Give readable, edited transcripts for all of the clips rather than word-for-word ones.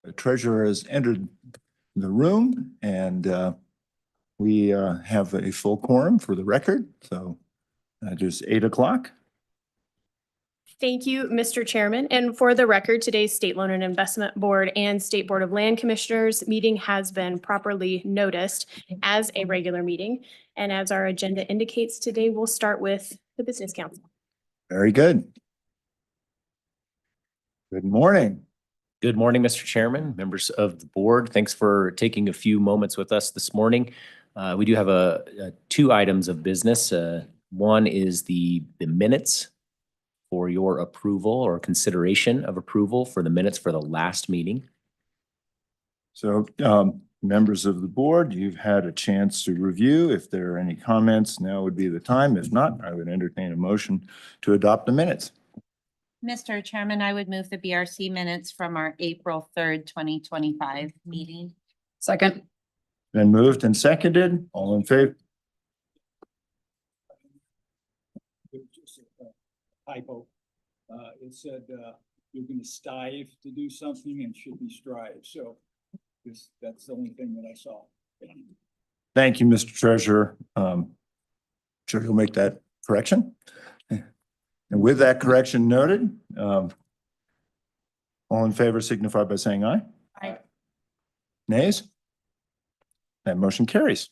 The treasurer has entered the room, and we have a full quorum for the record. So just 8 o'clock. Thank you, Mr. Chairman. And for the record, today's State Loan and Investment Board and State Board of Land Commissioners meeting has been properly noticed as a regular meeting. And as our agenda indicates, today we'll start with the Business Council. Very good. Good morning. Good morning, Mr. Chairman, members of the board. Thanks for taking a few moments with us this morning. We do have two items of business. One is the minutes for your approval or consideration of approval for the minutes for the last meeting. So members of the board, you've had a chance to review. If there are any comments, now would be the time. If not, I would entertain a motion to adopt the minutes. Mr. Chairman, I would move the BRC minutes from our April 3rd, 2025 meeting. Second. Been moved and seconded. All in favor? Just a typo. It said you're going to strive to do something and should be strive. So that's the only thing that I saw. Thank you, Mr. Treasurer. Sure you'll make that correction. And with that correction noted, all in favor signify by saying aye. Aye. Nays? That motion carries.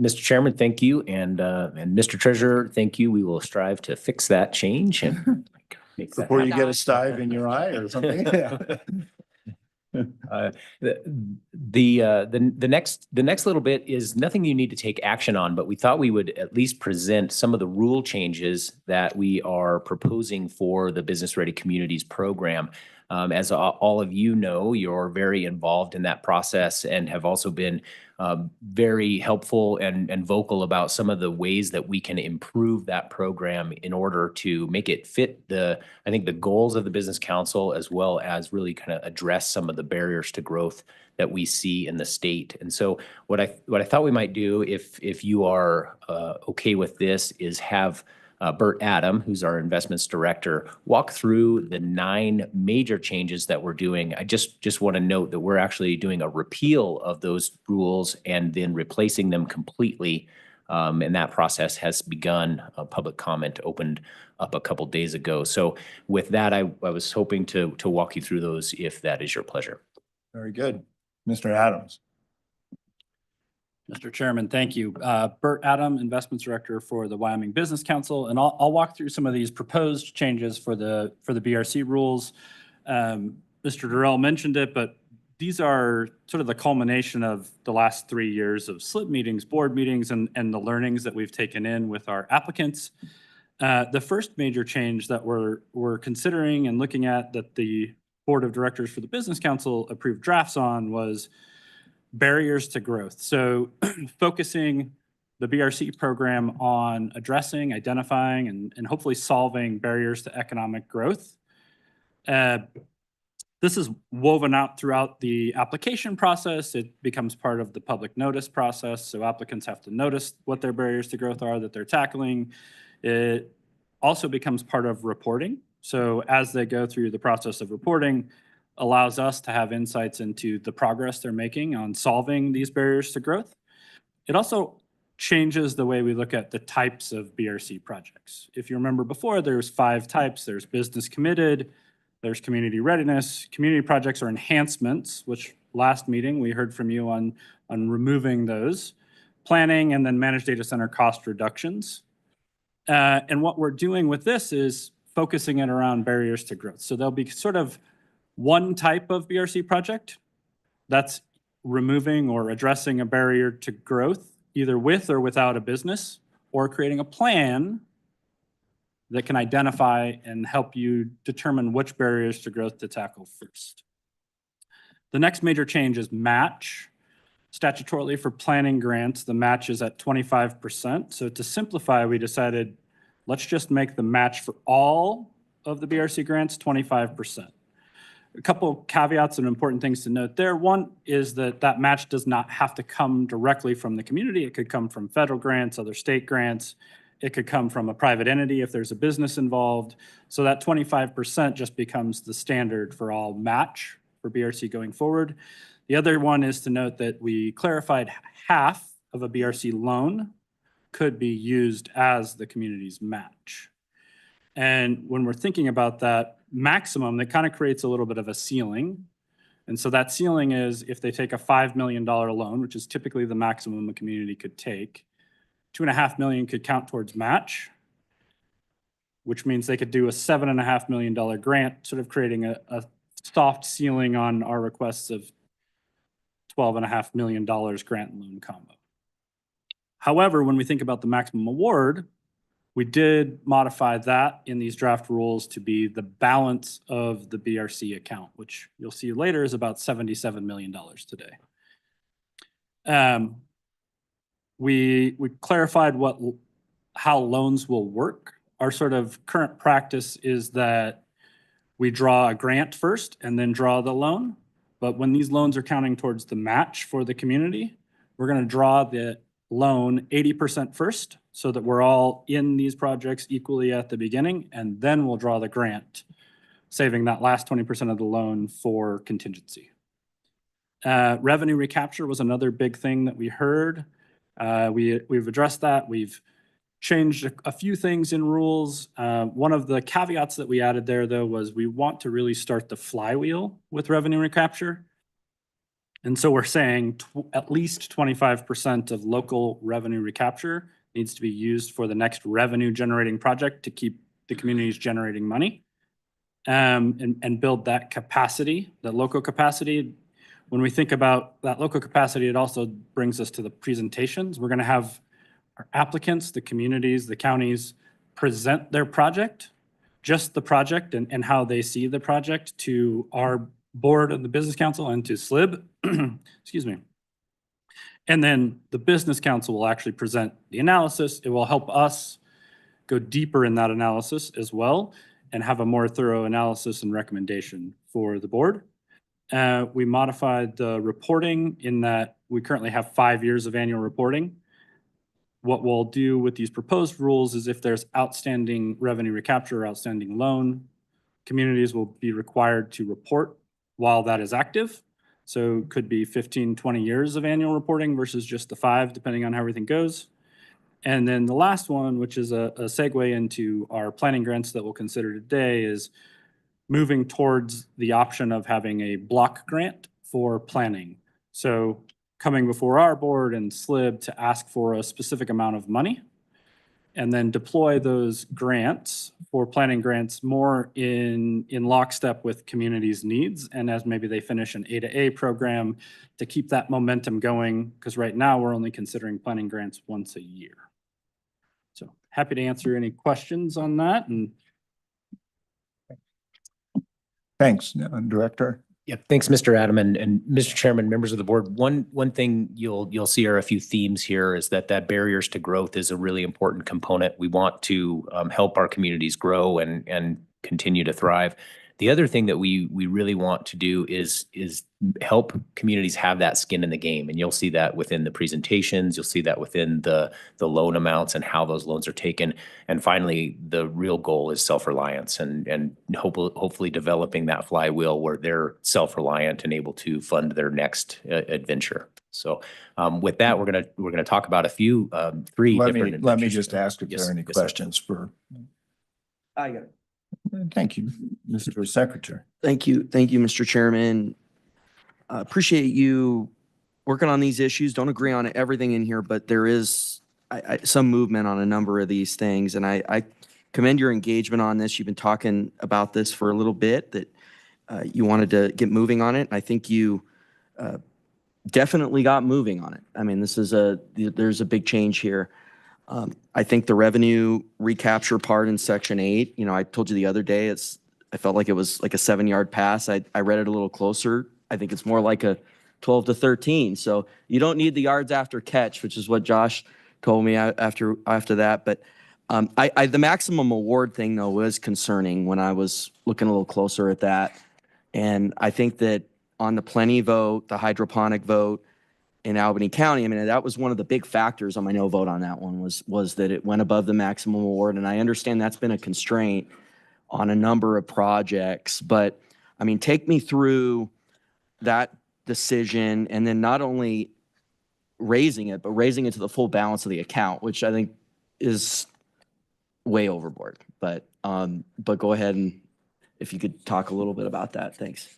Mr. Chairman, thank you. And Mr. Treasurer, thank you. We will strive to fix that change and make that Before you get a stive in your eye or something. The next little bit is nothing you need to take action on, but we thought we would at least present some of the rule changes that we are proposing for the Business Ready Communities program. As all of you know, you're very involved in that process and have also been very helpful and vocal about some of the ways that we can improve that program in order to make it fit I think the goals of the Business Council, as well as really kind of address some of the barriers to growth that we see in the state. And so what I thought we might do, if you are okay with this, is have Bert Adam, who's our investments director, walk through the 9 major changes that we're doing. I just want to note that we're actually doing a repeal of those rules and then replacing them completely. And that process has begun. Public comment opened up a couple days ago. So with that, I was hoping to walk you through those if that is your pleasure. Very good. Mr. Adams. Mr. Chairman, thank you. Bert Adam, Investments Director for the Wyoming Business Council, and I'll walk through some of these proposed changes for the BRC rules. Mr. Durrell mentioned it, but these are sort of the culmination of the last 3 years of Slib meetings, board meetings, and the learnings that we've taken in with our applicants. The first major change that we're considering and looking at that the Board of Directors for the Business Council approved drafts on was barriers to growth. So focusing the BRC program on addressing, identifying, and hopefully solving barriers to economic growth. This is woven out throughout the application process. It becomes part of the public notice process. So applicants have to notice what their barriers to growth are that they're tackling. It also becomes part of reporting. So as they go through the process of reporting, allows us to have insights into the progress they're making on solving these barriers to growth. It also changes the way we look at the types of BRC projects. If you remember before, there's 5 types. There's business committed, there's community readiness, community projects or enhancements, which last meeting we heard from you on removing those, planning, and then managed data center cost reductions. And what we're doing with this is focusing it around barriers to growth. So there'll be sort of one type of BRC project that's removing or addressing a barrier to growth, either with or without a business, or creating a plan that can identify and help you determine which barriers to growth to tackle first. The next major change is match. Statutorily for planning grants, the match is at 25%. So to simplify, we decided, let's just make the match for all of the BRC grants 25%. A couple caveats and important things to note there. One is that match does not have to come directly from the community. It could come from federal grants, other state grants. It could come from a private entity if there's a business involved. So that 25% just becomes the standard for all match for BRC going forward. The other one is to note that we clarified half of a BRC loan could be used as the community's match. And when we're thinking about that maximum, that kind of creates a little bit of a ceiling. And so that ceiling is if they take a $5 million loan, which is typically the maximum a community could take, $2.5 million could count towards match, which means they could do a $7.5 million grant, sort of creating a soft ceiling on our requests of $12.5 million grant and loan combo. However, when we think about the maximum award, we did modify that in these draft rules to be the balance of the BRC account, which you'll see later is about $77 million today. We clarified how loans will work. Our sort of current practice is that we draw a grant first and then draw the loan. But when these loans are counting towards the match for the community, we're going to draw the loan 80% first so that we're all in these projects equally at the beginning, and then we'll draw the grant, saving that last 20% of the loan for contingency. Revenue recapture was another big thing that we heard. We've addressed that. We've changed a few things in rules. One of the caveats that we added there, though, was we want to really start the flywheel with revenue recapture. And so we're saying at least 25% of local revenue recapture needs to be used for the next revenue generating project to keep the communities generating money, and build that capacity, that local capacity. When we think about that local capacity, it also brings us to the presentations. We're going to have our applicants, the communities, the counties present their project, just the project and how they see the project to our board of the business council and to Slib, excuse me. And then the business council will actually present the analysis. It will help us go deeper in that analysis as well and have a more thorough analysis and recommendation for the board. We modified the reporting in that we currently have 5 years of annual reporting. What we'll do with these proposed rules is if there's outstanding revenue recapture or outstanding loan, communities will be required to report while that is active. So it could be 15, 20 years of annual reporting versus just the 5, depending on how everything goes. And then the last one, which is a segue into our planning grants that we'll consider today, is moving towards the option of having a block grant for planning. So coming before our board and Slib to ask for a specific amount of money and then deploy those grants for planning grants more in lockstep with communities' needs. And as maybe they finish an A to A program to keep that momentum going, because right now we're only considering planning grants once a year. So happy to answer any questions on that. And Thanks, Director. Yeah, thanks, Mr. Adam and Mr. Chairman, members of the board. One thing you'll see are a few themes here is that barriers to growth is a really important component. We want to help our communities grow and continue to thrive. The other thing that we really want to do is help communities have that skin in the game. And you'll see that within the presentations, you'll see that within the loan amounts and how those loans are taken. And finally, the real goal is self-reliance and hopefully developing that flywheel where they're self-reliant and able to fund their next adventure. So with that, we're gonna talk about a few three different. Let me just ask if there Yes, are any yes, sir. questions for. I got it. Thank you, Mr. Secretary. Thank you, Mr. Chairman. Appreciate you working on these issues. Don't agree on everything in here, but there is some movement on a number of these things. And I commend your engagement on this. You've been talking about this for a little bit, that you wanted to get moving on it. I think you definitely got moving on it. I mean, there's a big change here. I think the revenue recapture part in Section 8, I told you the other day, I felt like it was like a 7-yard pass. I read it a little closer. I think it's more like a 12 to 13. So you don't need the yards after catch, which is what Josh told me after that. But the maximum award thing, though, was concerning when I was looking a little closer at that. And I think that on the plenty vote, the hydroponic vote, in Albany County. I mean, that was one of the big factors on my no vote on that one was that it went above the maximum award. And I understand that's been a constraint on a number of projects, but I mean, take me through that decision and then not only raising it, but raising it to the full balance of the account, which I think is way overboard. But go ahead and if you could talk a little bit about that. Thanks.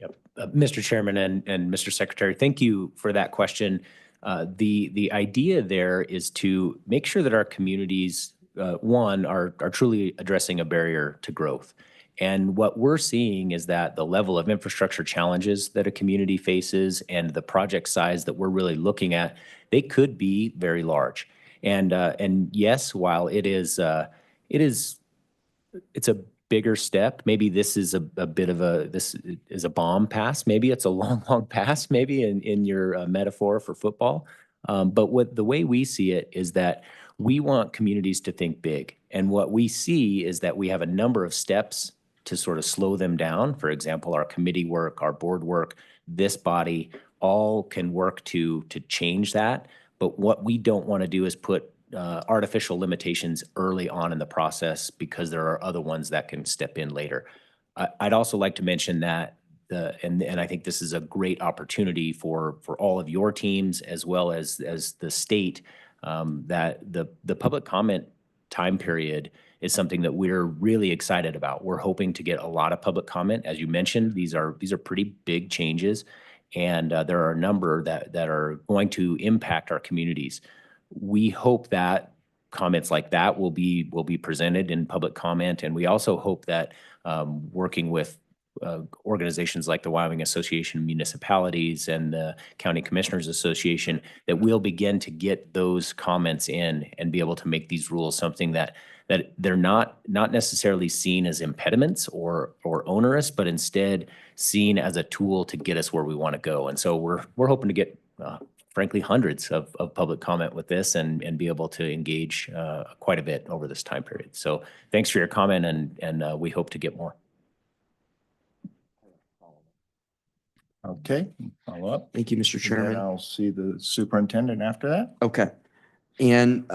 Yep. Mr. Chairman and Mr. Secretary, thank you for that question. The idea there is to make sure that our communities, one, are truly addressing a barrier to growth. And what we're seeing is that the level of infrastructure challenges that a community faces and the project size that we're really looking at, they could be very large. And yes, while it's a bigger step, maybe this is a bit of this is a bomb pass. Maybe it's a long, long pass, maybe in your metaphor for football. But the way we see it is that we want communities to think big. And what we see is that we have a number of steps to sort of slow them down. For example, our committee work, our board work, this body, all can work to change that. But what we don't want to do is put artificial limitations early on in the process because there are other ones that can step in later. I'd also like to mention that and I think this is a great opportunity for all of your teams as well as the state, that the public comment time period is something that we're really excited about. We're hoping to get a lot of public comment. As you mentioned, these are pretty big changes, and there are a number that are going to impact our communities. We hope that comments like that will be presented in public comment, and we also hope that working with organizations like the Wyoming Association of Municipalities and the County Commissioners Association, that we'll begin to get those comments in and be able to make these rules something that they're not necessarily seen as impediments or onerous, but instead seen as a tool to get us where we want to go. And so we're hoping to get frankly hundreds of public comment with this and be able to engage quite a bit over this time period. So thanks for your comment, and we hope to get more. Okay, follow up. Thank you, Mr. And Chairman. then I'll see the superintendent after that. Okay. And,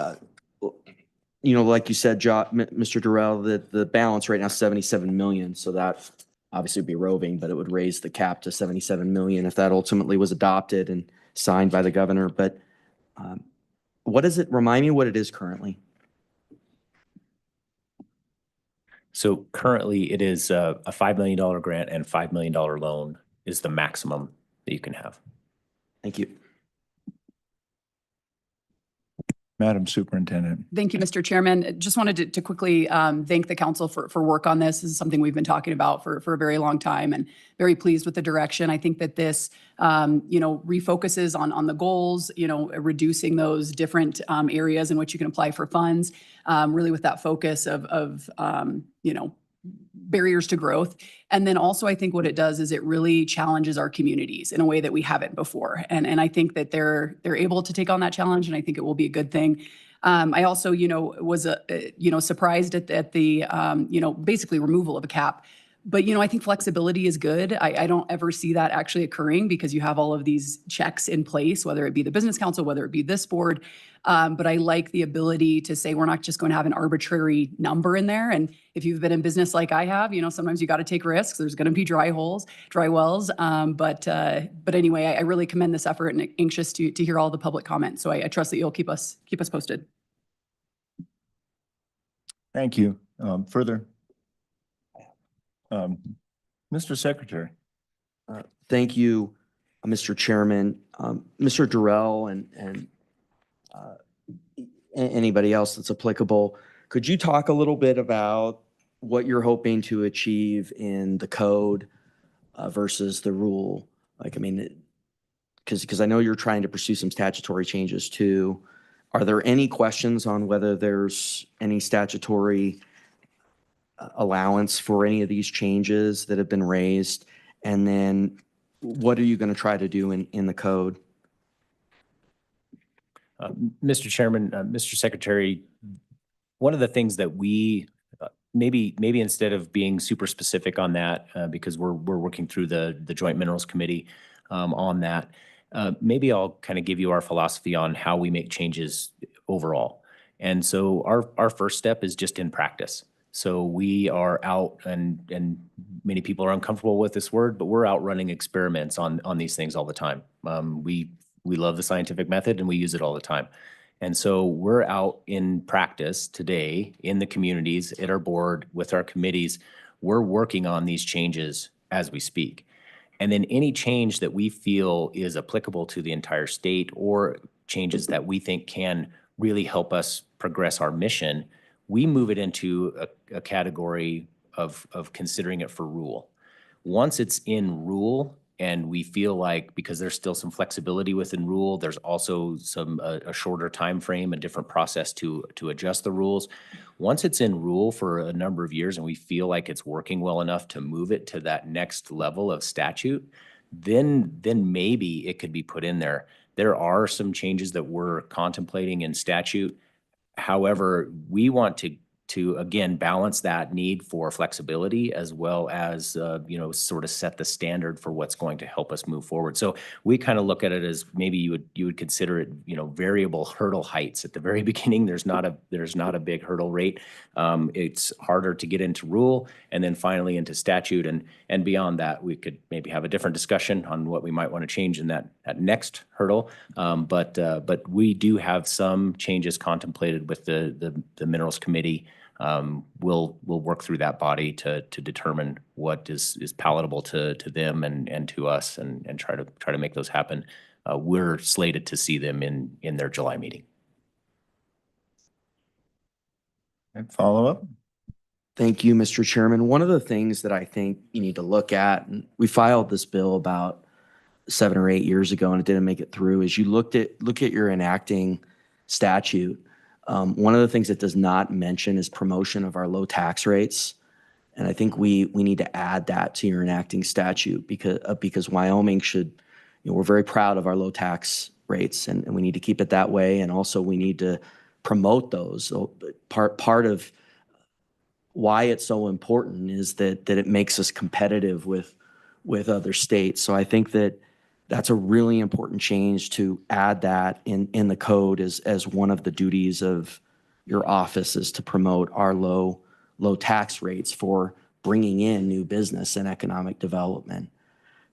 like you said, Mr. Durrell, that the balance right now is 77 million. So that obviously would be roving, but it would raise the cap to 77 million if that ultimately was adopted and signed by the governor. But what is it? Remind me what it is currently. So currently it is a $5 million grant and $5 million loan is the maximum that you can have. Thank you. Madam Superintendent. Thank you, Mr. Chairman. Just wanted to quickly thank the council for work on this. This is something we've been talking about for a very long time, and very pleased with the direction. I think that this, refocuses on the goals, reducing those different areas in which you can apply for funds, really with that focus of barriers to growth. And then also I think what it does is it really challenges our communities in a way that we haven't before. And I think that they're able to take on that challenge, and I think it will be a good thing. I also, was, surprised at the, basically removal of a cap. But, I think flexibility is good. I don't ever see that actually occurring because you have all of these checks in place, whether it be the business council, whether it be this board. But I like the ability to say we're not just going to have an arbitrary number in there. And if you've been in business like I have, sometimes you got to take risks. There's going to be dry wells. But anyway, I really commend this effort and anxious to hear all the public comments. So I trust that you'll keep us posted. Thank you. Further. Mr. Secretary. Thank you, Mr. Chairman. Mr. Durrell and anybody else that's applicable, could you talk a little bit about what you're hoping to achieve in the code versus the rule? Because I know you're trying to pursue some statutory changes too. Are there any questions on whether there's any statutory allowance for any of these changes that have been raised? And then what are you going to try to do in the code? Mr. Chairman, Mr. Secretary, one of the things that we maybe instead of being super specific on that, because we're working through the Joint Minerals Committee on that, Maybe I'll kind of give you our philosophy on how we make changes overall. And so our first step is just in practice. So we are out, and many people are uncomfortable with this word, but we're out running experiments on these things all the time. We love the scientific method and we use it all the time. And so we're out in practice today in the communities, at our board, with our committees. We're working on these changes as we speak. And then any change that we feel is applicable to the entire state, or changes that we think can really help us progress our mission, we move it into a category of considering it for rule. Once it's in rule, and we feel like, because there's still some flexibility within rule, there's also some a shorter time frame, a different process to adjust the rules. Once it's in rule for a number of years and we feel like it's working well enough to move it to that next level of statute, then maybe it could be put in there. There are some changes that we're contemplating in statute. However, we want to again balance that need for flexibility, as well as sort of set the standard for what's going to help us move forward. So we kind of look at it as maybe you would consider it variable hurdle heights. At the very beginning, there's not a big hurdle rate. It's harder to get into rule, and then finally into statute, and beyond that, we could maybe have a different discussion on what we might want to change in that next hurdle. But we do have some changes contemplated with the Minerals Committee. We'll work through that body to determine what is palatable to them and to us, and try to make those happen. We're slated to see them in their July meeting. And follow up? Thank you, Mr. Chairman. One of the things that I think you need to look at, and we filed this bill about 7 or 8 years ago and it didn't make it through, is you look at your enacting statute. One of the things it does not mention is promotion of our low tax rates. And I think we need to add that to your enacting statute, because Wyoming should, we're very proud of our low tax rates, and we need to keep it that way. And also we need to promote those. So part of why it's so important is that it makes us competitive with other states. So I think that's a really important change, to add that in the code as one of the duties of your office, is to promote our low tax rates for bringing in new business and economic development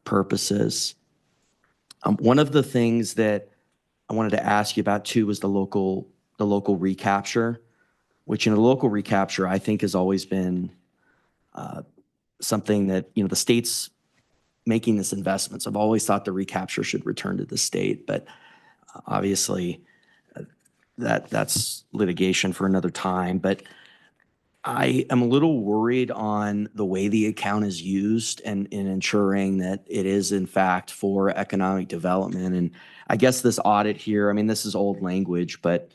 purposes. One of the things that I wanted to ask you about too was the local recapture, which in a local recapture I think has always been something that, the state's making this investment. So I've always thought the recapture should return to the state, but obviously that's litigation for another time. But I am a little worried on the way the account is used, and in ensuring that it is in fact for economic development. And I guess this audit here, this is old language, but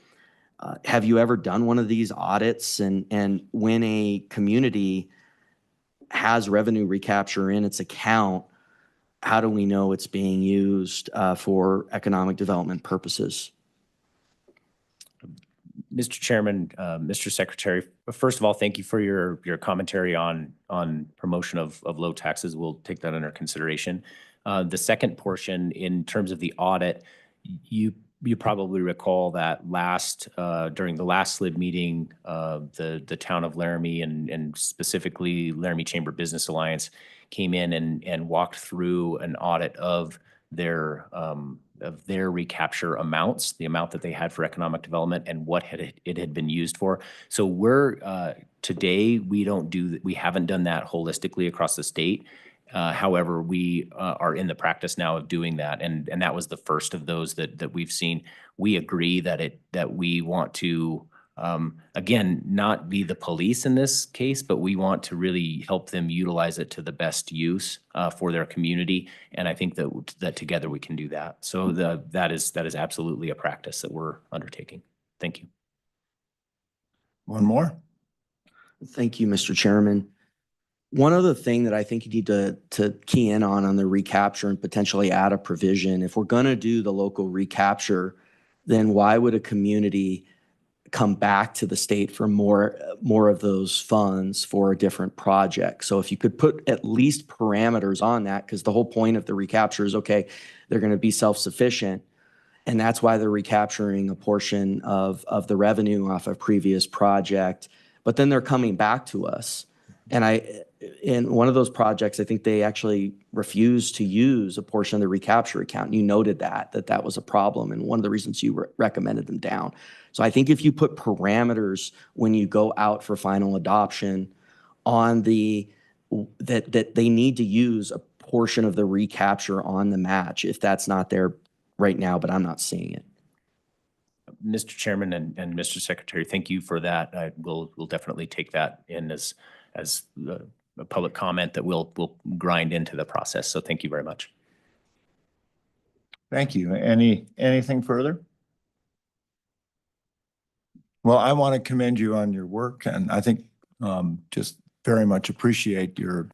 have you ever done one of these audits? And when a community has revenue recapture in its account, how do we know it's being used for economic development purposes? Mr. Chairman, Mr. Secretary, first of all, thank you for your commentary on promotion of low taxes. We'll take that under consideration. The second portion, in terms of the audit, you probably recall that during the last Slib meeting, the town of Laramie and specifically Laramie Chamber Business Alliance came in and walked through an audit of their recapture amounts, the amount that they had for economic development and what it had been used for. So today we haven't done that holistically across the state. However, we are in the practice now of doing that, and that was the first of those that we've seen. We agree that we want to again, not be the police in this case, but we want to really help them utilize it to the best use for their community. And I think that together we can do that. So that is absolutely a practice that we're undertaking. Thank you. One more. Thank you, Mr. Chairman. One other thing that I think you need to key in on the recapture and potentially add a provision, if we're going to do the local recapture, then why would a community come back to the state for more of those funds for a different project. So if you could put at least parameters on that, because the whole point of the recapture is, okay, they're going to be self-sufficient. And that's why they're recapturing a portion of the revenue off a previous project. But then they're coming back to us. And in one of those projects, I think they actually refused to use a portion of the recapture account. And you noted that was a problem and one of the reasons you recommended them down. So I think if you put parameters when you go out for final adoption on that they need to use a portion of the recapture on the match, if that's not there right now, but I'm not seeing it. Mr. Chairman and Mr. Secretary, thank you for that. We'll definitely take that in as a public comment that we'll grind into the process. So thank you very much. Thank you. Anything further? Well, I want to commend you on your work, and I think just very much appreciate your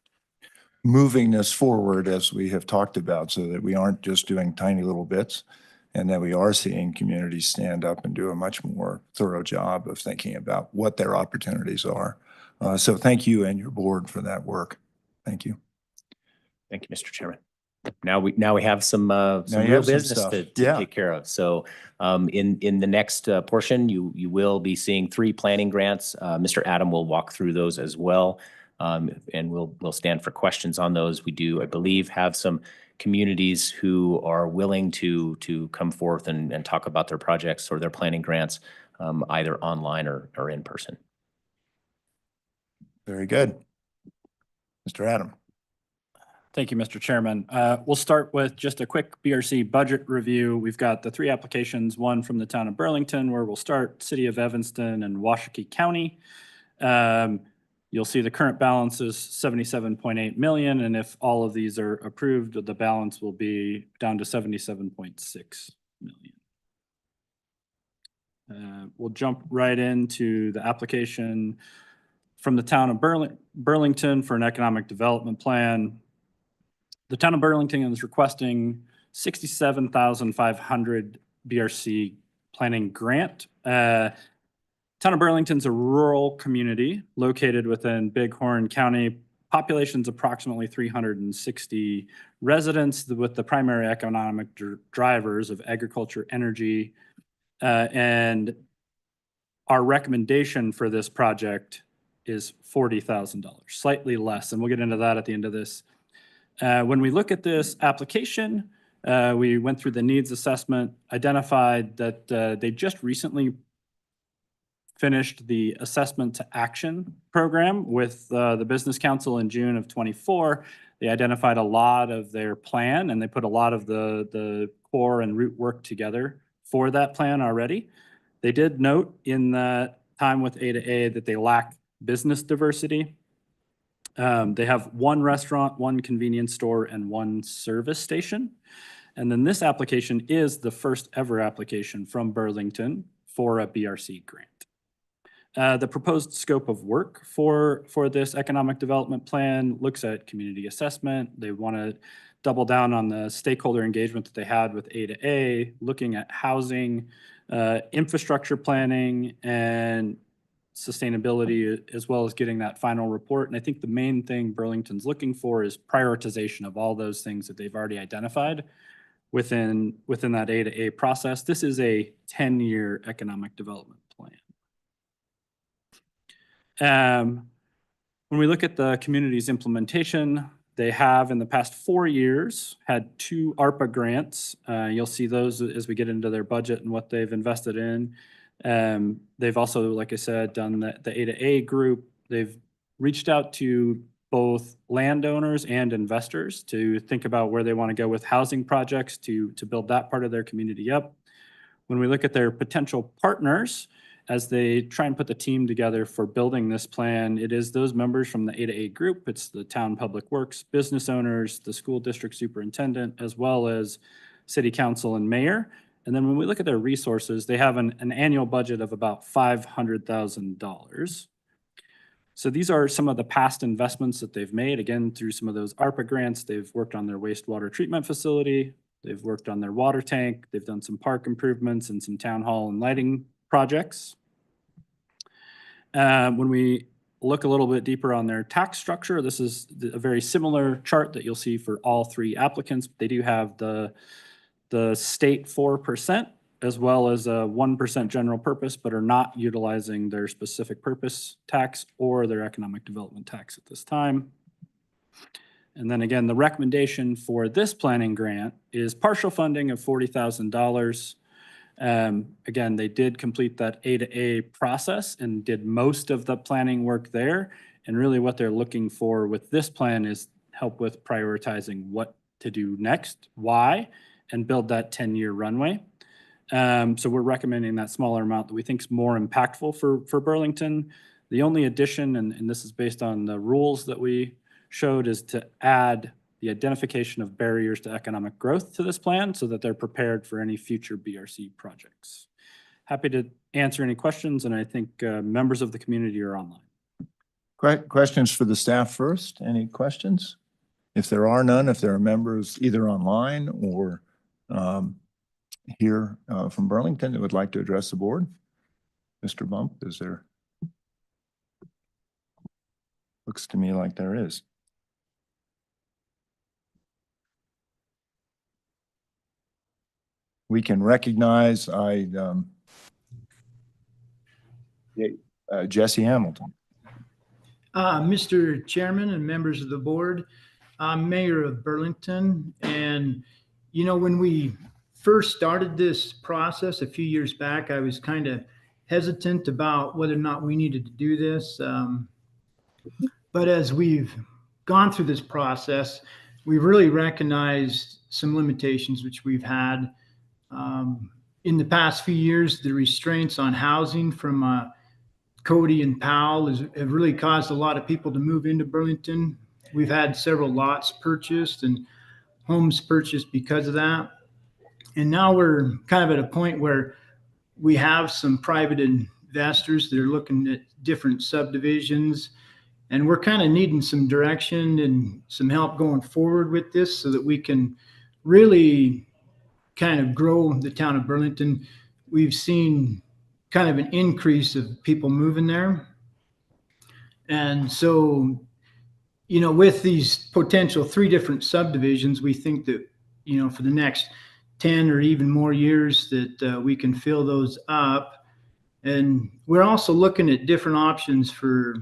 moving this forward as we have talked about, so that we aren't just doing tiny little bits, and that we are seeing communities stand up and do a much more thorough job of thinking about what their opportunities are. So thank you and your board for that work. Thank you. Thank you, Mr. Chairman. Now we have some you real have some business stuff. to Yeah. take care of. So in the next portion, you will be seeing 3 planning grants. Mr. Adam will walk through those as well. And we'll stand for questions on those. We do, I believe, have some communities who are willing to come forth and talk about their projects or their planning grants, either online or in person. Very good. Mr. Adam. Thank you, Mr. Chairman. We'll start with just a quick BRC budget review. We've got the 3 applications, one from the town of Burlington, where we'll start, City of Evanston and Washakie County. You'll see the current balance is 77.8 million, and if all of these are approved, the balance will be down to 77.6 million. We'll jump right into the application from the town of Burlington for an economic development plan. The town of Burlington is requesting 67,500 BRC planning grant. Town of Burlington's a rural community located within Bighorn County. Population's approximately 360 residents, with the primary economic drivers of agriculture, energy, and our recommendation for this project is $40,000, slightly less, and we'll get into that at the end of this. When we look at this application, we went through the needs assessment, identified that they just recently finished the assessment to action program with the Business Council in June of 24. They identified a lot of their plan, and they put a lot of the core and root work together for that plan already. They did note in that time with A to A that they lack business diversity. They have 1 restaurant, 1 convenience store, and 1 service station. And then this application is the first ever application from Burlington for a BRC grant. The proposed scope of work for this economic development plan looks at community assessment. They want to double down on the stakeholder engagement that they had with A to A, looking at housing, infrastructure planning, and sustainability, as well as getting that final report. And I think the main thing Burlington's looking for is prioritization of all those things that they've already identified within that A to A process. This is a 10-year economic development plan. When we look at the community's implementation, they have in the past 4 years had 2 ARPA grants. You'll see those as we get into their budget and what they've invested in. They've also, like I said, done the A to A group. They've reached out to both landowners and investors to think about where they want to go with housing projects to build that part of their community up. When we look at their potential partners, as they try and put the team together for building this plan, it is those members from the A to A group. It's the town public works, business owners, the school district superintendent, as well as city council and mayor. And then when we look at their resources, they have an annual budget of about $500,000. So these are some of the past investments that they've made. Again, through some of those ARPA grants, they've worked on their wastewater treatment facility. They've worked on their water tank. They've done some park improvements and some town hall and lighting projects. When we look a little bit deeper on their tax structure, this is a very similar chart that you'll see for all three applicants. They do have the state 4% as well as a 1% general purpose, but are not utilizing their specific purpose tax or their economic development tax at this time. And then again, the recommendation for this planning grant is partial funding of $40,000. Again, they did complete that A to A process and did most of the planning work there. And really what they're looking for with this plan is help with prioritizing what to do next, why, and build that 10-year runway. So we're recommending that smaller amount that we think is more impactful for Burlington. The only addition, and this is based on the rules that we showed, is to add the identification of barriers to economic growth to this plan so that they're prepared for any future BRC projects. Happy to answer any questions, and I think members of the community are online. Questions for the staff first? Any questions? If there are none, if there are members either online or here from Burlington that would like to address the board, Mr. Bump, is there? Looks to me like there is. We can recognize Jesse Hamilton. Mr. Chairman and members of the board, I'm Mayor of Burlington. And, you know, when we first started this process a few years back, I was kind of hesitant about whether or not we needed to do this. But as we've gone through this process, we've really recognized some limitations which we've had. In the past few years, the restraints on housing from Cody and Powell have really caused a lot of people to move into Burlington. We've had several lots purchased and homes purchased because of that. And now we're kind of at a point where we have some private investors that are looking at different subdivisions, and we're kind of needing some direction and some help going forward with this so that we can really kind of grow the town of Burlington. We've seen kind of an increase of people moving there. And so, you know, with these potential 3 different subdivisions, we think that, you know, for the next 10 or even more years that we can fill those up. And we're also looking at different options for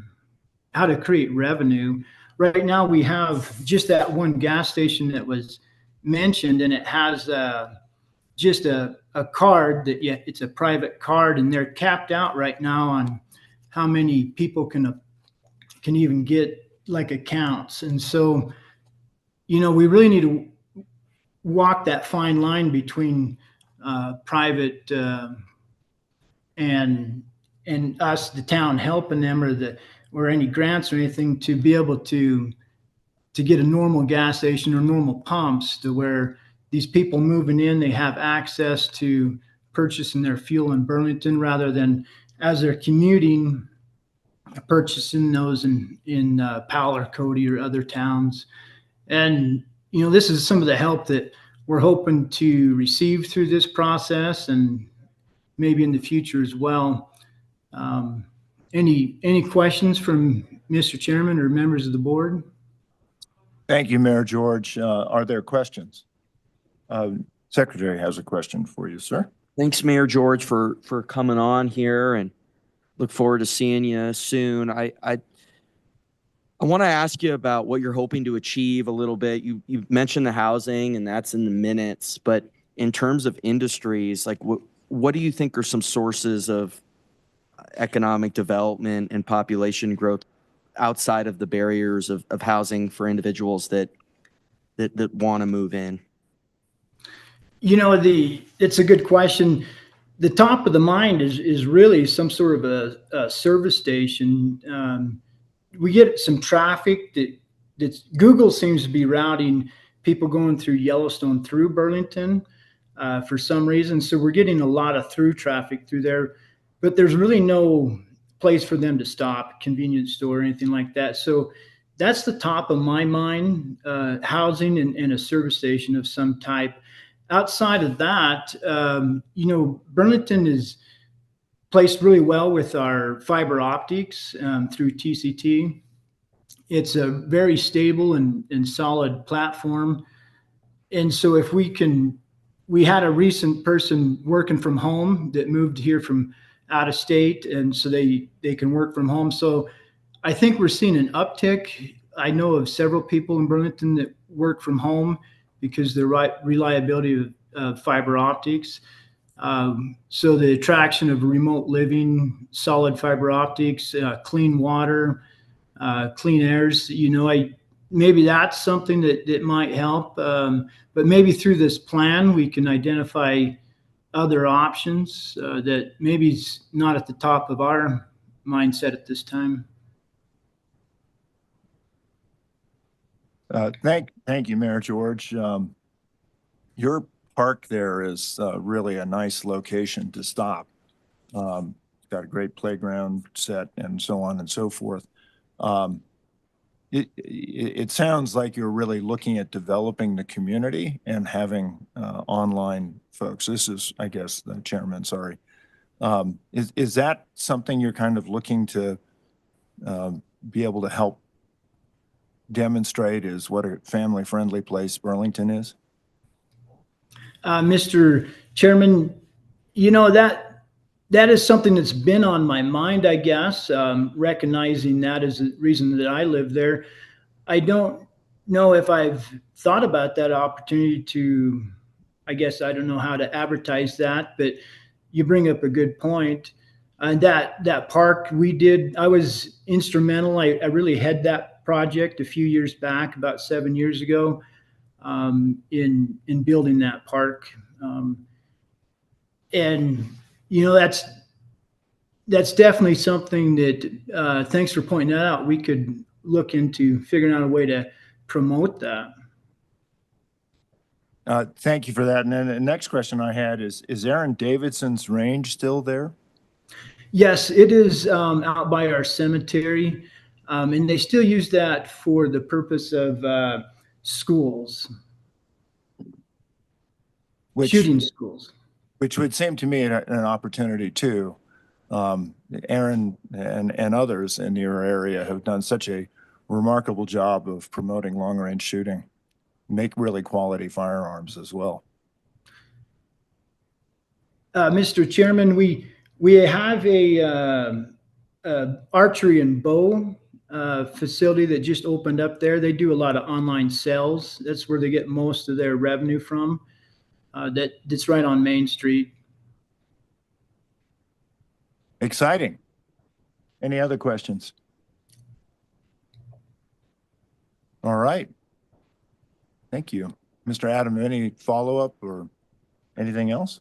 how to create revenue. Right now we have just that one gas station that was mentioned, and it has just a card that, yeah, it's a private card, and they're capped out right now on how many people can even get like accounts. And so, you know, we really need to walk that fine line between private and us, the town, helping them, or any grants or anything, to be able to get a normal gas station or normal pumps to where these people moving in, they have access to purchasing their fuel in Burlington rather than as they're commuting, purchasing those in Powell or Cody or other towns. And, you know, this is some of the help that we're hoping to receive through this process and maybe in the future as well. Any questions from Mr. Chairman or members of the board? Thank you, Mayor George. Are there questions? Secretary has a question for you, sir. Thanks, Mayor George, for coming on here, and look forward to seeing you soon. I want to ask you about what you're hoping to achieve a little bit. You mentioned the housing, and that's in the minutes, but in terms of industries, like what do you think are some sources of economic development and population growth outside of the barriers of housing for individuals that want to move in? You know, it's a good question. The top of the mind is really some sort of a service station. We get some traffic that Google seems to be routing people going through Yellowstone through Burlington for some reason. So we're getting a lot of through traffic through there, but there's really no place for them to stop, convenience store or anything like that. So that's the top of my mind, housing and a service station of some type. Outside of that, you know, Burlington placed really well with our fiber optics through TCT. It's a very stable and solid platform. And so if we had a recent person working from home that moved here from out of state, and so they can work from home. So I think we're seeing an uptick. I know of several people in Burlington that work from home because the reliability of fiber optics. So the attraction of remote living, solid fiber optics, clean water, clean airs, maybe that's something that might help. But maybe through this plan, we can identify other options that maybe is not at the top of our mindset at this time. Thank you, Mayor George. Your park there is really a nice location to stop. It's got a great playground set and so on and so forth. It sounds like you're really looking at developing the community and having online folks. This is, I guess, the chairman, sorry. Is that something you're kind of looking to be able to help demonstrate is what a family-friendly place Burlington is? Mr. Chairman, that is something that's been on my mind, I guess, recognizing that as the reason that I live there. I don't know if I've thought about that opportunity to, I guess, I don't know how to advertise that, but you bring up a good point. And that park I was instrumental. I really had that project a few years back, about 7 years ago, in building that park. And that's definitely something that, thanks for pointing that out, we could look into figuring out a way to promote that. Thank you for that. And then the next question I had is Aaron Davidson's range still there? Yes, it is out by our cemetery. And they still use that for the purpose of schools, shooting schools. Which would seem to me an opportunity too. Aaron and others in your area have done such a remarkable job of promoting long-range shooting, make really quality firearms as well. Mr. Chairman, we have a archery and bow facility that just opened up there. They do a lot of online sales. That's where they get most of their revenue from. That's right on Main Street. Exciting. Any other questions? All right. Thank you. Mr. Adam, any follow-up or anything else?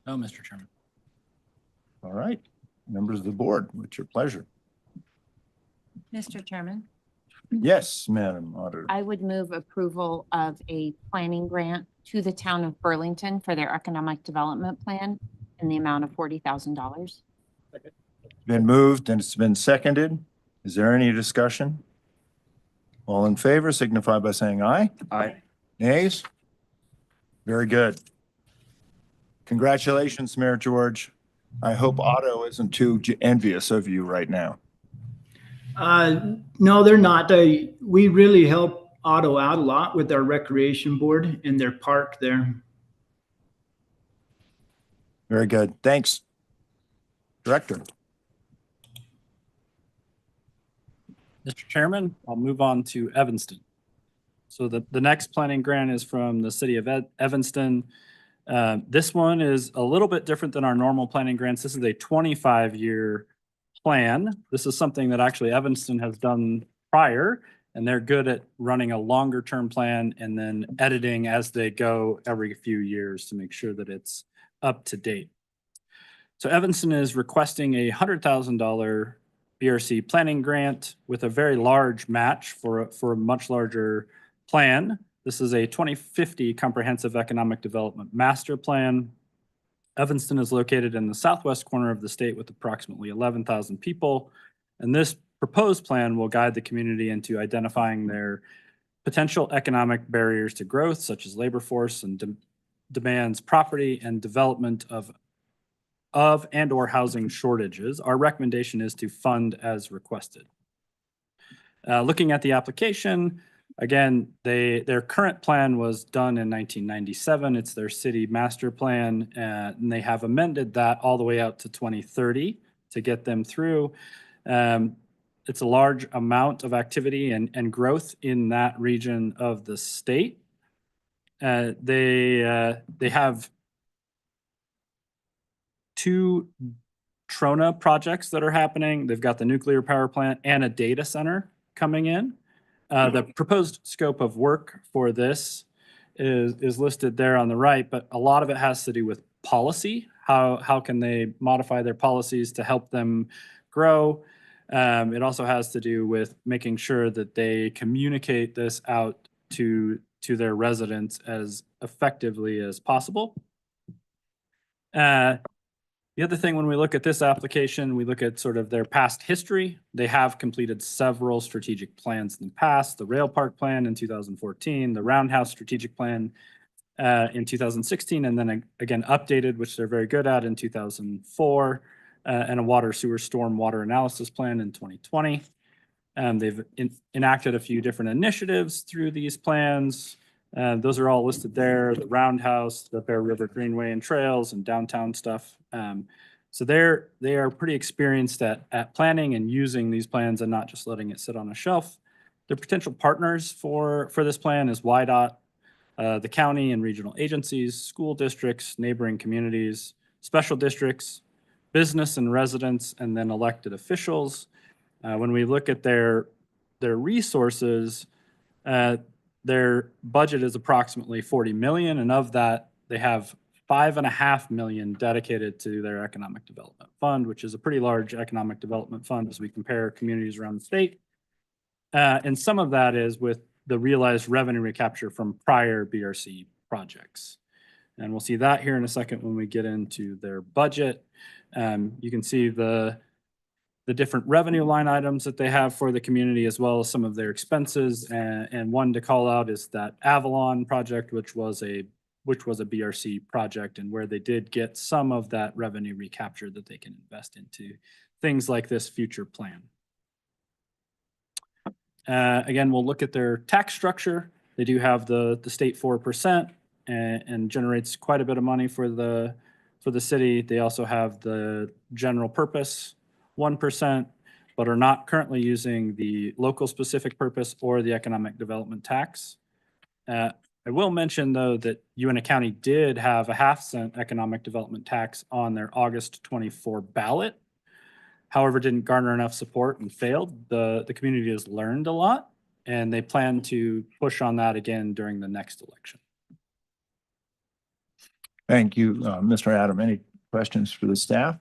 No, Mr. Chairman. All right. Members of the board, what's your pleasure? Mr. Chairman, Yes, Madam Auditor. I would move approval of a planning grant to the town of Burlington for their economic development plan in the amount of $40,000. Been moved and it's been seconded. Is there any discussion? All in favor signify by saying aye. Aye. Nays? Very good. Congratulations, Mayor George. I hope Otto isn't too envious of you right now. No, they're not. We really help Otto out a lot with our recreation board and their park there. Very good. Thanks. Director. Mr. Chairman, I'll move on to Evanston. So the next planning grant is from the city of Evanston. This one is a little bit different than our normal planning grants. This is a 25-year plan. This is something that actually Evanston has done prior, and they're good at running a longer term plan and then editing as they go every few years to make sure that it's up to date. So Evanston is requesting a $100,000 BRC planning grant with a very large match for a much larger plan. This is a 2050 comprehensive economic development master plan. Evanston is located in the southwest corner of the state with approximately 11,000 people. And this proposed plan will guide the community into identifying their potential economic barriers to growth, such as labor force and demands property and development of of and or housing shortages, our recommendation is to fund as requested. Looking at the application, again, their current plan was done in 1997. It's their city master plan, and they have amended that all the way out to 2030 to get them through. It's a large amount of activity and growth in that region of the state. They have 2 Trona projects that are happening. They've got the nuclear power plant and a data center coming in. The proposed scope of work for this is listed there on the right, but a lot of it has to do with policy. How can they modify their policies to help them grow? It also has to do with making sure that they communicate this out to their residents as effectively as possible. The other thing, when we look at this application, we look at sort of their past history. They have completed several strategic plans in the past, the Rail Park Plan in 2014, the Roundhouse Strategic Plan in 2016, and then again updated, which they're very good at, in 2004, and a water sewer storm water analysis plan in 2020. They've enacted a few different initiatives through these plans. Those are all listed there, the Roundhouse, the Bear River Greenway and Trails, and downtown stuff. So they are pretty experienced at planning and using these plans and not just letting it sit on a shelf. Their potential partners for this plan is YDOT, the county and regional agencies, school districts, neighboring communities, special districts, business and residents, and then elected officials. When we look at their resources, their budget is approximately 40 million, and of that, they have $5.5 million dedicated to their economic development fund, which is a pretty large economic development fund as we compare communities around the state. And some of that is with the realized revenue recapture from prior BRC projects. And we'll see that here in a second when we get into their budget. You can see the different revenue line items that they have for the community, as well as some of their expenses. And one to call out is that Avalon project, which was a BRC project, and where they did get some of that revenue recapture that they can invest into things like this future plan. Again, we'll look at their tax structure. They do have the state 4% and generates quite a bit of money for the city. They also have the general purpose 1%, but are not currently using the local specific purpose or the economic development tax. I will mention, though, that Uintah County did have a 0.5-cent economic development tax on their August 24 ballot. However, didn't garner enough support and failed. The community has learned a lot, and they plan to push on that again during the next election. Thank you, Mr. Adam. Any questions for the staff?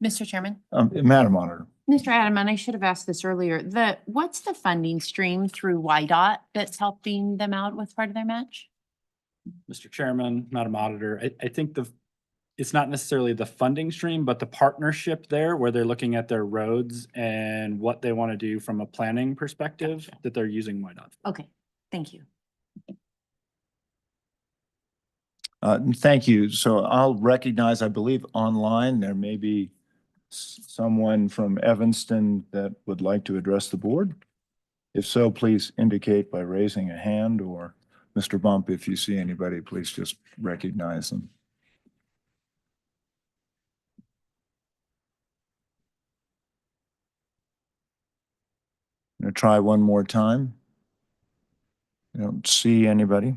Mr. Chairman? Madam Auditor. Mr. Adam, and I should have asked this earlier, what's the funding stream through YDOT that's helping them out with part of their match? Mr. Chairman, Madam Auditor, I think it's not necessarily the funding stream, but the partnership there where they're looking at their roads and what they want to do from a planning perspective that they're using YDOT. Okay, thank you. Thank you. So I'll recognize, I believe online, there may be someone from Evanston that would like to address the board. If so, please indicate by raising a hand, or Mr. Bump, if you see anybody, please just recognize them. I'm going to try one more time. I don't see anybody.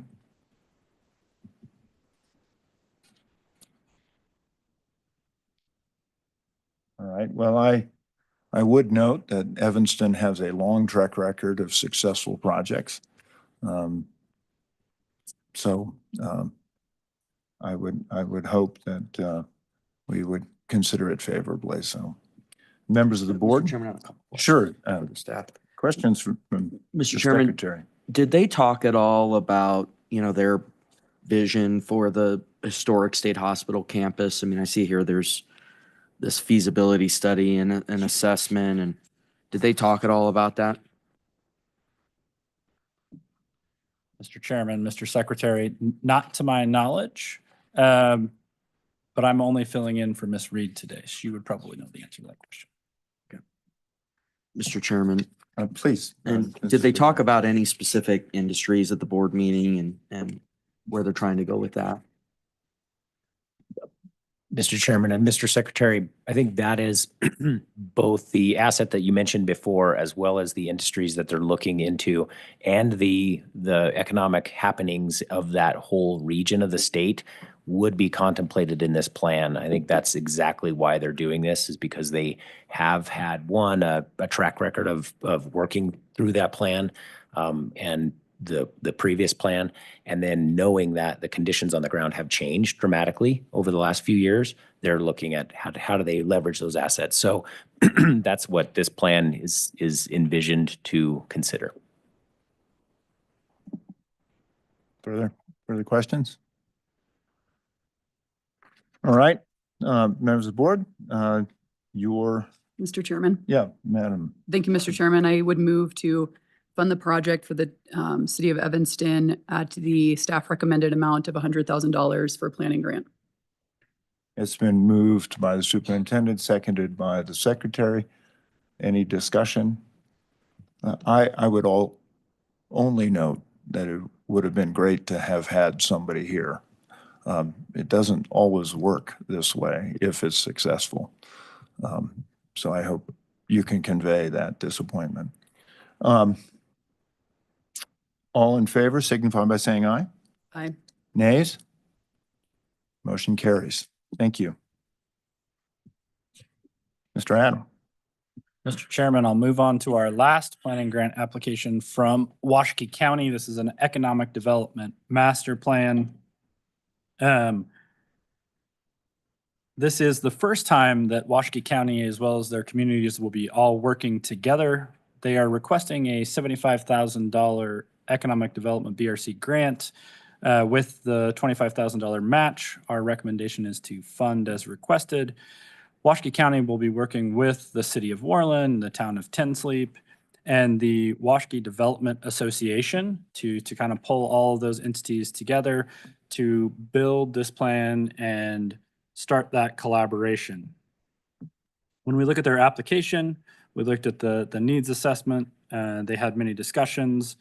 All right. Well, I would note that Evanston has a long track record of successful projects. I would hope that we would consider it favorably. So, members of the board. Mr. Chairman, I have a couple questions Sure. for the staff. Questions from Mr. the Chairman, Secretary. did they talk at all about, their vision for the historic state hospital campus? I mean, I see here there's this feasibility study and an assessment, and did they talk at all about that? Mr. Chairman, Mr. Secretary, not to my knowledge. but I'm only filling in for Miss Reed today. She would probably know the answer to that question. Mr. Chairman, Please. and did they talk about any specific industries at the board meeting and where they're trying to go with that? Mr. Chairman and Mr. Secretary, I think that is both the asset that you mentioned before, as well as the industries that they're looking into and the economic happenings of that whole region of the state would be contemplated in this plan. I think that's exactly why they're doing this, is because they have had a track record of working through that plan and the previous plan, and then knowing that the conditions on the ground have changed dramatically over the last few years, they're looking at how do they leverage those assets. So that's what this plan is envisioned to consider. Further questions? All right, members of the board, Mr. Chairman. yeah, Madam. Thank you, Mr. Chairman. I would move to fund the project for the city of Evanston at the staff recommended amount of $100,000 for a planning grant. It's been moved by the superintendent, seconded by the secretary. Any discussion? I would only note that it would have been great to have had somebody here. It doesn't always work this way if it's successful. So I hope you can convey that disappointment. All in favor signify by saying aye. Aye. Nays? Motion carries. Thank you. Mr. Adam. Mr. Chairman, I'll move on to our last planning grant application from Washakie County. This is an economic development master plan. This is the first time that Washakie County, as well as their communities, will be all working together. They are requesting a $75,000 economic development BRC grant with the $25,000 match. Our recommendation is to fund as requested. Washakie County will be working with the city of Worland, the town of Tenslip, and the Washakie Development Association to kind of pull all of those entities together to build this plan and start that collaboration. When we look at their application, we looked at the needs assessment. They had many discussions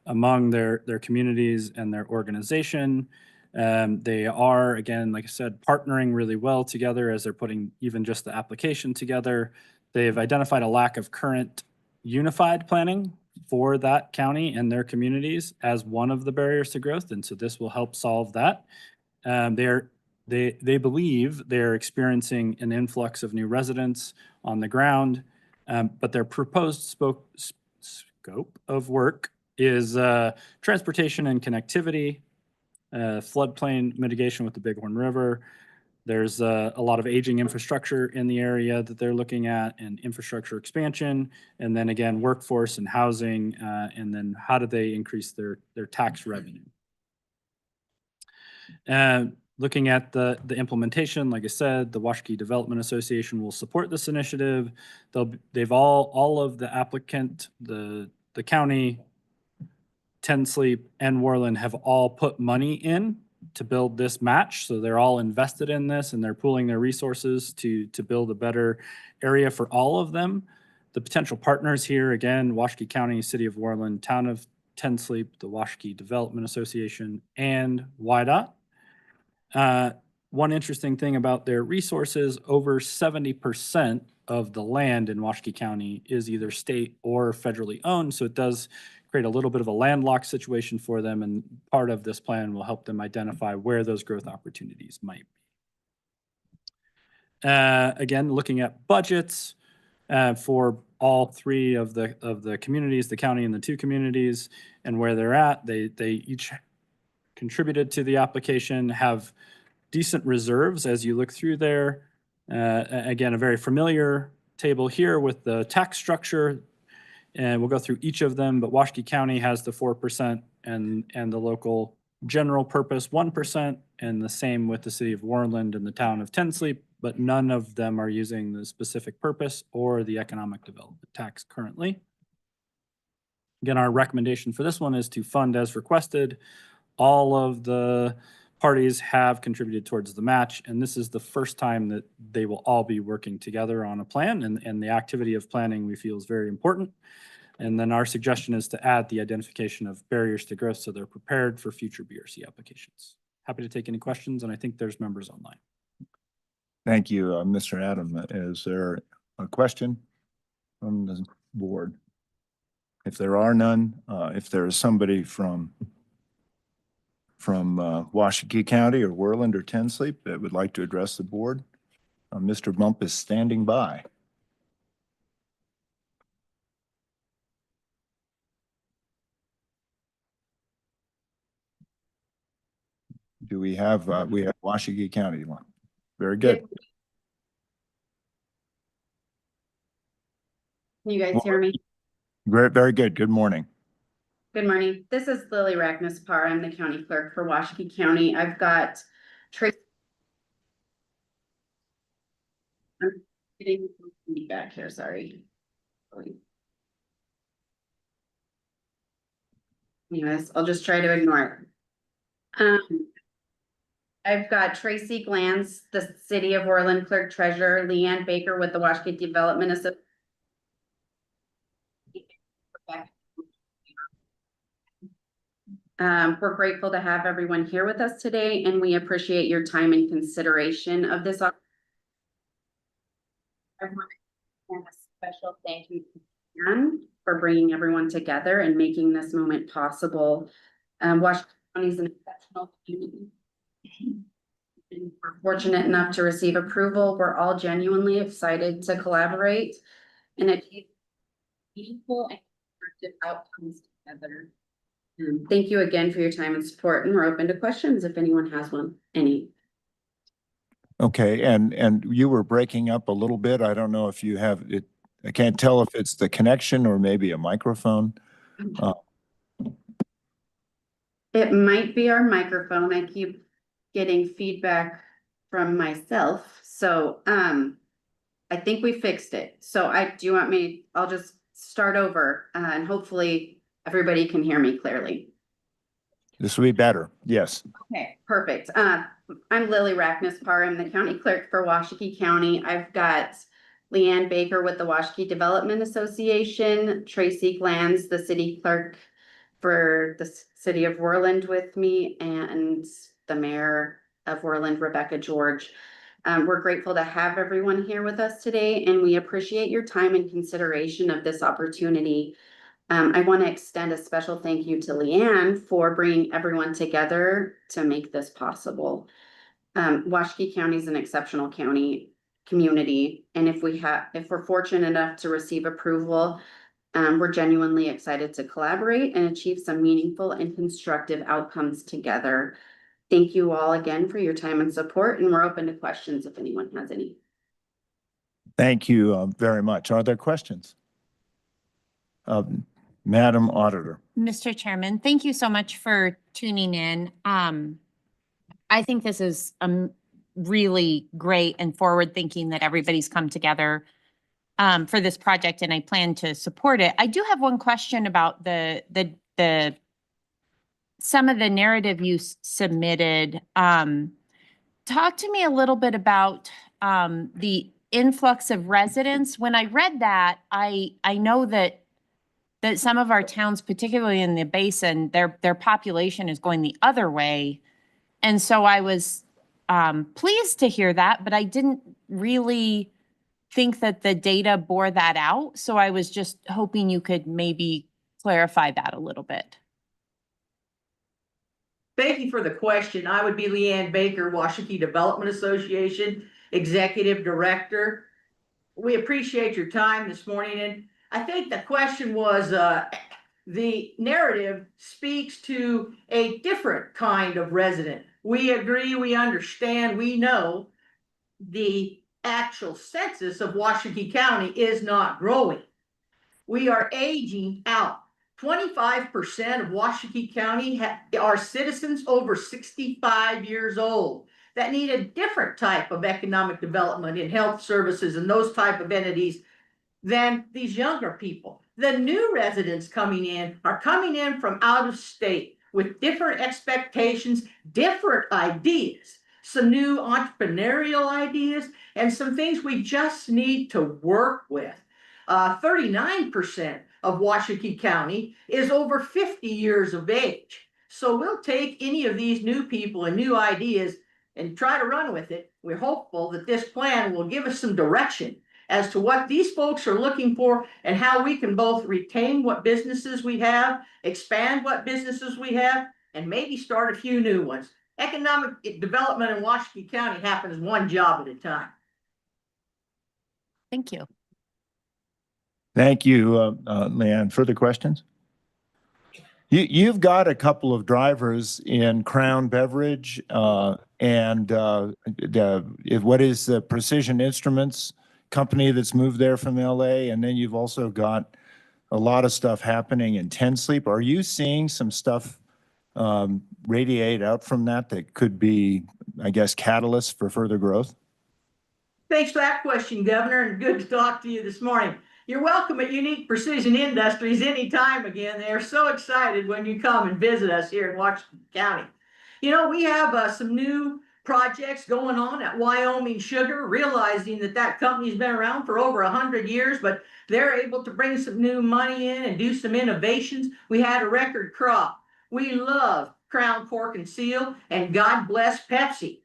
among their communities and their organization. They are, again, like I said, partnering really well together as they're putting even just the application together. They've identified a lack of current unified planning for that county and their communities as one of the barriers to growth, and so this will help solve that. They believe they're experiencing an influx of new residents on the ground, but their proposed scope of work is transportation and connectivity, floodplain mitigation with the Bighorn River. There's a lot of aging infrastructure in the area that they're looking at, and infrastructure expansion, and then again, workforce and housing, and then how do they increase their tax revenue. Looking at the implementation, like I said, the Washakie Development Association will support this initiative. They've all of the applicant, the county, Tenslip, and Worland have all put money in to build this match. So they're all invested in this, and they're pooling their resources to build a better area for all of them. The potential partners here, again, Washakie County, City of Worland, Town of Tenslip, the Washakie Development Association, and WYDOT. One interesting thing about their resources, over 70% of the land in Washakie County is either state or federally owned. So it does create a little bit of a landlocked situation for them, and part of this plan will help them identify where those growth opportunities might be. Again, looking at budgets for all three of the communities, the county and the two communities, and where they're at, they each contributed to the application, have decent reserves as you look through there. Again, a very familiar table here with the tax structure, and we'll go through each of them, but Washakie County has the 4% and the local general purpose 1%, and the same with the city of Worland and the town of Tenslip, but none of them are using the specific purpose or the economic development tax currently. Again, our recommendation for this one is to fund as requested. All of the parties have contributed towards the match, and this is the first time that they will all be working together on a plan, and the activity of planning we feel is very important. And then our suggestion is to add the identification of barriers to growth so they're prepared for future BRC applications. Happy to take any questions, and I think there's members online. Thank you, Mr. Adam. Is there a question from the board? If there are none, if there is somebody from Washakie County or Worland or Tensley that would like to address the board, Mr. Bump is standing by. Do we have Washakie County one? Very good. Can you guys hear me? Very, very good. Good morning. Good morning. This is Lily Rackness-Parr. I'm the county clerk for Washakie County. I've got Tracy. I'm getting some feedback here, sorry. Anyways, I'll just try to ignore it. I've got Tracy Glantz, the City of Worland Clerk Treasurer, Leanne Baker with the Washakie Development Association. We're grateful to have everyone here with us today, and we appreciate your time and consideration of this. I want to send a special thank you to Jan for bringing everyone together and making this moment possible. Washakie County is an exceptional community. And we're fortunate enough to receive approval. We're all genuinely excited to collaborate and achieve meaningful and constructive outcomes together. Thank you again for your time and support, and we're open to questions if anyone has any. Okay, and you were breaking up a little bit. I don't know if you have it. I can't tell if it's the connection or maybe a microphone. It might be our microphone. I keep getting feedback from myself. So I think we fixed it. So do you want me, I'll just start over and hopefully everybody can hear me clearly. This will be better. Yes. Okay, perfect. I'm Lily Rackness-Parr. I'm the county clerk for Washakie County. I've got Leanne Baker with the Washakie Development Association, Tracy Glantz, the city clerk for the City of Worland with me, and the mayor of Worland, Rebecca George. We're grateful to have everyone here with us today, and we appreciate your time and consideration of this opportunity. I want to extend a special thank you to Leanne for bringing everyone together to make this possible. Washakie County is an exceptional community, and if we're fortunate enough to receive approval, we're genuinely excited to collaborate and achieve some meaningful and constructive outcomes together. Thank you all again for your time and support, and we're open to questions if anyone has any. Thank you very much. Are there questions? Madam Auditor. Mr. Chairman, thank you so much for tuning in. I think this is really great and forward-thinking that everybody's come together for this project, and I plan to support it. I do have one question about some of the narrative you submitted. Talk to me a little bit about the influx of residents. When I read that, I know that some of our towns, particularly in the basin, their population is going the other way. And so I was pleased to hear that, but I didn't really think that the data bore that out. So I was just hoping you could maybe clarify that a little bit. Thank you for the question. I would be Leanne Baker, Washakie Development Association, Executive Director. We appreciate your time this morning. And I think the question was, the narrative speaks to a different kind of resident. We agree, we understand, we know the actual census of Washakie County is not growing. We are aging out. 25% of Washakie County are citizens over 65 years old that need a different type of economic development in health services and those type of entities than these younger people. The new residents coming in are coming in from out of state. with different expectations, different ideas, some new entrepreneurial ideas, and some things we just need to work with. 39% of Washakie County is over 50 years of age. So we'll take any of these new people and new ideas and try to run with it. We're hopeful that this plan will give us some direction as to what these folks are looking for and how we can both retain what businesses we have, expand what businesses we have, and maybe start a few new ones. Economic development in Washakie County happens one job at a time. Thank you. Thank you, Leanne. Further questions? You've got a couple of drivers in Crown Beverage what is the Precision Instruments company that's moved there from LA, and then you've also got a lot of stuff happening in 10 Sleep. Are you seeing some stuff radiate out from that could be, I guess, catalyst for further growth? Thanks for that question, Governor, and good to talk to you this morning. You're welcome at Unique Precision Industries anytime again. They're so excited when you come and visit us here in Washakie County. You know, we have some new projects going on at Wyoming Sugar, realizing that company's been around for over 100 years, but they're able to bring some new money in and do some innovations. We had a record crop. We love Crown Cork and Seal, and God bless Pepsi.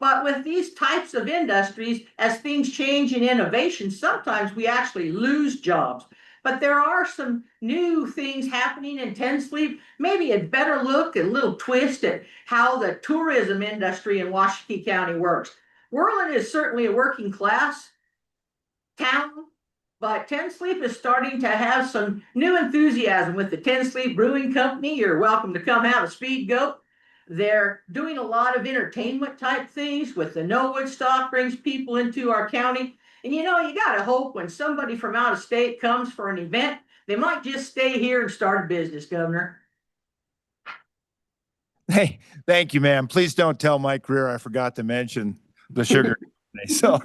But with these types of industries, as things change in innovation, sometimes we actually lose jobs. But there are some new things happening in 10 Sleep, maybe a better look, a little twist at how the tourism industry in Washakie County works. Whirlin is certainly a working class town, but 10 Sleep is starting to have some new enthusiasm with the 10 Sleep Brewing Company. You're welcome to come have a speed goat. They're doing a lot of entertainment type things with the No Woodstock, brings people into our county. And you know, you got to hope when somebody from out of state comes for an event, they might just stay here and start a business, Governor. Hey, thank you, ma'am. Please don't tell Mike Greer I forgot to mention the sugar company. So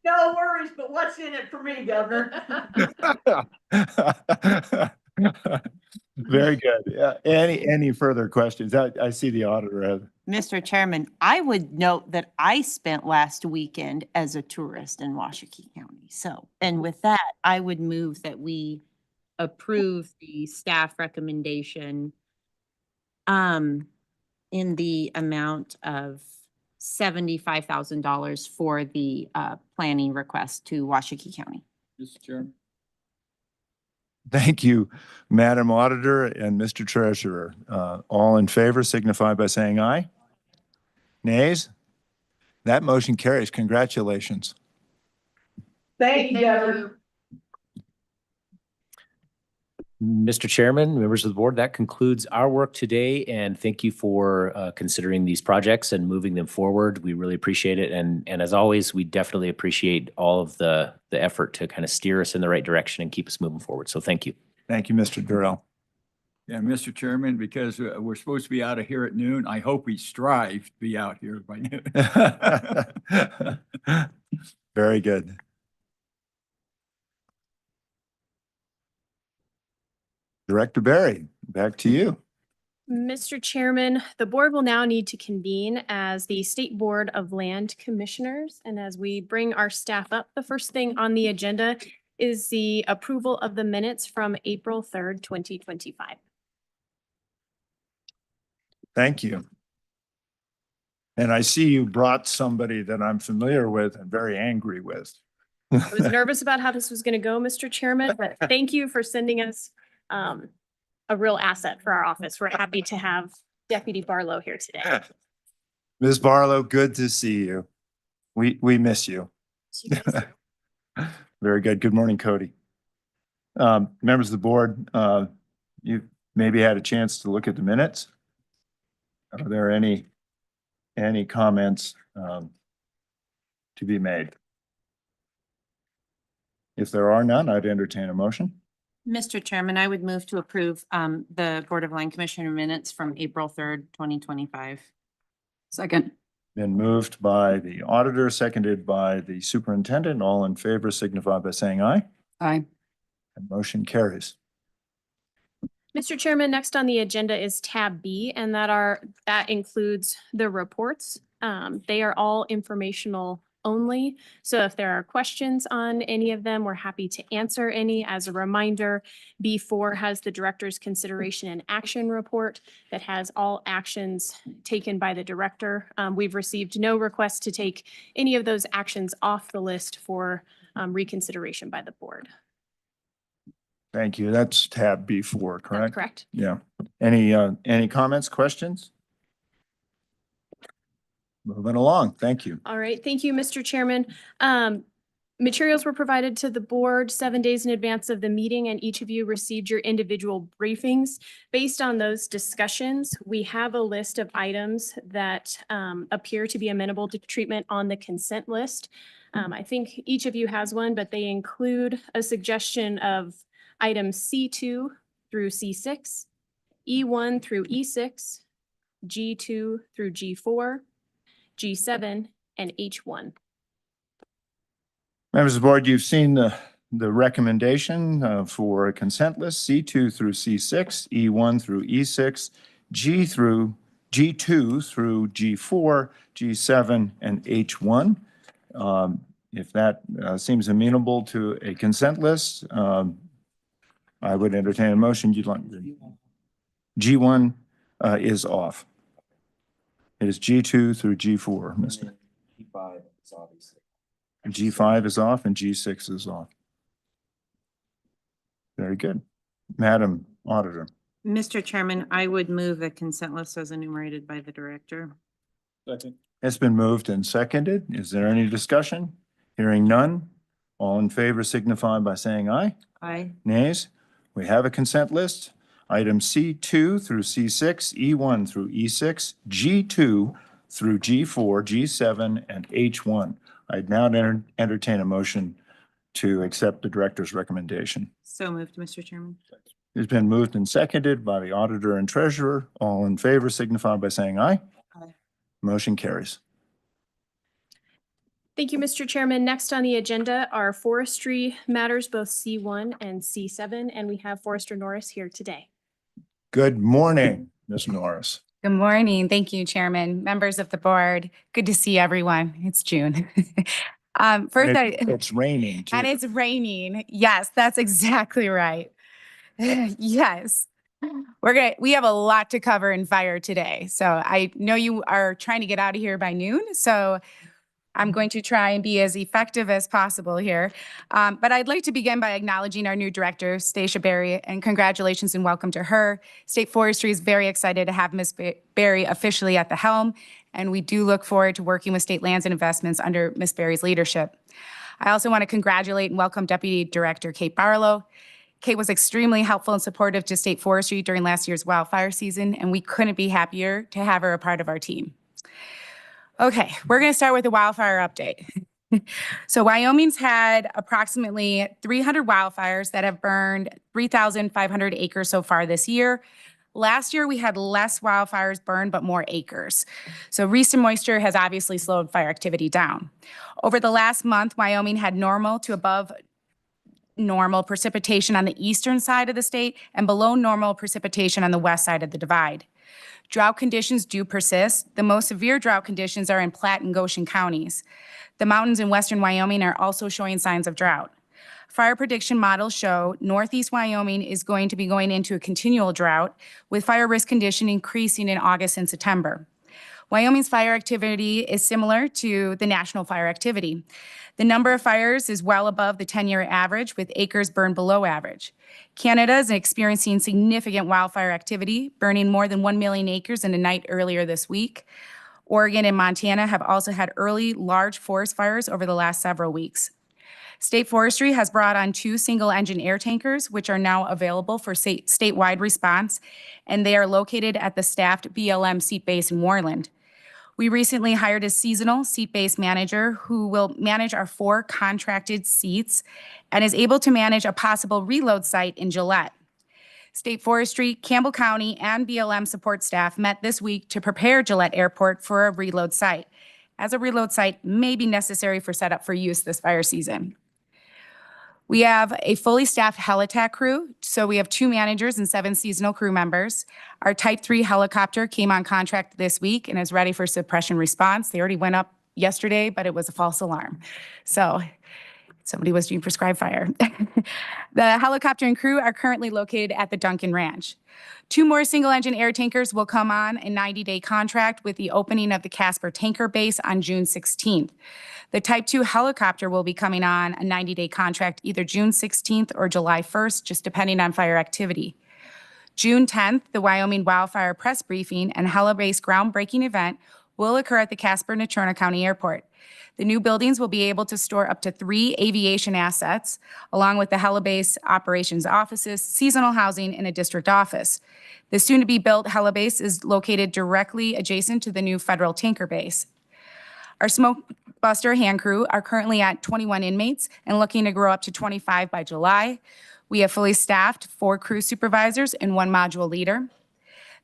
No worries, but what's in it for me, Governor? Very good. Yeah. Any further questions? I see the auditor. Mr. Chairman, I would note that I spent last weekend as a tourist in Washakie County. So, and with that, I would move that we approve the staff recommendation in the amount of $75,000 for the planning request to Washakie County. Mr. Chairman. Thank you, Madam Auditor and Mr. Treasurer. All in favor signify by saying aye. Nays? That motion carries. Congratulations. Thank you, Governor. Mr. Chairman, members of the board, that concludes our work today, and thank you for considering these projects and moving them forward. We really appreciate it, and as always, we definitely appreciate all of the effort to kind of steer us in the right direction and keep us moving forward. So thank you. Thank you, Mr. Durrell. Yeah, Mr. Chairman, because we're supposed to be out of here at noon, I hope we strive to be out here by noon. Very good. Director Barry, back to you. Mr. Chairman, the board will now need to convene as the State Board of Land Commissioners. And as we bring our staff up, the first thing on the agenda is the approval of the minutes from April 3rd, 2025. Thank you. And I see you brought somebody that I'm familiar with and very angry with. I was nervous about how this was going to go, Mr. Chairman, but thank you for sending us a real asset for our office. We're happy to have Deputy Barlow here today. Ms. Barlow, good to see you. We miss you. Very good. Good morning, Cody. Members of the board, you maybe had a chance to look at the minutes. Are there any comments to be made? If there are none, I'd entertain a motion. Mr. Chairman, I would move to approve the Board of Land Commissioner minutes from April 3rd, 2025. Second. Been moved by the auditor, seconded by the superintendent. All in favor signify by saying aye. Aye. And motion carries. Mr. Chairman, next on the agenda is tab B, and that includes the reports. They are all informational only. So if there are questions on any of them, we're happy to answer any. As a reminder, B4 has the director's consideration and action report that has all actions taken by the director. We've received no request to take any of those actions off the list for reconsideration by the board. Thank you. That's tab B4, correct? Correct. Yeah. Any comments, questions? Moving along. Thank you. All right, thank you, Mr. Chairman. Materials were provided to the board 7 days in advance of the meeting, and each of you received your individual briefings. Based on those discussions, we have a list of items that appear to be amenable to treatment on the consent list. I think each of you has one, but they include a suggestion of items C2 through C6, E1 through E6, G2 through G4, G7, and H1. Members of the board, you've seen the recommendation for a consent list, C2 through C6, E1 through E6, G2 through G4, G7, and H1. If that seems amenable to a consent list, I would entertain a motion. You'd like G1 is off. It is G2 through G4, Mr. G5 is obviously. G5 is off and G6 is off. Very good. Madam Auditor. Mr. Chairman, I would move the consent list as enumerated by the director. Second. It's been moved and seconded. Is there any discussion? Hearing none. All in favor signify by saying aye. Aye. Nays? We have a consent list. Items C2 through C6, E1 through E6, G2 through G4, G7, and H1. I'd now entertain a motion to accept the director's recommendation. So moved, Mr. Chairman. It's been moved and seconded by the auditor and treasurer. All in favor signify by saying aye. Aye. Motion carries. Thank you, Mr. Chairman. Next on the agenda are forestry matters, both C1 and C7, and we have Forester Norris here today. Good morning, Ms. Norris. Good morning. Thank you, Chairman, members of the board. Good to see everyone. It's June. It's raining too. And it's raining. Yes, that's exactly right. Yes. We have a lot to cover in fire today. So I know you are trying to get out of here by noon. So I'm going to try and be as effective as possible here. But I'd like to begin by acknowledging our new director, Stacia Berry, and congratulations and welcome to her. State Forestry is very excited to have Ms. Berry officially at the helm, and we do look forward to working with State Lands and Investments under Ms. Berry's leadership. I also want to congratulate and welcome Deputy Director Kate Barlow. Kate was extremely helpful and supportive to State Forestry during last year's wildfire season, and we couldn't be happier to have her a part of our team. Okay, we're going to start with a wildfire update. So Wyoming's had approximately 300 wildfires that have burned 3,500 acres so far this year. Last year, we had less wildfires burned, but more acres. So recent moisture has obviously slowed fire activity down. Over the last month, Wyoming had normal to above normal precipitation on the eastern side of the state and below normal precipitation on the west side of the divide. Drought conditions do persist. The most severe drought conditions are in Platte and Goshen counties. The mountains in western Wyoming are also showing signs of drought. Fire prediction models show northeast Wyoming is going to be going into a continual drought, with fire risk condition increasing in August and September. Wyoming's fire activity is similar to the national fire activity. The number of fires is well above the 10-year average, with acres burned below average. Canada is experiencing significant wildfire activity, burning more than 1 million acres in a night earlier this week. Oregon and Montana have also had early large forest fires over the last several weeks. State Forestry has brought on 2 single-engine air tankers, which are now available for statewide response, and they are located at the staffed BLM seat base in Worland. We recently hired a seasonal seat-based manager who will manage our 4 contracted seats and is able to manage a possible reload site in Gillette. State Forestry, Campbell County, and BLM support staff met this week to prepare Gillette Airport for a reload site, as a reload site may be necessary for setup for use this fire season. We have a fully staffed heliTAC crew. So we have 2 managers and 7 seasonal crew members. Our Type 3 helicopter came on contract this week and is ready for suppression response. They already went up yesterday, but it was a false alarm. So somebody was doing prescribed fire. The helicopter and crew are currently located at the Duncan Ranch. 2 more single-engine air tankers will come on a 90-day contract with the opening of the Casper Tanker Base on June 16th. The Type 2 helicopter will be coming on a 90-day contract either June 16th or July 1st, just depending on fire activity. June 10th, the Wyoming Wildfire Press Briefing and Helibase groundbreaking event will occur at the Casper-Natrona County Airport. The new buildings will be able to store up to 3 aviation assets, along with the Helibase operations offices, seasonal housing, and a district office. The soon-to-be-built Helibase is located directly adjacent to the new federal tanker base. Our smoke buster hand crew are currently at 21 inmates and looking to grow up to 25 by July. We have fully staffed 4 crew supervisors and 1 module leader.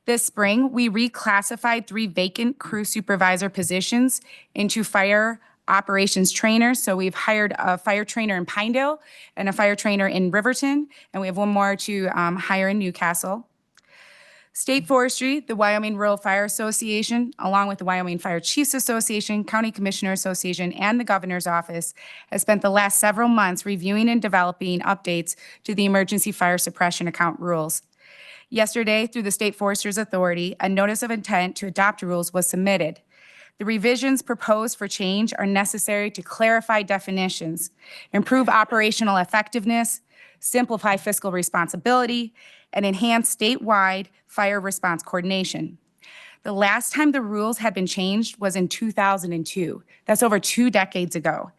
This spring, we reclassified 3 vacant crew supervisor positions into fire operations trainers. So we've hired a fire trainer in Pinedale and a fire trainer in Riverton, and we have 1 more to hire in Newcastle. State Forestry, the Wyoming Rural Fire Association, along with the Wyoming Fire Chiefs Association, County Commissioner Association, and the Governor's Office, has spent the last several months reviewing and developing updates to the emergency fire suppression account rules. Yesterday, through the State Foresters Authority, a notice of intent to adopt rules was submitted. The revisions proposed for change are necessary to clarify definitions, improve operational effectiveness, simplify fiscal responsibility, and enhance statewide fire response coordination. The last time the rules had been changed was in 2002. That's over 2 decades ago.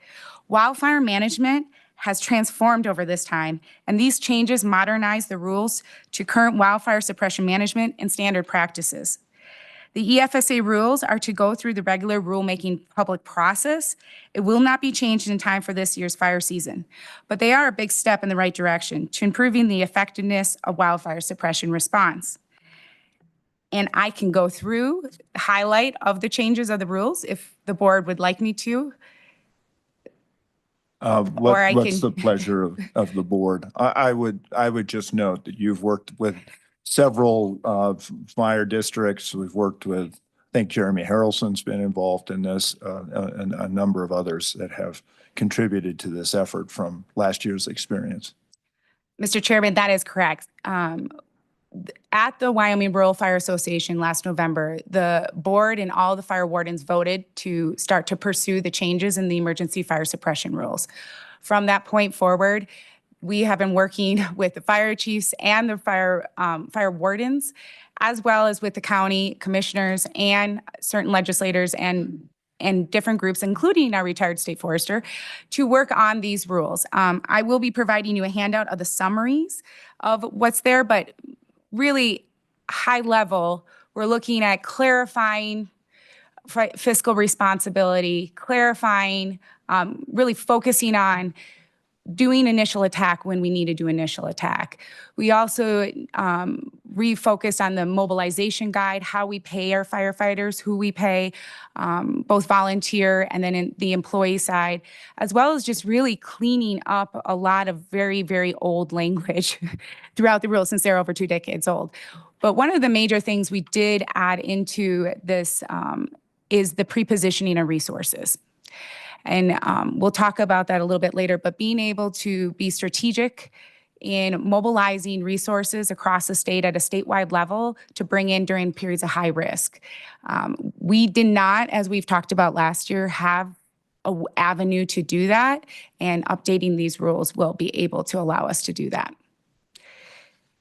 Wildfire management has transformed over this time, and these changes modernize the rules to current wildfire suppression management and standard practices. The EFSA rules are to go through the regular rulemaking public process. It will not be changed in time for this year's fire season, but they are a big step in the right direction to improving the effectiveness of wildfire suppression response. And I can go through the highlight of the changes of the rules if the board would like me to. What's the pleasure of the board? I would just note that you've worked with several fire districts. We've worked with, I think Jeremy Harrelson's been involved in this, and a number of others that have contributed to this effort from last year's experience. Mr. Chairman, that is correct. At the Wyoming Rural Fire Association last November, the board and all the fire wardens voted to start to pursue the changes in the emergency fire suppression rules. From that point forward, we have been working with the fire chiefs and the fire wardens, as well as with the county commissioners and certain legislators and different groups, including our retired state forester, to work on these rules. I will be providing you a handout of the summaries of what's there, but really high level, we're looking at clarifying fiscal responsibility, clarifying, really focusing on doing initial attack when we need to do initial attack. We also refocused on the mobilization guide, how we pay our firefighters, who we pay, both volunteer and then in the employee side, as well as just really cleaning up a lot of very, very old language throughout the rules since they're over 2 decades old. But one of the major things we did add into this is the pre-positioning of resources. And we'll talk about that a little bit later, but being able to be strategic in mobilizing resources across the state at a statewide level to bring in during periods of high risk. We did not, as we've talked about last year, have an avenue to do that, and updating these rules will be able to allow us to do that.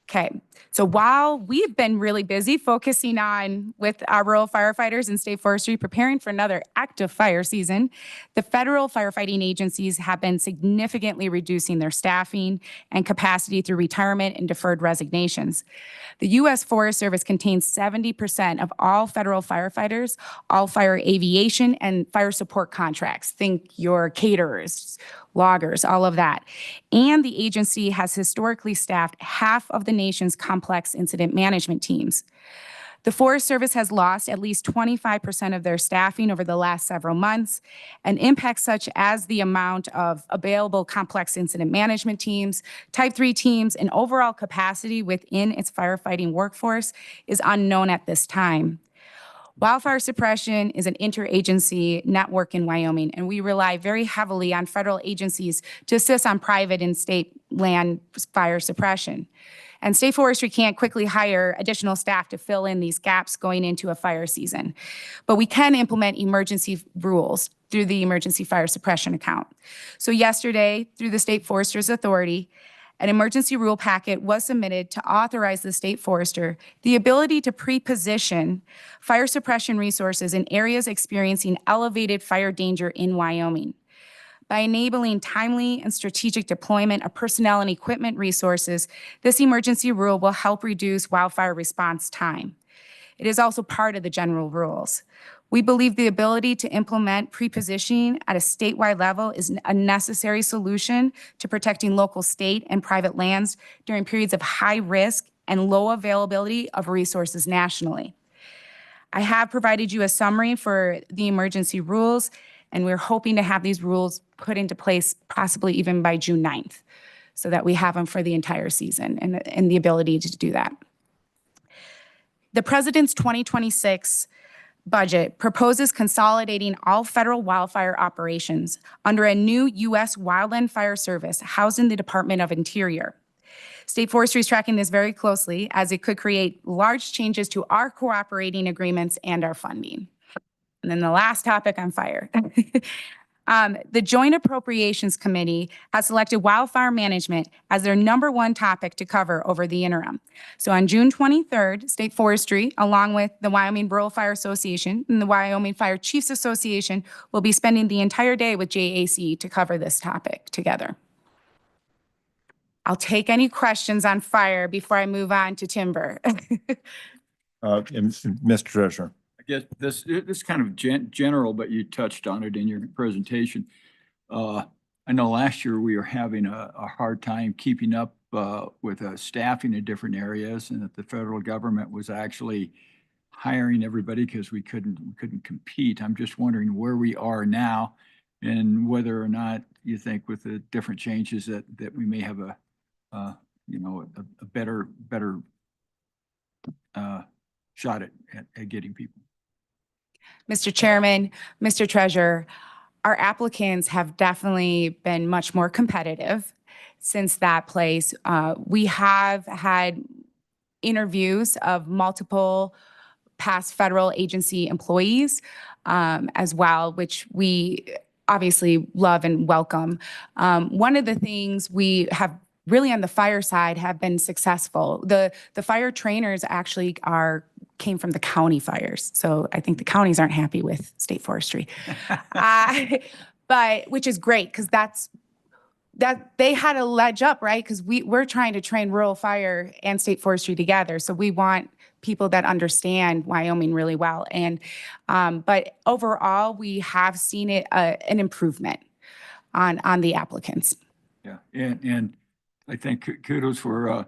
Okay, so while we've been really busy focusing on with our rural firefighters and state forestry preparing for another active fire season, the federal firefighting agencies have been significantly reducing their staffing and capacity through retirement and deferred resignations. The U.S. Forest Service contains 70% of all federal firefighters, all fire aviation, and fire support contracts. Think your caterers, loggers, all of that. And the agency has historically staffed half of the nation's complex incident management teams. The Forest Service has lost at least 25% of their staffing over the last several months, and impacts such as the amount of available complex incident management teams, Type 3 teams, and overall capacity within its firefighting workforce is unknown at this time. Wildfire suppression is an interagency network in Wyoming, and we rely very heavily on federal agencies to assist on private and state land fire suppression. And state forestry can't quickly hire additional staff to fill in these gaps going into a fire season. But we can implement emergency rules through the Emergency Fire Suppression Account. So yesterday, through the State Foresters Authority, an emergency rule packet was submitted to authorize the state forester the ability to pre-position fire suppression resources in areas experiencing elevated fire danger in Wyoming. By enabling timely and strategic deployment of personnel and equipment resources, this emergency rule will help reduce wildfire response time. It is also part of the general rules. We believe the ability to implement pre-positioning at a statewide level is a necessary solution to protecting local, state, and private lands during periods of high risk and low availability of resources nationally. I have provided you a summary for the emergency rules, and we're hoping to have these rules put into place possibly even by June 9th, so that we have them for the entire season and the ability to do that. The President's 2026 budget proposes consolidating all federal wildfire operations under a new U.S. Wildland Fire Service housed in the Department of Interior. State Forestry is tracking this very closely as it could create large changes to our cooperating agreements and our funding. And then the last topic on fire. The Joint Appropriations Committee has selected wildfire management as their #1 topic to cover over the interim. So on June 23rd, State Forestry, along with the Wyoming Rural Fire Association and the Wyoming Fire Chiefs Association, will be spending the entire day with JAC to cover this topic together. I'll take any questions on fire before I move on to timber. Mr. Treasurer. I guess this is kind of general, but you touched on it in your presentation. I know last year we were having a hard time keeping up with staffing in different areas, and that the federal government was actually hiring everybody because we couldn't compete. I'm just wondering where we are now, and whether or not you think with the different changes that we may have a better shot at getting people. Mr. Chairman, Mr. Treasurer, our applicants have definitely been much more competitive since that place. We have had interviews of multiple past federal agency employees as well, which we obviously love and welcome. One of the things we have really on the fire side have been successful. The fire trainers actually came from the county fires. So I think the counties aren't happy with state forestry. But which is great, because that they had a ledge up, right? Because we're trying to train rural fire and state forestry together. So we want people that understand Wyoming really well. And but overall, we have seen an improvement on the applicants. Yeah, and I think kudos for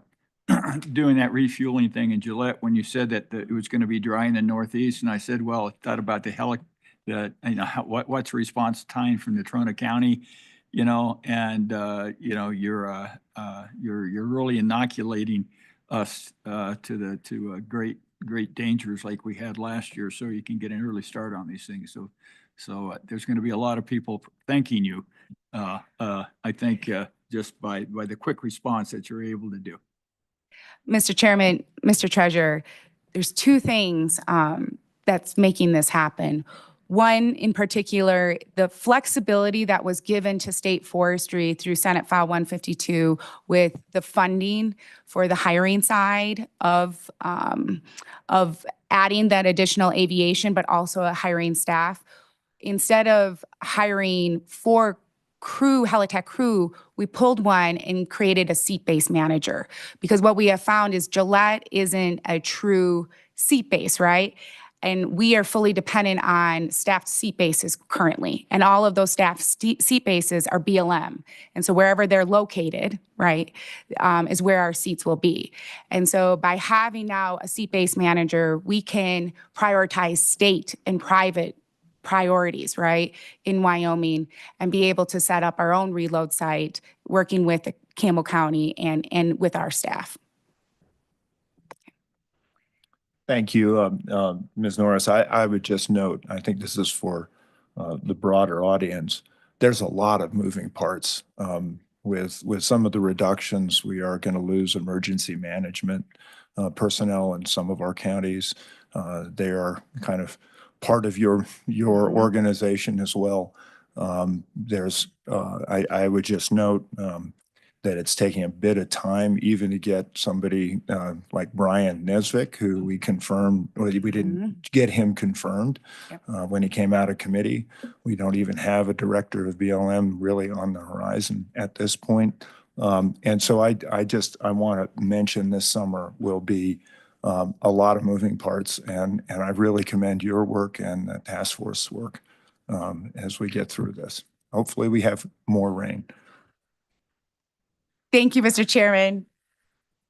doing that refueling thing in Gillette when you said that it was going to be dry in the Northeast. And I said, well, I thought about what's response time from Natrona County, and you're really inoculating us to great dangers like we had last year, so you can get an early start on these things. So there's going to be a lot of people thanking you. I think just by the quick response that you're able to do. Mr. Chairman, Mr. Treasurer, there's two things that's making this happen. One in particular, the flexibility that was given to state forestry through Senate File 152 with the funding for the hiring side of adding that additional aviation, but also a hiring staff. Instead of hiring 4 Helitech crew, we pulled one and created a seat-based manager, because what we have found is Gillette isn't a true seat base, right? And we are fully dependent on staffed seat bases currently. And all of those staffed seat bases are BLM. And so wherever they're located, right, is where our seats will be. And so by having now a seat-based manager, we can prioritize state and private priorities, right, in Wyoming, and be able to set up our own reload site, working with Campbell County and with our staff. Thank you, Ms. Norris. I would just note, I think this is for the broader audience, there's a lot of moving parts. With some of the reductions, we are going to lose emergency management personnel in some of our counties. They are kind of part of your organization as well. I would just note that it's taking a bit of time even to get somebody like Brian Nesvik, who we confirmed, we didn't get him confirmed when he came out of committee. We don't even have a director of BLM really on the horizon at this point. And so I want to mention this summer will be a lot of moving parts, and I really commend your work and the task force work as we get through this. Hopefully we have more rain. Thank you, Mr. Chairman.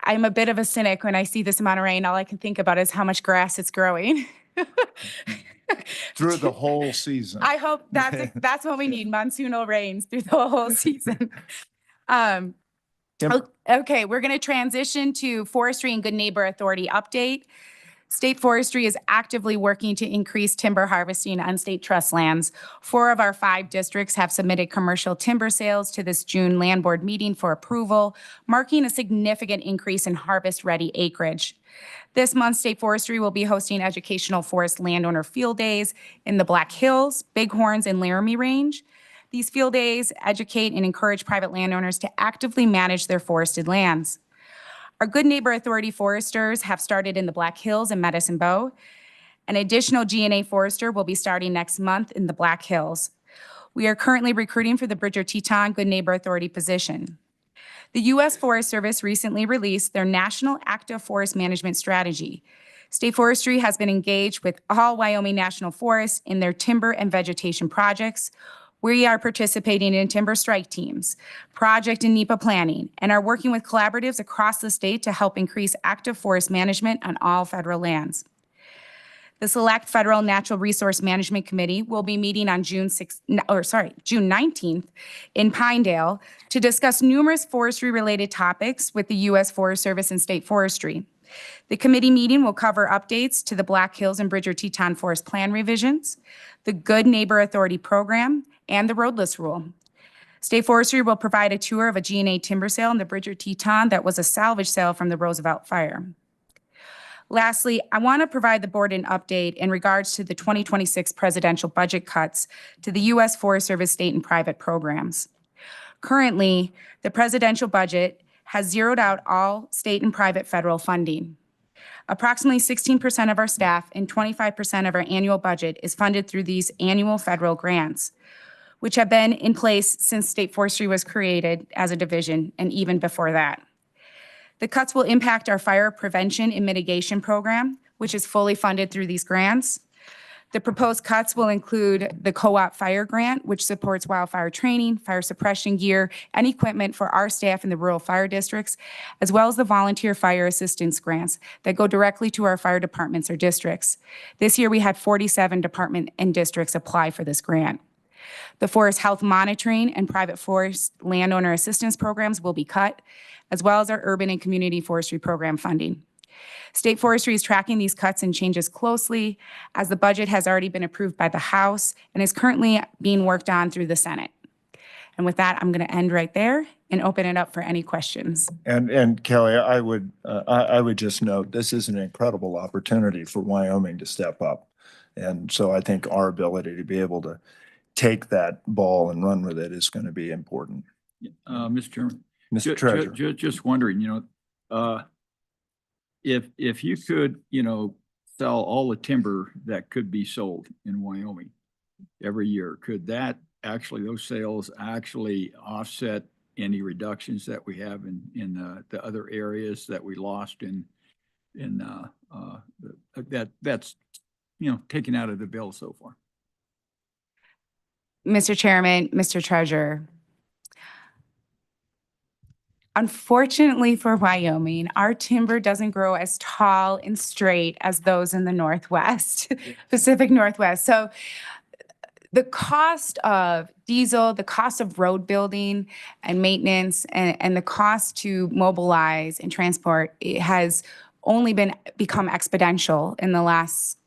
I'm a bit of a cynic when I see this amount of rain. All I can think about is how much grass it's growing. Through the whole season. I hope that's what we need, monsoonal rains through the whole season. Okay, we're going to transition to Forestry and Good Neighbor Authority update. State Forestry is actively working to increase timber harvesting on state trust lands. 4 of our 5 districts have submitted commercial timber sales to this June land board meeting for approval, marking a significant increase in harvest-ready acreage. This month, State Forestry will be hosting educational forest landowner field days in the Black Hills, Bighorns, and Laramie Range. These field days educate and encourage private landowners to actively manage their forested lands. Our Good Neighbor Authority foresters have started in the Black Hills and Medicine Bow. An additional GNA forester will be starting next month in the Black Hills. We are currently recruiting for the Bridger-Teton Good Neighbor Authority position. The U.S. Forest Service recently released their National Active Forest Management Strategy. State Forestry has been engaged with all Wyoming National Forests in their timber and vegetation projects. We are participating in timber strike teams, project and NEPA planning, and are working with collaboratives across the state to help increase active forest management on all federal lands. The Select Federal Natural Resource Management Committee will be meeting on June 19th in Pinedale to discuss numerous forestry-related topics with the U.S. Forest Service and State Forestry. The committee meeting will cover updates to the Black Hills and Bridger-Teton Forest Plan revisions, the Good Neighbor Authority program, and the roadless rule. State Forestry will provide a tour of a GNA timber sale in the Bridger-Teton that was a salvage sale from the Roosevelt fire. Lastly, I want to provide the board an update in regards to the 2026 presidential budget cuts to the U.S. Forest Service state and private programs. Currently, the presidential budget has zeroed out all state and private federal funding. Approximately 16% of our staff and 25% of our annual budget is funded through these annual federal grants, which have been in place since State Forestry was created as a division and even before that. The cuts will impact our fire prevention and mitigation program, which is fully funded through these grants. The proposed cuts will include the co-op fire grant, which supports wildfire training, fire suppression gear, and equipment for our staff in the rural fire districts, as well as the volunteer fire assistance grants that go directly to our fire departments or districts. This year, we had 47 department and districts apply for this grant. The forest health monitoring and private forest landowner assistance programs will be cut, as well as our urban and community forestry program funding. State Forestry is tracking these cuts and changes closely, as the budget has already been approved by the House and is currently being worked on through the Senate. And with that, I'm going to end right there and open it up for any questions. And Kelly, I would just note, this is an incredible opportunity for Wyoming to step up. And so I think our ability to be able to take that ball and run with it is going to be important. Mr. Chairman. Mr. Treasurer. Just wondering, if you could, sell all the timber that could be sold in Wyoming every year, could that actually, those sales actually offset any reductions that we have in the other areas that we lost that's taken out of the bill so far? Mr. Chairman, Mr. Treasurer. Unfortunately for Wyoming, our timber doesn't grow as tall and straight as those in the Northwest, Pacific Northwest. So the cost of diesel, the cost of road building and maintenance, and the cost to mobilize and transport, it has only become exponential in the last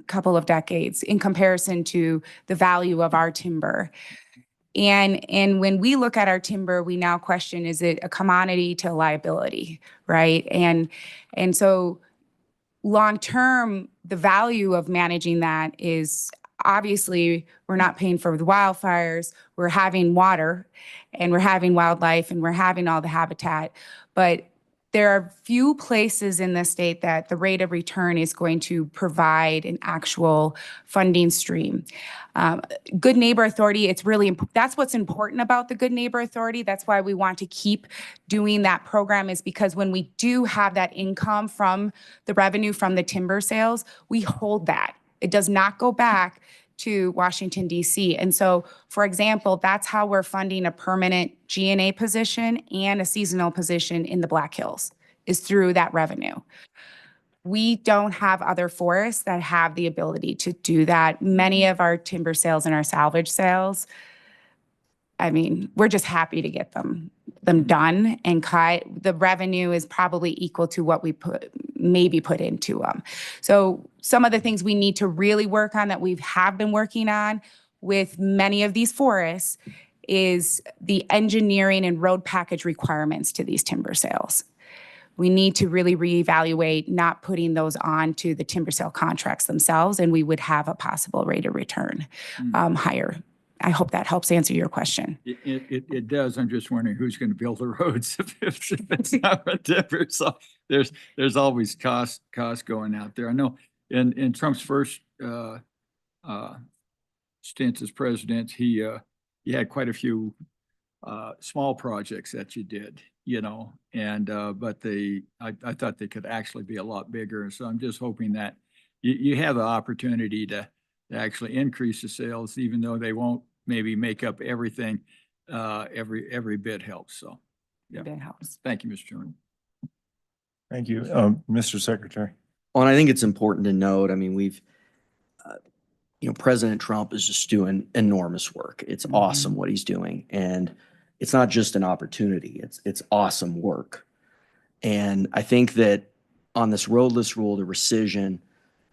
couple of decades in comparison to the value of our timber. And when we look at our timber, we now question, is it a commodity to a liability, right? And so long-term, the value of managing that is obviously we're not paying for the wildfires, we're having water, and we're having wildlife, and we're having all the habitat. But there are few places in the state that the rate of return is going to provide an actual funding stream. Good Neighbor Authority, it's really, that's what's important about the Good Neighbor Authority. That's why we want to keep doing that program, is because when we do have that income from the revenue from the timber sales, we hold that. It does not go back to Washington, D.C. And so, for example, that's how we're funding a permanent G&A position and a seasonal position in the Black Hills, is through that revenue. We don't have other forests that have the ability to do that. Many of our timber sales and our salvage sales, I mean, we're just happy to get them done and cut. The revenue is probably equal to what we maybe put into them. So some of the things we need to really work on that we have been working on with many of these forests is the engineering and road package requirements to these timber sales. We need to really reevaluate not putting those on to the timber sale contracts themselves, and we would have a possible rate of return higher. I hope that helps answer your question. It does. I'm just wondering who's going to build the roads if it's not a timber. So there's always cost going out there. I know in Trump's first stint as president, he had quite a few small projects that you did, and but I thought they could actually be a lot bigger. So I'm just hoping that you have the opportunity to actually increase the sales, even though they won't maybe make up everything. Every bit helps. So yeah, That helps. thank you, Mr. Chairman. Thank you. Mr. Secretary. Well, and I think it's important to note, I mean, we've, President Trump is just doing enormous work. It's awesome what he's doing. And it's not just an opportunity, it's awesome work. And I think that on this roadless rule, the rescission,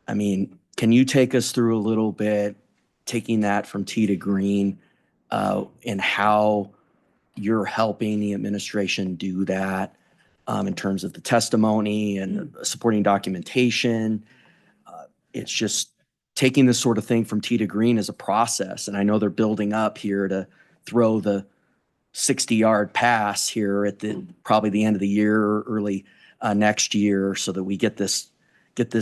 I mean, can you take us through a little bit, taking that from T to green, and how you're helping the administration do that in terms of the testimony and supporting documentation? It's just taking this sort of thing from T to green as a process. And I know they're building up here to throw the 60-yard pass here at probably the end of the year or early next year, so that we get this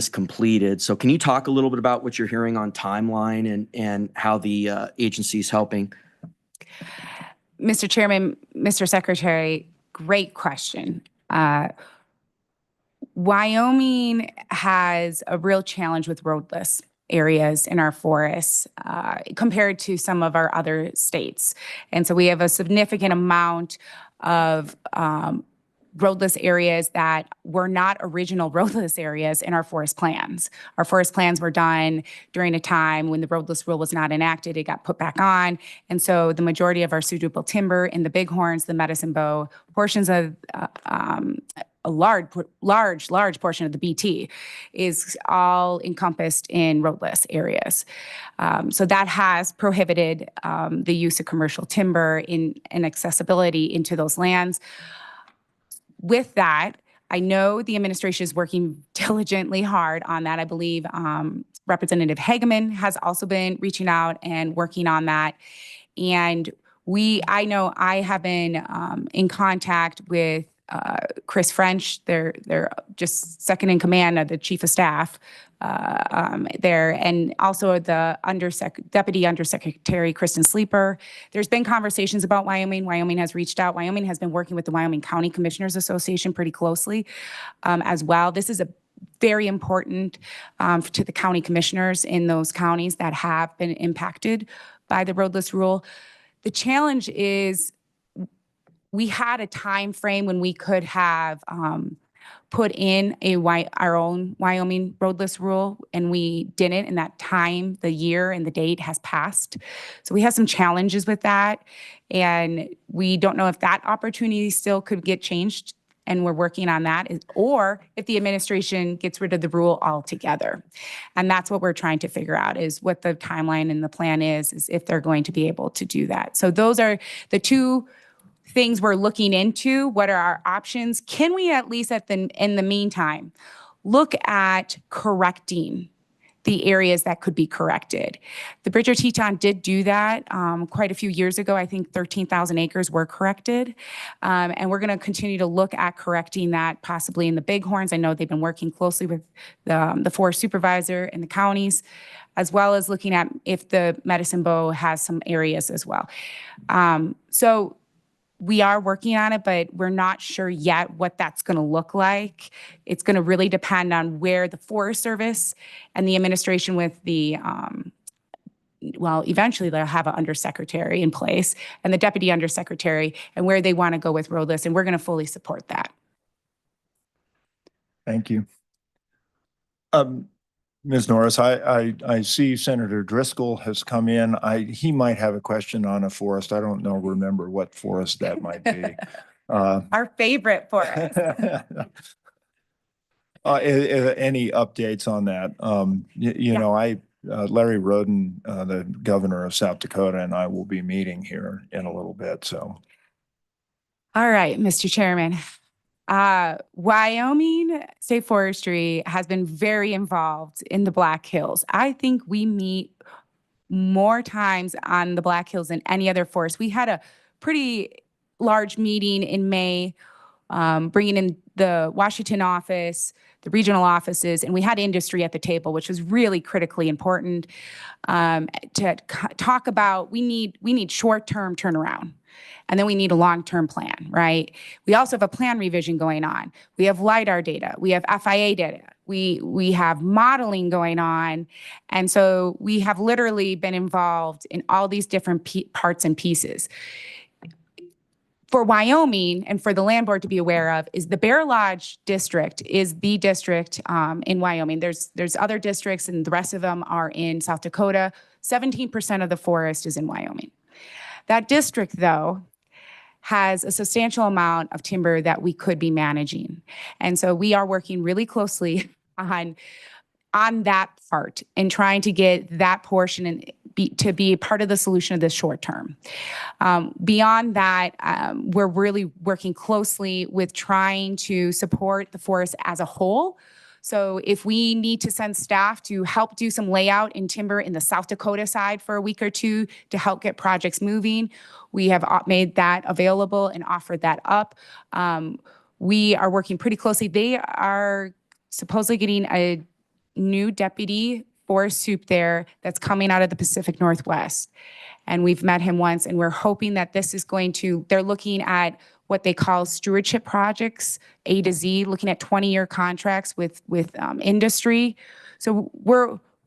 completed. So can you talk a little bit about what you're hearing on timeline and how the agency's helping? Mr. Chairman, Mr. Secretary, great question. Wyoming has a real challenge with roadless areas in our forests compared to some of our other states. And so we have a significant amount of roadless areas that were not original roadless areas in our forest plans. Our forest plans were done during a time when the roadless rule was not enacted. It got put back on. And so the majority of our quadruple timber in the bighorns, the medicine bow, portions of a large portion of the BT is all encompassed in roadless areas. So that has prohibited the use of commercial timber and accessibility into those lands. With that, I know the administration is working diligently hard on that. I believe Representative Hageman has also been reaching out and working on that. And I know I have been in contact with Chris French. They're just second in command of the chief of staff there, and also the Deputy Undersecretary Kristen Sleeper. There's been conversations about Wyoming. Wyoming has reached out. Wyoming has been working with the Wyoming County Commissioners Association pretty closely as well. This is a very important to the county commissioners in those counties that have been impacted by the roadless rule. The challenge is we had a time frame when we could have put in our own Wyoming roadless rule, and we didn't. And that time, the year and the date has passed. So we have some challenges with that. And we don't know if that opportunity still could get changed. And we're working on that, or if the administration gets rid of the rule altogether. And that's what we're trying to figure out, is what the timeline and the plan is if they're going to be able to do that. So those are the two things we're looking into. What are our options? Can we at least in the meantime look at correcting the areas that could be corrected? The Bridger Teton did do that quite a few years ago. I think 13,000 acres were corrected. And we're going to continue to look at correcting that possibly in the Bighorns. I know they've been working closely with the forest supervisor in the counties, as well as looking at if the Medicine Bow has some areas as well. So we are working on it, but we're not sure yet what that's going to look like. It's going to really depend on where the Forest Service and the administration with the, well, eventually they'll have an undersecretary in place and the deputy undersecretary, and where they want to go with roadless, and we're going to fully support that. Thank you. Ms. Norris, I see Senator Driscoll has come in. He might have a question on a forest. I don't remember what forest that might be. Our favorite forest. Any updates on that? Larry Roden, the governor of South Dakota, and I will be meeting here in a little bit, so. All right, Mr. Chairman. Wyoming State Forestry has been very involved in the Black Hills. I think we meet more times on the Black Hills than any other forest. We had a pretty large meeting in May, bringing in the Washington office, the regional offices, and we had industry at the table, which was really critically important to talk about. We need short-term turnaround. And then we need a long-term plan, right? We also have a plan revision going on. We have LIDAR data. We have FIA data. We have modeling going on. And so we have literally been involved in all these different parts and pieces. For Wyoming, and for the land board to be aware of, is the Bear Lodge district is the district in Wyoming. There's other districts, and the rest of them are in South Dakota. 17% of the forest is in Wyoming. That district, though, has a substantial amount of timber that we could be managing. And so we are working really closely on that part and trying to get that portion to be part of the solution of this short term. Beyond that, we're really working closely with trying to support the forest as a whole. So if we need to send staff to help do some layout in timber in the South Dakota side for a week or two to help get projects moving, we have made that available and offered that up. We are working pretty closely. They are supposedly getting a new deputy forest soup there that's coming out of the Pacific Northwest. And we've met him once, and we're hoping that this is going to, they're looking at what they call stewardship projects, A to Z, looking at 20-year contracts with industry. So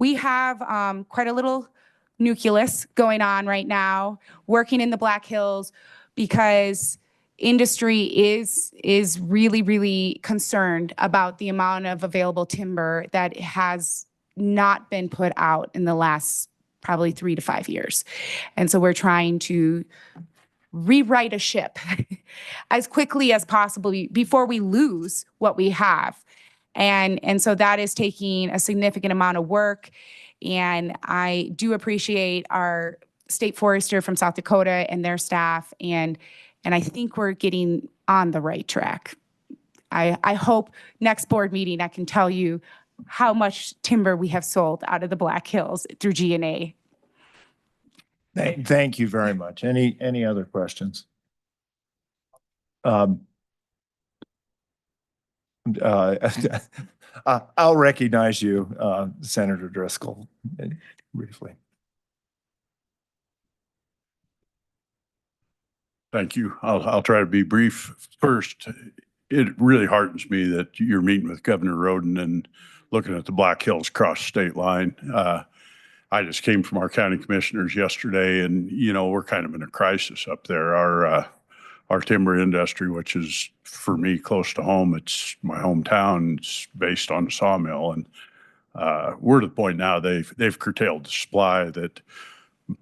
we have quite a little nucleus going on right now, working in the Black Hills, because industry is really, really concerned about the amount of available timber that has not been put out in the last probably 3 to 5 years. And so we're trying to rewrite a ship as quickly as possible before we lose what we have. And so that is taking a significant amount of work. And I do appreciate our state forester from South Dakota and their staff. And I think we're getting on the right track. I hope next board meeting I can tell you how much timber we have sold out of the Black Hills through G&A. Thank you very much. Any other questions? I'll recognize you, Senator Driscoll, briefly. Thank you. I'll try to be brief. First, it really heartens me that you're meeting with Governor Roden and looking at the Black Hills cross state line. I just came from our county commissioners yesterday, and we're kind of in a crisis up there. Our timber industry, which is for me close to home, it's my hometown. It's based on a sawmill, and we're to the point now they've curtailed the supply. That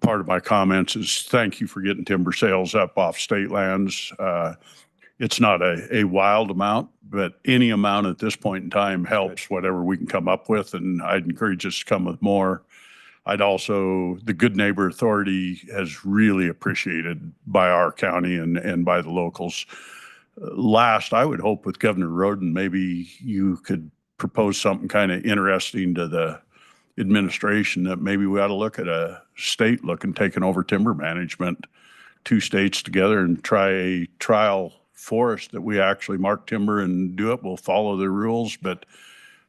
part of my comments is thank you for getting timber sales up off state lands. It's not a wild amount, but any amount at this point in time helps whatever we can come up with, and I'd encourage us to come with more. The Good Neighbor Authority has really appreciated by our county and by the locals. Last, I would hope with Governor Roden, maybe you could propose something kind of interesting to the administration that maybe we ought to look at a state taking over timber management, 2 states together, and try a trial forest that we actually mark timber and do it. We'll follow the rules, but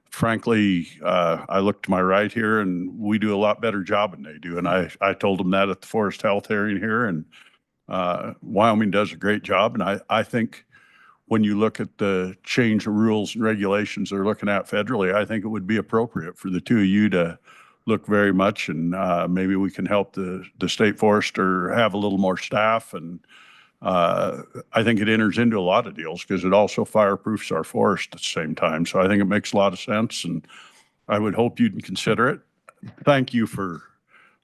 frankly, I look to my right here and we do a lot better job than they do. And I told them that at the Forest Health hearing here, and Wyoming does a great job. And I think when you look at the change of rules and regulations they're looking at federally, I think it would be appropriate for the 2 of you to look very much, and maybe we can help the state forester have a little more staff. And I think it enters into a lot of deals because it also fireproofs our forest at the same time. So I think it makes a lot of sense, and I would hope you'd consider it. Thank you for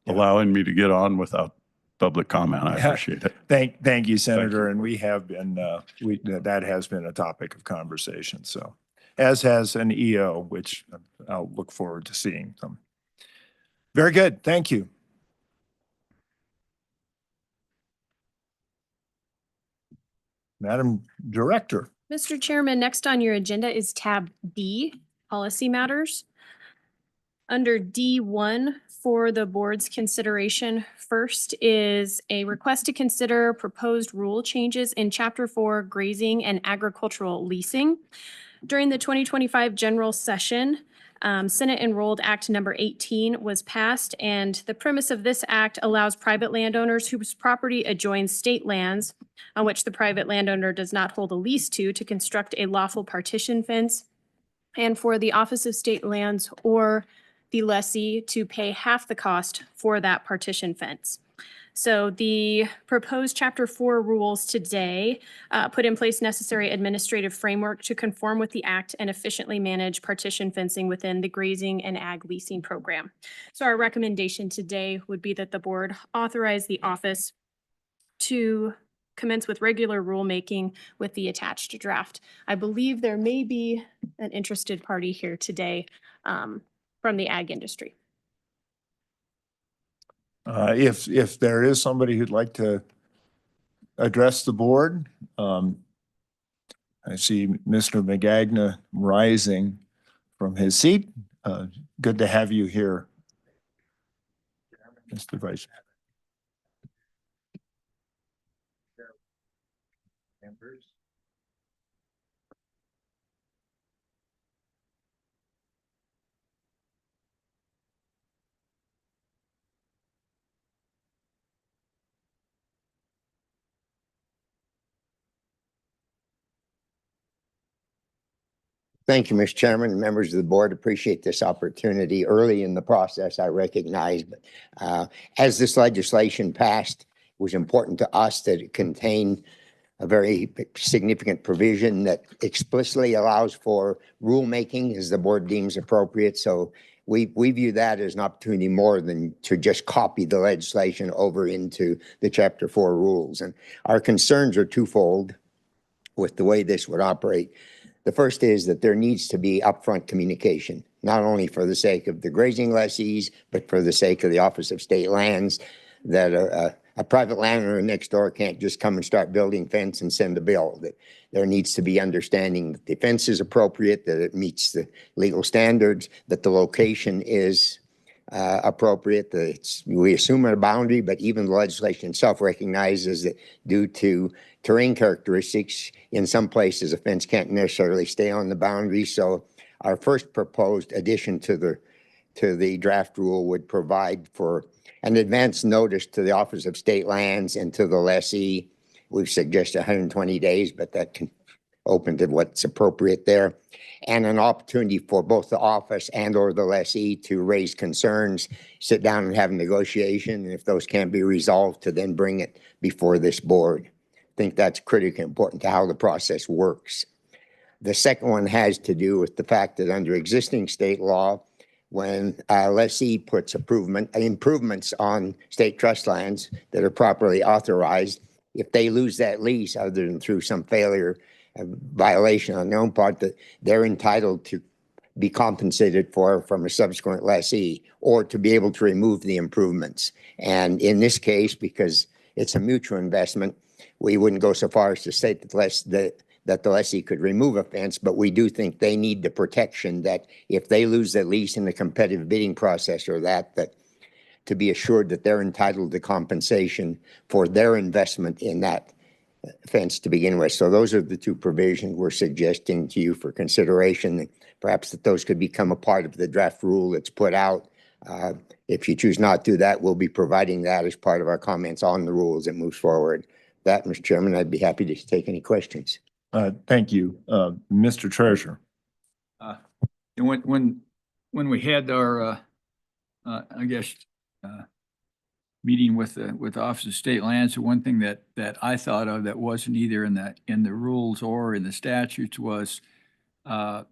allowing me to get on without public comment. I appreciate it. Thank you, Senator. And we have been, that has been a topic of conversation. So as has an EO, which I'll look forward to seeing them. Very good. Thank you. Madam Director. Mr. Chairman, next on your agenda is tab D, Policy Matters. Under D1 for the board's consideration, first is a request to consider proposed rule changes in Chapter 4 Grazing and Agricultural Leasing. During the 2025 general session, Senate Enrolled Act number 18 was passed, and the premise of this act allows private landowners whose property adjoins state lands on which the private landowner does not hold a lease to construct a lawful partition fence, and for the Office of State Lands or the lessee to pay half the cost for that partition fence. So the proposed Chapter 4 rules today put in place necessary administrative framework to conform with the act and efficiently manage partition fencing within the grazing and ag leasing program. So our recommendation today would be that the board authorize the office to commence with regular rulemaking with the attached draft. I believe there may be an interested party here today from the ag industry. If there is somebody who'd like to address the board, I see Mr. McGagna rising from his seat. Good to have you here, Mr. Vice. Thank you, Mr. Chairman and members of the board. Appreciate this opportunity early in the process. I recognize, but as this legislation passed, it was important to us that it contained a very significant provision that explicitly allows for rulemaking as the board deems appropriate. So we view that as an opportunity more than to just copy the legislation over into the Chapter 4 rules. And our concerns are twofold with the way this would operate. The first is that there needs to be upfront communication, not only for the sake of the grazing lessees, but for the sake of the Office of State Lands, that a private landowner next door can't just come and start building fence and send a bill. That there needs to be understanding that the fence is appropriate, that it meets the legal standards, that the location is appropriate, that we assume a boundary, but even the legislation itself recognizes that due to terrain characteristics, in some places a fence can't necessarily stay on the boundary. So our first proposed addition to the draft rule would provide for an advance notice to the Office of State Lands and to the lessee. We've suggested 120 days, but that can open to what's appropriate there. And an opportunity for both the office and or the lessee to raise concerns, sit down and have a negotiation. And if those can't be resolved, to then bring it before this board. I think that's critically important to how the process works. The second one has to do with the fact that under existing state law, when a lessee puts improvements on state trust lands that are properly authorized, if they lose that lease, other than through some failure, violation on their own part, that they're entitled to be compensated for from a subsequent lessee, or to be able to remove the improvements. And in this case, because it's a mutual investment, we wouldn't go so far as to state that the lessee could remove a fence, but we do think they need the protection that if they lose the lease in the competitive bidding process or that to be assured that they're entitled to compensation for their investment in that fence to begin with. So those are the two provisions we're suggesting to you for consideration. Perhaps that those could become a part of the draft rule that's put out. If you choose not to do that, we'll be providing that as part of our comments on the rules that moves forward. That, Mr. Chairman, I'd be happy to take any questions. Thank you. Mr. Treasurer. And when we had our, I guess, meeting with the Office of State Lands, the one thing that I thought of that wasn't either in the rules or in the statutes was the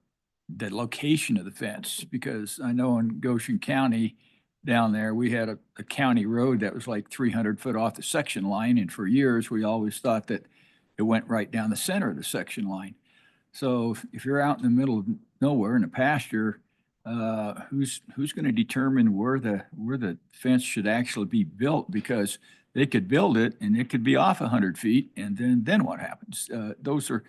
location of the fence, because I know in Goshen County down there, we had a county road that was like 300 foot off the section line. And for years, we always thought that it went right down the center of the section line. So if you're out in the middle of nowhere in a pasture, who's going to determine where the fence should actually be built? Because they could build it and it could be off 100 feet, and then what happens? Those are,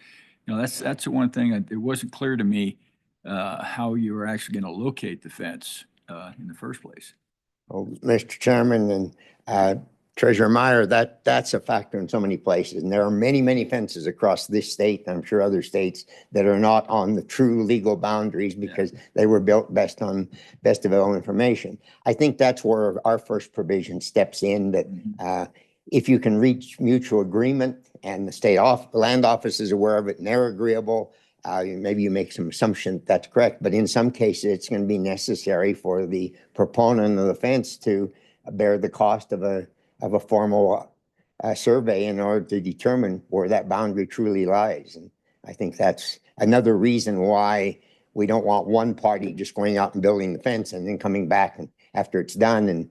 that's the one thing it wasn't clear to me how you were actually going to locate the fence in the first place. Well, Mr. Chairman and Treasurer Meyer, that's a factor in so many places. And there are many, many fences across this state, and I'm sure other states, that are not on the true legal boundaries because they were built based on best available information. I think that's where our first provision steps in, that if you can reach mutual agreement and the state land office is aware of it and they're agreeable, maybe you make some assumption that's correct, but in some cases it's going to be necessary for the proponent of the fence to bear the cost of a formal survey in order to determine where that boundary truly lies. And I think that's another reason why we don't want one party just going out and building the fence and then coming back and after it's done, and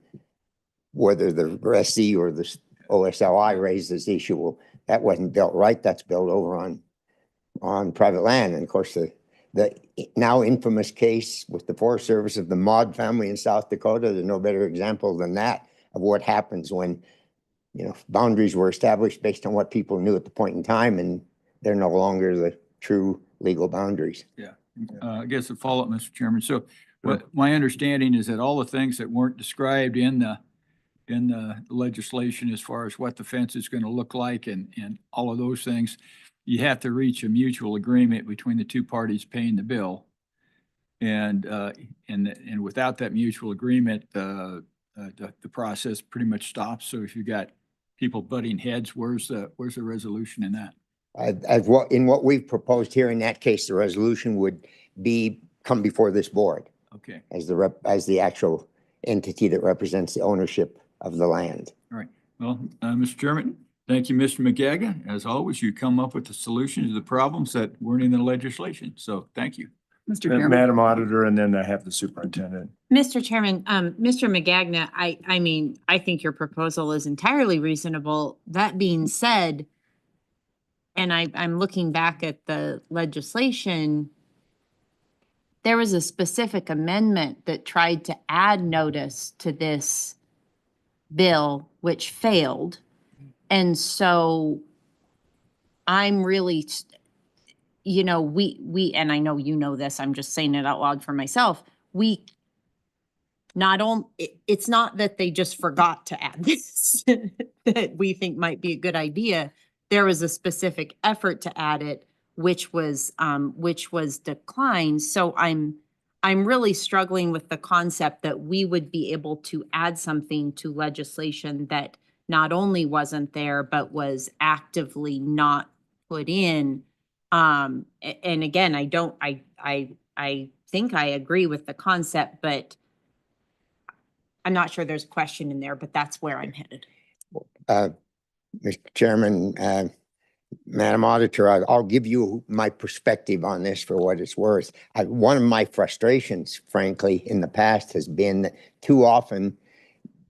whether the SC or the OSLI raised this issue, well, that wasn't built right, that's built over on private land. And of course, the now infamous case with the Forest Service of the Maud family in South Dakota, there's no better example than that of what happens when, boundaries were established based on what people knew at the point in time, and they're no longer the true legal boundaries. Yeah. I guess a follow-up, Mr. Chairman. So my understanding is that all the things that weren't described in the legislation as far as what the fence is going to look like and all of those things, you have to reach a mutual agreement between the two parties paying the bill. And without that mutual agreement, the process pretty much stops. So if you got people butting heads, where's the resolution in that? In what we've proposed here, in that case, the resolution would come before this board. Okay. As the actual entity that represents the ownership of the land. All right. Well, Mr. Chairman, thank you, Mr. McGaga. As always, you come up with the solution to the problems that weren't in the legislation. So thank you. Mr. Chairman. Madam Auditor, and then I have the superintendent. Mr. Chairman, Mr. McGagna, I mean, I think your proposal is entirely reasonable. That being said, and I'm looking back at the legislation, there was a specific amendment that tried to add notice to this bill, which failed. And so I'm really, we, and I know you know this, I'm just saying it out loud for myself. We not only, it's not that they just forgot to add this that we think might be a good idea. There was a specific effort to add it, which was declined. So I'm really struggling with the concept that we would be able to add something to legislation that not only wasn't there, but was actively not put in. And again, I think I agree with the concept, but I'm not sure there's a question in there, but that's where I'm headed. Mr. Chairman, Madam Auditor, I'll give you my perspective on this for what it's worth. One of my frustrations, frankly, in the past has been that too often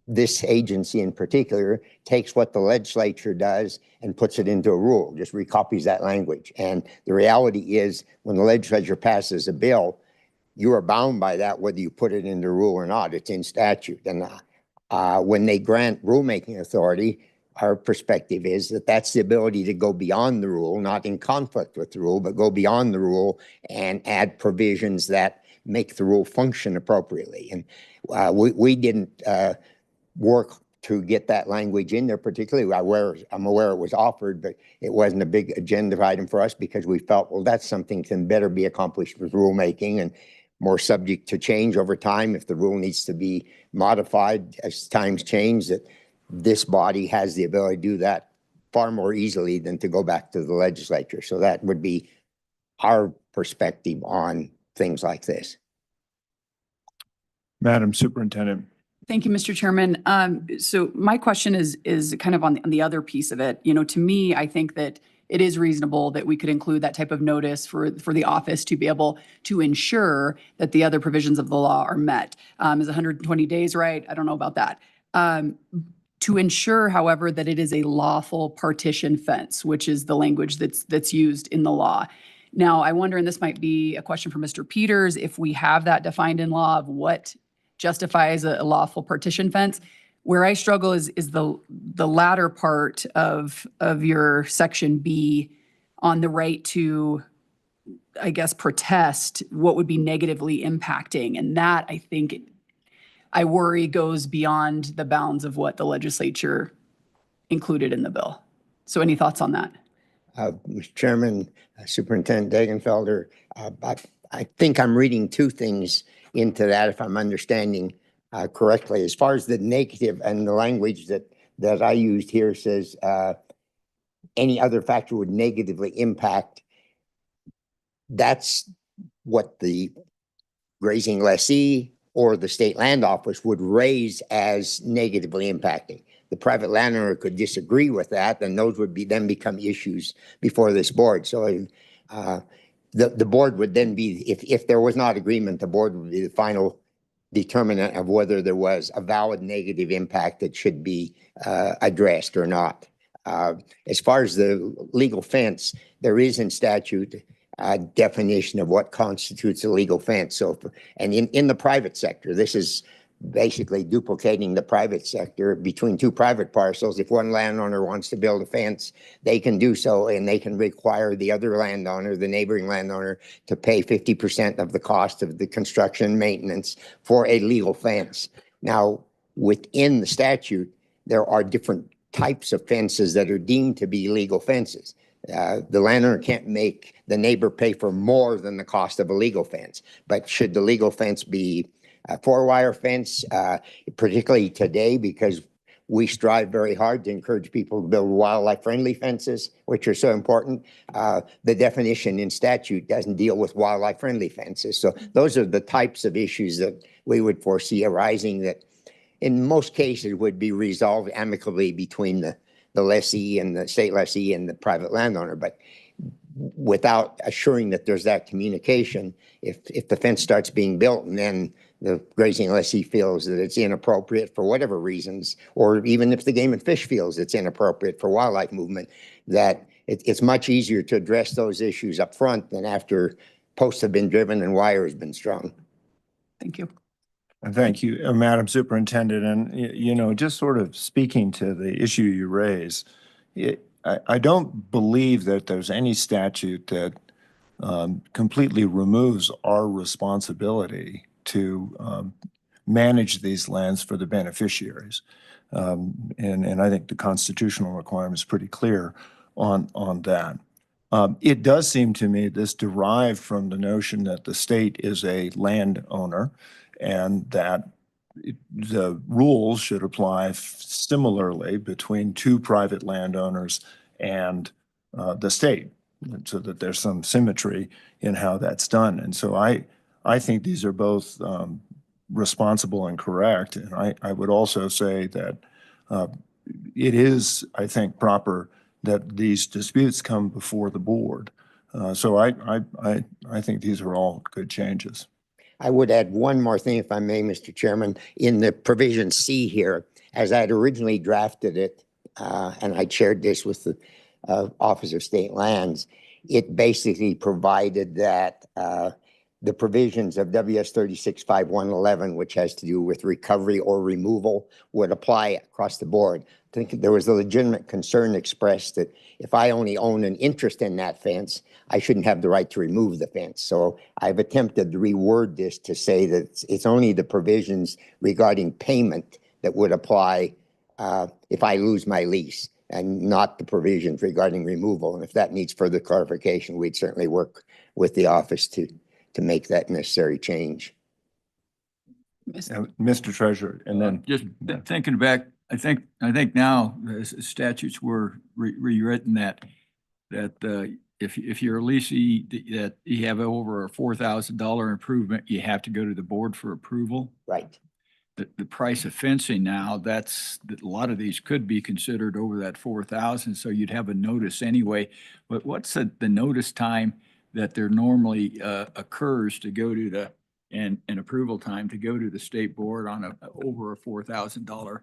this agency in particular takes what the legislature does and puts it into a rule, just recopies that language. And the reality is when the legislature passes a bill, you are bound by that, whether you put it into rule or not. It's in statute. And when they grant rulemaking authority, our perspective is that that's the ability to go beyond the rule, not in conflict with the rule, but go beyond the rule and add provisions that make the rule function appropriately. And we didn't work to get that language in there particularly. I'm aware it was offered, but it wasn't a big agenda item for us because we felt, well, that's something that can better be accomplished with rulemaking and more subject to change over time if the rule needs to be modified as times change, that this body has the ability to do that far more easily than to go back to the legislature. So that would be our perspective on things like this. Madam Superintendent. Thank you, Mr. Chairman. So my question is kind of on the other piece of it. You know, to me, I think that it is reasonable that we could include that type of notice for the office to be able to ensure that the other provisions of the law are met. Is 120 days right? I don't know about that. To ensure, however, that it is a lawful partition fence, which is the language that's used in the law. Now, I wonder, and this might be a question for Mr. Peters, if we have that defined in law of what justifies a lawful partition fence. Where I struggle is the latter part of your section B on the right to, I guess, protest what would be negatively impacting. And that, I think, I worry goes beyond the bounds of what the legislature included in the bill. So any thoughts on that? Mr. Chairman, Superintendent Degenfelder, I think I'm reading two things into that, if I'm understanding correctly. As far as the negative and the language that I used here says any other factor would negatively impact. That's what the grazing lessee or the state land office would raise as negatively impacting. The private landowner could disagree with that, and those would then become issues before this board. So the board would then be, if there was not agreement, the board would be the final determinant of whether there was a valid negative impact that should be addressed or not. As far as the legal fence, there is in statute a definition of what constitutes a legal fence. So, and in the private sector, this is basically duplicating the private sector between two private parcels. If one landowner wants to build a fence, they can do so, and they can require the other landowner, the neighboring landowner, to pay 50% of the cost of the construction maintenance for a legal fence. Now, within the statute, there are different types of fences that are deemed to be legal fences. The landowner can't make the neighbor pay for more than the cost of a legal fence. But should the legal fence be a 4-wire fence, particularly today, because we strive very hard to encourage people to build wildlife-friendly fences, which are so important. The definition in statute doesn't deal with wildlife-friendly fences. So those are the types of issues that we would foresee arising that in most cases would be resolved amicably between the lessee and the state lessee and the private landowner. But without assuring that there's that communication, if the fence starts being built and then the grazing lessee feels that it's inappropriate for whatever reasons, or even if the game and fish feels it's inappropriate for wildlife movement, that it's much easier to address those issues up front than after posts have been driven and wire has been strung. Thank you. Thank you, Madam Superintendent. And, you know, just sort of speaking to the issue you raise, I don't believe that there's any statute that completely removes our responsibility to manage these lands for the beneficiaries. And I think the constitutional requirement is pretty clear on that. It does seem to me this derived from the notion that the state is a landowner and that the rules should apply similarly between two private landowners and the state. so that there's some symmetry in how that's done. And so I think these are both responsible and correct. And I would also say that it is, I think, proper that these disputes come before the board. So I think these are all good changes. I would add one more thing, if I may, Mr. Chairman. In the provision C here, as I had originally drafted it, and I shared this with the Office of State Lands, it basically provided that the provisions of WS 365111, which has to do with recovery or removal, would apply across the board. I think there was a legitimate concern expressed that if I only own an interest in that fence, I shouldn't have the right to remove the fence. So I've attempted to reword this to say that it's only the provisions regarding payment that would apply if I lose my lease, and not the provisions regarding removal. And if that needs further clarification, we'd certainly work with the office to make that necessary change. Mr. Treasurer, and then Just thinking back, I think now the statutes were rewritten that if you're a leasee that you have over a $4,000 improvement, you have to go to the board for approval. Right. The price of fencing now, a lot of these could be considered over that 4,000, so you'd have a notice anyway. But what's the notice time that there normally occurs to go to an approval time to go to the state board on over a $4,000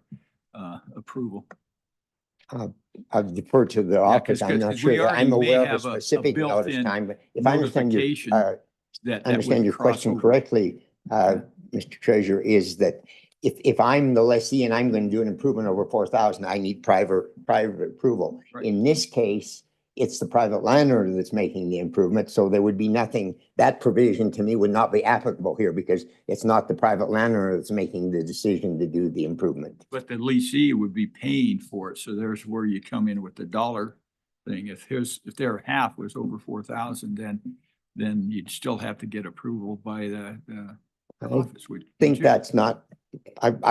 approval? I've deferred to the office. I'm not sure. I'm aware of a specific notice time, but if I understand your question correctly, Mr. Treasurer, is that if I'm the lessee and I'm going to do an improvement over 4,000, I need private approval. Right. In this case, it's the private landowner that's making the improvement, so there would be nothing, that provision to me would not be applicable here because it's not the private landowner that's making the decision to do the improvement. But the leasee would be paying for it, so there's where you come in with the dollar thing. If their half was over 4,000, then you'd still have to get approval by the office. I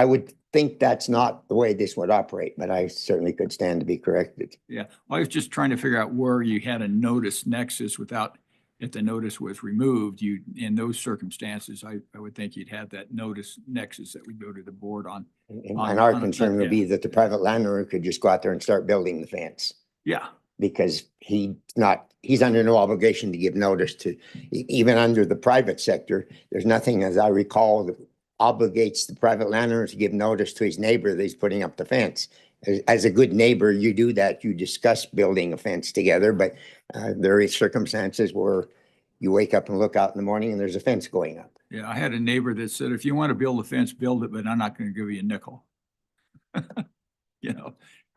would think that's not the way this would operate, but I certainly could stand to be corrected. Yeah, I was just trying to figure out where you had a notice nexus without, if the notice was removed, in those circumstances, I would think you'd have that notice nexus that would go to the board on. And our concern would be that the private landowner could just go out there and start building the fence. Yeah. Because he's under no obligation to give notice to, even under the private sector, there's nothing, as I recall, that obligates the private landowner to give notice to his neighbor that he's putting up the fence. As a good neighbor, you do that. You discuss building a fence together, but there are circumstances where you wake up and look out in the morning and there's a fence going up. Yeah, I had a neighbor that said, if you want to build a fence, build it, but I'm not going to give you a nickel.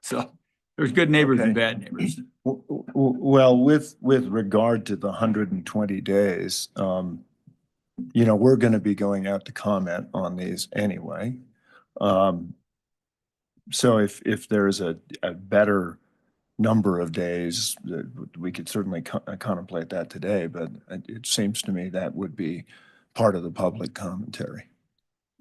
So there's good neighbors and bad neighbors. Well, with regard to the 120 days, we're going to be going out to comment on these anyway. So if there's a better number of days, we could certainly contemplate that today, but it seems to me that would be part of the public commentary.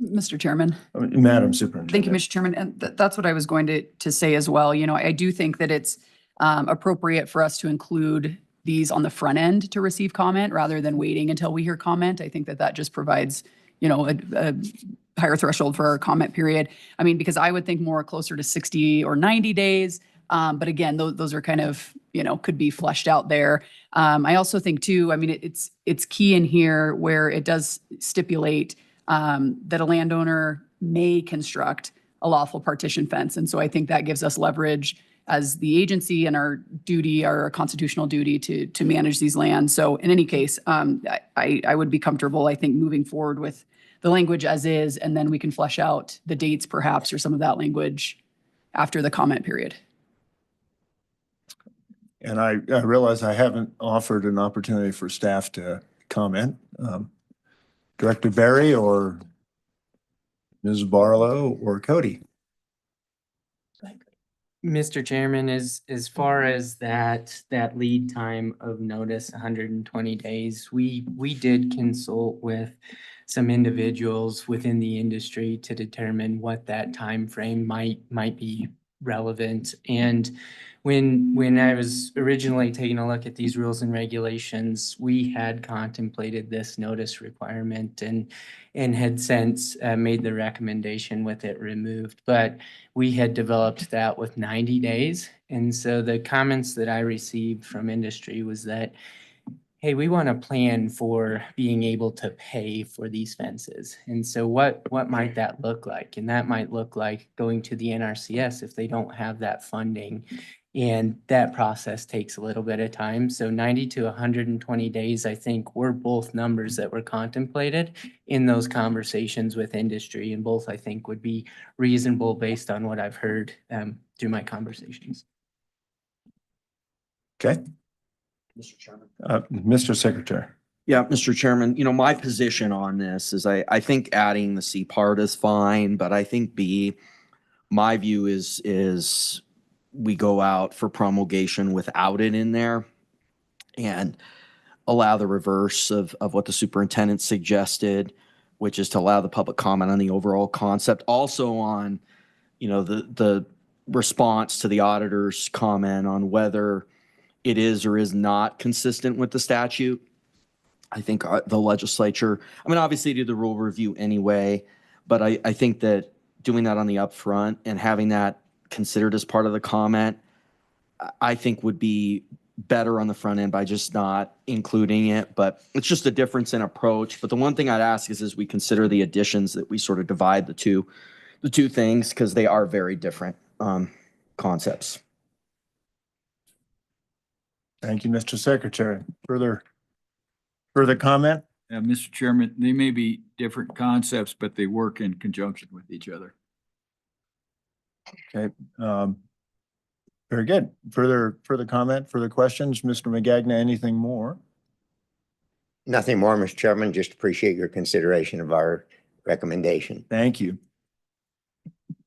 Mr. Chairman. Madam Superintendent. Thank you, Mr. Chairman. And that's what I was going to say as well. I do think that it's appropriate for us to include these on the front end to receive comment rather than waiting until we hear comment. I think that just provides, a higher threshold for our comment period. I mean, because I would think more closer to 60 or 90 days. But again, those are kind of, could be fleshed out there. I also think too, I mean, it's key in here where it does stipulate that a landowner may construct a lawful partition fence. And so I think that gives us leverage as the agency and our constitutional duty to manage these lands. So in any case, I would be comfortable, I think, moving forward with the language as is, and then we can flesh out the dates perhaps or some of that language after the comment period. And I realize I haven't offered an opportunity for staff to comment. Director Barry or Ms. Barlow or Cody? Mr. Chairman, as far as that lead time of notice, 120 days, we did consult with some individuals within the industry to determine what that time frame might be relevant. And when I was originally taking a look at these rules and regulations, we had contemplated this notice requirement and had since made the recommendation with it removed. But we had developed that with 90 days. And so the comments that I received from industry was that, hey, we want to plan for being able to pay for these fences. And so what might that look like? And that might look like going to the NRCS if they don't have that funding. And that process takes a little bit of time. So 90 to 120 days, I think, were both numbers that were contemplated in those conversations with industry. And both, I think, would be reasonable based on what I've heard through my conversations. Okay. Mr. Chairman. Mr. Secretary. Yeah, Mr. Chairman, my position on this is I think adding the C part is fine, but I think B, my view is we go out for promulgation without it in there and allow the reverse of what the superintendent suggested, which is to allow the public comment on the overall concept. Also on, the response to the auditor's comment on whether it is or is not consistent with the statute. I think the legislature, obviously do the rule review anyway, but I think that doing that on the upfront and having that considered as part of the comment, I think would be better on the front end by just not including it, but it's just a difference in approach. But the one thing I'd ask is we consider the additions that we sort of divide the two things because they are very different concepts. Thank you, Mr. Secretary. Further comment? Mr. Chairman, they may be different concepts, but they work in conjunction with each other. Okay. Very good. Further comment, further questions? Mr. Magagna, anything more? Nothing more, Mr. Chairman. Just appreciate your consideration of our recommendation. Thank you.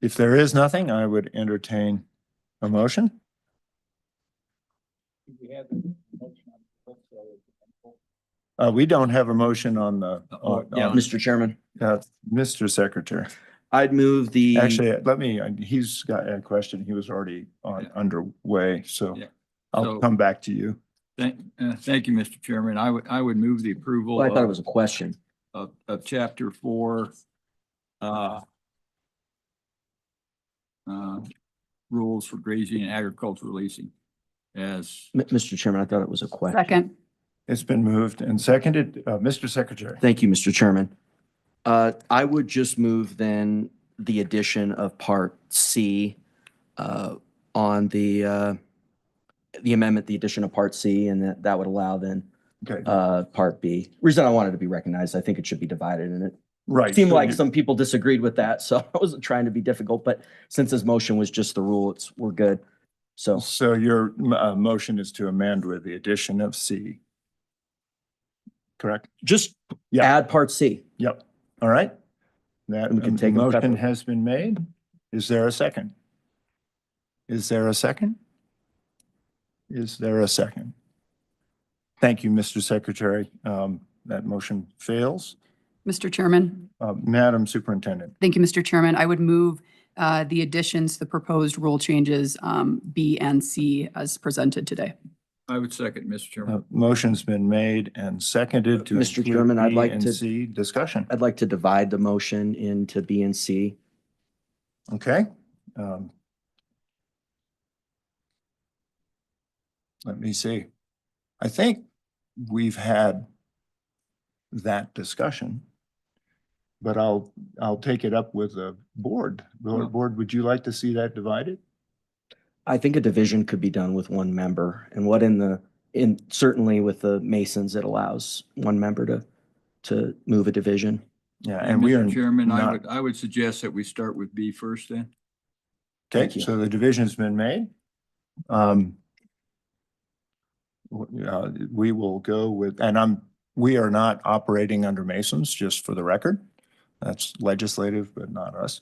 If there is nothing, I would entertain a motion. We don't have a motion on the. Mr. Chairman. Mr. Secretary. I'd move the. Actually, he's got a question. He was already underway, so I'll come back to you. Thank you, Mr. Chairman. I would move the approval. Well, I thought it was a question. Of chapter 4, rules for grazing and agricultural leasing as. Mr. Chairman, I thought it was a question. Second. It's been moved and seconded. Mr. Secretary. Thank you, Mr. Chairman. I would just move then the addition of part C on the amendment, the addition of part C, and that would allow then part B. Reason I wanted to be recognized, I think it should be divided in it. Right. It seemed like some people disagreed with that, so I wasn't trying to be difficult, but since his motion was just the rule, we're good. So your motion is to amend with the addition of C. Correct? Just add part C. Yep. All right. That we can take motion has been made. Is there a second? Is there a second? Is there a second? Thank you, Mr. Secretary. That motion fails. Mr. Chairman. Madam Superintendent. Thank you, Mr. Chairman. I would move the additions, the proposed rule changes, B and C as presented today. I would second, Mr. Chairman. Motion's been made and seconded to. Mr. Chairman, I'd like to see discussion. I'd like to divide the motion into B and C. Okay. Let me see. I think we've had that discussion, but I'll take it up with the board. Board, would you like to see that divided? I think a division could be done with one member, and certainly with the Masons, it allows one member to move a division. Yeah, and we are Mr. Chairman, I would suggest that we start with B first then. Okay, so the division's been made. We will go with, and we are not operating under Masons, just for the record. That's legislative, but not us.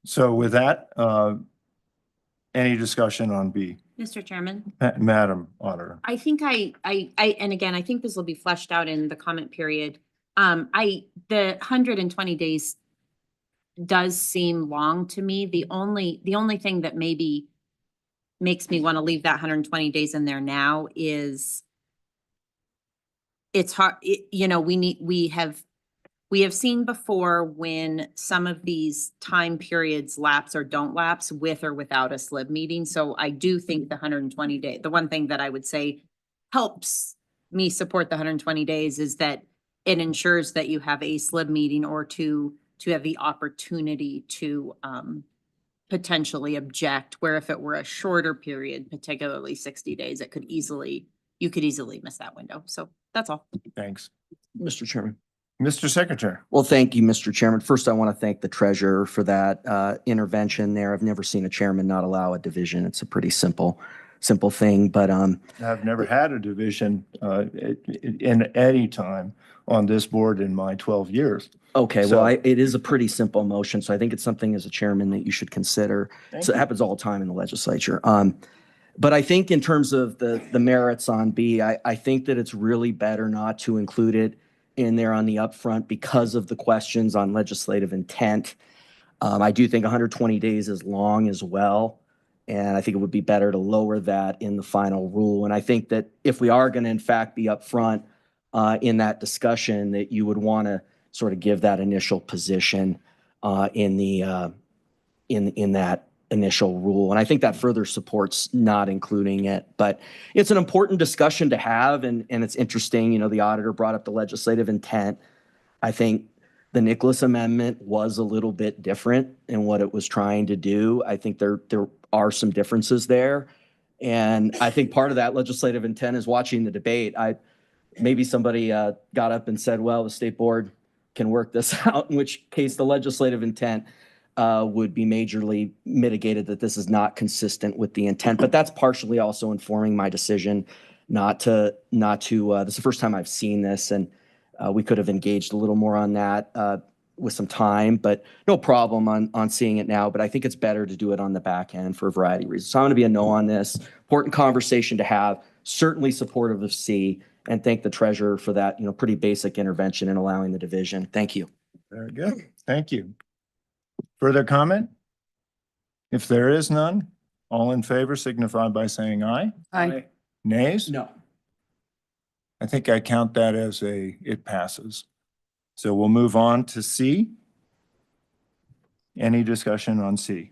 So with that, any discussion on B? Mr. Chairman. Madam Auditor. I think and again, I think this will be fleshed out in the comment period. The 120 days does seem long to me. The only thing that maybe makes me want to leave that 120 days in there now is it's hard, we have seen before when some of these time periods lapse or don't lapse with or without a Slib meeting. So I do think the 120 day, the one thing that I would say helps me support the 120 days is that it ensures that you have a Slib meeting or to have the opportunity to potentially object, where if it were a shorter period, particularly 60 days, you could easily miss that window. So that's all. Thanks. Mr. Chairman. Mr. Secretary. Well, thank you, Mr. Chairman. First, I want to thank the treasurer for that intervention there. I've never seen a chairman not allow a division. It's a pretty simple thing, but I've never had a division in any time on this board in my 12 years. okay, So- well, it is a pretty simple motion, so I think it's something as a chairman that you should consider. Thank So it you. happens all the time in the legislature. But I think in terms of the merits on B, I think that it's really better not to include it in there on the upfront because of the questions on legislative intent. I do think 120 days is long as well. And I think it would be better to lower that in the final rule. And I think that if we are going to in fact be upfront in that discussion, that you would want to sort of give that initial position in that initial rule. And I think that further supports not including it. But it's an important discussion to have, and it's interesting, the auditor brought up the legislative intent. I think the Nicholas Amendment was a little bit different in what it was trying to do. I think there are some differences there. And I think part of that legislative intent is watching the debate. Maybe somebody got up and said, well, the state board can work this out, in which case the legislative intent would be majorly mitigated, that this is not consistent with the intent. But that's partially also informing my decision not to, this is the first time I've seen this, and we could have engaged a little more on that with some time, but no problem on seeing it now. But I think it's better to do it on the back end for a variety of reasons. So I'm going to be a no on this. Important conversation to have, certainly supportive of C, and thank the treasurer for that, pretty basic intervention in allowing the division. Thank you. Very good. Thank you. Further comment? If there is none, all in favor signify by saying aye. Aye. Nays? No. I think I count that as it passes. So we'll move on to C. Any discussion on C?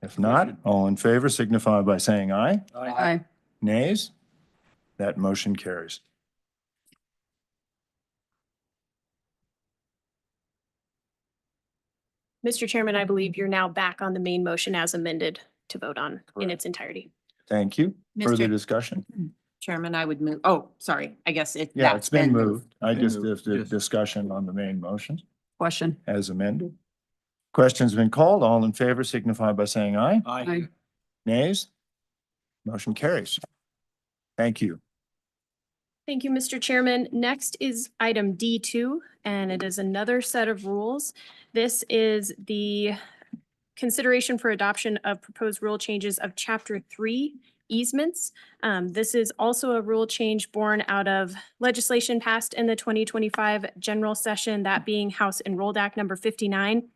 If not, all in favor signify by saying aye. Aye. Nays? That motion carries. Mr. Chairman, I believe you're now back on the main motion as amended to vote on in Correct. its entirety. Thank you. Further Mr. discussion? Chairman, I would move, oh, sorry, I guess Yeah, that's it's been moved. I Been just moved, did the yes. discussion on the main motion Question. as amended. Question's been called. All in favor signify by saying aye. Aye. Nays? Motion carries. Thank you. Thank you, Mr. Chairman. Next is item D2, and it is another set of rules. This is the consideration for adoption of proposed rule changes of Chapter 3 easements. This is also a rule change born out of legislation passed in the 2025 general session, that being House Enrolled Act number 59.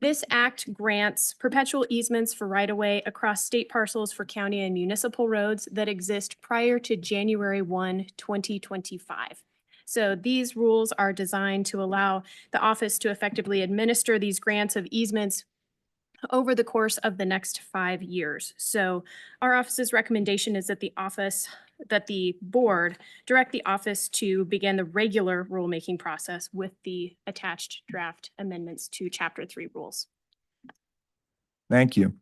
This act grants perpetual easements for right-of-way across state parcels for county and municipal roads that exist prior to January 1, 2025. So these rules are designed to allow the office to effectively administer these grants of easements over the course of the next 5 years. So our office's recommendation is that the board direct the office to begin the regular rulemaking process with the attached draft amendments to Chapter 3 rules. Thank you.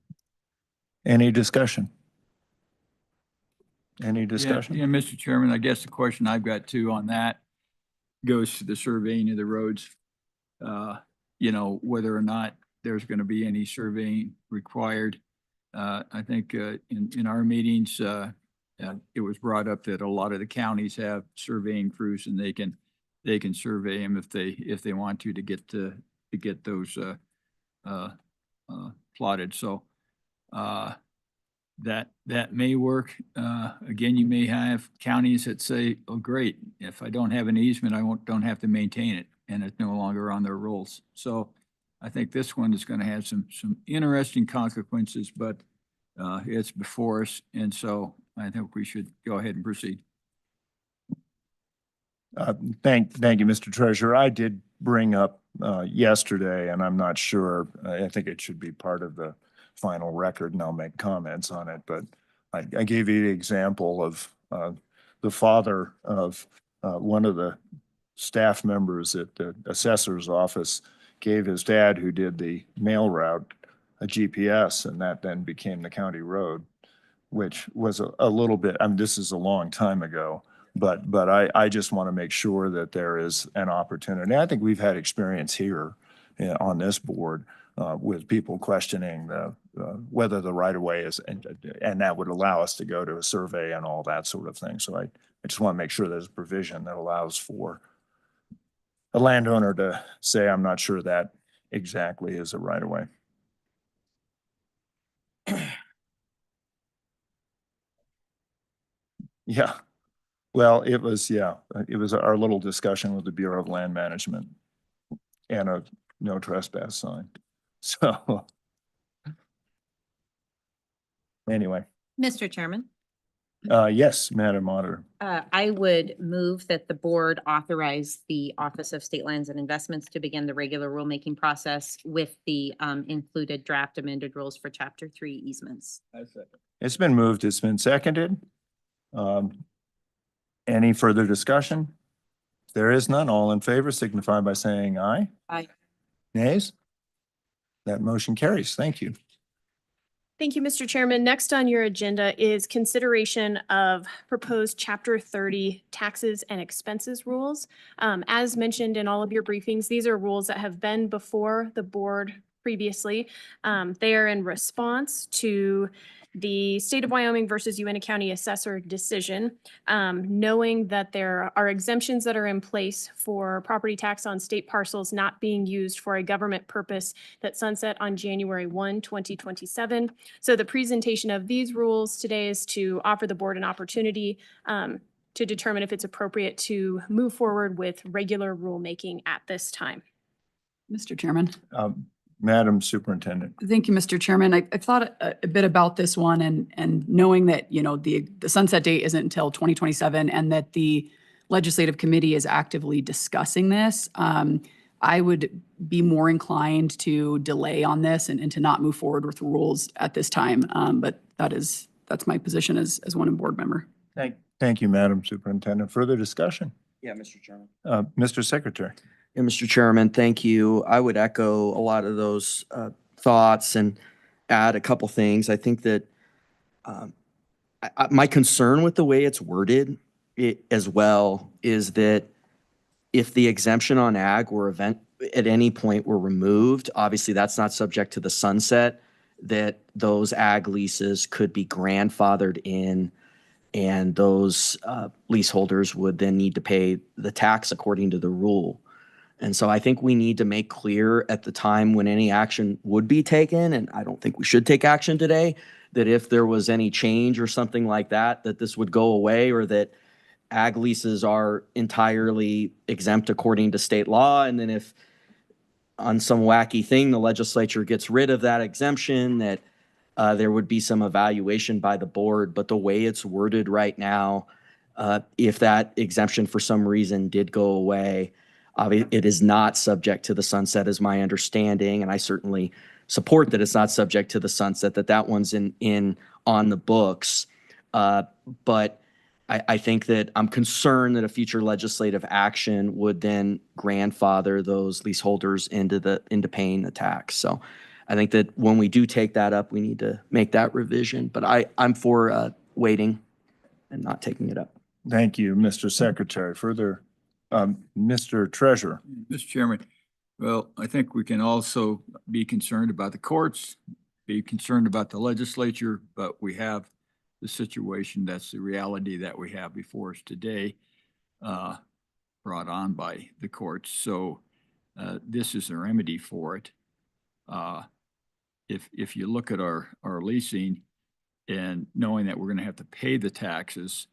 Any discussion? Any discussion? Yeah, Mr. Chairman, I guess the question I've got too on that goes to the surveying of the roads. Whether or not there's going to be any surveying required. I think in our meetings, it was brought up that a lot of the counties have surveying crews, and they can survey them if they want to get those plotted. So that may work. Again, you may have counties that say, oh, great, if I don't have an easement, don't have to maintain it, and it's no longer on their rolls. So I think this one is going to have some interesting consequences, but it's before us. And so I think we should go ahead and proceed. Thank you, Mr. Treasurer. I did bring up yesterday, and I'm not sure, I think it should be part of the final record, and I'll make comments on it, but I gave you the example of the father of one of the staff members at the assessor's office gave his dad, who did the mail route, a GPS, and that then became the county road, which was a little bit, I mean, this is a long time ago, but I just want to make sure that there is an opportunity. I think we've had experience here on this board with people questioning whether the right of way is, and that would allow us to go to a survey and all that sort of thing. So I just want to make sure there's a provision that allows for a landowner to say, I'm not sure that exactly is a right of way. Yeah. Well, it was our little discussion with the Bureau of Land Management and a no trespass sign. So anyway. Mr. Chairman, Yes, Madam Auditor. I would move that the board authorize the Office of State Lands and Investments to begin the regular rulemaking process with the included draft amended rules for Chapter 3 easements. It's been moved. It's been seconded. Any further discussion? If there is none, all in favor signify by saying aye. Aye. Nays? That motion carries. Thank you. Thank you, Mr. Chairman. Next on your agenda is consideration of proposed Chapter 30 taxes and expenses rules. As mentioned in all of your briefings, these are rules that have been before the board previously. They are in response to the State of Wyoming versus Uintah County Assessor decision, knowing that there are exemptions that are in place for property tax on state parcels not being used for a government purpose that sunset on January 1, 2027. So the presentation of these rules today is to offer the board an opportunity to determine if it's appropriate to move forward with regular rulemaking at this time. Mr. Chairman. Madam Superintendent. Thank you, Mr. Chairman. I thought a bit about this one and knowing that, you know, the sunset date isn't until 2027 and that the legislative committee is actively discussing this, I would be more inclined to delay on this and to not move forward with rules at this time. But that's my position as one board member. Thank you, Madam Superintendent. Further discussion? Yeah, Mr. Chairman. Mr. Secretary. Yeah, Mr. Chairman, thank you. I would echo a lot of those thoughts and add a couple things. I think that my concern with the way it's worded as well is that if the exemption on ag or event at any point were removed, obviously that's not subject to the sunset, that those ag leases could be grandfathered in and those leaseholders would then need to pay the tax according to the rule. And so I think we need to make clear at the time when any action would be taken, and I don't think we should take action today, that if there was any change or something like that, that this would go away or that ag leases are entirely exempt according to state law. And then if on some wacky thing, the legislature gets rid of that exemption, that there would be some evaluation by the board. But the way it's worded right now, if that exemption for some reason did go away, it is not subject to the sunset is my understanding, and I certainly support that it's not subject to the sunset, that one's in on the books. But I think that I'm concerned that a future legislative action would then grandfather those leaseholders into paying the tax. So I think that when we do take that up, we need to make that revision. But I'm for waiting and not taking it up. Thank you, Mr. Secretary. Further, Mr. Treasurer. Mr. Chairman, well, I think we can also be concerned about the courts, be concerned about the legislature, but we have the situation, that's the reality that we have before us today, brought on by the courts. So this is a remedy for it. If you look at our leasing and knowing that we're going to have to pay the taxes,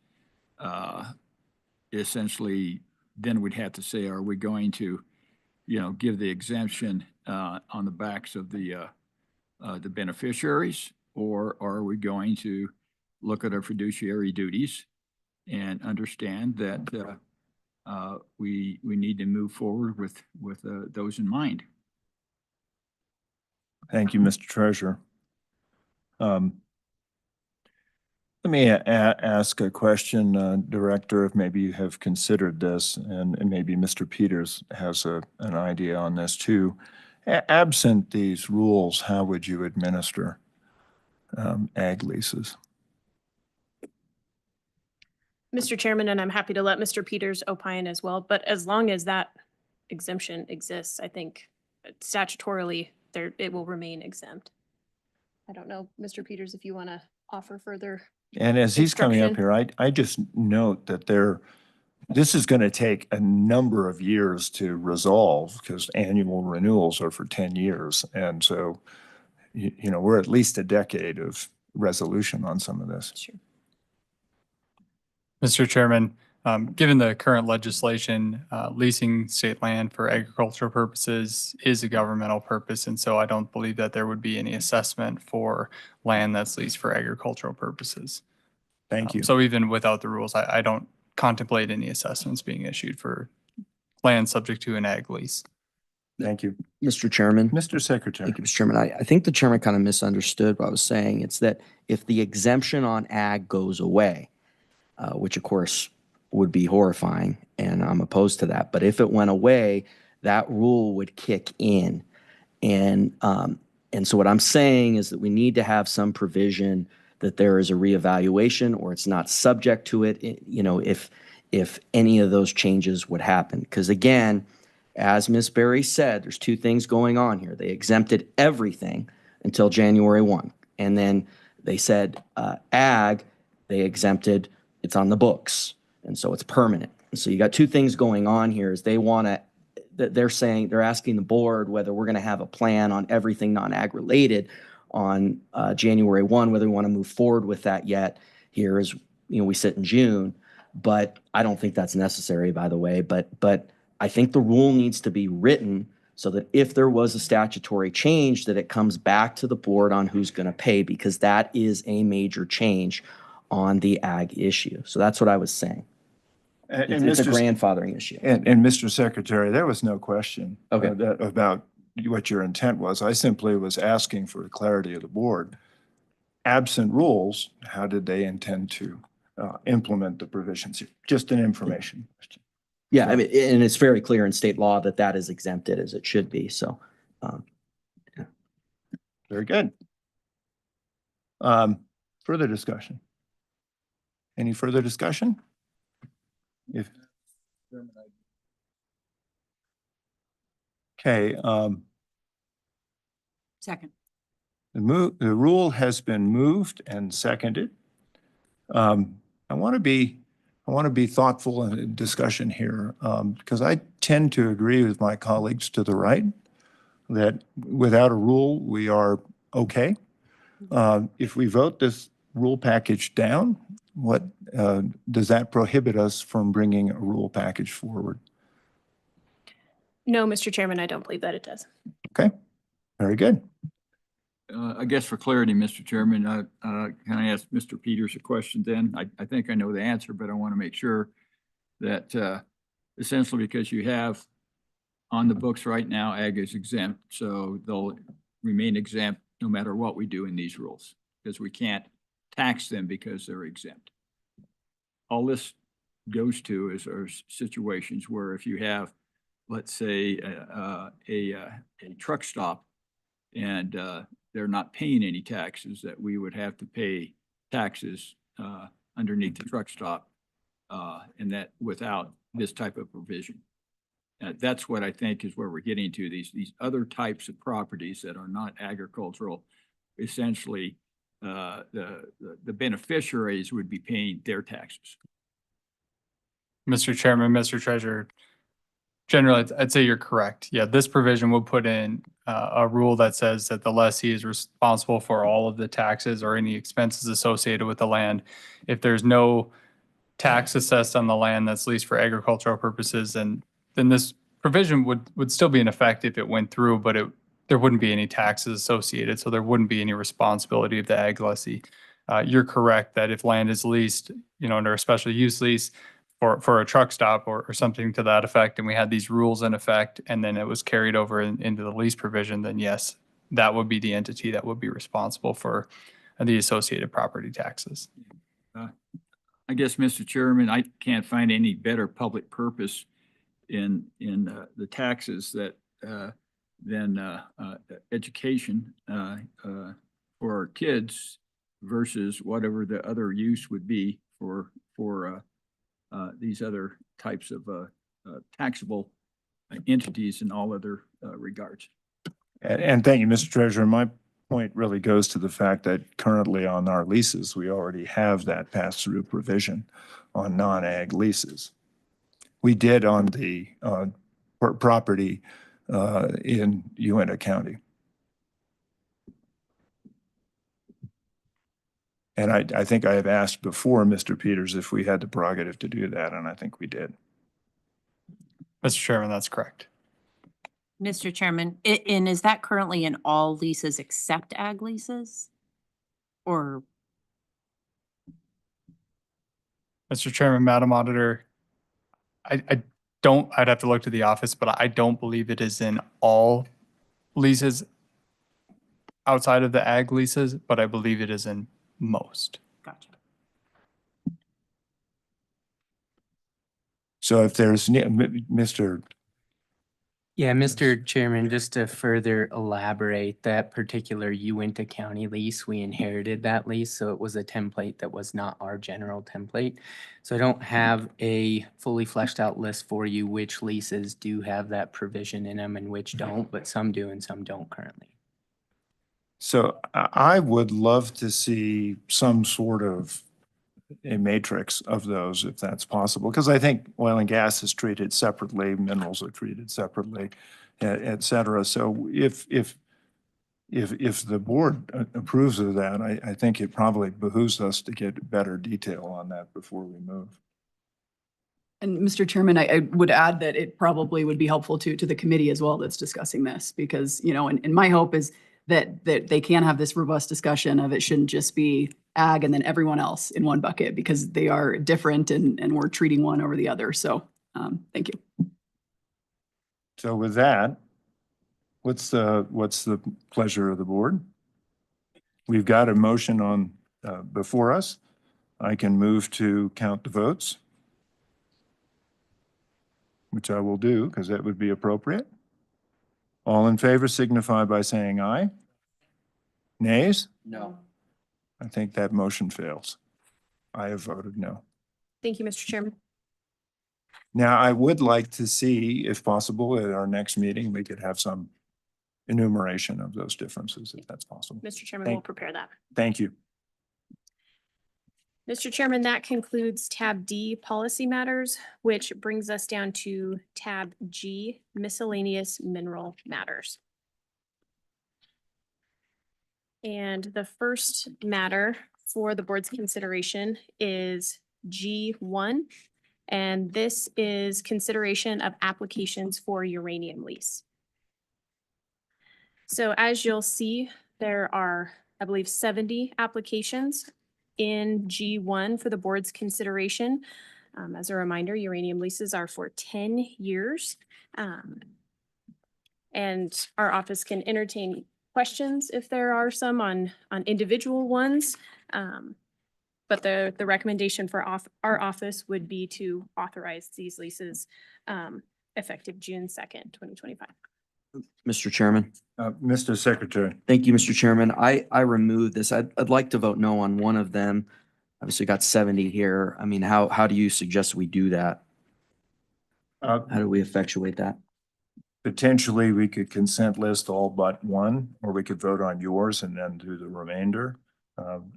essentially, then we'd have to say, are we going to give the exemption on the backs of the beneficiaries? Or are we going to look at our fiduciary duties and understand that we need to move forward with those in mind? Thank you, Mr. Treasurer. Let me ask a question, Director, if maybe you have considered this, and maybe Mr. Peters has an idea on this too. Absent these rules, how would you administer ag leases? Mr. Chairman, and I'm happy to let Mr. Peters opine as well, but as long as that exemption exists, I think statutorily it will remain exempt. I don't know, Mr. Peters, if you want to offer further. And as he's coming up here, I just note that this is going to take a number of years to resolve because annual renewals are for 10 years. And so, we're at least a decade of resolution on some of this. Sure. Mr. Chairman, given the current legislation, leasing state land for agricultural purposes is a governmental purpose. And so I don't believe that there would be any assessment for land that's leased for agricultural purposes. Thank you. So even without the rules, I don't contemplate any assessments being issued for land subject to an ag lease. Thank you. Mr. Chairman. Mr. Secretary. Thank you, Mr. Chairman. I think the chairman kind of misunderstood what I was saying. It's that if the exemption on ag goes away, which of course would be horrifying, and I'm opposed to that. But if it went away, that rule would kick in. And so what I'm saying is that we need to have some provision that there is a reevaluation or it's not subject to it, if any of those changes would happen. Because again, as Ms. Berry said, there's two things going on here. They exempted everything until January 1. And then they said ag, they exempted, it's on the books. And so it's permanent. And so you got two things going on here is they're asking the board whether we're going to have a plan on everything non-ag related on January 1, whether we want to move forward with that yet. Here is, we sit in June, but I don't think that's necessary, by the way. But I think the rule needs to be written so that if there was a statutory change, that it comes back to the board on who's going to pay, because that is a major change on the ag issue. So that's what I was saying. It's a grandfathering issue. And Mr. Secretary, there was no question about what your intent was. I simply was asking for the clarity of the board. Absent rules, how did they intend to implement the provisions? Just an information question. Yeah, and it's very clear in state law that is exempted as it should be. So, yeah. Very good. Further discussion? Any further discussion? Okay. Second. The rule has been moved and seconded. I want to be thoughtful in the discussion here because I tend to agree with my colleagues to the right that without a rule, we are okay. If we vote this rule package down, what does that prohibit us from bringing a rule package forward? No, Mr. Chairman, I don't believe that it does. Okay, very good. I guess for clarity, Mr. Chairman, can I ask Mr. Peters a question then? I think I know the answer, but I want to make sure that essentially because you have on the books right now, ag is exempt, so they'll remain exempt no matter what we do in these rules, because we can't tax them because they're exempt. All this goes to are situations where if you have, let's say, a truck stop and they're not paying any taxes, that we would have to pay taxes underneath the truck stop and that without this type of provision. That's what I think is where we're getting to. These other types of properties that are not agricultural, essentially the beneficiaries would be paying their taxes. Mr. Chairman, Mr. Treasurer, generally, I'd say you're correct. Yeah, this provision will put in a rule that says that the lessee is responsible for all of the taxes or any expenses associated with the land. If there's no tax assessed on the land that's leased for agricultural purposes, then this provision would still be in effect if it went through, but there wouldn't be any taxes associated, so there wouldn't be any responsibility of the ag lessee. You're correct that if land is leased, under a special use lease for a truck stop or something to that effect, and we had these rules in effect, and then it was carried over into the lease provision, then yes, that would be the entity that would be responsible for the associated property taxes. I guess, Mr. Chairman, I can't find any better public purpose in the taxes than education for our kids versus whatever the other use would be for these other types of taxable entities in all other regards. And thank you, Mr. Treasurer. My point really goes to the fact that currently on our leases, we already have that pass-through provision on non-ag leases. We did on the property in Uintah County. And I think I have asked before, Mr. Peters, if we had the prerogative to do that, and I think we did. Mr. Chairman, that's correct. Mr. Chairman, and is that currently in all leases except ag leases? Or? Mr. Chairman, Madam Auditor, I'd have to look to the office, but I don't believe it is in all leases outside of the ag leases, but I believe it is in most. Gotcha. So if there's, Mr. Yeah, Mr. Chairman, just to further elaborate, that particular Uintah County lease, we inherited that lease, so it was a template that was not our general template. So I don't have a fully fleshed out list for you which leases do have that provision in them and which don't, but some do and some don't currently. So I would love to see some sort of a matrix of those, if that's possible, because I think oil and gas is treated separately, minerals are treated separately, et cetera. So if the board approves of that, I think it probably behooves us to get better detail on that before we move. And Mr. Chairman, I would add that it probably would be helpful to the committee as well that's discussing this, because, and my hope is that they can have this robust discussion of it shouldn't just be ag and then everyone else in one bucket, because they are different and we're treating one over the other. So thank you. So with that, what's the pleasure of the board? We've got a motion on before us. I can move to count the votes, which I will do because that would be appropriate. All in favor signify by saying aye. Nays? No. I think that motion fails. I have voted no. Thank you, Mr. Chairman. Now, I would like to see, if possible, at our next meeting, we could have some enumeration of those differences, if that's possible. Mr. Chairman, we'll prepare that. Thank you. Mr. Chairman, that concludes tab D, policy matters, which brings us down to tab G, miscellaneous mineral matters. And the first matter for the board's consideration is G1, and this is consideration of applications for uranium lease. So as you'll see, there are, I believe, 70 applications in G1 for the board's consideration. As a reminder, uranium leases are for 10 years. And our office can entertain questions if there are some on individual ones. But the recommendation for our office would be to authorize these leases effective June 2nd, 2025. Mr. Chairman. Mr. Secretary. Thank you, Mr. Chairman. I removed this. I'd like to vote no on one of them. Obviously got 70 here. I mean, how do you suggest we do that? How do we effectuate that? Potentially, we could consent list all but one, or we could vote on yours and then do the remainder,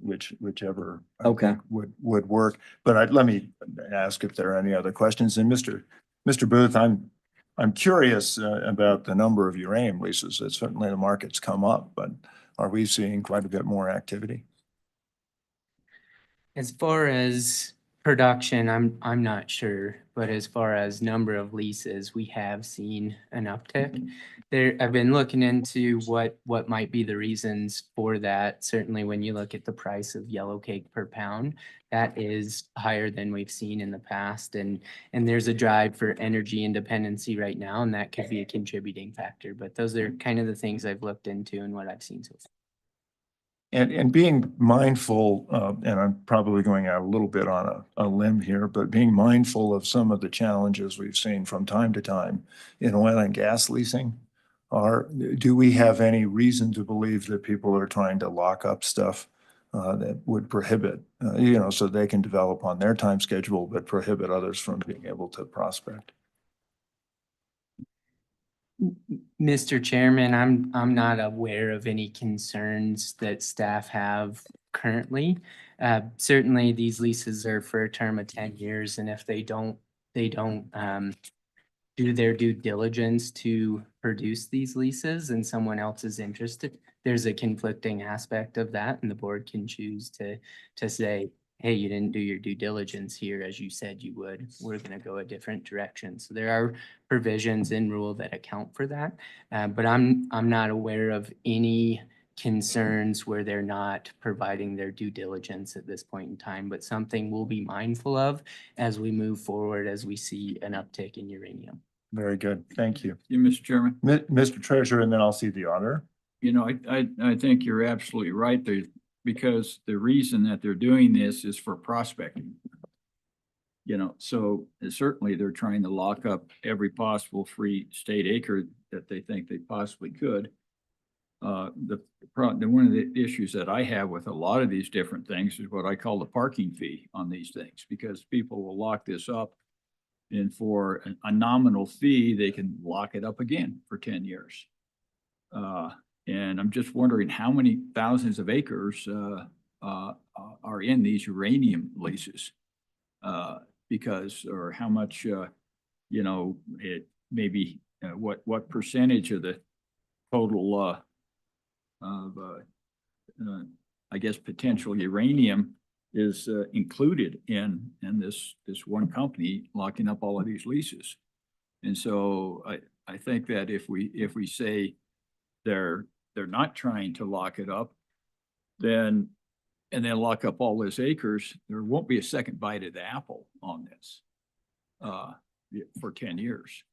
whichever I think would work. But let me ask if there are any other questions. And Mr. Booth, I'm curious about the number of uranium leases. That certainly the market's come up, but are we seeing quite a bit more activity? As far as production, I'm not sure, but but as far as number of leases, we have seen an uptick. I've been looking into what might be the reasons for that. Certainly when you look at the price of yellow cake per pound, that is higher than we've seen in the past. And there's a drive for energy independency right now, and that could be a contributing factor. But those are kind of the things I've looked into and what I've seen so far. And being mindful, and I'm probably going out a little bit on a limb here, but being mindful of some of the challenges we've seen from time to time in oil and gas leasing. Do we have any reason to believe that people are trying to lock up stuff that would prohibit, so they can develop on their time schedule, but prohibit others from being able to prospect? Mr. Chairman, I'm not aware of any concerns that staff have currently. Certainly, these leases are for a term of 10 years, and if they don't do their due diligence to produce these leases and someone else is interested, there's a conflicting aspect of that, and the board can choose to say, hey, you didn't do your due diligence here as you said you would. We're going to go a different direction. So there are provisions in rule that account for that, but I'm not aware of any concerns where they're not providing their due diligence at this point in time, but something we'll be mindful of as we move forward, as we see an uptick in uranium. Very good. Thank you. You, Mr. Chairman. Mr. Treasurer, and then I'll see the auditor. I think you're absolutely right there, because the reason that they're doing this is for prospecting. So certainly they're trying to lock up every possible free state acre that they think they possibly could. One of the issues that I have with a lot of these different things is what I call the parking fee on these things, because people will lock this up, and for a nominal fee, they can lock it up again for 10 years. And I'm just wondering how many thousands of acres are in these uranium leases, or how much, it maybe what percentage of the total I guess potential uranium is included in this one company locking up all of these leases. And so I think that if we say they're not trying to lock it up, and then lock up all those acres, there won't be a second bite of the apple on this for 10 years.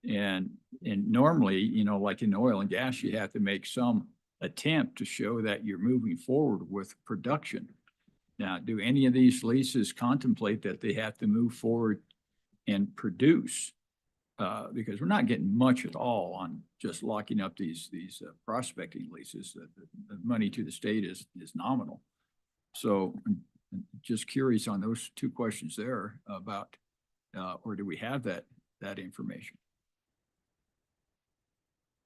And normally, like in oil and gas, you have to make some attempt to show that you're moving forward with production. Now, do any of these leases contemplate that they have to move forward and produce? Because we're not getting much at all on just locking up these prospecting leases. The money to the state is nominal. So I'm just curious on those two questions there about, or do we have that information?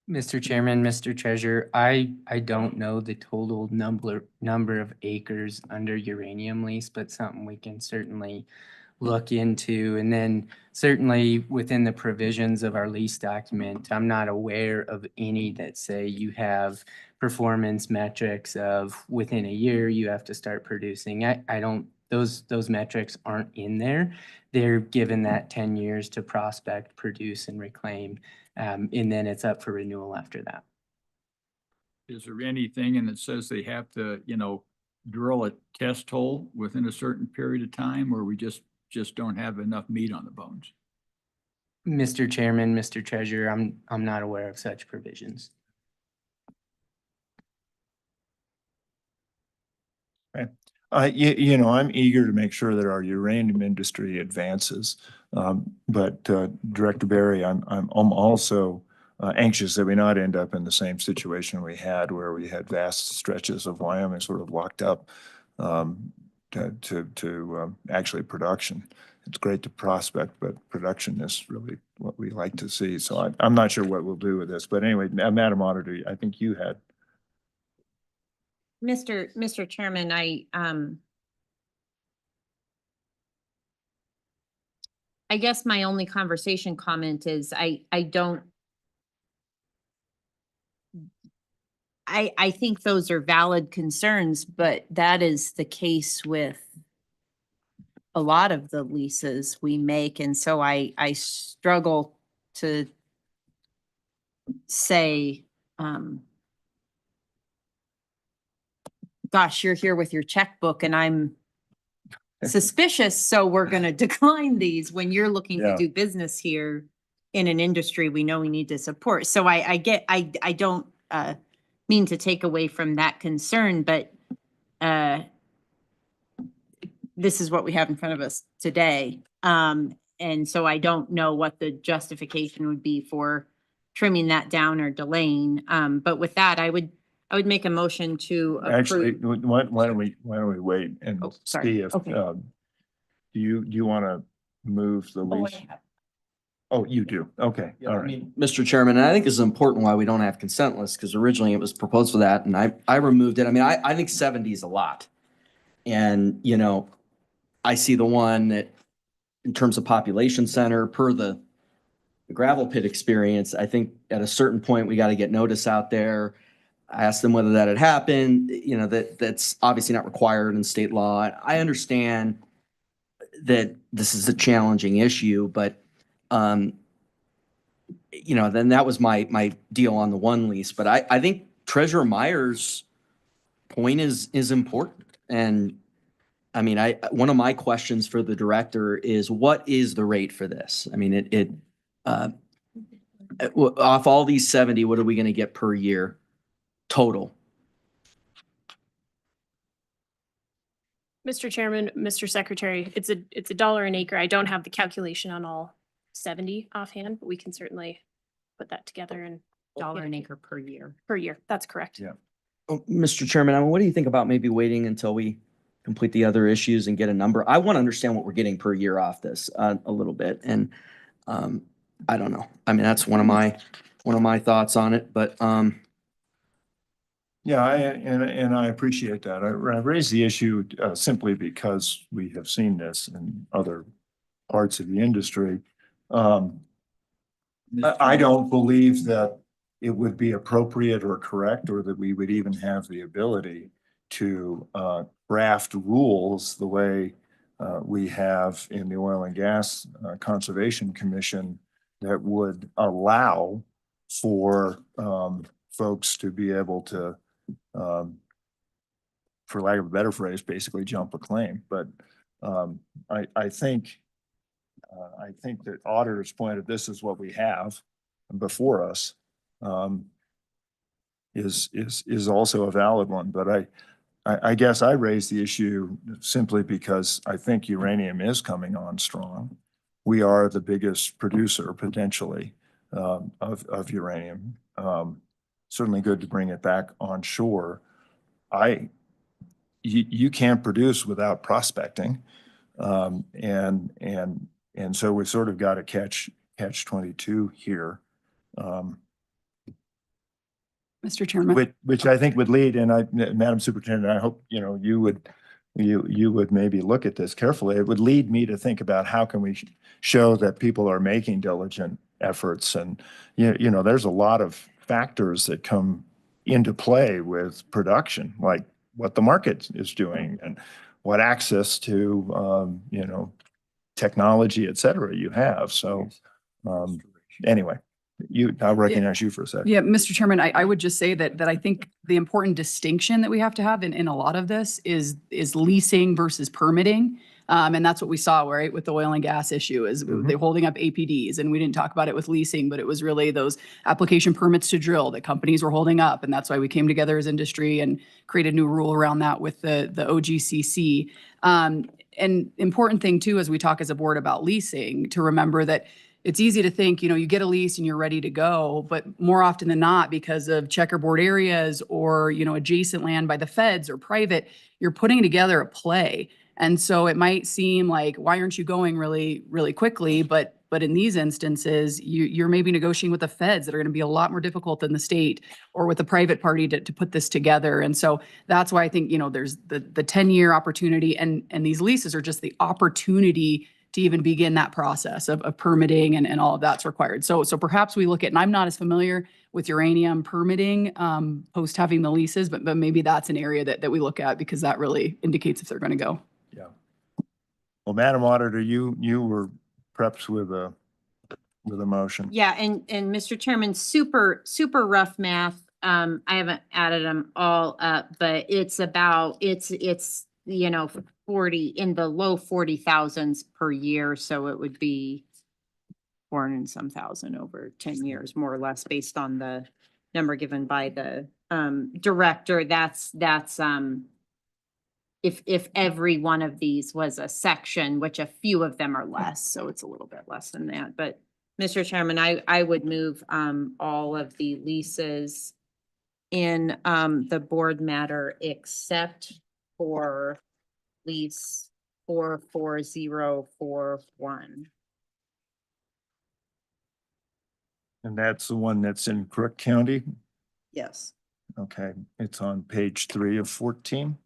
Mr. Chairman, Mr. Treasurer, I don't know the total number of acres under uranium lease, but something we can certainly look into. And then certainly within the provisions of our lease document, I'm not aware of any that say you have performance metrics of within a year you have to start producing. I don't, those metrics aren't in there. They're given that 10 years to prospect, produce, and reclaim. And then it's up for renewal after that. Is there anything in that says they have to, drill a test hole within a certain period of time, or we just don't have enough meat on the bones? Mr. Chairman, Mr. Treasurer, I'm not aware of such provisions. Okay. I'm eager to make sure that our uranium industry advances. But Director Berry, I'm also anxious that we not end up in the same situation we had, where we had vast stretches of Wyoming sort of locked up to actually production. It's great to prospect, but production is really what we like to see. So I'm not sure what we'll do with this. But anyway, Madam Auditor, I think you had. Mr. Chairman, I guess my only conversation comment is I think those are valid concerns, but that is the case with a lot of the leases we make. And so I struggle to say, gosh, you're here with your checkbook and I'm suspicious, so we're going to decline these when you're looking to Yeah. do business here in an industry we know we need to support. So I don't mean to take away from that concern, but this is what we have in front of us today. And so I don't know what the justification would be for trimming that down or delaying. But with that, I would make a motion to Actually, approve. why don't we wait and Oh, sorry. see if, Okay. do you want to move the lease? Oh, you do. Okay. Yeah, All I right. mean, Mr. Chairman, and I think this is important why we don't have consent lists, because originally it was proposed for that, and I removed it. I mean, I think 70 is a lot. And, you know, I see the one that, in terms of population center, per the gravel pit experience, I think at a certain point, we got to get notice out there. I asked them whether that had happened, you know, that's obviously not required in state law. I understand that this is a challenging issue, but, you know, then that was my deal on the one lease. But I think Treasurer Meyer's point is important. And I mean, one of my questions for the director is, what is the rate for this? I mean, off all these 70, what are we going to get per year total? Mr. Chairman, Mr. Secretary, it's a $1 an acre. I don't have the calculation on all 70 offhand, but we can certainly put that together and $1 an acre per year. per year. That's correct. Yeah. Oh, Mr. Chairman, I mean, what do you think about maybe waiting until we complete the other issues and get a number? I want to understand what we're getting per year off this a little bit. And I don't know. I mean, that's one of my thoughts on it, but Yeah, I appreciate that. I raise the issue simply because we have seen this in other parts of the industry. I don't believe that it would be appropriate or correct, or that we would even have the ability to draft rules the way we have in the Oil and Gas Conservation Commission that would allow for folks to be able to, for lack of a better phrase, basically jump a claim. But I think that auditor's point of this is what we have before us is also a valid one. But I guess I raised the issue simply because I think uranium is coming on strong. We are the biggest producer potentially of uranium. Certainly good to bring it back on shore. You can't produce without prospecting. And so we've sort of got a catch 22 here. Mr. Chairman. Which I think would lead, and Madam Superintendent, I hope, you know, you would maybe look at this carefully. It would lead me to think about how can we show that people are making diligent efforts. And, you know, there's a lot of factors that come into play with production, like what the market is doing and what access to, you know, technology, et cetera, you have. So anyway, I'll recognize you for a second. Yeah, Mr. Chairman, I would just say that I think the important distinction that we have to have in a lot of this is leasing versus permitting. And that's what we saw, right, with the oil and gas issue is they're holding up APDs. And we didn't talk about it with leasing, but it was really those application permits to drill that companies were holding up. And that's why we came together as industry and created a new rule around that with the OGCC. And important thing too, as we talk as a board about leasing, to remember that it's easy to think, you know, you get a lease and you're ready to go, but more often than not, because of checkerboard areas or, you know, adjacent land by the feds or private, you're putting together a play. And so it might seem like, why aren't you going really, really quickly? But in these instances, you're maybe negotiating with the feds that are going to be a lot more difficult than the state or with a private party to put this together. And so that's why I think, you know, there's the 10-year opportunity and these leases are just the opportunity to even begin that process of permitting and all of that's required. So perhaps we look at, and I'm not as familiar with uranium permitting post having the leases, but maybe that's an area that we look at because that really indicates if they're going to go. Yeah. Well, Madam Auditor, you were prepped with a motion. Yeah, and Mr. Chairman, super rough math. I haven't added them all up, but it's about, it's, 40, in the low 40,000s per year. So it would be 400 and some thousand over 10 years, more or less, based on the number given by the director. That's if every one of these was a section, which a few of them are less, so it's a little bit less than that. But Mr. Chairman, I would move all of the leases in the board matter except for lease 44041. And that's the one that's in Crook County. Yes. Okay, it's on page 3 of 14,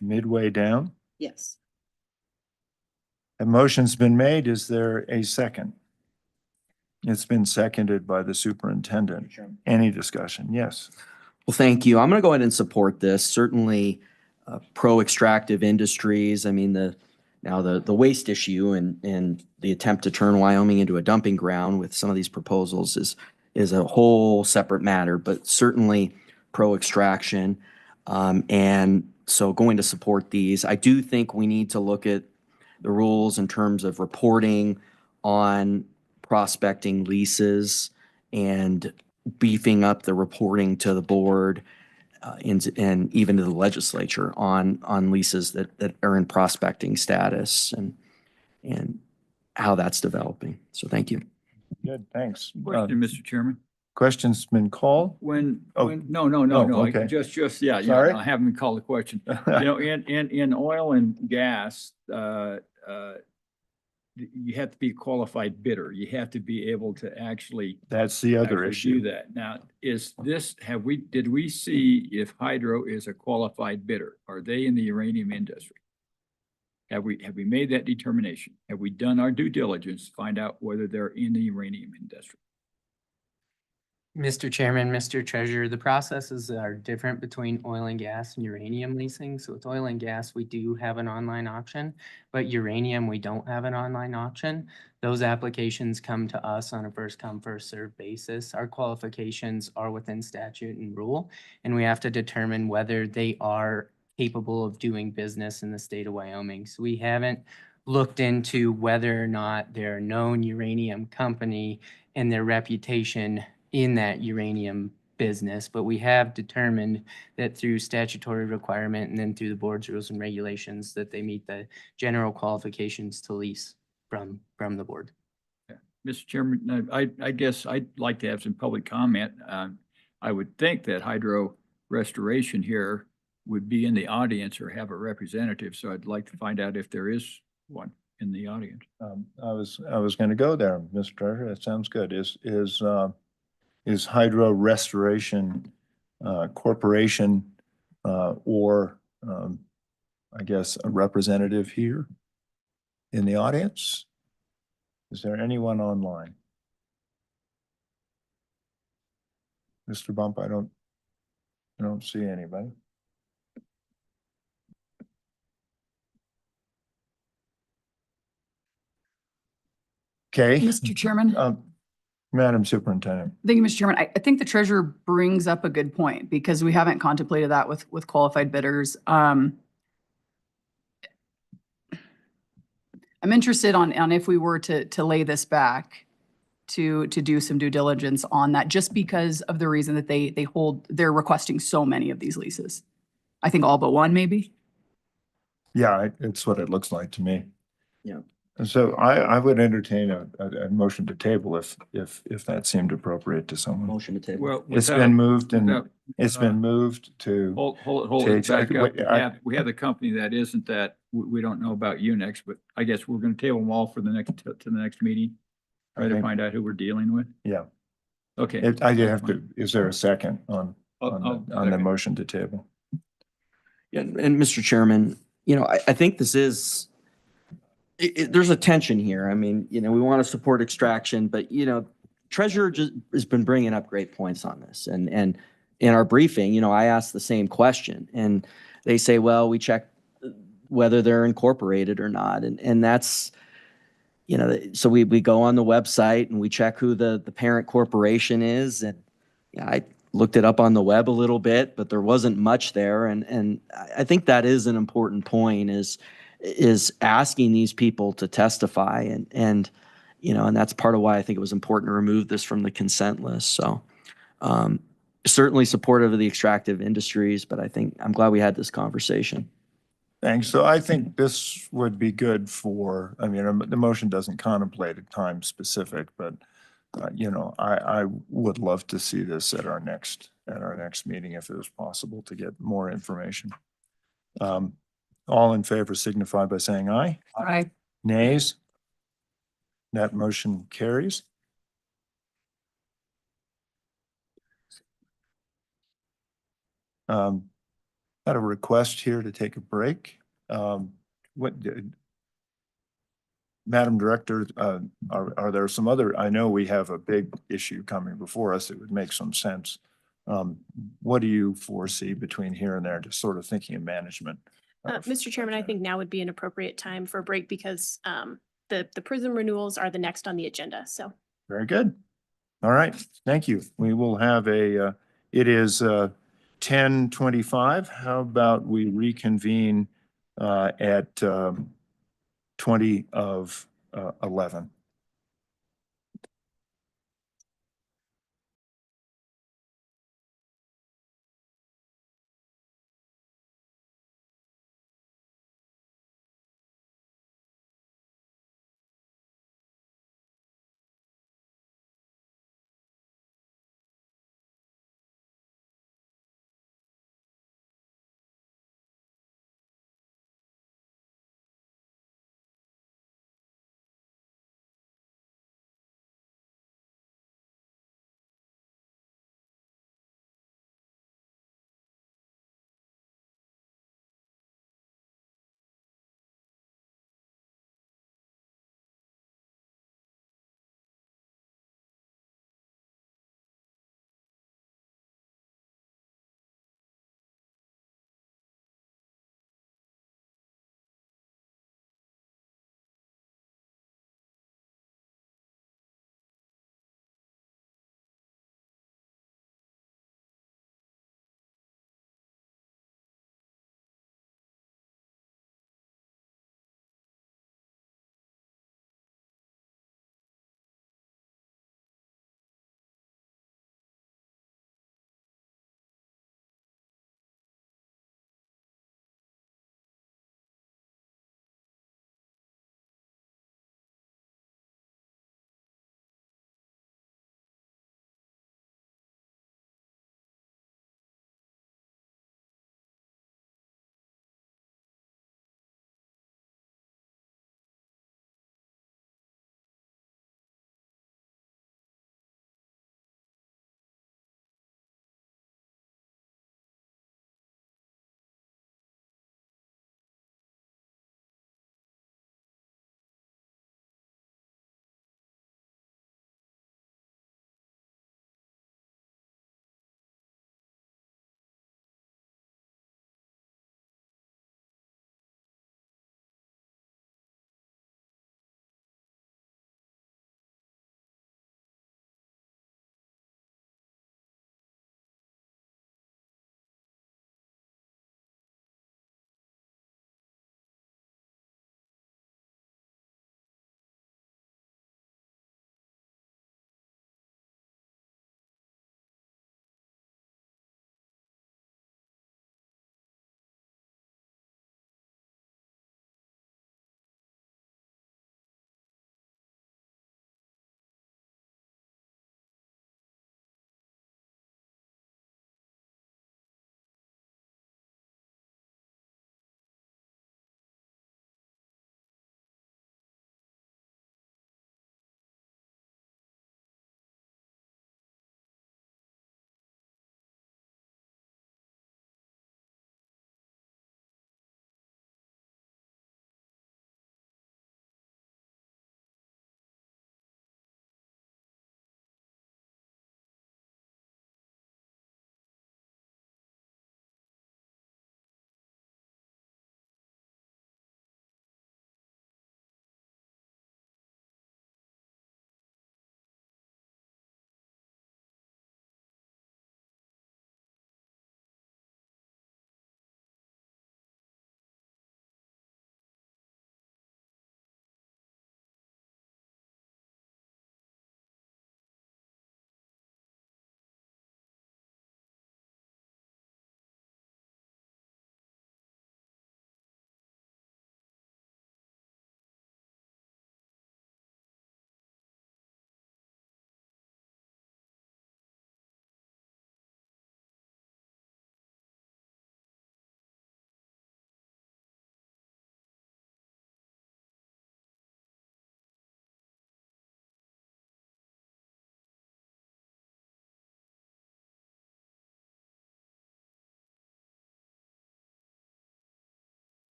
midway down. Yes. A motion's been made. Is there a second? It's been seconded by the superintendent. Any discussion? Yes. Well, thank you. I'm going to go ahead and support this. Certainly, pro-extractive industries. I mean, the waste issue and the attempt to turn Wyoming into a dumping ground with some of these proposals is a whole separate matter, but certainly pro-extraction. And so going to support these. I do think we need to look at the rules in terms of reporting on prospecting leases and beefing up the reporting to the board and even to the legislature on leases that are in prospecting status and how that's developing. So thank you. Good, thanks. Question, Mr. Chairman. Question's been called? No. Okay. Yeah. Sorry? I haven't called the question. You know, in oil and gas, you have to be a qualified bidder. You have to be able to actually. That's the other actually issue. Do that. Now, did we see if Hydro is a qualified bidder? Are they in the uranium industry? Have we made that determination? Have we done our due diligence to find out whether they're in the uranium industry? Mr. Chairman, Mr. Treasurer, the processes are different between oil and gas and uranium leasing. So with oil and gas, we do have an online auction, but uranium, we don't have an online auction. Those applications come to us on a first come, first served basis. Our qualifications are within statute and rule, and we have to determine whether they are capable of doing business in the state of Wyoming. So we haven't looked into whether or not they're a known uranium company and their reputation in that uranium business, but we have determined that through statutory requirement and then through the board's rules and regulations that they meet the general qualifications to lease from the board. Mr. Chairman, I guess I'd like to have some public comment. I would think that Hydro Restoration here would be in the audience or have a representative, so I'd like to find out if there is one in the audience. I was going to go there, Mr. Treasurer. That sounds good. Is Hydro Restoration Corporation or I guess a representative here in the audience? Is there anyone online? Mr. Bump, I don't see anybody. Okay. Mr. Chairman. Madam Superintendent. Thank you, Mr. Chairman. I think the treasurer brings up a good point because we haven't contemplated that with qualified bidders. I'm interested on if we were to lay this back to do some due diligence on that, just because of the reason that they're requesting so many of these leases. I think all but one, maybe. Yeah, it's what it looks like to me. Yeah. So I would entertain a motion to table if that seemed appropriate to someone. Motion to table. Well, It's been moved and it's been moved to. Hold it back up. We have the company that isn't that, we don't know about Unix, but I guess we're going to table them all for the next meeting. Try to find out who we're dealing with. Yeah. Okay. I have to, is there a second on the motion to table? Yeah, and Mr. Chairman, I think this is, there's a tension here. I mean, we want to support extraction, but, Treasurer just has been bringing up great points on this. And in our briefing, I asked the same question and they say, well, we checked whether they're incorporated or not. And that's, you know, so we go on the website and we check who the parent corporation is. And yeah, I looked it up on the web a little bit, but there wasn't much there. And I think that is an important point, is asking these people to testify. And, you know, and that's part of why I think it was important to remove this from the consent list. So certainly supportive of the extractive industries, but I'm glad we had this conversation. Thanks. So I think this would be good for, I mean, the motion doesn't contemplate a time specific, but you know, I would love to see this at our next meeting if it was possible to get more information. All in favor signify by saying aye. Aye. Nays? That motion carries. Got a request here to take a break. Madam Director, are there some other, I know we have a big issue coming before us. It would make some sense. What do you foresee between here and there, just sort of thinking of management? Mr. Chairman, I think now would be an appropriate time for a break because the Prism renewals are the next on the agenda. So very good. All right. Thank you. We will have it is 10:25. How about we reconvene at 20 of 11?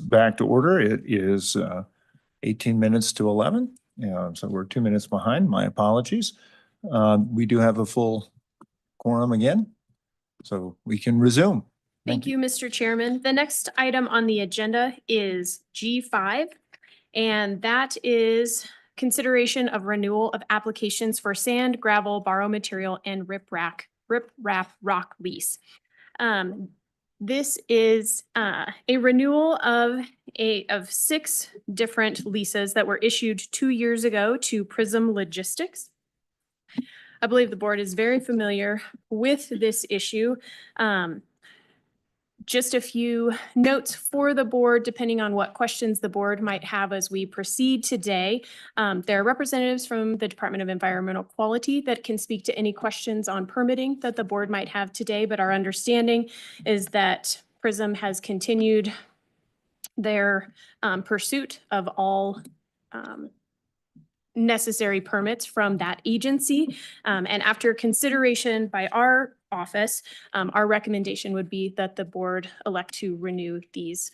Back to order. It is 18 minutes to 11. So we're 2 minutes behind. My apologies. We do have a full quorum again, so we can resume. Thank you, Mr. Chairman. The next item on the agenda is G5, and that is consideration of renewal of applications for sand, gravel, borrow material, and riprap rock lease. This is a renewal of 6 different leases that were issued 2 years ago to Prism Logistics. I believe the board is very familiar with this issue. Just a few notes for the board, depending on what questions the board might have as we proceed today. There are representatives from the Department of Environmental Quality that can speak to any questions on permitting that the board might have today, but our understanding is that Prism has continued their pursuit of all necessary permits from that agency. And after consideration by our office, our recommendation would be that the board elect to renew these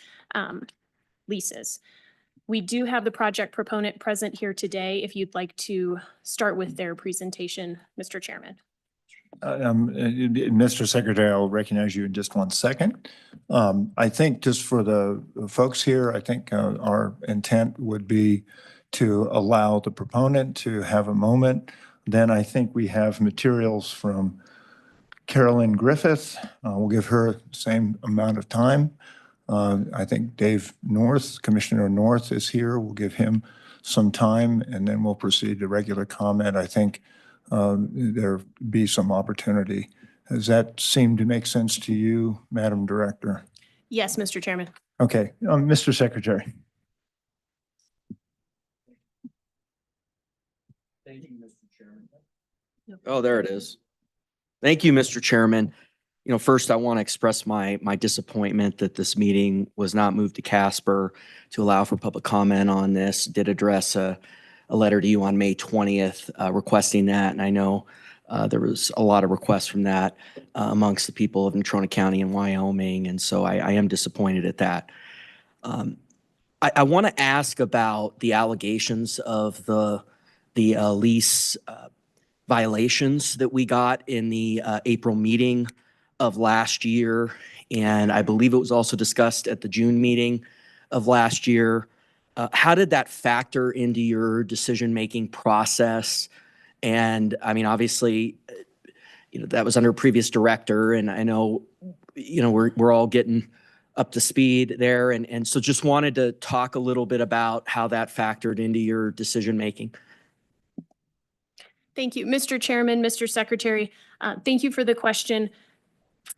leases. We do have the project proponent present here today. If you'd like to start with their presentation, Mr. Chairman. Mr. Secretary, I'll recognize you in just 1 second. I think just for the folks here, I think our intent would be to allow the proponent to have a moment. Then I think we have materials from Carolyn Griffith. We'll give her the same amount of time. I think Dave North, Commissioner North is here. We'll give him some time and then we'll proceed to regular comment. I think there'll be some opportunity. Does that seem to make sense to you, Madam Director? Yes, Mr. Chairman. Okay, Mr. Secretary. Thank you, Mr. Chairman. Oh, there it is. Thank you, Mr. Chairman. You know, first I want to express my disappointment that this meeting was not moved to Casper to allow for public comment on this. Did address a letter to you on May 20th requesting that, and I know there was a lot of requests from that amongst the people of Natrona County and Wyoming, and so I am disappointed at that. I want to ask about the allegations of the lease violations that we got in the April meeting of last year. And I believe it was also discussed at the June meeting of last year. How did that factor into your decision-making process? And I mean, obviously, you know, that was under a previous director, and I know, you know, we're all getting up to speed there. And so just wanted to talk a little bit about how that factored into your decision-making. Thank you, Mr. Chairman, Mr. Secretary. Thank you for the question.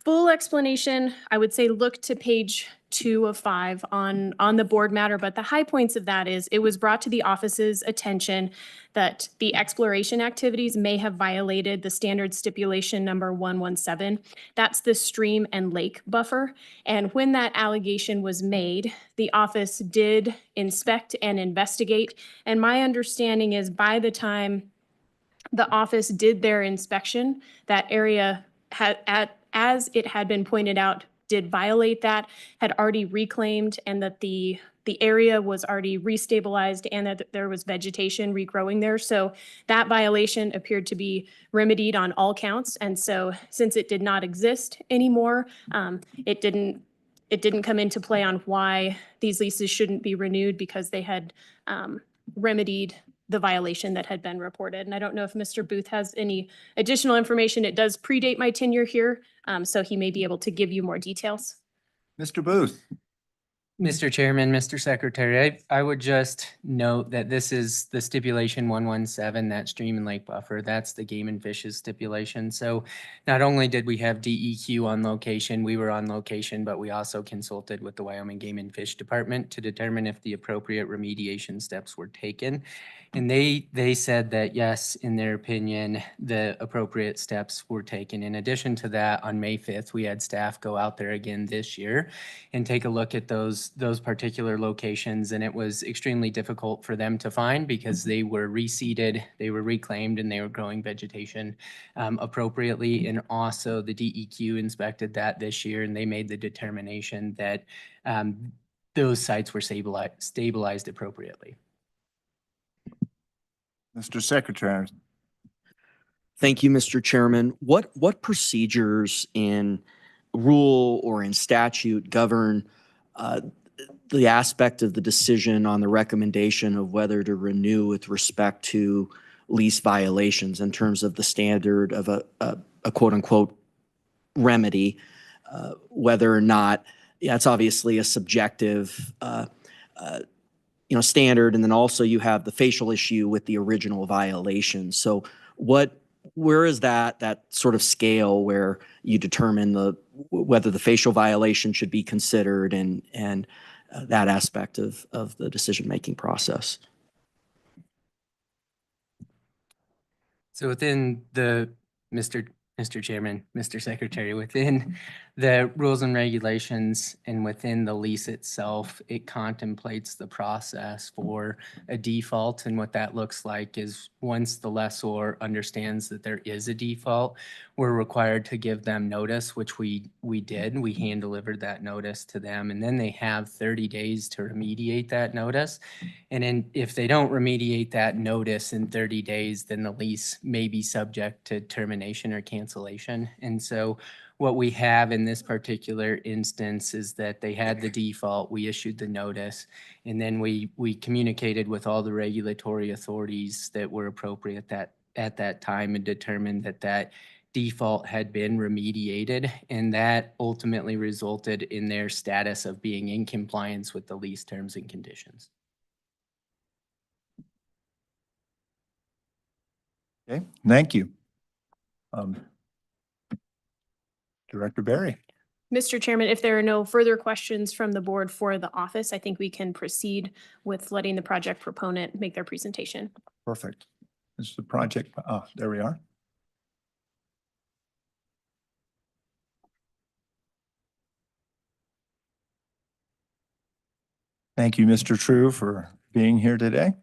Full explanation, I would say look to page 2 of 5 on the board matter, but the high points of that is it was brought to the office's attention that the exploration activities may have violated the standard stipulation number 117. That's the stream and lake buffer. And when that allegation was made, the office did inspect and investigate. And my understanding is by the time the office did their inspection, that area had, as it had been pointed out, did violate that, had already reclaimed, and that the area was already restabilized and that there was vegetation regrowing there. So that violation appeared to be remedied on all counts. And so since it did not exist anymore, it didn't come into play on why these leases shouldn't be renewed because they had remedied the violation that had been reported. And I don't know if Mr. Booth has any additional information. It does predate my tenure here, so he may be able to give you more details. Mr. Booth. Mr. Chairman, Mr. Secretary, I would just note that this is the stipulation 117, that stream and lake buffer. That's the game and fishes stipulation. So not only did we have DEQ on location, we were on location, but we also consulted with the Wyoming Game and Fish Department to determine if the appropriate remediation steps were taken. And they said that yes, in their opinion, the appropriate steps were taken. In addition to that, on May 5th, we had staff go out there again this year and take a look at those particular locations. And it was extremely difficult for them to find because they were reseeded, they were reclaimed, and they were growing vegetation appropriately. And also the DEQ inspected that this year, and they made the determination that those sites were stabilized appropriately. Mr. Secretary. Thank you, Mr. Chairman. What procedures in rule or in statute govern the aspect of the decision on the recommendation of whether to renew with respect to lease violations in terms of the standard of a quote unquote remedy, whether or not, yeah, it's obviously a subjective standard, and then also you have the facial issue with the original violation. So where is that sort of scale where you determine whether the facial violation should be considered and that aspect of the decision-making process? So within Mr. Chairman, Mr. Secretary, within the rules and regulations and within the lease itself, it contemplates the process for a default. And what that looks like is once the lessor understands that there is a default, we're required to give them notice, which we did. We hand delivered that notice to them, and then they have 30 days to remediate that notice. And then if they don't remediate that notice in 30 days, then the lease may be subject to termination or cancellation. And so what we have in this particular instance is that they had the default, we issued the notice, and then we communicated with all the regulatory authorities that were appropriate at that time and determined that default had been remediated, and that ultimately resulted in their status of being in compliance with the lease terms and conditions. Okay, thank you. Director Barry. Mr. Chairman, if there are no further questions from the board for the office, I think we can proceed with letting the project proponent make their presentation. Perfect. This is the project. There we are. Thank you, Mr. True, for being here today.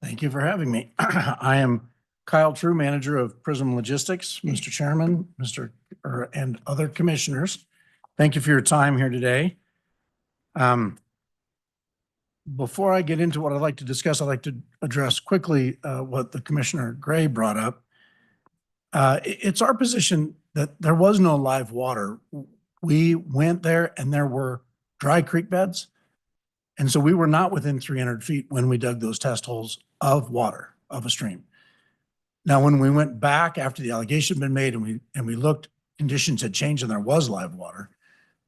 Thank you for having me. I am Kyle True, manager of Prism Logistics. Mr. Chairman, and other commissioners, thank you for your time here today. Before I get into what I'd like to discuss, I'd like to address quickly what the Commissioner Gray brought up. It's our position that there was no live water. We went there and there were dry creek beds. And so we were not within 300 feet when we dug those test holes of water, of a stream. Now, when we went back after the allegation had been made and we looked, conditions had changed and there was live water.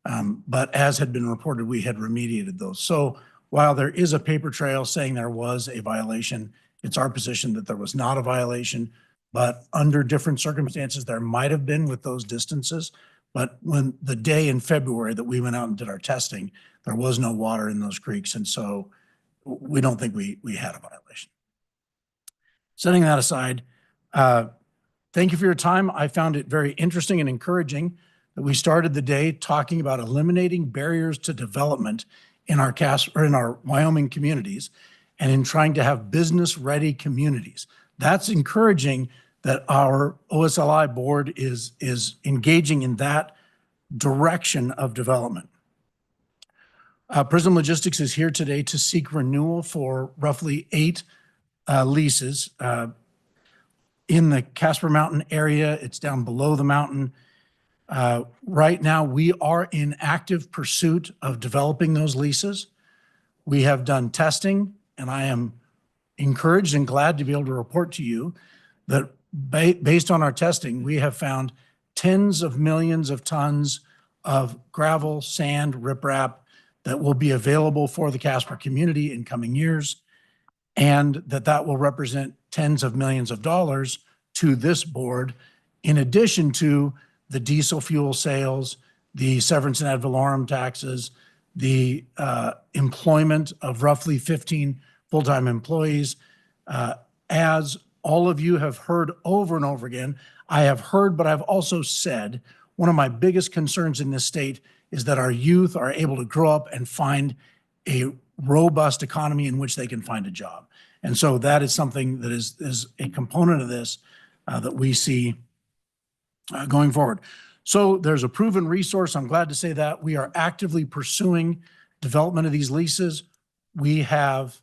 But as had been reported, we had remediated those. So while there is a paper trail saying there was a violation, it's our position that there was not a violation, but under different circumstances, there might have been with those distances. But when the day in February that we went out and did our testing, there was no water in those creeks. And so we don't think we had a violation. Setting that aside, thank you for your time. I found it very interesting and encouraging that we started the day talking about eliminating barriers to development in our Wyoming communities and in trying to have business-ready communities. That's encouraging that our OSLI board is engaging in that direction of development. Prism Logistics is here today to seek renewal for roughly 8 leases in the Casper Mountain area. It's down below the mountain. Right now, we are in active pursuit of developing those leases. We have done testing, and I am encouraged and glad to be able to report to you that based on our testing, we have found tens of millions of tons of gravel, sand, riprap that will be available for the Casper community in coming years, and that will represent tens of millions of dollars to this board, in addition to the diesel fuel sales, the severance and ad valorem taxes, the employment of roughly 15 full-time employees. As all of you have heard over and over again, I have heard, but I've also said, one of my biggest concerns in this state is that our youth are able to grow up and find a robust economy in which they can find a job. And so that is something that is a component of this that we see going forward. So there's a proven resource. I'm glad to say that we are actively pursuing development of these leases. We have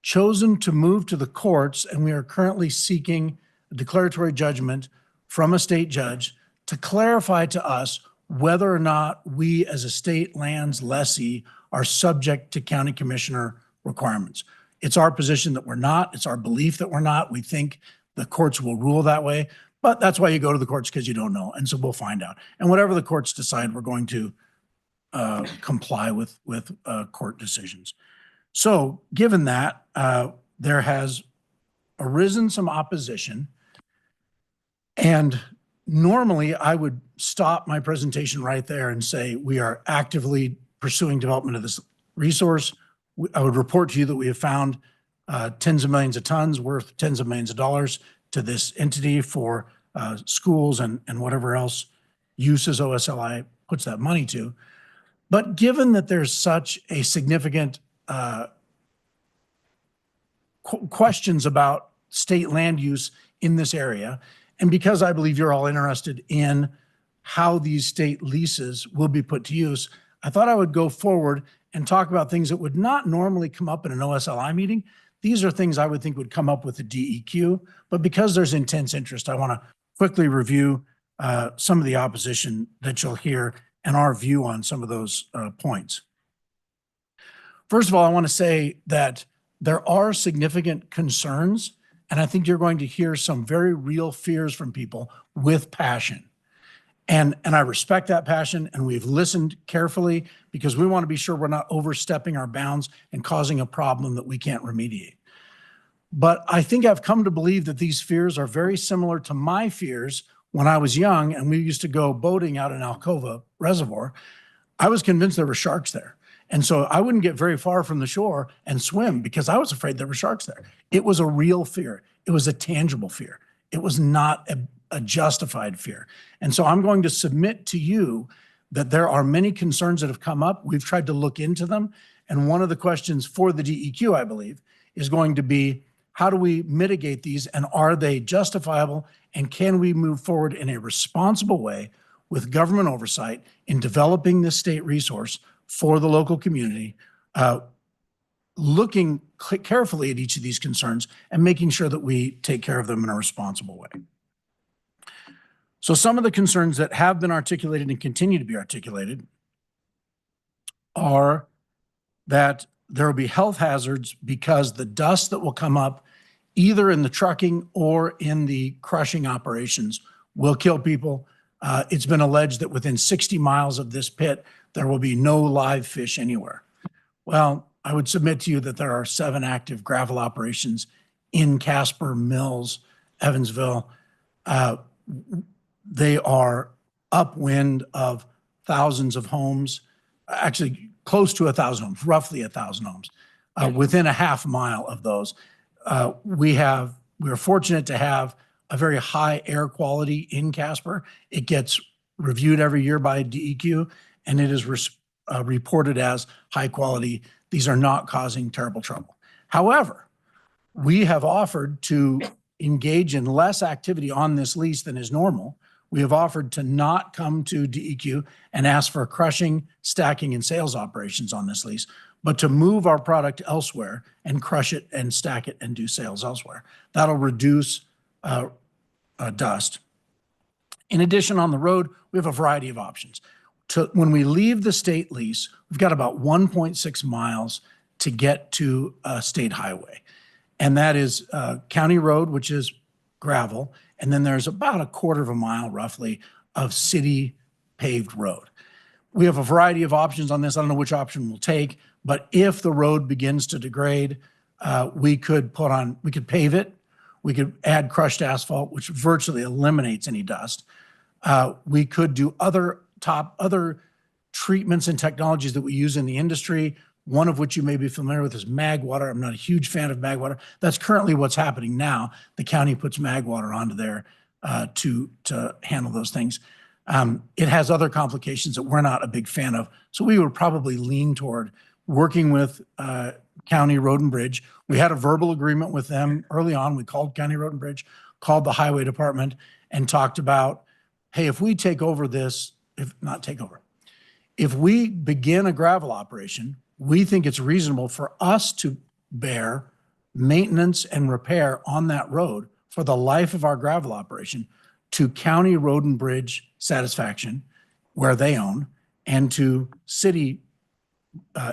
chosen to move to the courts, and we are currently seeking a declaratory judgment from a state judge to clarify to us whether or not we as a state lands lessee are subject to county commissioner requirements. It's our position that we're not. It's our belief that we're not. We think the courts will rule that way, but that's why you go to the courts, because you don't know. And so we'll find out. And whatever the courts decide, we're going to comply with court decisions. So given that, there has arisen some opposition, and normally I would stop my presentation right there and say, we are actively pursuing development of this resource. I would report to you that we have found tens of millions of tons worth tens of millions of dollars to this entity for schools and whatever else uses OSLI puts that money to. But given that there's such a significant questions about state land use in this area, and because I believe you're all interested in how these state leases will be put to use, I thought I would go forward and talk about things that would not normally come up in an OSLI meeting. These are things I would think would come up with the DEQ, but because there's intense interest, I want to quickly review some of the opposition that you'll hear and our view on some of those points. First of all, I want to say that there are significant concerns, and I think you're going to hear some very real fears from people with passion. And I respect that passion, and we've listened carefully because we want to be sure we're not overstepping our bounds and causing a problem that we can't remediate. But I think I've come to believe that these fears are very similar to my fears when I was young and we used to go boating out in Alcova Reservoir. I was convinced there were sharks there. And so I wouldn't get very far from the shore and swim because I was afraid there were sharks there. It was a real fear. It was a tangible fear. It was not a justified fear. And so I'm going to submit to you that there are many concerns that have come up. We've tried to look into them. And one of the questions for the DEQ, I believe, is going to be, how do we mitigate these, and are they justifiable? And can we move forward in a responsible way with government oversight in developing this state resource for the local community, looking carefully at each of these concerns and making sure that we take care of them in a responsible way. So some of the concerns that have been articulated and continue to be articulated are that there will be health hazards because the dust that will come up either in the trucking or in the crushing operations will kill people. It's been alleged that within 60 miles of this pit, there will be no live fish anywhere. Well, I would submit to you that there are 7 active gravel operations in Casper, Mills, Evansville. They are upwind of thousands of homes, actually close to 1,000 homes, roughly 1,000 homes. Within a half mile of those, we are fortunate to have a very high air quality in Casper. It gets reviewed every year by DEQ, and it is reported as high quality. These are not causing terrible trouble. However, we have offered to engage in less activity on this lease than is normal. We have offered to not come to DEQ and ask for crushing, stacking, and sales operations on this lease, but to move our product elsewhere and crush it and stack it and do sales elsewhere. That'll reduce dust. In addition, on the road, we have a variety of options. When we leave the state lease, we've got about 1.6 miles to get to a state highway. And that is county road, which is gravel. And then there's about a quarter of a mile roughly of city paved road. We have a variety of options on this. I don't know which option we'll take, but if the road begins to degrade, we could pave it. We could add crushed asphalt, which virtually eliminates any dust. We could do other treatments and technologies that we use in the industry, one of which you may be familiar with is mag water. I'm not a huge fan of mag water. That's currently what's happening now. The county puts mag water onto there to handle those things. It has other complications that we're not a big fan of. So we would probably lean toward working with County Road and Bridge. We had a verbal agreement with them early on. We called County Road and Bridge, called the Highway Department, and talked about hey, if we take over this, if not take over, if we begin a gravel operation, we think it's reasonable for us to bear maintenance and repair on that road for the life of our gravel operation to county road and bridge satisfaction where they own, and to city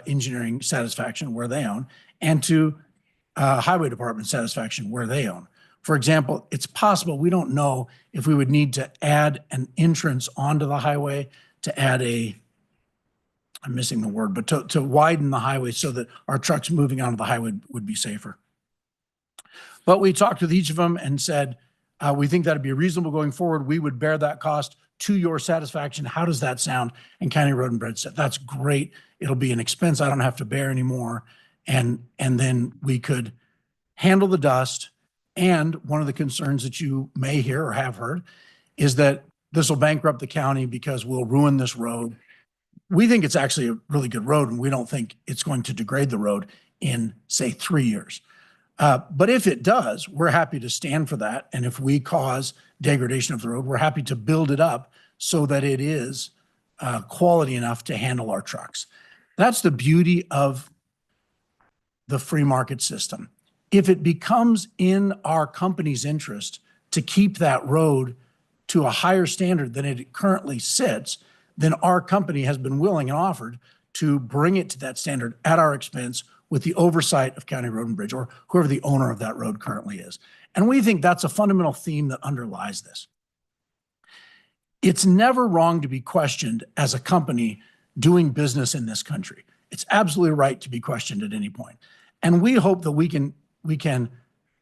engineering satisfaction where they own, and to highway department satisfaction where they own. For example, it's possible, we don't know if we would need to add an entrance onto the highway, to add I'm missing the word, but to widen the highway so that our trucks moving onto the highway would be safer. But we talked with each of them and said, we think that'd be reasonable going forward. We would bear that cost to your satisfaction. How does that sound? And County Road and Bridge said, that's great. It'll be an expense I don't have to bear anymore. And then we could handle the dust. And one of the concerns that you may hear or have heard is that this will bankrupt the county because we'll ruin this road. We think it's actually a really good road, and we don't think it's going to degrade the road in, say, 3 years. But if it does, we're happy to stand for that. And if we cause degradation of the road, we're happy to build it up so that it is quality enough to handle our trucks. That's the beauty of the free market system. If it becomes in our company's interest to keep that road to a higher standard than it currently sits, then our company has been willing and offered to bring it to that standard at our expense with the oversight of County Road and Bridge, or whoever the owner of that road currently is. And we think that's a fundamental theme that underlies this. It's never wrong to be questioned as a company doing business in this country. It's absolutely right to be questioned at any point. And we hope that we can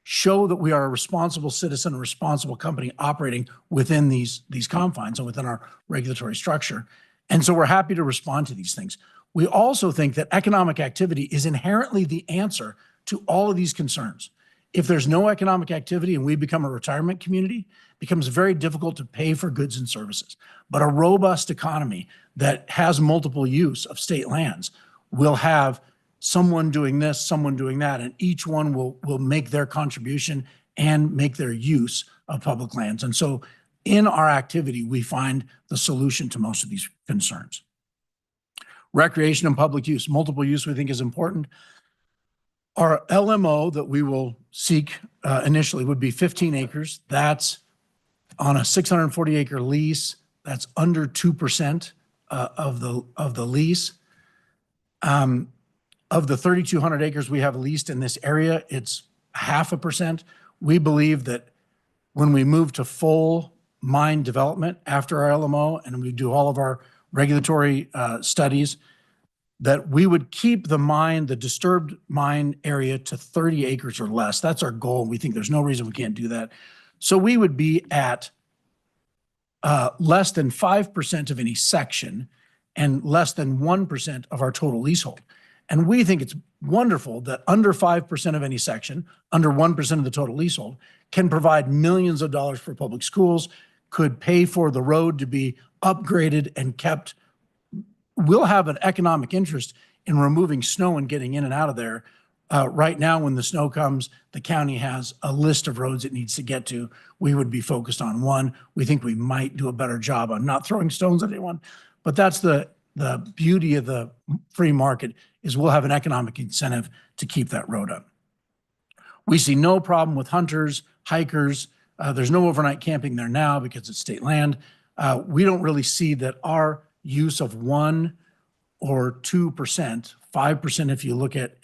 show that we are a responsible citizen, a responsible company operating within these confines and within our regulatory structure. And so we're happy to respond to these things. We also think that economic activity is inherently the answer to all of these concerns. If there's no economic activity and we become a retirement community, it becomes very difficult to pay for goods and services. But a robust economy that has multiple use of state lands will have someone doing this, someone doing that, and each one will make their contribution and make their use of public lands. And so in our activity, we find the solution to most of these concerns. Recreation and public use, multiple use we think is important. Our LMO that we will seek initially would be 15 acres. That's on a 640 acre lease. That's under 2% of the lease. Of the 3,200 acres we have leased in this area, it's 0.5%. We believe that when we move to full mine development after our LMO and we do all of our regulatory studies, that we would keep the disturbed mine area to 30 acres or less. That's our goal. We think there's no reason we can't do that. So we would be at less than 5% of any section and less than 1% of our total leasehold. And we think it's wonderful that under 5% of any section, under 1% of the total leasehold, can provide millions of dollars for public schools, could pay for the road to be upgraded and kept. We'll have an economic interest in removing snow and getting in and out of there. Right now, when the snow comes, the county has a list of roads it needs to get to. We would be focused on one. We think we might do a better job on not throwing stones at anyone. But that's the beauty of the free market, is we'll have an economic incentive to keep that road up. We see no problem with hunters, hikers. There's no overnight camping there now because it's state land. We don't really see that our use of 1 or 2%, 5% if you look at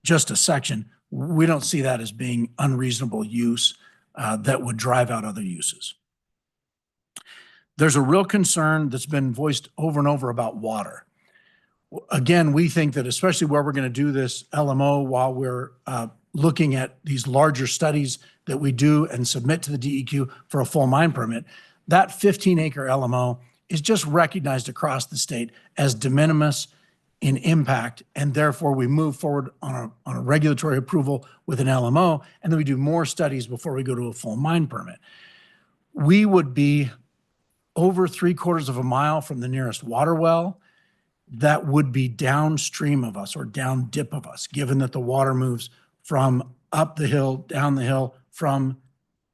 just a section, we don't see that as being unreasonable use that would drive out other uses. There's a real concern that's been voiced over and over about water. Again, we think that especially where we're going to do this LMO while we're looking at these larger studies that we do and submit to the DEQ for a full mine permit, that 15-acre LMO is just recognized across the state as de minimis in impact, and therefore we move forward on a regulatory approval with an LMO, and then we do more studies before we go to a full mine permit. We would be over 3/4 of a mile from the nearest water well that would be downstream of us or down dip of us, given that the water moves from up the hill, down the hill, from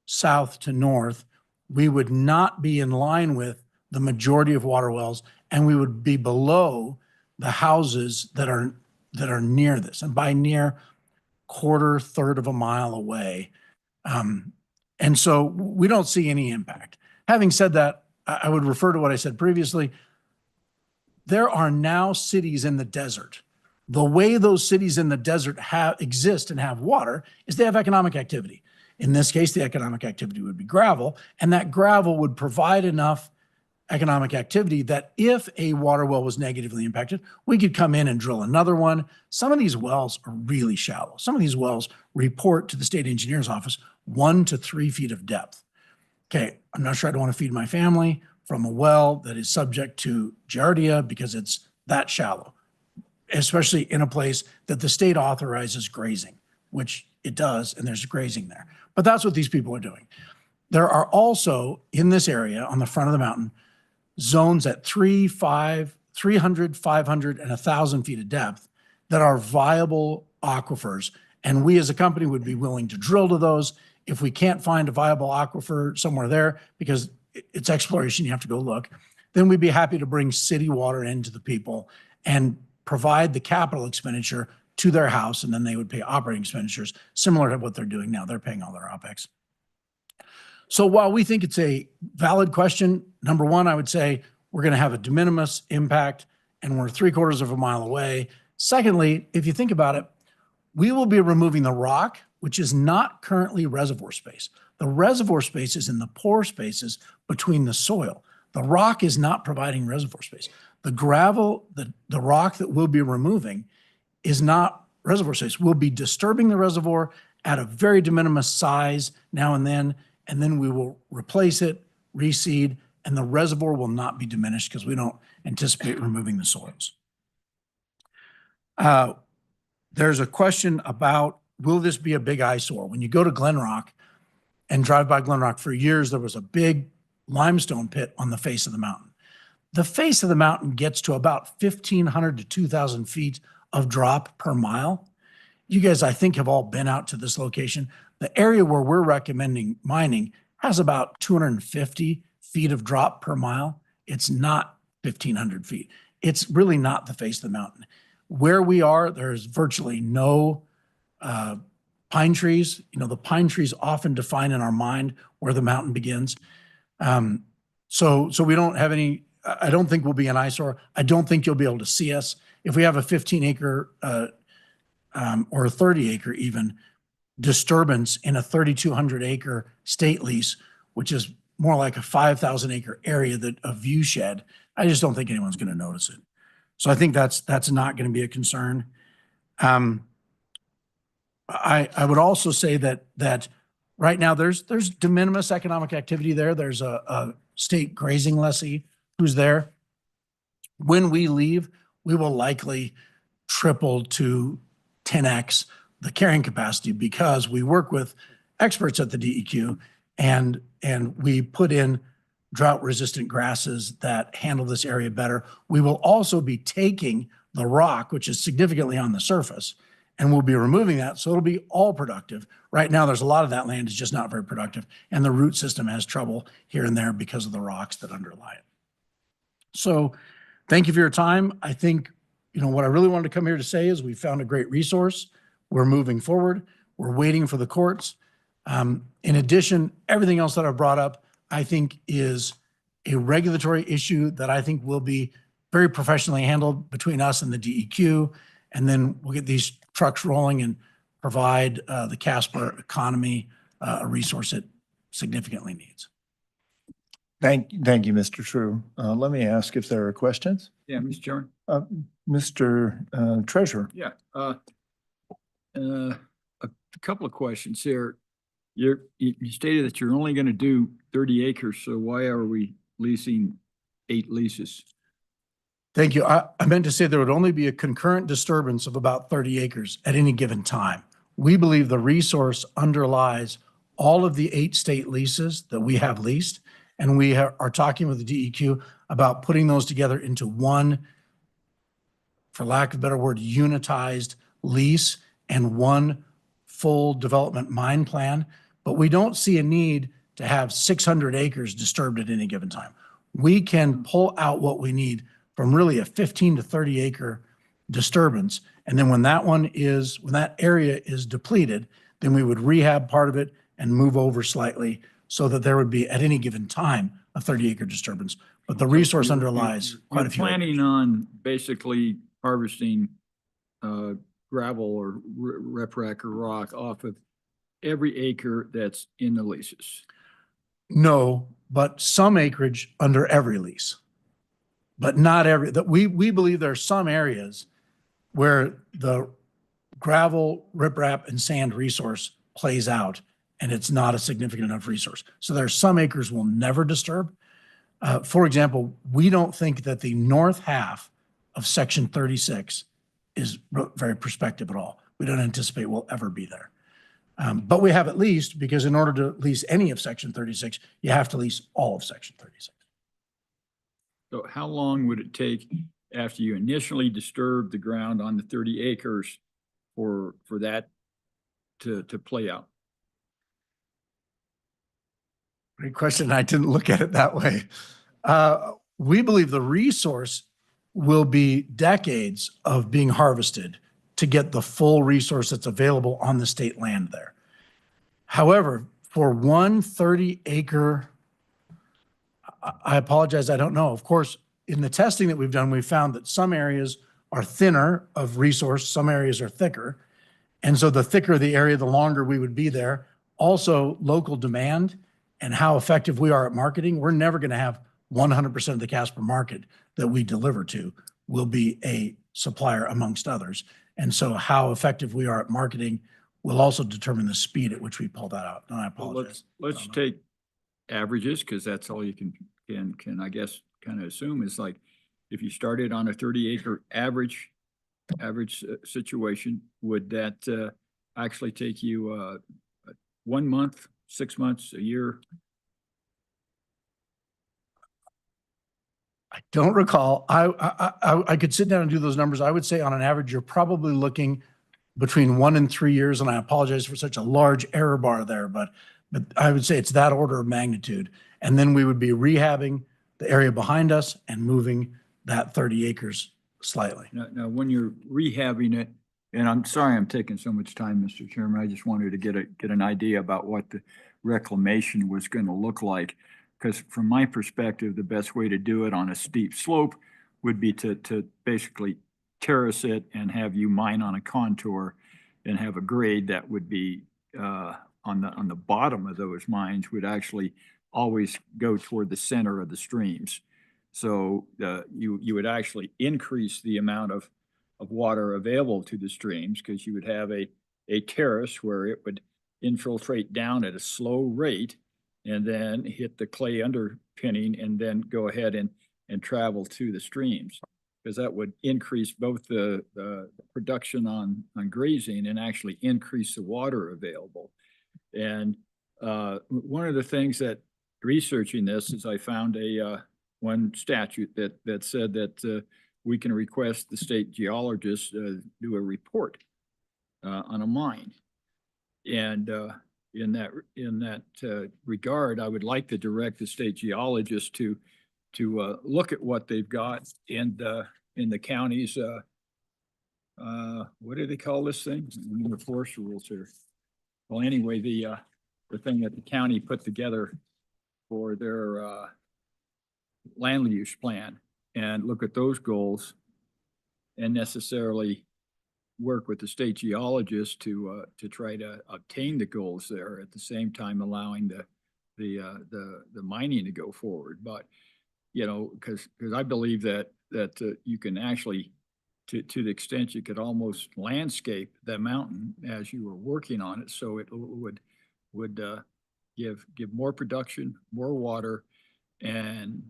south to north. we would not be in line with the majority of water wells, and we would be below the houses that are near this. And by near, quarter, third of a mile away. And so we don't see any impact. Having said that, I would refer to what I said previously. There are now cities in the desert. The way those cities in the desert exist and have water is they have economic activity. In this case, the economic activity would be gravel, and that gravel would provide enough economic activity that if a water well was negatively impacted, we could come in and drill another one. Some of these wells are really shallow. Some of these wells report to the state engineer's office 1 to 3 feet of depth. Okay, I'm not sure I don't want to feed my family from a well that is subject to giardia because it's that shallow, especially in a place that the state authorizes grazing, which it does, and there's grazing there. But that's what these people are doing. There are also, in this area on the front of the mountain, zones at 300, 500, and 1,000 feet of depth that are viable aquifers. And we as a company would be willing to drill to those. If we can't find a viable aquifer somewhere there, because it's exploration, you have to go look, then we'd be happy to bring city water into the people and provide the capital expenditure to their house, and then they would pay operating expenditures similar to what they're doing now. They're paying all their OpEx. So while we think it's a valid question, number one, I would say we're going to have a de minimis impact and we're 3/4 of a mile away. Secondly, if you think about it, we will be removing the rock, which is not currently reservoir space. The reservoir space is in the pore spaces between the soil. The rock is not providing reservoir space. The gravel, the rock that we'll be removing is not reservoir space. We'll be disturbing the reservoir at a very de minimis size now and then we will replace it, reseed, and the reservoir will not be diminished because we don't anticipate removing the soils. There's a question about, will this be a big eyesore? When you go to Glen Rock and drive by Glen Rock, for years, there was a big limestone pit on the face of the mountain. The face of the mountain gets to about 1,500 to 2,000 feet of drop per mile. You guys, I think, have all been out to this location. The area where we're recommending mining has about 250 feet of drop per mile. It's not 1,500 feet. It's really not the face of the mountain. Where we are, there's virtually no pine trees. You know, the pine trees often define in our mind where the mountain begins. So we don't have any, I don't think we'll be an eyesore. I don't think you'll be able to see us. If we have a 15-acre or a 30-acre even disturbance in a 3,200-acre state lease, which is more like a 5,000-acre area that a view shed, I just don't think anyone's going to notice it. So I think that's not going to be a concern. I would also say that right now there's de minimis economic activity there. There's a state grazing lessee who's there. When we leave, we will likely triple to 10x the carrying capacity because we work with experts at the DEQ and we put in drought-resistant grasses that handle this area better. We will also be taking the rock, which is significantly on the surface, and we'll be removing that, so it'll be all productive. Right now, there's a lot of that land is just not very productive, and the root system has trouble here and there because of the rocks that underlie it. So thank you for your time. I think, you know, what I really wanted to come here to say is we found a great resource. We're moving forward. We're waiting for the courts. In addition, everything else that I brought up, I think is a regulatory issue that I think will be very professionally handled between us and the DEQ. And then we'll get these trucks rolling and provide the Casper economy a resource it significantly needs. Thank you, Mr. True. Let me ask if there are questions. Yeah, Mr. Chairman. Mr. Treasurer. Yeah. A couple of questions here. You stated that you're only going to do 30 acres, so why are we leasing 8 leases? Thank you. I meant to say there would only be a concurrent disturbance of about 30 acres at any given time. We believe the resource underlies all of the 8 state leases that we have leased, and we are talking with the DEQ about putting those together into one, for lack of a better word, unitized lease and one full development mine plan. But we don't see a need to have 600 acres disturbed at any given time. We can pull out what we need from really a 15 to 30 acre disturbance. And then when that area is depleted, then we would rehab part of it and move over slightly so that there would be at any given time a 30 acre disturbance. But the resource underlies quite a few. You're planning on basically harvesting gravel or riprap or rock off of every acre that's in the leases? No, but some acreage under every lease. But not every, that we believe there are some areas where the gravel, riprap, and sand resource plays out, and it's not a significant enough resource. So there are some acres we'll never disturb. For example, we don't think that the north half of Section 36 is very prospective at all. We don't anticipate we'll ever be there. But we have at least, because in order to lease any of Section 36, you have to lease all of Section 36. So how long would it take after you initially disturb the ground on the 30 acres for that to play out? Great question. I didn't look at it that way. We believe the resource will be decades of being harvested to get the full resource that's available on the state land there. However, for one 30 acre, I apologize, I don't know. Of course, in the testing that we've done, we found that some areas are thinner of resource, some areas are thicker. And so the thicker the area, the longer we would be there. Also, local demand and how effective we are at marketing. We're never going to have 100% of the Casper market that we deliver to will be a supplier amongst others. And so how effective we are at marketing will also determine the speed at which we pull that out. And I apologize. Let's take averages, because that's all you can I guess kind of assume is like, if you started on a 30 acre average situation, would that actually take you 1 month, 6 months, a year? I don't recall. I could sit down and do those numbers. I would say on an average, you're probably looking between 1 and 3 years. And I apologize for such a large error bar there, but I would say it's that order of magnitude. And then we would be rehabbing the area behind us and moving that 30 acres slightly. Now, when you're rehabbing it, and I'm sorry I'm taking so much time, Mr. Chairman, I just wanted to get an idea about what the reclamation was going to look like. Because from my perspective, the best way to do it on a steep slope would be to basically terrace it and have you mine on a contour and have a grade that would be on the bottom of those mines would actually always go toward the center of the streams. So you would actually increase the amount of water available to the streams, because you would have a terrace where it would infiltrate down at a slow rate and then hit the clay underpinning and then go ahead and travel to the streams, because that would increase both the production on grazing and actually increase the water available. And one of the things that researching this is I found one statute that said that we can request the state geologist do a report on a mine. And in that regard, I would like to direct the state geologist to look at what they've got in the counties. What do they call this thing? The forest rules here. Well, anyway, the thing that the county put together for their land use plan, and look at those goals and necessarily work with the state geologist to try to obtain the goals there, at the same time allowing the mining to go forward. But you know, because I believe that you can actually, to the extent you could almost landscape the mountain as you were working on it, so it would give more production, more water, and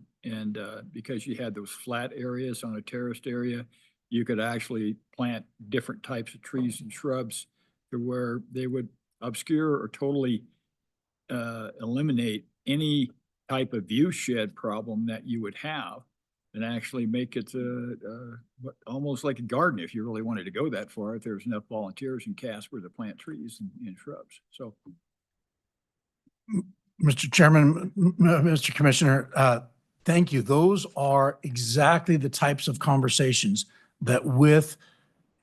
because you had those flat areas on a terraced area, you could actually plant different types of trees and shrubs to where they would obscure or totally eliminate any type of view shed problem that you would have, and actually make it almost like a garden if you really wanted to go that far, if there was enough volunteers in Casper to plant trees and shrubs. So Mr. Chairman, Mr. Commissioner, thank you. Those are exactly the types of conversations that with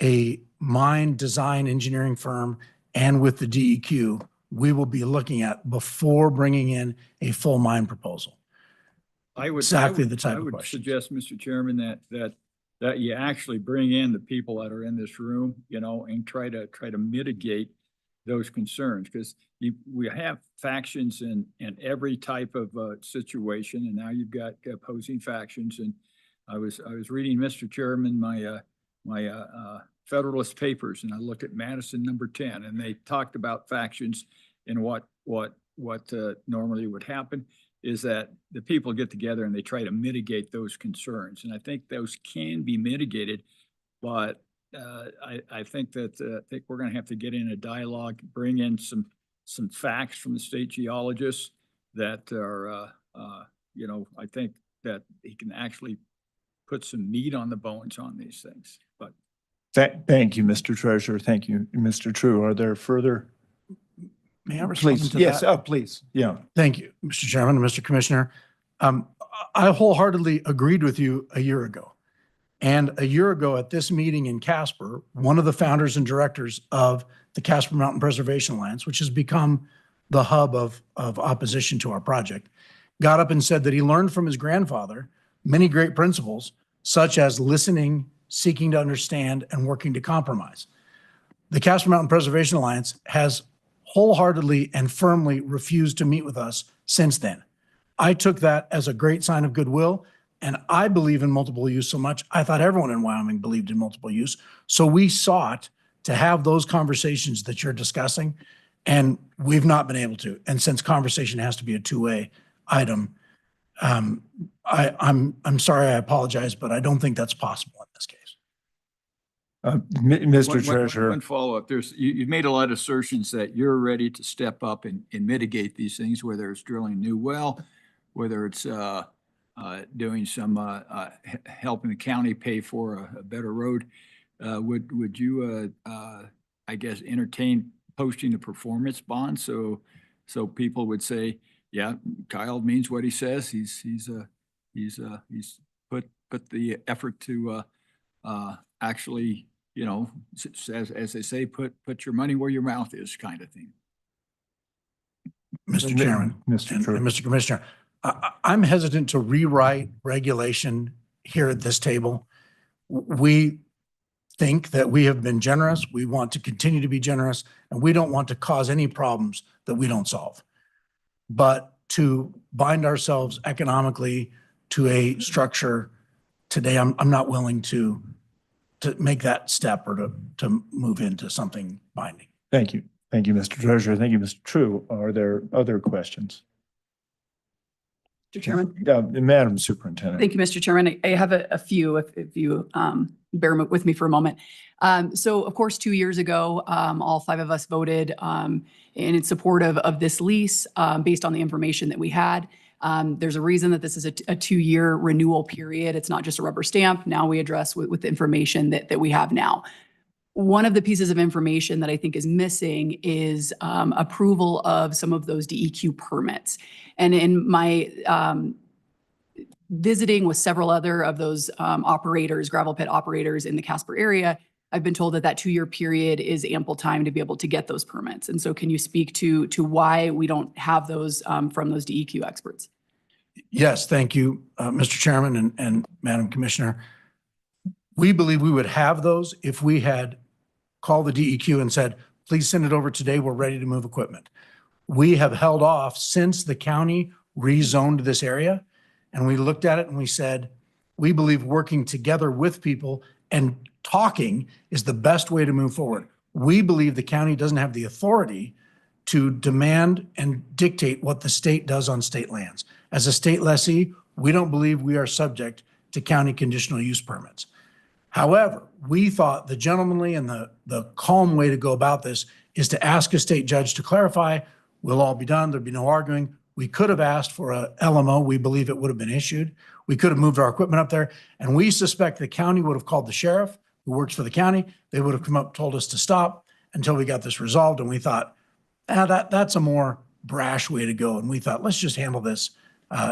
a mine design engineering firm and with the DEQ, we will be looking at before bringing in a full mine proposal. Exactly the type I of would question. suggest, Mr. Chairman, that you actually bring in the people that are in this room, and try to mitigate those concerns, because we have factions in every type of situation, and now you've got opposing factions. And I was reading, Mr. Chairman, my Federalist Papers, and I looked at Madison number 10, and they talked about factions, and what normally would happen is that the people get together and they try to mitigate those concerns. And I think those can be mitigated, but I think that we're going to have to get in a dialogue, bring in some facts from the state geologists that are, I think that he can actually put some meat on the bones on these things. But Thank you, Mr. Treasurer. Thank you, Mr. True. Are there further? May I respond Please, to yes, that? oh, please, yeah. Thank you, Mr. Chairman and Mr. Commissioner. I wholeheartedly agreed with you a year ago. And a year ago at this meeting in Casper, one of the founders and directors of the Casper Mountain Preservation Alliance, which has become the hub of opposition to our project, got up and said that he learned from his grandfather many great principles, such as listening, seeking to understand, and working to compromise. The Casper Mountain Preservation Alliance has wholeheartedly and firmly refused to meet with us since then. I took that as a great sign of goodwill, and I believe in multiple use so much, I thought everyone in Wyoming believed in multiple use. So we sought to have those conversations that you're discussing, and we've not been able to. And since conversation has to be a two-way item, I'm sorry, I apologize, but I don't think that's possible in this case. Mr. Treasurer. One follow-up. You've made a lot of assertions that you're ready to step up and mitigate these things, whether it's drilling a new well, whether it's doing some helping the county pay for a better road. Would you, I guess, entertain posting a performance bond so people would say, yeah, Kyle means what he says. He's put the effort to actually, as they say, put your money where your mouth is, kind of thing. Mr. Chairman, and Mr. Commissioner, I'm hesitant to rewrite regulation here at this table. We think that we have been generous. We want to continue to be generous, and we don't want to cause any problems that we don't solve. But to bind ourselves economically to a structure today, I'm not willing to make that step or to move into something binding. Thank you. Thank you, Mr. Treasurer. Thank you, Mr. True. Are there other questions? Mr. Chairman. Madam Superintendent. Thank you, Mr. Chairman. I have a few, if you bear with me for a moment. So of course, 2 years ago, all 5 of us voted in support of this lease based on the information that we had. There's a reason that this is a 2-year renewal period. It's not just a rubber stamp. Now we address with the information that we have now. One of the pieces of information that I think is missing is approval of some of those DEQ permits. And in my visiting with several other of those operators, gravel pit operators in the Casper area, I've been told that 2-year period is ample time to be able to get those permits. And so can you speak to why we don't have those from those DEQ experts? Yes, thank you, Mr. Chairman and Madam Commissioner. We believe we would have those if we had called the DEQ and said, please send it over today. We're ready to move equipment. We have held off since the county rezoned this area. And we looked at it and we said, we believe working together with people and talking is the best way to move forward. We believe the county doesn't have the authority to demand and dictate what the state does on state lands. As a state lessee, we don't believe we are subject to county conditional use permits. However, we thought the gentlemanly and the calm way to go about this is to ask a state judge to clarify. We'll all be done. There'd be no arguing. We could have asked for a LMO. We believe it would have been issued. We could have moved our equipment up there, and we suspect the county would have called the sheriff who works for the county. They would have come up and told us to stop until we got this resolved. And we thought, that's a more brash way to go. And we thought, let's just handle this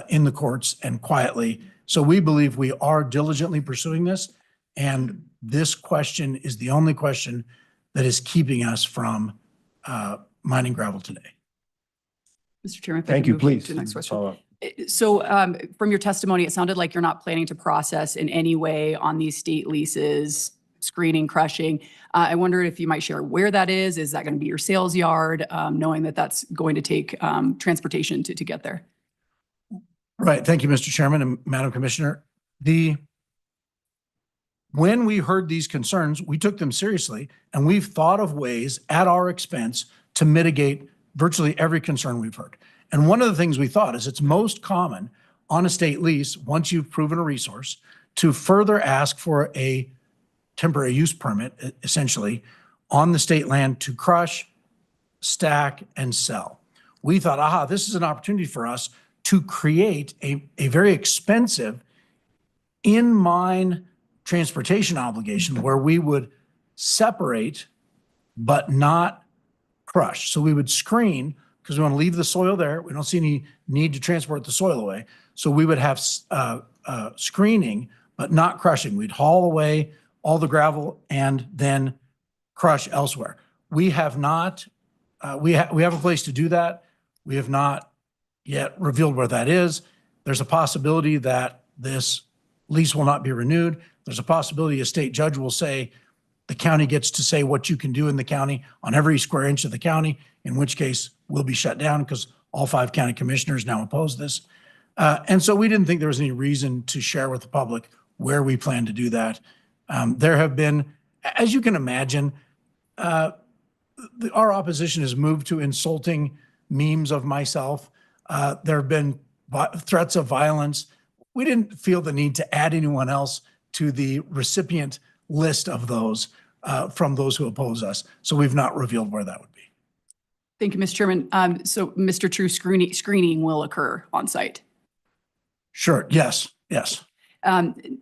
in the courts and quietly. So we believe we are diligently pursuing this. And this question is the only question that is keeping us from mining gravel today. Mr. Chairman, if I Thank could you, move please. to the next question. Follow up. So from your testimony, it sounded like you're not planning to process in any way on these state leases, screening, crushing. I wonder if you might share where that is. Is that going to be your sales yard, knowing that that's going to take transportation to get there? Right. Thank you, Mr. Chairman and Madam Commissioner. When we heard these concerns, we took them seriously, and we've thought of ways at our expense to mitigate virtually every concern we've heard. And one of the things we thought is it's most common on a state lease, once you've proven a resource, to further ask for a temporary use permit, essentially, on the state land to crush, stack, and sell. We thought, aha, this is an opportunity for us to create a very expensive in-mine transportation obligation where we would separate but not crush. So we would screen because we want to leave the soil there. We don't see any need to transport the soil away. So we would have screening but not crushing. We'd haul away all the gravel and then crush elsewhere. We have not, we have a place to do that. We have not yet revealed where that is. There's a possibility that this lease will not be renewed. There's a possibility a state judge will say the county gets to say what you can do in the county on every square inch of the county, in which case we'll be shut down because all 5 county commissioners now oppose this. And so we didn't think there was any reason to share with the public where we plan to do that. There have been, as you can imagine, our opposition has moved to insulting memes of myself. There have been threats of violence. We didn't feel the need to add anyone else to the recipient list of those from those who oppose us. So we've not revealed where that would be. Thank you, Mr. Chairman. So Mr. True, screening will occur on site. Sure. Yes. Yes.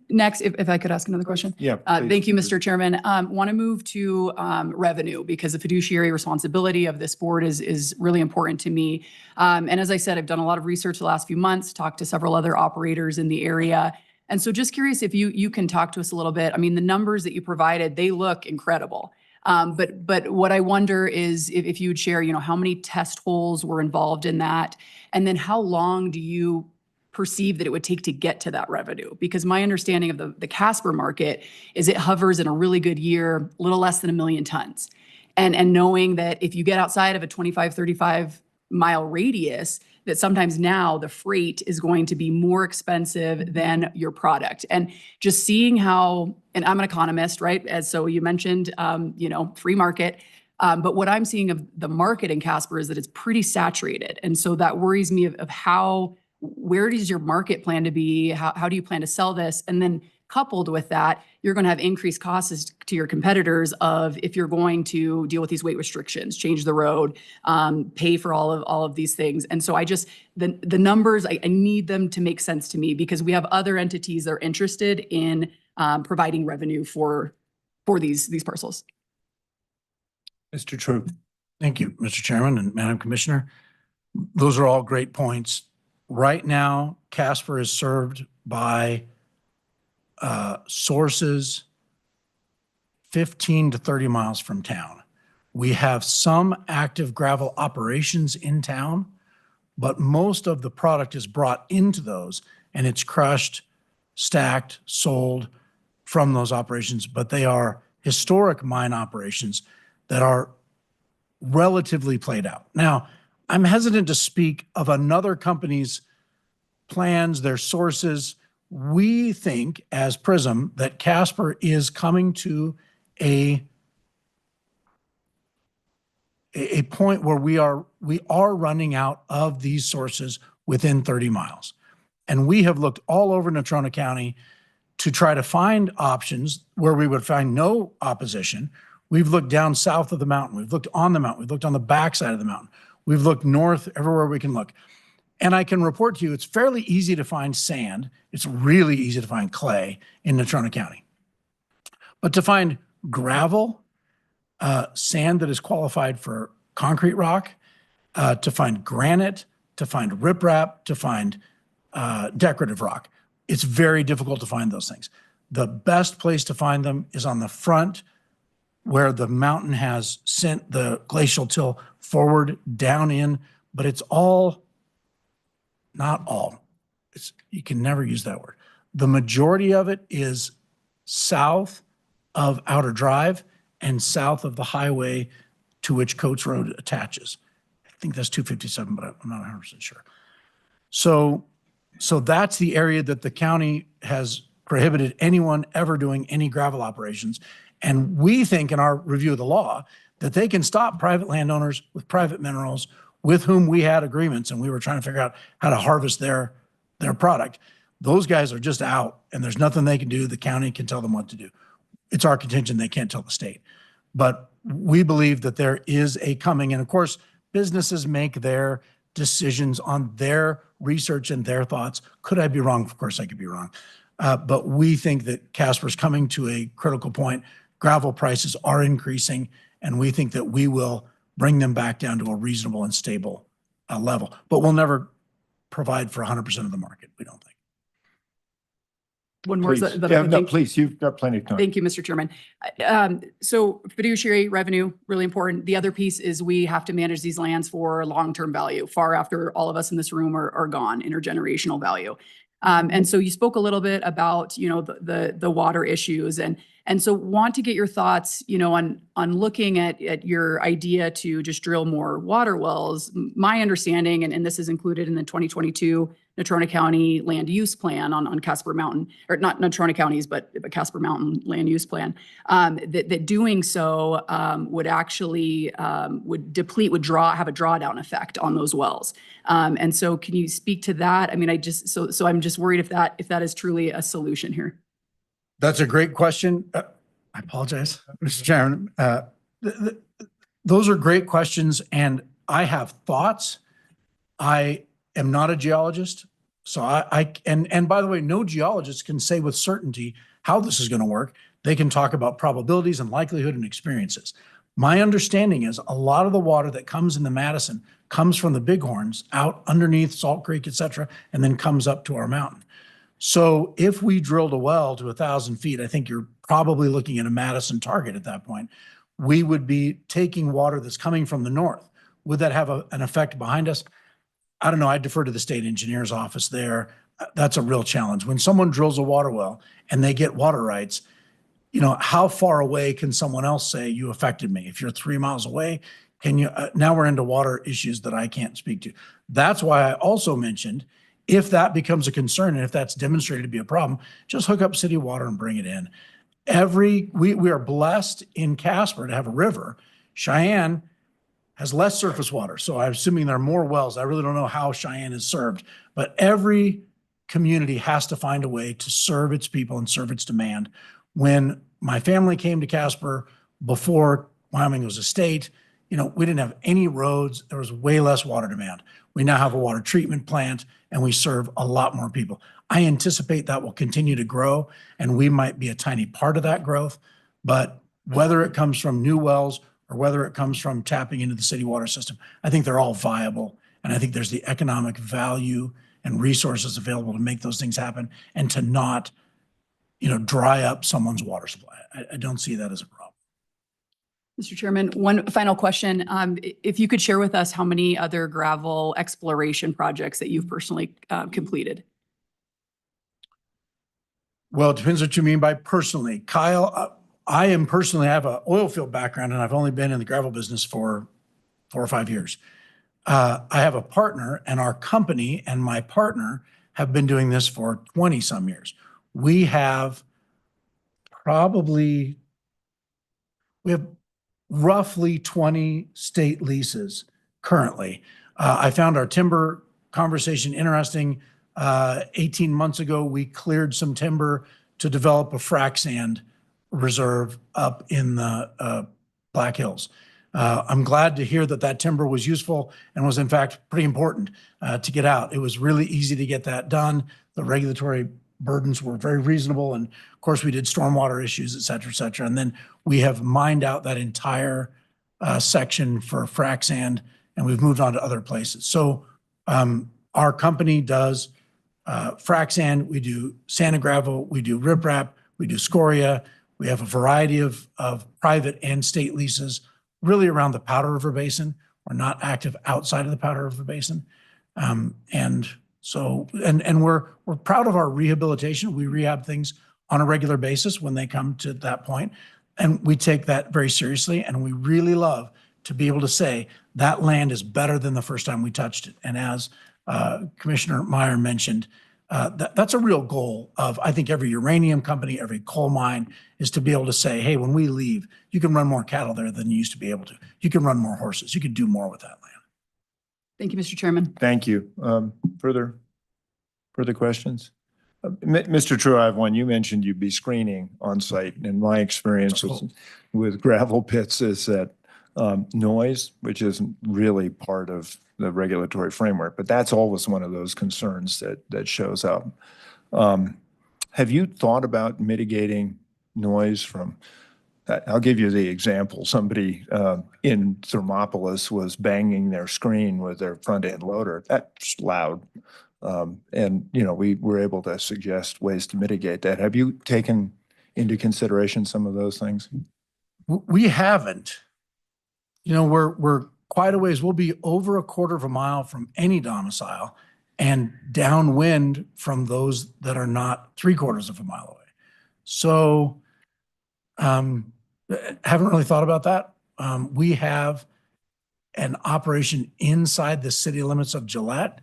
Next, if I could ask another question. Yeah. Thank you, Mr. Chairman. Want to move to revenue because the fiduciary responsibility of this board is really important to me. And as I said, I've done a lot of research the last few months, talked to several other operators in the area. And so just curious if you can talk to us a little bit. I mean, the numbers that you provided, they look incredible. But what I wonder is if you would share, how many test holes were involved in that? And then how long do you perceive that it would take to get to that revenue? Because my understanding of the Casper market is it hovers in a really good year, a little less than 1 million tons. And knowing that if you get outside of a 25, 35 mile radius, that sometimes now the freight is going to be more expensive than your product. And just seeing how, and I'm an economist, right? As so you mentioned, free market. But what I'm seeing of the market in Casper is that it's pretty saturated. And so that worries me of how, where does your market plan to be? How do you plan to sell this? And then coupled with that, you're going to have increased costs to your competitors of if you're going to deal with these weight restrictions, change the road, pay for all of these things. And so I just, the numbers, I need them to make sense to me because we have other entities that are interested in providing revenue for these parcels. Mr. True. Thank you, Mr. Chairman and Madam Commissioner. Those are all great points. Right now, Casper is served by sources 15 to 30 miles from town. We have some active gravel operations in town, but most of the product is brought into those and it's crushed, stacked, sold from those operations, but they are historic mine operations that are relatively played out. Now, I'm hesitant to speak of another company's plans, their sources. We think as Prism that Casper is coming to a point where we are running out of these sources within 30 miles. And we have looked all over Natrona County to try to find options where we would find no opposition. We've looked down south of the mountain. We've looked on the mountain. We've looked on the backside of the mountain. We've looked north everywhere we can look. And I can report to you, it's fairly easy to find sand. It's really easy to find clay in Natrona County. But to find gravel, sand that is qualified for concrete rock, to find granite, to find riprap, to find decorative rock. It's very difficult to find those things. The best place to find them is on the front where the mountain has sent the glacial till forward down in, but it's all, not all. You can never use that word. The majority of it is south of Outer Drive and south of the highway to which Coates Road attaches. I think that's 257, but I'm not 100% sure. So that's the area that the county has prohibited anyone ever doing any gravel operations. And we think in our review of the law that they can stop private landowners with private minerals with whom we had agreements and we were trying to figure out how to harvest their product. Those guys are just out and there's nothing they can do. The county can tell them what to do. It's our contention they can't tell the state. But we believe that there is a coming, and of course, businesses make their decisions on their research and their thoughts. Could I be wrong? Of course I could be wrong. But we think that Casper's coming to a critical point. Gravel prices are increasing, and we think that we will bring them back down to a reasonable and stable level. But we'll never provide for 100% of the market, we don't think. One more. Please. Yeah, no, please, you've got plenty of time. Thank you, Mr. Chairman. So fiduciary revenue, really important. The other piece is we have to manage these lands for long-term value, far after all of us in this room are gone, intergenerational value. And so you spoke a little bit about, the water issues and so want to get your thoughts, on looking at your idea to just drill more water wells. My understanding, and this is included in the 2022 Natrona County land use plan on Casper Mountain, or not Natrona Counties, but Casper Mountain land use plan, that doing so would actually would deplete, have a drawdown effect on those wells. And so can you speak to that? I mean, so I'm just worried if that is truly a solution here. That's a great question. I apologize, Mr. Chairman. Those are great questions, and I have thoughts. I am not a geologist, so and by the way, no geologist can say with certainty how this is going to work. They can talk about probabilities and likelihood and experiences. My understanding is a lot of the water that comes into Madison comes from the bighorns out underneath Salt Creek, et cetera, and then comes up to our mountain. So if we drilled a well to 1,000 feet, I think you're probably looking at a Madison target at that point. We would be taking water that's coming from the north. Would that have an effect behind us? I don't know. I defer to the state engineer's office there. That's a real challenge. When someone drills a water well and they get water rights, how far away can someone else say you affected me? If you're 3 miles away, can you, now we're into water issues that I can't speak to. That's why I also mentioned, if that becomes a concern and if that's demonstrated to be a problem, just hook up city water and bring it in. We are blessed in Casper to have a river. Cheyenne has less surface water, so I'm assuming there are more wells. I really don't know how Cheyenne is served, but every community has to find a way to serve its people and serve its demand. When my family came to Casper before Wyoming was a state, we didn't have any roads. There was way less water demand. We now have a water treatment plant and we serve a lot more people. I anticipate that will continue to grow and we might be a tiny part of that growth, but whether it comes from new wells or whether it comes from tapping into the city water system, I think they're all viable. And I think there's the economic value and resources available to make those things happen and to not, dry up someone's water supply. I don't see that as a problem. Mr. Chairman, one final question. If you could share with us how many other gravel exploration projects that you've personally completed? Well, it depends what you mean by personally. Kyle, I have an oil field background and I've only been in the gravel business for 4 or 5 years. I have a partner and our company and my partner have been doing this for 20 some years. We have roughly 20 state leases currently. I found our timber conversation interesting. 18 months ago, we cleared some timber to develop a frac sand reserve up in the Black Hills. I'm glad to hear that timber was useful and was in fact pretty important to get out. It was really easy to get that done. The regulatory burdens were very reasonable. And of course we did stormwater issues, et cetera, et cetera. And then we have mined out that entire section for frac sand and we've moved on to other places. So our company does frac sand, we do sand and gravel, we do riprap, we do scoria. We have a variety of private and state leases really around the Powder River Basin. We're not active outside of the Powder River Basin. And we're proud of our rehabilitation. We rehab things on a regular basis when they come to that point. And we take that very seriously. And we really love to be able to say that land is better than the first time we touched it. And as Commissioner Meyer mentioned, that's a real goal of, I think, every uranium company, every coal mine, is to be able to say, hey, when we leave, you can run more cattle there than you used to be able to. You can run more horses. You can do more with that land. Thank you, Mr. Chairman. Thank you. Further questions? Mr. True, I have one. You mentioned you'd be screening on site, and my experience with gravel pits is that noise, which isn't really part of the regulatory framework, but that's always one of those concerns that shows up. Have you thought about mitigating noise from, I'll give you the example. Somebody in Thermopolis was banging their screen with their front end loader. That's loud. And, you know, we were able to suggest ways to mitigate that. Have you taken into consideration some of those things? We haven't. You know, we're quite a ways. We'll be over a quarter of a mile from any domicile and downwind from those that are not 3/4 of a mile away. So haven't really thought about that. We have an operation inside the city limits of Gillette,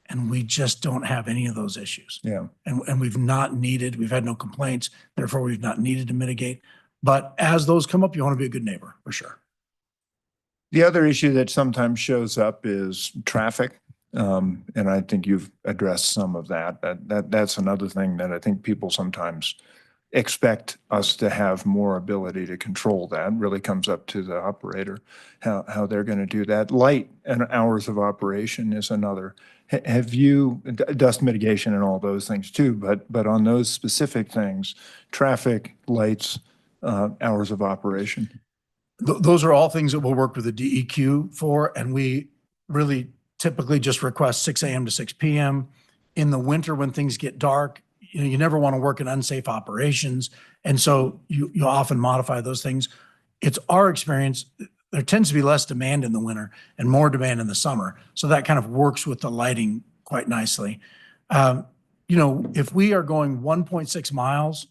and we just don't have any of those issues. Yeah. And we've had no complaints, therefore we've not needed to mitigate. But as those come up, you want to be a good neighbor, for sure. The other issue that sometimes shows up is traffic. And I think you've addressed some of that. That's another thing that I think people sometimes expect us to have more ability to control. That really comes up to the operator, how they're going to do that. Light and hours of operation is another. Have you, dust mitigation and all those things too, but on those specific things, traffic, lights, hours of operation? Those are all things that we'll work with the DEQ for, and we really typically just request 6 a.m. to 6 p.m. In the winter, when things get dark, you know, you never want to work in unsafe operations, and so you often modify those things. It's our experience, there tends to be less demand in the winter and more demand in the summer, so that kind of works with the lighting quite nicely. You know, if we are going 1.6 miles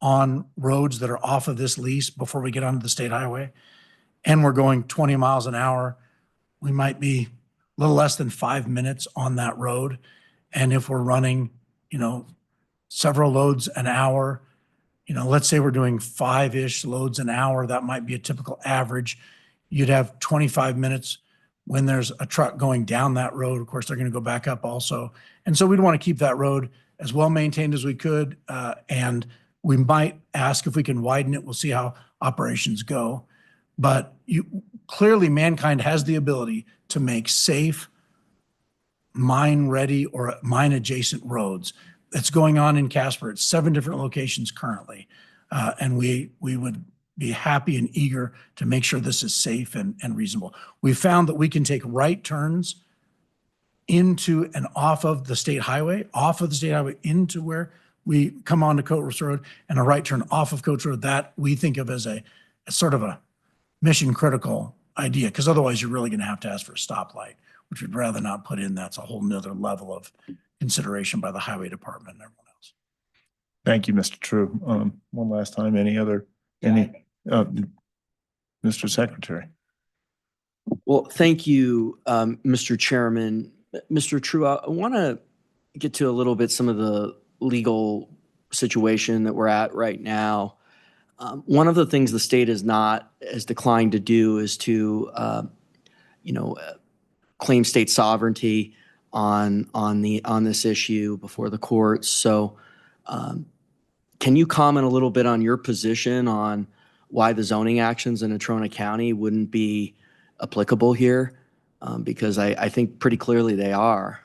on roads that are off of this lease before we get onto the state highway, and we're going 20 miles an hour, we might be a little less than 5 minutes on that road. And if we're running, you know, several loads an hour, you know, let's say we're doing 5-ish loads an hour, that might be a typical average. You'd have 25 minutes when there's a truck going down that road. Of course, they're going to go back up also. And so we'd want to keep that road as well maintained as we could. And we might ask if we can widen it. We'll see how operations go. But clearly, mankind has the ability to make safe, mine-ready or mine-adjacent roads. That's going on in Casper. It's 7 different locations currently. And we would be happy and eager to make sure this is safe and reasonable. We found that we can take right turns into and off of the state highway, into where we come onto Coates Road, and a right turn off of Coates Road. That we think of as a sort of a mission critical idea, because otherwise you're really going to have to ask for a stoplight, which we'd rather not put in. That's a whole nother level of consideration by the highway department and everyone else. Thank you, Mr. True. One last time, Mr. Secretary. Well, thank you, Mr. Chairman. Mr. True, I want to get to a little bit some of the legal situation that we're at right now. One of the things the state has declined to do is to, claim state sovereignty on this issue before the courts. So, can you comment a little bit on your position on why the zoning actions in Natrona County wouldn't be applicable here? Because I think pretty clearly they are.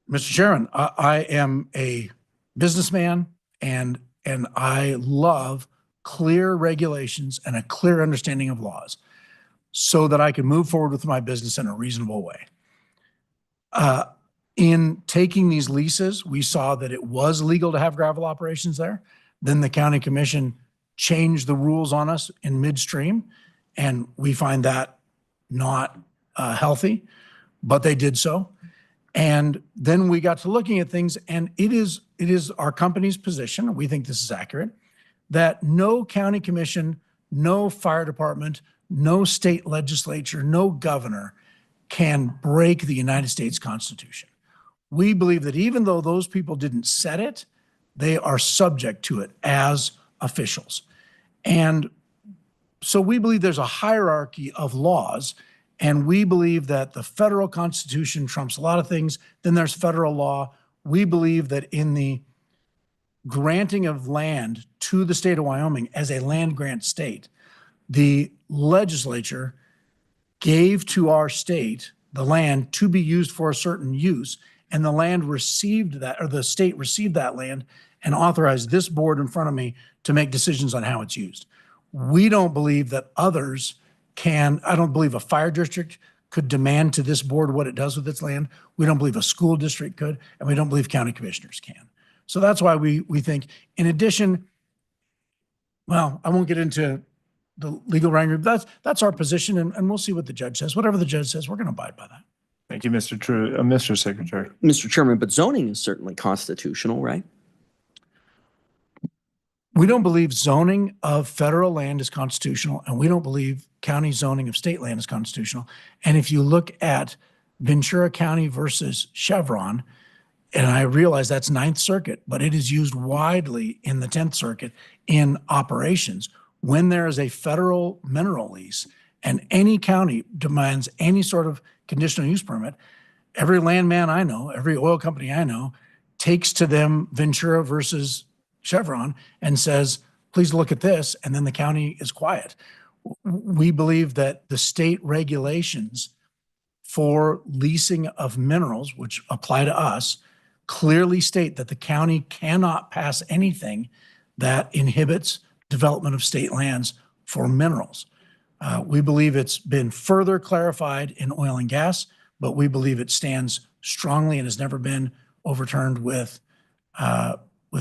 Mr. Chairman, I am a businessman and I love clear regulations and a clear understanding of laws. so that I can move forward with my business in a reasonable way. In taking these leases, we saw that it was legal to have gravel operations there. Then the county commission changed the rules on us in midstream, and we find that not healthy, but they did so. And then we got to looking at things, and it is our company's position, and we think this is accurate, that no county commission, no fire department, no state legislature, no governor can break the United States Constitution. We believe that even though those people didn't set it, they are subject to it as officials. And so we believe there's a hierarchy of laws, and we believe that the federal Constitution trumps a lot of things. Then there's federal law. We believe that in the granting of land to the state of Wyoming as a land grant state, the legislature gave to our state the land to be used for a certain use, and the land received that, or the state received that land and authorized this board in front of me to make decisions on how it's used. We don't believe that others can, I don't believe a fire district could demand to this board what it does with its land. We don't believe a school district could, and we don't believe county commissioners can. So that's why we think, in addition, well, I won't get into the legal wrangling. That's our position, and we'll see what the judge says. Whatever the judge says, we're going to abide by that. Thank you, Mr. True, Mr. Secretary. Mr. Chairman, but zoning is certainly constitutional, right? We don't believe zoning of federal land is constitutional, and we don't believe county zoning of state land is constitutional. And if you look at Ventura County versus Chevron, and I realize that's Ninth Circuit, but it is used widely in the 10th Circuit in operations. When there is a federal mineral lease and any county demands any sort of conditional use permit, every landman I know, every oil company I know, takes to them Ventura versus Chevron and says, please look at this, and then the county is quiet. We believe that the state regulations for leasing of minerals, which apply to us, clearly state that the county cannot pass anything that inhibits development of state lands for minerals. We believe it's been further clarified in oil and gas, but we believe it stands strongly and has never been overturned with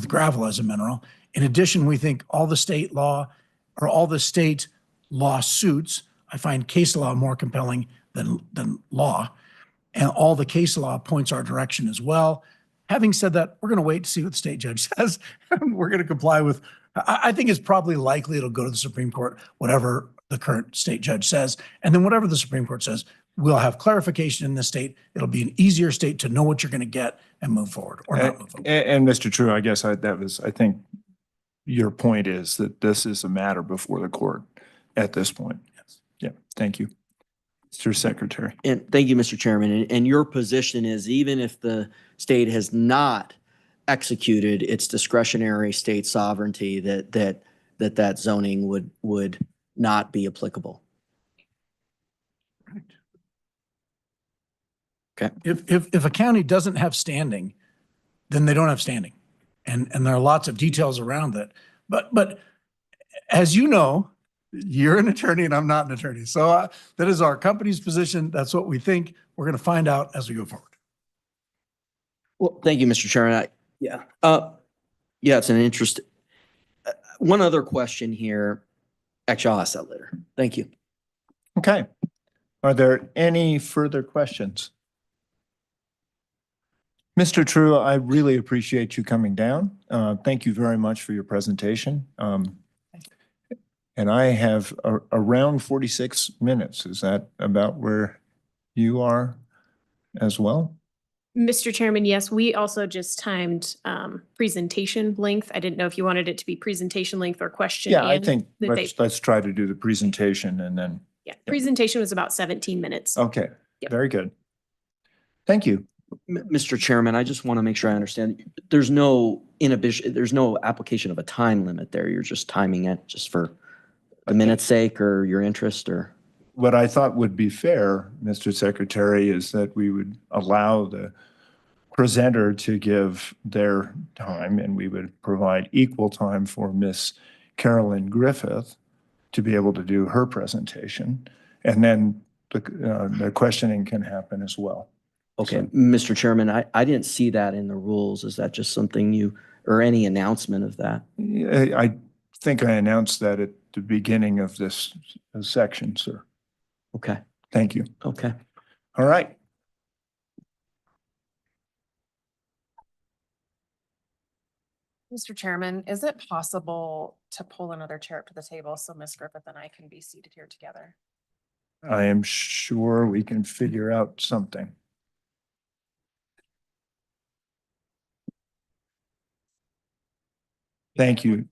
gravel as a mineral. In addition, we think all the state law or all the state lawsuits, I find case law more compelling than law, and all the case law points our direction as well. Having said that, we're going to wait to see what the state judge says. We're going to comply with, I think it's probably likely it'll go to the Supreme Court, whatever the current state judge says. And then whatever the Supreme Court says, we'll have clarification in the state. It'll be an easier state to know what you're going to get and move forward or not move forward. And Mr. True, I guess I think your point is that this is a matter before the court at this point. Yes. Yeah. Thank you. Mr. Secretary. And thank you, Mr. Chairman. And your position is even if the state has not executed its discretionary state sovereignty, that zoning would not be applicable. Right. Okay. If a county doesn't have standing, then they don't have standing. And there are lots of details around that. But as you know, you're an attorney and I'm not an attorney. So that is our company's position. That's what we think. We're going to find out as we go forward. Well, thank you, Mr. Chairman. Yeah, it's an interest. One other question here. Actually, I'll ask that later. Thank you. Okay. Are there any further questions? Mr. True, I really appreciate you coming down. Thank you very much for your presentation. And I have around 46 minutes. Is that about where you are as well? Mr. Chairman, yes, we also just timed presentation length. I didn't know if you wanted it to be presentation length or question. Yeah, I think let's try to do the presentation and then. Yeah, presentation was about 17 minutes. Okay, Yep. Very good. Thank you. Mr. Chairman, I just want to make sure I understand. There's no inhibition, there's no application of a time limit there. You're just timing it just for a minute's sake or your interest or? What I thought would be fair, Mr. Secretary, is that we would allow the presenter to give their time and we would provide equal time for Miss Carolyn Griffith to be able to do her presentation. And then the questioning can happen as well. Okay, Mr. Chairman, I didn't see that in the rules. Is that just something you, or any announcement of that? I think I announced that at the beginning of this section, sir. Okay, Thank you. okay. All right. Mr. Chairman, is it possible to pull another chair up to the table so Ms. Griffith and I can be seated here together? I am sure we can figure out something. Thank you.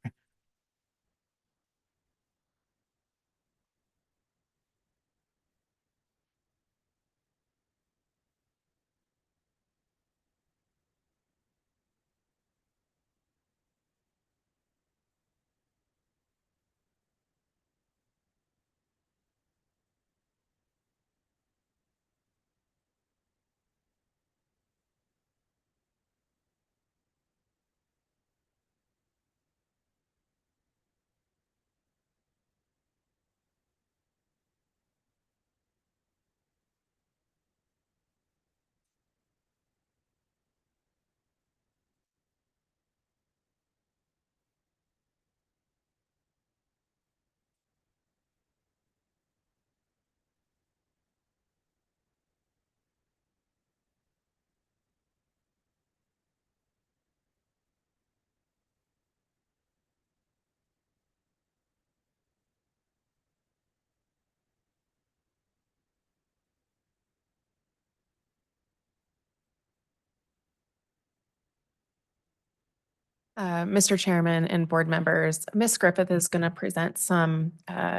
Mr. Chairman and board members, Ms. Griffith is going to present some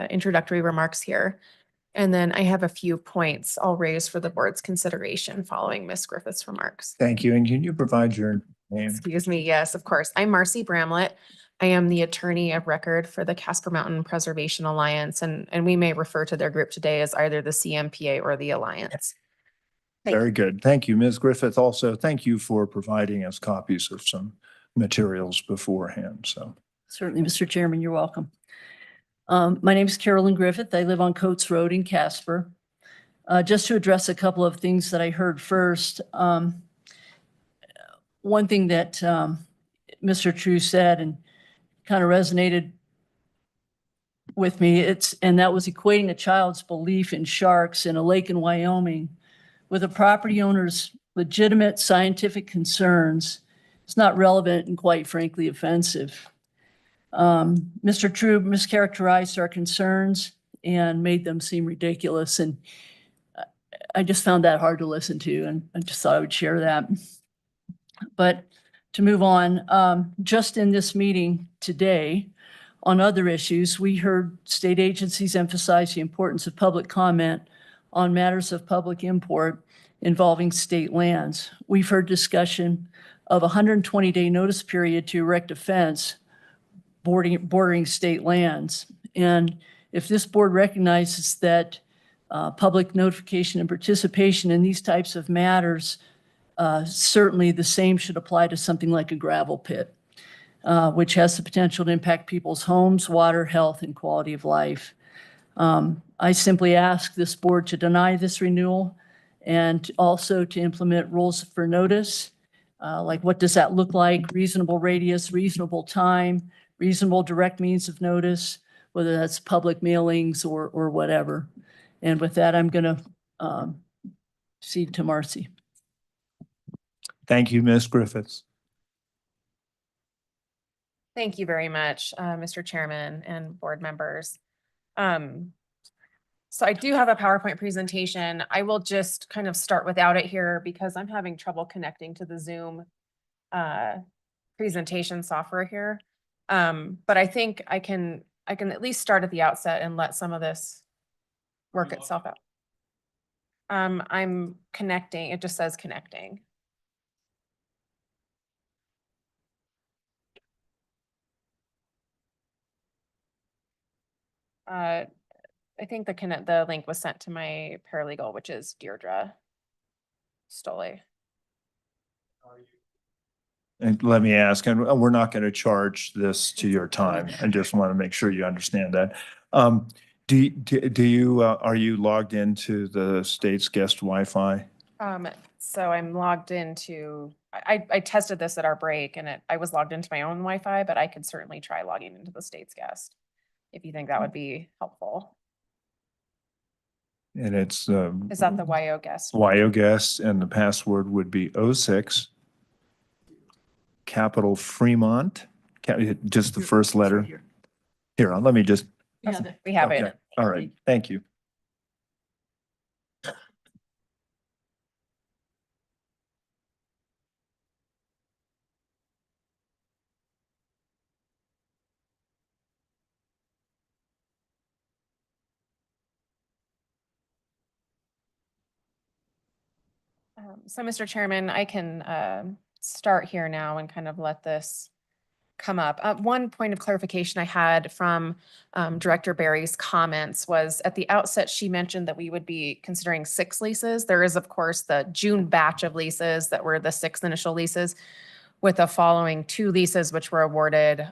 introductory remarks here. And then I have a few points I'll raise for the board's consideration following Ms. Griffith's remarks. Thank you. And can you provide your name? Excuse me. Yes, of course. I'm Marcy Bramlett. I am the attorney of record for the Casper Mountain Preservation Alliance, and we may refer to their group today as either the CMPA or the Alliance. Very good. Thank you, Ms. Griffith. Also, thank you for providing us copies of some materials beforehand. So certainly, Mr. Chairman, you're welcome. My name is Carolyn Griffith. I live on Coates Road in Casper. Just to address a couple of things that I heard first. One thing that Mr. True said and kind of resonated with me, and that was equating a child's belief in sharks in a lake in Wyoming with a property owner's legitimate scientific concerns. It's not relevant and quite frankly offensive. Mr. True mischaracterized our concerns and made them seem ridiculous. And I just found that hard to listen to, and I just thought I would share that. But to move on, just in this meeting today on other issues, we heard state agencies emphasize the importance of public comment on matters of public import involving state lands. We've heard discussion of a 120-day notice period to erect a fence bordering state lands. And if this board recognizes that public notification and participation in these types of matters, certainly the same should apply to something like a gravel pit, which has the potential to impact people's homes, water, health, and quality of life. I simply ask this board to deny this renewal and also to implement rules for notice. Like what does that look like? Reasonable radius, reasonable time, reasonable direct means of notice, whether that's public mailings or whatever. And with that, I'm going to cede to Marcy. thank you, Ms. Griffiths. Thank you very much, Mr. Chairman and board members. So I do have a PowerPoint presentation. I will just kind of start without it here because I'm having trouble connecting to the Zoom presentation software here. But I think I can at least start at the outset and let some of this work itself out. I'm connecting. It just says connecting. I think the link was sent to my paralegal, which is Deirdre Stole. And let me ask, and we're not going to charge this to your time. I just want to make sure you understand that. Do you, are you logged into the state's guest Wi-Fi? So I'm logged into, I tested this at our break and I was logged into my own Wi-Fi, but I could certainly try logging into the state's guest if you think that would be helpful. And it's, Is that the YO guest? YO guest, and the password would be 06, capital Fremont, just the first letter. Here, let me just. We have Okay. it. All right, thank you. So, Mr. Chairman, I can start here now and kind of let this come up. One point of clarification I had from Director Barry's comments was at the outset, she mentioned that we would be considering 6 leases. There is, of course, the June batch of leases that were the 6 initial leases, with the following 2 leases, which were awarded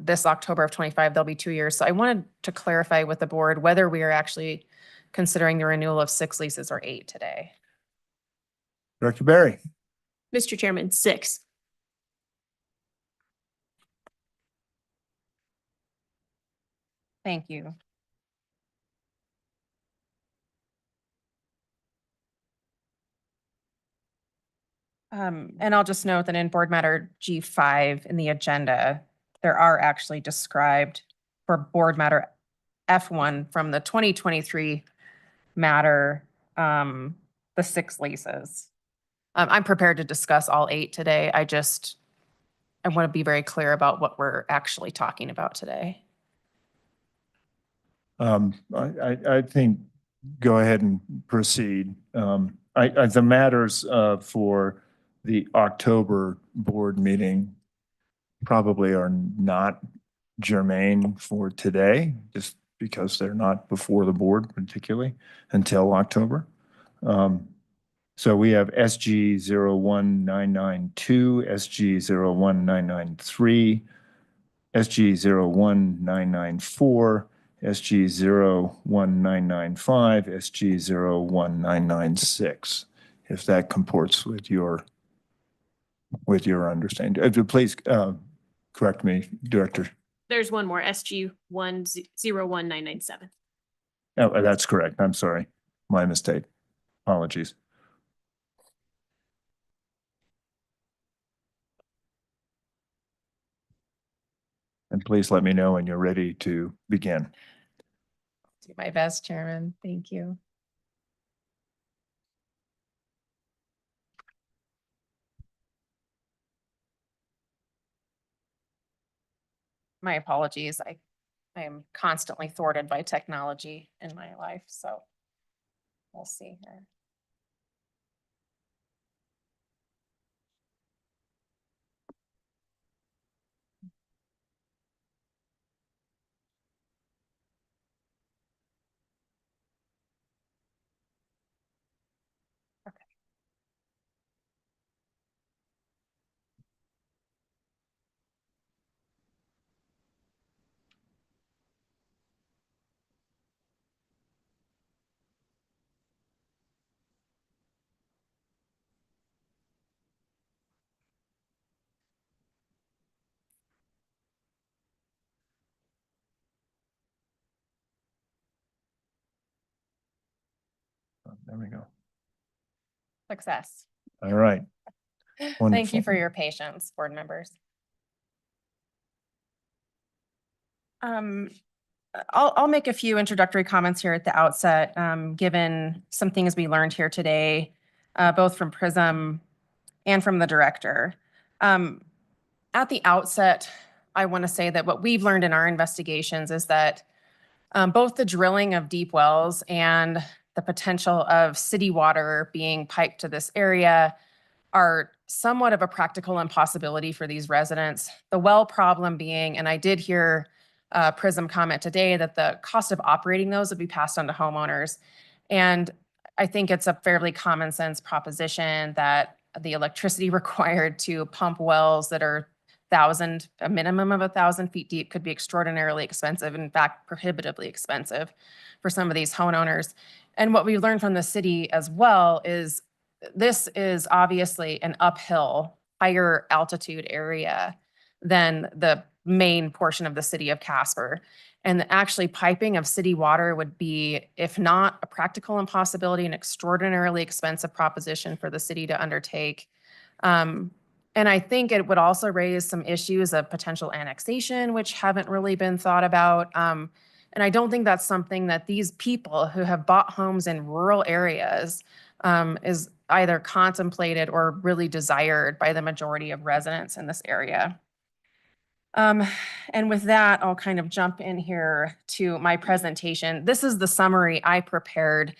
this October of 25, they'll be 2 years. So I wanted to clarify with the board whether we are actually considering the renewal of 6 leases or 8 today. Director Barry. Mr. Chairman, 6. Thank you. And I'll just note that in board matter G5 in the agenda, there are actually described for board matter F1 from the 2023 matter, the 6 leases. I'm prepared to discuss all 8 today. I want to be very clear about what we're actually talking about today. I think go ahead and proceed. The matters for the October board meeting probably are not germane for today, just because they're not before the board particularly until October. So we have SG 01992, SG 01993, SG 01994, SG 01995, SG 01996, if that comports with your understanding. Please correct me, Director. There's one more, SG 101997. Oh, that's correct. I'm sorry. My mistake. Apologies. And please let me know when you're ready to begin. Do my best, Chairman. Thank you. My apologies. I am constantly thwarted by technology in my life, so we'll see here. There we go. Success. All right. Thank Wonderful. you for your patience, board members. I'll make a few introductory comments here at the outset, given some things we learned here today, both from Prism and from the director. At the outset, I want to say that what we've learned in our investigations is that both the drilling of deep wells and the potential of city water being piped to this area are somewhat of a practical impossibility for these residents. The well problem being, and I did hear Prism comment today that the cost of operating those would be passed on to homeowners. And I think it's a fairly common sense proposition that the electricity required to pump wells that are a minimum of 1,000 feet deep could be extraordinarily expensive, in fact, prohibitively expensive for some of these homeowners. And what we learned from the city as well is this is obviously an uphill, higher altitude area than the main portion of the city of Casper. And actually piping of city water would be, if not a practical impossibility, an extraordinarily expensive proposition for the city to undertake. And I think it would also raise some issues of potential annexation, which haven't really been thought about. And I don't think that's something that these people who have bought homes in rural areas is either contemplated or really desired by the majority of residents in this area. And with that, I'll kind of jump in here to my presentation. This is the summary I prepared,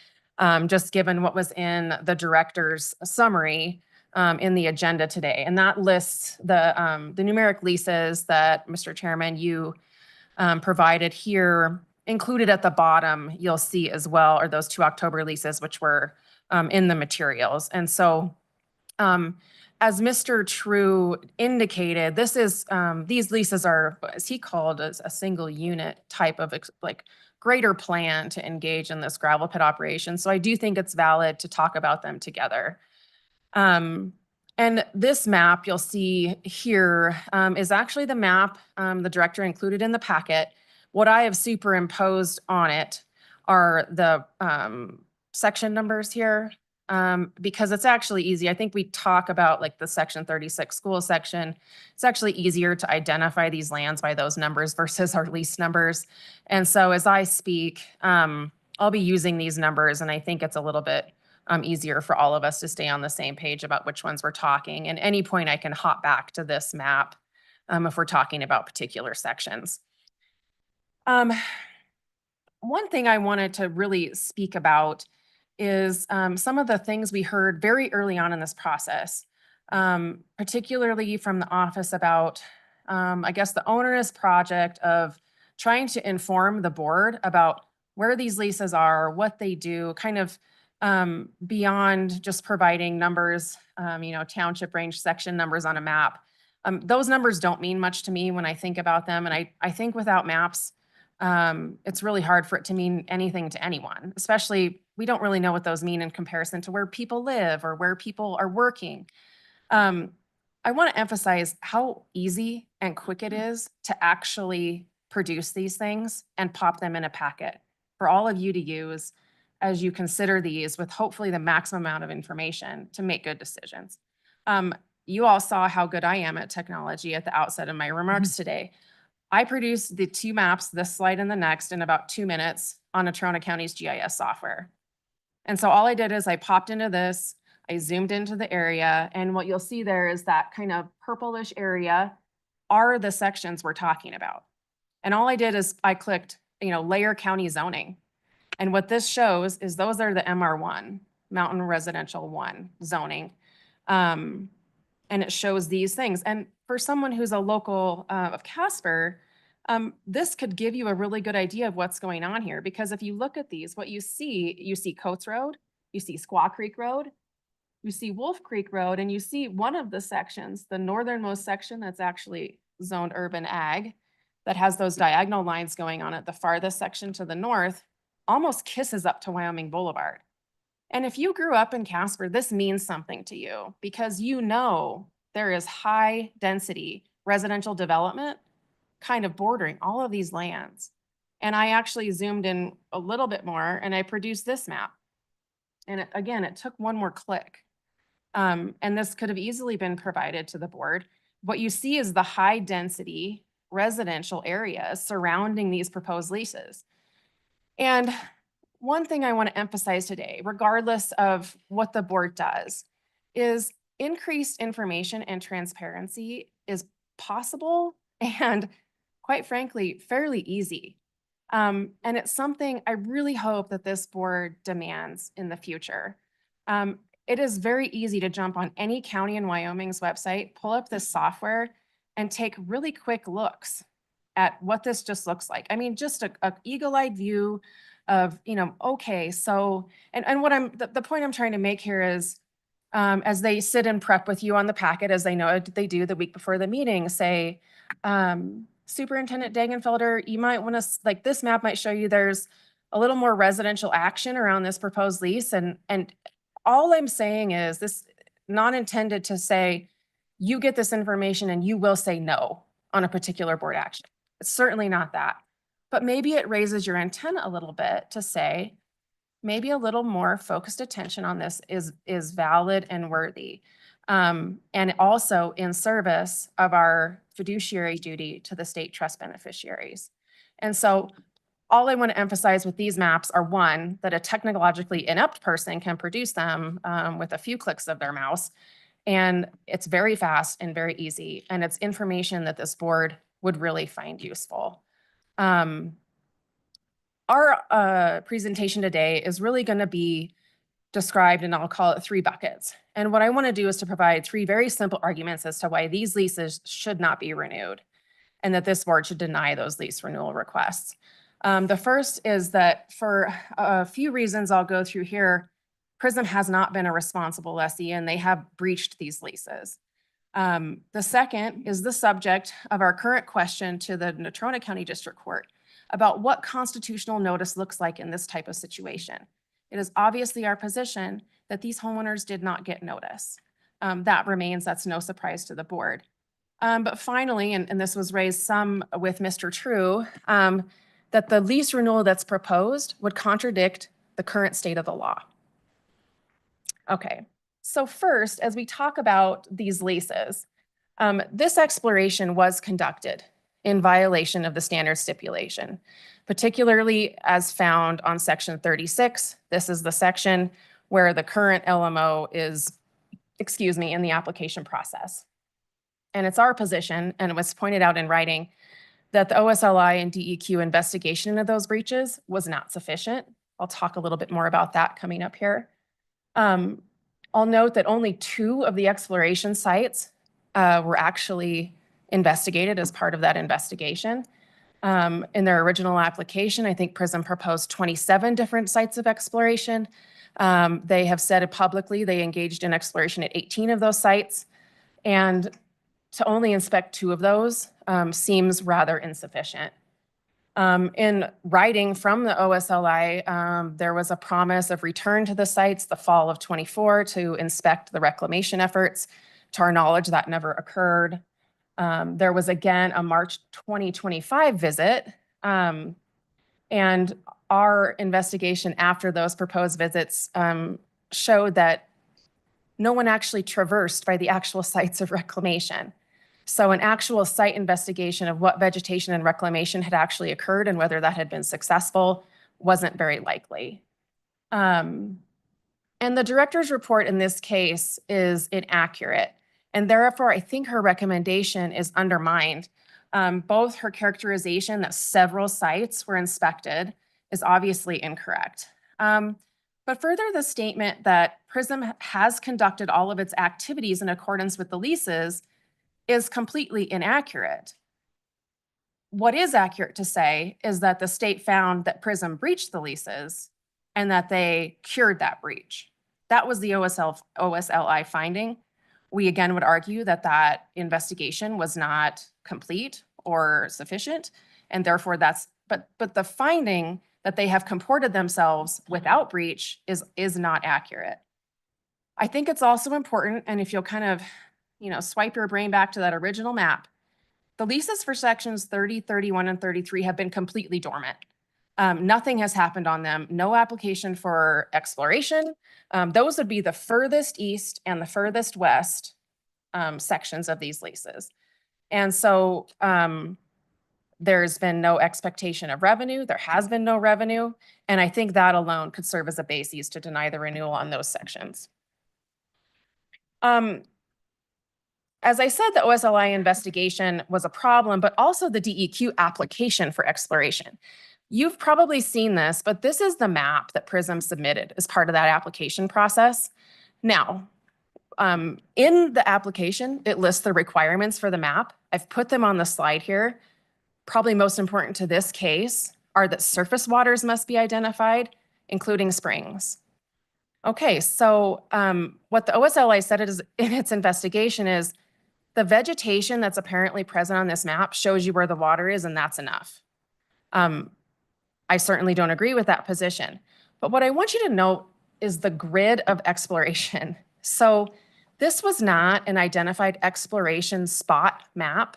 just given what was in the director's summary in the agenda today. And that lists the numeric leases that, Mr. Chairman, you provided here. Included at the bottom, you'll see as well, are those 2 October leases, which were in the materials. And so, as Mr. True indicated, this is these leases are, as he called, as a single unit type of like greater plan to engage in this gravel pit operation. So I do think it's valid to talk about them together. And this map you'll see here is actually the map the director included in the packet. What I have superimposed on it are the section numbers here. Because it's actually easy. I think we talk about like the section 36 school section. It's actually easier to identify these lands by those numbers versus our lease numbers. And so as I speak, I'll be using these numbers, and I think it's a little bit easier for all of us to stay on the same page about which ones we're talking. And any point I can hop back to this map if we're talking about particular sections. One thing I wanted to really speak about is some of the things we heard very early on in this process, particularly from the office about, I guess, the onerous project of trying to inform the board about where these leases are, what they do, kind of beyond just providing numbers, township range section numbers on a map. Those numbers don't mean much to me when I think about them. And I think without maps, it's really hard for it to mean anything to anyone, especially we don't really know what those mean in comparison to where people live or where people are working. I want to emphasize how easy and quick it is to actually produce these things and pop them in a packet for all of you to use as you consider these with hopefully the maximum amount of information to make good decisions. You all saw how good I am at technology at the outset of my remarks today. I produced the 2 maps, this slide and the next, in about 2 minutes on Natrona County's GIS software. And so all I did is I popped into this, I zoomed into the area, and what you'll see there is that kind of purplish area are the sections we're talking about. And all I did is I clicked, layer county zoning. And what this shows is those are the MR1, Mountain Residential 1 zoning. And it shows these things. And for someone who's a local of Casper, this could give you a really good idea of what's going on here. Because if you look at these, what you see Coates Road, you see Squaw Creek Road, you see Wolf Creek Road, and you see one of the sections, the northernmost section that's actually zoned urban ag, that has those diagonal lines going on it. The farthest section to the north almost kisses up to Wyoming Boulevard. And if you grew up in Casper, this means something to you because there is high density residential development kind of bordering all of these lands. And I actually zoomed in a little bit more and I produced this map. And it took one more click. And this could have easily been provided to the board. What you see is the high density residential areas surrounding these proposed leases. And one thing I want to emphasize today, regardless of what the board does, is increased information and transparency is possible and, quite frankly, fairly easy. And it's something I really hope that this board demands in the future. It is very easy to jump on any county in Wyoming's website, pull up this software, and take really quick looks at what this just looks like. I mean, just a eagle-eyed view of, okay, so, and what the point I'm trying to make here is, as they sit and prep with you on the packet, as they know they do the week before the meeting, say, Superintendent Dagenfelder, you might want to, like, this map might show you there's a little more residential action around this proposed lease. And all I'm saying is this, not intended to say, you get this information and you will say no on a particular board action. It's certainly not that. But maybe it raises your antenna a little bit to say, maybe a little more focused attention on this is valid and worthy. And also in service of our fiduciary duty to the state trust beneficiaries. And so all I want to emphasize with these maps are, one, that a technologically inept person can produce them with a few clicks of their mouse. And it's very fast and very easy. And it's information that this board would really find useful. Our presentation today is really going to be described, and I'll call it 3 buckets. And what I want to do is to provide 3 very simple arguments as to why these leases should not be renewed and that this board should deny those lease renewal requests. The first is that for a few reasons I'll go through here, Prism has not been a responsible lessee and they have breached these leases. The second is the subject of our current question to the Natrona County District Court about what constitutional notice looks like in this type of situation. It is obviously our position that these homeowners did not get notice. That's no surprise to the board. But finally, and this was raised some with Mr. True, that the lease renewal that's proposed would contradict the current state of the law. Okay, so first, as we talk about these leases, this exploration was conducted in violation of the standard stipulation, particularly as found on section 36. This is the section where the current LMO is, in the application process. And it's our position, and it was pointed out in writing, that the OSLI and DEQ investigation of those breaches was not sufficient. I'll talk a little bit more about that coming up here. I'll note that only 2 of the exploration sites were actually investigated as part of that investigation. In their original application, I think Prism proposed 27 different sites of exploration. They have said it publicly, they engaged in exploration at 18 of those sites. And to only inspect 2 of those seems rather insufficient. In writing from the OSLI, there was a promise of return to the sites the fall of 24 to inspect the reclamation efforts. To our knowledge, that never occurred. There was again a March 2025 visit, and our investigation after those proposed visits showed that no one actually traversed by the actual sites of reclamation. So an actual site investigation of what vegetation and reclamation had actually occurred and whether that had been successful wasn't very likely. And the director's report in this case is inaccurate. And therefore, I think her recommendation is undermined. Both her characterization that several sites were inspected is obviously incorrect. But further, the statement that Prism has conducted all of its activities in accordance with the leases is completely inaccurate. What is accurate to say is that the state found that Prism breached the leases and that they cured that breach. That was the OSLI finding. We again would argue that that investigation was not complete or sufficient, and therefore but the finding that they have comported themselves without breach is not accurate. I think it's also important, and if you'll kind of, swipe your brain back to that original map, the leases for sections 30, 31, and 33 have been completely dormant. Nothing has happened on them, no application for exploration. Those would be the furthest east and the furthest west sections of these leases. And so there's been no expectation of revenue, there has been no revenue, and I think that alone could serve as a basis to deny the renewal on those sections. As I said, the OSLI investigation was a problem, but also the DEQ application for exploration. You've probably seen this, but this is the map that Prism submitted as part of that application process. Now, in the application, it lists the requirements for the map. I've put them on the slide here. Probably most important to this case are that surface waters must be identified, including springs. Okay, so what the OSLI said is in its investigation is the vegetation that's apparently present on this map shows you where the water is, and that's enough. I certainly don't agree with that position. But what I want you to note is the grid of exploration. So this was not an identified exploration spot map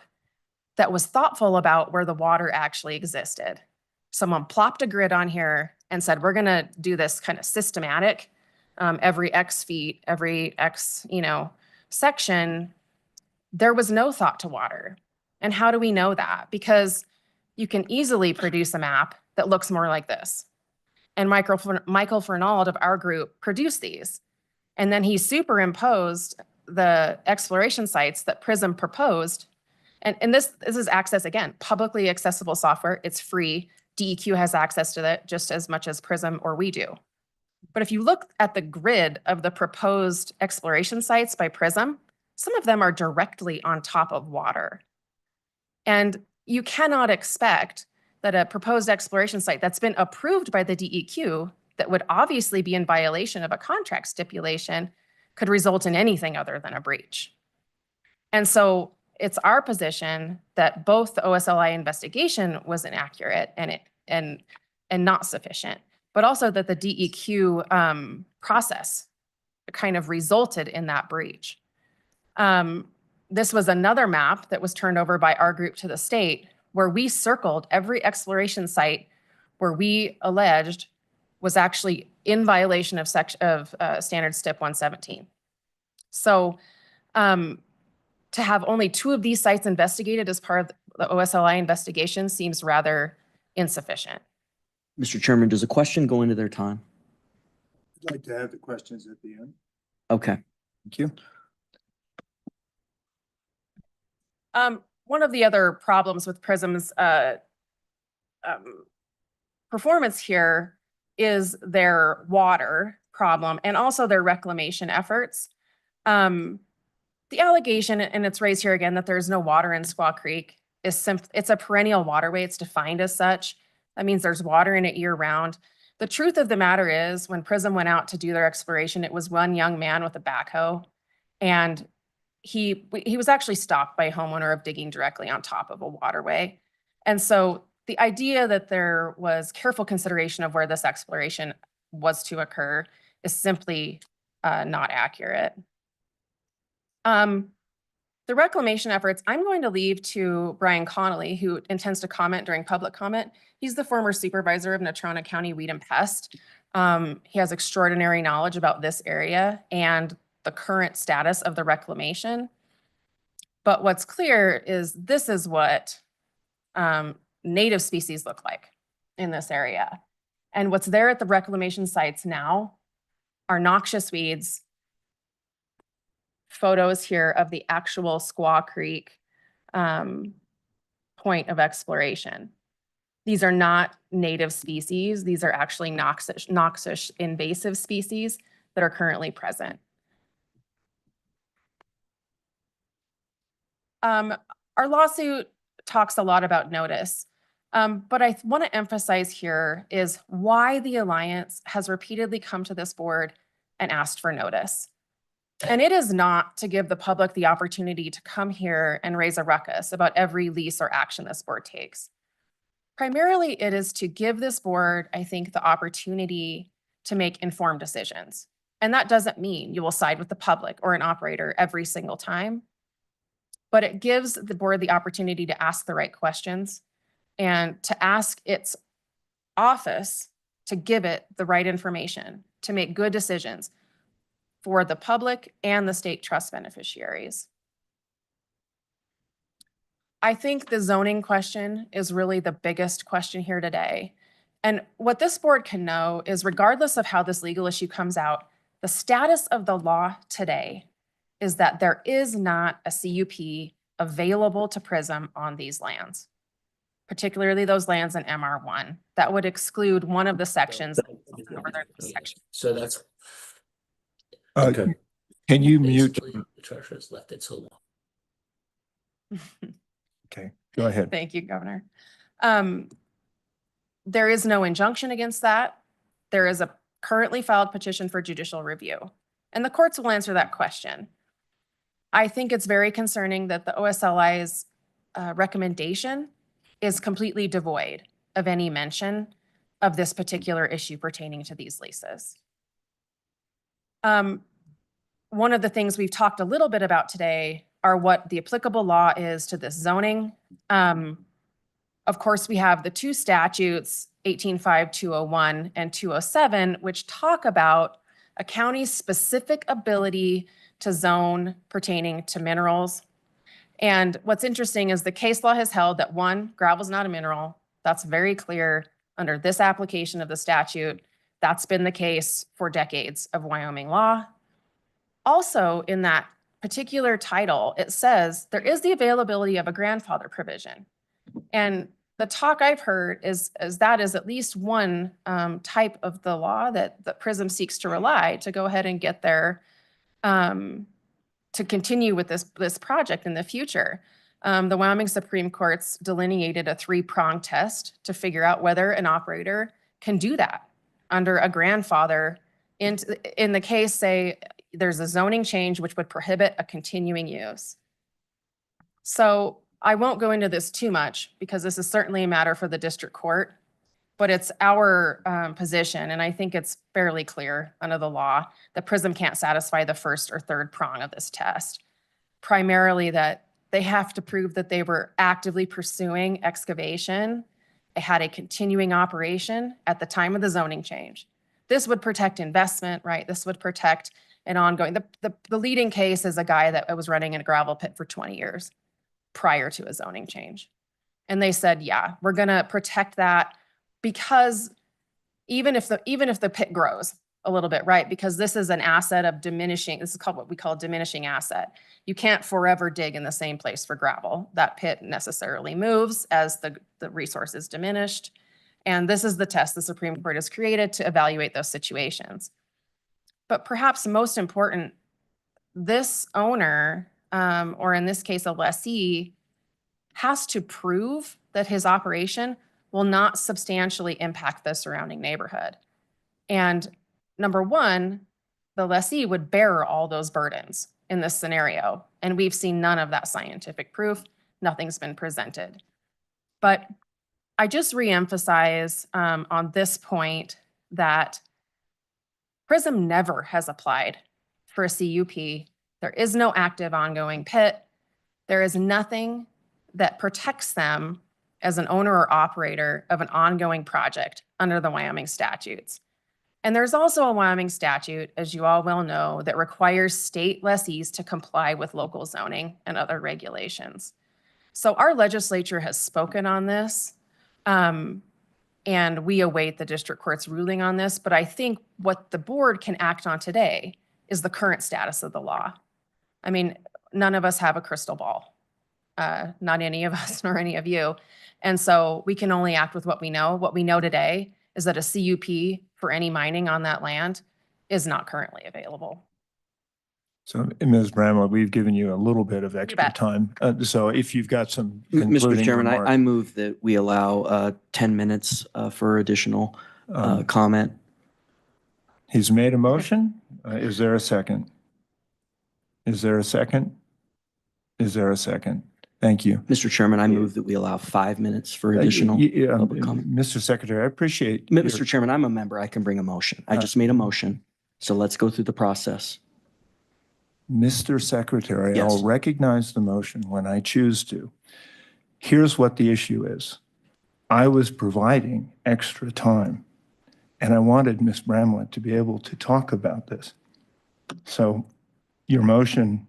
that was thoughtful about where the water actually existed. Someone plopped a grid on here and said, we're gonna do this kind of systematic, every X feet, every X, section. There was no thought to water. And how do we know that? Because you can easily produce a map that looks more like this. And Michael Fernald of our group produced these. And then he superimposed the exploration sites that Prism proposed. And this is access, again, publicly accessible software. It's free. DEQ has access to it just as much as Prism or we do. But if you look at the grid of the proposed exploration sites by Prism, some of them are directly on top of water. And you cannot expect that a proposed exploration site that's been approved by the DEQ that would obviously be in violation of a contract stipulation could result in anything other than a breach. And so it's our position that both the OSLI investigation was inaccurate and not sufficient, but also that the DEQ process kind of resulted in that breach. This was another map that was turned over by our group to the state where we circled every exploration site where we alleged was actually in violation of standard STIP 117. So to have only 2 of these sites investigated as part of the OSLI investigation seems rather insufficient. Mr. Chairman, does a question go into their time? I'd like to have the questions at the end. Okay. Thank you. One of the other problems with Prism's performance here is their water problem and also their reclamation efforts. The allegation, and it's raised here again, that there's no water in Squaw Creek it's a perennial waterway. It's defined as such. That means there's water in it year round. The truth of the matter is when Prism went out to do their exploration, it was one young man with a backhoe, and he was actually stopped by a homeowner of digging directly on top of a waterway. And so the idea that there was careful consideration of where this exploration was to occur is simply not accurate. The reclamation efforts, I'm going to leave to Brian Connolly, who intends to comment during public comment. He's the former supervisor of Natrona County Weed and Pest. He has extraordinary knowledge about this area and the current status of the reclamation. But what's clear is this is what native species look like in this area. And what's there at the reclamation sites now are noxious weeds. Photos here of the actual Squaw Creek point of exploration. These are not native species. These are actually noxious invasive species that are currently present. Our lawsuit talks a lot about notice, but I want to emphasize here is why the Alliance has repeatedly come to this board and asked for notice. And it is not to give the public the opportunity to come here and raise a ruckus about every lease or action this board takes. Primarily, it is to give this board, I think, the opportunity to make informed decisions. And that doesn't mean you will side with the public or an operator every single time, but it gives the board the opportunity to ask the right questions and to ask its office to give it the right information to make good decisions for the public and the state trust beneficiaries. I think the zoning question is really the biggest question here today. And what this board can know is regardless of how this legal issue comes out, the status of the law today is that there is not a CUP available to Prism on these lands, particularly those lands in MR1. That would exclude one of the sections of the northern section. So that's. Okay. Can you mute? The treasurer's left it so long. Okay, go ahead. Thank you, Governor. There is no injunction against that. There is a currently filed petition for judicial review. And the courts will answer that question. I think it's very concerning that the OSLI's recommendation is completely devoid of any mention of this particular issue pertaining to these leases. One of the things we've talked a little bit about today are what the applicable law is to this zoning. Of course, we have the two statutes, 18.5-201 and 207, which talk about a county's specific ability to zone pertaining to minerals. And what's interesting is the case law has held that one, gravel is not a mineral. That's very clear under this application of the statute. That's been the case for decades of Wyoming law. Also, in that particular title, it says there is the availability of a grandfather provision. And the talk I've heard is that is at least one type of the law that Prism seeks to rely to go ahead and get there to continue with this project in the future. The Wyoming Supreme Court's delineated a 3-pronged test to figure out whether an operator can do that under a grandfather. In the case, say, there's a zoning change which would prohibit a continuing use. So I won't go into this too much because this is certainly a matter for the district court, but it's our position, and I think it's fairly clear under the law that Prism can't satisfy the first or third prong of this test. Primarily that they have to prove that they were actively pursuing excavation. They had a continuing operation at the time of the zoning change. This would protect investment, right? This would protect an ongoing, the leading case is a guy that was running in a gravel pit for 20 years prior to a zoning change. And they said, yeah, we're gonna protect that because even if the pit grows a little bit, right? Because this is an asset of diminishing, this is called what we call diminishing asset. You can't forever dig in the same place for gravel. That pit necessarily moves as the resource is diminished. And this is the test the Supreme Court has created to evaluate those situations. But perhaps most important, this owner, or in this case, a lessee, has to prove that his operation will not substantially impact the surrounding neighborhood. And number one, the lessee would bear all those burdens in this scenario. And we've seen none of that scientific proof. Nothing's been presented. But I just reemphasize on this point that Prism never has applied for a CUP. There is no active ongoing pit. There is nothing that protects them as an owner or operator of an ongoing project under the Wyoming statutes. And there's also a Wyoming statute, as you all well know, that requires state lessees to comply with local zoning and other regulations. So our legislature has spoken on this, and we await the district court's ruling on this. But I think what the board can act on today is the current status of the law. I mean, none of us have a crystal ball, not any of us nor any of you. And so we can only act with what we know. What we know today is that a CUP for any mining on that land is not currently available. So, Ms. Bramlett, we've given you a little bit of extra bet. time. So if you've got some Mr. concluding Chairman, remarks. I move that we allow 10 minutes for additional comment. He's made a motion. Is there a second? Is there a second? Is there a second? Thank you. Mr. Chairman, I move that we allow 5 minutes for additional public comment. Mr. Secretary, I appreciate. Mr. Chairman, I'm a member. I can bring a motion. I just made a motion. So let's go through the process. Mr. Secretary, Yes. I'll recognize the motion when I choose to. Here's what the issue is. I was providing extra time, and I wanted Ms. Bramlett to be able to talk about this. So your motion,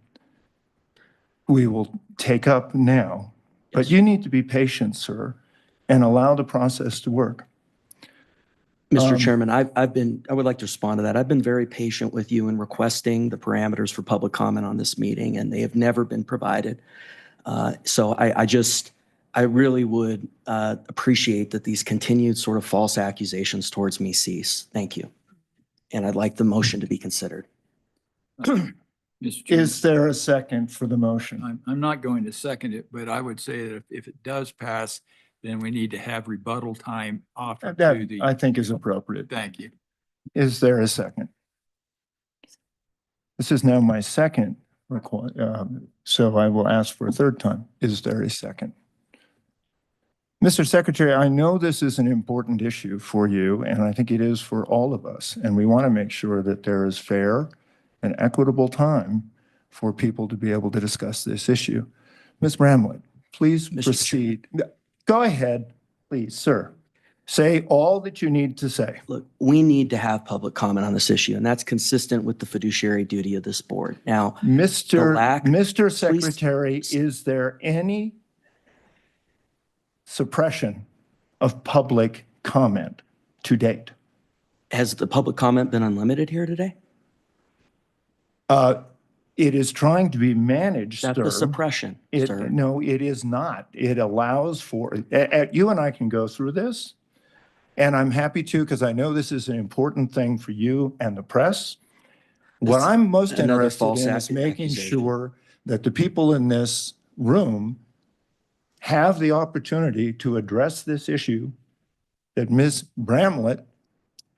we will take up now, but you need to be patient, sir, and allow the process to work. Mr. Chairman, I would like to respond to that. I've been very patient with you in requesting the parameters for public comment on this meeting, and they have never been provided. So I really would appreciate that these continued sort of false accusations towards me cease. Thank you. And I'd like the motion to be considered. Mr. Chairman, Is there a second for the motion? I'm not going to second it, but I would say that if it does pass, then we need to have rebuttal time offered to That the. I think is appropriate. Thank you. Is there a second? This is now my second so I will ask for a third time. Is there a second? Mr. Secretary, I know this is an important issue for you, and I think it is for all of us. And we want to make sure that there is fair and equitable time for people to be able to discuss this issue. Ms. Bramlett, please proceed. Go ahead, please, sir. Say all that you need to say. Look, we need to have public comment on this issue, and that's consistent with the fiduciary duty of this board. Now, Mr. Secretary, is there any suppression of public comment to date? Has the public comment been unlimited here today? It is trying to be managed, That's sir. the suppression, sir. No, it is not. It allows for, you and I can go through this, and I'm happy to, because I know this is an important thing for you and the press. What I'm most interested in is making sure that the people in this room have the opportunity to address this issue, that Ms. Bramlett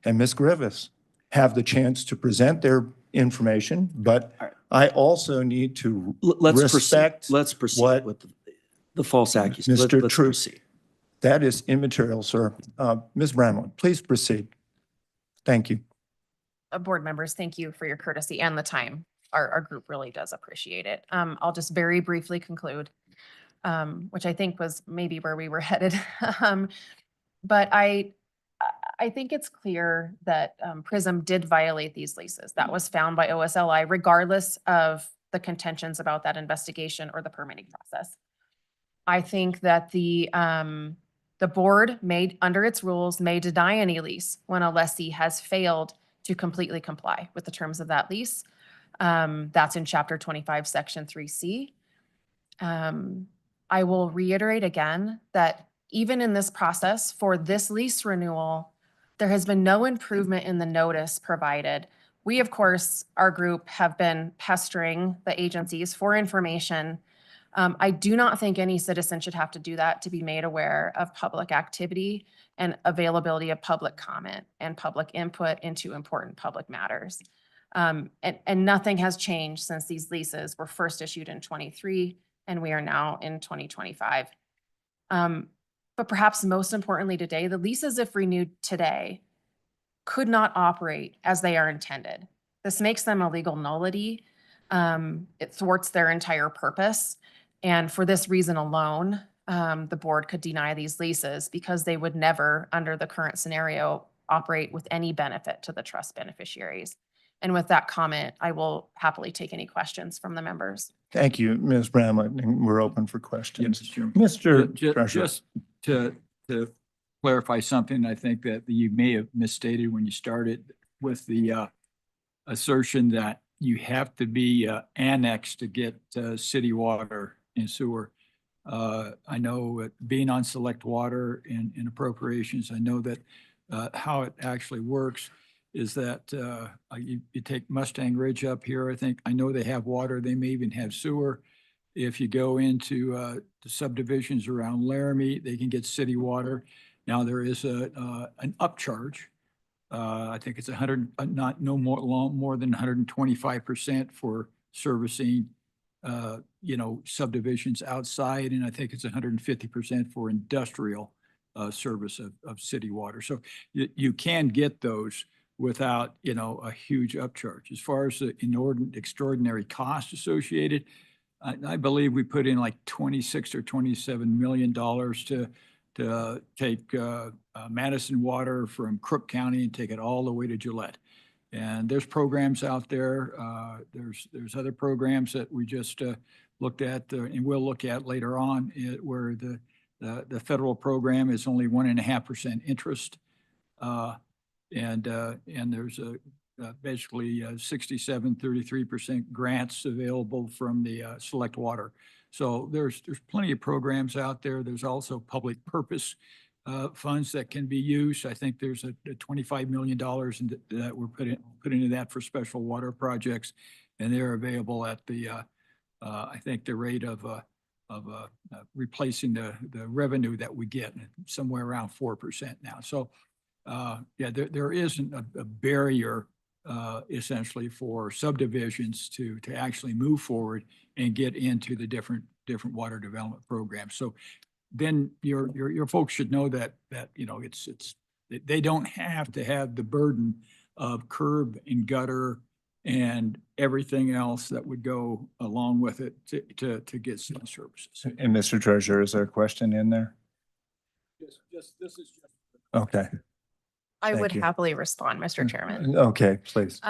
and Ms. Griffiths have the chance to present their information, but I also need to respect Let's proceed with the false accusation. Mr. Let's True. proceed. That is immaterial, sir. Ms. Bramlett, please proceed. Thank you. Board members, thank you for your courtesy and the time. Our group really does appreciate it. I'll just very briefly conclude, which I think was maybe where we were headed. But I think it's clear that Prism did violate these leases. That was found by OSLI, regardless of the contentions about that investigation or the permitting process. I think that the board under its rules, may deny any lease when a lessee has failed to completely comply with the terms of that lease. That's in Chapter 25, Section 3C. I will reiterate again that even in this process for this lease renewal, there has been no improvement in the notice provided. We, of course, our group have been pestering the agencies for information. I do not think any citizen should have to do that to be made aware of public activity and availability of public comment and public input into important public matters. And nothing has changed since these leases were first issued in 23 and we are now in 2025. But perhaps most importantly today, the leases, if renewed today, could not operate as they are intended. This makes them a legal nullity. It thwarts their entire purpose. And for this reason alone, the board could deny these leases because they would never, under the current scenario, operate with any benefit to the trust beneficiaries. And with that comment, I will happily take any questions from the members. Thank you, Ms. Bramlett, and we're open for questions. Yes, Mr. Treasurer. Just to clarify something, I think that you may have misstated when you started with the assertion that you have to be annexed to get city water and sewer. I know being on select water and appropriations, I know that how it actually works is that you take Mustang Ridge up here. I know they have water. They may even have sewer. If you go into the subdivisions around Laramie, they can get city water. Now there is an upcharge. I think it's no more than 125% for servicing subdivisions outside, and I think it's 150% for industrial service of city water. So you can get those without a huge upcharge. As far as the inordinate extraordinary cost associated, I believe we put in like $26 or $27 million to take Madison water from Crook County and take it all the way to Gillette. And there's programs out there. There's other programs that we just looked at and we'll look at later on where the federal program is only 1.5% interest. And there's basically 33% grants available from the select water. So there's plenty of programs out there. There's also public purpose funds that can be used. I think there's a $25 million that we're put into that for special water projects, and they're available at the I think the rate of replacing the revenue that we get, somewhere around 4% now. So yeah, there isn't a barrier essentially for subdivisions to actually move forward and get into the different water development programs. So then your folks should know that, you know, they don't have to have the burden of curb and gutter and everything else that would go along with it to get city services. And Mr. Treasurer, is there a question in there? This is just. Okay, I would Thank you. happily respond, Mr. Chairman. okay, please.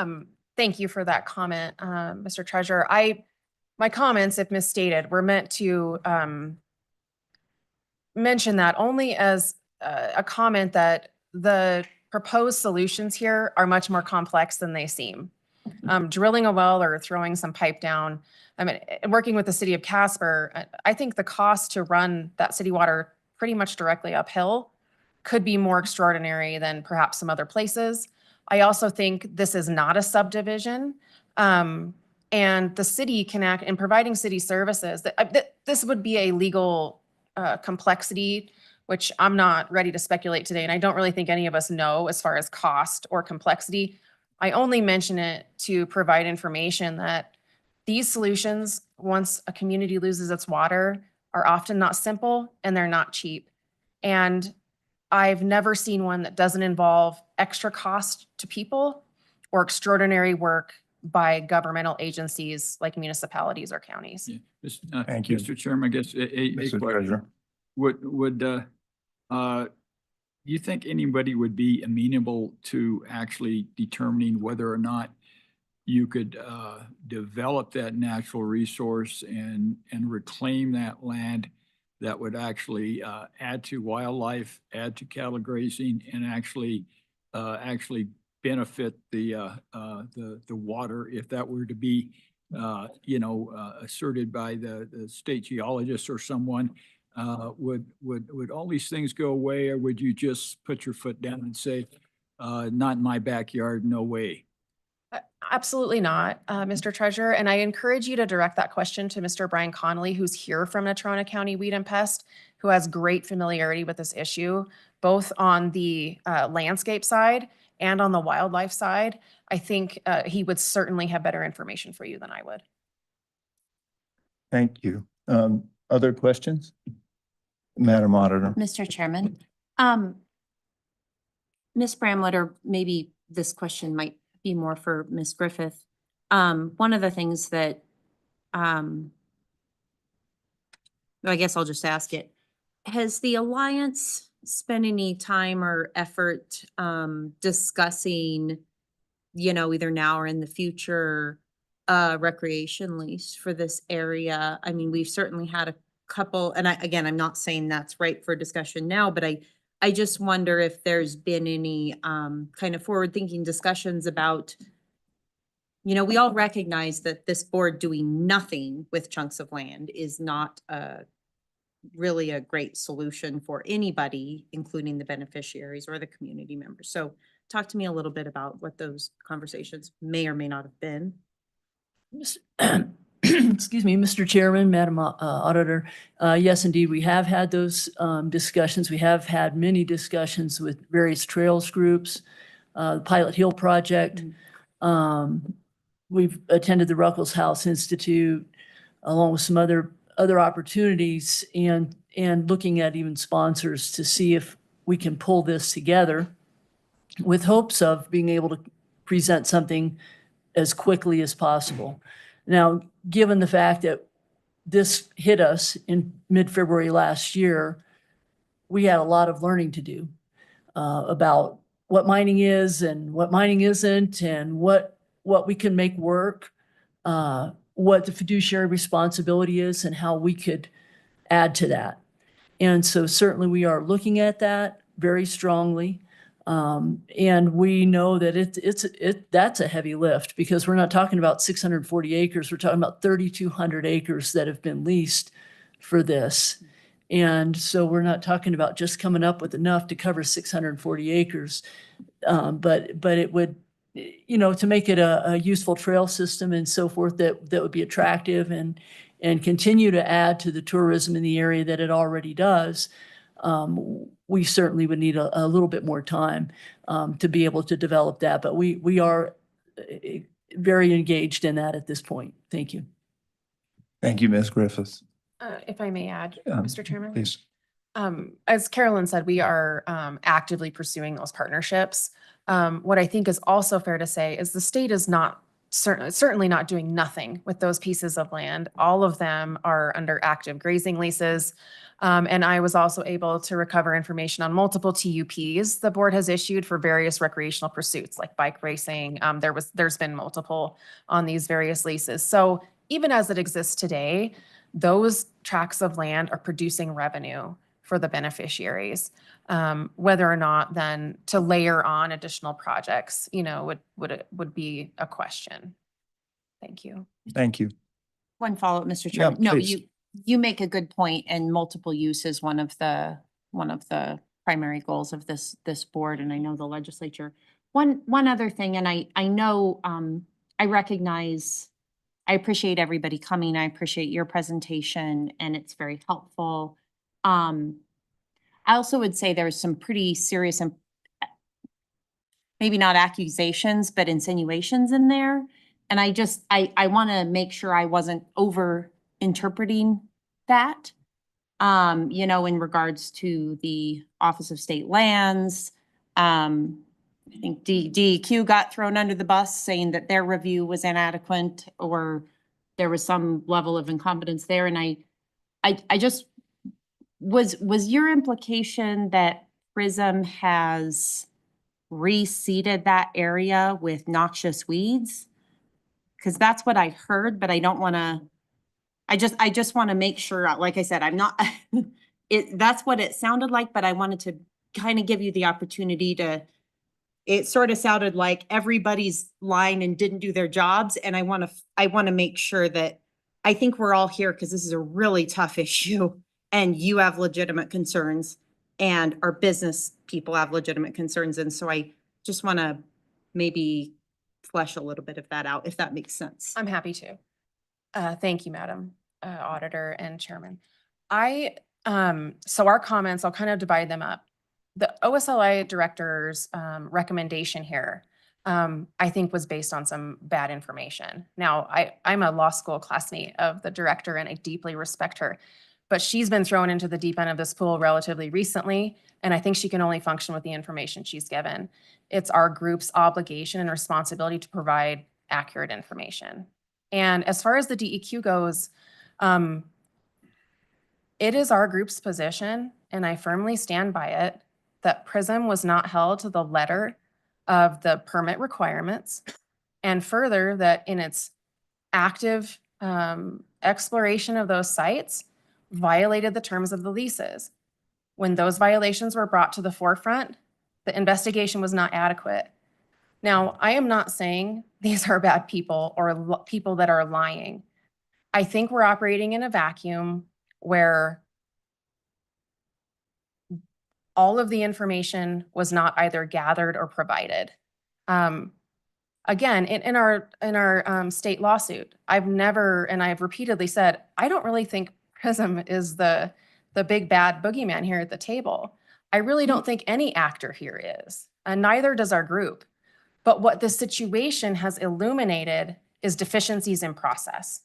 Thank you for that comment, Mr. Treasurer. My comments, if misstated, were meant to mention that only as a comment that the proposed solutions here are much more complex than they seem. Drilling a well or throwing some pipe down, I mean, working with the city of Casper, I think the cost to run that city water pretty much directly uphill could be more extraordinary than perhaps some other places. I also think this is not a subdivision. And the city can act in providing city services. This would be a legal complexity, which I'm not ready to speculate today. And I don't really think any of us know as far as cost or complexity. I only mention it to provide information that these solutions, once a community loses its water, are often not simple and they're not cheap. And I've never seen one that doesn't involve extra cost to people or extraordinary work by governmental agencies like municipalities or counties. Yeah. Thank you. Mr. Chairman, I guess a Mr. question. Treasurer. Would you think anybody would be amenable to actually determining whether or not you could develop that natural resource and reclaim that land that would actually add to wildlife, add to cattle grazing, and actually benefit the water if that were to be asserted by the state geologist or someone? Would all these things go away, or would you just put your foot down and say, not in my backyard, no way? Absolutely not, Mr. Treasurer. And I encourage you to direct that question to Mr. Brian Connolly, who's here from Natrona County Weed and Pest, who has great familiarity with this issue, both on the landscape side and on the wildlife side. I think he would certainly have better information for you than I would. Thank you. Other questions? Madam Auditor. Mr. Chairman, Ms. Bramlett, or maybe this question might be more for Ms. Griffith. One of the things that, I guess I'll just ask it. Has the Alliance spent any time or effort discussing, either now or in the future, recreation lease for this area? I mean, we've certainly had a couple, and I'm not saying that's right for discussion now, but I just wonder if there's been any kind of forward-thinking discussions about, we all recognize that this board doing nothing with chunks of land is not really a great solution for anybody, including the beneficiaries or the community members. So talk to me a little bit about what those conversations may or may not have been. Excuse me, Mr. Chairman, Madam Auditor. Yes, indeed, we have had those discussions. We have had many discussions with various trails groups, the Pilot Hill Project. We've attended the Ruckels House Institute, along with some other opportunities, and looking at even sponsors to see if we can pull this together with hopes of being able to present something as quickly as possible. Now, given the fact that this hit us in mid-February last year, we had a lot of learning to do about what mining is and what mining isn't, and what we can make work, what the fiduciary responsibility is, and how we could add to that. And so certainly we are looking at that very strongly. And we know that that's a heavy lift, because we're not talking about 640 acres. We're talking about 3,200 acres that have been leased for this. And so we're not talking about just coming up with enough to cover 640 acres. But it would, to make it a useful trail system and so forth, that would be attractive and continue to add to the tourism in the area that it already does. we certainly would need a little bit more time to be able to develop that. But we are very engaged in that at this point. Thank you. Thank you, Ms. Griffiths. If I may add, Um, Mr. Chairman. Please. As Carolyn said, we are actively pursuing those partnerships. What I think is also fair to say is the state is not certainly not doing nothing with those pieces of land. All of them are under active grazing leases. And I was also able to recover information on multiple TUPs the board has issued for various recreational pursuits like bike racing. There's been multiple on these various leases. So even as it exists today, those tracts of land are producing revenue for the beneficiaries. Whether or not then to layer on additional projects, would be a question. Thank you. Thank you. One follow-up, Mr. Yeah, Chairman. No, please. you make a good point, and multiple use is one of the primary goals of this board, and I know the legislature. One other thing, and I know I recognize, I appreciate everybody coming. I appreciate your presentation, and it's very helpful. I also would say there's some pretty serious and maybe not accusations, but insinuations in there. And I want to make sure I wasn't over interpreting that, in regards to the Office of State Lands. I think DEQ got thrown under the bus saying that their review was inadequate or there was some level of incompetence there. And I just, was your implication that Prism has reseeded that area with noxious weeds? Because that's what I heard, but I don't want to, I just want to make sure, like I said, I'm not, that's what it sounded like, but I wanted to kind of give you the opportunity to, it sort of sounded like everybody's lying and didn't do their jobs. And I want to make sure that I think we're all here because this is a really tough issue and you have legitimate concerns and our business people have legitimate concerns. And so I just want to maybe flesh a little bit of that out, if that makes sense. I'm happy to. Thank you, Madam Auditor and Chairman. So our comments, I'll kind of divide them up. The OSLI director's recommendation here, I think was based on some bad information. Now, I'm a law school classmate of the director and I deeply respect her, but she's been thrown into the deep end of this pool relatively recently, and I think she can only function with the information she's given. It's our group's obligation and responsibility to provide accurate information. And as far as the DEQ goes, it is our group's position, and I firmly stand by it, that Prism was not held to the letter of the permit requirements, and further that in its active exploration of those sites, violated the terms of the leases. When those violations were brought to the forefront, the investigation was not adequate. Now, I am not saying these are bad people or people that are lying. I think we're operating in a vacuum where all of the information was not either gathered or provided. Again, in our state lawsuit, I've never, and I've repeatedly said, I don't really think Prism is the big bad boogeyman here at the table. I really don't think any actor here is, and neither does our group. But what the situation has illuminated is deficiencies in process.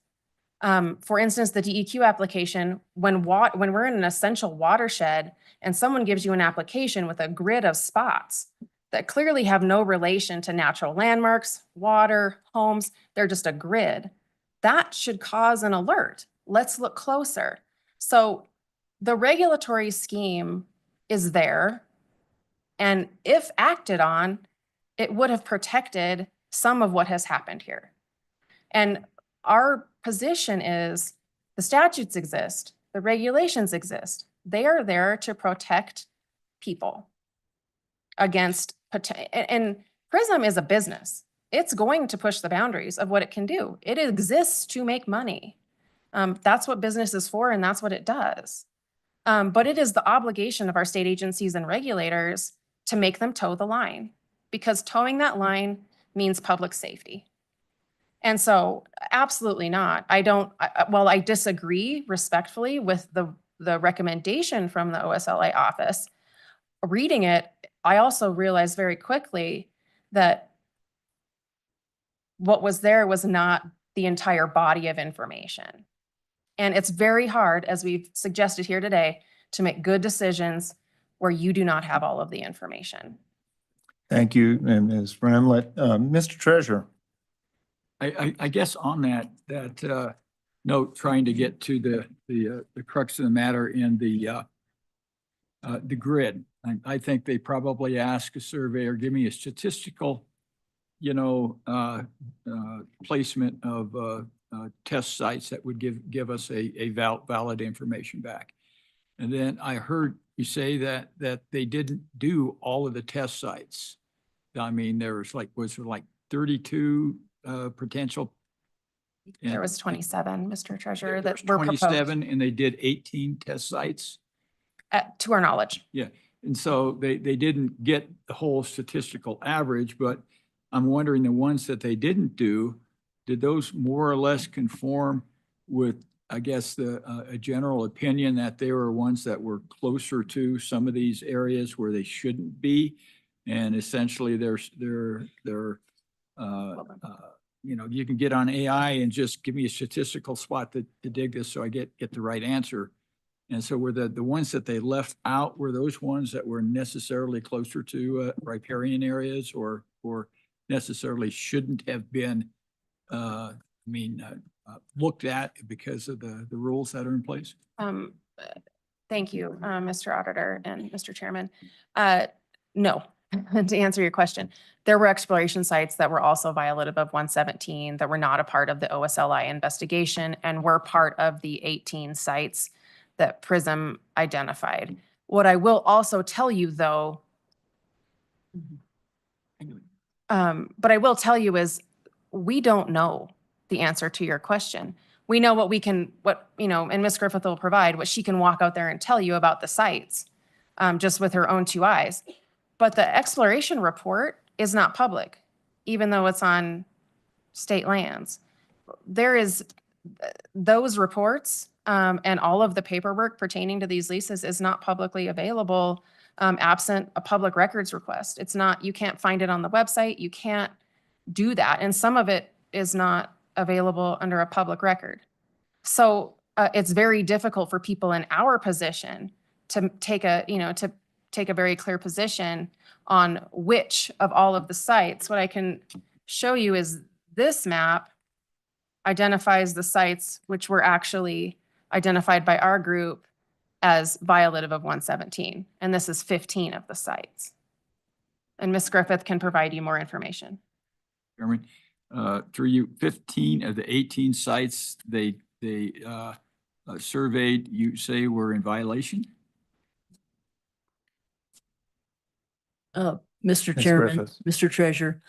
For instance, the DEQ application, when we're in an essential watershed and someone gives you an application with a grid of spots that clearly have no relation to natural landmarks, water, homes, they're just a grid, that should cause an alert. Let's look closer. So the regulatory scheme is there, and if acted on, it would have protected some of what has happened here. And our position is the statutes exist, the regulations exist. They are there to protect people against, and Prism is a business. It's going to push the boundaries of what it can do. It exists to make money. That's what business is for, and that's what it does. But it is the obligation of our state agencies and regulators to make them toe the line, because towing that line means public safety. And so absolutely not. I disagree respectfully with the the recommendation from the OSLI office, reading it, I also realized very quickly that what was there was not the entire body of information. And it's very hard, as we've suggested here today, to make good decisions where you do not have all of the information. Thank you, and Ms. Bramlett. Mr. Treasurer. I guess on that note, trying to get to the crux of the matter in the grid. I think they probably ask a surveyor, give me a statistical, placement of test sites that would give us a valid information back. And then I heard you say that they didn't do all of the test sites. I mean, was there like 32 potential? There was 27, Mr. Treasurer, There that was were proposed. 27, and they did 18 test sites? To our knowledge. Yeah, and so they didn't get the whole statistical average, but I'm wondering the ones that they didn't do, did those more or less conform with, I guess, a general opinion that they were ones that were closer to some of these areas where they shouldn't be? And essentially you can get on AI and just give me a statistical spot to dig this so I get the right answer. And so were the ones that they left out, were those ones that were necessarily closer to riparian areas or necessarily shouldn't have been looked at because of the rules that are in place? Thank you, Mr. Auditor and Mr. Chairman. No, to answer your question, there were exploration sites that were also violative of 117 that were not a part of the OSLI investigation and were part of the 18 sites that Prism identified. What I will also tell you, though, but I will tell you is we don't know the answer to your question. We know and Ms. Griffith will provide what she can walk out there and tell you about the sites just with her own two eyes. But the exploration report is not public, even though it's on state lands. There is those reports and all of the paperwork pertaining to these leases is not publicly available absent a public records request. It's not, you can't find it on the website. You can't do that. And some of it is not available under a public record. So it's very difficult for people in our position to take a very clear position on which of all of the sites. What I can show you is this map identifies the sites which were actually identified by our group as violative of 117. And this is 15 of the sites. And Ms. Griffith can provide you more information. Chairman, through you, 15 of the 18 sites they surveyed, you say were in violation? Mr. Chairman, Griffith. Mr. Treasurer,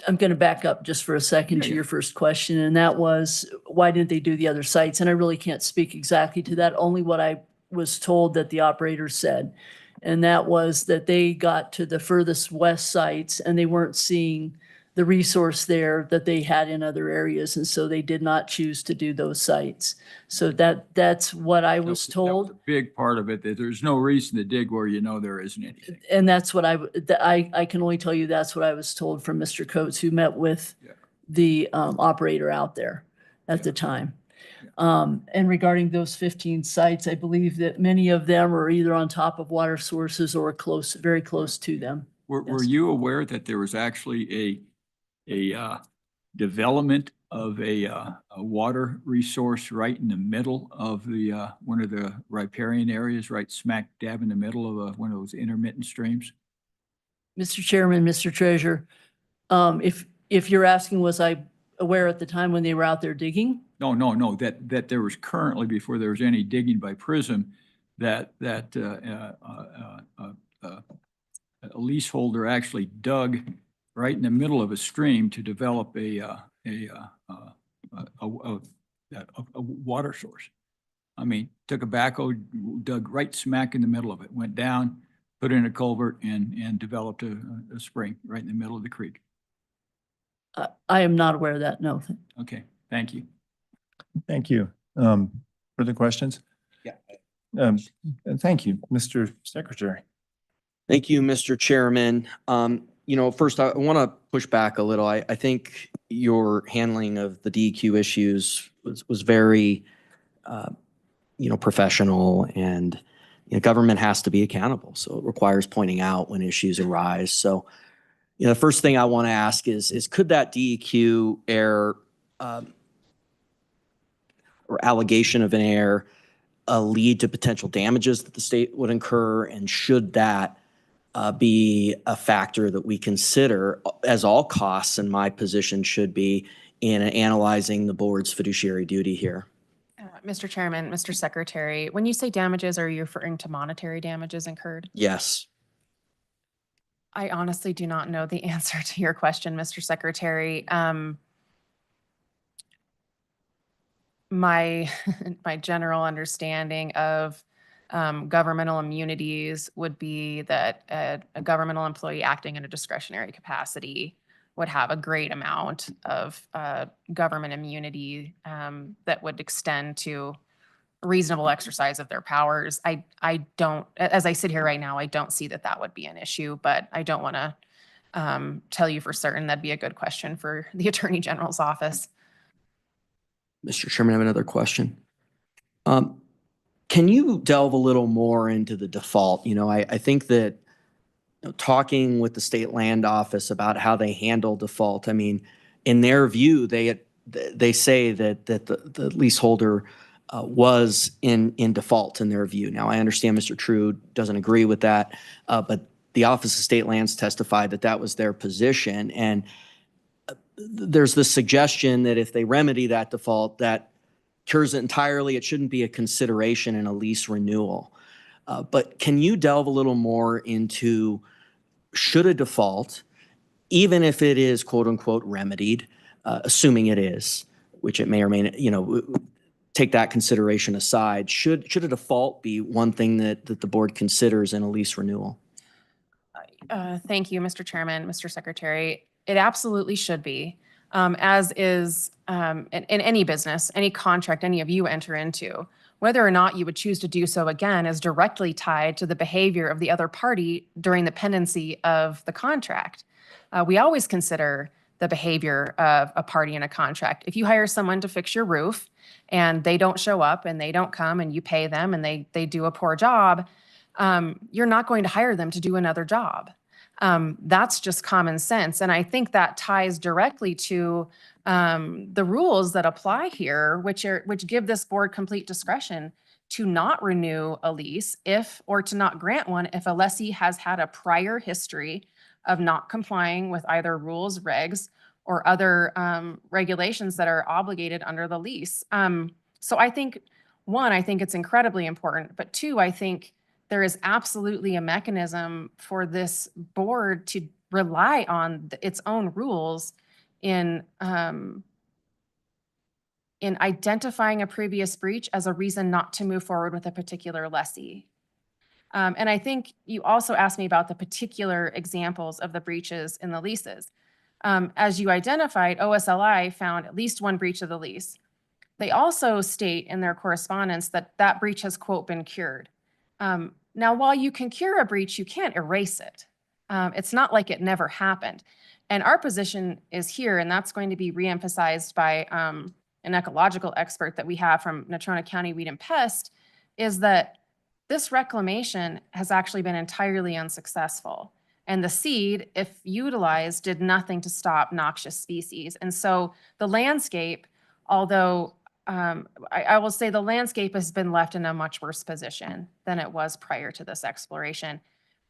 I'm going to back up just for a second to your first question, and that was, why didn't they do the other sites? And I really can't speak exactly to that, only what I was told that the operator said. And that was that they got to the furthest west sites and they weren't seeing the resource there that they had in other areas. And so they did not choose to do those sites. So that's what I was told. That was a big part of it, that there's no reason to dig where there isn't anything. And that's what I can only tell you that's what I was told from Mr. Coates, who met with the operator out there at the time. And regarding those 15 sites, I believe that many of them are either on top of water sources or very close to them. Were you aware that there was actually a development of a water resource right in the middle of the one of the riparian areas, right smack dab in the middle of one of those intermittent streams? Mr. Chairman, Mr. Treasurer, if you're asking, was I aware at the time when they were out there digging? No, that there was currently, before there was any digging by Prism, that a leaseholder actually dug right in the middle of a stream to develop a water source. I mean, took a backhoe, dug right smack in the middle of it, went down, put in a culvert, and developed a spring right in the middle of the creek. I am not aware of that, no. Okay, thank you. Thank you. Further questions? Yeah. Thank you, Mr. Secretary. Thank you, Mr. Chairman. First, I want to push back a little. I think your handling of the DEQ issues was very, professional, and government has to be accountable. So it requires pointing out when issues arise. So, the first thing I want to ask is could that DEQ error or allegation of an error lead to potential damages that the state would incur, and should that be a factor that we consider, as all costs in my position should be, in analyzing the board's fiduciary duty here? Mr. Chairman, Mr. Secretary, when you say damages, are you referring to monetary damages incurred? Yes. I honestly do not know the answer to your question, Mr. Secretary. My general understanding of governmental immunities would be that a governmental employee acting in a discretionary capacity would have a great amount of government immunity that would extend to reasonable exercise of their powers. I don't, as I sit here right now, I don't see that that would be an issue, but I don't want to tell you for certain. That'd be a good question for the Attorney General's office. Mr. Chairman, I have another question. Can you delve a little more into the default? I think that talking with the state land office about how they handle default, in their view, they say that the leaseholder was in default in their view. Now, I understand Mr. True doesn't agree with that, but the Office of State Lands testified that that was their position. And there's the suggestion that if they remedy that default, that cures it entirely. It shouldn't be a consideration in a lease renewal. But can you delve a little more into, should a default, even if it is quote unquote remedied, assuming it is, which it may or may not, take that consideration aside, should a default be one thing that the board considers in a lease renewal? Thank you, Mr. Chairman, Mr. Secretary. It absolutely should be, as is in any business, any contract any of you enter into. Whether or not you would choose to do so again is directly tied to the behavior of the other party during the pendency of the contract. We always consider the behavior of a party in a contract. If you hire someone to fix your roof and they don't show up and they don't come and you pay them and they do a poor job, you're not going to hire them to do another job. That's just common sense. And I think that ties directly to the rules that apply here, which give this board complete discretion to not renew a lease or to not grant one if a lessee has had a prior history of not complying with either rules, regs, or other regulations that are obligated under the lease. So I think, one, I think it's incredibly important, but two, I think there is absolutely a mechanism for this board to rely on its own rules in identifying a previous breach as a reason not to move forward with a particular lessee. And I think you also asked me about the particular examples of the breaches in the leases. As you identified, OSLI found at least one breach of the lease. They also state in their correspondence that that breach has, quote, been cured. Now, while you can cure a breach, you can't erase it. It's not like it never happened. And our position is here, and that's going to be reemphasized by an ecological expert that we have from Natrona County Weed and Pest, is that this reclamation has actually been entirely unsuccessful. And the seed, if utilized, did nothing to stop noxious species. And so the landscape, although I will say the landscape has been left in a much worse position than it was prior to this exploration.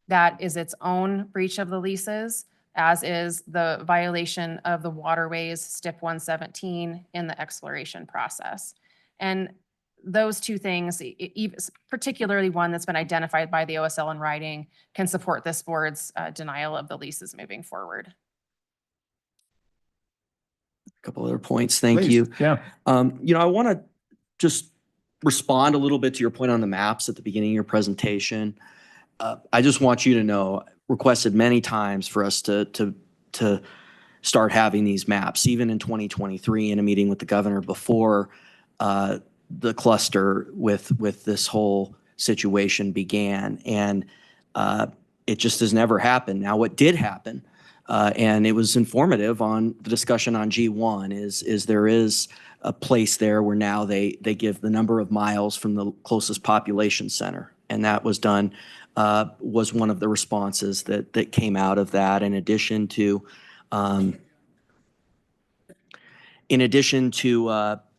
That is its own breach of the leases, as is the violation of the waterways STIP 117 in the exploration process. And those two things, particularly one that's been identified by the OSL in writing, can support this board's denial of the leases moving forward. A couple other points. Thank Please. you. Yeah. I want to just respond a little bit to your point on the maps at the beginning of your presentation. I just want you to know, requested many times for us to start having these maps, even in 2023 in a meeting with the governor before the cluster with this whole situation began. And it just has never happened. Now, what did happen, and it was informative on the discussion on G1, is there is a place there where now they give the number of miles from the closest population center. And that was done, was one of the responses that came out of that, in addition to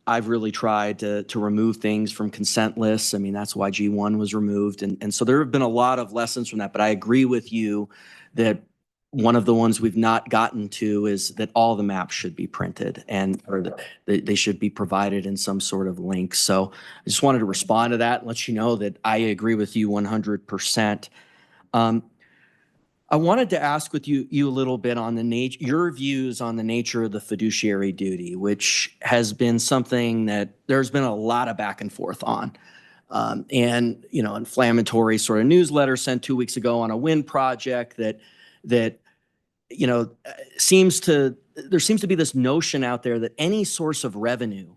I've really tried to remove things from consent lists. I mean, that's why G1 was removed. And so there have been a lot of lessons from that, but I agree with you that one of the ones we've not gotten to is that all the maps should be printed or that they should be provided in some sort of link. So I just wanted to respond to that and let you know that I agree with you 100%. I wanted to ask with you a little bit on your views on the nature of the fiduciary duty, which has been something that there's been a lot of back and forth on. And, inflammatory sort of newsletter sent 2 weeks ago on a wind project that there seems to be this notion out there that any source of revenue,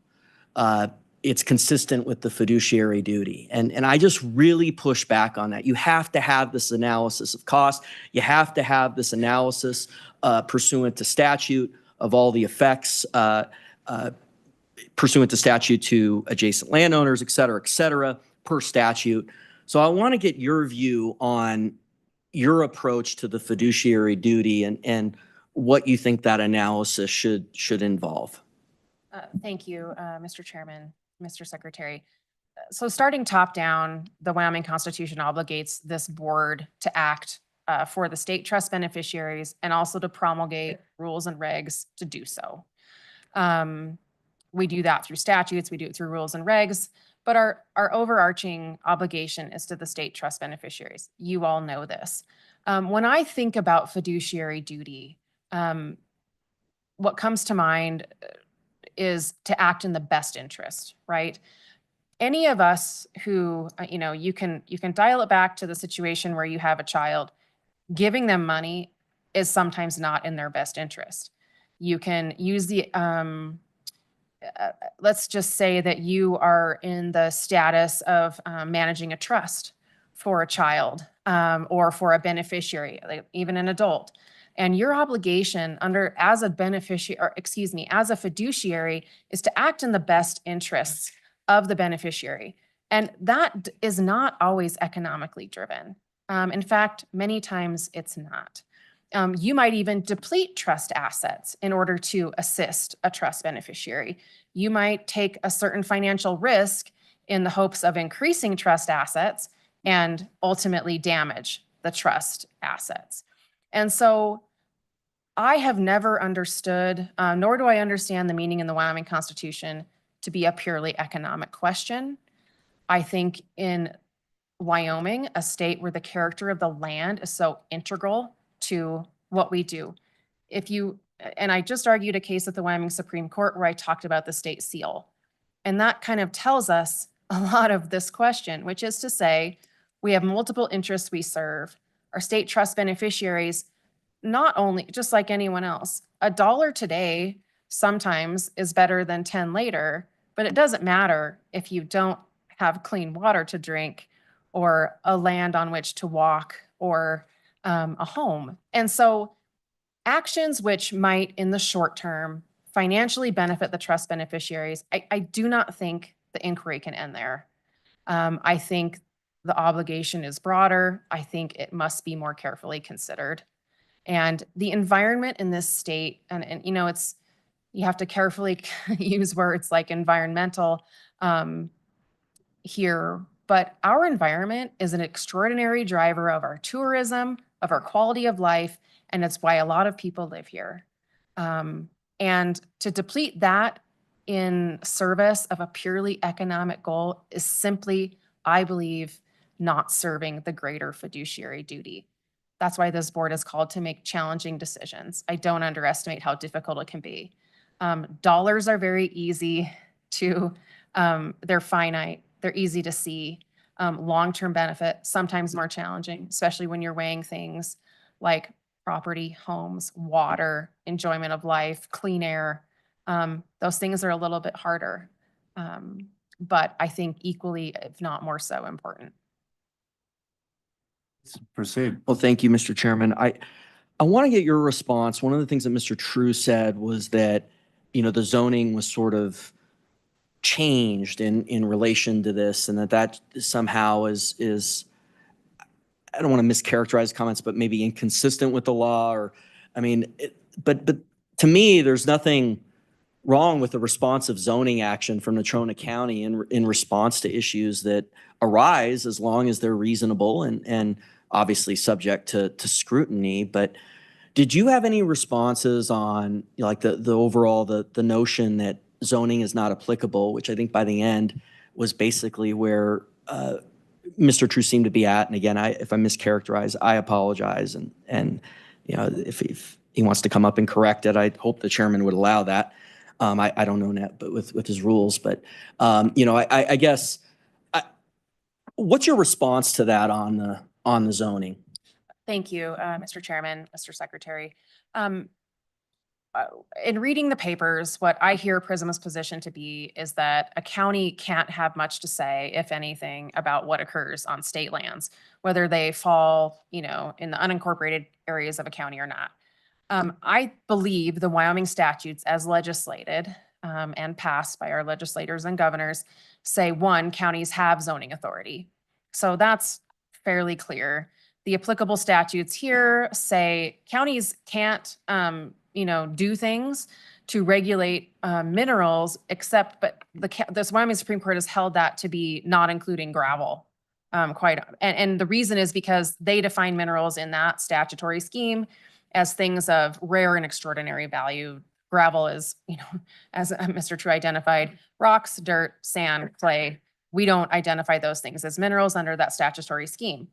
it's consistent with the fiduciary duty. And I just really push back on that. You have to have this analysis of cost. You have to have this analysis pursuant to statute of all the effects, pursuant to statute to adjacent landowners, et cetera, per statute. So I want to get your view on your approach to the fiduciary duty and what you think that analysis should involve. Thank you, Mr. Chairman, Mr. Secretary. So starting top down, the Wyoming Constitution obligates this board to act for the state trust beneficiaries and also to promulgate rules and regs to do so. We do that through statutes, we do it through rules and regs, but our overarching obligation is to the state trust beneficiaries. You all know this. When I think about fiduciary duty, what comes to mind is to act in the best interest, right? Any of us who, you can dial it back to the situation where you have a child, giving them money is sometimes not in their best interest. You can use the, let's just say that you are in the status of managing a trust for a child or for a beneficiary, like even an adult. And your obligation as a fiduciary is to act in the best interests of the beneficiary. And that is not always economically driven. In fact, many times it's not. You might even deplete trust assets in order to assist a trust beneficiary. You might take a certain financial risk in the hopes of increasing trust assets and ultimately damage the trust assets. And so I have never understood, nor do I understand the meaning in the Wyoming Constitution to be a purely economic question. I think in Wyoming, a state where the character of the land is so integral to what we do. And I just argued a case at the Wyoming Supreme Court where I talked about the state seal. And that kind of tells us a lot of this question, which is to say, we have multiple interests we serve. Our state trust beneficiaries, not only, just like anyone else, $1 today sometimes is better than 10 later, but it doesn't matter if you don't have clean water to drink or a land on which to walk or a home. And so actions which might in the short term financially benefit the trust beneficiaries, I do not think the inquiry can end there. I think the obligation is broader. I think it must be more carefully considered. And the environment in this state, and you have to carefully use words like environmental here, but our environment is an extraordinary driver of our tourism, of our quality of life, and it's why a lot of people live here. And to deplete that in service of a purely economic goal is simply, I believe, not serving the greater fiduciary duty. That's why this board is called to make challenging decisions. I don't underestimate how difficult it can be. Dollars are very easy to, they're finite, they're easy to see. Long-term benefit, sometimes more challenging, especially when you're weighing things like property, homes, water, enjoyment of life, clean air. Those things are a little bit harder. but I think equally, if not more so, important. Proceed. Well, thank you, Mr. Chairman. I want to get your response. One of the things that Mr. True said was that, the zoning was sort of changed in relation to this, and that somehow is, I don't want to mischaracterize comments, but maybe inconsistent with the law, or, but to me, there's nothing wrong with the responsive zoning action from Natrona County in response to issues that arise, as long as they're reasonable and obviously subject to scrutiny. But did you have any responses on like the overall, the notion that zoning is not applicable, which I think by the end was basically where Mr. True seemed to be at? And again, if I mischaracterize, I apologize. And if he wants to come up and correct it, I hope the chairman would allow that. I don't know that, but with his rules, but I guess, what's your response to that on the zoning? Thank you, Mr. Chairman, Mr. Secretary. In reading the papers, what I hear Prism's position to be is that a county can't have much to say, if anything, about what occurs on state lands, whether they fall, in the unincorporated areas of a county or not. I believe the Wyoming statutes, as legislated and passed by our legislators and governors, say, one, counties have zoning authority. So that's fairly clear. The applicable statutes here say counties can't, do things to regulate minerals, but the Wyoming Supreme Court has held that to be not including gravel. And the reason is because they define minerals in that statutory scheme as things of rare and extraordinary value. Gravel is, as Mr. True identified, rocks, dirt, sand, clay. We don't identify those things as minerals under that statutory scheme.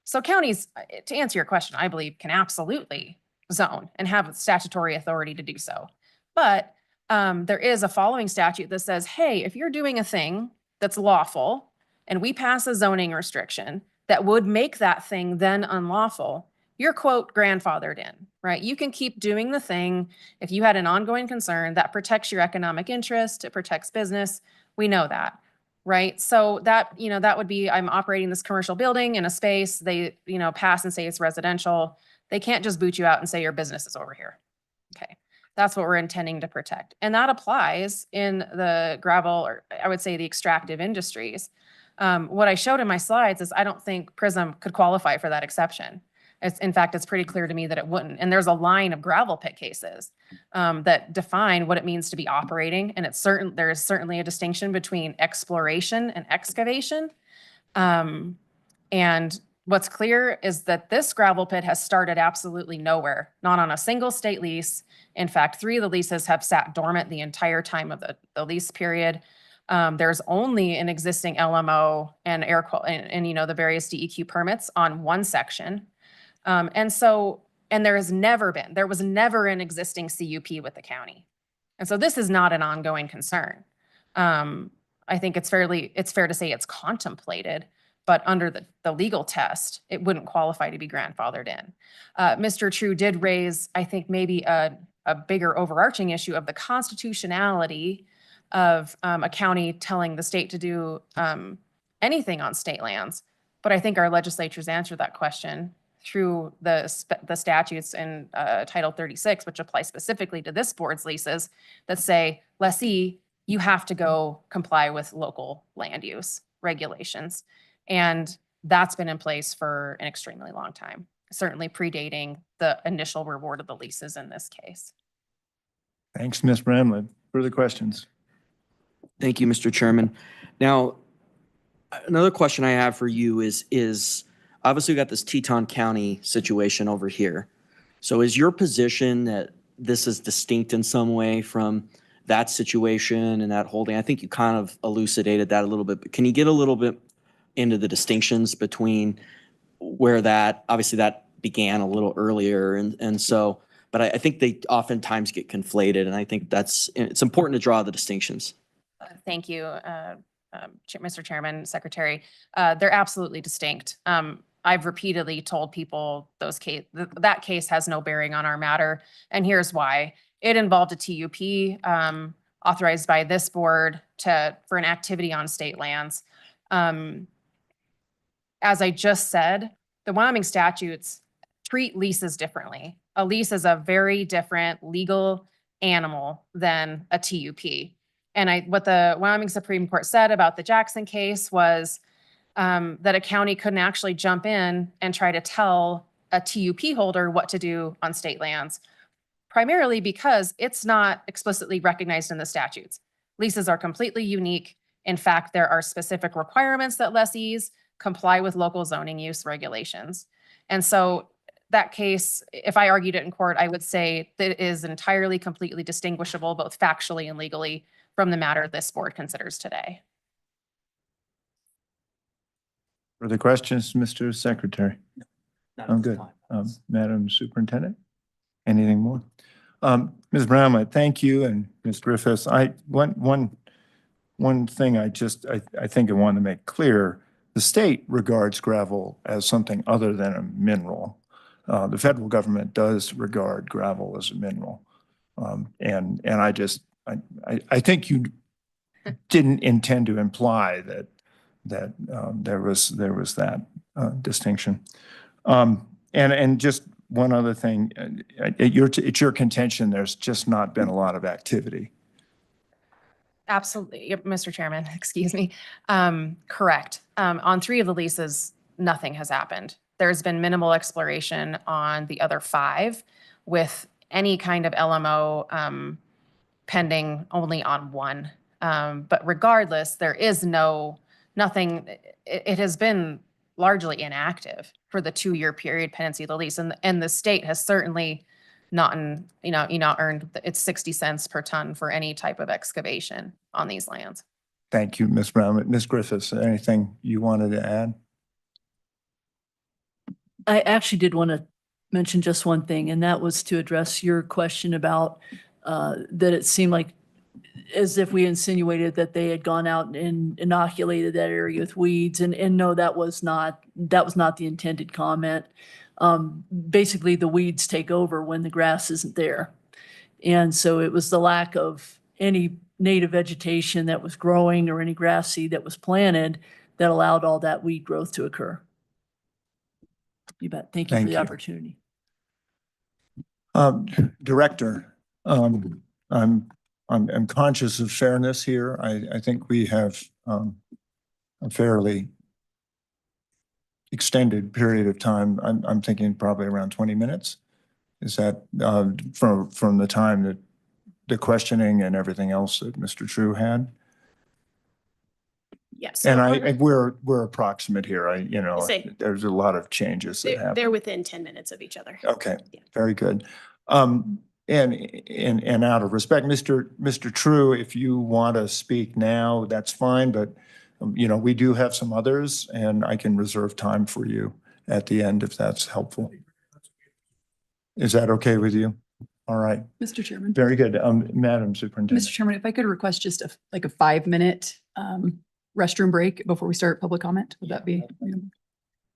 So counties, to answer your question, I believe can absolutely zone and have statutory authority to do so. But there is a following statute that says, hey, if you're doing a thing that's lawful and we pass a zoning restriction that would make that thing then unlawful, you're, quote, grandfathered in, right? You can keep doing the thing if you had an ongoing concern that protects your economic interest, it protects business. We know that, right? So that, that would be, I'm operating this commercial building in a space, they, pass and say it's residential. They can't just boot you out and say your business is over here. Okay, that's what we're intending to protect. And that applies in the gravel, or I would say the extractive industries. What I showed in my slides is I don't think Prism could qualify for that exception. In fact, it's pretty clear to me that it wouldn't. And there's a line of gravel pit cases that define what it means to be operating. And there is certainly a distinction between exploration and excavation. And what's clear is that this gravel pit has started absolutely nowhere, not on a single state lease. In fact, 3 of the leases have sat dormant the entire time of the lease period. There's only an existing LMO and the various DEQ permits on one section. And there was never an existing CUP with the county. And so this is not an ongoing concern. I think it's fair to say it's contemplated, but under the legal test, it wouldn't qualify to be grandfathered in. Mr. True did raise, I think, maybe a bigger overarching issue of the constitutionality of a county telling the state to do anything on state lands. But I think our legislatures answered that question through the statutes in Title 36, which apply specifically to this board's leases, that say, lessee, you have to go comply with local land use regulations. And that's been in place for an extremely long time, certainly predating the initial reward of the leases in this case. Thanks, Ms. Bramlett. Further questions? Thank you, Mr. Chairman. Now, another question I have for you is obviously we got this Teton County situation over here. So is your position that this is distinct in some way from that situation and that holding? I think you kind of elucidated that a little bit, but can you get a little bit into the distinctions between where obviously that began a little earlier, but I think they oftentimes get conflated, and I think it's important to draw the distinctions. Thank you, Mr. Chairman, Secretary. They're absolutely distinct. I've repeatedly told people that case has no bearing on our matter, and here's why. It involved a TUP authorized by this board for an activity on state lands. As I just said, the Wyoming statutes treat leases differently. A lease is a very different legal animal than a TUP. And what the Wyoming Supreme Court said about the Jackson case was that a county couldn't actually jump in and try to tell a TUP holder what to do on state lands, primarily because it's not explicitly recognized in the statutes. Leases are completely unique. In fact, there are specific requirements that lessees comply with local zoning use regulations. And so that case, if I argued it in court, I would say that it is entirely completely distinguishable, both factually and legally, from the matter this board considers today. Further questions, Mr. Secretary? I'm good. Madam Superintendent, anything more? Ms. Brown, I thank you, and Ms. Griffiths. One thing I think I want to make clear, the state regards gravel as something other than a mineral. The federal government does regard gravel as a mineral. And I think you didn't intend to imply that there was that distinction. And just one other thing, it's your contention there's just not been a lot of activity. Absolutely, Mr. Chairman, excuse me. Correct. On 3 of the leases, nothing has happened. There's been minimal exploration on the other 5 with any kind of LMO pending only on 1. But regardless, there is nothing, it has been largely inactive for the 2-year period pendency of the lease. And the state has certainly not earned its 60 cents per ton for any type of excavation on these lands. Thank you, Ms. Brown. Ms. Griffiths, anything you wanted to add? I actually did want to mention just one thing, and that was to address your question about that it seemed like as if we insinuated that they had gone out and inoculated that area with weeds. And no, that was not the intended comment. Basically, the weeds take over when the grass isn't there. And so it was the lack of any native vegetation that was growing or any grass seed that was planted that allowed all that weed growth to occur. You bet. Thank you for the opportunity. Director, I'm conscious of fairness here. I think we have a fairly extended period of time. I'm thinking probably around 20 minutes. Is that from the time that the questioning and everything else that Mr. True had? Yes. And we're approximate here. Say- There's a lot of changes that happen. They're within 10 minutes of each other. Okay, Yeah. very good. And out of respect, Mr. True, if you want to speak now, that's fine, but we do have some others and I can reserve time for you at the end if that's helpful. Is that okay with you? All right. Mr. Chairman. Very good. Madam Superintendent. Mr. Chairman, if I could request just a 5-minute restroom break before we start public comment, would that be?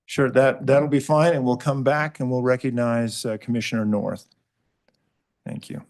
Sure, that'll be fine, and we'll come back and we'll recognize Commissioner North. Thank you.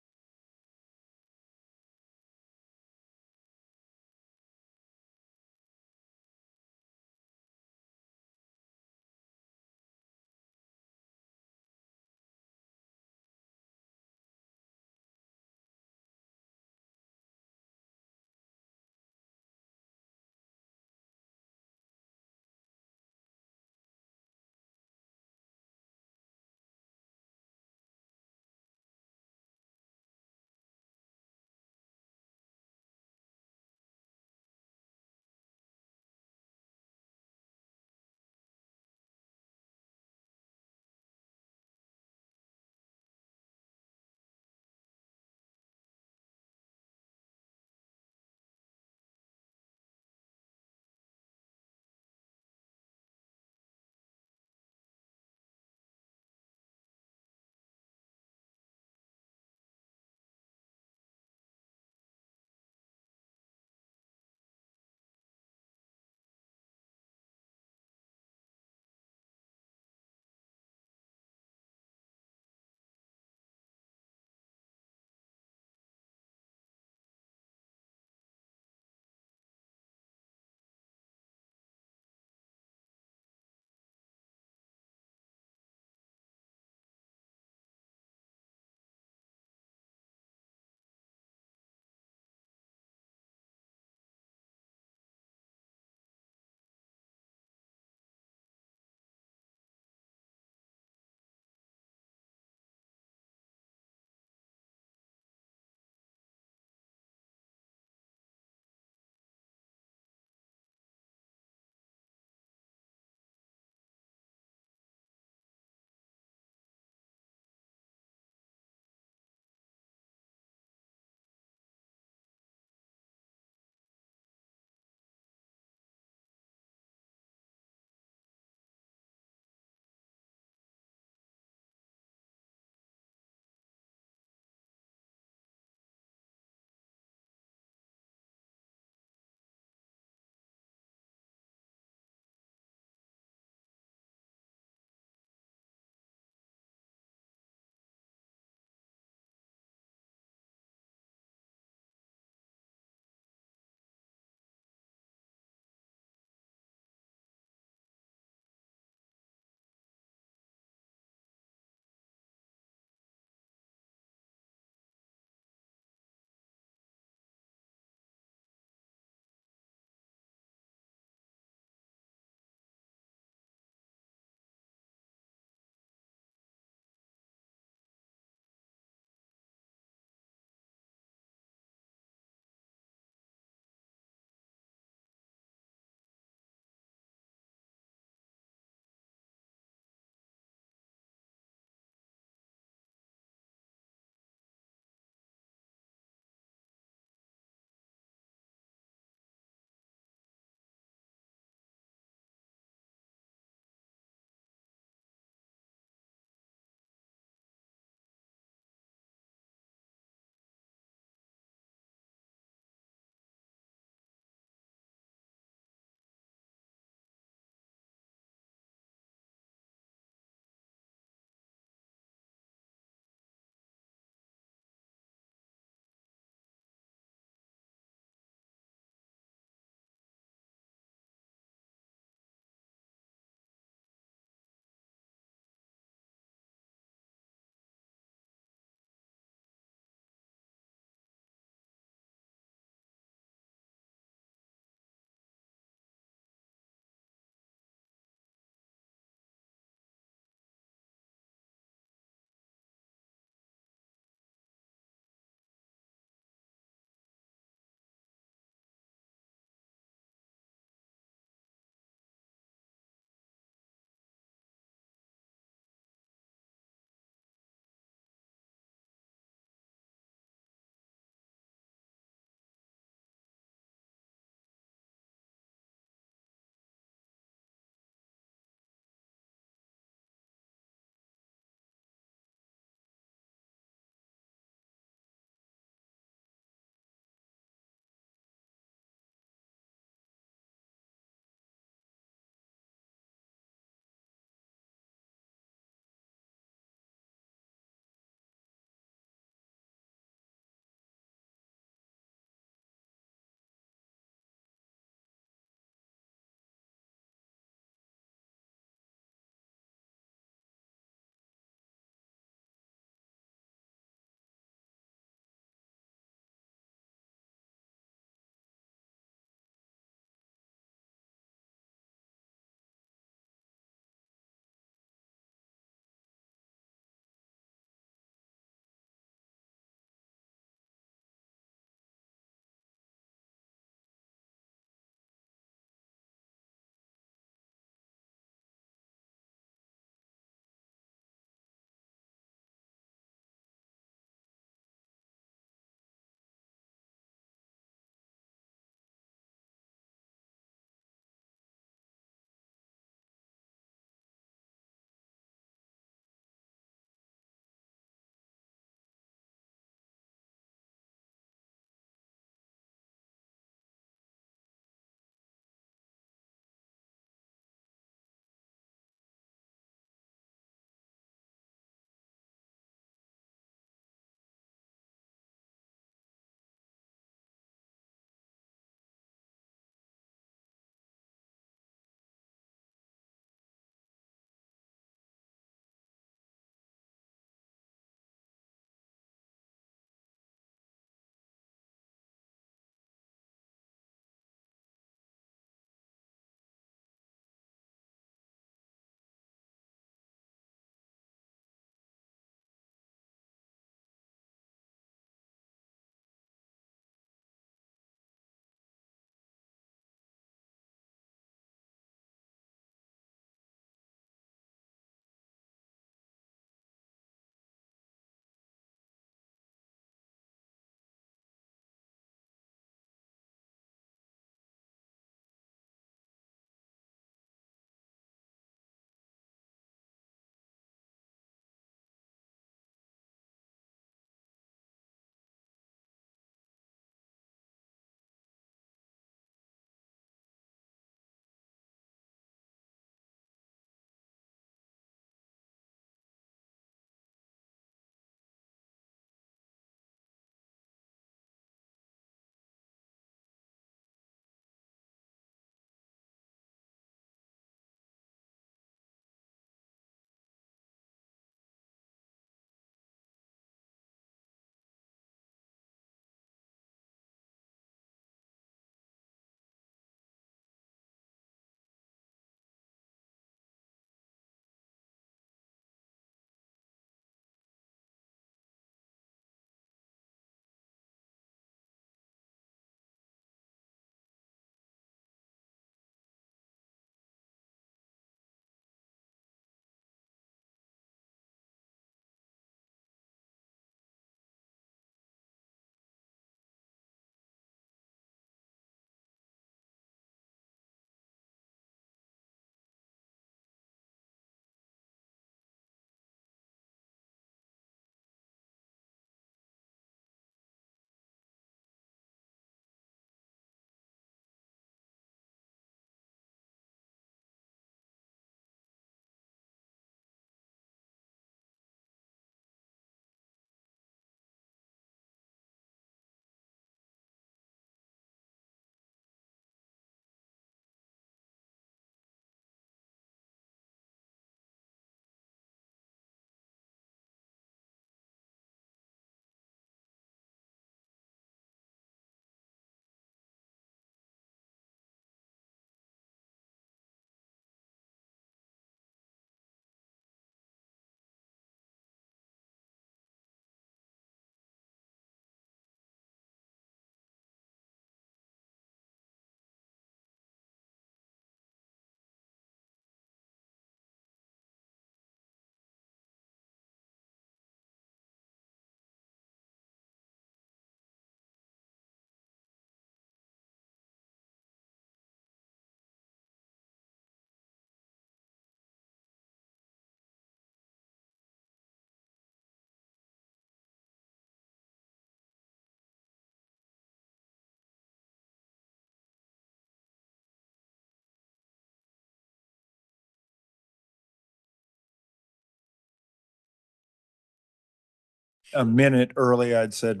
a minute early. I'd said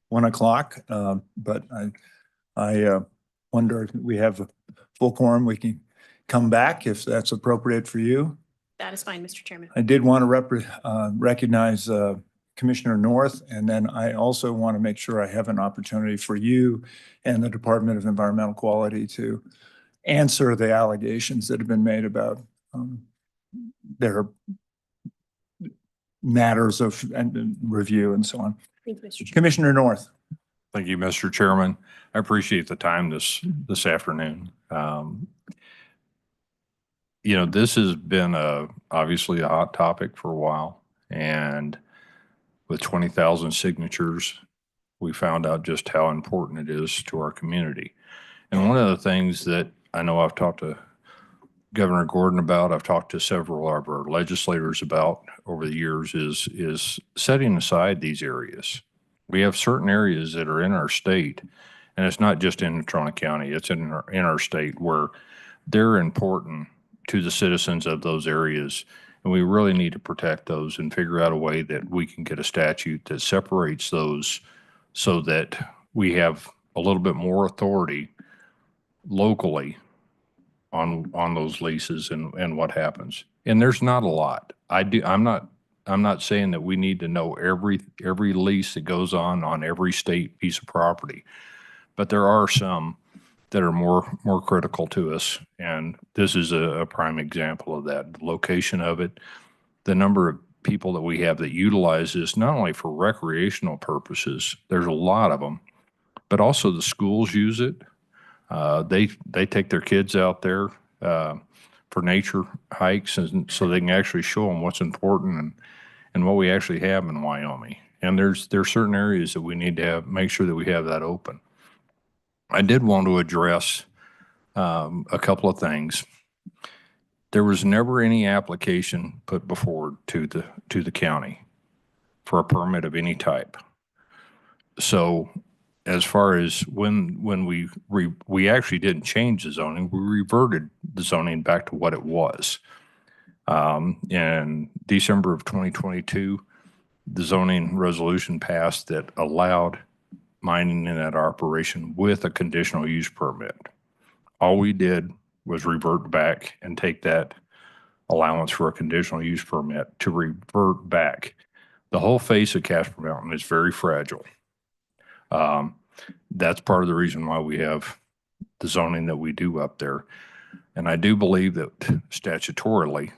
1 o'clock, but I wonder if we have a full quorum. We can come back if that's appropriate for you. That is fine, Mr. Chairman. I did want to recognize Commissioner North, and then I also want to make sure I have an opportunity for you and the Department of Environmental Quality to answer the allegations that have been made about their matters of review and so on. Thank you, Mr. Chairman. Commissioner North. Thank you, Mr. Chairman. I appreciate the time this afternoon. You know, this has been obviously a hot topic for a while, and with 20,000 signatures, we found out just how important it is to our community. And one of the things that I know I've talked to Governor Gordon about, I've talked to several of our legislators about over the years is setting aside these areas. We have certain areas that are in our state, and it's not just in Toronto County, it's in our state where they're important to the citizens of those areas. And we really need to protect those and figure out a way that we can get a statute that separates those so that we have a little bit more authority locally on those leases and what happens. And there's not a lot. I'm not saying that we need to know every lease that goes on every state piece of property, but there are some that are more critical to us. And this is a prime example of that. The location of it, the number of people that we have that utilize this, not only for recreational purposes, there's a lot of them, but also the schools use it. They take their kids out there for nature hikes, and so they can actually show them what's important and what we actually have in Wyoming. And there's certain areas that we need to make sure that we have that open. I did want to address a couple of things. There was never any application put before to the county for a permit of any type. So as far as when we actually didn't change the zoning, we reverted the zoning back to what it was. In December of 2022, the zoning resolution passed that allowed mining in that operation with a conditional use permit. All we did was revert back and take that allowance for a conditional use permit to revert back. The whole face of Casper Mountain is very fragile. That's part of the reason why we have the zoning that we do up there. And I do believe that statutorily,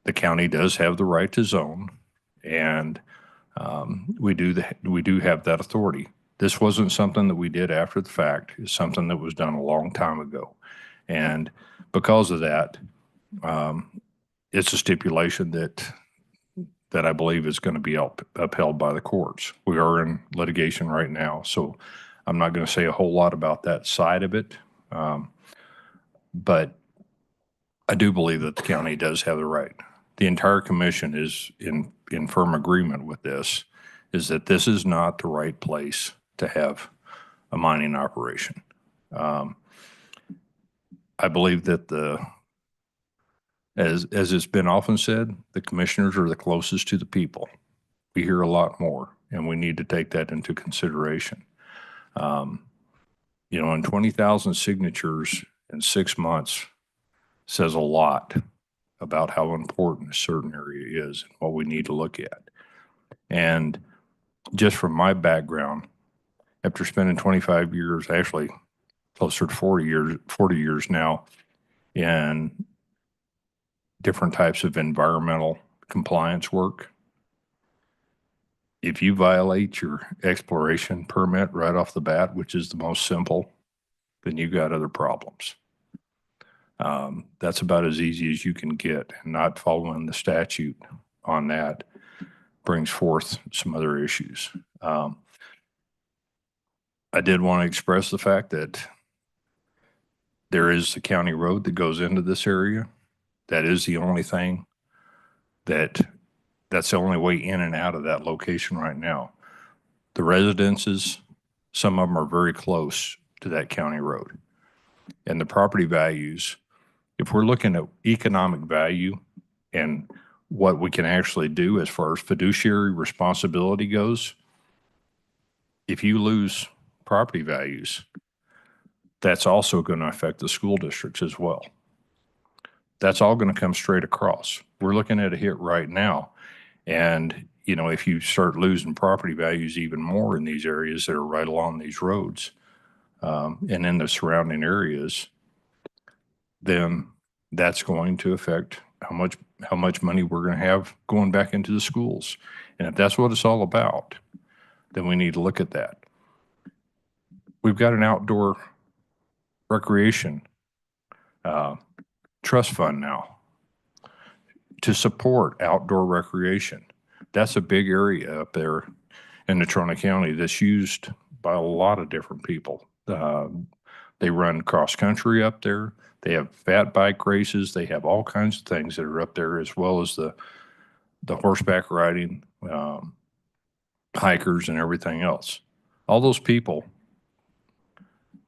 the county does have the right to zone, and we do have that authority. This wasn't something that we did after the fact. It's something that was done a long time ago. And because of that, it's a stipulation that I believe is going to be upheld by the courts. We are in litigation right now, so I'm not going to say a whole lot about that side of it. But I do believe that the county does have the right. The entire commission is in firm agreement with this, is that this is not the right place to have a mining operation. I believe that as it's been often said, the commissioners are the closest to the people. We hear a lot more, and we need to take that into consideration. You know, and 20,000 signatures in 6 months says a lot about how important a certain area is and what we need to look at. And just from my background, after spending 25 years, actually closer to 40 years now, in different types of environmental compliance work, if you violate your exploration permit right off the bat, which is the most simple, then you've got other problems. That's about as easy as you can get, and not following the statute on that brings forth some other issues. I did want to express the fact that there is a county road that goes into this area. That is the only thing that's the only way in and out of that location right now. The residences, some of them are very close to that county road. And the property values, if we're looking at economic value and what we can actually do as far as fiduciary responsibility goes, if you lose property values, that's also going to affect the school districts as well. That's all going to come straight across. We're looking at a hit right now. And, you know, if you start losing property values even more in these areas that are right along these roads and in the surrounding areas, then that's going to affect how much money we're going to have going back into the schools. And if that's what it's all about, then we need to look at that. We've got an outdoor recreation trust fund now to support outdoor recreation. That's a big area up there in Natrona County that's used by a lot of different people. They run cross country up there. They have fat bike races. They have all kinds of things that are up there, as well as the horseback riding, hikers and everything else. All those people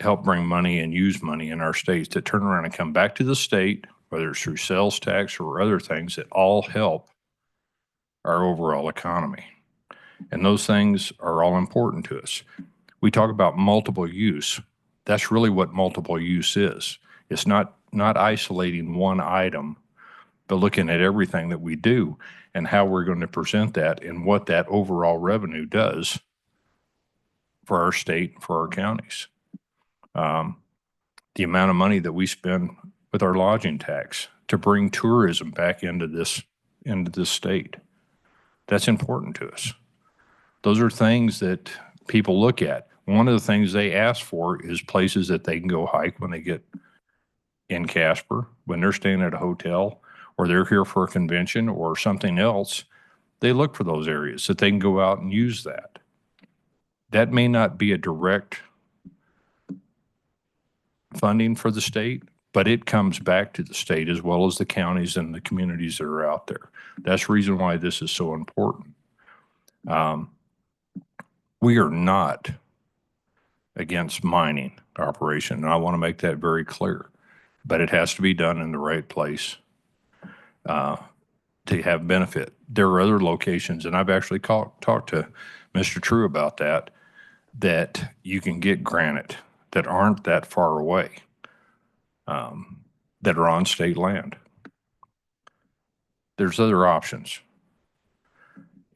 help bring money and use money in our states to turn around and come back to the state, whether it's through sales tax or other things that all help our overall economy. And those things are all important to us. We talk about multiple use. That's really what multiple use is. It's not isolating one item, but looking at everything that we do and how we're going to present that and what that overall revenue does for our state, for our counties. The amount of money that we spend with our lodging tax to bring tourism back into this state. That's important to us. Those are things that people look at. One of the things they ask for is places that they can go hike when they get in Casper, when they're staying at a hotel, or they're here for a convention or something else. They look for those areas that they can go out and use that. That may not be a direct funding for the state, but it comes back to the state as well as the counties and the communities that are out there. That's the reason why this is so important. We are not against mining operation, and I want to make that very clear, but it has to be done in the right place to have benefit. There are other locations, and I've actually talked to Mr. True about that you can get granite that aren't that far away, that are on state land. There's other options.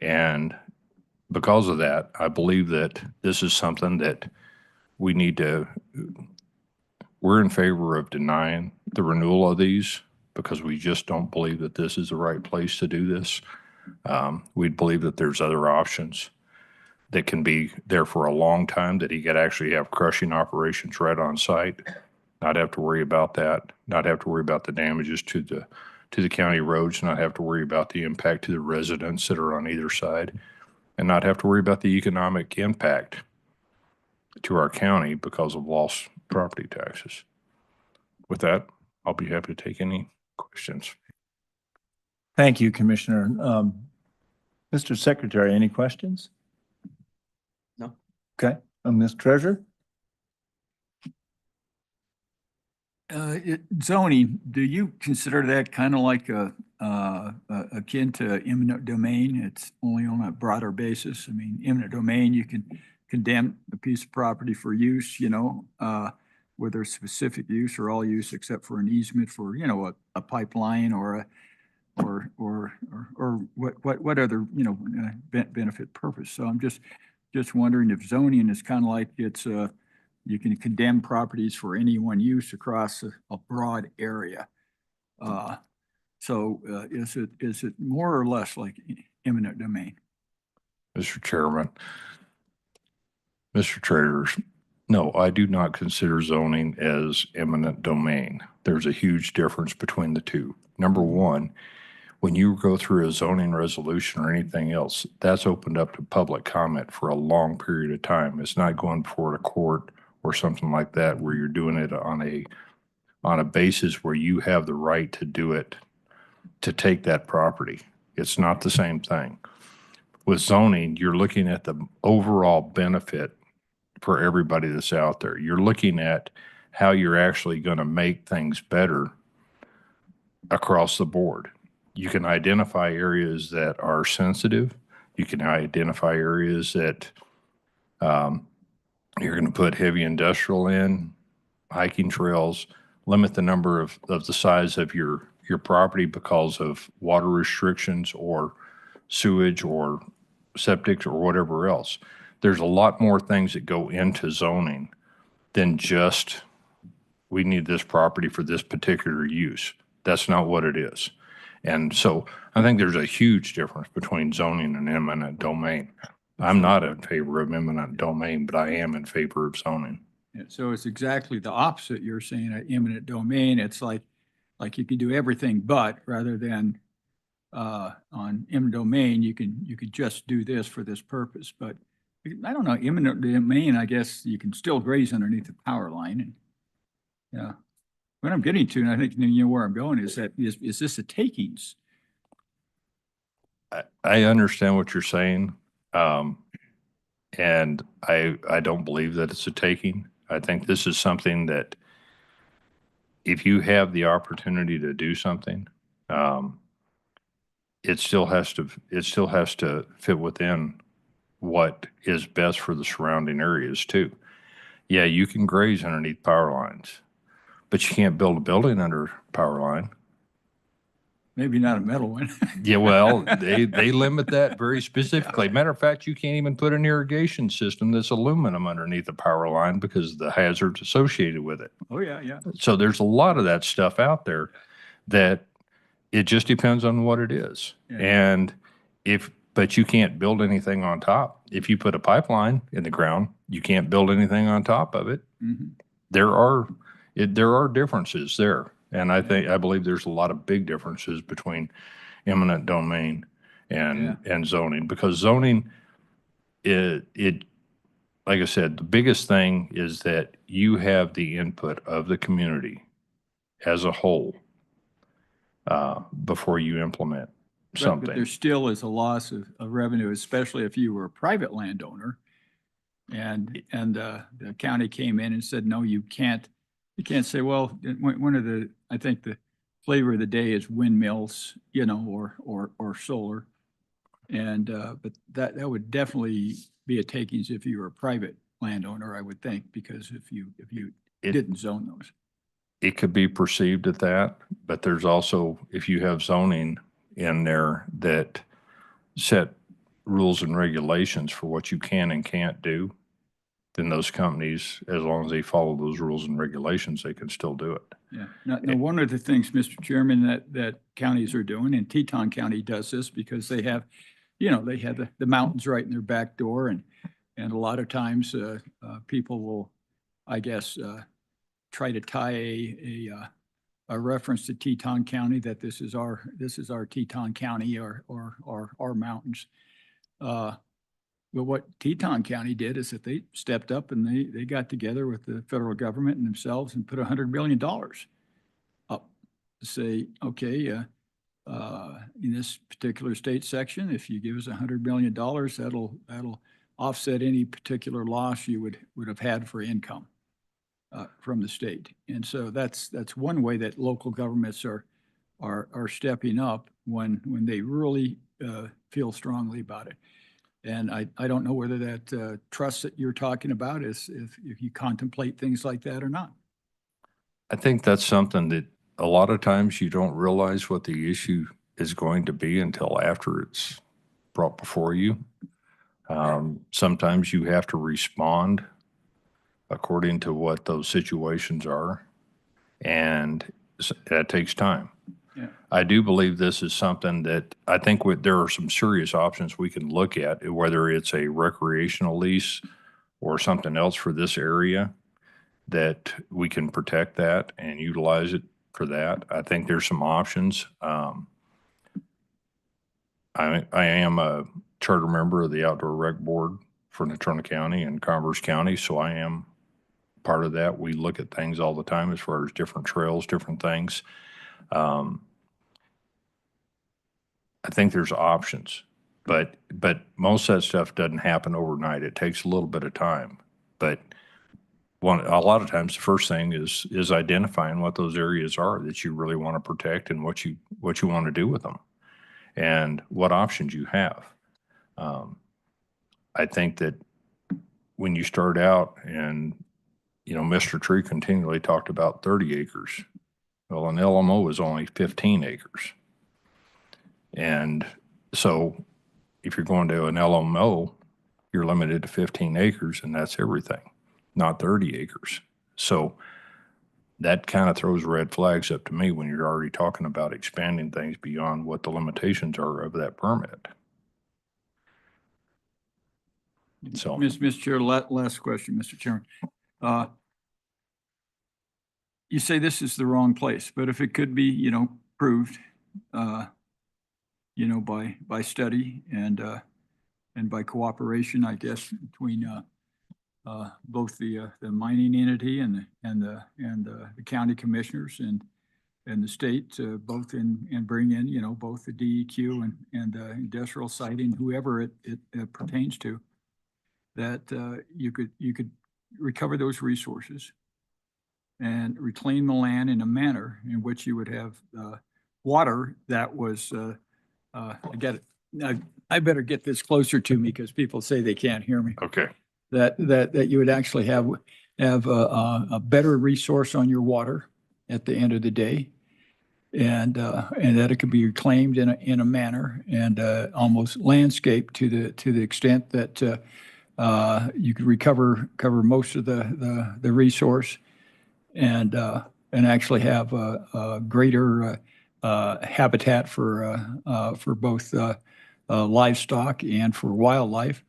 And because of that, I believe that this is something that we need to, we're in favor of denying the renewal of these because we just don't believe that this is the right place to do this. We believe that there's other options that can be there for a long time, that he could actually have crushing operations right on site, not have to worry about that, not have to worry about the damages to the county roads, not have to worry about the impact to the residents that are on either side, and not have to worry about the economic impact to our county because of lost property taxes. With that, I'll be happy to take any questions. Thank you, Commissioner. Mr. Secretary, any questions? No. Okay, Ms. Treasurer? Zoning, do you consider that kind of like akin to eminent domain? It's only on a broader basis. I mean, eminent domain, you can condemn a piece of property for use, whether it's specific use or all use except for an easement for, a pipeline or what other, benefit purpose. So I'm just wondering if zoning is kind of like it's you can condemn properties for any one use across a broad area. So is it more or less like eminent domain? Mr. Chairman, Mr. Treasurer, no, I do not consider zoning as eminent domain. There's a huge difference between the two. Number one, when you go through a zoning resolution or anything else, that's opened up to public comment for a long period of time. It's not going before a court or something like that where you're doing it on a basis where you have the right to do it, to take that property. It's not the same thing. With zoning, you're looking at the overall benefit for everybody that's out there. You're looking at how you're actually going to make things better across the board. you can identify areas that are sensitive. You can identify areas that you're going to put heavy industrial in, hiking trails, limit the number of the size of your property because of water restrictions or sewage or septic or whatever else. There's a lot more things that go into zoning than just, we need this property for this particular use. That's not what it is. And so I think there's a huge difference between zoning and eminent domain. I'm not in favor of eminent domain, but I am in favor of zoning. Yeah, so it's exactly the opposite. You're saying at eminent domain, it's like you can do everything but, rather than on eminent domain, you could just do this for this purpose. But I don't know, eminent domain, I guess you can still graze underneath the power line. And yeah, what I'm getting to, and I think you know where I'm going, is that is this a takings? I understand what you're saying. And I don't believe that it's a taking. I think this is something that if you have the opportunity to do something, it still has to fit within what is best for the surrounding areas too. Yeah, you can graze underneath power lines, but you can't build a building under power line. Maybe not a metal one. Yeah, well, they limit that very specifically. Matter of fact, you can't even put an irrigation system that's aluminum underneath the power line because of the hazards associated with it. Oh, yeah, yeah. So there's a lot of that stuff out there that it just depends on what it is. Yeah. And but you can't build anything on top. If you put a pipeline in the ground, you can't build anything on top of it. Mm-hmm. There are differences there. And I believe there's a lot of big differences between eminent domain and zoning, because zoning, it like I said, the biggest thing is that you have the input of the community as a whole before you implement something. But there still is a loss of revenue, especially if you were a private landowner and the county came in and said, no, you can't say, well, I think the flavor of the day is windmills, or solar. And, but that would definitely be a takings if you were a private landowner, I would think, because if you didn't zone those. It could be perceived at that, but there's also, if you have zoning in there that set rules and regulations for what you can and can't do, then those companies, as long as they follow those rules and regulations, they can still do it. Yeah. Now, one of the things, Mr. Chairman, that counties are doing, and Teton County does this because they have, they have the mountains right in their back door, and a lot of times people will, I guess, try to tie a reference to Teton County, that this is our Teton County or our mountains. But what Teton County did is that they stepped up and they got together with the federal government and themselves and put $100 million up to say, okay, in this particular state section, if you give us $100 million, that'll offset any particular loss you would have had for income from the state. And so that's one way that local governments are stepping up when they really feel strongly about it. And I don't know whether that trust that you're talking about is if you contemplate things like that or not. I think that's something that a lot of times you don't realize what the issue is going to be until after it's brought before you. Sometimes you have to respond according to what those situations are, and that takes time. Yeah. I do believe this is something that I think there are some serious options we can look at, whether it's a recreational lease or something else for this area, that we can protect that and utilize it for that. I think there's some options. I am a charter member of the Outdoor Rec Board for Natrona County and Converse County, so I am part of that. We look at things all the time as far as different trails, different things. I think there's options, but most of that stuff doesn't happen overnight. It takes a little bit of time, but a lot of times the first thing is identifying what those areas are that you really want to protect and what you want to do with them and what options you have. I think that when you start out and, Mr. Tree continually talked about 30 acres. Well, an LMO is only 15 acres. And so if you're going to an LMO, you're limited to 15 acres and that's everything, not 30 acres. So that kind of throws red flags up to me when you're already talking about expanding things beyond what the limitations are of that permit. So, Mr. Chair, last question, Mr. Chairman. You say this is the wrong place, but if it could be, proved, by study and by cooperation, I guess, between both the mining entity and the county commissioners and the state, both and bring in, both the DEQ and industrial siting, whoever it pertains to, that you could recover those resources and reclaim the land in a manner in which you would have water that was, I better get this closer to me because people say they can't hear me. okay. That you would actually have a better resource on your water at the end of the day. And that it could be reclaimed in a manner and almost landscaped to the extent that you could recover most of the resource and actually have a greater habitat for both livestock and for wildlife.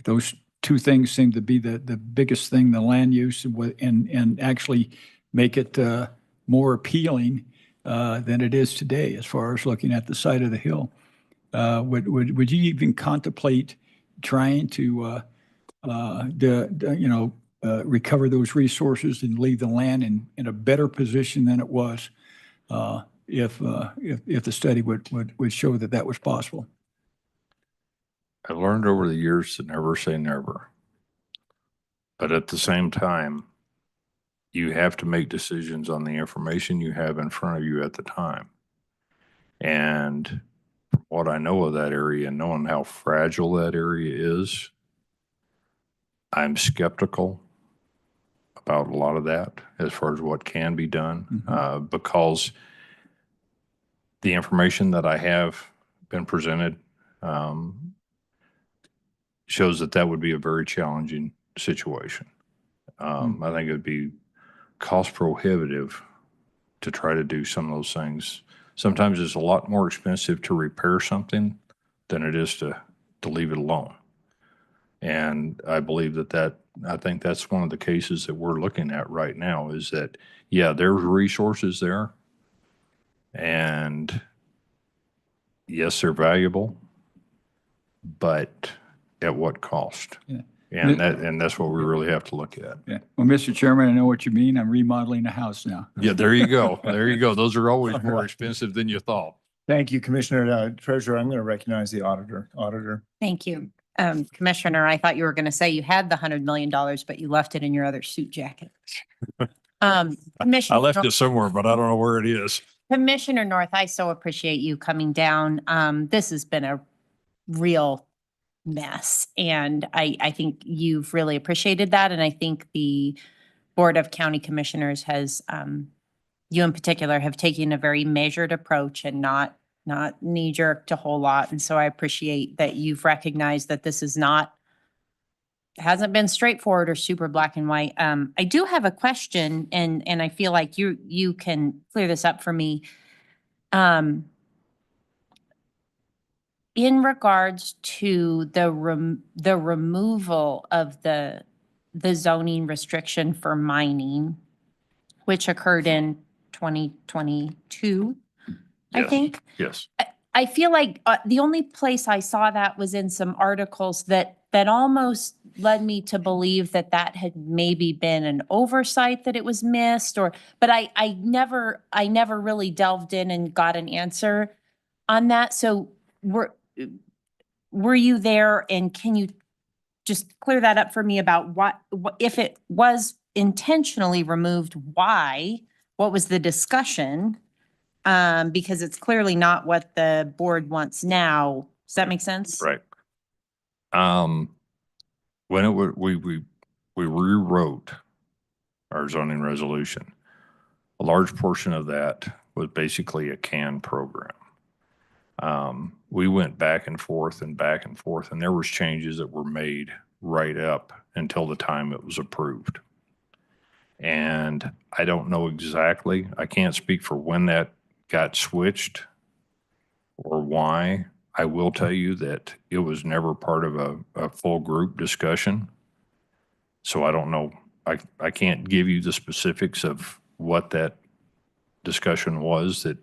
Those two things seem to be the biggest thing, the land use and actually make it more appealing than it is today as far as looking at the side of the hill. Would you even contemplate trying to recover those resources and leave the land in a better position than it was if the study would show that was possible? I've learned over the years to never say never. But at the same time, you have to make decisions on the information you have in front of you at the time. And from what I know of that area and knowing how fragile that area is, I'm skeptical about a lot of that as far as what can be done, because the information that I have been presented shows that would be a very challenging situation. I think it would be cost prohibitive to try to do some of those things. Sometimes it's a lot more expensive to repair something than it is to leave it alone. And I believe I think that's one of the cases that we're looking at right now is that, yeah, there's resources there. And yes, they're valuable, but at what cost? Yeah. And that's what we really have to look at. Yeah. Well, Mr. Chairman, I know what you mean. I'm remodeling a house now. Yeah, there you go. There you go. Those are always more expensive than you thought. Thank you, Commissioner. Treasurer, I'm going to recognize the auditor. Thank you. Commissioner, I thought you were going to say you had the $100 million, but you left it in your other suit jacket. I left it somewhere, but I don't know where it is. Commissioner North, I so appreciate you coming down. This has been a real mess. And I think you've really appreciated that. And I think the Board of County Commissioners has, you in particular, have taken a very measured approach and not knee-jerked a whole lot. And so I appreciate that you've recognized that this is hasn't been straightforward or super black and white. I do have a question, and I feel like you can clear this up for me. In regards to the removal of the zoning restriction for mining, which occurred in 2022, I think. Yes. I feel like the only place I saw that was in some articles that almost led me to believe that had maybe been an oversight, that it was missed, but I never really delved in and got an answer on that. So were you there, and can you just clear that up for me about what if it was intentionally removed, why? What was the discussion? Because it's clearly not what the board wants now. Does that make sense? Right. When it was, we rewrote our zoning resolution. A large portion of that was basically a CAN program. We went back and forth, and there was changes that were made right up until the time it was approved. And I don't know exactly, I can't speak for when that got switched or why. I will tell you that it was never part of a full group discussion. So I don't know, I can't give you the specifics of what that discussion was that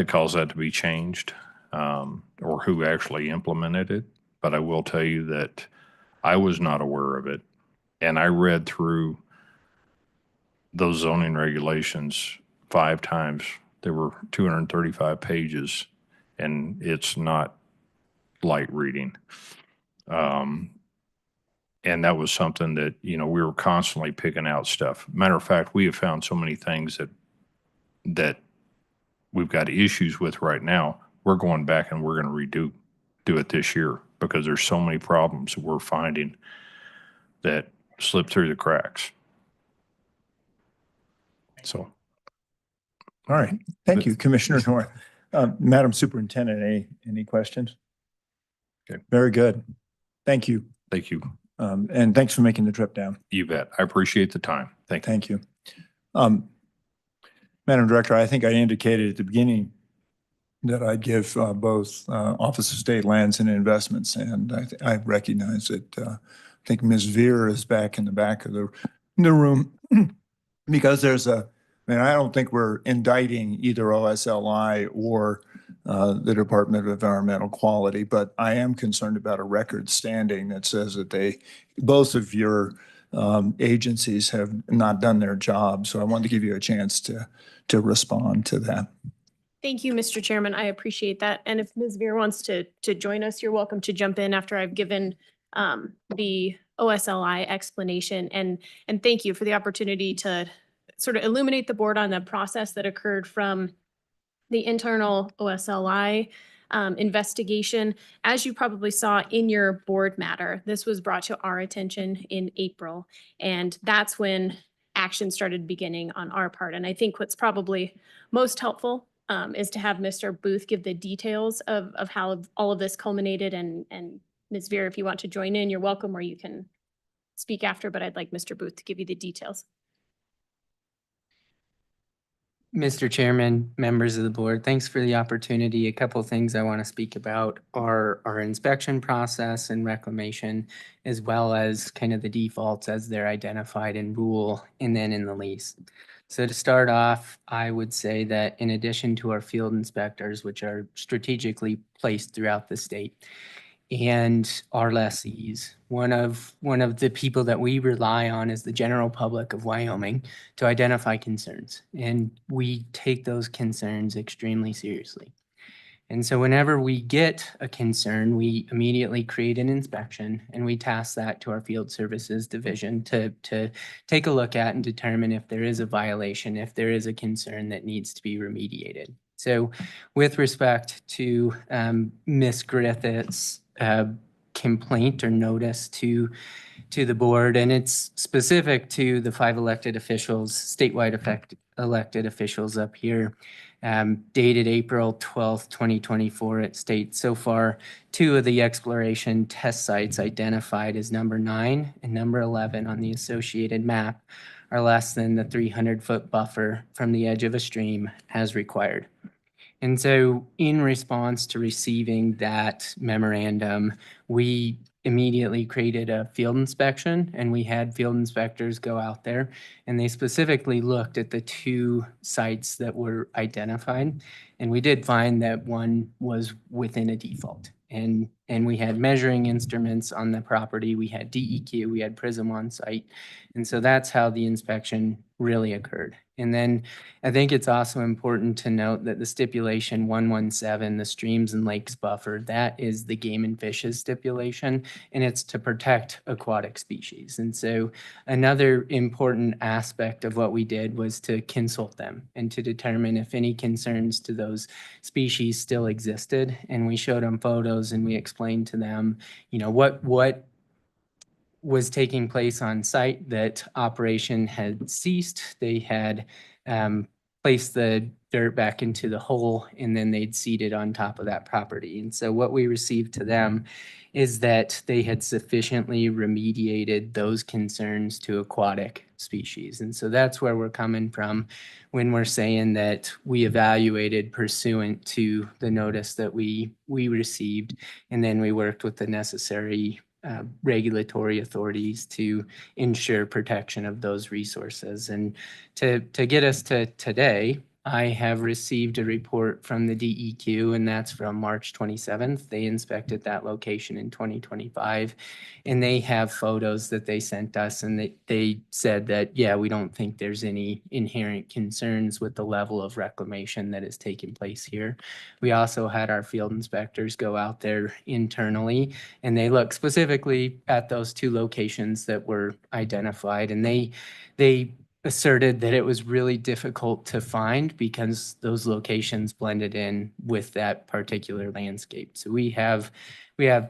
caused that to be changed, or who actually implemented it. But I will tell you that I was not aware of it. And I read through those zoning regulations 5 times. There were 235 pages, and it's not light reading. And that was something that, we were constantly picking out stuff. Matter of fact, we have found so many things that we've got issues with right now. We're going back and we're going to do it this year because there's so many problems that we're finding that slip through the cracks. So. All right. Thank you, Commissioner North. Madam Superintendent, any questions? Okay. Very good. Thank you. Thank you. And thanks for making the trip down. You bet. I appreciate the time. Thank you. Thank you. Madam Director, I think I indicated at the beginning that I'd give both Office of State Lands and Investments, and I recognize that I think Ms. Veer is back in the back of the room because I don't think we're indicting either OSLI or the Department of Environmental Quality, but I am concerned about a record standing that says that both of your agencies have not done their job. So I wanted to give you a chance to respond to that. Thank you, Mr. Chairman. I appreciate that. And if Ms. Veer wants to join us, you're welcome to jump in after I've given the OSLI explanation. And thank you for the opportunity to sort of illuminate the board on the process that occurred from the internal OSLI investigation. As you probably saw in your board matter, this was brought to our attention in April, and that's when action started beginning on our part. And I think what's probably most helpful is to have Mr. Booth give the details of how all of this culminated. And Ms. Veer, if you want to join in, you're welcome, or you can speak after, but I'd like Mr. Booth to give you the details. Mr. Chairman, members of the board, thanks for the opportunity. A couple of things I want to speak about are our inspection process and reclamation, as well as kind of the defaults as they're identified in rule and then in the lease. So to start off, I would say that in addition to our field inspectors, which are strategically placed throughout the state, and our lessees, one of the people that we rely on is the general public of Wyoming to identify concerns. And we take those concerns extremely seriously. And so whenever we get a concern, we immediately create an inspection and we task that to our field services division to take a look at and determine if there is a violation, if there is a concern that needs to be remediated. So with respect to Ms. Griffith's complaint or notice to the board, and it's specific to the 5 elected officials, statewide elected officials up here, dated April 12th, 2024. It states, so far, 2 of the exploration test sites identified as number 9 and number 11 on the associated map are less than the 300-foot buffer from the edge of a stream as required. And so in response to receiving that memorandum, we immediately created a field inspection, and we had field inspectors go out there, and they specifically looked at the 2 sites that were identified. And we did find that one was within a default. And we had measuring instruments on the property. We had DEQ, we had Prism on site. And so that's how the inspection really occurred. And then I think it's also important to note that the stipulation 117, the streams and lakes buffer, that is the game and fishes stipulation, and it's to protect aquatic species. And so another important aspect of what we did was to consult them and to determine if any concerns to those species still existed. And we showed them photos and we explained to them, you know, what was taking place on site, that operation had ceased. They had placed the dirt back into the hole and then they'd seeded on top of that property. And so what we received to them is that they had sufficiently remediated those concerns to aquatic species. And so that's where we're coming from when we're saying that we evaluated pursuant to the notice that we received, and then we worked with the necessary regulatory authorities to ensure protection of those resources. And to get us to today, I have received a report from the DEQ, and that's from March 27th. They inspected that location in 2025, and they have photos that they sent us, and they said that, yeah, we don't think there's any inherent concerns with the level of reclamation that is taking place here. We also had our field inspectors go out there internally, and they look specifically at those two locations that were identified, and they asserted that it was really difficult to find because those locations blended in with that particular landscape. So we have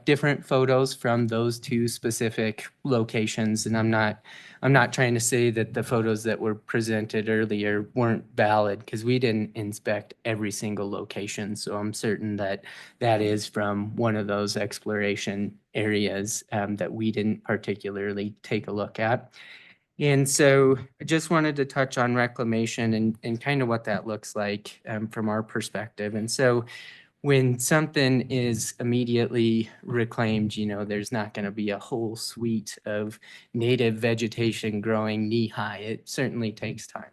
different photos from those two specific locations, and I'm not trying to say that the photos that were presented earlier weren't valid, because we didn't inspect every single location. So I'm certain that that is from one of those exploration areas that we didn't particularly take a look at. And so I just wanted to touch on reclamation and kind of what that looks like from our perspective. And so when something is immediately reclaimed, you know, there's not going to be a whole suite of native vegetation growing knee-high. It certainly takes time.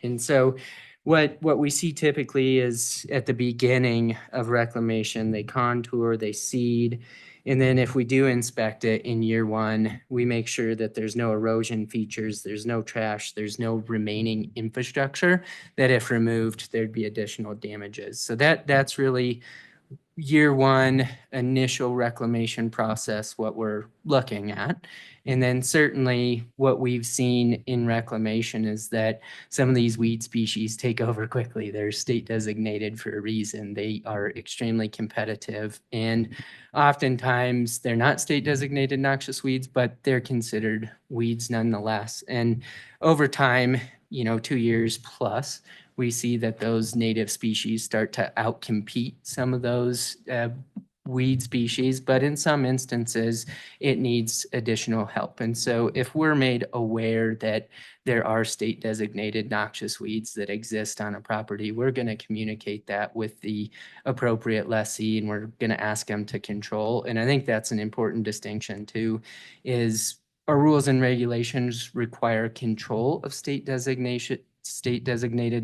And so what we see typically is at the beginning of reclamation, they contour, they seed, and then if we do inspect it in year one, we make sure that there's no erosion features, there's no trash, there's no remaining infrastructure, that if removed, there'd be additional damages. So that's really year one initial reclamation process, what we're looking at. And then certainly what we've seen in reclamation is that some of these weed species take over quickly. They're state designated for a reason. They are extremely competitive, and oftentimes they're not state designated noxious weeds, but they're considered weeds nonetheless. And over time, you know, 2 years plus, we see that those native species start to outcompete some of those weed species, but in some instances, it needs additional help. And so if we're made aware that there are state designated noxious weeds that exist on a property, we're going to communicate that with the appropriate lessee, and we're going to ask them to control. And I think that's an important distinction too, is our rules and regulations require control of state designated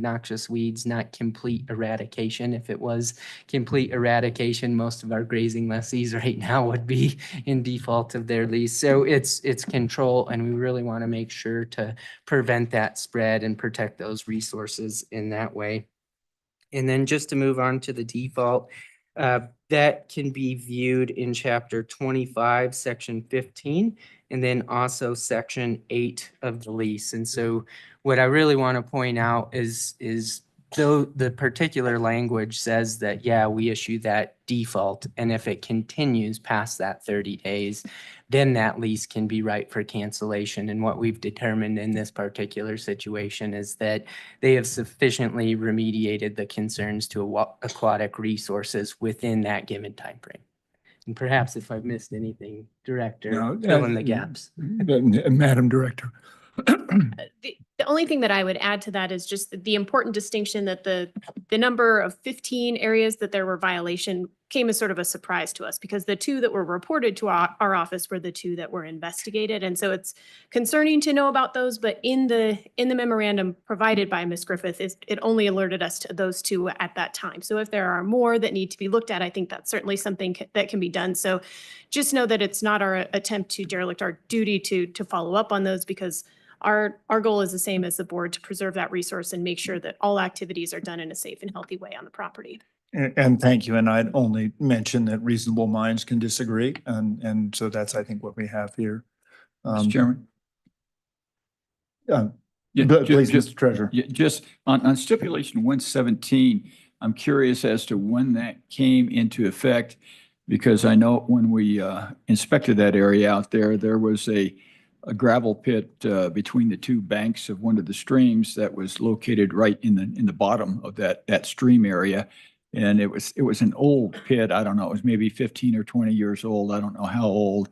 noxious weeds, not complete eradication. If it was complete eradication, most of our grazing lessees right now would be in default of their lease. So it's control, and we really want to make sure to prevent that spread and protect those resources in that way. And then just to move on to the default, that can be viewed in chapter 25, section 15, and then also section 8 of the lease. And so what I really want to point out is though the particular language says that, yeah, we issue that default, and if it continues past that 30 days, then that lease can be ripe for cancellation. And what we've determined in this particular situation is that they have sufficiently remediated the concerns to aquatic resources within that given time frame. And perhaps if I've missed anything, Director, fill in the gaps. Madam Director. The only thing that I would add to that is just the important distinction that the number of 15 areas that there were violation came as sort of a surprise to us, because the 2 that were reported to our office were the 2 that were investigated. And so it's concerning to know about those, but in the memorandum provided by Ms. Griffith, it only alerted us to those 2 at that time. So if there are more that need to be looked at, I think that's certainly something that can be done. So just know that it's not our attempt to derelict our duty to follow up on those, because our goal is the same as the board, to preserve that resource and make sure that all activities are done in a safe and healthy way on the property. And thank you. And I'd only mention that reasonable minds can disagree. And so that's, I think, what we have here. Mr. Chairman? Please, Mr. Treasurer. Just on stipulation 117, I'm curious as to when that came into effect, because I know when we inspected that area out there, there was a gravel pit between the two banks of one of the streams that was located right in the bottom of that stream area. And it was an old pit. I don't know, it was maybe 15 or 20 years old. I don't know how old.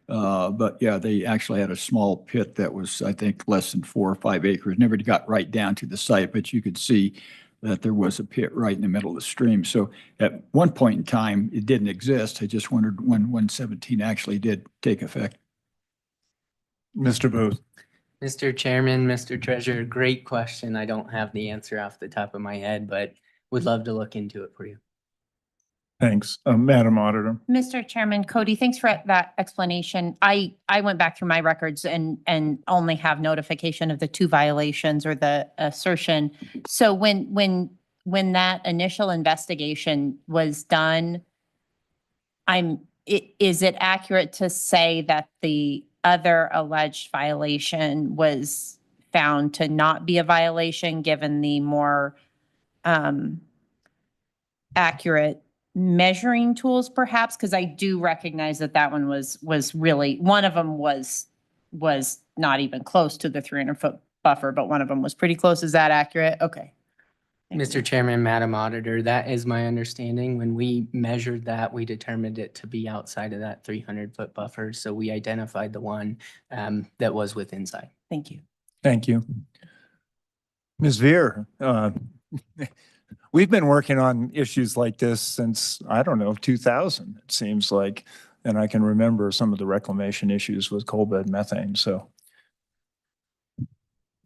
But yeah, they actually had a small pit that was, I think, less than 4 or 5 acres. Never got right down to the site, but you could see that there was a pit right in the middle of the stream. So at one point in time, it didn't exist. I just wondered when 117 actually did take effect. Mr. Booth. Mr. Chairman, Mr. Treasurer, great question. I don't have the answer off the top of my head, but would love to look into it for you. Thanks. Madam Auditor. Mr. Chairman, Cody, thanks for that explanation. I went back through my records and only have notification of the 2 violations or the assertion. So when that initial investigation was done, is it accurate to say that the other alleged violation was found to not be a violation, given the more accurate measuring tools, perhaps? Because I do recognize that one was really, one of them was not even close to the 300-foot buffer, but one of them was pretty close. Is that accurate? Okay. Mr. Chairman, Madam Auditor, that is my understanding. When we measured that, we determined it to be outside of that 300-foot buffer. So we identified the one that was within sight. Thank you. Thank you. Ms. Veer, we've been working on issues like this since, I don't know, 2000, it seems like. And I can remember some of the reclamation issues with coal bed methane, so.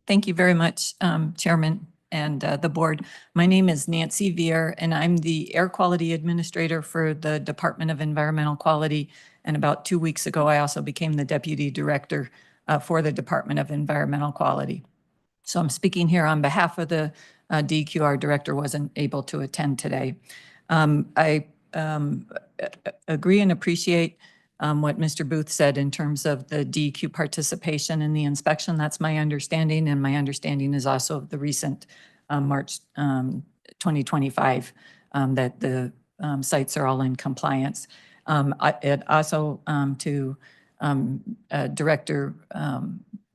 Thank you very much, Chairman and the board. My name is Nancy Veer, and I'm the Air Quality Administrator for the Department of Environmental Quality. And about 2 weeks ago, I also became the Deputy Director for the Department of Environmental Quality. So I'm speaking here on behalf of the DEQ. Our director wasn't able to attend today. I agree and appreciate what Mr. Booth said in terms of the DEQ participation in the inspection. That's my understanding, and my understanding is also of the recent March 2025 that the sites are all in compliance. It also to Director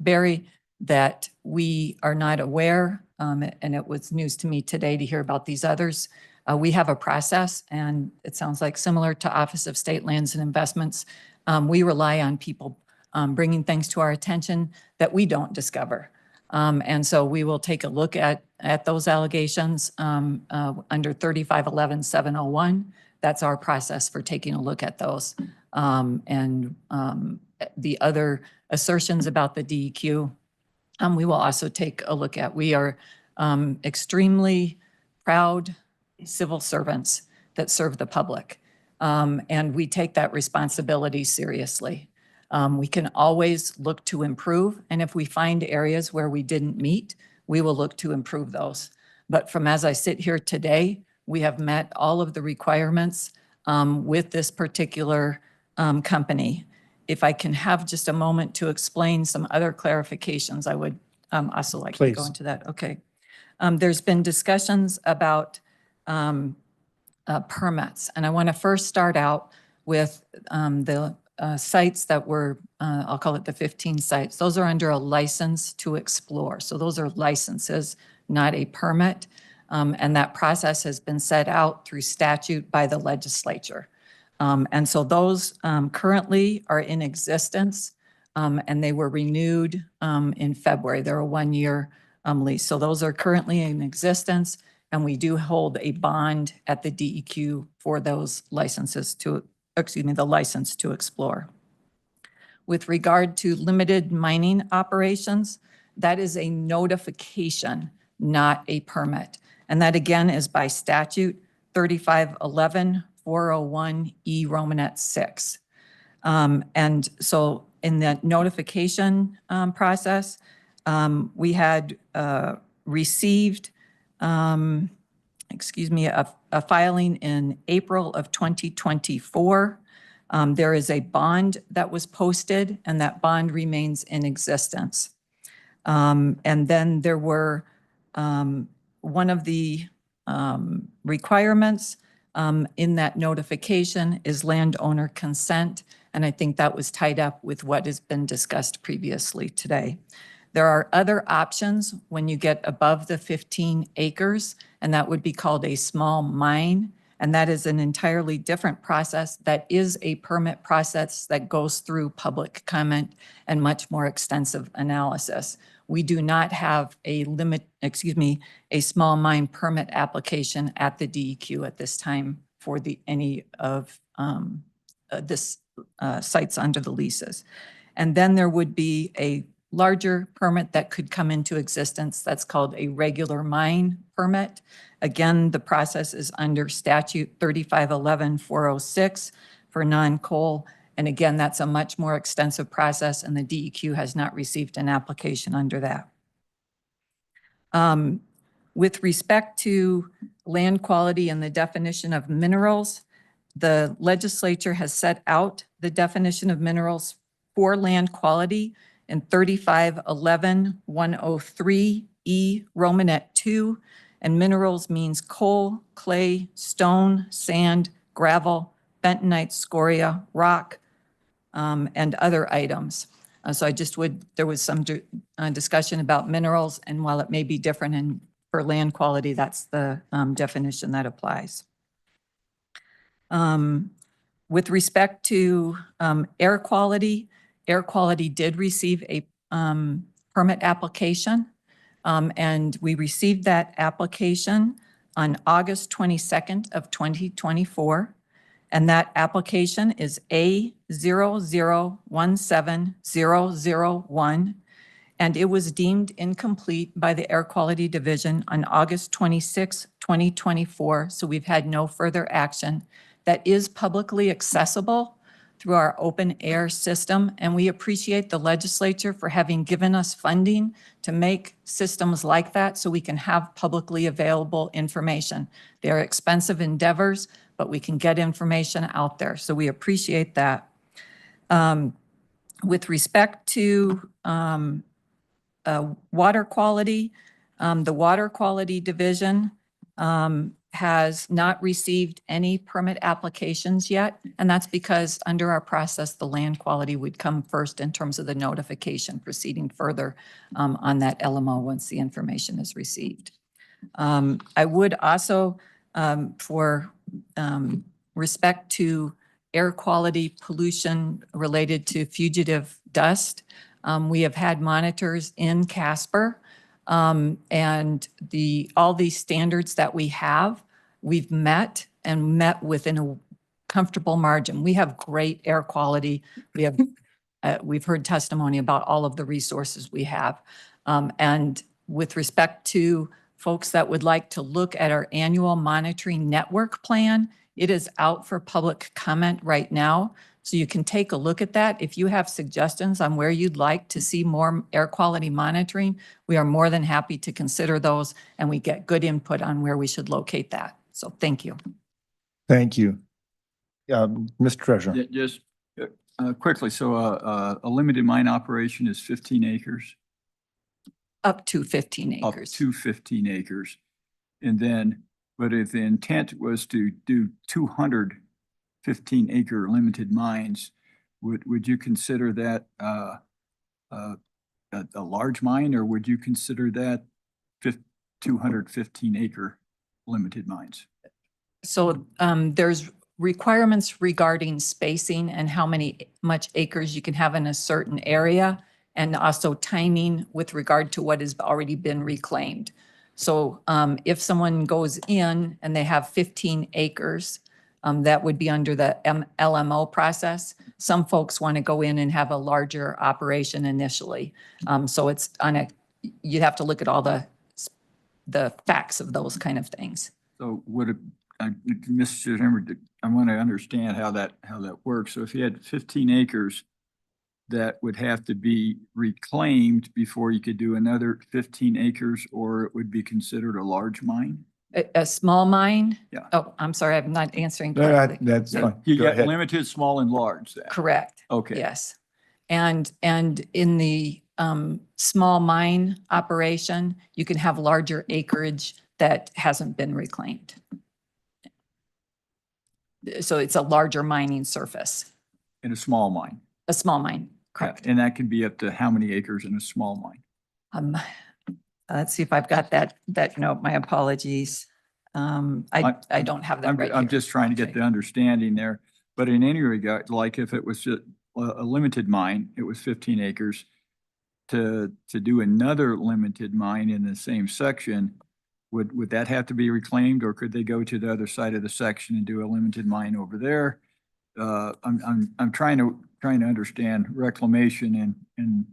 Barry, that we are not aware, and it was news to me today to hear about these others. We have a process, and it sounds like similar to Office of State Lands and Investments. We rely on people bringing things to our attention that we don't discover. And so we will take a look at those allegations under 3511-701. That's our process for taking a look at those. And the other assertions about the DEQ, we will also take a look at. We are extremely proud civil servants that serve the public. And we take that responsibility seriously. We can always look to improve. And if we find areas where we didn't meet, we will look to improve those. But from as I sit here today, we have met all of the requirements with this particular company. If I can have just a moment to explain some other clarifications, I would also like to go into that. Okay. There's been discussions about permits. And I want to first start out with the sites that were, I'll call it the 15 sites. Those are under a license to explore. So those are licenses, not a permit. And that process has been set out through statute by the legislature. And so those currently are in existence, and they were renewed in February. They're a 1-year lease. So those are currently in existence. And we do hold a bond at the DEQ for those licenses to, the license to explore. With regard to limited mining operations, that is a notification, not a permit. And that again is by statute 3511-401E Romanet 6. And so in the notification process, We had received, a filing in April of 2024. There is a bond that was posted, and that bond remains in existence. And then there were, one of the requirements in that notification is landowner consent, and I think that was tied up with what has been discussed previously today. There are other options when you get above the 15 acres, and that would be called a small mine. And that is an entirely different process. That is a permit process that goes through public comment and much more extensive analysis. We do not have a a small mine permit application at the DEQ at this time for any of this sites under the leases. And then there would be a larger permit that could come into existence. That's called a regular mine permit. Again, the process is under statute 3511-406 for non-coal. And again, that's a much more extensive process, and the DEQ has not received an application under that. With respect to land quality and the definition of minerals, the legislature has set out the definition of minerals for land quality in 3511-103E Romanet 2, and minerals means coal, clay, stone, sand, gravel, bentonite, scoria, rock, and other items. So there was some discussion about minerals, and while it may be different for land quality, that's the definition that applies. With respect to air quality did receive a permit application, and we received that application on August 22nd of 2024. And that application is A0017001, and it was deemed incomplete by the Air Quality Division on August 26, 2024. So we've had no further action. That is publicly accessible through our open air system, and we appreciate the legislature for having given us funding to make systems like that so we can have publicly available information. They're expensive endeavors, but we can get information out there. So we appreciate that. With respect to water quality, the Water Quality Division has not received any permit applications yet. And that's because under our process, the land quality would come first in terms of the notification proceeding further on that LMO once the information is received. I would also, for respect to air quality pollution related to fugitive dust, we have had monitors in Casper, and all these standards that we have, we've met within a comfortable margin. We have great air quality. We have, we've heard testimony about all of the resources we have. And with respect to folks that would like to look at our annual monitoring network plan, it is out for public comment right now. So you can take a look at that. If you have suggestions on where you'd like to see more air quality monitoring, we are more than happy to consider those, and we get good input on where we should locate that. So thank you. Thank you. Mr. Treasurer. Just quickly, so a limited mine operation is 15 acres? Up to 15 acres. Up to 15 acres. And then, but if the intent was to do 215-acre limited mines, would you consider that a large mine, or would you consider that 215-acre limited mines? So there's requirements regarding spacing and how much acres you can have in a certain area, and also timing with regard to what has already been reclaimed. So if someone goes in and they have 15 acres, that would be under the LMO process. Some folks want to go in and have a larger operation initially. So it's you'd have to look at all the facts of those kind of things. So would it, Mr. Chairman, I want to understand how that works. So if you had 15 acres, that would have to be reclaimed before you could do another 15 acres, or it would be considered a large mine? A small mine? Yeah. Oh, I'm sorry, I'm not answering No, correctly. that's fine. You Go got ahead. limited, small, and large then? Correct. Okay. Yes. And in the small mine operation, you can have larger acreage that hasn't been reclaimed. So it's a larger mining surface, In a small mine? a small mine, Yeah, correct. and that can be up to how many acres in a small mine? Let's see if I've got that note. My apologies. I don't have that I'm, right I'm here. just trying to get the understanding there. But in any regard, like if it was just a limited mine, it was 15 acres. To do another limited mine in the same section, would that have to be reclaimed, or could they go to the other side of the section and do a limited mine over there? I'm trying to understand reclamation in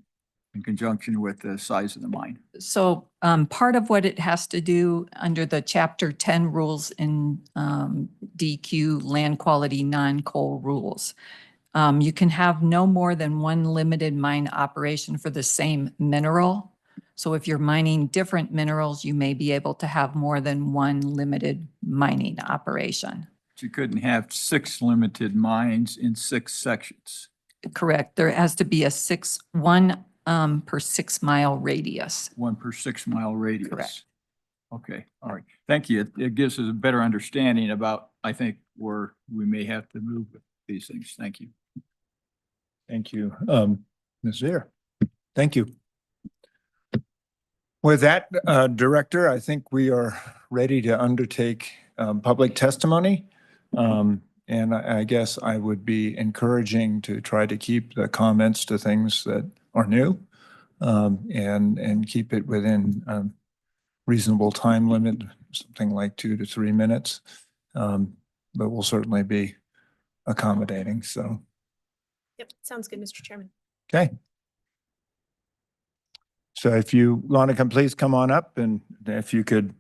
conjunction with the size of the mine. So part of what it has to do under the Chapter 10 rules in DQ land quality non-coal rules, you can have no more than one limited mine operation for the same mineral. So if you're mining different minerals, you may be able to have more than one limited mining operation. You couldn't have 6 limited mines in 6 sections. Correct. There has to be one per 6 mile radius. 1 per 6 mile radius. Correct. Okay, all right. Thank you. It gives us a better understanding about, I think, where we may have to move with these things. Thank you. Thank you. Ms. Veer, thank you. With that, Director, I think we are ready to undertake public testimony. And I guess I would be encouraging to try to keep the comments to things that are new and keep it within reasonable time limit, something like 2 to 3 minutes. But we'll certainly be accommodating, so. Yep, sounds good, Mr. Chairman. Okay. So if you want to come, please come on up, and if you could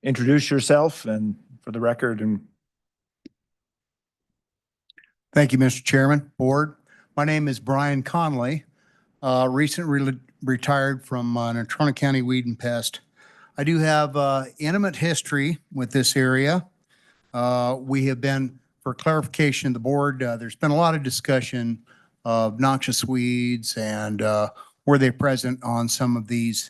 introduce yourself and for the record. And thank you, Mr. Chairman, Board. My name is Brian Conley, recently retired from Natrona County Weed and Pest. I do have intimate history with this area. We have been, for clarification of the board, there's been a lot of discussion of noxious weeds and were they present on some of these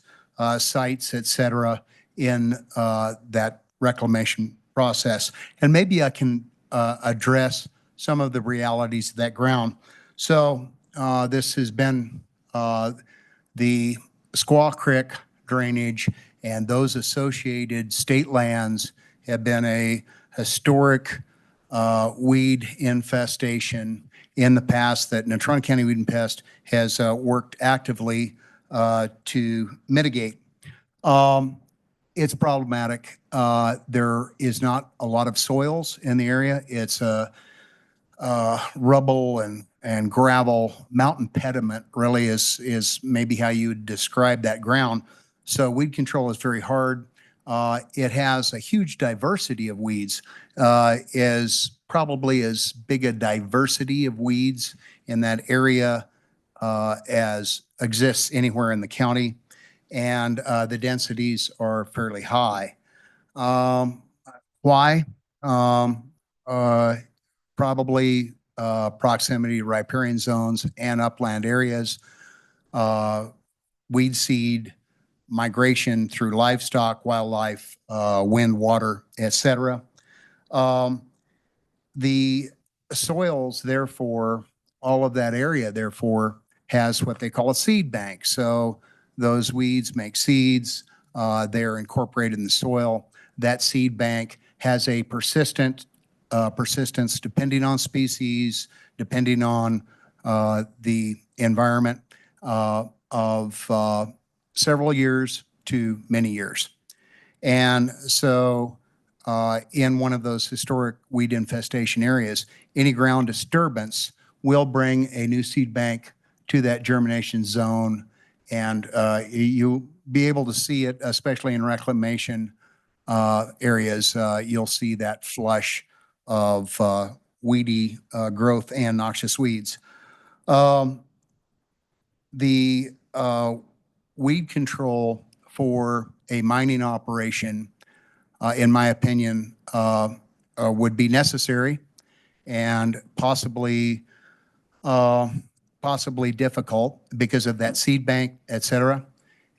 sites, et cetera, in that reclamation process. And maybe I can address some of the realities of that ground. So this has been the Squaw Creek drainage and those associated state lands have been a historic weed infestation in the past that Natrona County Weed and Pest has worked actively to mitigate. It's problematic. There is not a lot of soils in the area. It's rubble and gravel. Mountain pediment really is maybe how you would describe that ground. So weed control is very hard. It has a huge diversity of weeds, is probably as big a diversity of weeds in that area as exists anywhere in the county. And the densities are fairly high. Why? Probably proximity to riparian zones and upland areas, weed seed, migration through livestock, wildlife, wind, water, etc. The soils, therefore, all of that area, therefore, has what they call a seed bank. So those weeds make seeds. They're incorporated in the soil. That seed bank has a persistence depending on species, depending on the environment of several years to many years. And so in one of those historic weed infestation areas, any ground disturbance will bring a new seed bank to that germination zone. And you'll be able to see it, especially in reclamation areas. You'll see that flush of weedy growth and noxious weeds. the weed control for a mining operation, in my opinion, would be necessary and possibly difficult because of that seed bank, et cetera.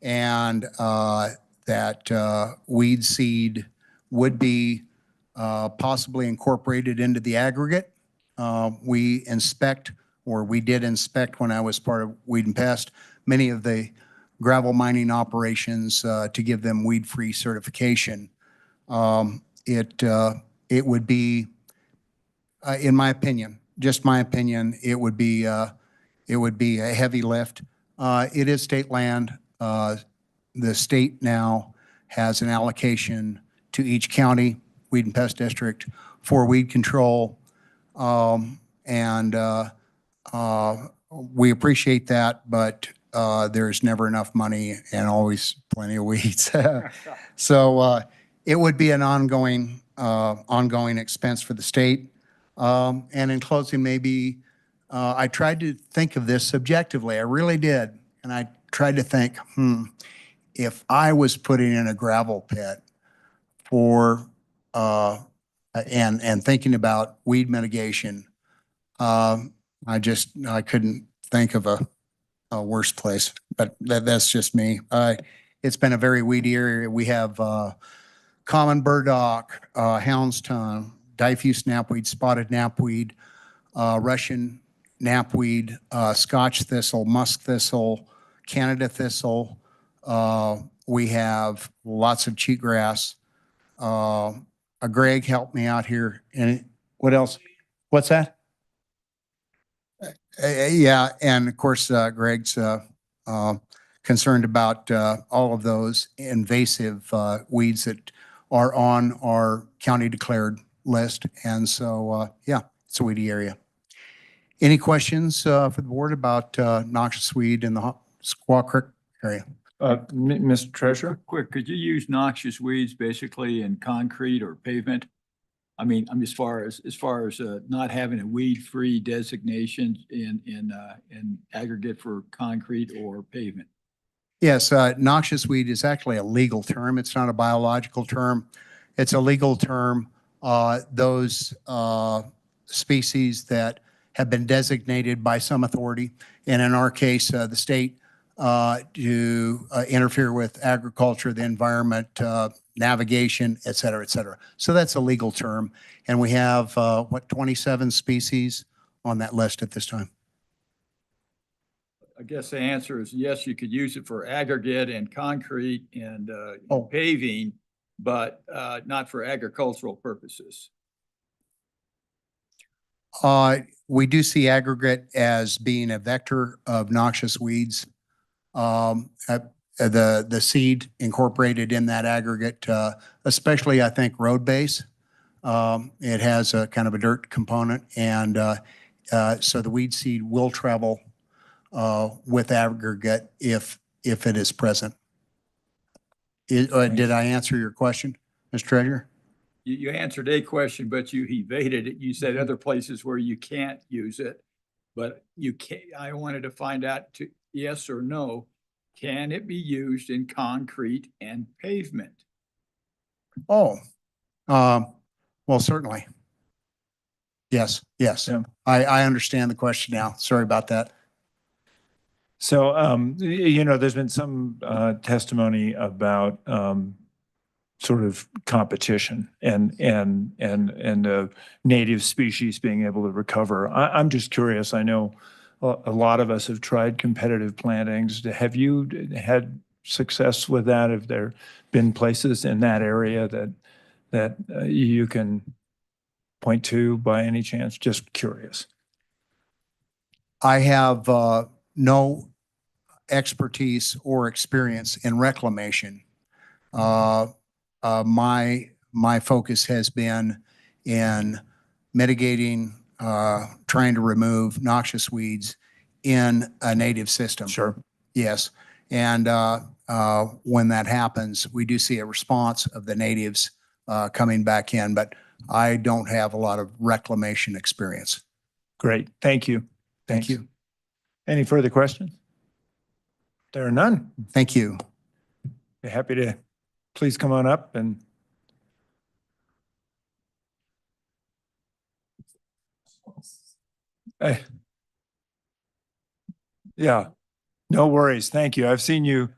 And that weed seed would be possibly incorporated into the aggregate. We inspect, or we did inspect when I was part of Weed and Pest, many of the gravel mining operations to give them weed-free certification. It would be, in my opinion, just my opinion, it would be a heavy lift. It is state land. The state now has an allocation to each county weed and pest district for weed control. We appreciate that, but there's never enough money and always plenty of weeds. So it would be an ongoing expense for the state. And in closing, maybe I tried to think of this subjectively. I really did. And I tried to think, if I was putting in a gravel pit for, and thinking about weed mitigation, I couldn't think of a worse place, but that's just me. It's been a very weedy area. We have common burdock, houndstone, diffuse knapweed, spotted knapweed, Russian knapweed, Scotch thistle, musk thistle, Canada thistle. We have lots of cheatgrass. Greg helped me out here. And what else? What's that? Yeah, and of course, Greg's concerned about all of those invasive weeds that are on our county declared list. And so, yeah, it's a weedy area. Any questions for the board about noxious weed in the Squaw Creek area? Mr. Treasurer? Quick, could you use noxious weeds basically in concrete or pavement? I mean, as far as not having a weed-free designation in aggregate for concrete or pavement. Yes, noxious weed is actually a legal term. It's not a biological term. It's a legal term. Those species that have been designated by some authority, and in our case, the state, to interfere with agriculture, the environment, navigation, et cetera, et cetera. So that's a legal term. And we have, 27 species on that list at this time. I guess the answer is yes, you could use it for aggregate and concrete and paving, but not for agricultural purposes. We do see aggregate as being a vector of noxious weeds. The seed incorporated in that aggregate, especially I think road base, it has a kind of a dirt component, and so the weed seed will travel with aggregate if it is present. Did I answer your question, Mr. Treasurer? You answered a question, but you evaded it. You said other places where you can't use it, but you can. I wanted to find out yes or no. Can it be used in concrete and pavement? Oh, well, certainly. Yes. Yeah. I understand the question now. Sorry about that. So, there's been some testimony about sort of competition and native species being able to recover. I'm just curious. I know a lot of us have tried competitive plantings. Have you had success with that? Have there been places in that area that you can point to by any chance? Just curious. I have no expertise or experience in reclamation. My focus has been in mitigating, trying to remove noxious weeds in a native system. Sure. Yes. And when that happens, we do see a response of the natives coming back in, but I don't have a lot of reclamation experience. Great. Thank you. Thank you. Any further questions? There are none. Thank you. Be happy to please come on up and Hey. Yeah, no worries. Thank you. I've seen you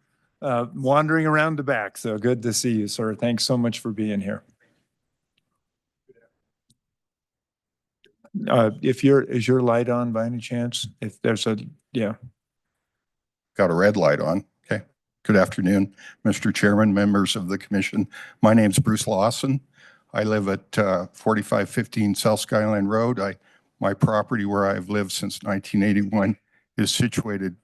wandering around the back, so good to see you, sir. Thanks so much for being here. Is your light on by any chance? If there's yeah. Got a red light on. Okay. Good afternoon, Mr. Chairman, members of the commission. My name's Bruce Lawson. I live at 4515 South Skyline Road. My property where I've lived since 1981 is situated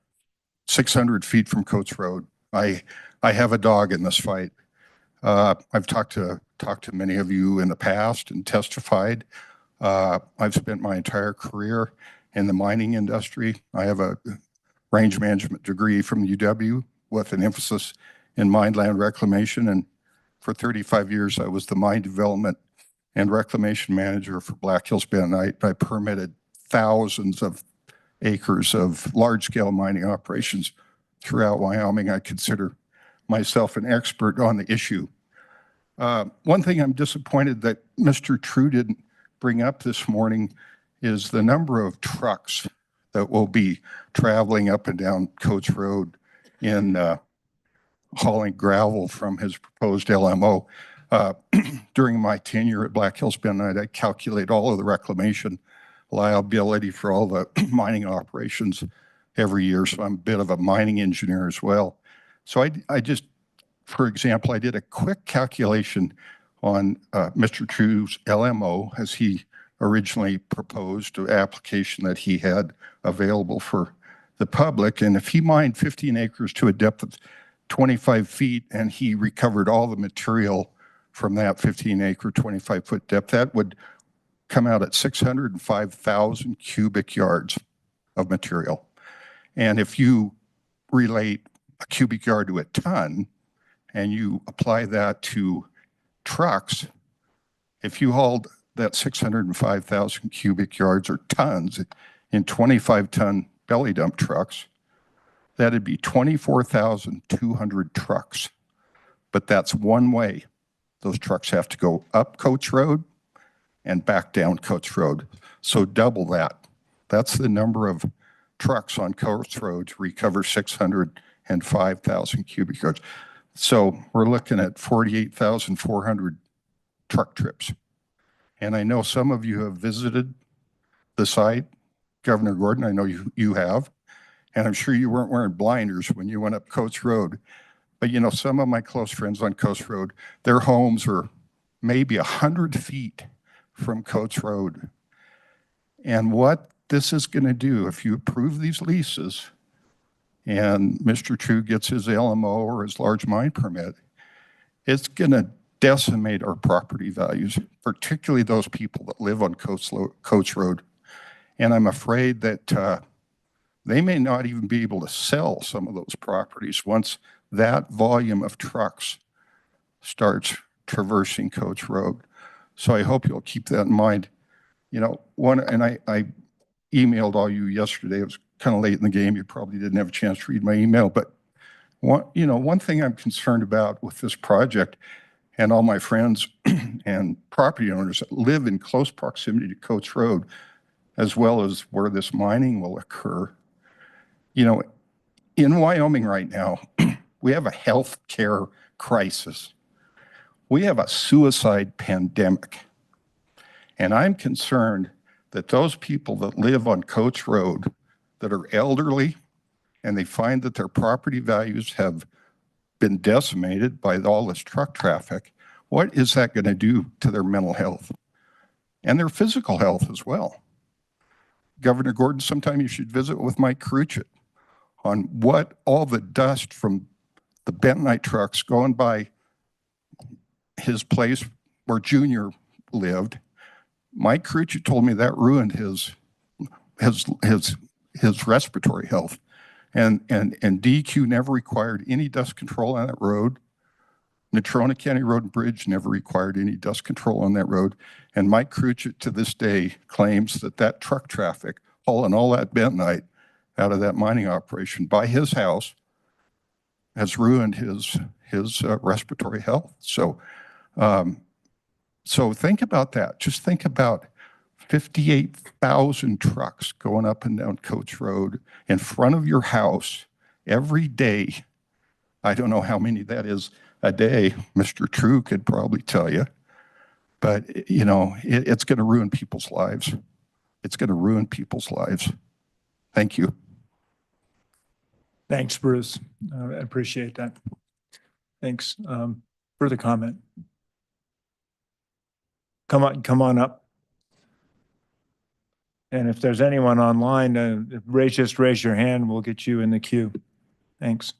600 feet from Coates Road. I have a dog in this fight. I've talked to many of you in the past and testified. I've spent my entire career in the mining industry. I have a range management degree from the UW with an emphasis in mine land reclamation. And for 35 years, I was the mine development and reclamation manager for Black Hills Bentonite. I permitted thousands of acres of large-scale mining operations throughout Wyoming. I consider myself an expert on the issue. One thing I'm disappointed that Mr. True didn't bring up this morning is the number of trucks that will be traveling up and down Coates Road in hauling gravel from his proposed LMO. During my tenure at Black Hills Bentonite, I calculate all of the reclamation liability for all the mining operations every year. So I'm a bit of a mining engineer as well. So I just, for example, I did a quick calculation on Mr. True's LMO as he originally proposed an application that he had available for the public. And if he mined 15 acres to a depth of 25 feet and he recovered all the material from that 15 acre, 25 foot depth, that would come out at 605,000 cubic yards of material. And if you relate a cubic yard to a ton and you apply that to trucks, if you hauled that 605,000 cubic yards or tons in 25-ton belly dump trucks, that'd be 24,200 trucks. But that's one way. Those trucks have to go up Coates Road and back down Coates Road. So double that. That's the number of trucks on Coates Road to recover 605,000 cubic yards. So we're looking at 48,400 truck trips. And I know some of you have visited the site. Governor Gordon, I know you have. And I'm sure you weren't wearing blinders when you went up Coates Road. But you know, some of my close friends on Coates Road, their homes are maybe 100 feet from Coates Road. And what this is going to do, if you approve these leases and Mr. True gets his LMO or his large mine permit, it's going to decimate our property values, particularly those people that live on Coates Road. And I'm afraid that they may not even be able to sell some of those properties once that volume of trucks starts traversing Coates Road. So I hope you'll keep that in mind. You know, I emailed all you yesterday. It was kind of late in the game. You probably didn't have a chance to read my email, but one thing I'm concerned about with this project and all my friends and property owners that live in close proximity to Coates Road, as well as where this mining will occur. You know, in Wyoming right now, we have a health care crisis. We have a suicide pandemic. And I'm concerned that those people that live on Coates Road that are elderly and they find that their property values have been decimated by all this truck traffic, what is that going to do to their mental health and their physical health as well? Governor Gordon, sometime you should visit with Mike Cruchett on what all the dust from the bentonite trucks going by his place where Junior lived. Mike Cruchett told me that ruined his respiratory health. And DEQ never required any dust control on that road. Natrona County Road and Bridge never required any dust control on that road. And Mike Cruchett to this day claims that truck traffic hauling all that bentonite out of that mining operation by his house has ruined his respiratory health. So think about that. Just think about 58,000 trucks going up and down Coates Road in front of your house every day. I don't know how many that is a day. Mr. True could probably tell you. But, you know, it's going to ruin people's lives. It's going to ruin people's lives. Thank you. Thanks, Bruce. I appreciate that. Thanks. Further comment? Come on up. And if there's anyone online, just raise your hand. We'll get you in the queue. Thanks.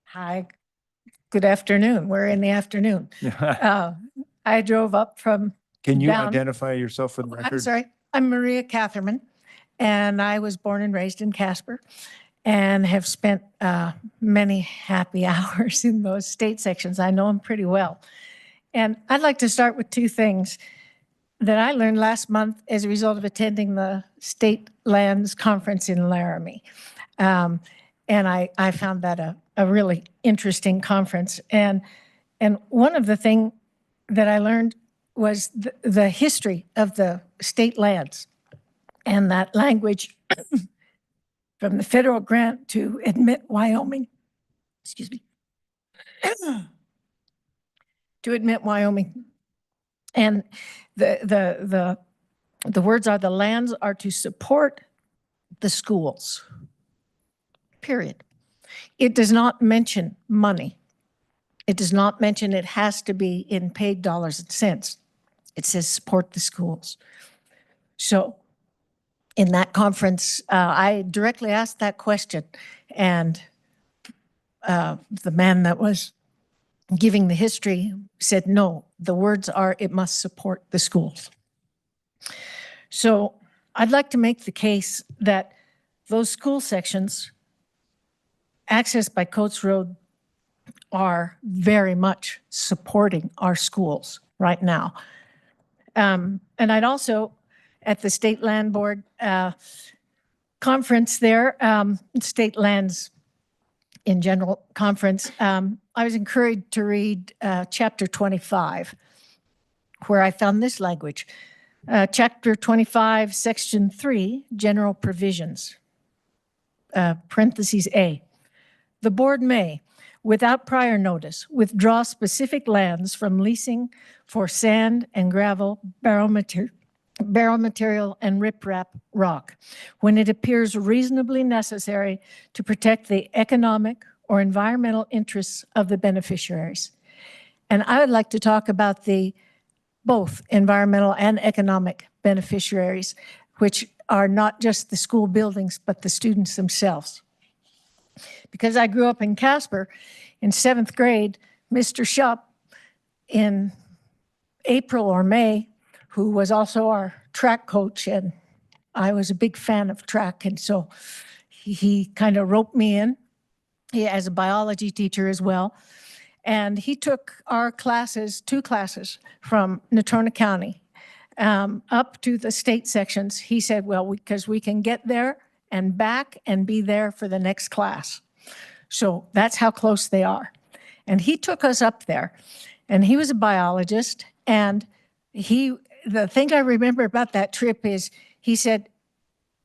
Hi, good afternoon. We're in the afternoon. I drove up from Can you down- identify yourself for the record? I'm sorry, I'm Maria Catherman, and I was born and raised in Casper and have spent many happy hours in those state sections. I know them pretty well. And I'd like to start with two things that I learned last month as a result of attending the State Lands Conference in Laramie. And I found that a really interesting conference. And one of the things that I learned was the history of the state lands and that language from the federal grant to admit Wyoming, excuse me, to admit Wyoming. And the words are, the lands are to support the schools, period. It does not mention money. It does not mention it has to be in paid dollars and cents. It says support the schools. So in that conference, I directly asked that question, and the man that was giving the history said, no, the words are, it must support the schools. So I'd like to make the case that those school sections accessed by Coates Road are very much supporting our schools right now. And I'd also, at the State Land Board conference there, State Lands in general conference, I was encouraged to read chapter 25, where I found this language. Chapter 25, section 3, general provisions, parentheses A. The board may, without prior notice, withdraw specific lands from leasing for sand and gravel, barrel material, and riprap rock when it appears reasonably necessary to protect the economic or environmental interests of the beneficiaries. And I would like to talk about the both environmental and economic beneficiaries, which are not just the school buildings, but the students themselves. Because I grew up in Casper, in 7th grade, Mr. Shupp in April or May, who was also our track coach, and I was a big fan of track, and so he kind of roped me in as a biology teacher as well. And he took our classes, 2 classes from Natrona County up to the state sections. He said, well, because we can get there and back and be there for the next class. So that's how close they are. And he took us up there, and he was a biologist. And the thing I remember about that trip is he said,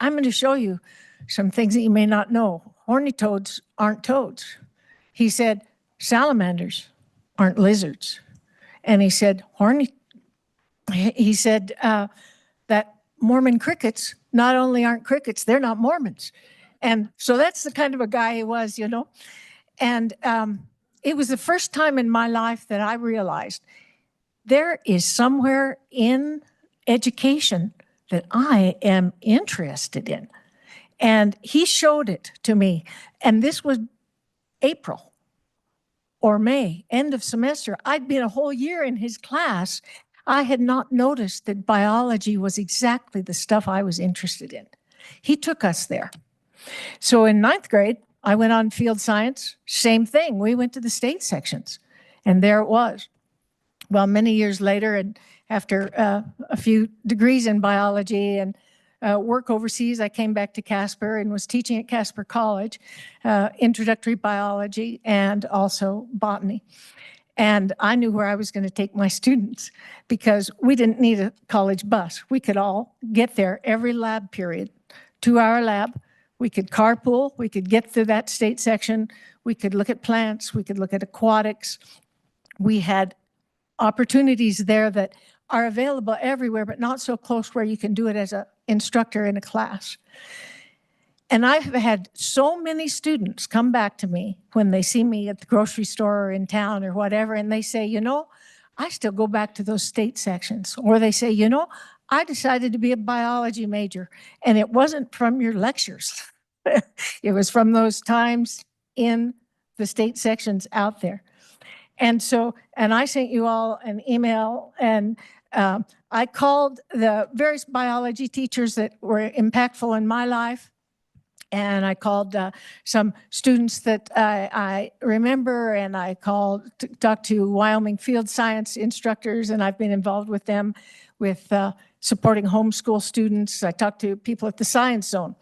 I'm going to show you some things that you may not know. Horny toads aren't toads. He said, salamanders aren't lizards. And he said, that Mormon crickets not only aren't crickets, they're not Mormons. And so that's the kind of a guy he was, you know. And it was the first time in my life that I realized there is somewhere in education that I am interested in. And he showed it to me. And this was April or May, end of semester. I'd been a whole year in his class. I had not noticed that biology was exactly the stuff I was interested in. He took us there. So in 9th grade, I went on field science, same thing. We went to the state sections, and there it was. Well, many years later, and after a few degrees in biology and work overseas, I came back to Casper and was teaching at Casper College, introductory biology and also botany. And I knew where I was going to take my students because we didn't need a college bus. We could all get there every lab period, 2-hour lab. We could carpool. We could get through that state section. We could look at plants. We could look at aquatics. We had opportunities there that are available everywhere, but not so close where you can do it as an instructor in a class. And I've had so many students come back to me when they see me at the grocery store or in town or whatever, and they say, you know, I still go back to those state sections. Or they say, you know, I decided to be a biology major, and it wasn't from your lectures. It was from those times in the state sections out there. And so, and I sent you all an email, and I called the various biology teachers that were impactful in my life. And I called some students that I remember, and I talked to Wyoming field science instructors, and I've been involved with them with supporting homeschool students. I talked to people at the Science Zone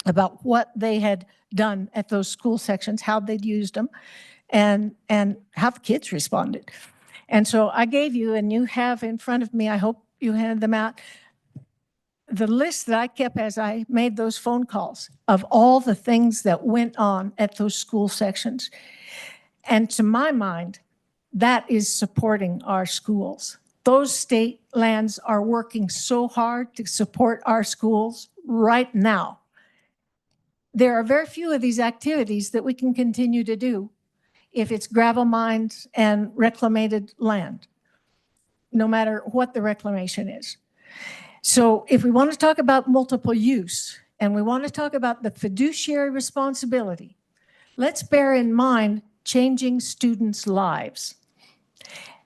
about what they had done at those school sections, how they'd used them, and how the kids responded. And so I gave you, and you have in front of me, I hope you handed them out, the list that I kept as I made those phone calls of all the things that went on at those school sections. And to my mind, that is supporting our schools. Those state lands are working so hard to support our schools right now. There are very few of these activities that we can continue to do if it's gravel mines and reclamated land, no matter what the reclamation is. So if we want to talk about multiple use and we want to talk about the fiduciary responsibility, let's bear in mind changing students' lives,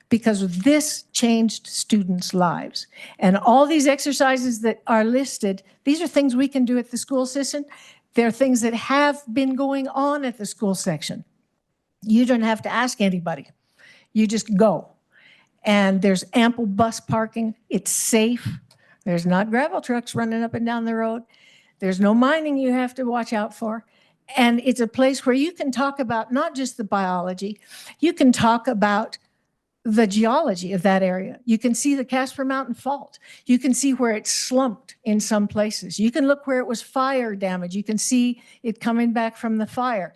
because this changed students' lives. And all these exercises that are listed, these are things we can do at the school system. They're things that have been going on at the school section. You don't have to ask anybody. You just go. And there's ample bus parking. It's safe. There's not gravel trucks running up and down the road. There's no mining you have to watch out for. And it's a place where you can talk about not just the biology, you can talk about the geology of that area. You can see the Casper Mountain Fault. You can see where it's slumped in some places. You can look where it was fire damage. You can see it coming back from the fire.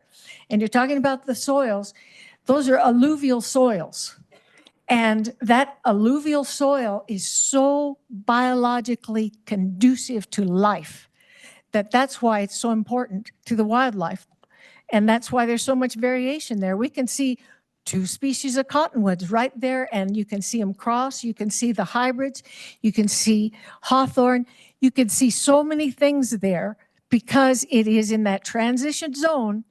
And you're talking about the soils. Those are alluvial soils. And that alluvial soil is so biologically conducive to life that's why it's so important to the wildlife. And that's why there's so much variation there. We can see 2 species of cottonwoods right there, and you can see them cross. You can see the hybrids. You can see hawthorn. You can see so many things there because it is in that transition zone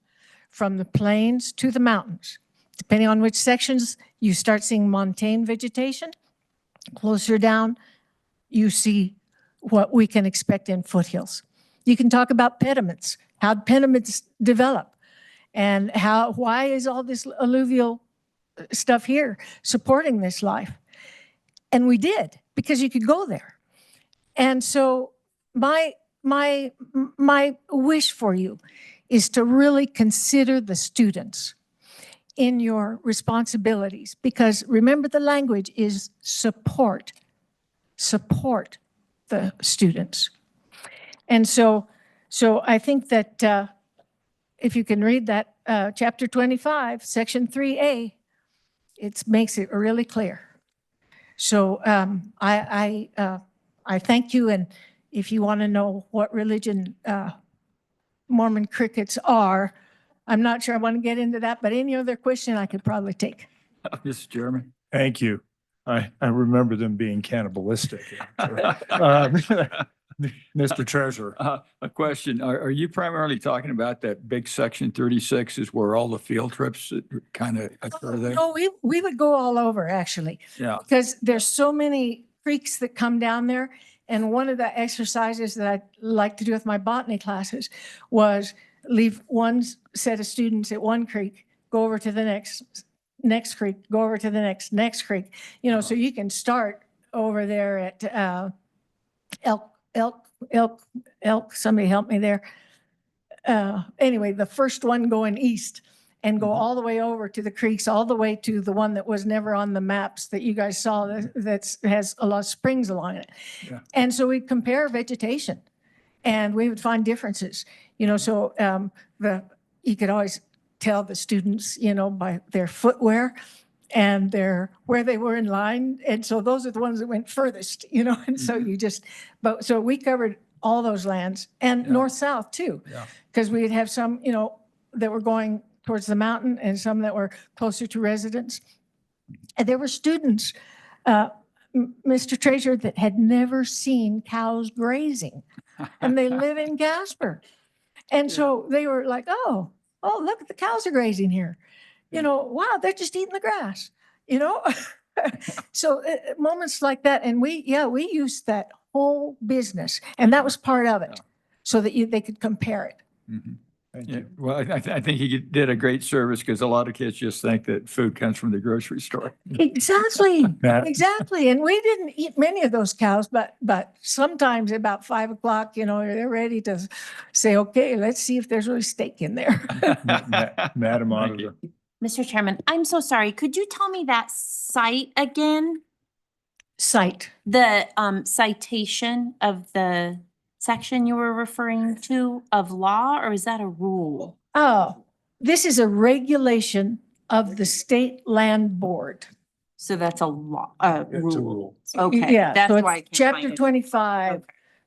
from the plains to the mountains. Depending on which sections, you start seeing montane vegetation. Closer down, you see what we can expect in foothills. You can talk about pediments, how pediments develop, and why is all this alluvial stuff here supporting this life? And we did, because you could go there. And so my wish for you is to really consider the students in your responsibilities, because remember, the language is support the students. And so I think that if you can read that chapter 25, section 3A, it makes it really clear. So I thank you. And if you want to know what religion Mormon crickets are, I'm not sure I want to get into that, but any other question I could probably take. Mr. Chairman. Thank you. I remember them being cannibalistic. Mr. Treasurer. A question. Are you primarily talking about that big section 36 is where all the field trips kind of occur there? No, we would go all over, actually. Yeah. Because there's so many creeks that come down there. And one of the exercises that I like to do with my botany classes was leave one set of students at one creek, go over to the next creek, go over to the next creek. You know, so you can start over there at Elk somebody help me there. Anyway, the first one going east and go all the way over to the creeks, all the way to the one that was never on the maps that you guys saw that has a lot of springs along it. Yeah. And so we compare vegetation and we would find differences, so you could always tell the students, by their footwear and where they were in line. And so those are the ones that went furthest, and so so we covered all those lands and north-south too. Yeah. Because we'd have some, that were going towards the mountain and some that were closer to residents. And there were students, Mr. Treasurer, that had never seen cows grazing. And they live in Gasper. And so they were like, oh, look at the cows are grazing here. Wow, they're just eating the grass, So moments like that. And we used that whole business. And that was part of it so that they could compare it. Mm-hmm. Yeah, well, I think he did a great service because a lot of kids just think that food comes from the grocery store. Exactly. Exactly. And we didn't eat many of those cows, but sometimes about 5 o'clock, they're ready to say, okay, let's see if there's really steak in there. Madam Auditor. Mr. Chairman, I'm so sorry. Could you tell me that site again? Site. The citation of the section you were referring to of law, or is that a rule? Oh, this is a regulation of the State Land Board. So that's a law, It's a rule. rule. Okay, Yeah, that's so why I it's can't Chapter find it. 25,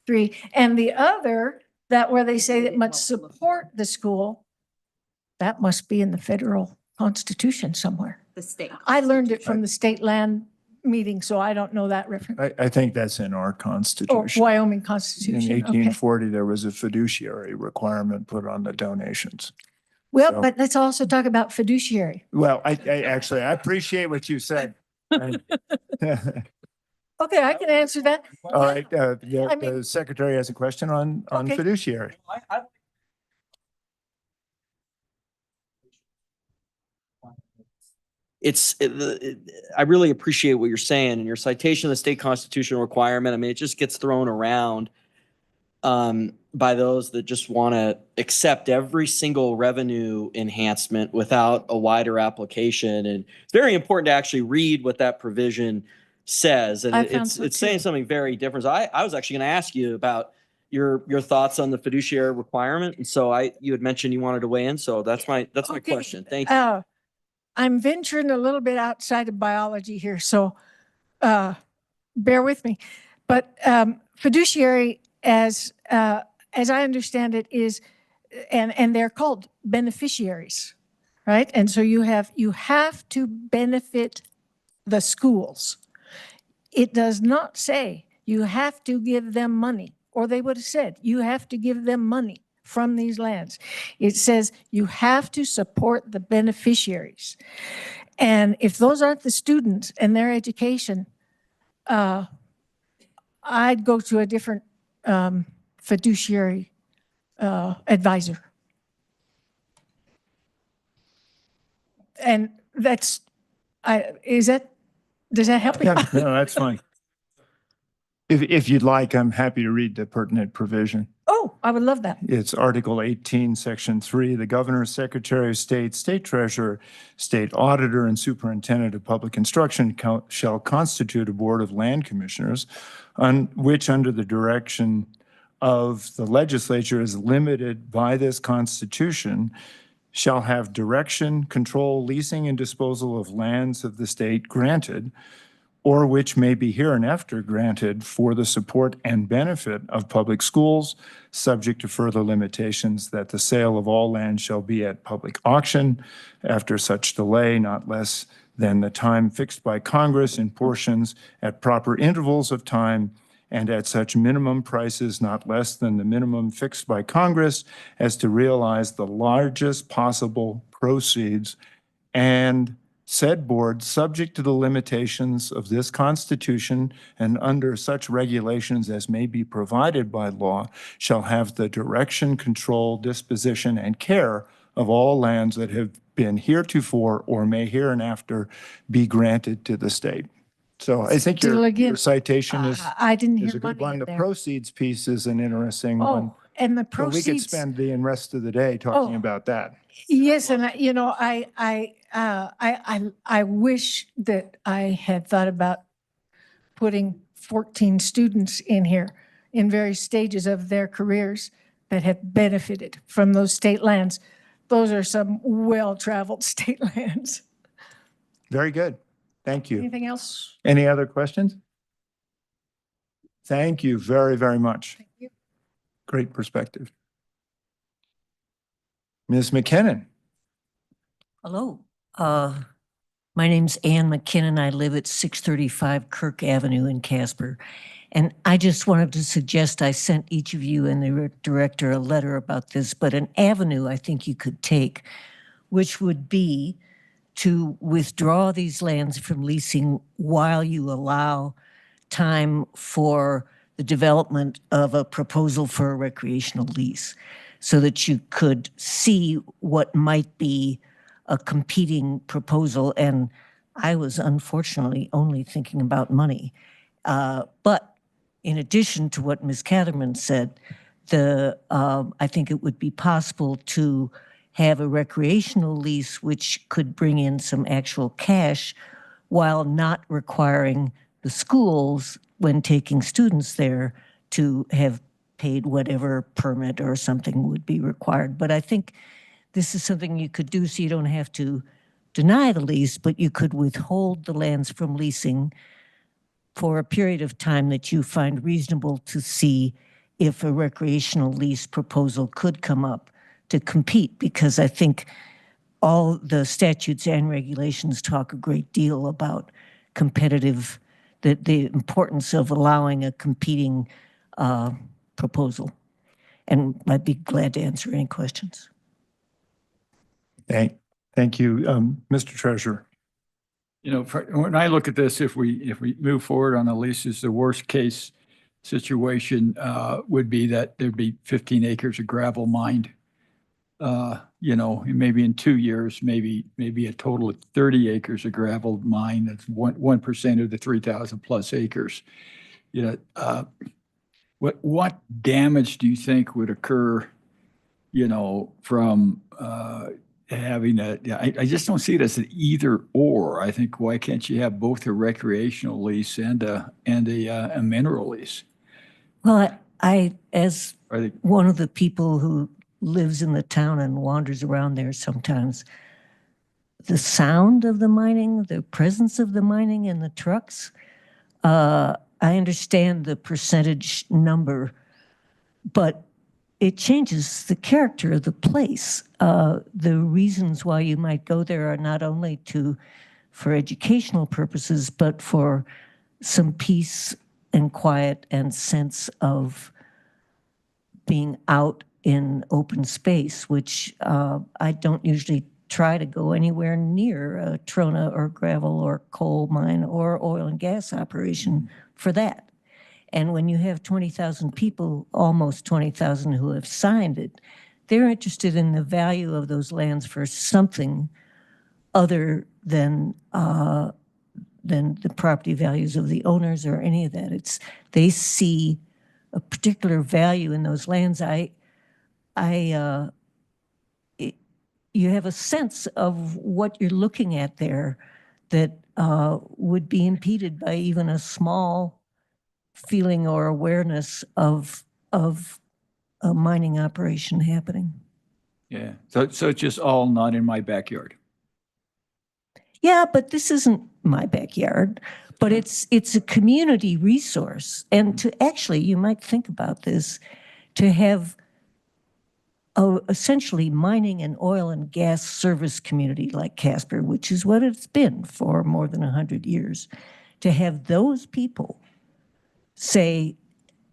3. And the other, that where they say that must support the school, that must be in the federal constitution somewhere. The state. I learned it from the state land meeting, so I don't know that reference. I think that's in our Oh, constitution. Wyoming In Constitution. Okay. 1840, there was a fiduciary requirement put on the donations. Well, So- but let's also talk about fiduciary. Well, I appreciate what you said. Okay, I can answer that. All right, I the mean- secretary has a question on Okay. fiduciary. I really appreciate what you're saying and your citation of the state constitutional requirement. I mean, it just gets thrown around by those that just want to accept every single revenue enhancement without a wider application. And it's very important to actually read what that provision says. And I found it's so saying too. something very different. So I was actually going to ask you about your thoughts on the fiduciary requirement. And so you had mentioned you wanted to weigh in. So that's my Okay. question. Thank you. I'm venturing a little bit outside of biology here, so bear with me. But fiduciary, as I understand it, is, and they're called beneficiaries, right? And so you have to benefit the schools. It does not say you have to give them money, or they would have said you have to give them money from these lands. It says you have to support the beneficiaries. And if those aren't the students and their education, I'd go to a different fiduciary advisor. And does that help you? Yeah, no, that's fine. If you'd like, I'm happy to read the pertinent provision. Oh, I would love that. It's Article 18, Section 3. The Governor, Secretary of State, State Treasurer, State Auditor, and Superintendent of Public Instruction shall constitute a Board of Land Commissioners, which under the direction of the legislature is limited by this Constitution, shall have direction, control, leasing, and disposal of lands of the state granted, or which may be hereinafter granted for the support and benefit of public schools, subject to further limitations that the sale of all land shall be at public auction after such delay, not less than the time fixed by Congress in portions at proper intervals of time and at such minimum prices not less than the minimum fixed by Congress as to realize the largest possible proceeds, and said board, subject to the limitations of this Constitution and under such regulations as may be provided by law, shall have the direction, control, disposition, and care of all lands that have been heretofore or may hereinafter be granted to the state. So I think Still your again, citation is, I didn't is hear a good money one. in The there. proceeds piece is an interesting one. Oh, and the So we could proceeds. spend the rest of the day talking Oh. about that. Yes, and I wish that I had thought about putting 14 students in here in various stages of their careers that have benefited from those state lands. Those are some well-traveled state lands. Very good. Thank you. Anything else? Any other questions? Thank you very, very much. Thank you. Great perspective. Ms. McKinnon. Hello. My name's Ann McKinnon. I live at 635 Kirk Avenue in Casper. And I just wanted to suggest I sent each of you and the director a letter about this, but an avenue I think you could take, which would be to withdraw these lands from leasing while you allow time for the development of a proposal for a recreational lease, so that you could see what might be a competing proposal. And I was unfortunately only thinking about money. But in addition to what Ms. Catherman said, I think it would be possible to have a recreational lease which could bring in some actual cash while not requiring the schools, when taking students there, to have paid whatever permit or something would be required. But I think this is something you could do so you don't have to deny the lease, but you could withhold the lands from leasing for a period of time that you find reasonable to see if a recreational lease proposal could come up to compete, because I think all the statutes and regulations talk a great deal about competitive, the importance of allowing a competing proposal. And I'd be glad to answer any questions. Thank you, Mr. Treasurer. You know, when I look at this, if we move forward on the leases, the worst case situation would be that there'd be 15 acres of gravel mined. You know, maybe in 2 years, maybe a total of 30 acres of gravel mined. That's 1% of the 3,000 plus acres. You know, what damage do you think would occur, you know, from having I just don't see it as an either or. I think, why can't you have both a recreational lease and a mineral lease? Well, as one of the people who lives in the town and wanders around there sometimes, the sound of the mining, the presence of the mining and the trucks, I understand the percentage number, but it changes the character of the place. The reasons why you might go there are not only for educational purposes, but for some peace and quiet and sense of being out in open space, which I don't usually try to go anywhere near a trona or gravel or coal mine or oil and gas operation for that. And when you have 20,000 people, almost 20,000 who have signed it, they're interested in the value of those lands for something other than the property values of the owners or any of that. They see a particular value in those lands. You have a sense of what you're looking at there that would be impeded by even a small feeling or awareness of a mining operation happening. Yeah, so it's just all not in my backyard. Yeah, but this isn't my backyard, but it's a community resource. And to actually, you might think about this, to have essentially mining and oil and gas service community like Casper, which is what it's been for more than 100 years, to have those people say,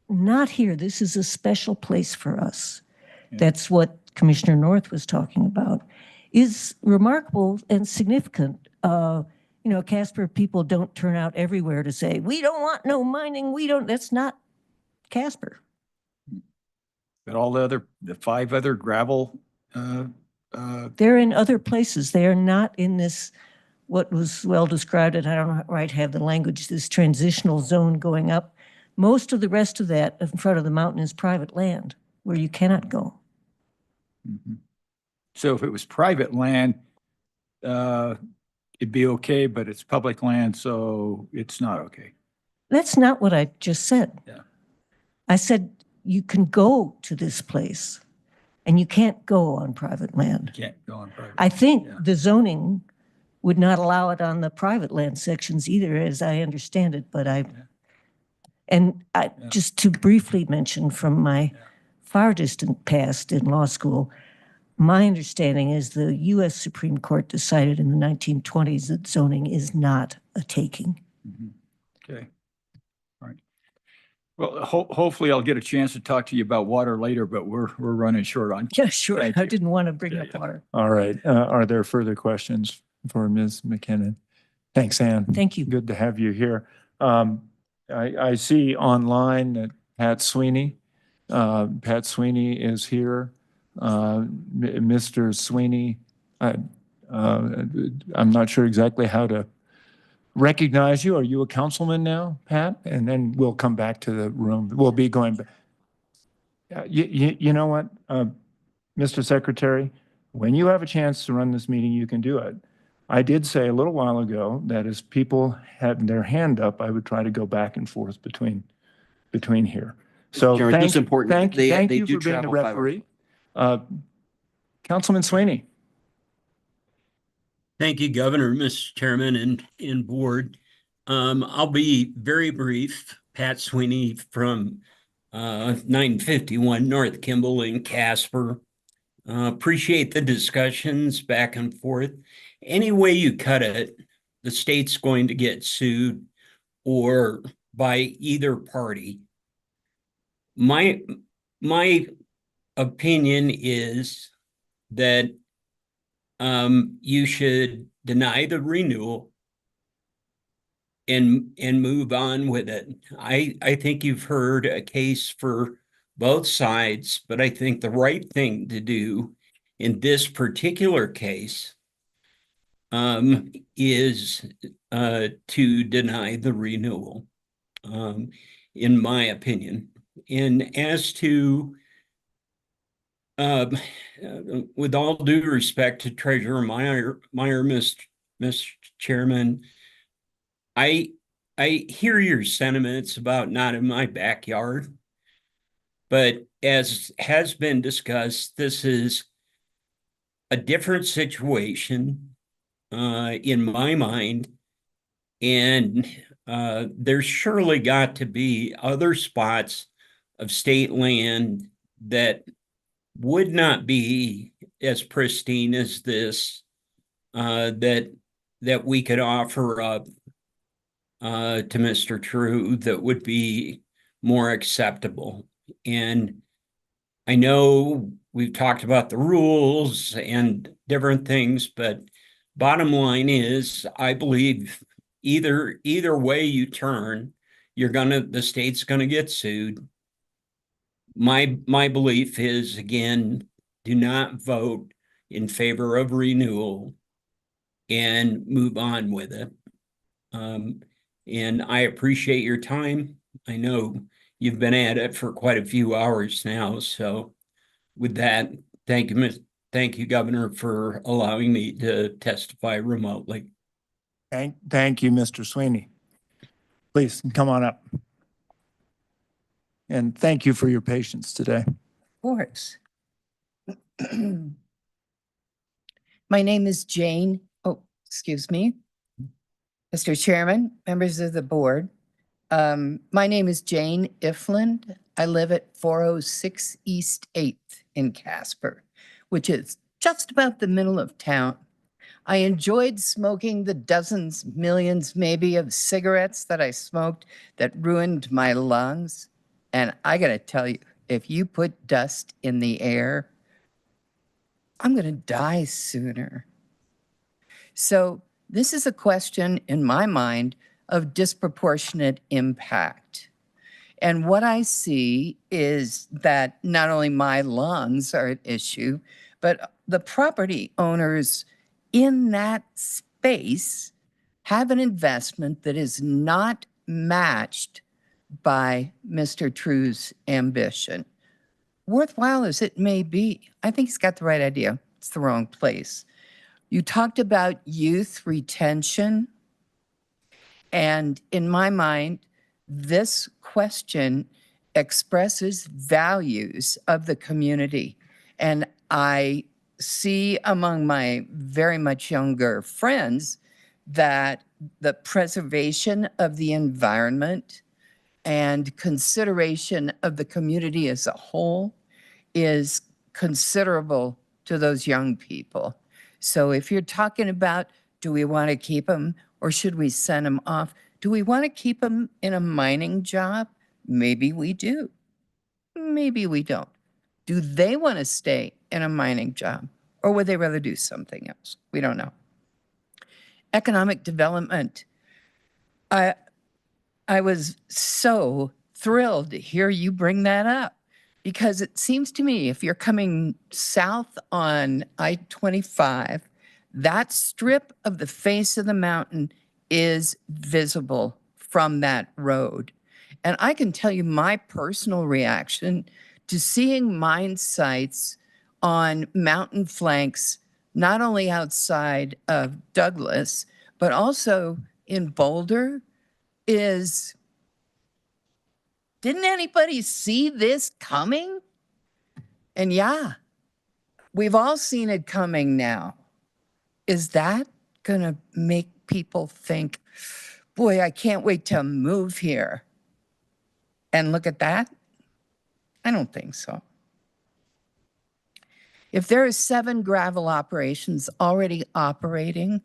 not here, this is a special place for us. Yeah. That's what Commissioner North was talking about, is remarkable and significant. You know, Casper people don't turn out everywhere to say, we don't want no mining, that's not Casper. But all the 5 other gravel. They're in other places. They are not in this what was well described, and I don't quite have the language, this transitional zone going up. Most of the rest of that in front of the mountain is private land where you cannot go. So if it was private land, it'd be okay, but it's public land, so it's not okay. That's not what I just said. Yeah. I said you can go to this place and you can't go on private land. Can't go on private. I think the zoning would not allow it on the private land sections either, as I understand it, but just to briefly mention from my far distant past in law school, my understanding is the U.S. Supreme Court decided in the 1920s that zoning is not a taking. Okay. All right. Well, hopefully I'll get a chance to talk to you about water later, but we're running short on. Yeah, sure. I didn't want to bring up water. All right. Are there further questions for Ms. McKinnon? Thanks, Ann. Thank you. Good to have you here. I see online that Pat Sweeney is here. Mr. Sweeney, I'm not sure exactly how to recognize you. Are you a councilman now, Pat? And then we'll come back to the room. We'll be going back. You know what, Mr. Secretary, when you have a chance to run this meeting, you can do it. I did say a little while ago that as people had their hand up, I would try to go back and forth between here. So Chairman, just important, thank they you do for being the travel 5 hours. referee. Councilman Sweeney. Thank you, Governor, Mr. Chairman, and board. I'll be very brief. Pat Sweeney from 951 North Kimball in Casper. Appreciate the discussions back and forth. Any way you cut it, the state's going to get sued or by either party. My opinion is that you should deny the renewal and move on with it. I think you've heard a case for both sides, but I think the right thing to do in this particular case is to deny the renewal, in my opinion. And as to, with all due respect to Treasurer Meyer, Mr. Chairman, I hear your sentiments about not in my backyard, but as has been discussed, this is a different situation in my mind, and there's surely got to be other spots of state land that would not be as pristine as this, that we could offer up to Mr. True that would be more acceptable. And I know we've talked about the rules and different things, but bottom line is, I believe either way you turn, the state's gonna get sued. My belief is, again, do not vote in favor of renewal and move on with it. And I appreciate your time. I know you've been at it for quite a few hours now. So with that, thank you, Governor, for allowing me to testify remotely. Thank you, Mr. Sweeney. Please come on up. And thank you for your patience today. Of course. My name is Jane. Oh, excuse me. Mr. Chairman, members of the board. My name is Jane Ifland. I live at 406 East 8th in Casper, which is just about the middle of town. I enjoyed smoking the dozens, millions maybe of cigarettes that I smoked that ruined my lungs. And I gotta tell you, if you put dust in the air, I'm gonna die sooner. So this is a question in my mind of disproportionate impact. And what I see is that not only my lungs are at issue, but the property owners in that space face have an investment that is not matched by Mr. True's ambition. Worthwhile as it may be, I think he's got the right idea. It's the wrong place. You talked about youth retention. And in my mind, this question expresses values of the community. And I see among my very much younger friends that the preservation of the environment and consideration of the community as a whole is considerable to those young people. So if you're talking about, do we want to keep them or should we send them off? Do we want to keep them in a mining job? Maybe we do. Maybe we don't. Do they want to stay in a mining job or would they rather do something else? We don't know. Economic development. I was so thrilled to hear you bring that up because it seems to me if you're coming south on I-25, that strip of the face of the mountain is visible from that road. And I can tell you my personal reaction to seeing mine sites on mountain flanks, not only outside of Douglas, but also in Boulder, is, didn't anybody see this coming? And yeah, we've all seen it coming now. Is that gonna make people think, boy, I can't wait to move here and look at that? I don't think so. If there are 7 gravel operations already operating,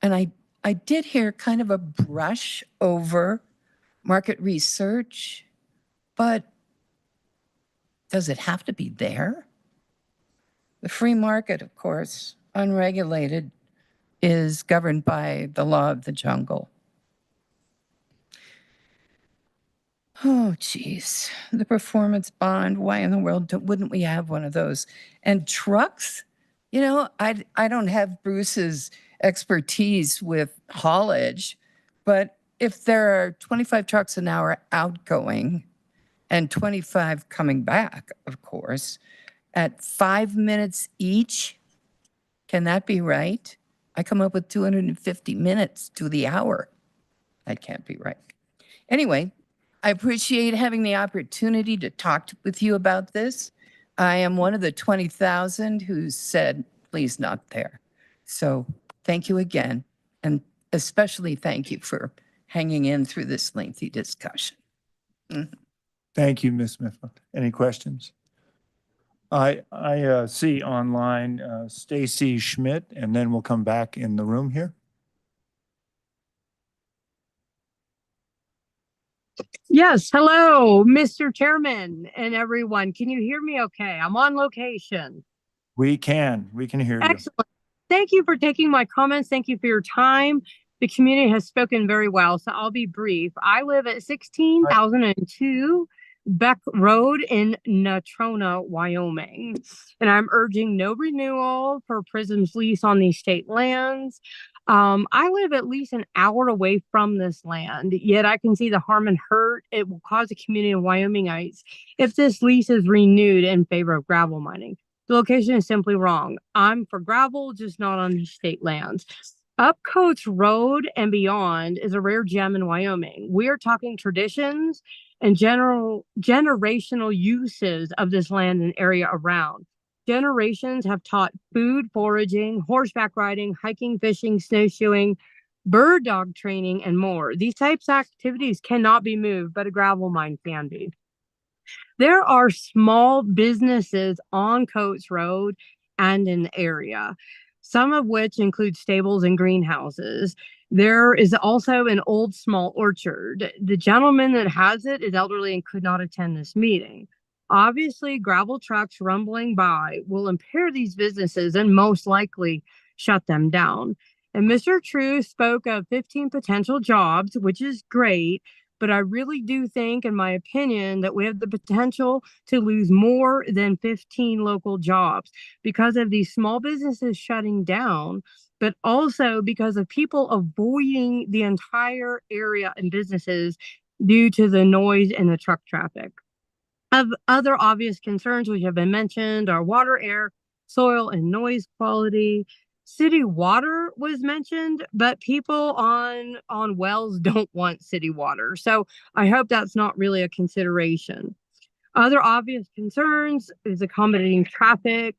and I did hear kind of a brush over market research, but does it have to be there? The free market, of course, unregulated, is governed by the law of the jungle. Oh, geez, the performance bond, why in the world wouldn't we have one of those? And trucks, you know, I don't have Bruce's expertise with haulage, but if there are 25 trucks an hour outgoing and 25 coming back, of course, at 5 minutes each, can that be right? I come up with 250 minutes to the hour. That can't be right. Anyway, I appreciate having the opportunity to talk with you about this. I am one of the 20,000 who said, please not there. So thank you again. And especially thank you for hanging in through this lengthy discussion. Thank you, Ms. Mifflin. Any questions? I see online Stacy Schmidt, and then we'll come back in the room here. Yes, hello, Mr. Chairman and everyone. Can you hear me okay? I'm on location. We can hear you. Excellent. Thank you for taking my comments. Thank you for your time. The community has spoken very well, so I'll be brief. I live at 16,002 Beck Road in Natrona, Wyoming, and I'm urging no renewal for Prism's lease on these state lands. I live at least an hour away from this land, yet I can see the harm and hurt it will cause the community of Wyomingites if this lease is renewed in favor of gravel mining. The location is simply wrong. I'm for gravel, just not on these state lands. Up Coates Road and beyond is a rare gem in Wyoming. We are talking traditions and generational uses of this land and area around. Generations have taught food, foraging, horseback riding, hiking, fishing, snowshoeing, bird dog training, and more. These types of activities cannot be moved, but a gravel mine can be. There are small businesses on Coates Road and in the area, some of which include stables and greenhouses. There is also an old small orchard. The gentleman that has it is elderly and could not attend this meeting. Obviously, gravel trucks rumbling by will impair these businesses and most likely shut them down. And Mr. True spoke of 15 potential jobs, which is great, but I really do think, in my opinion, that we have the potential to lose more than 15 local jobs because of these small businesses shutting down, but also because of people avoiding the entire area and businesses due to the noise and the truck traffic. Of other obvious concerns which have been mentioned are water, air, soil, and noise quality. City water was mentioned, but people on wells don't want city water. So I hope that's not really a consideration. Other obvious concerns is accommodating traffic,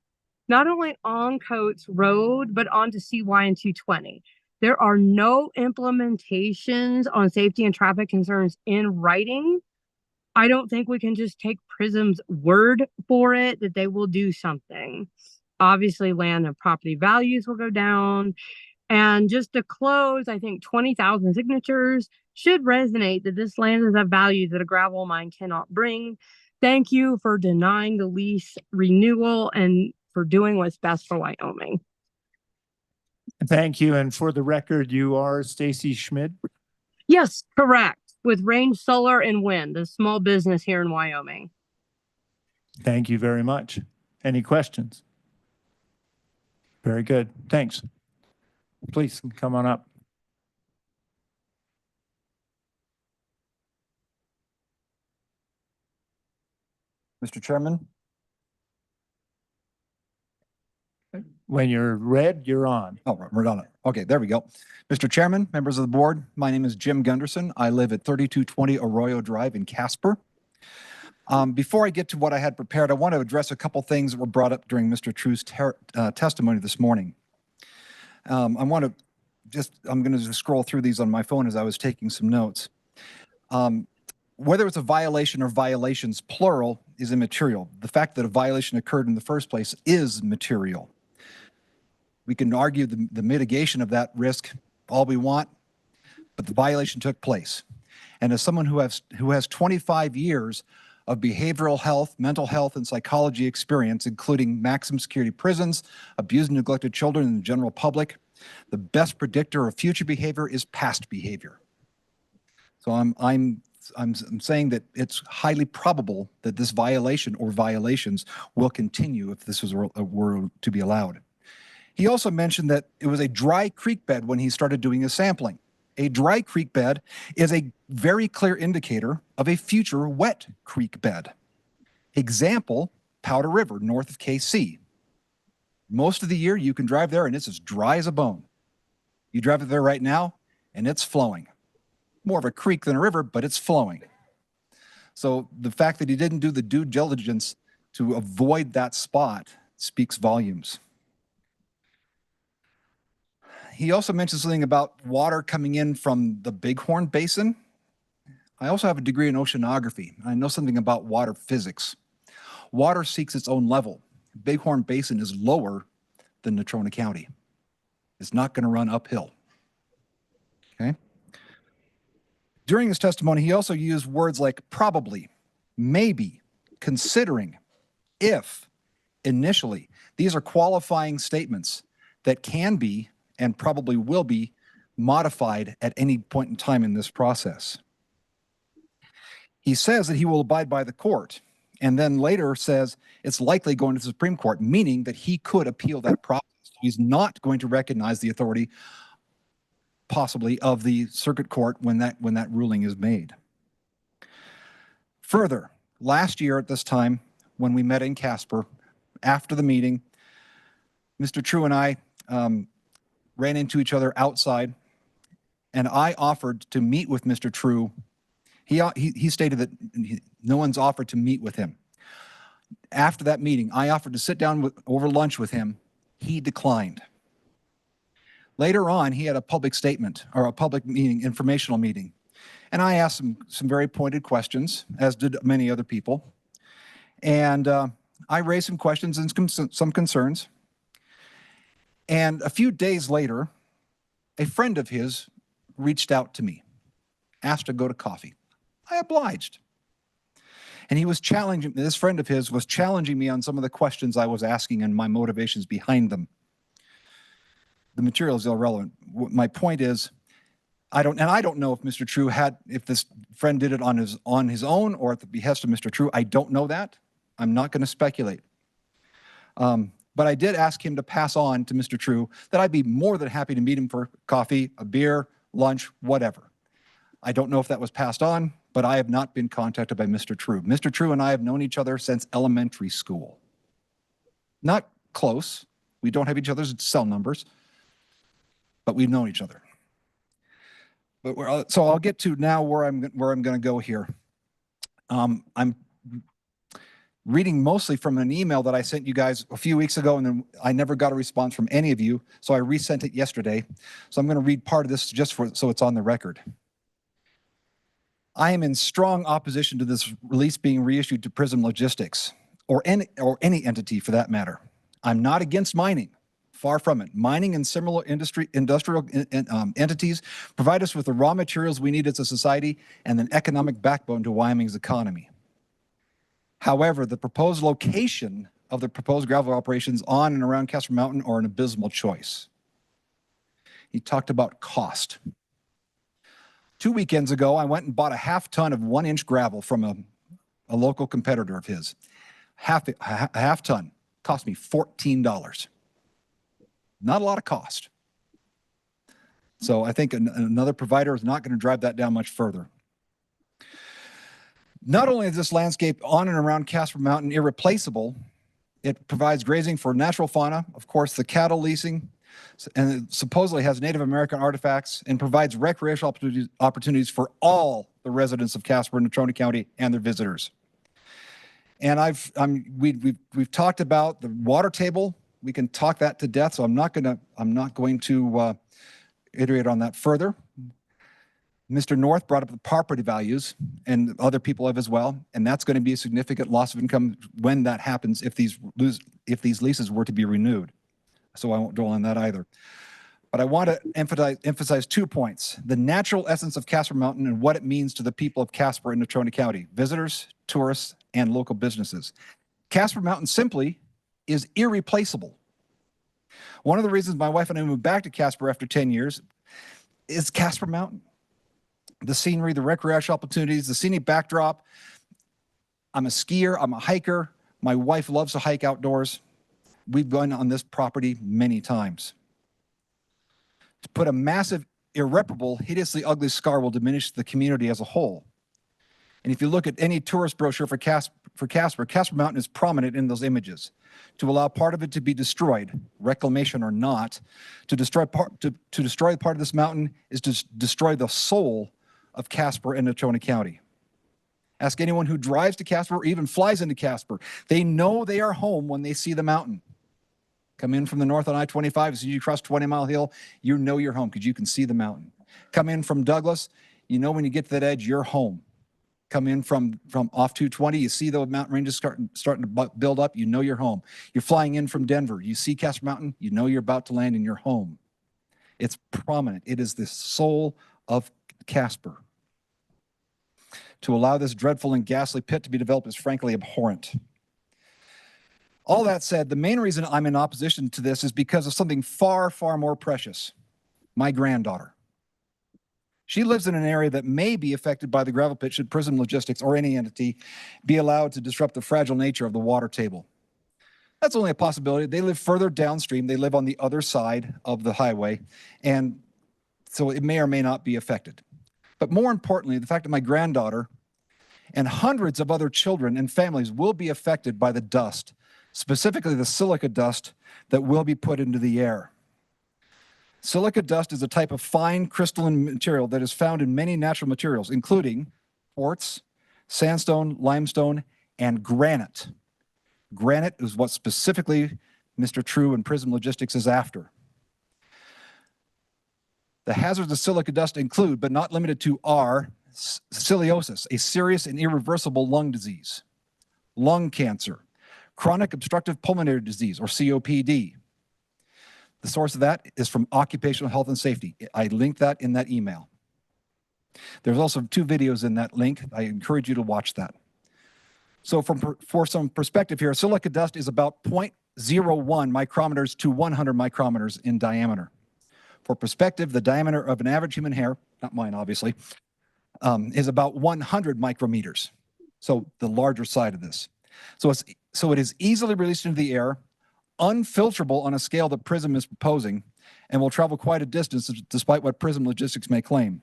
not only on Coates Road, but onto CY and 220. There are no implementations on safety and traffic concerns in writing. I don't think we can just take Prism's word for it that they will do something. Obviously, land and property values will go down. And just to close, I think 20,000 signatures should resonate that this land is of value that a gravel mine cannot bring. Thank you for denying the lease renewal and for doing what's best for Wyoming. Thank you. And for the record, you are Stacy Schmidt? Yes, correct. With Range Solar and Wind, a small business here in Wyoming. Thank you very much. Any questions? Very good. Thanks. Please come on up. Mr. Chairman. When you're red, you're on. Oh, we're on it. Okay, there we go. Mr. Chairman, members of the board, my name is Jim Gunderson. I live at 3220 Arroyo Drive in Casper. Before I get to what I had prepared, I want to address a couple things that were brought up during Mr. True's testimony this morning. I'm going to just scroll through these on my phone as I was taking some notes. Whether it's a violation or violations, plural, is immaterial. The fact that a violation occurred in the first place is material. We can argue the mitigation of that risk all we want, but the violation took place. And as someone who has 25 years of behavioral health, mental health, and psychology experience, including maximum security prisons, abused and neglected children, and the general public, the best predictor of future behavior is past behavior. So I'm saying that it's highly probable that this violation or violations will continue if this were to be allowed. He also mentioned that it was a dry creek bed when he started doing his sampling. A dry creek bed is a very clear indicator of a future wet creek bed. Example, Powder River, north of KC. Most of the year you can drive there and it's as dry as a bone. You drive there right now and it's flowing. More of a creek than a river, but it's flowing. So the fact that he didn't do the due diligence to avoid that spot speaks volumes. He also mentioned something about water coming in from the Bighorn Basin. I also have a degree in oceanography. I know something about water physics. Water seeks its own level. Bighorn Basin is lower than Natrona County. It's not going to run uphill. Okay. During his testimony, he also used words like probably, maybe, considering, if, initially. These are qualifying statements that can be and probably will be modified at any point in time in this process. He says that he will abide by the court, and then later says it's likely going to the Supreme Court, meaning that he could appeal that process. He's not going to recognize the authority possibly of the circuit court when that ruling is made. Further, last year at this time, when we met in Casper, after the meeting, Mr. True and I ran into each other outside, and I offered to meet with Mr. True. He stated that no one's offered to meet with him. After that meeting, I offered to sit down over lunch with him. He declined. Later on, he had a public statement or a public meeting, informational meeting, and I asked him some very pointed questions, as did many other people. And I raised some questions and some concerns. And a few days later, a friend of his reached out to me, asked to go to coffee. I obliged. And he was challenging, this friend of his was challenging me on some of the questions I was asking and my motivations behind them. The material is irrelevant. My point is, I don't know if Mr. True if this friend did it on his own or at the behest of Mr. True. I don't know that. I'm not going to speculate. But I did ask him to pass on to Mr. True that I'd be more than happy to meet him for coffee, a beer, lunch, whatever. I don't know if that was passed on, but I have not been contacted by Mr. True. Mr. True and I have known each other since elementary school. Not close. We don't have each other's cell numbers, but we've known each other. But so I'll get to now where I'm going to go here. I'm reading mostly from an email that I sent you guys a few weeks ago, and then I never got a response from any of you, so I resent it yesterday. So I'm going to read part of this just so it's on the record. I am in strong opposition to this release being reissued to Prism Logistics, or any entity for that matter. I'm not against mining. Far from it. Mining and similar industrial entities provide us with the raw materials we need as a society and an economic backbone to Wyoming's economy. However, the proposed location of the proposed gravel operations on and around Casper Mountain are an abysmal choice. He talked about cost. 2 weekends ago, I went and bought a half ton of 1-inch gravel from a local competitor of his. A half ton cost me $14. Not a lot of cost. So I think another provider is not going to drive that down much further. Not only is this landscape on and around Casper Mountain irreplaceable, it provides grazing for natural fauna, of course, the cattle leasing, and it supposedly has Native American artifacts and provides recreational opportunities for all the residents of Casper and Natrona County and their visitors. And we've talked about the water table. We can talk that to death, so I'm not going to iterate on that further. Mr. North brought up the property values, and other people have as well, and that's going to be a significant loss of income when that happens if these leases were to be renewed. So I won't dwell on that either. But I want to emphasize 2 points: the natural essence of Casper Mountain and what it means to the people of Casper and Natrona County, visitors, tourists, and local businesses. Casper Mountain simply is irreplaceable. One of the reasons my wife and I moved back to Casper after 10 years is Casper Mountain. The scenery, the recreational opportunities, the scenic backdrop. I'm a skier, I'm a hiker. My wife loves to hike outdoors. We've gone on this property many times. To put a massive, irreparable, hideously ugly scar will diminish the community as a whole. And if you look at any tourist brochure for Casper, Casper Mountain is prominent in those images. To allow part of it to be destroyed, reclamation or not, to destroy part of this mountain is to destroy the soul of Casper and Natrona County. Ask anyone who drives to Casper or even flies into Casper. They know they are home when they see the mountain. Come in from the north on I-25, as you cross 20 Mile Hill, you know you're home because you can see the mountain. Come in from Douglas, you know when you get to that edge, you're home. Come in from off 220, you see the mountain ranges starting to build up, you know you're home. You're flying in from Denver, you see Casper Mountain, you know you're about to land and you're home. It's prominent. It is the soul of Casper. To allow this dreadful and ghastly pit to be developed is frankly abhorrent. All that said, the main reason I'm in opposition to this is because of something far, far more precious: my granddaughter. She lives in an area that may be affected by the gravel pit should Prism Logistics or any entity be allowed to disrupt the fragile nature of the water table. That's only a possibility. They live further downstream. They live on the other side of the highway, and so it may or may not be affected. But more importantly, the fact that my granddaughter and hundreds of other children and families will be affected by the dust, specifically the silica dust that will be put into the air. Silica dust is a type of fine crystalline material that is found in many natural materials, including quartz, sandstone, limestone, and granite. Granite is what specifically Mr. True and Prism Logistics is after. The hazards of silica dust include, but not limited to, are scoliosis, a serious and irreversible lung disease, lung cancer, chronic obstructive pulmonary disease, or COPD. The source of that is from Occupational Health and Safety. I linked that in that email. There's also 2 videos in that link. I encourage you to watch that. So for some perspective here, silica dust is about 0.01 micrometers to 100 micrometers in diameter. For perspective, the diameter of an average human hair not mine, obviously, is about 100 micrometers. So the larger side of this. So it is easily released into the air, unfilterable on a scale that Prism is proposing, and will travel quite a distance despite what Prism Logistics may claim.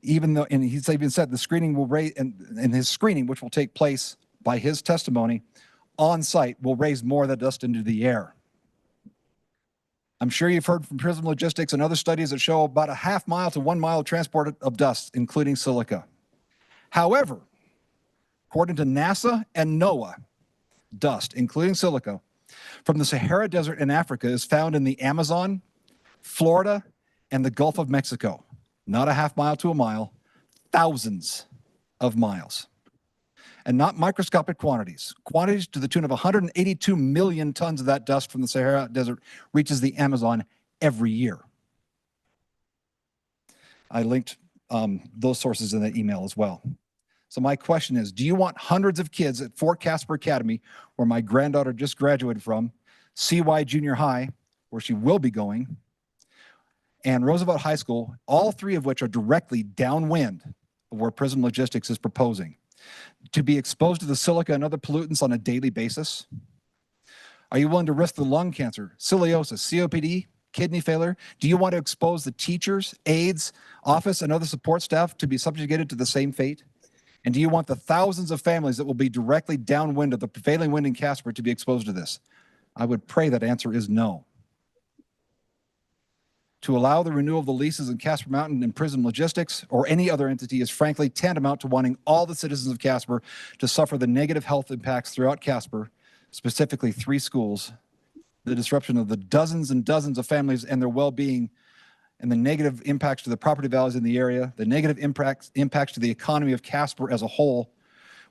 Even though, and he's even said the screening will raise, and his screening, which will take place by his testimony on site, will raise more of the dust into the air. I'm sure you've heard from Prism Logistics and other studies that show about a half mile to 1 mile of transport of dust, including silica. However, according to NASA and NOAA, dust, including silica, from the Sahara Desert in Africa is found in the Amazon, Florida, and the Gulf of Mexico. Not a half mile to a mile, thousands of miles. And not microscopic quantities. Quantities to the tune of 182 million tons of that dust from the Sahara Desert reaches the Amazon every year. I linked those sources in the email as well. So my question is, do you want hundreds of kids at Fort Casper Academy, where my granddaughter just graduated from, CY Junior High, where she will be going, and Roosevelt High School, all three of which are directly downwind of where Prism Logistics is proposing, to be exposed to the silica and other pollutants on a daily basis? Are you willing to risk the lung cancer, scoliosis, COPD, kidney failure? Do you want to expose the teachers, aides, office, and other support staff to be subjugated to the same fate? And do you want the thousands of families that will be directly downwind of the prevailing wind in Casper to be exposed to this? I would pray that answer is no. To allow the renewal of the leases in Casper Mountain and Prism Logistics or any other entity is frankly tantamount to wanting all the citizens of Casper to suffer the negative health impacts throughout Casper, specifically 3 schools, the disruption of the dozens and dozens of families and their well-being, and the negative impacts to the property values in the area, the negative impacts to the economy of Casper as a whole,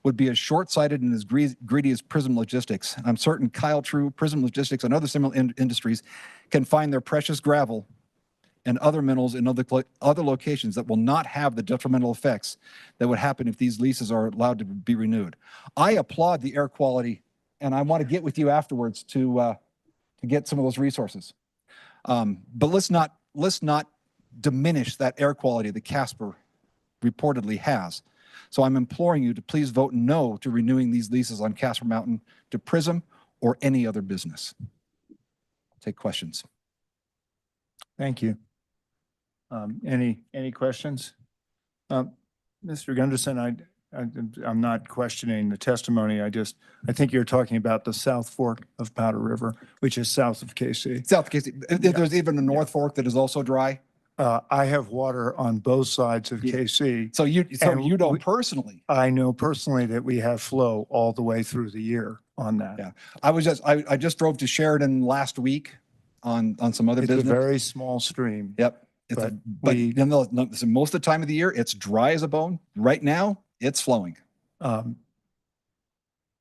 would be as short-sighted and as greedy as Prism Logistics. I'm certain Kyle True, Prism Logistics, and other similar industries can find their precious gravel and other minerals in other locations that will not have the detrimental effects that would happen if these leases are allowed to be renewed. I applaud the air quality, and I want to get with you afterwards to get some of those resources. But let's not diminish that air quality that Casper reportedly has. So I'm imploring you to please vote no to renewing these leases on Casper Mountain to Prism or any other business. I'll take questions. Thank you. Any questions? Mr. Gunderson, I'm not questioning the testimony. I think you're talking about the South Fork of Powder River, which is south of KC. South of KC. There's even a North Fork that is also dry. I have water on both sides of KC. So you know personally? I know personally that we have flow all the way through the year on that. Yeah, I just drove to Sheridan last week on some other business. It's a very small stream. Yep. But most of the time of the year, it's dry as a bone. Right now, it's flowing.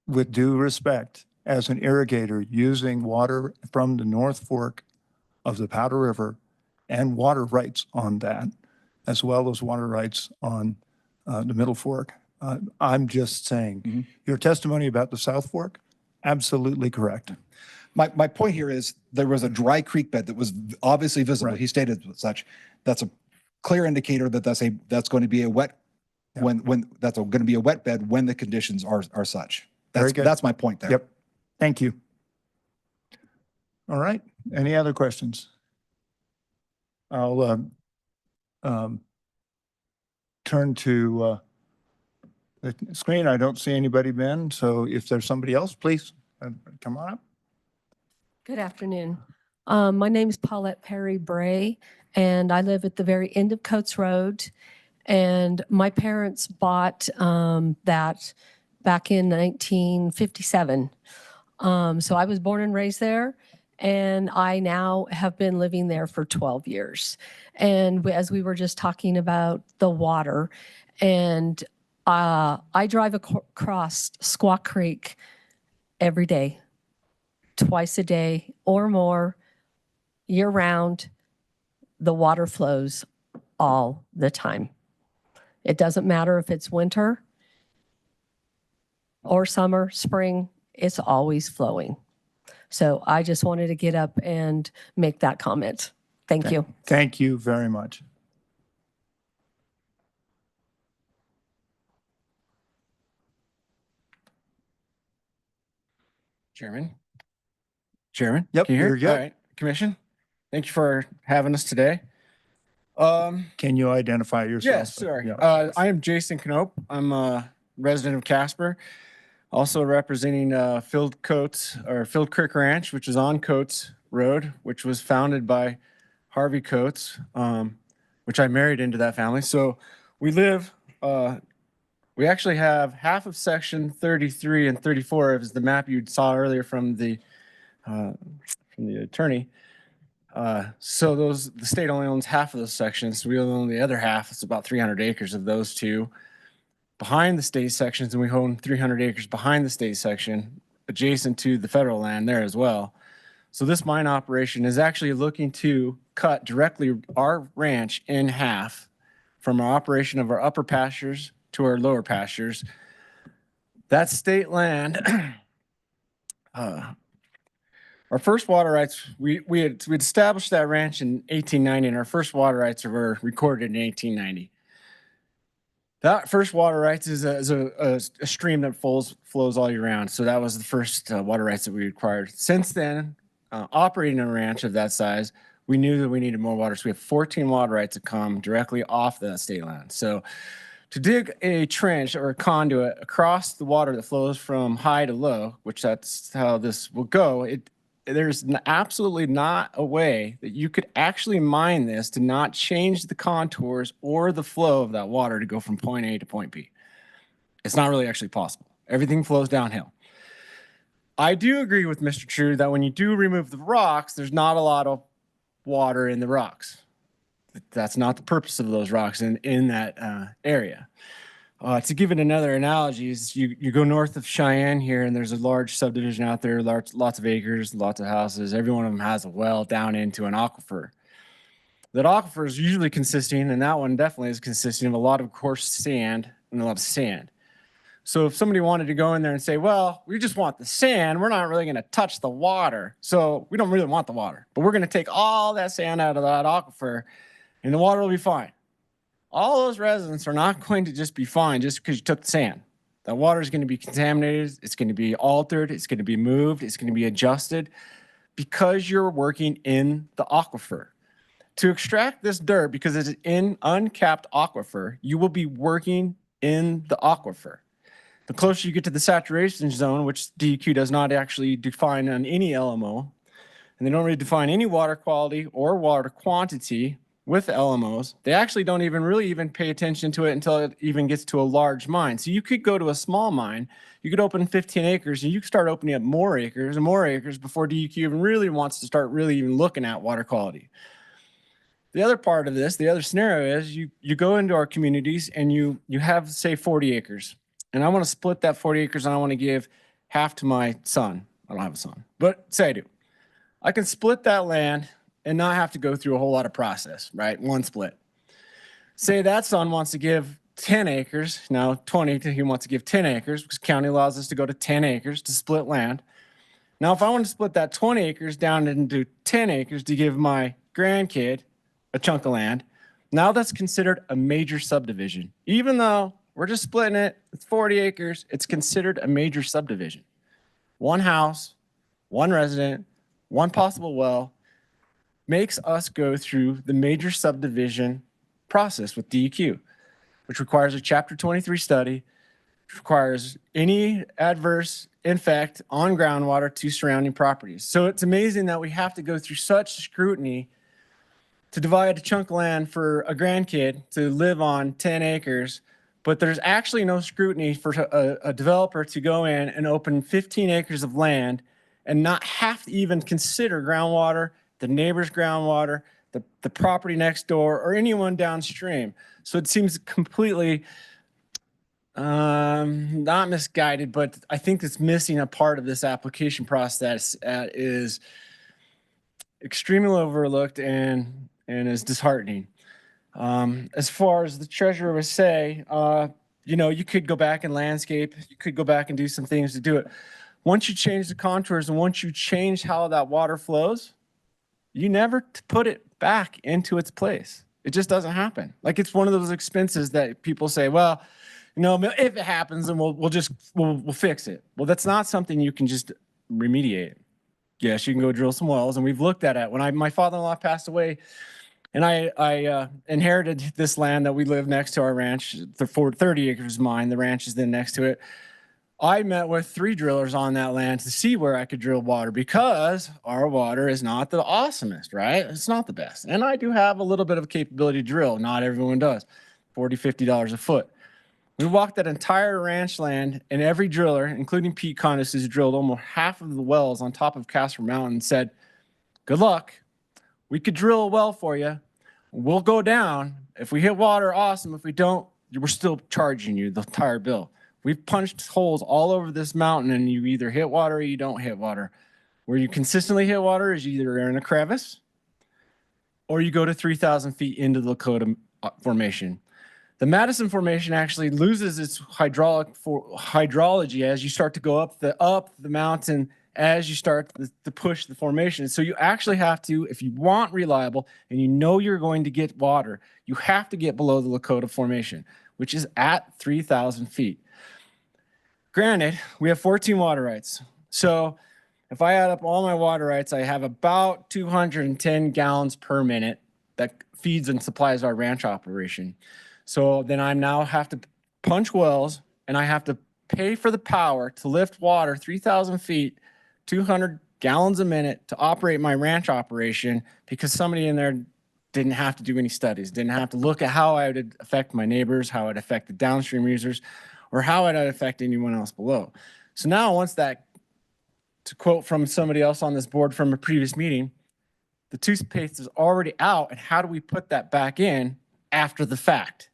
With due respect, as an irrigator using water from the North Fork of the Powder River and water rights on that, as well as water rights on the Middle Fork, I'm just saying your testimony about the South Fork, absolutely correct. My point here is there was a dry creek bed that was obviously visible. Right. He stated such. That's a clear indicator that that's going to be a wet when that's going to be a wet bed when the conditions are such. That's my point there. Yep. Thank you. All right. Any other questions? I'll turn to the screen. I don't see anybody, Ben. So if there's somebody else, please come on up. Good afternoon. My name is Paulette Perry Bray, and I live at the very end of Coates Road. And my parents bought that back in 1957. So I was born and raised there, and I now have been living there for 12 years. And as we were just talking about the water, and I drive across Squaw Creek every day, twice a day or more, year round. The water flows all the time. It doesn't matter if it's winter or summer, spring, it's always flowing. So I just wanted to get up and make that comment. Thank you. Thank you very much. Chairman. Yep, Can you hear? you're good. All right, Commission, thank you for having us today. Can you identify yourself? Yes, sorry. Yeah. I am Jason Knope. I'm a resident of Casper, also representing Field Creek Ranch, which is on Coates Road, which was founded by Harvey Coates, which I married into that family. So we actually have half of section 33 and 34 is the map you saw earlier from the attorney. So the state only owns half of those sections. We own the other half. It's about 300 acres of those two behind the state sections, and we own 300 acres behind the state section, adjacent to the federal land there as well. So this mine operation is actually looking to cut directly our ranch in half from our operation of our upper pastures to our lower pastures. That's state land. Our first water rights, we'd established that ranch in 1890, and our first water rights were recorded in 1890. That first water rights is a stream that flows all year round. So that was the first water rights that we acquired. Since then, operating a ranch of that size, we knew that we needed more water. So we have 14 water rights that come directly off the state land. So to dig a trench or a conduit across the water that flows from high to low, which that's how this will go, there's absolutely not a way that you could actually mine this to not change the contours or the flow of that water to go from point A to point B. It's not really actually possible. Everything flows downhill. I do agree with Mr. True that when you do remove the rocks, there's not a lot of water in the rocks. That's not the purpose of those rocks in that area. To give it another analogy, is you go north of Cheyenne here, and there's a large subdivision out there, lots of acres, lots of houses. Every one of them has a well down into an aquifer. That aquifer is usually consisting, and that one definitely is consisting of a lot of coarse sand and a lot of sand. So if somebody wanted to go in there and say, well, we just want the sand, we're not really going to touch the water. So we don't really want the water, but we're going to take all that sand out of that aquifer, and the water will be fine. All those residents are not going to just be fine just because you took the sand. That water is going to be contaminated. It's going to be altered. It's going to be moved. It's going to be adjusted because you're working in the aquifer. To extract this dirt, because it's in uncapped aquifer, you will be working in the aquifer. The closer you get to the saturation zone, which DEQ does not actually define on any LMO, and they don't really define any water quality or water quantity with LMOs, they actually don't even pay attention to it until it even gets to a large mine. So you could go to a small mine, you could open 15 acres, and you could start opening up more acres and more acres before DEQ even really wants to start really even looking at water quality. The other part of this, the other scenario is you go into our communities and you have, say, 40 acres. And I want to split that 40 acres and I want to give half to my son. I don't have a son, but say I do. I can split that land and not have to go through a whole lot of process, right? One split. Say that son wants to give 10 acres, now 20, he wants to give 10 acres because county allows us to go to 10 acres to split land. Now, if I want to split that 20 acres down into 10 acres to give my grandkid a chunk of land, now that's considered a major subdivision. Even though we're just splitting it, it's 40 acres, it's considered a major subdivision. One house, one resident, one possible well, makes us go through the major subdivision process with DEQ, which requires a Chapter 23 study, which requires any adverse effect on groundwater to surrounding properties. So it's amazing that we have to go through such scrutiny to divide a chunk of land for a grandkid to live on 10 acres, but there's actually no scrutiny for a developer to go in and open 15 acres of land and not have to even consider groundwater, the neighbor's groundwater, the property next door, or anyone downstream. So it seems completely not misguided, but I think it's missing a part of this application process that is extremely overlooked and is disheartening. As far as the treasurer would say, you could go back and landscape, you could go back and do some things to do it. Once you change the contours and once you change how that water flows, you never put it back into its place. It just doesn't happen. Like, it's one of those expenses that people say, well, if it happens, then we'll fix it. Well, that's not something you can just remediate. Yes, you can go drill some wells, and we've looked at it. When my father-in-law passed away, and I inherited this land that we live next to our ranch, the 30 acres is mine. The ranch is then next to it. I met with 3 drillers on that land to see where I could drill water because our water is not the awesomest, right? It's not the best. And I do have a little bit of capability to drill. Not everyone does. $40, $50 a foot. We walked that entire ranch land, and every driller, including Pete Condis, who's drilled almost half of the wells on top of Casper Mountain, said, good luck. We could drill a well for you. We'll go down. If we hit water, awesome. If we don't, we're still charging you the entire bill. We've punched holes all over this mountain, and you either hit water or you don't hit water. Where you consistently hit water is either in a crevice or you go to 3,000 feet into the Lakota Formation. The Madison Formation actually loses its hydrology as you start to go up the mountain as you start to push the formation. So you actually have to, if you want reliable and you know you're going to get water, you have to get below the Lakota Formation, which is at 3,000 feet. Granted, we have 14 water rights. So if I add up all my water rights, I have about 210 gallons per minute that feeds and supplies our ranch operation. So then I now have to punch wells, and I have to pay for the power to lift water 3,000 feet, 200 gallons a minute to operate my ranch operation because somebody in there didn't have to do any studies, didn't have to look at how I would affect my neighbors, how it affect the downstream users, or how it would affect anyone else below. So now once that, to quote from somebody else on this board from a previous meeting, the toothpaste is already out, and how do we put that back in after the fact?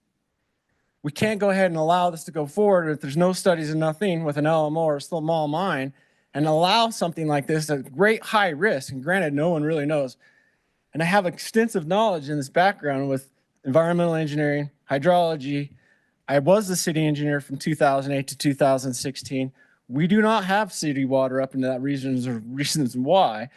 We can't go ahead and allow this to go forward if there's no studies and nothing with an LMO or a small mine and allow something like this at great high risk. And granted, no one really knows. And I have extensive knowledge in this background with environmental engineering, hydrology. I was the city engineer from 2008 to 2016. We do not have city water up into that reasons why.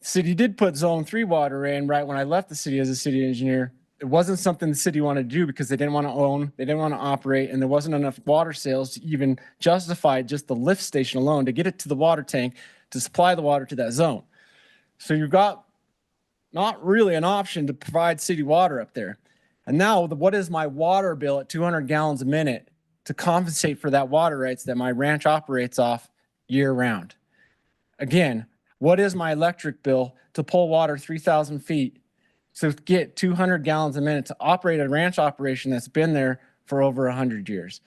The city did put zone 3 water in right when I left the city as a city engineer. It wasn't something the city wanted to do because they didn't want to own, they didn't want to operate, and there wasn't enough water sales to even justify just the lift station alone to get it to the water tank to supply the water to that zone. So you've got not really an option to provide city water up there. And now what is my water bill at 200 gallons a minute to compensate for that water rights that my ranch operates off year round? Again, what is my electric bill to pull water 3,000 feet to get 200 gallons a minute to operate a ranch operation that's been there for over 100 years?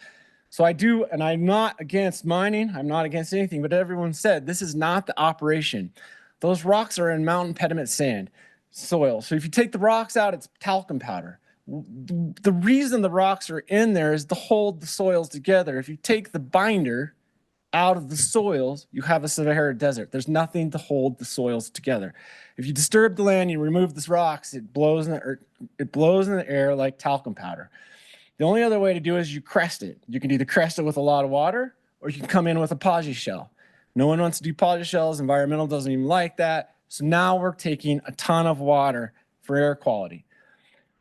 So I do, and I'm not against mining. I'm not against anything, but everyone said this is not the operation. Those rocks are in mountain pediment sand soil. So if you take the rocks out, it's talcum powder. The reason the rocks are in there is to hold the soils together. If you take the binder out of the soils, you have a Sahara desert. There's nothing to hold the soils together. If you disturb the land, you remove these rocks, it blows in the air like talcum powder. The only other way to do it is you crest it. You can either crest it with a lot of water, or you can come in with a podgy shell. No one wants to do podgy shells. Environmental doesn't even like that. So now we're taking a ton of water for air quality.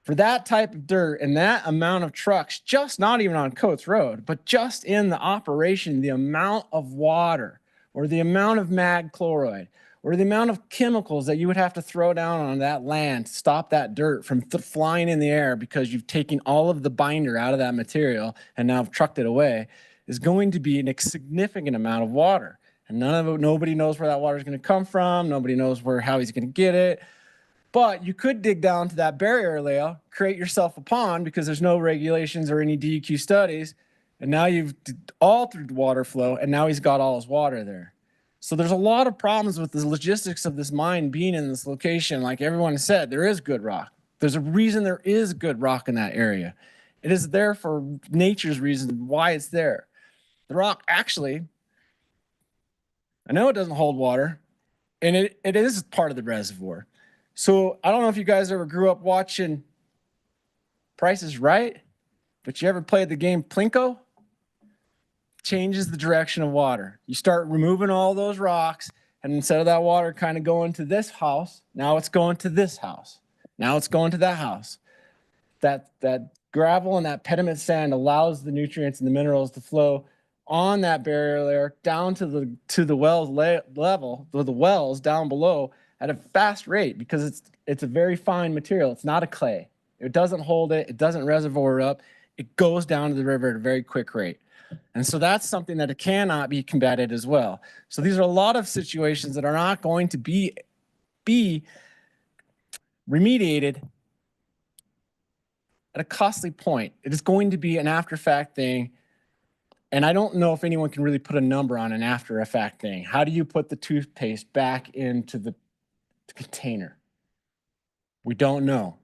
For that type of dirt and that amount of trucks, just not even on Coates Road, but just in the operation, the amount of water or the amount of mag chloride or the amount of chemicals that you would have to throw down on that land to stop that dirt from flying in the air because you've taken all of the binder out of that material and now have trucked it away is going to be a significant amount of water. And nobody knows where that water is going to come from. Nobody knows how he's going to get it. But you could dig down to that barrier layer, create yourself a pond because there's no regulations or any DEQ studies. And now you've altered the water flow, and now he's got all his water there. So there's a lot of problems with the logistics of this mine being in this location. Like everyone said, there is good rock. There's a reason there is good rock in that area. It is there for nature's reason why it's there. The rock actually, I know it doesn't hold water, and it is part of the reservoir. So I don't know if you guys ever grew up watching Price is Right, but you ever played the game Plinko? Changes the direction of water. You start removing all those rocks, and instead of that water kind of going to this house, now it's going to this house. Now it's going to that house. That gravel and that pediment sand allows the nutrients and the minerals to flow on that barrier layer down to the wells level, the wells down below at a fast rate because it's a very fine material. It's not a clay. It doesn't hold it. It doesn't reservoir up. It goes down to the river at a very quick rate. And so that's something that it cannot be combated as well. So these are a lot of situations that are not going to be remediated at a costly point. It is going to be an after fact thing. And I don't know if anyone can really put a number on an after effect thing. How do you put the toothpaste back into the container? We don't know.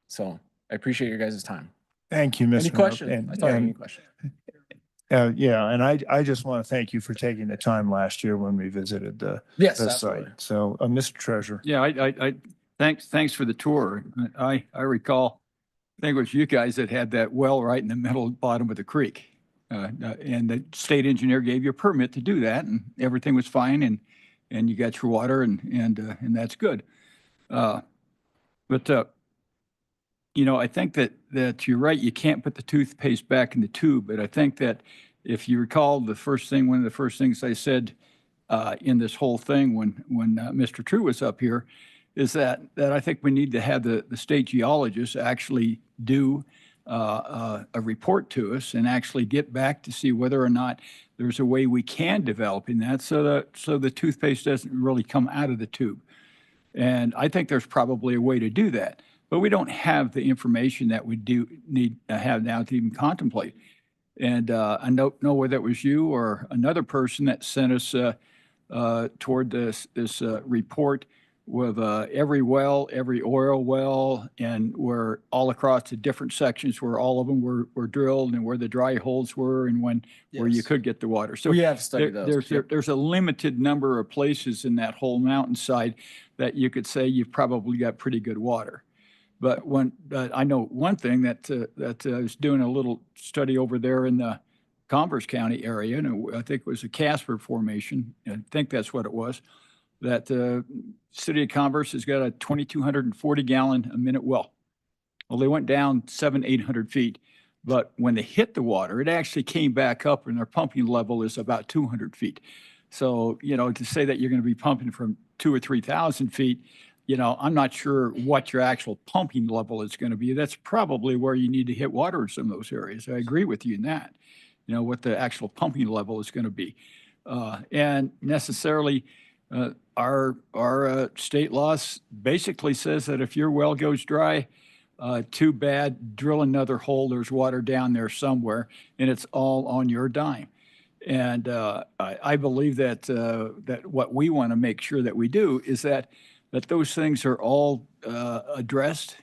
So I appreciate your guys' time. Thank you, Mr. Any questions? I thought any questions. Yeah, and I just want to thank you for taking the time last year when we visited the Absolutely. site. So, Mr. Treasurer. Yeah, I thanks for the tour. I recall, I think it was you guys that had that well right in the middle, bottom of the creek. And the state engineer gave you a permit to do that, and everything was fine, and you got your water, and that's good. But you know, I think that you're right. You can't put the toothpaste back in the tube, but I think that if you recall, one of the first things I said in this whole thing when Mr. True was up here, is that I think we need to have the state geologists actually do a report to us and actually get back to see whether or not there's a way we can develop in that so the toothpaste doesn't really come out of the tube. And I think there's probably a way to do that, but we don't have the information that we need to have now to even contemplate. And I don't know whether it was you or another person that sent us toward this report with every well, every oil well, and we're all across the different sections where all of them were drilled and where the dry holes were and where you could get the water. So we have studied those. There's a limited number of places in that whole mountainside that you could say you've probably got pretty good water. But I know one thing that I was doing a little study over there in the Campbell County area, and I think it was a Casper formation. I think that's what it was. That the city of Converse has got a 2,240 gallon a minute well. Well, they went down 700-800 feet, but when they hit the water, it actually came back up and their pumping level is about 200 feet. So, you know, to say that you're going to be pumping from 2,000 or 3,000 feet, you know, I'm not sure what your actual pumping level is going to be. That's probably where you need to hit water in some of those areas. I agree with you in that, you know, what the actual pumping level is going to be. And necessarily, our state laws basically says that if your well goes dry, too bad, drill another hole. There's water down there somewhere, and it's all on your dime. And I believe that what we want to make sure that we do is that those things are all addressed,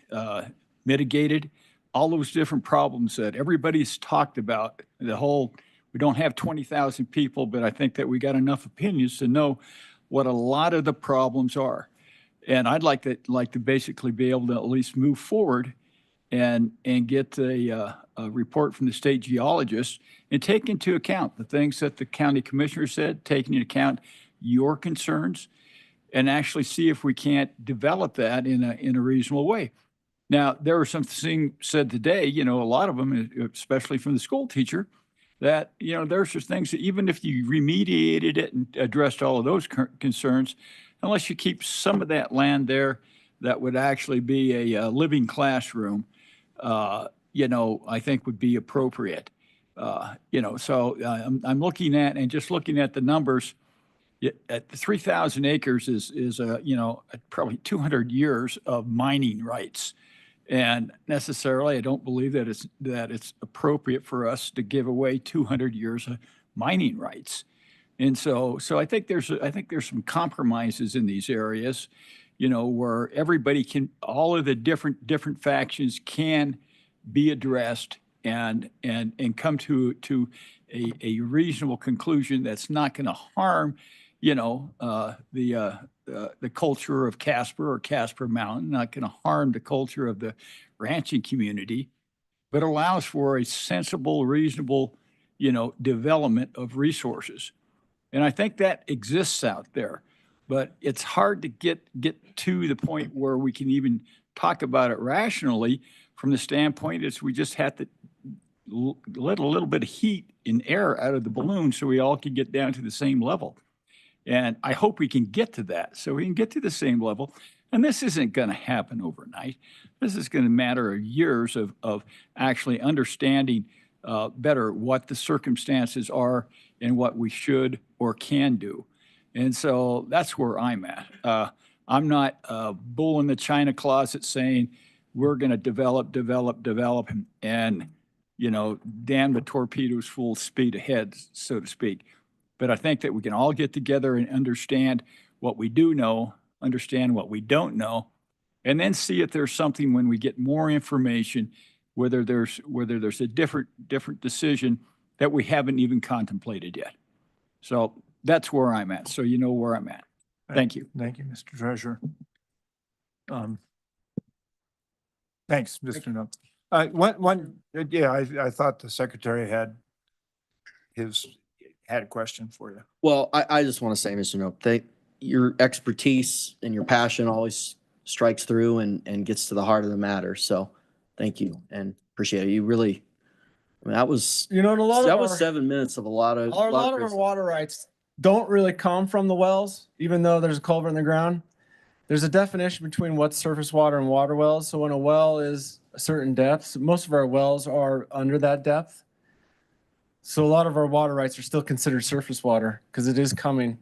mitigated, all those different problems that everybody's talked about. We don't have 20,000 people, but I think that we got enough opinions to know what a lot of the problems are. And I'd like to basically be able to at least move forward and get a report from the state geologist and take into account the things that the county commissioner said, taking into account your concerns, and actually see if we can't develop that in a reasonable way. Now, there were some things said today, you know, a lot of them, especially from the school teacher, that, you know, there's just things that even if you remediated it and addressed all of those concerns, unless you keep some of that land there that would actually be a living classroom, you know, I think would be appropriate. You know, so I'm looking at the numbers. At 3,000 acres is you know, probably 200 years of mining rights. And necessarily, I don't believe that it's appropriate for us to give away 200 years of mining rights. And so I think there's some compromises in these areas, you know, where everybody all of the different factions can be addressed and come to a reasonable conclusion that's not going to harm, you know, the culture of Casper or Casper Mountain, not going to harm the culture of the ranching community, but allows for a sensible, reasonable, you know, development of resources. And I think that exists out there, but it's hard to get to the point where we can even talk about it rationally from the standpoint is we just have to let a little bit of heat in air out of the balloon so we all can get down to the same level. And I hope we can get to that so we can get to the same level. And this isn't going to happen overnight. This is going to matter of years of actually understanding better what the circumstances are and what we should or can do. And so that's where I'm at. I'm not a bull in the china closet saying we're going to develop, and, you know, damn the torpedoes full speed ahead, so to speak. But I think that we can all get together and understand what we do know, understand what we don't know, and then see if there's something when we get more information, whether there's a different decision that we haven't even contemplated yet. So that's where I'm at. So you know where I'm at. Thank you. Thank you, Mr. Treasurer. Thanks, Mr. No. I thought the secretary had a question for you. Well, I just want to say, Mr. Nope, your expertise and your passion always strikes through and gets to the heart of the matter. So thank you and appreciate it. You really, I mean, that was, You know, and a lot of was 7 minutes of a lot of our water rights don't really come from the wells, even though there's a culvert in the ground. There's a definition between what's surface water and water wells. So when a well is a certain depth, most of our wells are under that depth. So a lot of our water rights are still considered surface water because it is coming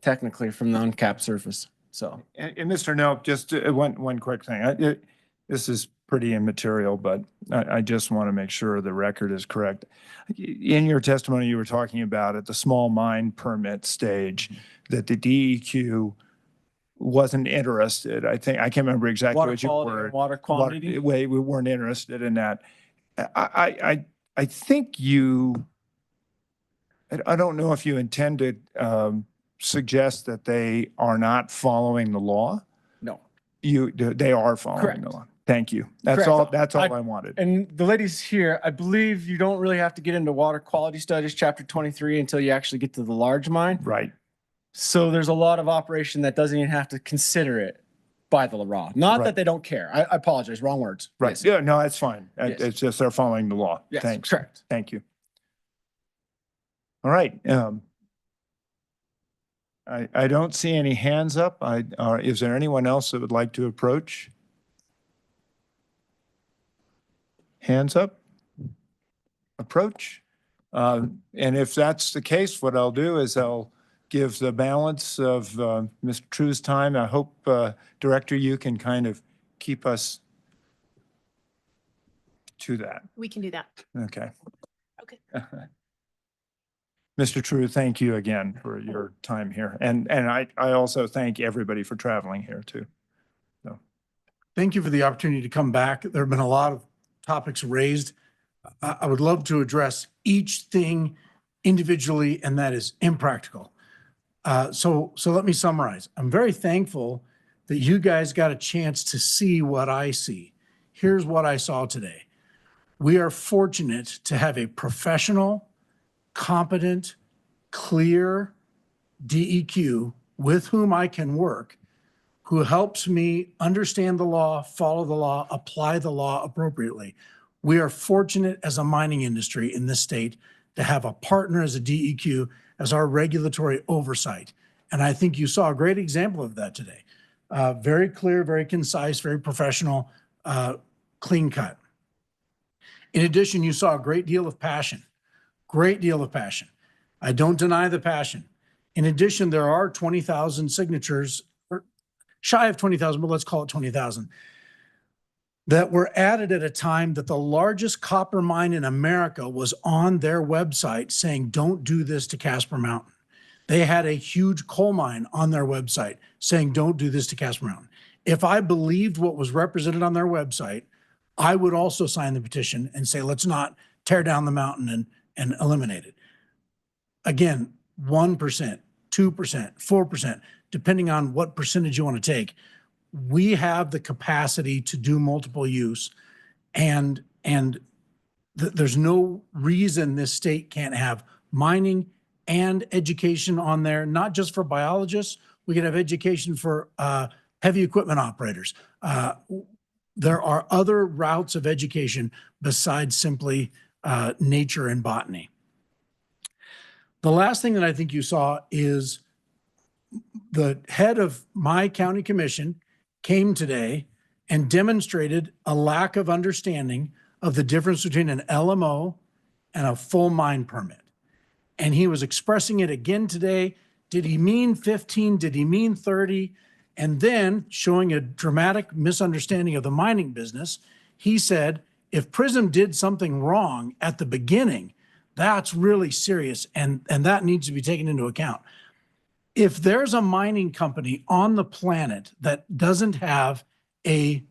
technically from the uncapped surface. So, and Mr. Nope, just one quick thing. This is pretty immaterial, but I just want to make sure the record is correct. In your testimony, you were talking about at the small mine permit stage that the DEQ wasn't interested. I can't remember exactly water what you quality were. and water quantity. We weren't interested in that. I think you, I don't know if you intend to suggest that they are not following the law. No. They are following Correct. the law. Thank you. That's Correct. all I wanted. And the ladies here, I believe you don't really have to get into water quality studies, chapter 23, until you actually get to the large mine. Right. So there's a lot of operation that doesn't even have to consider it by the law. Not Right. that they don't care. I apologize. Wrong words. Right. Yes. Yeah, no, that's fine. Yes. It's just they're following the law. Yes, Thanks. correct. Thank you. All right. I don't see any hands up. Is there anyone else that would like to approach? Hands up? Approach? And if that's the case, what I'll do is I'll give the balance of Mr. True's time. I hope, Director, you can kind of keep us to that. We can do that. Okay. Okay. Mr. True, thank you again for your time here. And I also thank everybody for traveling here too. So, Thank you for the opportunity to come back. There have been a lot of topics raised. I would love to address each thing individually, and that is impractical. So let me summarize. I'm very thankful that you guys got a chance to see what I see. Here's what I saw today. We are fortunate to have a professional, competent, clear DEQ with whom I can work, who helps me understand the law, follow the law, apply the law appropriately. We are fortunate as a mining industry in this state to have a partner as a DEQ as our regulatory oversight. And I think you saw a great example of that today. Very clear, very concise, very professional, clean cut. In addition, you saw a great deal of passion. Great deal of passion. I don't deny the passion. In addition, there are 20,000 signatures, or shy of 20,000, but let's call it 20,000, that were added at a time that the largest copper mine in America was on their website saying, don't do this to Casper Mountain. They had a huge coal mine on their website saying, don't do this to Casper Mountain. If I believed what was represented on their website, I would also sign the petition and say, let's not tear down the mountain and eliminate it. Again, 1%, 2%, 4%, depending on what percentage you want to take. We have the capacity to do multiple use, and there's no reason this state can't have mining and education on there, not just for biologists. We could have education for heavy equipment operators. There are other routes of education besides simply nature and botany. The last thing that I think you saw is the head of my county commission came today and demonstrated a lack of understanding of the difference between an LMO and a full mine permit. And he was expressing it again today. Did he mean 15? Did he mean 30? And then showing a dramatic misunderstanding of the mining business, he said, if Prism did something wrong at the beginning, that's really serious, and that needs to be taken into account. If there's a mining company on the planet that doesn't have a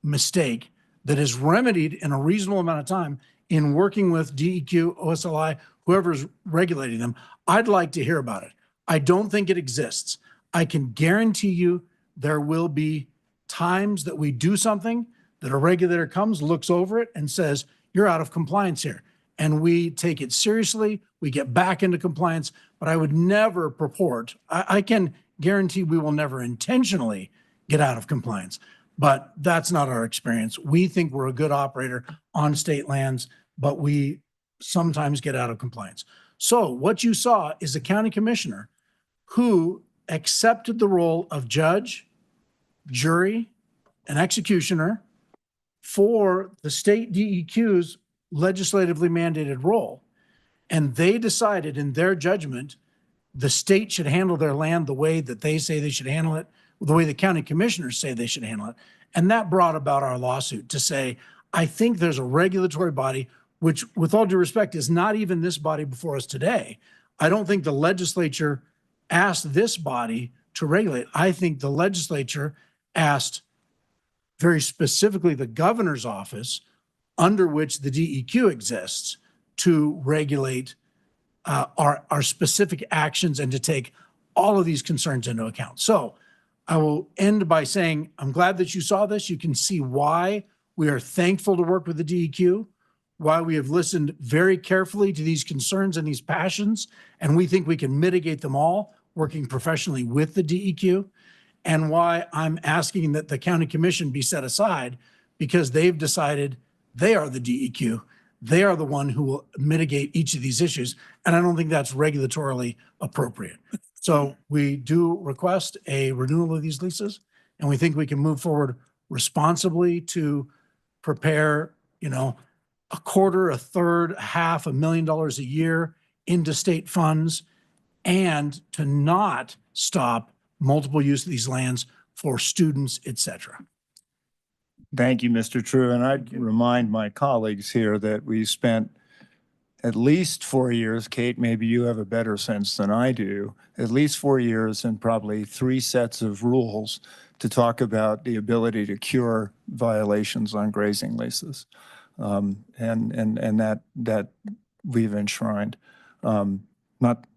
mistake that is remedied in a reasonable amount of time in working with DEQ, OSLI, whoever's regulating them, I'd like to hear about it. I don't think it exists. I can guarantee you there will be times that we do something that a regulator comes, looks over it and says, you're out of compliance here. And we take it seriously, we get back into compliance, but I would never purport, I can guarantee we will never intentionally get out of compliance, but that's not our experience. We think we're a good operator on state lands, but we sometimes get out of compliance. So what you saw is a county commissioner who accepted the role of judge, jury, and executioner for the state DEQ's legislatively mandated role. And they decided in their judgment, the state should handle their land the way that they say they should handle it, the way the county commissioners say they should handle it. And that brought about our lawsuit to say, I think there's a regulatory body, which with all due respect is not even this body before us today. I don't think the legislature asked this body to regulate. I think the legislature asked very specifically the governor's office, under which the DEQ exists, to regulate our specific actions and to take all of these concerns into account. So I will end by saying, I'm glad that you saw this. You can see why we are thankful to work with the DEQ, why we have listened very carefully to these concerns and these passions, and we think we can mitigate them all working professionally with the DEQ, and why I'm asking that the county commission be set aside because they've decided they are the DEQ. They are the one who will mitigate each of these issues. And I don't think that's regulatorily appropriate. So we do request a renewal of these leases, and we think we can move forward responsibly to prepare, a quarter, a third, a half, $1,000,000 a year into state funds, and to not stop multiple use of these lands for students, et cetera. Thank you, Mr. True. And I'd remind my colleagues here that we spent at least 4 years, Kate, maybe you have a better sense than I do, at least 4 years and probably 3 sets of rules to talk about the ability to cure violations on grazing leases. And that we've enshrined. Not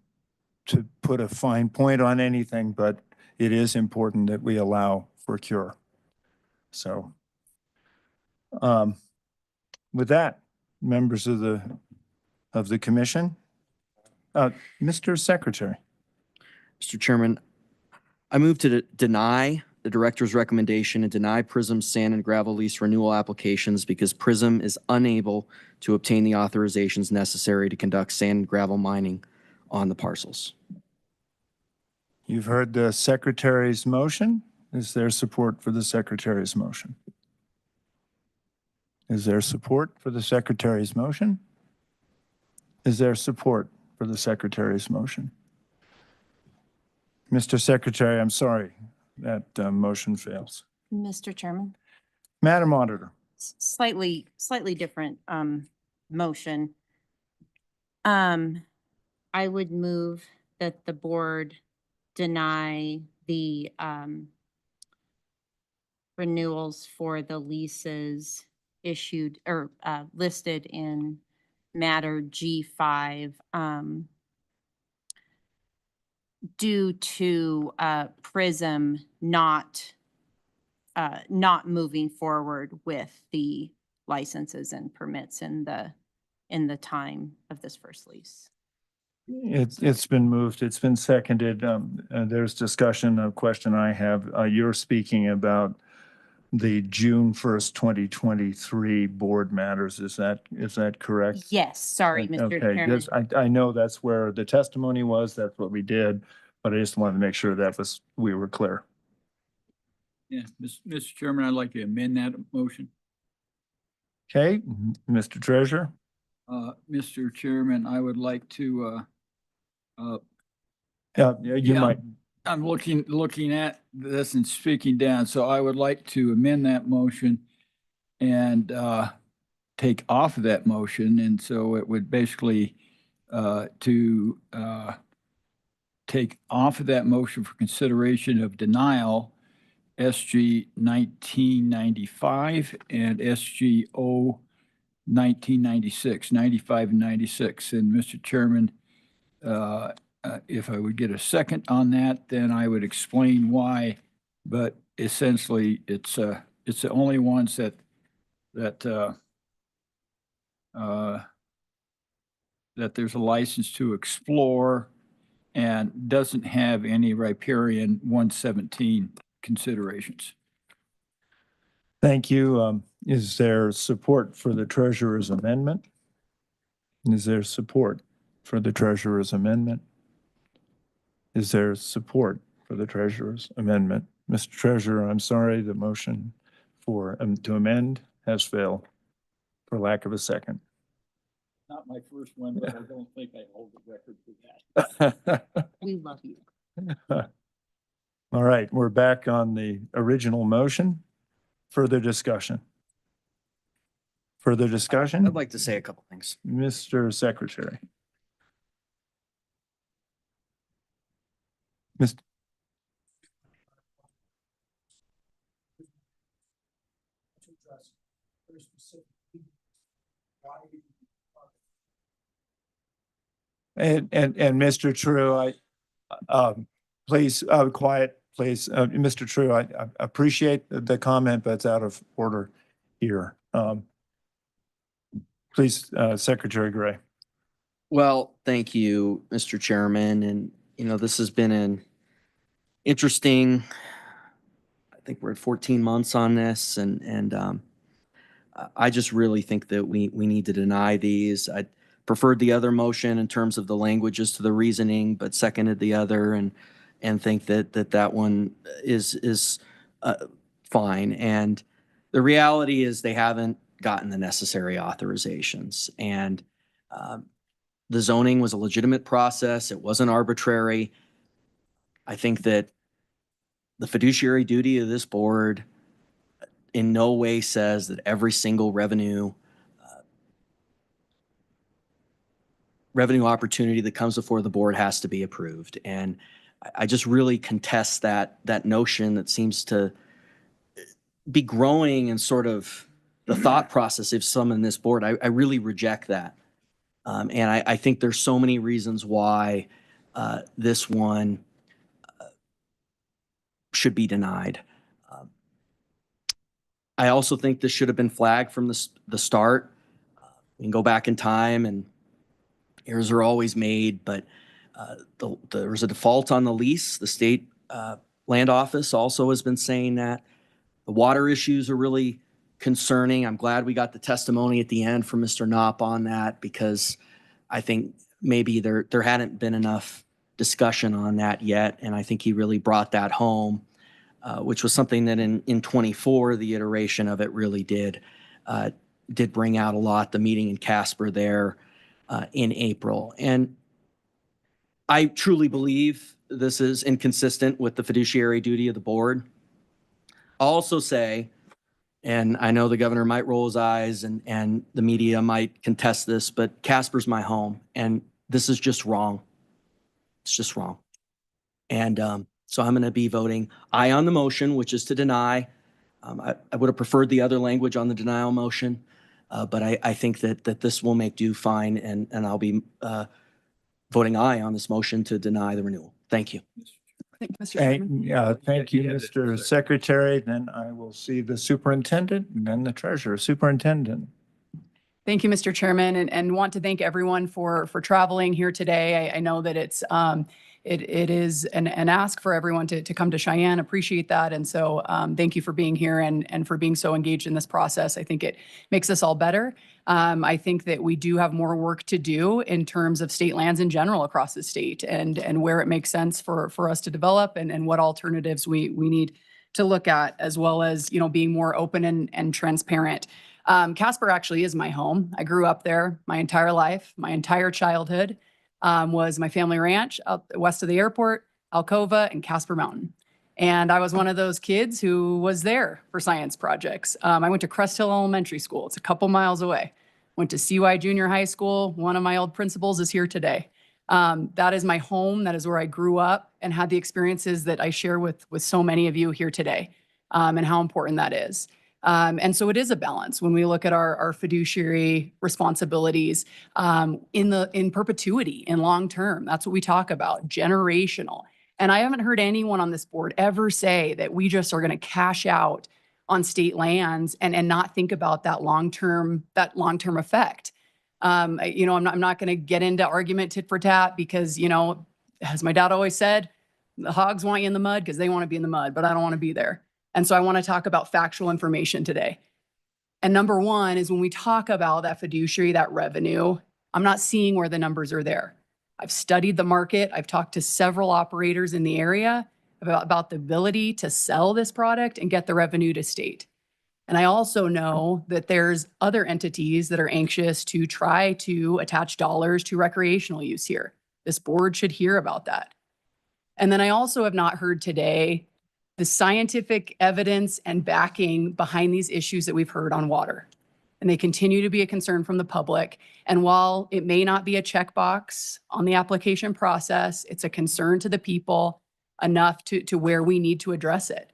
to put a fine point on anything, but it is important that we allow for cure. So with that, members of the commission, Mr. Secretary. Mr. Chairman, I move to deny the director's recommendation and deny Prism's sand and gravel lease renewal applications because Prism is unable to obtain the authorizations necessary to conduct sand and gravel mining on the parcels. You've heard the secretary's motion. Is there support for the secretary's motion? Is there support for the secretary's motion? Is there support for the secretary's motion? Mr. Secretary, I'm sorry, that motion fails. Mr. Chairman, Madam Auditor. slightly different motion. I would move that the board deny the renewals for the leases issued or listed in matter G5 due to Prism not moving forward with the licenses and permits in the time of this first lease. It's been moved. It's been seconded. There's discussion. A question I have. You're speaking about the June 1st, 2023 board matters. Is that correct? Yes, sorry, Mr. Okay, Chairman. just, I know that's where the testimony was, that's what we did, but I just wanted to make sure we were clear. Yeah, Mr. Chairman, I'd like to amend that motion. Okay, Mr. Treasurer? Mr. Chairman, I would like to, Yeah, you might. I'm looking at this and speaking down, so I would like to amend that motion and take off of that motion, and so it would basically to take off of that motion for consideration of denial, SG 1995 and SGO 1996, 95 and 96. And Mr. Chairman, if I would get a second on that, then I would explain why. But essentially, it's the only ones that there's a license to explore and doesn't have any riparian 117 considerations. Thank you. Is there support for the treasurer's amendment? Is there support for the treasurer's amendment? Is there support for the treasurer's amendment? Mr. Treasurer, I'm sorry, the motion for to amend has failed for lack of a second. Not my first one, but I don't think I hold the record for that. We love you. All right, we're back on the original motion. Further discussion? Further discussion? I'd like to say a couple things. Mr. Secretary. And Mr. True, please, quiet, please. Mr. True, I appreciate the comment, but it's out of order here. Please, Secretary Gray. Well, thank you, Mr. Chairman. And, this has been an interesting, I think we're at 14 months on this. And I just really think that we need to deny these. I preferred the other motion in terms of the languages to the reasoning, but seconded the other and think that one is fine. And the reality is they haven't gotten the necessary authorizations. And the zoning was a legitimate process. It wasn't arbitrary. I think that the fiduciary duty of this board in no way says that every single revenue opportunity that comes before the board has to be approved. And I just really contest that notion that seems to be growing in sort of the thought process of some in this board. I really reject that. And I think there's so many reasons why this one should be denied. I also think this should have been flagged from the start. We can go back in time and errors are always made, but there was a default on the lease. The state land office also has been saying that. The water issues are really concerning. I'm glad we got the testimony at the end from Mr. Knopp on that, because I think maybe there hadn't been enough discussion on that yet. And I think he really brought that home, which was something that in 24, the iteration of it really did bring out a lot. The meeting in Casper there in April. And I truly believe this is inconsistent with the fiduciary duty of the board. I'll also say, and I know the governor might roll his eyes and the media might contest this, but Casper's my home, and this is just wrong. It's just wrong. And so I'm going to be voting aye on the motion, which is to deny. I would have preferred the other language on the denial motion, but I think that this will make do fine, and I'll be voting aye on this motion to deny the renewal. Thank you. Thank you, Mr. Secretary. Then I will see the superintendent and then the treasurer. Superintendent. Thank you, Mr. Chairman, and want to thank everyone for traveling here today. I know that it's it is an ask for everyone to come to Cheyenne. Appreciate that. And so thank you for being here and for being so engaged in this process. I think it makes us all better. I think that we do have more work to do in terms of state lands in general across the state and where it makes sense for us to develop and what alternatives we need to look at, as well as, being more open and transparent. Casper actually is my home. I grew up there my entire life. My entire childhood was my family ranch out west of the airport, Alcova, and Casper Mountain. And I was one of those kids who was there for science projects. I went to Crest Hill Elementary School. It's a couple miles away. Went to CY Junior High School. One of my old principals is here today. That is my home. That is where I grew up and had the experiences that I share with so many of you here today, and how important that is. And so it is a balance when we look at our fiduciary responsibilities in perpetuity, in long term. That's what we talk about, generational. And I haven't heard anyone on this board ever say that we just are going to cash out on state lands and not think about that long-term effect. I'm not going to get into argument tit for tat because, as my dad always said, the hogs want you in the mud because they want to be in the mud, but I don't want to be there. And so I want to talk about factual information today. And number one is when we talk about that fiduciary, that revenue, I'm not seeing where the numbers are there. I've studied the market. I've talked to several operators in the area about the ability to sell this product and get the revenue to state. And I also know that there's other entities that are anxious to try to attach dollars to recreational use here. This board should hear about that. And then I also have not heard today the scientific evidence and backing behind these issues that we've heard on water. And they continue to be a concern from the public. And while it may not be a checkbox on the application process, it's a concern to the people enough to where we need to address it.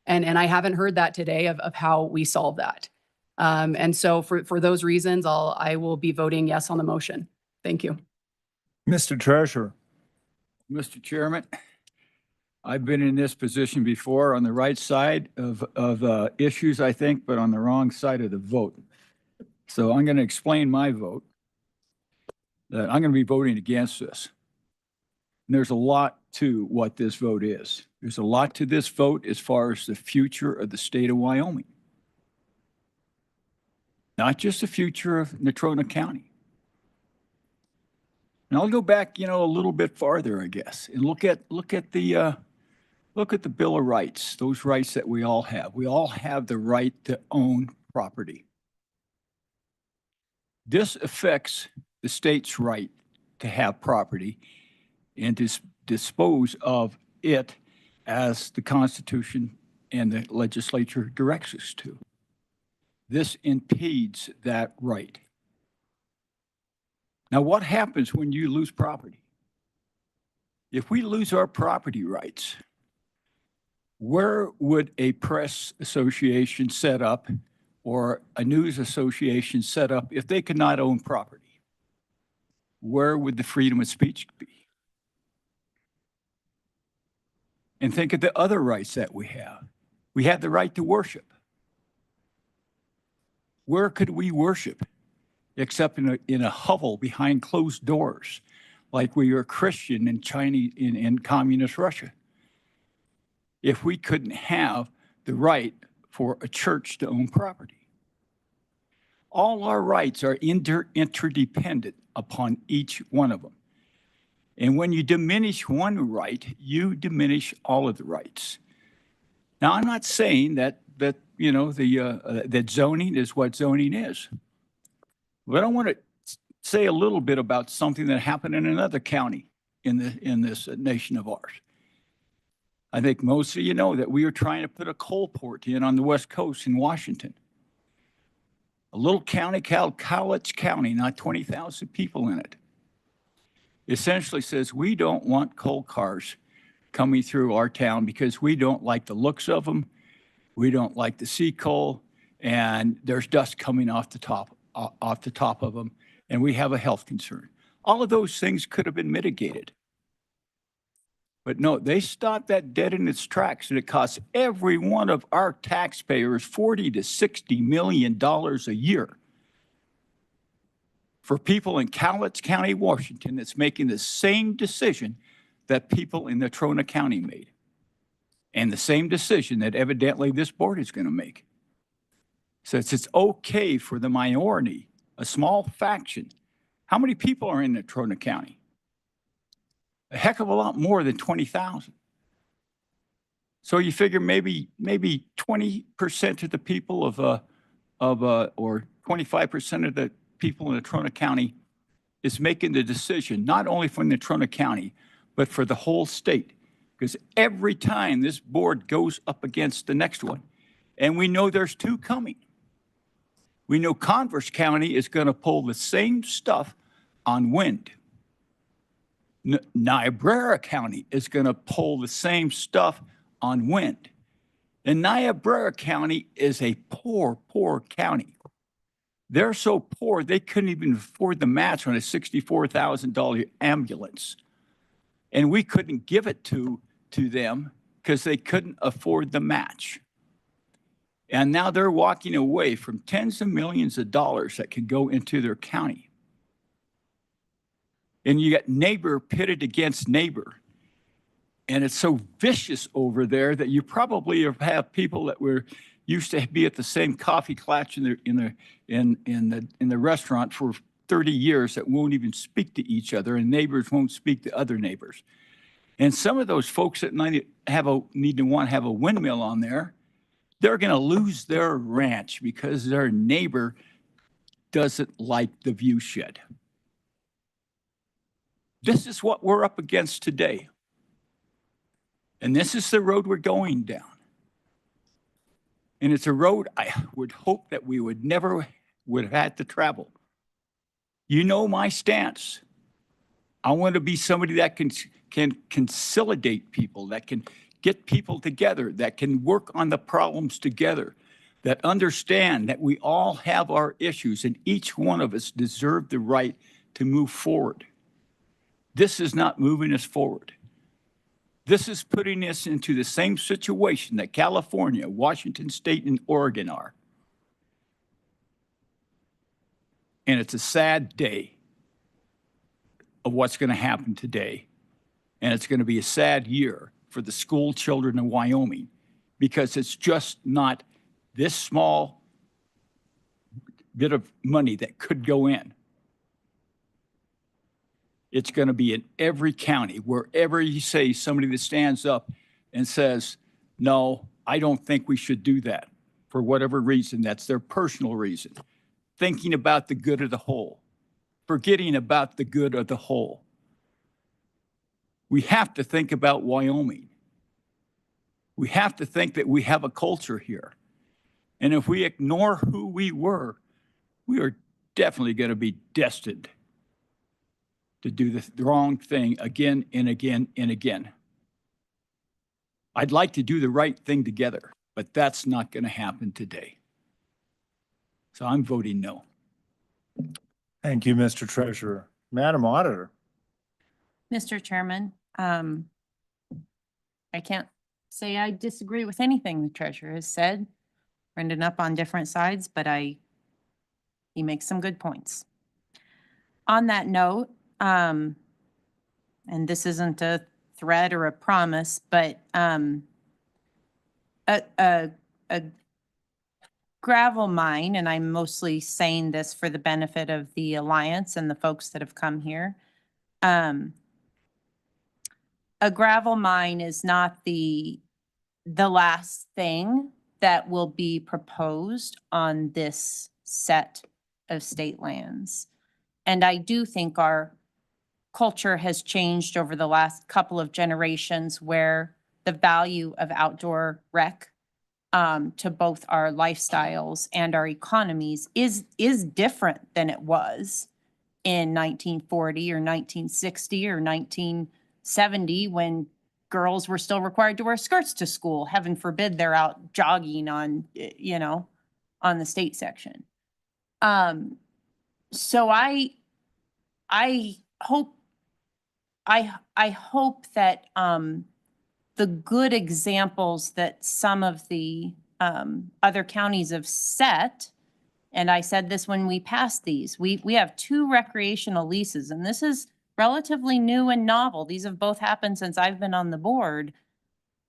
And I haven't heard that today of how we solve that. And so for those reasons, I will be voting yes on the motion. Thank you. Mr. Treasurer. Mr. Chairman, I've been in this position before on the right side of issues, I think, but on the wrong side of the vote. So I'm going to explain my vote, that I'm going to be voting against this. And there's a lot to what this vote is. There's a lot to this vote as far as the future of the state of Wyoming. Not just the future of Natrona County. And I'll go back, a little bit farther, I guess, and look at the Bill of Rights, those rights that we all have. We all have the right to own property. This affects the state's right to have property and to dispose of it as the Constitution and the legislature directs us to. This impedes that right. Now, what happens when you lose property? If we lose our property rights, where would a press association set up or a news association set up if they could not own property? Where would the freedom of speech be? And think of the other rights that we have. We have the right to worship. Where could we worship except in a hovel behind closed doors, like we are Christian in Chinese in communist Russia? If we couldn't have the right for a church to own property. All our rights are interdependent upon each one of them. And when you diminish one right, you diminish all of the rights. Now, I'm not saying that zoning is what zoning is. But I want to say a little bit about something that happened in another county in this nation of ours. I think most of you know that we are trying to put a coal port in on the West Coast in Washington. A little county called Cowlitz County, not 20,000 people in it. Essentially says we don't want coal cars coming through our town because we don't like the looks of them. We don't like to see coal, and there's dust coming off the top of them, and we have a health concern. All of those things could have been mitigated. But no, they stopped that dead in its tracks, and it costs every one of our taxpayers $40 to $60 million a year. For people in Cowlitz County, Washington, that's making the same decision that people in Natrona County made. And the same decision that evidently this board is going to make. So it's okay for the minority, a small faction. How many people are in Natrona County? A heck of a lot more than 20,000. So you figure maybe 20% of the people or 25% of the people in Natrona County is making the decision, not only for Natrona County, but for the whole state. Because every time this board goes up against the next one, and we know there's two coming. We know Converse County is going to pull the same stuff on wind. Niobrara County is going to pull the same stuff on wind. And Niobrara County is a poor, poor county. They're so poor, they couldn't even afford the match on a $64,000 ambulance. And we couldn't give it to them because they couldn't afford the match. And now they're walking away from tens of millions of dollars that could go into their county. And you got neighbor pitted against neighbor. And it's so vicious over there that you probably have people that were used to be at the same coffee clutch in the restaurant for 30 years that won't even speak to each other, and neighbors won't speak to other neighbors. And some of those folks that want to have a windmill on there, they're going to lose their ranch because their neighbor doesn't like the view shed. This is what we're up against today. And this is the road we're going down. And it's a road I would hope that we would never have had to travel. You know my stance. I want to be somebody that can consolidate people, that can get people together, that can work on the problems together, that understand that we all have our issues and each one of us deserve the right to move forward. This is not moving us forward. This is putting us into the same situation that California, Washington State, and Oregon are. And it's a sad day of what's going to happen today. And it's going to be a sad year for the school children in Wyoming because it's just not this small bit of money that could go in. It's going to be in every county, wherever you say somebody that stands up and says, no, I don't think we should do that for whatever reason. That's their personal reason. Thinking about the good of the whole, forgetting about the good of the whole. We have to think about Wyoming. We have to think that we have a culture here. And if we ignore who we are definitely going to be destined to do the wrong thing again and again and again. I'd like to do the right thing together, but that's not going to happen today. So I'm voting no. Thank you, Mr. Treasurer. Madam Auditor. Mr. Chairman, I can't say I disagree with anything the treasurer has said. We're ending up on different sides, but he makes some good points. On that note, and this isn't a threat or a promise, but a gravel mine, and I'm mostly saying this for the benefit of the Alliance and the folks that have come here. A gravel mine is not the last thing that will be proposed on this set of state lands. And I do think our culture has changed over the last couple of generations where the value of outdoor rec to both our lifestyles and our economies is different than it was in 1940 or 1960 or 1970 when girls were still required to wear skirts to school. Heaven forbid they're out jogging on, on the state section. So I hope that the good examples that some of the other counties have set, and I said this when we passed these, we have 2 recreational leases, and this is relatively new and novel. These have both happened since I've been on the board.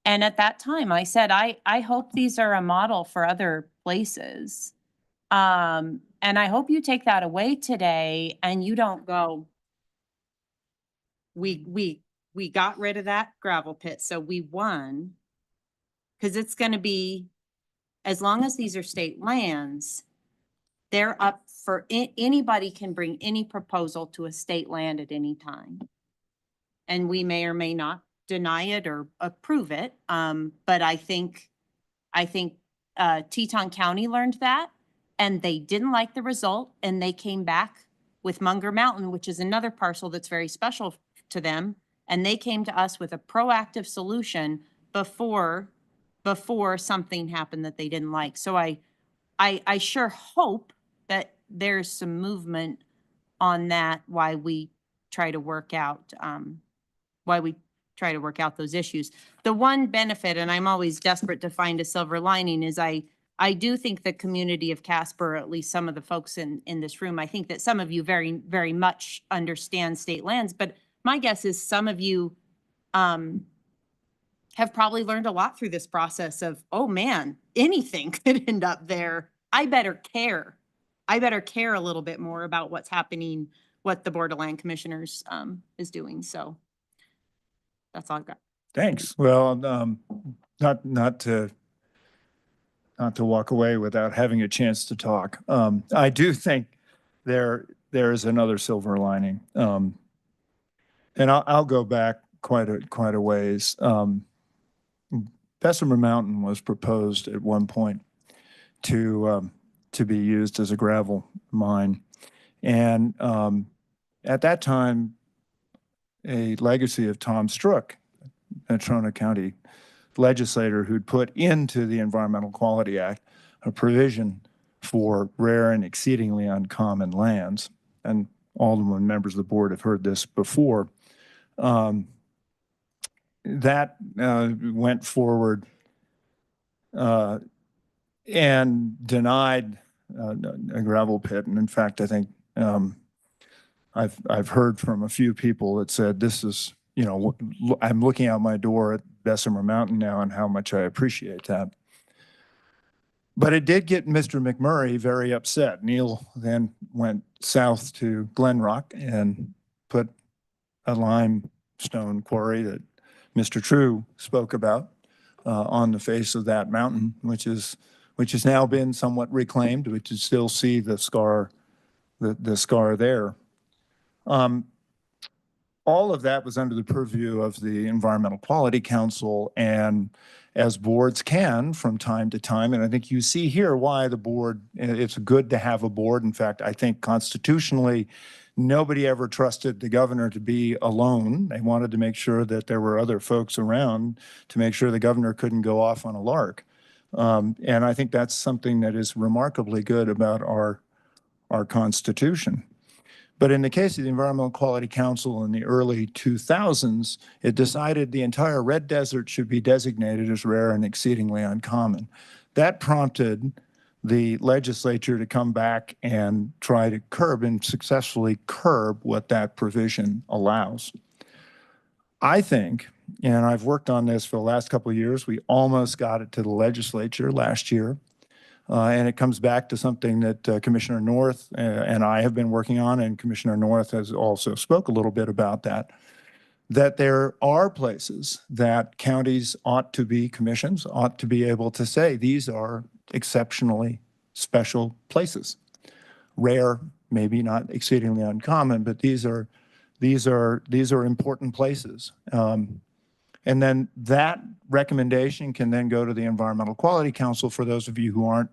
And at that time, I said, I hope these are a model for other places. And I hope you take that away today and you don't go, we got rid of that gravel pit, so we won. Because it's going to be, as long as these are state lands, they're up for, anybody can bring any proposal to a state land at any time. And we may or may not deny it or approve it. But I think Teton County learned that and they didn't like the result and they came back with Munger Mountain, which is another parcel that's very special to them. And they came to us with a proactive solution before something happened that they didn't like. So I sure hope that there's some movement on that while we try to work out those issues. The one benefit, and I'm always desperate to find a silver lining, is I do think the community of Casper, at least some of the folks in this room, I think that some of you very, very much understand state lands, but my guess is some of you have probably learned a lot through this process of, oh man, anything could end up there. I better care. I better care a little bit more about what's happening, what the Board of Land Commissioners is doing. So that's all I've got. Thanks. Well, not to walk away without having a chance to talk. I do think there is another silver lining. And I'll go back quite a ways. Bessemer Mountain was proposed at one point to be used as a gravel mine. And at that time, a legacy of Tom Strook, a Trona County legislator who'd put into the Environmental Quality Act a provision for rare and exceedingly uncommon lands. And all the members of the board have heard this before. That went forward and denied a gravel pit. And in fact, I think I've heard from a few people that said, this is, I'm looking out my door at Bessemer Mountain now and how much I appreciate that. But it did get Mr. McMurray very upset. Neil then went south to Glen Rock and put a limestone quarry that Mr. True spoke about on the face of that mountain, which has now been somewhat reclaimed. We can still see the scar there. All of that was under the purview of the Environmental Quality Council, and as boards can from time to time, and I think you see here why the board, it's good to have a board. In fact, I think constitutionally, nobody ever trusted the governor to be alone. They wanted to make sure that there were other folks around to make sure the governor couldn't go off on a lark. And I think that's something that is remarkably good about our Constitution. But in the case of the Environmental Quality Council in the early 2000s, it decided the entire Red Desert should be designated as rare and exceedingly uncommon. That prompted the legislature to come back and try to curb and successfully curb what that provision allows. I think, and I've worked on this for the last couple of years, we almost got it to the legislature last year. And it comes back to something that Commissioner North and I have been working on, and Commissioner North has also spoke a little bit about that there are places that counties ought to be, commissions ought to be able to say, these are exceptionally special places. Rare, maybe not exceedingly uncommon, but these are important places. And then that recommendation can then go to the Environmental Quality Council. For those of you who aren't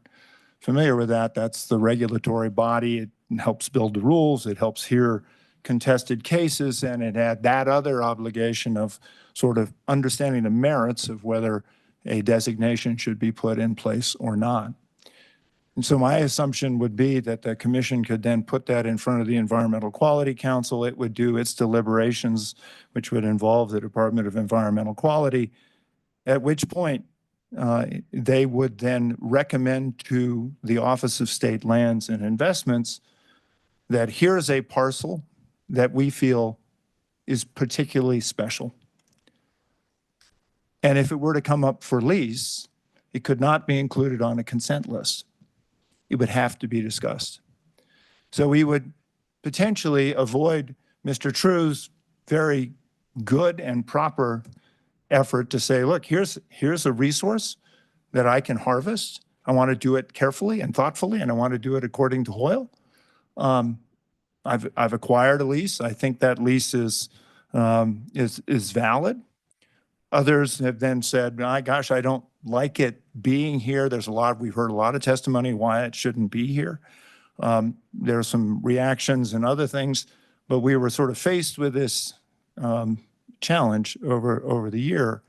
familiar with that, that's the regulatory body. It helps build the rules. It helps hear contested cases, and it had that other obligation of sort of understanding the merits of whether a designation should be put in place or not. And so my assumption would be that the commission could then put that in front of the Environmental Quality Council. It would do its deliberations, which would involve the Department of Environmental Quality, at which point they would then recommend to the Office of State Lands and Investments that here's a parcel that we feel is particularly special. And if it were to come up for lease, it could not be included on a consent list. It would have to be discussed. So we would potentially avoid Mr. True's very good and proper effort to say, look, here's a resource that I can harvest. I want to do it carefully and thoughtfully, and I want to do it according to Hoyle. I've acquired a lease. I think that lease is valid. Others have then said, my gosh, I don't like it being here. We've heard a lot of testimony why it shouldn't be here. There are some reactions and other things, but we were sort of faced with this challenge over the year.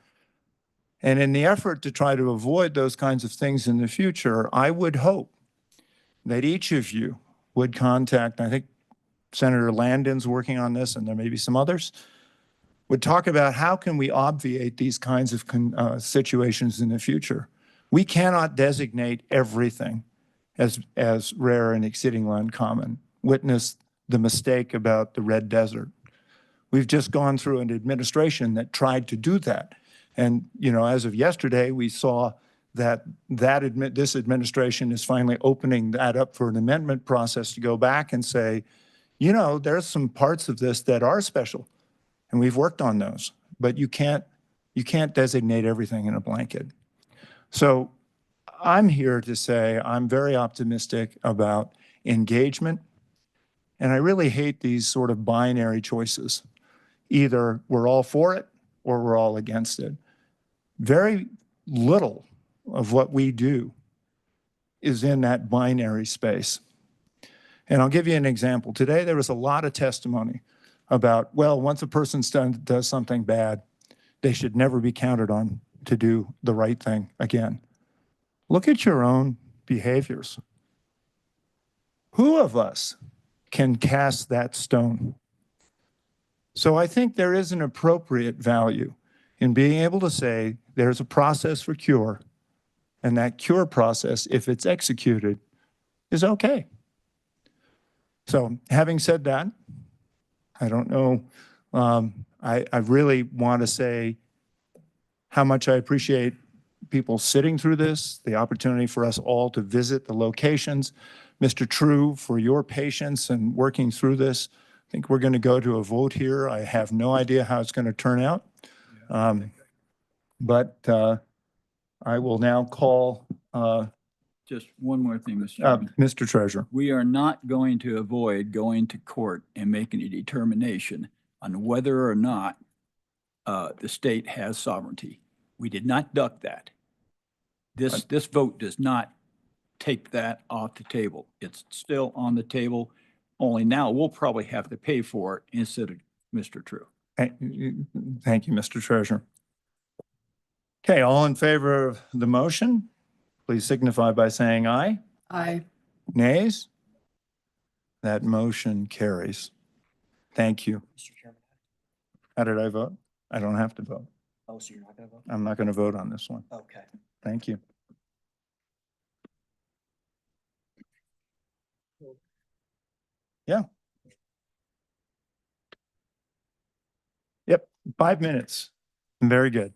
And in the effort to try to avoid those kinds of things in the future, I would hope that each of you would contact, I think Senator Landon's working on this, and there may be some others, would talk about how can we obviate these kinds of situations in the future. We cannot designate everything as rare and exceedingly uncommon. Witness the mistake about the Red Desert. We've just gone through an administration that tried to do that. And, you know, as of yesterday, we saw that this administration is finally opening that up for an amendment process to go back and say, you know, there's some parts of this that are special, and we've worked on those, but you can't designate everything in a blanket. So I'm here to say I'm very optimistic about engagement, and I really hate these sort of binary choices. Either we're all for it or we're all against it. Very little of what we do is in that binary space. And I'll give you an example. Today, there was a lot of testimony about, well, once a person does something bad, they should never be counted on to do the right thing again. Look at your own behaviors. Who of us can cast that stone? So I think there is an appropriate value in being able to say there's a process for cure, and that cure process, if it's executed, is okay. So having said that, I don't know, I really want to say how much I appreciate people sitting through this, the opportunity for us all to visit the locations. Mr. True, for your patience and working through this. I think we're going to go to a vote here. I have no idea how it's going to turn out. But I will now call Just one more thing, Mr. Chairman. Mr. Treasurer. We are not going to avoid going to court and making a determination on whether or not the state has sovereignty. We did not duck that. This vote does not take that off the table. It's still on the table, only now we'll probably have to pay for it instead of Mr. True. Thank you, Mr. Treasurer. Okay, all in favor of the motion, please signify by saying aye. Aye. Nays? That motion carries. Thank you. Mr. Chairman. How did I vote? I don't have to vote. Oh, so you're not going to vote? I'm not going to vote on this one. Okay. Thank you. Yeah. Yep, 5 minutes. Very good.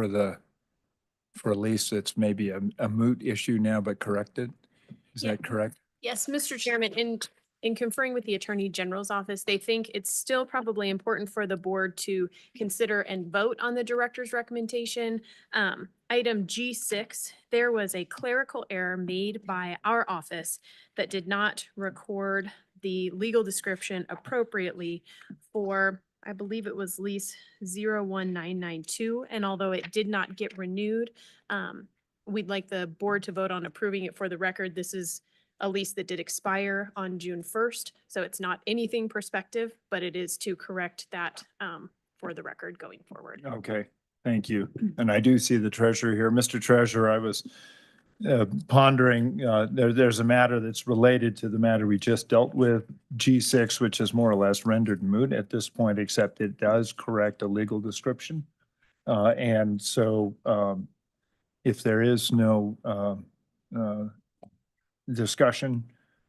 for a lease that's maybe a moot issue now, but corrected. Is that correct? Yes, Mr. Chairman, in conferring with the Attorney General's office, they think it's still probably important for the board to consider and vote on the director's recommendation. Item G6, there was a clerical error made by our office that did not record the legal description appropriately for, I believe it was lease 01992. And although it did not get renewed, we'd like the board to vote on approving it. For the record, this is a lease that did expire on June 1st. So it's not anything prospective, but it is to correct that for the record going forward. Okay, thank you. And I do see the treasurer here. Mr. Treasurer, I was pondering, there's a matter that's related to the matter we just dealt with, G6, which is more or less rendered moot at this point, except it does correct a legal description. And so if there is no discussion,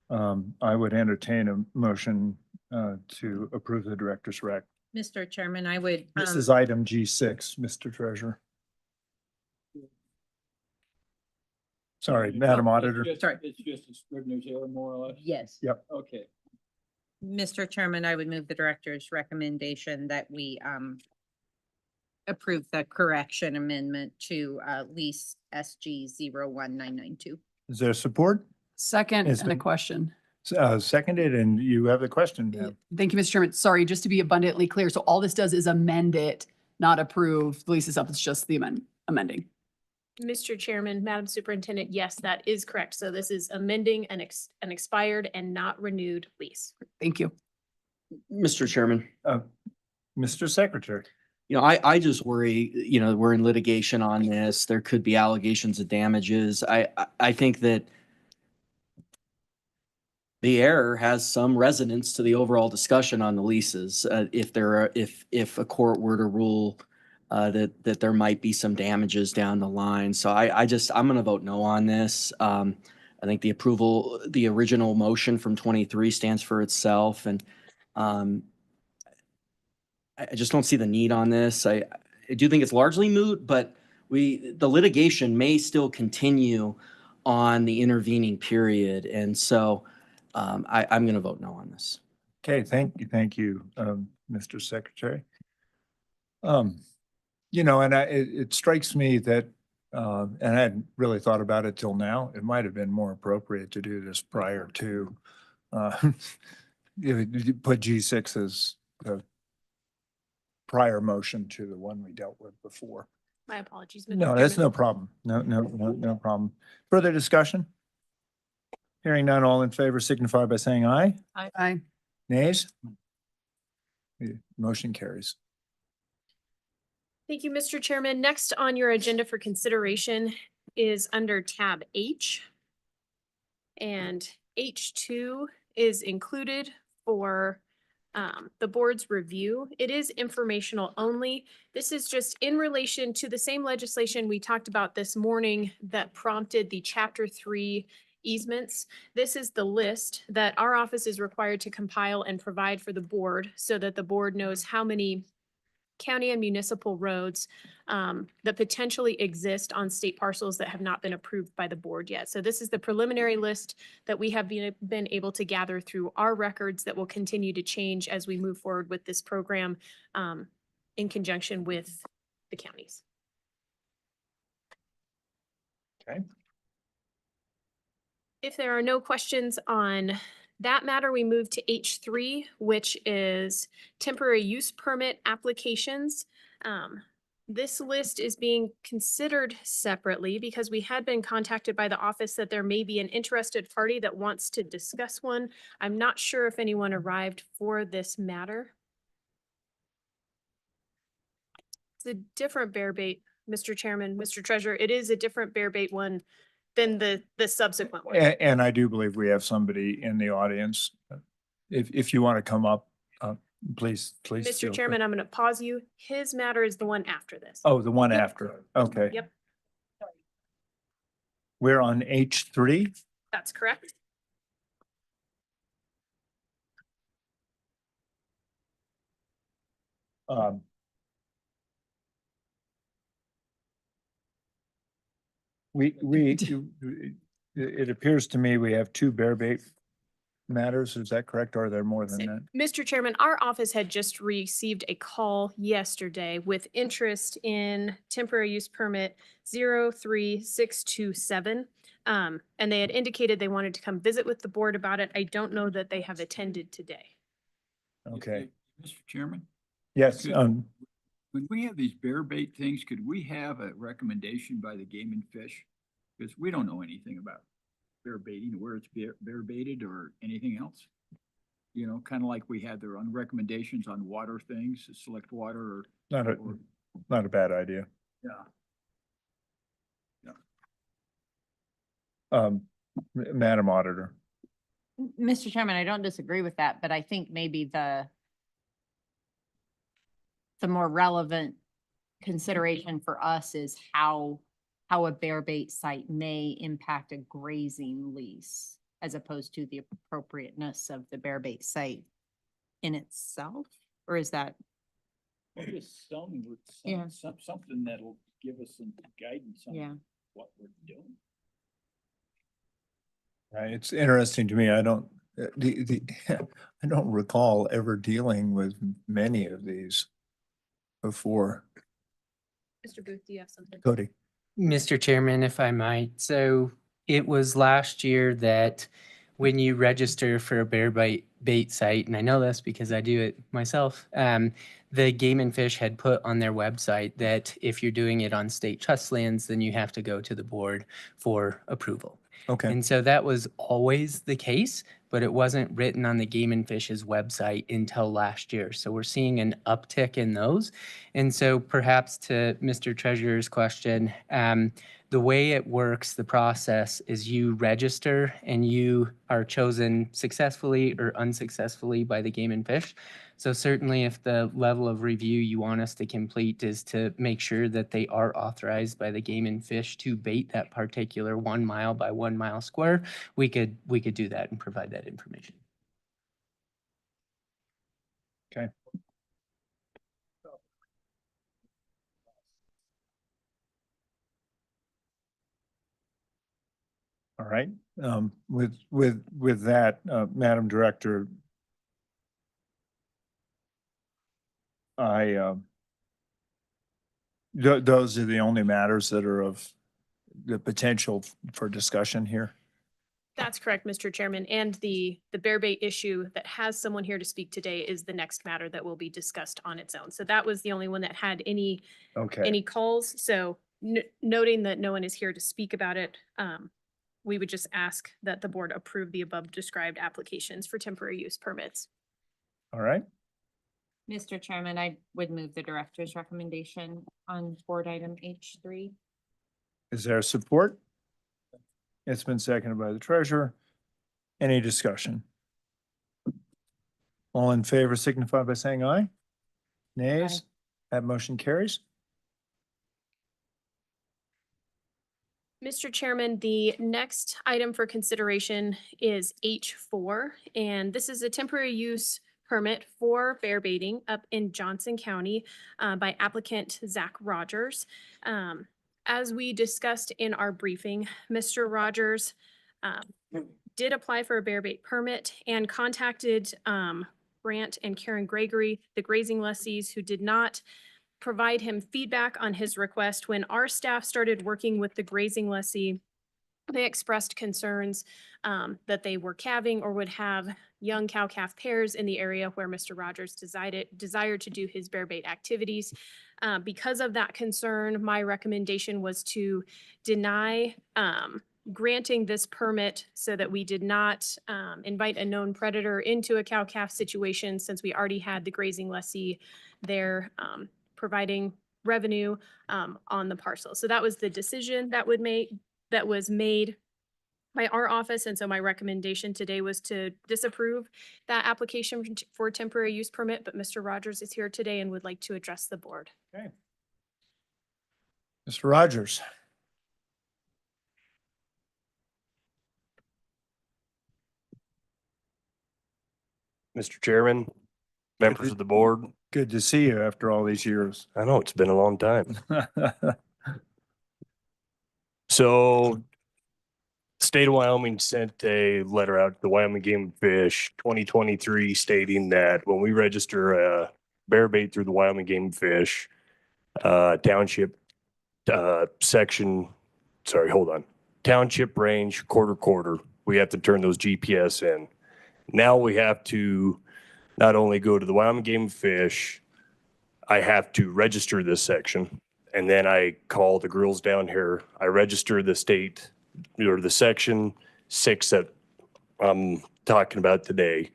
I would entertain a motion to approve the director's rec. Mr. Chairman, I would. This is item G6, Mr. Treasurer. Sorry, Madam Auditor. It's just a Scrivener's error, more or less? Yes. Yep. Okay. Mr. Chairman, I would move the director's recommendation that we approve the correction amendment to lease SG 01992. Is there support? Second, It's and a been- question. Seconded, and you have the question. ma'am. Thank you, Mr. Chairman. Sorry, just to be abundantly clear. So all this does is amend it, not approve the lease itself. It's just the amending. Mr. Chairman, Madam Superintendent, yes, that is correct. So this is amending an expired and not renewed lease. Thank you. Mr. Chairman, Mr. Secretary. you know, I just worry, you know, we're in litigation on this. There could be allegations of damages. I think that the error has some resonance to the overall discussion on the leases. If a court were to rule that there might be some damages down the line. So I'm going to vote no on this. I think the original motion from 23 stands for itself. And I just don't see the need on this. I do think it's largely moot, but the litigation may still continue on the intervening period. And so I'm going to vote no on this. Okay, thank you, Mr. Secretary. You know, and it strikes me that, and I hadn't really thought about it till now, it might have been more appropriate to do this prior to, you put G6 as a prior motion to the one we dealt with before. My apologies. Mr. No, that's Chairman. no problem. No problem. Further discussion? Hearing none, all in favor signify by saying aye. Aye. Nays? Motion carries. Thank you, Mr. Chairman. Next on your agenda for consideration is under tab H. And H2 is included for the board's review. It is informational only. This is just in relation to the same legislation we talked about this morning that prompted the Chapter 3 easements. This is the list that our office is required to compile and provide for the board so that the board knows how many county and municipal roads that potentially exist on state parcels that have not been approved by the board yet. So this is the preliminary list that we have been able to gather through our records that will continue to change as we move forward with this program in conjunction with the counties. Okay. If there are no questions on that matter, we move to H3, which is temporary use permit applications. This list is being considered separately because we had been contacted by the office that there may be an interested party that wants to discuss one. I'm not sure if anyone arrived for this matter. It's a different bear bait, Mr. Chairman, Mr. Treasurer. It is a different bear bait one than the subsequent one. And I do believe we have somebody in the audience. If you want to come up, please. Mr. feel free. Chairman, I'm going to pause you. His matter is the one after this. Oh, the one after. Okay. Yep, We're on H3. that's correct. It appears to me we have two bear bait matters. Is that correct? Or are there more than that? Mr. Chairman, our office had just received a call yesterday with interest in temporary use permit 03627. And they had indicated they wanted to come visit with the board about it. I don't know that they have attended today. Okay. Mr. Chairman? Yes, Could- When we have these bear bait things, could we have a recommendation by the Game and Fish? Because we don't know anything about bear baiting, where it's bear baited or anything else. You know, kind of like we had their own recommendations on water things, select water or. not a bad idea. Yeah. Madam Auditor. Mr. Chairman, I don't disagree with that, but I think maybe the more relevant consideration for us is how a bear bait site may impact a grazing lease as opposed to the appropriateness of the bear bait site in itself, or is that? Just Yeah. something that'll give us some guidance Yeah. on what we're doing. Right, it's interesting to me. I don't, I don't recall ever dealing with many of these before. Mr. Booth, do you have something? Cody. Mr. Chairman, if I might, so it was last year that when you register for a bear bait site, and I know this because I do it myself, the Game and Fish had put on their website that if you're doing it on state trust lands, then you have to go to the board for approval. Okay. And so that was always the case, but it wasn't written on the Game and Fish's website until last year. So we're seeing an uptick in those. And so perhaps to Mr. Treasurer's question, the way it works, the process is you register and you are chosen successfully or unsuccessfully by the Game and Fish. So certainly if the level of review you want us to complete is to make sure that they are authorized by the Game and Fish to bait that particular 1 mile by 1 mile square, we could do that and provide that information. Okay. All right, with that, Madam Director, those are the only matters that are of the potential for discussion here. That's correct, Mr. Chairman. And the bear bait issue that has someone here to speak today is the next matter that will be discussed on its own. So that was the only one that had any calls. So noting that no one is here to speak about it, we would just ask that the board approve the above described applications for temporary use permits. All right. Mr. Chairman, I would move the director's recommendation on board item H3. Is there support? It's been seconded by the treasurer. Any discussion? All in favor signify by saying aye. Nays? That motion carries. Mr. Chairman, the next item for consideration is H4, and this is a temporary use permit for bear baiting up in Johnson County by applicant Zach Rogers. As we discussed in our briefing, Mr. Rogers did apply for a bear bait permit and contacted Brant and Karen Gregory, the grazing lessees, who did not provide him feedback on his request. When our staff started working with the grazing lessee, they expressed concerns that they were calving or would have young cow-calf pairs in the area where Mr. Rogers desired to do his bear bait activities. Because of that concern, my recommendation was to deny granting this permit so that we did not invite a known predator into a cow-calf situation, since we already had the grazing lessee there providing revenue on the parcel. So that was the decision that was made by our office. And so my recommendation today was to disapprove that application for temporary use permit, but Mr. Rogers is here today and would like to address the board. Okay. Mr. Rogers. Mr. Chairman, members of the board. Good to see you after all these years. I know, it's been a long time. So state of Wyoming sent a letter out to the Wyoming Game and Fish 2023 stating that when we register a bear bait through the Wyoming Game and Fish township township range quarter, we have to turn those GPS in. Now we have to not only go to the Wyoming Game and Fish, I have to register this section. And then I call the girls down here. I register the state or the section 6 that I'm talking about today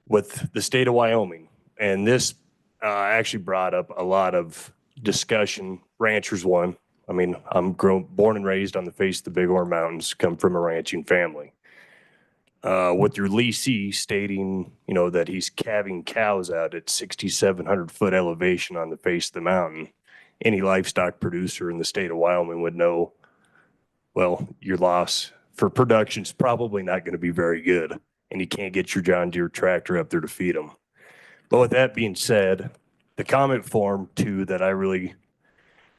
with the state of Wyoming. And this actually brought up a lot of discussion. Ranchers one. I mean, I'm born and raised on the face of the Bighorn Mountains, come from a ranching family. With your leasee stating, you know, that he's calving cows out at 6,700 foot elevation on the face of the mountain, any livestock producer in the state of Wyoming would know, well, your loss for production is probably not going to be very good, and you can't get your John Deere tractor up there to feed them. But with that being said, the comment form too that I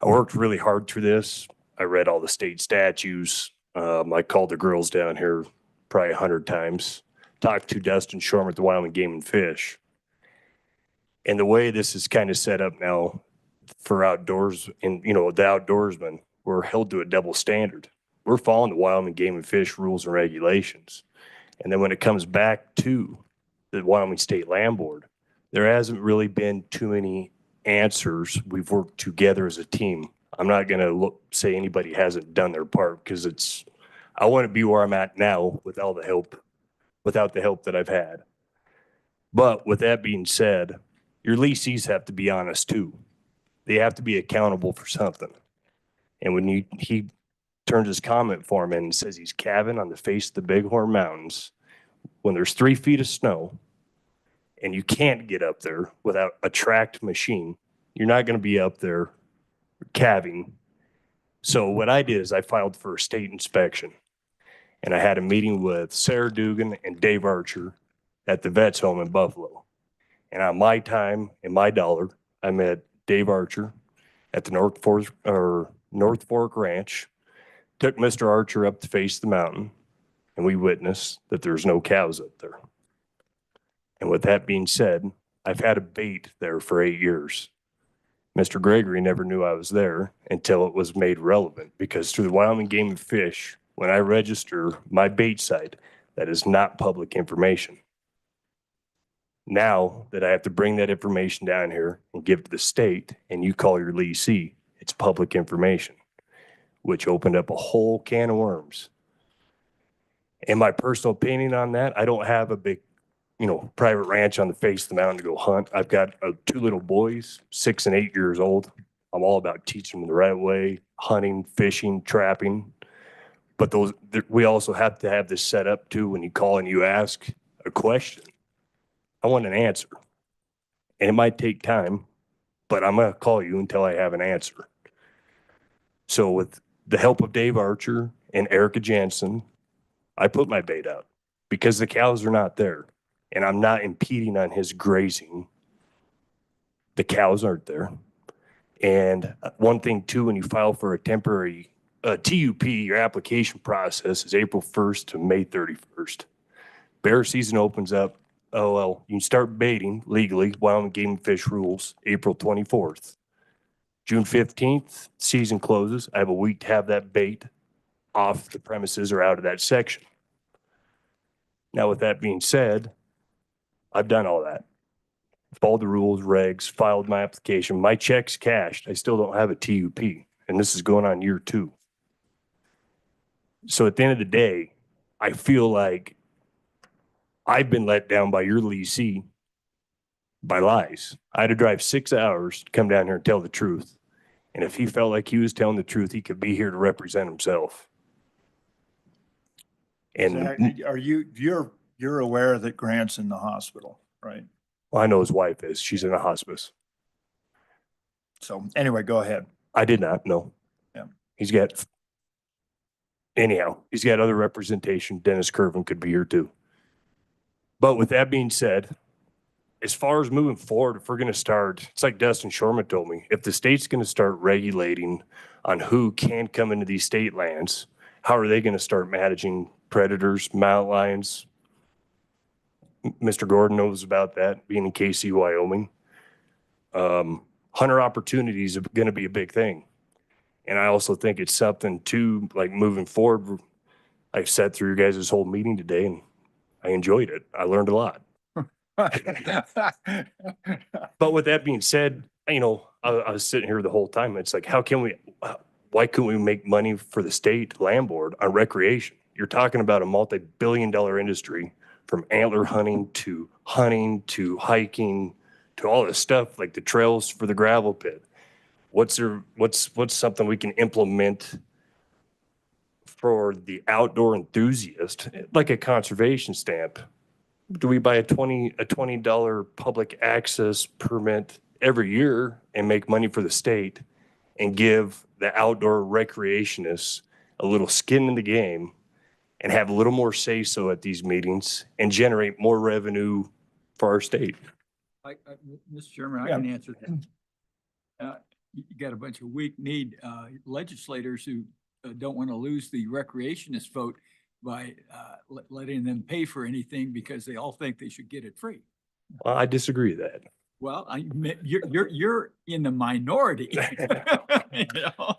worked really hard through this. I read all the state statutes. I called the girls down here probably 100 times, talked to Dustin Shormer at the Wyoming Game and Fish. And the way this is kind of set up now for outdoors and, you know, the outdoorsmen, we're held to a double standard. We're following the Wyoming Game and Fish rules and regulations. And then when it comes back to the Wyoming State Land Board, there hasn't really been too many answers. We've worked together as a team. I'm not going to say anybody hasn't done their part because I want to be where I'm at now without the help that I've had. But with that being said, your leasees have to be honest too. They have to be accountable for something. And when he turns his comment form in and says he's calving on the face of the Bighorn Mountains, when there's 3 feet of snow and you can't get up there without a tracked machine, you're not going to be up there calving. So what I did is I filed for a state inspection. And I had a meeting with Sarah Dugan and Dave Archer at the Vets Home in Buffalo. And on my time and my dollar, I met Dave Archer at the North Fork Ranch, took Mr. Archer up the face of the mountain, and we witnessed that there's no cows up there. And with that being said, I've had a bait there for 8 years. Mr. Gregory never knew I was there until it was made relevant, because through the Wyoming Game and Fish, when I register my bait site, that is not public information. Now that I have to bring that information down here and give to the state, and you call your leasee, it's public information, which opened up a whole can of worms. In my personal opinion on that, I don't have a big, private ranch on the face of the mountain to go hunt. I've got 2 little boys, 6 and 8 years old. I'm all about teaching them the right way, hunting, fishing, trapping. But we also have to have this set up too. When you call and you ask a question, I want an answer. And it might take time, but I'm going to call you until I have an answer. So with the help of Dave Archer and Erica Jansen, I put my bait out because the cows are not there. And I'm not impeding on his grazing. The cows aren't there. And one thing too, when you file for a temporary TUP, your application process is April 1st to May 31st. Bear season opens up. You can start baiting legally, Wyoming Game and Fish rules, April 24th. June 15th, season closes. I have a week to have that bait off the premises or out of that section. Now, with that being said, I've done all that. Followed the rules, regs, filed my application. My check's cashed. I still don't have a TUP, and this is going on year 2. So at the end of the day, I feel like I've been let down by your leasee by lies. I had to drive 6 hours to come down here and tell the truth. And if he felt like he was telling the truth, he could be here to represent himself. And You're aware that Grant's in the hospital, right? Well, I know his wife is. She's in a hospice. So anyway, go ahead. I did not know. Yeah. He's got other representation. Dennis Curvin could be here too. But with that being said, as far as moving forward, if we're going to start, it's like Dustin Shorman told me, if the state's going to start regulating on who can come into these state lands, how are they going to start managing predators, mountain lions? Mr. Gordon knows about that, being in KC, Wyoming. Hunter opportunities are going to be a big thing. And I also think it's something too, like moving forward. I sat through your guys' whole meeting today and I enjoyed it. I learned a lot. But with that being said, you know, I was sitting here the whole time. It's like, why couldn't we make money for the state land board on recreation? You're talking about a multi-billion-dollar industry, from antler hunting to hiking to all this stuff, like the trails for the gravel pit. What's something we can implement for the outdoor enthusiast, like a conservation stamp? Do we buy a $20 public access permit every year and make money for the state and give the outdoor recreationists a little skin in the game and have a little more say-so at these meetings and generate more revenue for our state? Mr. Chairman, I can answer that. You got a bunch of weak-kneed legislators who don't want to lose the recreationist vote by letting them pay for anything because they all think they should get it free. Well, I disagree with that. Well, you're in the minority. You know?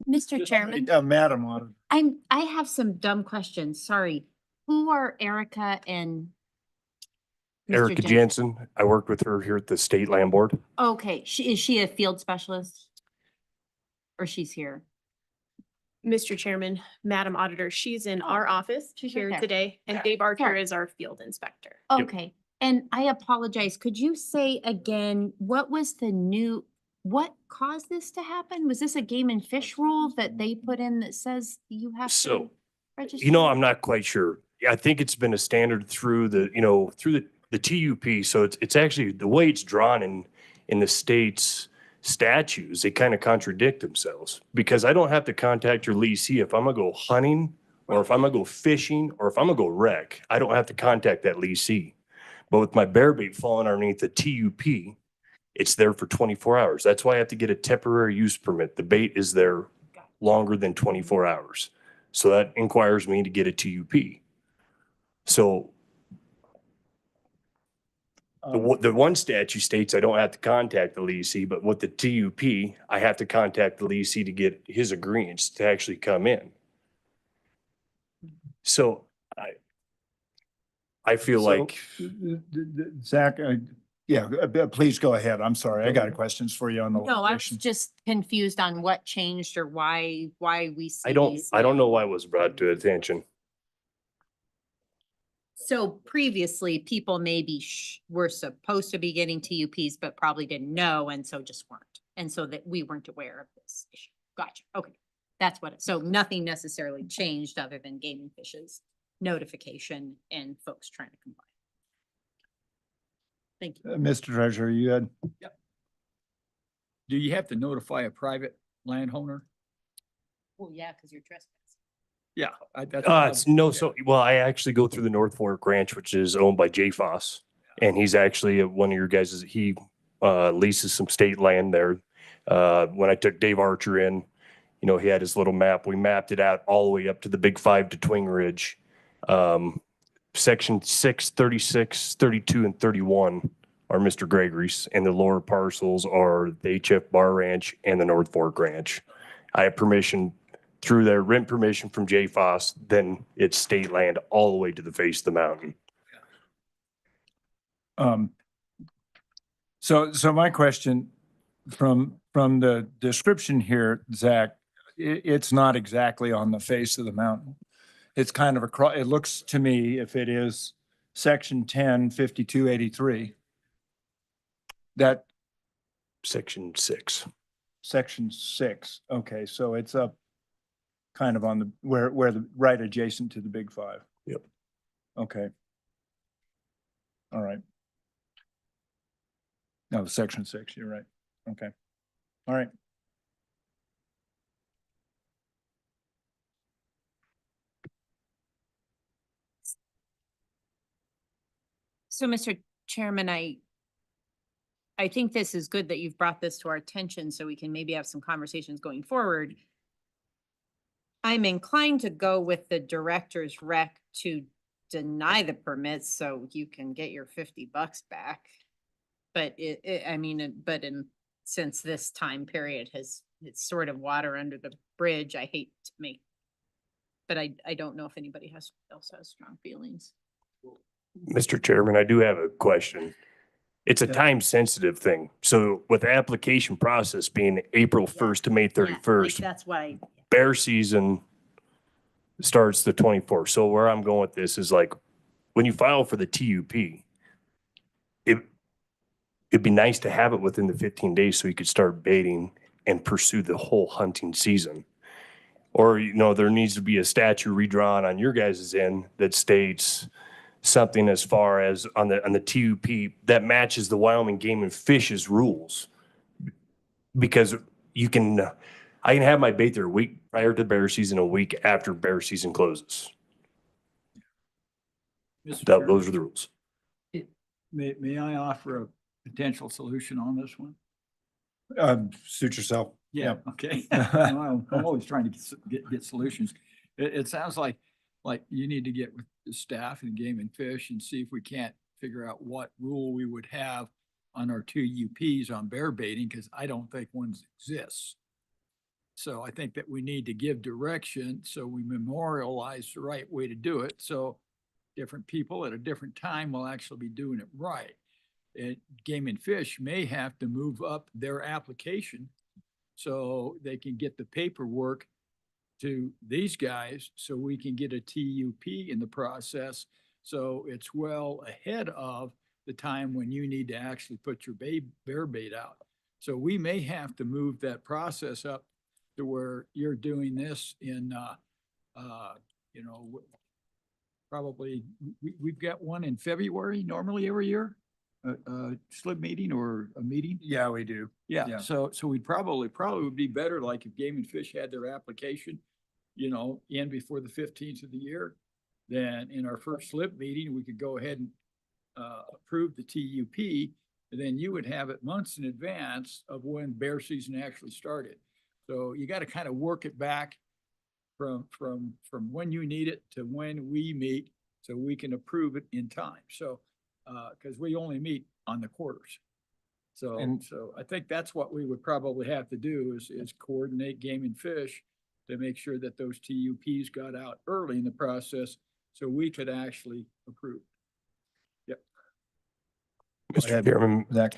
Mr. Chairman, Madam Auditor. I have some dumb questions. Sorry. Who are Erica and Mr. Erica Jensen, I worked with her here at the State Land Board. Okay, is she a field specialist? Or she's here? Mr. Chairman, Madam Auditor, she's in our office here okay. today, and Dave Archer Sure. is our field inspector. Okay, and I apologize. Could you say again, what caused this to happen? Was this a game and fish rule that they put in that says you have So, to register? you know, I'm not quite sure. I think it's been a standard through the TUP. So it's actually the way it's drawn in the state's statutes, they kind of contradict themselves, because I don't have to contact your leasee if I'm gonna go hunting or if I'm gonna go fishing or if I'm gonna go wreck. I don't have to contact that leasee. But with my bear bait falling underneath the TUP, it's there for 24 hours. That's why I have to get a temporary use permit. The bait is there longer than 24 hours. So that requires me to get a TUP. So the one statute states I don't have to contact the leasee, but with the TUP, I have to contact the leasee to get his agreements to actually come in. So I feel like, Zach, please go ahead. I'm sorry. I got questions for you on the No, I was location. just confused on what changed or why we see I don't these. know why it was brought to attention. So previously, people maybe were supposed to be getting TUPs, but probably didn't know, and so just weren't. And so that we weren't aware of this issue. Gotcha. Okay. That's so nothing necessarily changed other than Game and Fish's notification and folks trying to comply. Thank you. Mr. Treasurer, you had. Do you have to notify a private landowner? Well, yeah, because you're trespassing. Yeah. That's I actually go through the North Fork Ranch, which is owned by JFOS, and he's actually one of your guys. He leases some state land there. When I took Dave Archer in, you know, he had his little map. We mapped it out all the way up to the Big 5 to Twing Ridge. Section 6, 36, 32, and 31 are Mr. Gregory's, and the lower parcels are the HF Bar Ranch and the North Fork Ranch. I have permission through their rent permission from JFOS, then it's state land all the way to the face of the mountain. So my question from the description here, Zach, it's not exactly on the face of the mountain. It's kind of across, it looks to me, if it is section 10, 5283, that. Section 6. Section 6. Okay, so it's up kind of on the, where the right adjacent to the Big 5. Yep. Okay. All right. No, section 6, you're right. Okay. All right. So, Mr. Chairman, I think this is good that you've brought this to our attention so we can maybe have some conversations going forward. I'm inclined to go with the director's rec to deny the permits so you can get your $50 back. But since this time period it's sort of water under the bridge, I hate to make, but I don't know if anybody else has strong feelings. Mr. Chairman, I do have a question. It's a time sensitive thing. So with the application process being April 1st to May 31st, That's why. bear season starts the 24th. So where I'm going with this is like, when you file for the TUP, it'd be nice to have it within the 15 days so you could start baiting and pursue the whole hunting season. Or, there needs to be a statute redrawn on your guys' end that states something as far as on the TUP that matches the Wyoming Game and Fish's rules. Because I can have my bait there a week prior to bear season, a week after bear season closes. Those are the rules. May I offer a potential solution on this one? Suit yourself. Yeah, okay. I'm always trying to get solutions. It sounds like you need to get with the staff and Game and Fish and see if we can't figure out what rule we would have on our 2 UPs on bear baiting, because I don't think one exists. So I think that we need to give direction so we memorialize the right way to do it. So different people at a different time will actually be doing it right. And Game and Fish may have to move up their application so they can get the paperwork to these guys so we can get a TUP in the process. So it's well ahead of the time when you need to actually put your bear bait out. So we may have to move that process up to where you're doing this in, probably, we've got one in February normally every year, a Slib meeting or a meeting. Yeah, we do. Yeah, so we'd probably would be better, like if Game and Fish had their application, in before the 15th of the year, then in our first Slib meeting, we could go ahead and approve the TUP, and then you would have it months in advance of when bear season actually started. So you got to kind of work it back from when you need it to when we meet, so we can approve it in time. So, because we only meet on the quarters. So I think that's what we would probably have to do is coordinate Game and Fish to make sure that those TUPs got out early in the process so we could actually approve. Yep. Mr. Chairman, Zach.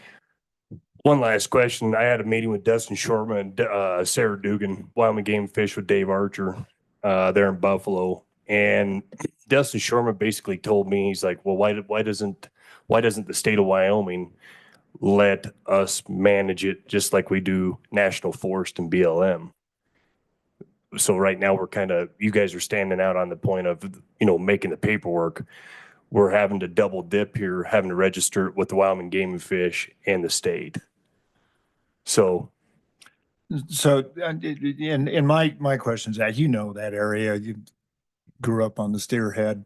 One last question. I had a meeting with Dustin Shortman, Sarah Dugan, Wyoming Game and Fish with Dave Archer there in Buffalo. And Dustin Shortman basically told me, he's like, well, why doesn't the state of Wyoming let us manage it just like we do National Forest and BLM? So right now you guys are standing out on the point of, making the paperwork. We're having to double dip here, having to register it with the Wyoming Game and Fish and the state. So in my questions, that that area, you grew up on the Steerhead.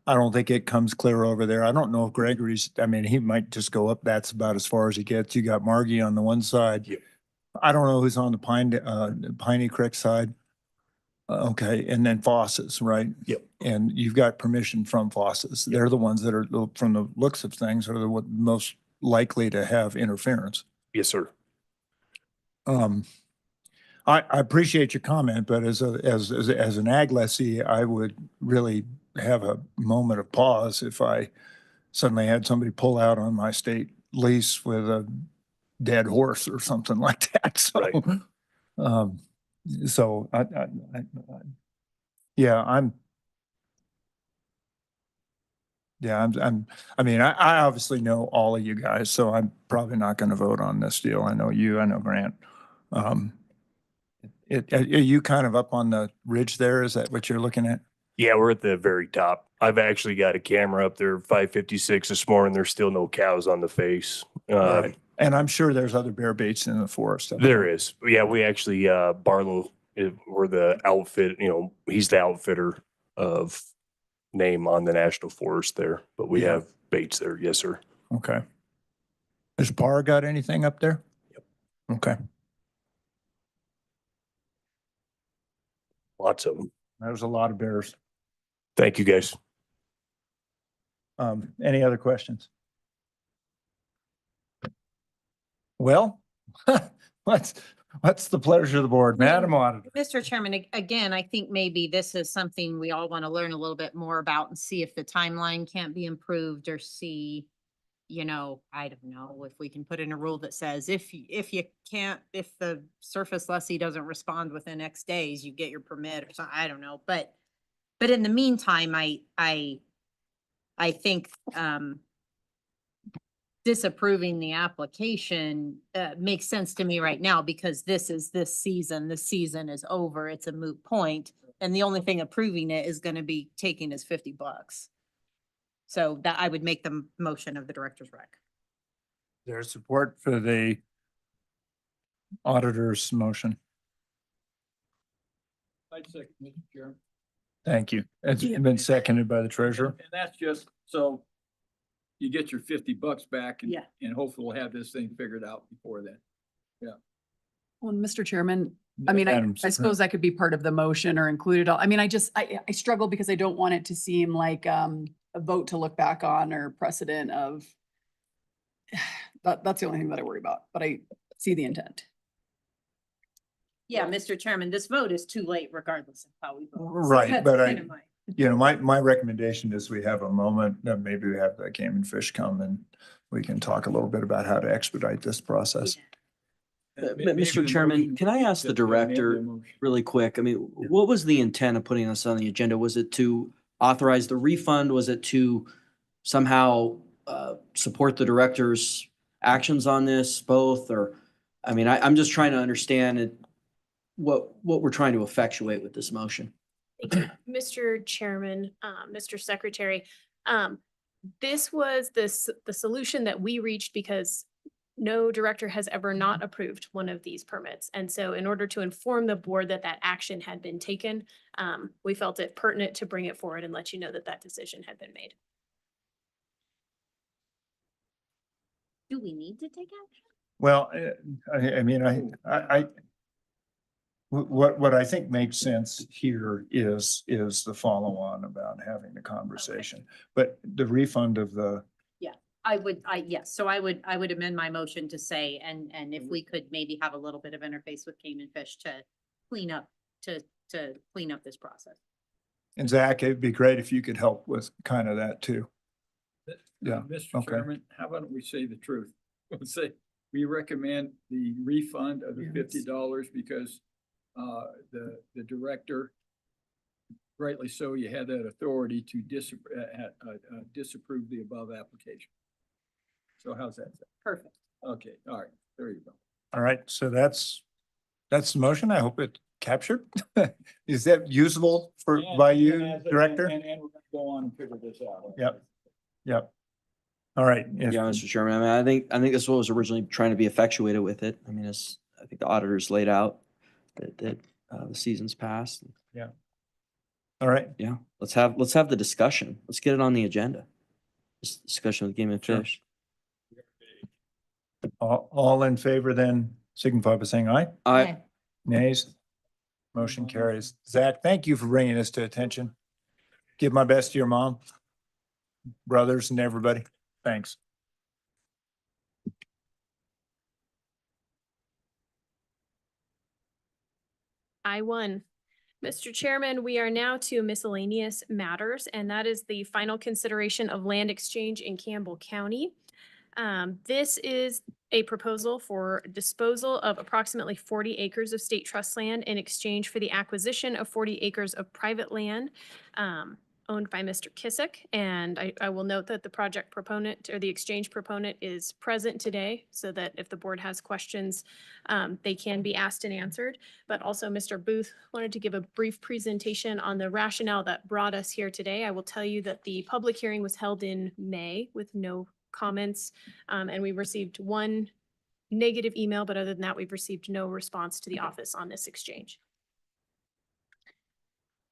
I don't think it comes clear over there. I don't know if Gregory's, he might just go up. That's about as far as he gets. You got Margie on the one side. Yeah. I don't know who's on the Piney Creek side. Okay, and then Fosses, right? Yep. And you've got permission from Fosses. They're the ones that are, from the looks of things, are the most likely to have interference. Yes, sir. I appreciate your comment, but as an ag lessee, I would really have a moment of pause if I suddenly had somebody pull out on my state lease with a dead horse or something like that. So, Right. So I obviously know all of you guys, so I'm probably not going to vote on this deal. I know you, I know Grant. Are you kind of up on the ridge there? Is that what you're looking at? Yeah, we're at the very top. I've actually got a camera up there, 556 this morning. There's still no cows on the face. Right. And I'm sure there's other bear baits in the forest. There is. Yeah, we actually, Barlow, we're the outfit, he's the outfitter of name on the National Forest there, but we have baits there. Yes, sir. Okay. Has Par got anything up there? Yep. Okay. Lots of them. That was a lot of bears. Thank you, guys. Any other questions? Well, what's the pleasure of the board, Madam Auditor? Mr. Chairman, again, I think maybe this is something we all want to learn a little bit more about and see if the timeline can't be improved or see, you know, I don't know, if we can put in a rule that says if you can't, if the surface lessee doesn't respond within X days, you get your permit or something, I don't know. But in the meantime, I think, disapproving the application makes sense to me right now because this season is over. It's a moot point. And the only thing approving it is going to be taking is $50. So that I would make the motion of the director's rec. There's support for the auditor's motion. I'd second, Mr. Chairman. Thank you. It's been seconded by the treasurer. And that's just so you get your $50 back and, Yeah. and hopefully we'll have this thing figured out before then. Well, Mr. Chairman, I mean, Madam I suppose that could be part of the motion or included. I mean, I struggle because I don't want it to seem like a vote to look back on or precedent of, that's the only thing that I worry about, but I see the intent. Yeah, Mr. Chairman, this vote is too late regardless of how we vote. So Right, that's but kind of my- my recommendation is we have a moment, maybe we have the Game and Fish come and we can talk a little bit about how to expedite this process. Mr. Chairman, can I ask the director really quick? I mean, what was the intent of putting this on the agenda? Was it to authorize the refund? Was it to somehow support the director's actions on this, both? Or, I mean, I'm just trying to understand what we're trying to effectuate with this motion. Mr. Chairman, Mr. Secretary, this was the solution that we reached because no director has ever not approved one of these permits. And so in order to inform the board that action had been taken, we felt it pertinent to bring it forward and let you know that decision had been made. Do we need to take action? Well, I mean, what I think makes sense here is the follow-on about having the conversation, but the refund of the. Yes, so I would amend my motion to say, and if we could maybe have a little bit of interface with Game and Fish to clean up this process. And Zach, it'd be great if you could help with kind of that too. Yeah, Mr. okay. Chairman, how about we say the truth? We'll say, we recommend the refund of the $50 because the director, rightly so, you had that authority to disapprove the above application. So how's that? Perfect. Okay, all right, there you go. All right, so that's the motion. I hope it captured. Is that usable by you, Director? And we're gonna go on and figure this out. Yep. All right. Yeah, Mr. Chairman, I mean, I think this was originally trying to be effectuated with it. I mean, as I think the auditors laid out that the season's passed. Yeah. All right. Yeah, let's have the discussion. Let's get it on the agenda. This discussion with Game and Fish. All in favor then signify by saying aye. Aye. Nays? Motion carries. Zach, thank you for bringing this to attention. Give my best to your mom, brothers, and everybody. Thanks. I-1. Mr. Chairman, we are now to miscellaneous matters, and that is the final consideration of land exchange in Campbell County. This is a proposal for disposal of approximately 40 acres of state trust land in exchange for the acquisition of 40 acres of private land owned by Mr. Kissick. And I will note that the project proponent or the exchange proponent is present today so that if the board has questions, they can be asked and answered. But also Mr. Booth wanted to give a brief presentation on the rationale that brought us here today. I will tell you that the public hearing was held in May with no comments, and we received one negative email, but other than that, we've received no response to the office on this exchange.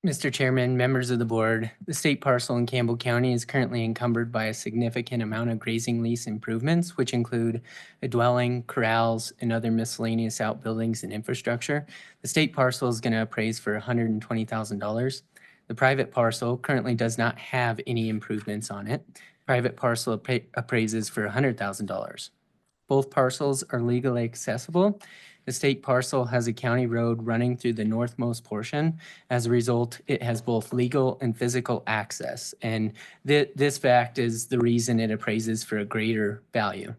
Mr. Chairman, members of the board, the state parcel in Campbell County is currently encumbered by a significant amount of grazing lease improvements, which include a dwelling, corrals, and other miscellaneous outbuildings and infrastructure. The state parcel is going to appraise for $120,000. The private parcel currently does not have any improvements on it. Private parcel appraises for $100,000. Both parcels are legally accessible. The state parcel has a county road running through the northmost portion. As a result, it has both legal and physical access. And this fact is the reason it appraises for a greater value.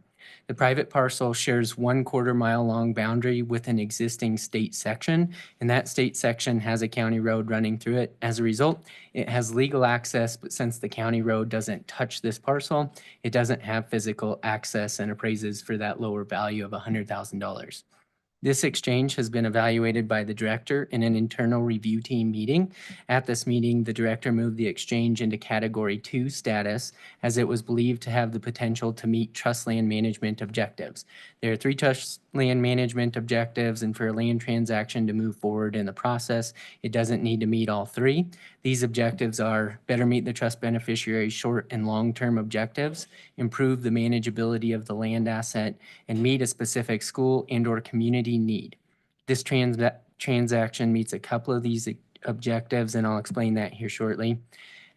The private parcel shares 1/4 mile long boundary with an existing state section, and that state section has a county road running through it. As a result, it has legal access, but since the county road doesn't touch this parcel, it doesn't have physical access and appraises for that lower value of $100,000. This exchange has been evaluated by the director in an internal review team meeting. At this meeting, the director moved the exchange into Category 2 status as it was believed to have the potential to meet trust land management objectives. There are 3 trust land management objectives, and for a land transaction to move forward in the process, it doesn't need to meet all 3. These objectives are better meet the trust beneficiary's short and long-term objectives, improve the manageability of the land asset, and meet a specific school and/or community need. This transaction meets a couple of these objectives, and I'll explain that here shortly.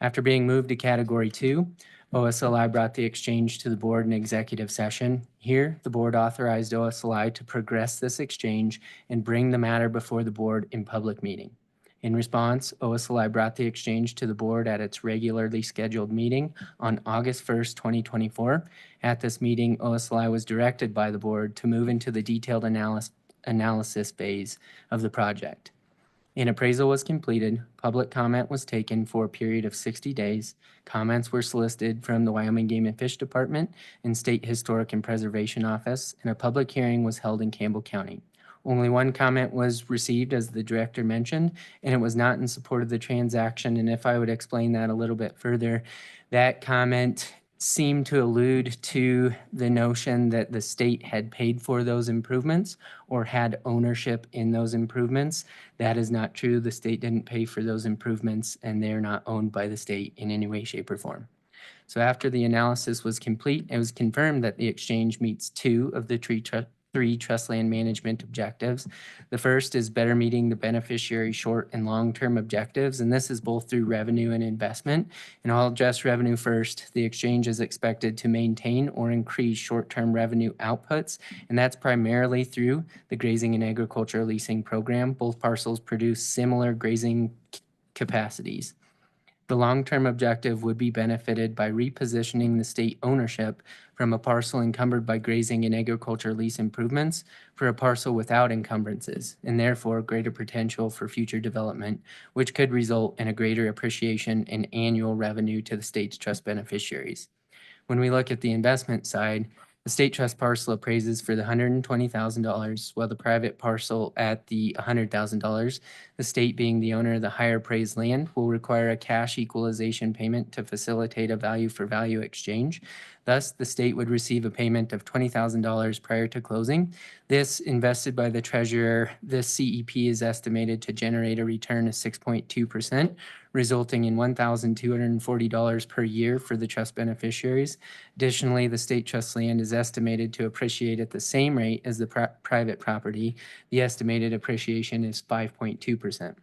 After being moved to Category 2, OSLI brought the exchange to the board in executive session. Here, the board authorized OSLI to progress this exchange and bring the matter before the board in public meeting. In response, OSLI brought the exchange to the board at its regularly scheduled meeting on August 1st, 2024. At this meeting, OSLI was directed by the board to move into the detailed analysis phase of the project. An appraisal was completed, public comment was taken for a period of 60 days, comments were solicited from the Wyoming Game and Fish Department and State Historic and Preservation Office, and a public hearing was held in Campbell County. Only one comment was received, as the director mentioned, and it was not in support of the transaction. And if I would explain that a little bit further, that comment seemed to allude to the notion that the state had paid for those improvements or had ownership in those improvements. That is not true. The state didn't pay for those improvements, and they're not owned by the state in any way, shape, or form. So after the analysis was complete, it was confirmed that the exchange meets 2 of the 3 trust land management objectives. The first is better meeting the beneficiary's short and long-term objectives, and this is both through revenue and investment. And I'll address revenue first. The exchange is expected to maintain or increase short-term revenue outputs, and that's primarily through the grazing and agriculture leasing program. Both parcels produce similar grazing capacities. The long-term objective would be benefited by repositioning the state ownership from a parcel encumbered by grazing and agriculture lease improvements for a parcel without encumbrances, and therefore greater potential for future development, which could result in a greater appreciation in annual revenue to the state's trust beneficiaries. When we look at the investment side, the state trust parcel appraises for the $120,000, while the private parcel at the $100,000. The state, being the owner of the higher appraised land, will require a cash equalization payment to facilitate a value for value exchange. Thus, the state would receive a payment of $20,000 prior to closing. This, invested by the treasurer, this CEP is estimated to generate a return of 6.2%, resulting in $1,240 per year for the trust beneficiaries. Additionally, the state trust land is estimated to appreciate at the same rate as the private property. The estimated appreciation is 5.2%.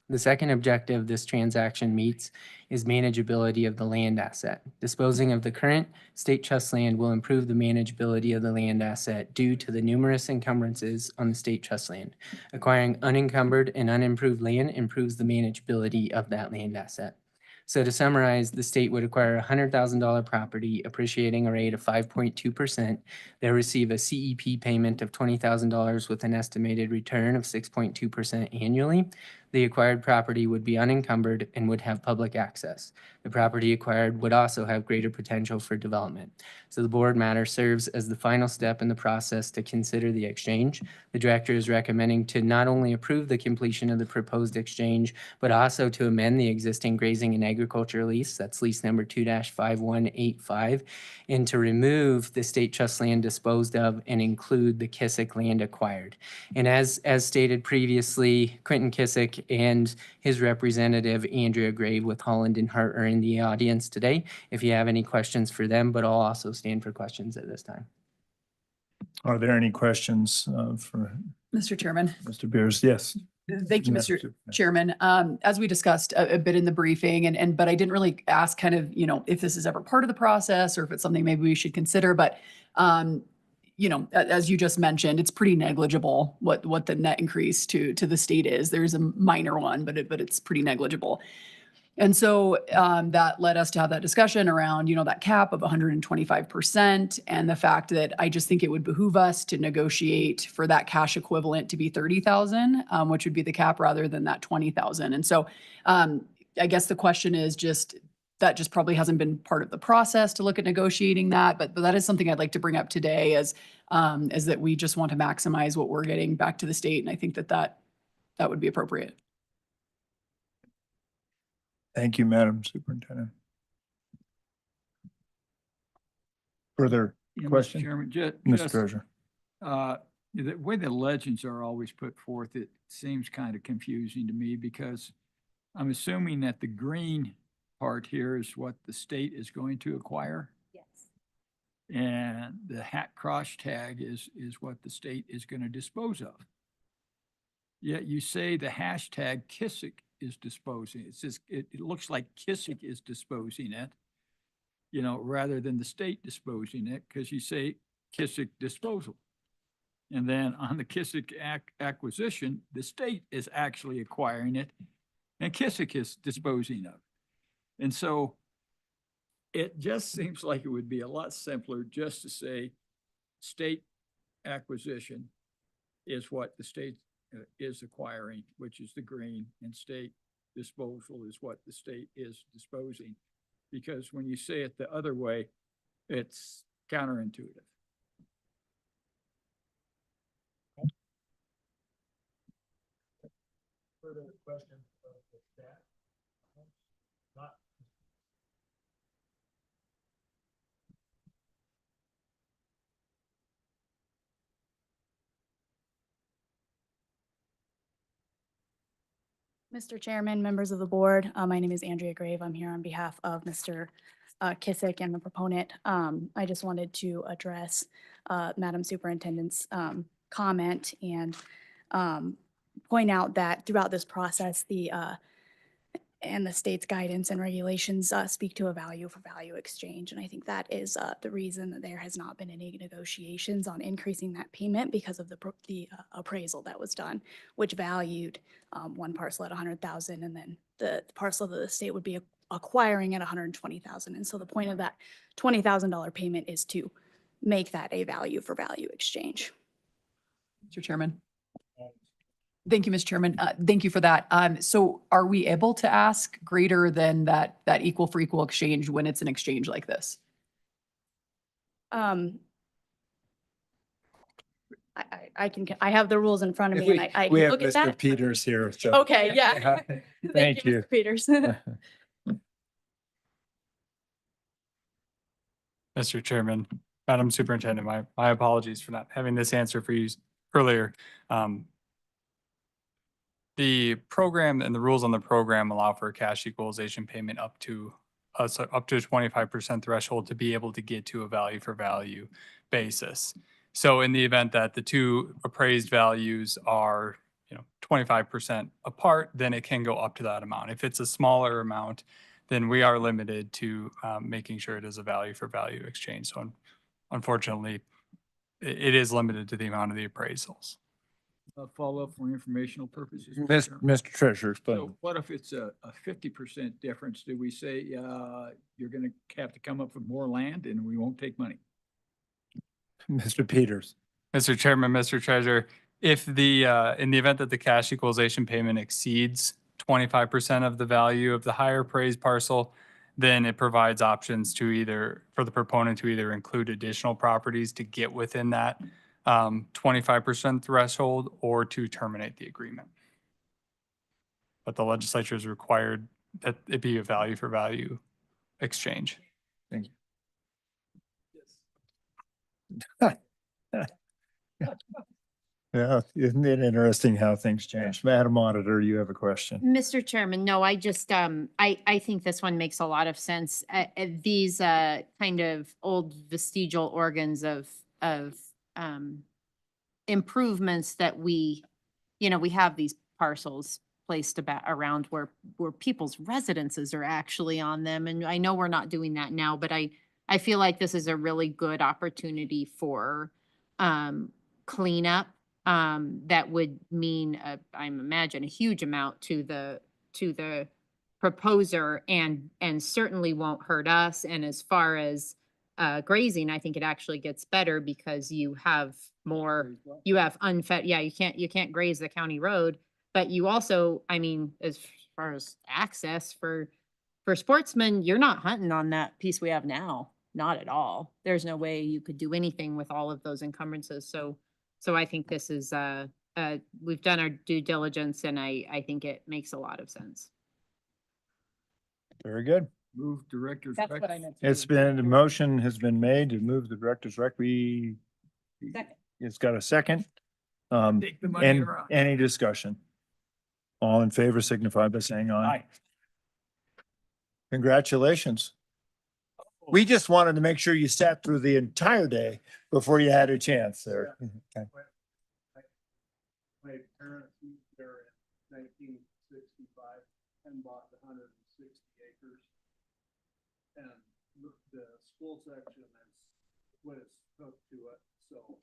The second objective this transaction meets is manageability of the land asset. Disposing of the current state trust land will improve the manageability of the land asset due to the numerous encumbrances on the state trust land. Acquiring unencumbered and unimproved land improves the manageability of that land asset. So to summarize, the state would acquire a $100,000 property appreciating a rate of 5.2%. They'll receive a CEP payment of $20,000 with an estimated return of 6.2% annually. The acquired property would be unencumbered and would have public access. The property acquired would also have greater potential for development. So the board matter serves as the final step in the process to consider the exchange. The director is recommending to not only approve the completion of the proposed exchange, but also to amend the existing grazing and agriculture lease, that's lease number 2-5185, and to remove the state trust land disposed of and include the Kissick land acquired. And as stated previously, Quentin Kissick and his representative, Andrea Grave with Holland and Hart, are in the audience today. If you have any questions for them, but I'll also stand for questions at this time. Are there any questions for Mr. Chairman. Mr. Beers? Yes. Thank you, Mr. Chairman. As we discussed a bit in the briefing, but I didn't really ask kind of, if this is ever part of the process or if it's something maybe we should consider, but as you just mentioned, it's pretty negligible what the net increase to the state is. There's a minor one, but it's pretty negligible. And so that led us to have that discussion around, that cap of 125% and the fact that I just think it would behoove us to negotiate for that cash equivalent to be 30,000, which would be the cap rather than that 20,000. And so I guess the question is that just probably hasn't been part of the process to look at negotiating that, but that is something I'd like to bring up today as that we just want to maximize what we're getting back to the state. And I think that would be appropriate. Thank you, Madam Superintendent. Further Yeah, Mr. question? Chairman, Mr. Treasurer. The way the legends are always put forth, it seems kind of confusing to me because I'm assuming that the green part here is what the state is going to acquire. Yes. And the cross tag is what the state is going to dispose of. Yet you say the hashtag Kissick is disposing. It says it looks like Kissick is disposing it, rather than the state disposing it, because you say Kissick disposal. And then on the Kissick acquisition, the state is actually acquiring it and Kissick is disposing of it. And so it just seems like it would be a lot simpler just to say state acquisition is what the state is acquiring, which is the green, and state disposal is what the state is disposing. Because when you say it the other way, it's counterintuitive. Further questions of the staff? Not. Mr. Chairman, members of the board, my name is Andrea Grave. I'm here on behalf of Mr. Kissick and the proponent. I just wanted to address Madam Superintendent's comment and point out that throughout this process, the state's guidance and regulations speak to a value for value exchange. And I think that is the reason that there has not been any negotiations on increasing that payment because of the appraisal that was done, which valued one parcel at 100,000, and then the parcel that the state would be acquiring at 120,000. And so the point of that $20,000 payment is to make that a value for value exchange. Mr. Chairman. Thank you, Mr. Chairman. Thank you for that. So are we able to ask greater than that equal for equal exchange when it's an exchange like this? I have the rules in front of me and I We can have look at Mr. that. Peters here. So. Okay, yeah. Thank you. Mr. Peters. Mr. Chairman, Madam Superintendent, my apologies for not having this answer for you earlier. The program and the rules on the program allow for a cash equalization payment up to a 25% threshold to be able to get to a value for value basis. So in the event that the two appraised values are 25% apart, then it can go up to that amount. If it's a smaller amount, then we are limited to making sure it is a value for value exchange. So unfortunately, it is limited to the amount of the appraisals. Follow up for informational purposes. Mr. Treasurer, explain. So what if it's a 50% difference? Do we say you're going to have to come up with more land and we won't take money? Mr. Peters. Mr. Chairman, Mr. Treasurer, if the in the event that the cash equalization payment exceeds 25% of the value of the higher appraised parcel, then it provides options for the proponent to either include additional properties to get within that 25% threshold or to terminate the agreement. But the legislature is required that it be a value for value exchange. Thank you. Yeah, isn't it interesting how things change? Madam Auditor, you have a question? Mr. Chairman, no, I just, I think this one makes a lot of sense. These, kind of old vestigial organs of, improvements that we have these parcels placed about around where people's residences are actually on them. And I know we're not doing that now, but I feel like this is a really good opportunity for, cleanup. That would mean, I imagine, a huge amount to the proposer and certainly won't hurt us. And as far as grazing, I think it actually gets better because you have unfed, yeah, you can't graze the county road, but you also, I mean, as far as access for sportsmen, you're not hunting on that piece we have now. Not at all. There's no way you could do anything with all of those encumbrances. So I think this is, we've done our due diligence and I think it makes a lot of sense. Very good. Move director's. That's what I meant. It's been, the motion has been made to move the director's rec. Second. It's got a second. Take the money And around. any discussion? All in favor signify by saying aye. Aye. Congratulations. We just wanted to make sure you sat through the entire day before you had a chance there. Okay. My parents moved there in 1965 and bought 160 acres. And the school section is what is hooked to it. So,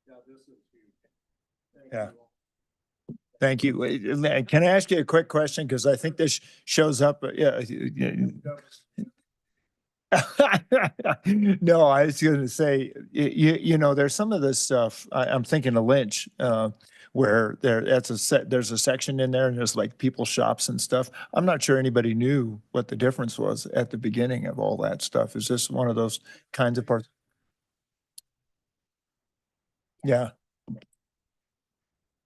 yeah, this is huge. Yeah. Thank you. Can I ask you a quick question? Because I think this shows up. Yeah. No, I was going to say, there's some of this stuff. I'm thinking of Lynch, where there's a section in there and there's like people shops and stuff. I'm not sure anybody knew what the difference was at the beginning of all that stuff. Is this one of those kinds of parts? Yeah.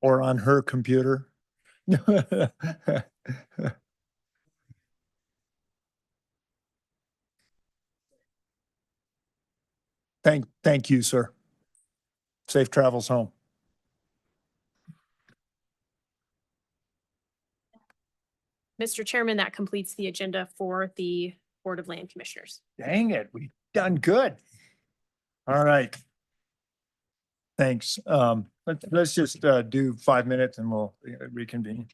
Or on her computer. Thank you, sir. Safe travels home. Mr. Chairman, that completes the agenda for the Board of Land Commissioners. Dang it, we've done good. All right. Thanks. Let's just do 5 minutes and we'll reconvene.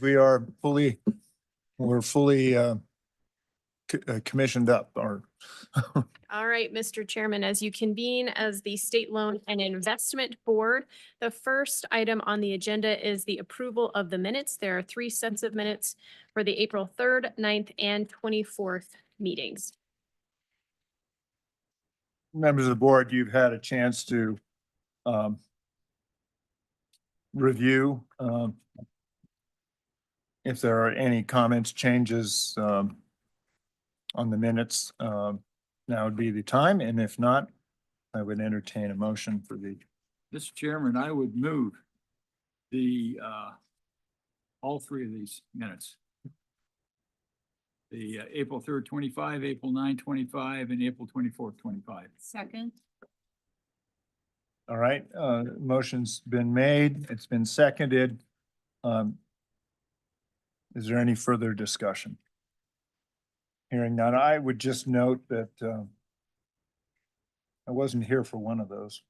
we're fully commissioned up or All right, Mr. Chairman, as you convene as the State Loan and Investment Board, the first item on the agenda is the approval of the minutes. There are 3 sets of minutes for the April 3rd, 9th, and 24th meetings. members of the board, you've had a chance to review if there are any comments, changes on the minutes. Now would be the time, and if not, I would entertain a motion for the. Mr. Chairman, I would move the, all 3 of these minutes. The April 3rd, 25, April 9, 25, and April 24th, 25. Second. All right, motion's been made, it's been seconded. Is there any further discussion? Hearing none, I would just note that I wasn't here for one of those,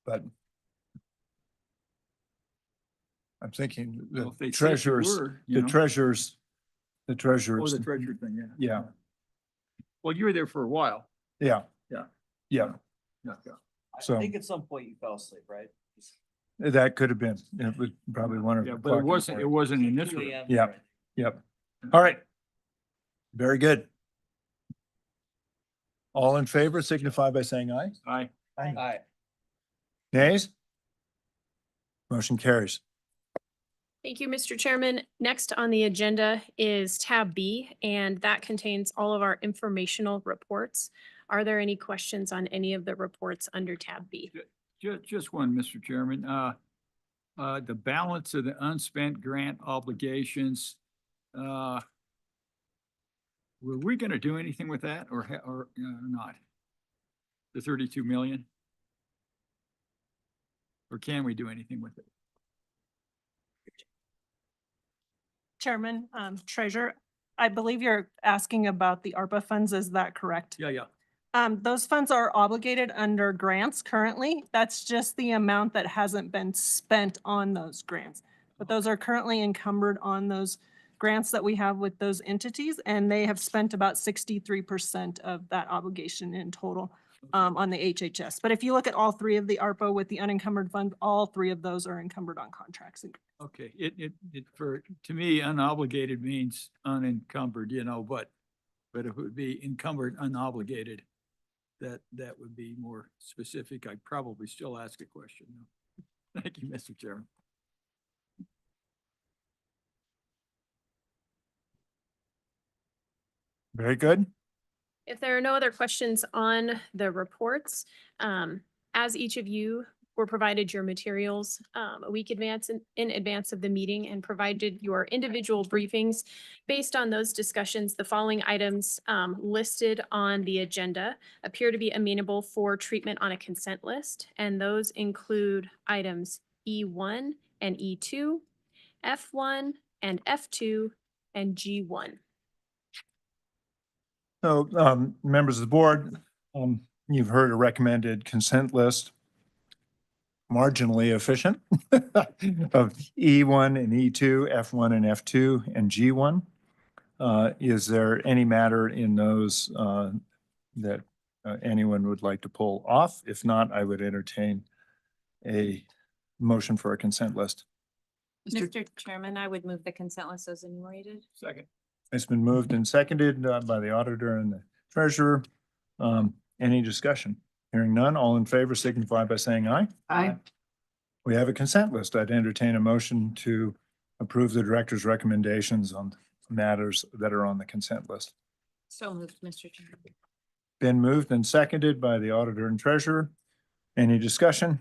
but I'm thinking Well, if they the said you treasurers, were, you the know. treasurers, the Oh, treasurers, the treasurer thing, yeah. yeah, Well, you were there for a while. yeah, Yeah. yeah. Yeah. So- I think at some point you fell asleep, right? That could have been, it was probably one of. Yeah, but it wasn't initially. Yeah, yep. All right. Very good. All in favor signify by saying aye. Aye. Aye. Nays? Motion carries. Thank you, Mr. Chairman. Next on the agenda is tab B, and that contains all of our informational reports. Are there any questions on any of the reports under tab B? Just one, Mr. Chairman. The balance of the unspent grant obligations, were we gonna do anything with that or not? The 32 million? Or can we do anything with it? Chairman, Treasurer, I believe you're asking about the ARPA funds, is that correct? Yeah. Those funds are obligated under grants currently. That's just the amount that hasn't been spent on those grants. But those are currently encumbered on those grants that we have with those entities, and they have spent about 63% of that obligation in total on the HHS. But if you look at all 3 of the ARPA with the unencumbered fund, all 3 of those are encumbered on contracts. Okay, to me, unobligated means unencumbered, but if it would be encumbered, unobligated, that would be more specific. I'd probably still ask a question. Thank you, Mr. Chairman. Very good. If there are no other questions on the reports, as each of you were provided your materials a week in advance of the meeting and provided your individual briefings. Based on those discussions, the following items listed on the agenda appear to be amenable for treatment on a consent list, and those include items E1 and E2, F1 and F2, and G1. So, members of the board, you've heard a recommended consent list. Marginally efficient of E1 and E2, F1 and F2, and G1. Is there any matter in those that anyone would like to pull off? If not, I would entertain a motion for a consent list. Mr. Chairman, I would move the consent list as enumerated. Second. It's been moved and seconded by the auditor and the treasurer. Any discussion? Hearing none, all in favor signify by saying aye. Aye. We have a consent list. I'd entertain a motion to approve the director's recommendations on matters that are on the consent list. So moved, Mr. Chairman. Been moved and seconded by the auditor and treasurer. Any discussion?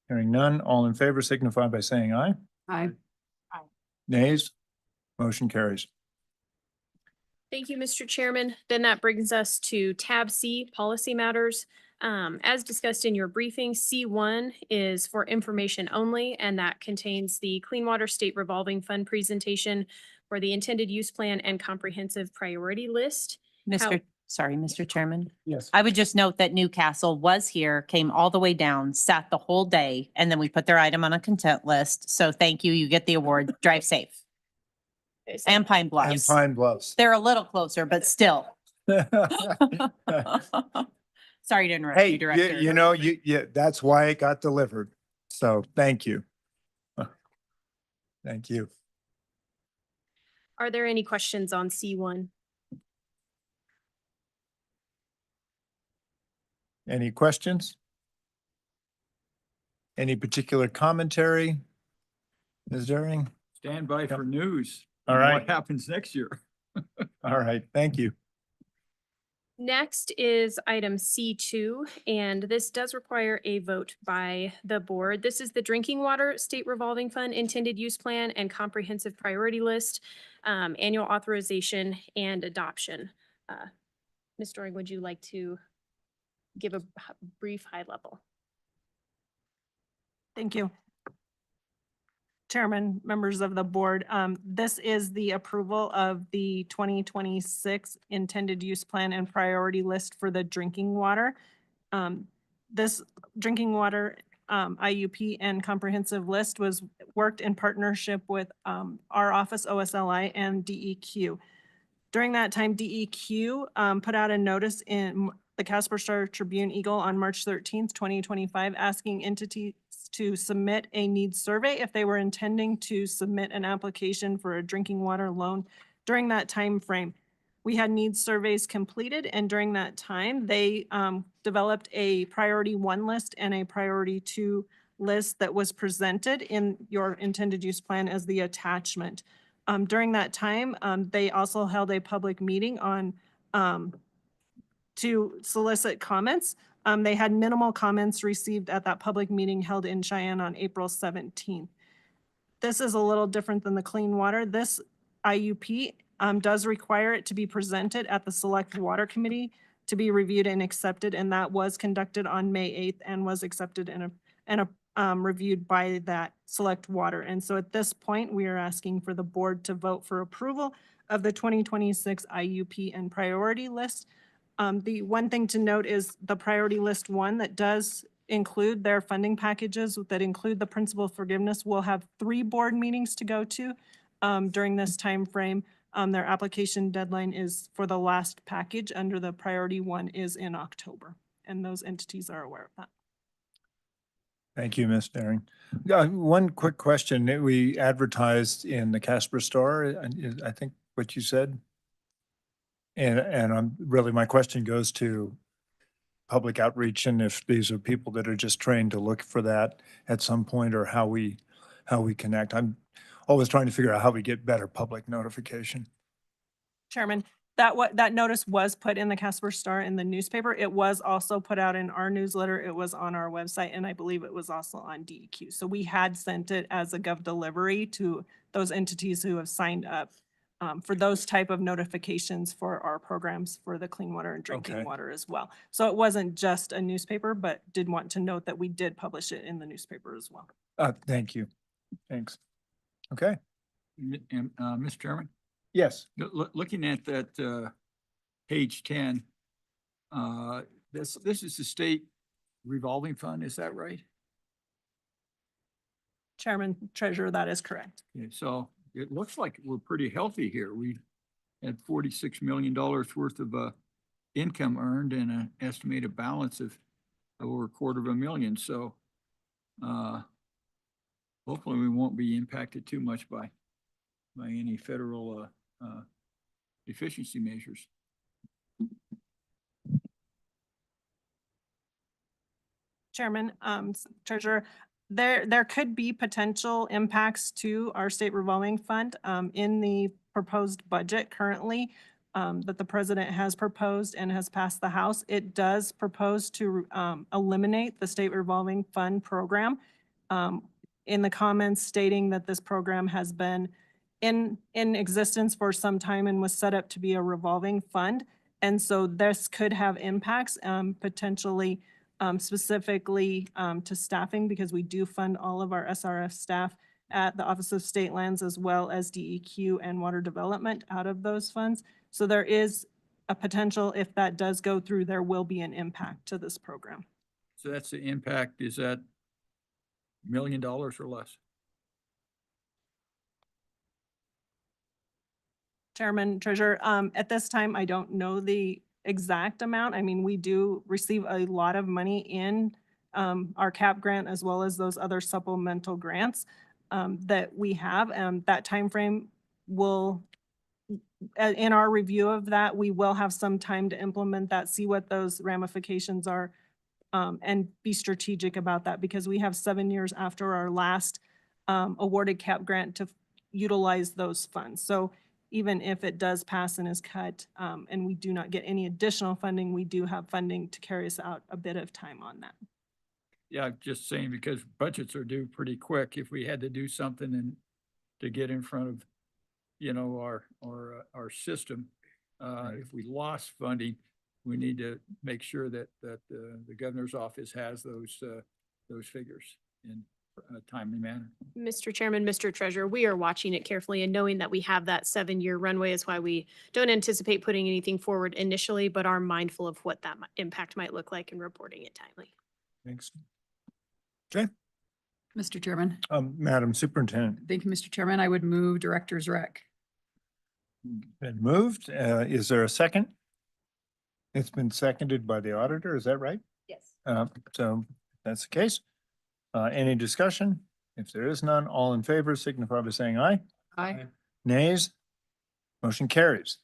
Hearing none, all in favor signify by saying aye. Aye. Nays? Motion carries. Thank you, Mr. Chairman. Then that brings us to tab C, policy matters. As discussed in your briefing, C1 is for information only, and that contains the Clean Water State Revolving Fund presentation for the intended use plan and comprehensive priority list. Mr. Chairman. Yes. I would just note that Newcastle was here, came all the way down, sat the whole day, and then we put their item on a consent list. So thank you. You get the award. Drive safe. And Pine and Bluffs. Pine Bluffs. They're a little closer, but still. Sorry to interrupt Hey, you, Director. you know, that's why it got delivered. So thank you. Thank you. Are there any questions on C1? Any questions? Any particular commentary? Ms. Daring? Stand by for news. All on right. What happens next year? All right, thank you. Next is item C2, and this does require a vote by the board. This is the Drinking Water State Revolving Fund Intended Use Plan and Comprehensive Priority List, Annual Authorization and Adoption. Ms. Doring, would you like to give a brief high level? Thank you. Chairman, members of the board, this is the approval of the 2026 intended use plan and priority list for the drinking water. This drinking water IUP and comprehensive list was worked in partnership with our office, OSLI, and DEQ. During that time, DEQ put out a notice in the Casper Star Tribune Eagle on March 13th, 2025, asking entities to submit a needs survey if they were intending to submit an application for a drinking water loan during that time frame. We had needs surveys completed, and during that time, they developed a priority 1 list and a priority 2 list that was presented in your intended use plan as the attachment. During that time, they also held a public meeting on to solicit comments. They had minimal comments received at that public meeting held in Cheyenne on April 17th. This is a little different than the clean water. This IUP does require it to be presented at the Select Water Committee to be reviewed and accepted, and that was conducted on May 8th and was accepted and reviewed by that Select Water. And so at this point, we are asking for the board to vote for approval of the 2026 IUP and priority list. The one thing to note is the priority list 1 that does include their funding packages that include the principal forgiveness will have 3 board meetings to go to during this time frame. Their application deadline is for the last package under the priority 1 is in October, and those entities are aware of that. Thank you, Ms. Daring. One quick question. We advertised in the Casper Star, I think what you said. And really, my question goes to public outreach, and if these are people that are just trained to look for that at some point, or how we connect. I'm always trying to figure out how we get better public notification. Chairman, that notice was put in the Casper Star in the newspaper. It was also put out in our newsletter. It was on our website, and I believe it was also on DEQ. So we had sent it as a gov delivery to those entities who have signed up for those type of notifications for our programs for the clean water and drinking water as well. So it wasn't just a newspaper, but did want to note that we did publish it in the newspaper as well. Thank you. Thanks. Okay. And, Mr. Chairman? Yes. Looking at that page 10, this is the state revolving fund, is that right? Chairman, Treasurer, that is correct. Okay, so it looks like we're pretty healthy here. We had $46 million worth of income earned and an estimated balance of over $250,000. So hopefully we won't be impacted too much by any federal efficiency measures. Chairman, Treasurer, there could be potential impacts to our state revolving fund in the proposed budget currently that the president has proposed and has passed the House. It does propose to eliminate the state revolving fund program. In the comments stating that this program has been in existence for some time and was set up to be a revolving fund. And so this could have impacts potentially specifically to staffing, because we do fund all of our SRF staff at the Office of State Lands as well as DEQ and Water Development out of those funds. So there is a potential, if that does go through, there will be an impact to this program. So that's the impact. Is that $1 million or less? Chairman, Treasurer, at this time, I don't know the exact amount. I mean, we do receive a lot of money in our CAP grant as well as those other supplemental grants that we have. That timeframe will, in our review of that, we will have some time to implement that, see what those ramifications are, and be strategic about that, because we have 7 years after our last awarded CAP grant to utilize those funds. So even if it does pass and is cut, and we do not get any additional funding, we do have funding to carry us out a bit of time on that. Yeah, just saying, because budgets are due pretty quick. If we had to do something and to get in front of, you know, our system, if we lost funding, we need to make sure that the governor's office has those figures in a timely manner. Mr. Chairman, Mr. Treasurer, we are watching it carefully, and knowing that we have that 7-year runway is why we don't anticipate putting anything forward initially, but are mindful of what that impact might look like and reporting it timely. Thanks. Okay. Mr. Chairman. Madam Superintendent. Thank you, Mr. Chairman. I would move Director's Rec. Been moved. Is there a second? It's been seconded by the auditor. Is that right? Yes. So if that's the case. Any discussion? If there is none, all in favor signify by saying aye. Aye. Nays? Motion carries.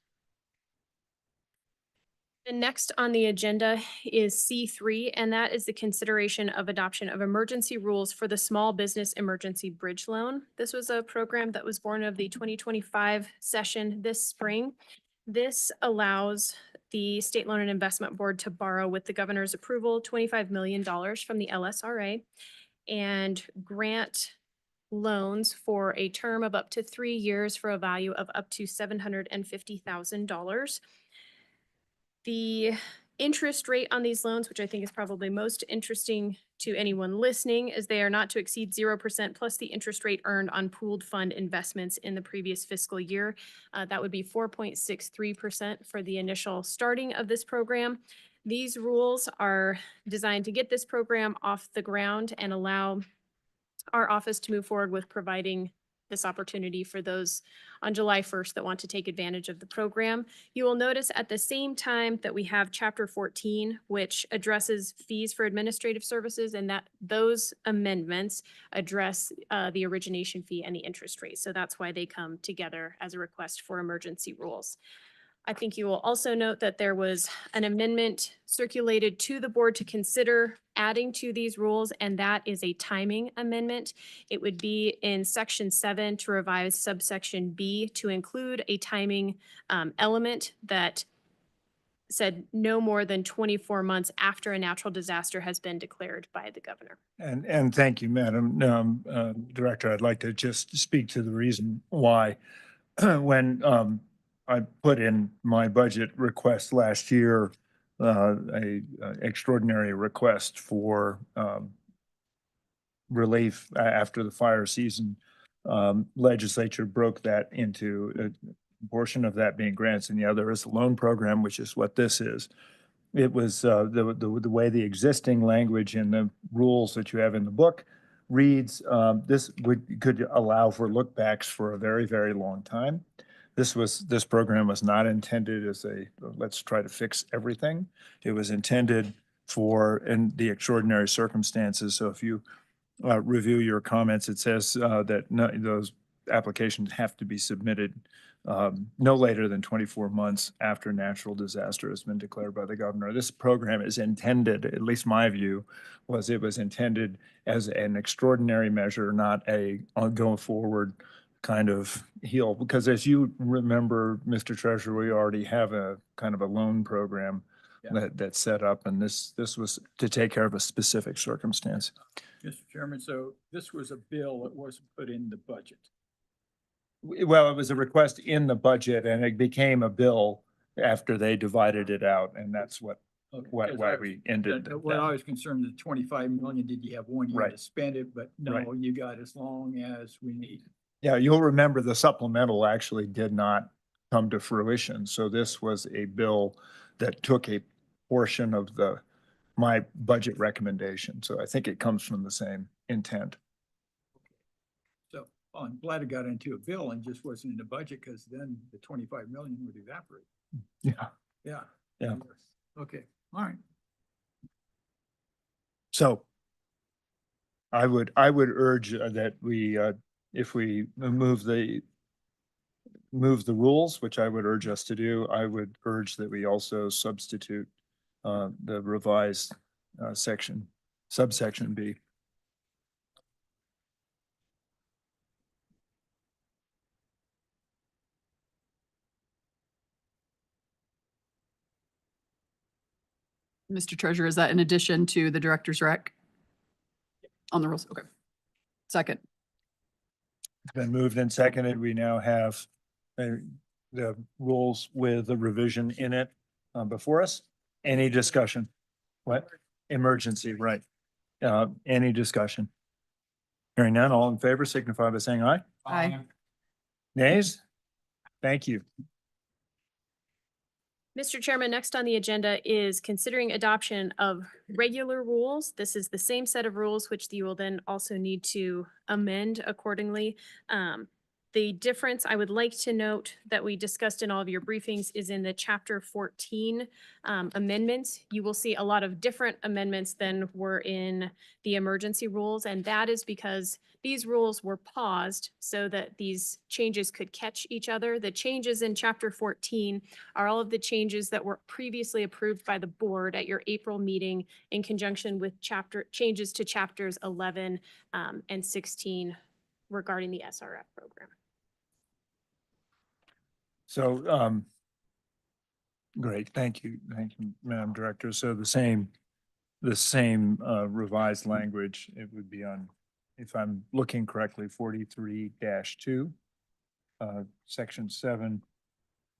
The next on the agenda is C3, and that is the consideration of adoption of emergency rules for the Small Business Emergency Bridge Loan. This was a program that was born of the 2025 session this spring. This allows the State Loan and Investment Board to borrow, with the governor's approval, $25 million from the LSRA and grant loans for a term of up to 3 years for a value of up to $750,000. The interest rate on these loans, which I think is probably most interesting to anyone listening, is they are not to exceed 0% plus the interest rate earned on pooled fund investments in the previous fiscal year. That would be 4.63% for the initial starting of this program. These rules are designed to get this program off the ground and allow our office to move forward with providing this opportunity for those on July 1st that want to take advantage of the program. You will notice at the same time that we have Chapter 14, which addresses fees for administrative services, and that those amendments address the origination fee and the interest rate. So that's why they come together as a request for emergency rules. I think you will also note that there was an amendment circulated to the board to consider adding to these rules, and that is a timing amendment. It would be in Section 7 to revise subsection B to include a timing element that said no more than 24 months after a natural disaster has been declared by the governor. And thank you, Madam Director. I'd like to just speak to the reason why when I put in my budget request last year, a extraordinary request for relief after the fire season. Legislature broke that into a portion of that being grants, and the other is a loan program, which is what this is. It was the way the existing language in the rules that you have in the book reads. This could allow for lookbacks for a very, very long time. This program was not intended as a, let's try to fix everything. It was intended for in the extraordinary circumstances. So if you review your comments, it says that those applications have to be submitted no later than 24 months after natural disaster has been declared by the governor. This program is intended, at least my view, was it was intended as an extraordinary measure, not a going forward kind of heal, because as you remember, Mr. Treasurer, we already have a kind of a loan program that's set up, and this was to take care of a specific circumstance. Mr. Chairman, so this was a bill that wasn't put in the budget. Well, it was a request in the budget, and it became a bill after they divided it out, and that's why we ended. What I was concerned, the 25 million, did you have 1 year Right. to spend it? But no, Right. you got as long as we need. Yeah, you'll remember the supplemental actually did not come to fruition. So this was a bill that took a portion of my budget recommendation. So I think it comes from the same intent. So Well, I'm glad it got into a bill and just wasn't in the budget, because then the 25 million would evaporate. Yeah. Yeah. Yeah. Okay, all right. So I would urge that we, if we move the rules, which I would urge us to do, I would urge that we also substitute the revised subsection B. Mr. Treasurer, is that in addition to the director's rec? On the rules, okay. Second. It's been moved and seconded. We now have the rules with the revision in it before us. Any discussion? What? Emergency, right. Any discussion? Hearing none, all in favor signify by saying aye. Aye. Nays? Thank you. Mr. Chairman, next on the agenda is considering adoption of regular rules. This is the same set of rules which you will then also need to amend accordingly. The difference I would like to note that we discussed in all of your briefings is in the Chapter 14 amendments. You will see a lot of different amendments than were in the emergency rules, and that is because these rules were paused so that these changes could catch each other. The changes in Chapter 14 are all of the changes that were previously approved by the board at your April meeting in conjunction with changes to Chapters 11 and 16 regarding the SRF program. So, great, thank you, Madam Director. So the same revised language, it would be on, if I'm looking correctly, 43-2, Section 7,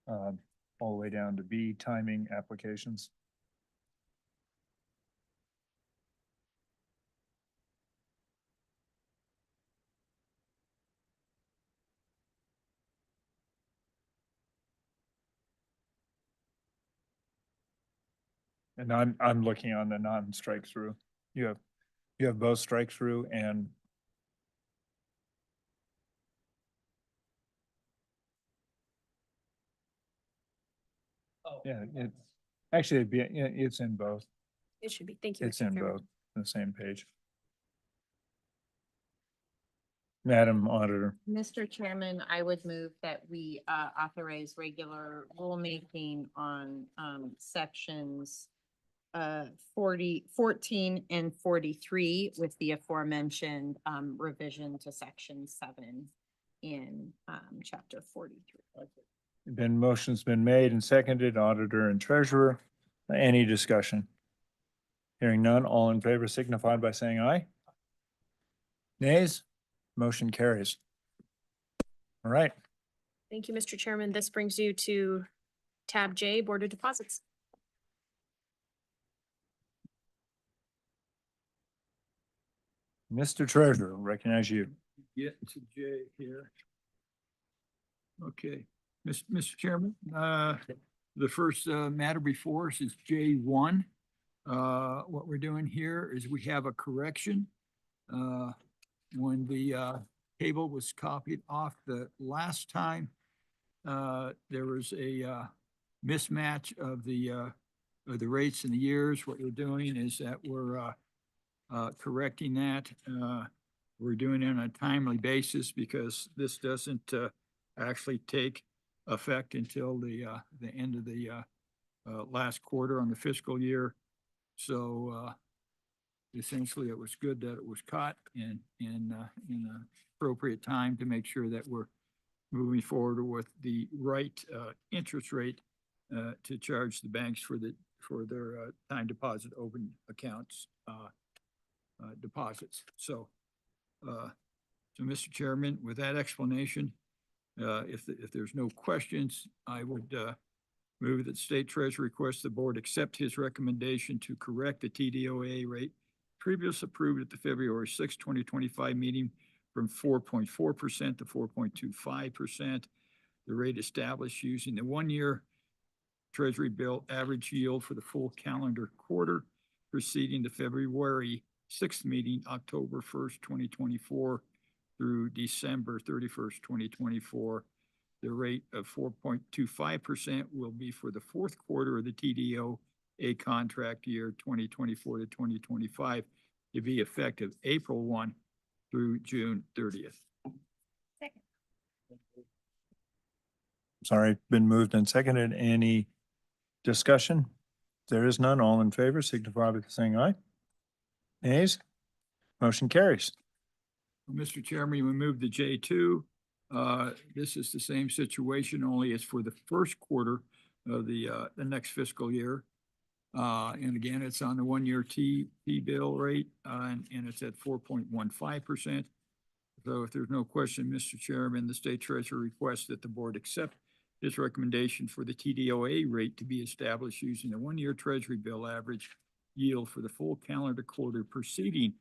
all the way down to B, timing applications. And I'm looking on the non-strike through. You have both strike through and yeah, it's in both. It should be. Thank you. It's Mr. in Chairman. both, the same page. Madam Auditor, Mr. Chairman, I would move that we authorize regular rulemaking on sections 14 and 43 with the aforementioned revision to section 7 in chapter 43. motion's been made and seconded, Auditor and Treasurer. Any discussion? Hearing none, all in favor signify by saying aye. Nays? Motion carries. All right. Thank you, Mr. Chairman. This brings you to tab J, Board of Deposits. Mr. Treasurer, recognize you. Get to J here. Okay, Mr. Chairman, the first matter before us is J1. What we're doing here is we have a correction. When the table was copied off the last time, there was a mismatch of the rates and the years. What we're doing is that we're correcting that. We're doing it on a timely basis because this doesn't actually take effect until the end of the last quarter on the fiscal year. So essentially, it was good that it was caught in an appropriate time to make sure that we're moving forward with the right interest rate to charge the banks for their time deposit open accounts deposits. So, Mr. Chairman, with that explanation, if there's no questions, I would move that State Treasurer request the board accept his recommendation to correct the TDOA rate previously approved at the February 6, 2025 meeting from 4.4% to 4.25%. The rate established using the 1-year Treasury bill average yield for the full calendar quarter preceding the February 6th meeting, October 1st, 2024, through December 31st, 2024. The rate of 4.25% will be for the fourth quarter of the TDOA contract year 2024 to 2025 to be effective April 1 through June 30th. Sorry, been moved and seconded. Any discussion? There is none. All in favor, signify by saying aye. Nays? Motion carries. Mr. Chairman, we move to J2. This is the same situation, only it's for the first quarter of the next fiscal year. And again, it's on the 1-year T-bill rate, and it's at 4.15%. So if there's no question, Mr. Chairman, the state treasurer requests that the board accept this recommendation for the TDOA rate to be established using the 1-year treasury bill average yield for the full calendar quarter preceding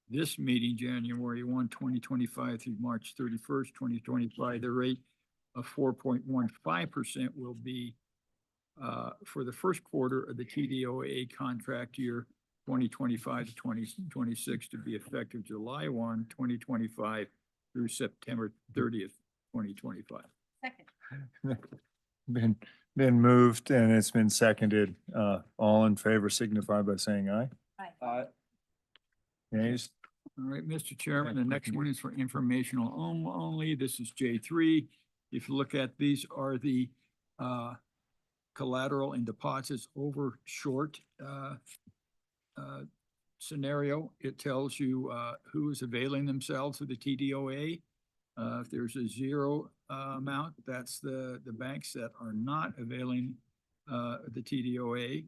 this meeting, January 1, 2025 through March 31st, 2025. The rate of 4.15% will be for the first quarter of the TDOA contract year 2025 to 2026 to be effective July 1, 2025 through September 30th, 2025. Second. Been moved and it's been seconded. All in favor signify by saying aye. Aye. Nays? All right, Mr. Chairman, the next one is for informational only. This is J3. If you look at, these are the collateral and deposits over short scenario. It tells you who is availing themselves of the TDOA. If there's a zero amount, that's the banks that are not availing the TDOA.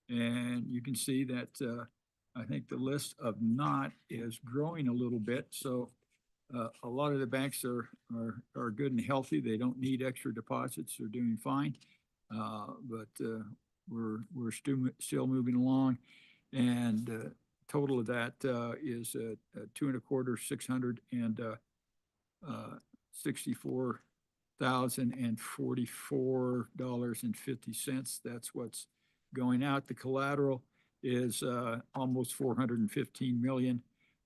And you can see that I think the list of not is growing a little bit. So a lot of the banks are good and healthy. They don't need extra deposits. They're doing fine. But we're still moving along. And total of that is $264,044.50. That's what's going out. The collateral is almost 415 million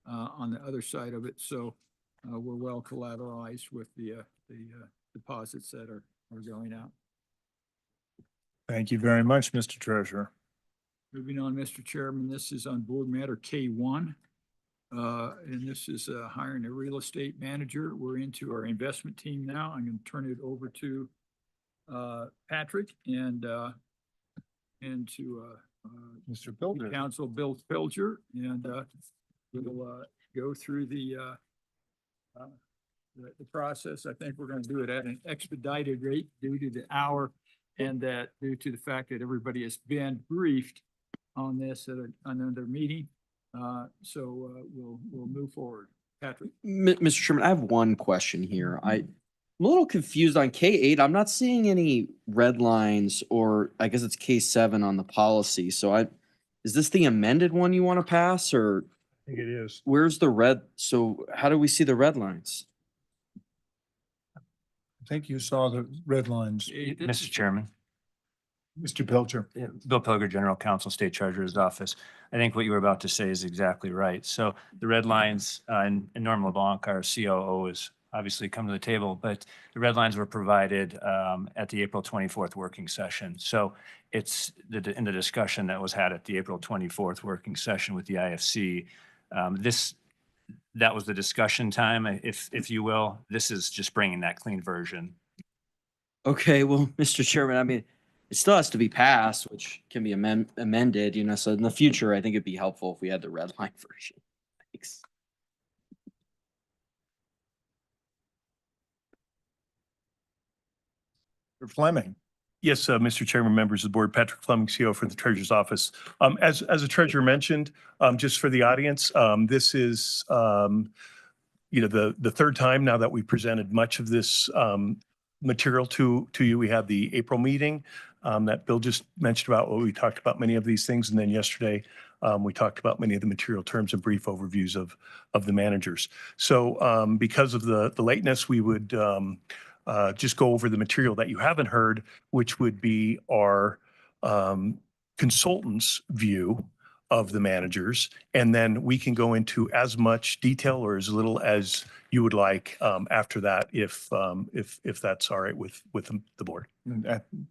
on the other side of it. So we're well collateralized with the deposits that are going out. Thank you very much, Mr. Treasurer. Moving on, Mr. Chairman, this is on board matter K1. And this is hiring a real estate manager. We're into our investment team now. I'm going to turn it over to Patrick and to Mr. Pilger. Council Bill Pilger, and we'll go through the process. I think we're going to do it at an expedited rate due to the hour, and that due to the fact that everybody has been briefed on this at another meeting. So we'll move forward. Patrick. Mr. Chairman, I have one question here. I'm a little confused on K8. I'm not seeing any red lines, or I guess it's K7 on the policy. So is this the amended one you want to pass, or? I think it is. Where's the red? So how do we see the red lines? I think you saw the red lines. Mr. Chairman. Mr. Pilger. Bill Pilger, General Counsel, State Treasurer's Office. I think what you were about to say is exactly right. So the red lines, and Norm LeBlanc, our COO, is obviously come to the table, but the red lines were provided at the April 24th working session. So it's in the discussion that was had at the April 24th working session with the IFC. That was the discussion time, if you will. This is just bringing that clean version. Okay, well, Mr. Chairman, I mean, it still has to be passed, which can be amended, you know, so in the future, I think it'd be helpful if we had the red line version. Thanks. Fleming. Yes, Mr. Chairman, members of the board, Patrick Fleming, CO for the Treasurer's Office. As the Treasurer mentioned, just for the audience, this is, the third time now that we presented much of this material to you. We had the April meeting that Bill just mentioned about, what we talked about many of these things. And then yesterday, we talked about many of the material terms and brief overviews of the managers. So because of the lateness, we would just go over the material that you haven't heard, which would be our consultant's view of the managers. And then we can go into as much detail or as little as you would like after that, if that's all right with the board.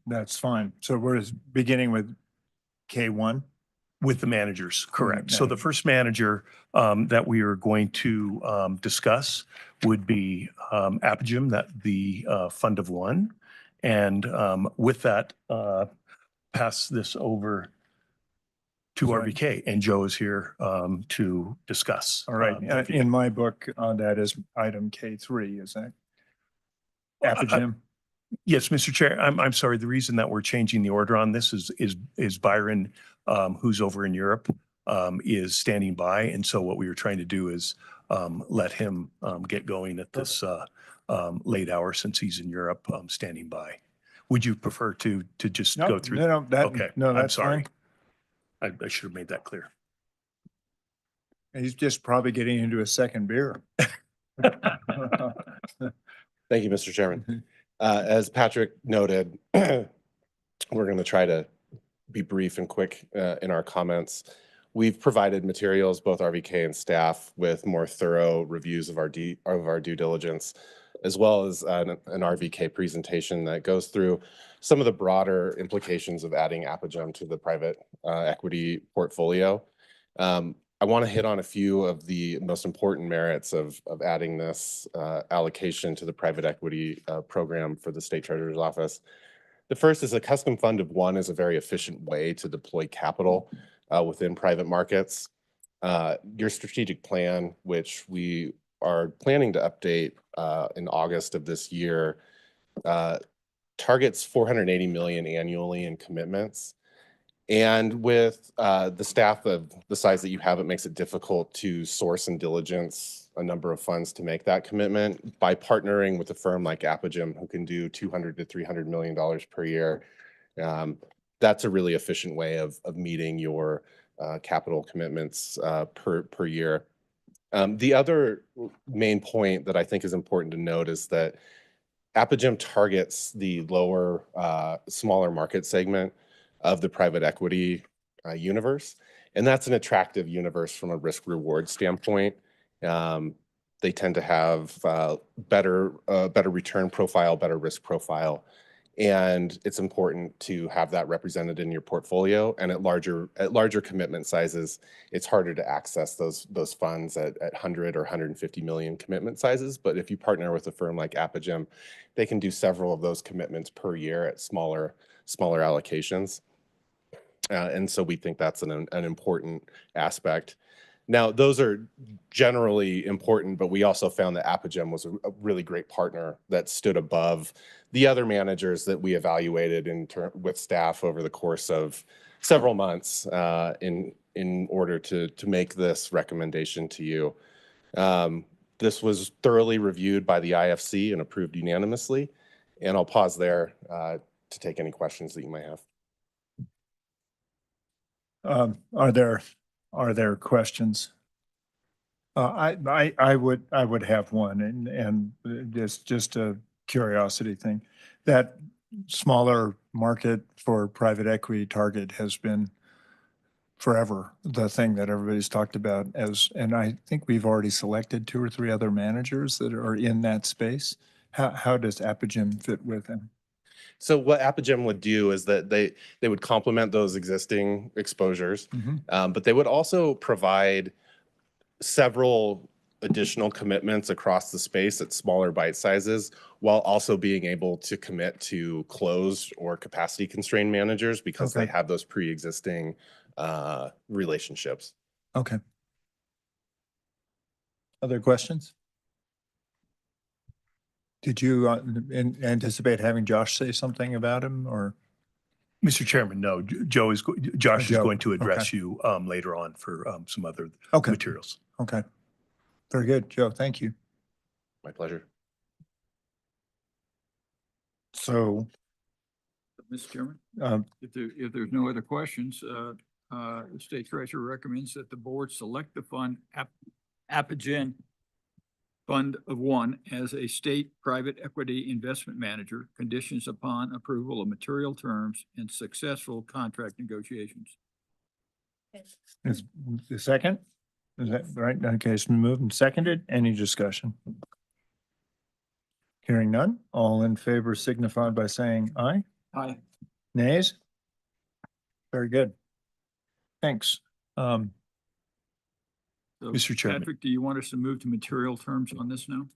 That's fine. So we're just beginning with K1? With the managers, correct. So the manager. first manager that we are going to discuss would be Apogem, that the fund of one. And with that, pass this over to Sorry. RVK, and Joe is here to discuss. All right. In my book, that is item K3, is that? Apogem? Yes, Mr. Chair, I'm sorry. The reason that we're changing the order on this is Byron, who's over in Europe, is standing by. And so what we were trying to do is let him get going at this late hour, since he's in Europe, standing by. Would you prefer to just go through? No, Okay, no, I'm that's sorry. fine. I should have made that clear. He's just probably getting into a second beer. Thank you, Mr. Chairman. As Patrick noted, we're going to try to be brief and quick in our comments. We've provided materials, both RVK and staff, with more thorough reviews of our due diligence, as well as an RVK presentation that goes through some of the broader implications of adding Apogem to the private equity portfolio. I want to hit on a few of the most important merits of adding this allocation to the private equity program for the State Treasurer's Office. The first is a custom fund of one is a very efficient way to deploy capital within private markets. Your strategic plan, which we are planning to update in August of this year, targets $480 million annually in commitments. And with the staff of the size that you have, it makes it difficult to source and diligence a number of funds to make that commitment. By partnering with a firm like Apogem, who can do $200 to $300 million per year, that's a really efficient way of meeting your capital commitments per year. The other main point that I think is important to note is that Apogem targets the lower, smaller market segment of the private equity universe. And that's an attractive universe from a risk reward standpoint. They tend to have better return profile, better risk profile. And it's important to have that represented in your portfolio. And at larger commitment sizes, it's harder to access those funds at 100 or 150 million commitment sizes. But if you partner with a firm like Apogem, they can do several of those commitments per year at smaller allocations. And so we think that's an important aspect. Now, those are generally important, but we also found that Apogem was a really great partner that stood above the other managers that we evaluated with staff over the course of several months in order to make this recommendation to you. This was thoroughly reviewed by the IFC and approved unanimously. And I'll pause there to take any questions that you might have. Are there questions? I would have one, and just a curiosity thing. That smaller market for private equity target has been forever the thing that everybody's talked about and I think we've already selected 2 or 3 other managers that are in that space. How does Apogem fit with them? So what Apogem would do is that they would complement those existing exposures, but they would also provide several additional commitments across the space at smaller bite sizes, while also being able to commit to closed or capacity constrained managers because they have those pre-existing relationships. Okay. Other questions? Did you anticipate having Josh say something about him, or? Mr. Chairman, no. Josh is going to address you later on for some other materials. Okay. Very good, Joe. Thank you. My pleasure. So, Mr. Chairman, if there's no other questions, the State Treasurer recommends that the board select the fund Apogem Fund of One as a state private equity investment manager, conditions upon approval of material terms and successful contract negotiations. Is the second? Is that right? Okay, it's been moved and seconded. Any discussion? Hearing none. All in favor signify by saying aye. Aye. Nays? Very good. Thanks. So, Mr. Chairman. Patrick, do you want us to move to material terms on this now?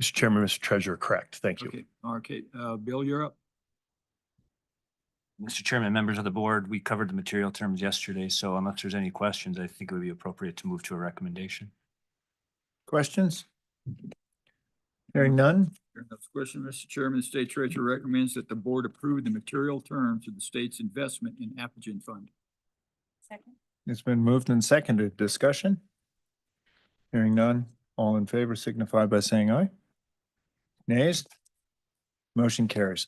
Mr. Chairman, Mr. Treasurer, correct. Thank you. Okay, okay. Bill, you're up. Mr. Chairman, members of the board, we covered the material terms yesterday, so unless there's any questions, I think it would be appropriate to move to a recommendation. Questions? Hearing none. Next question, Mr. Chairman, the state treasurer recommends that the board approve the material terms of the state's investment in Apogee Fund. Second. It's been moved and seconded. Discussion? Hearing none. All in favor signify by saying aye. Nays? Motion carries.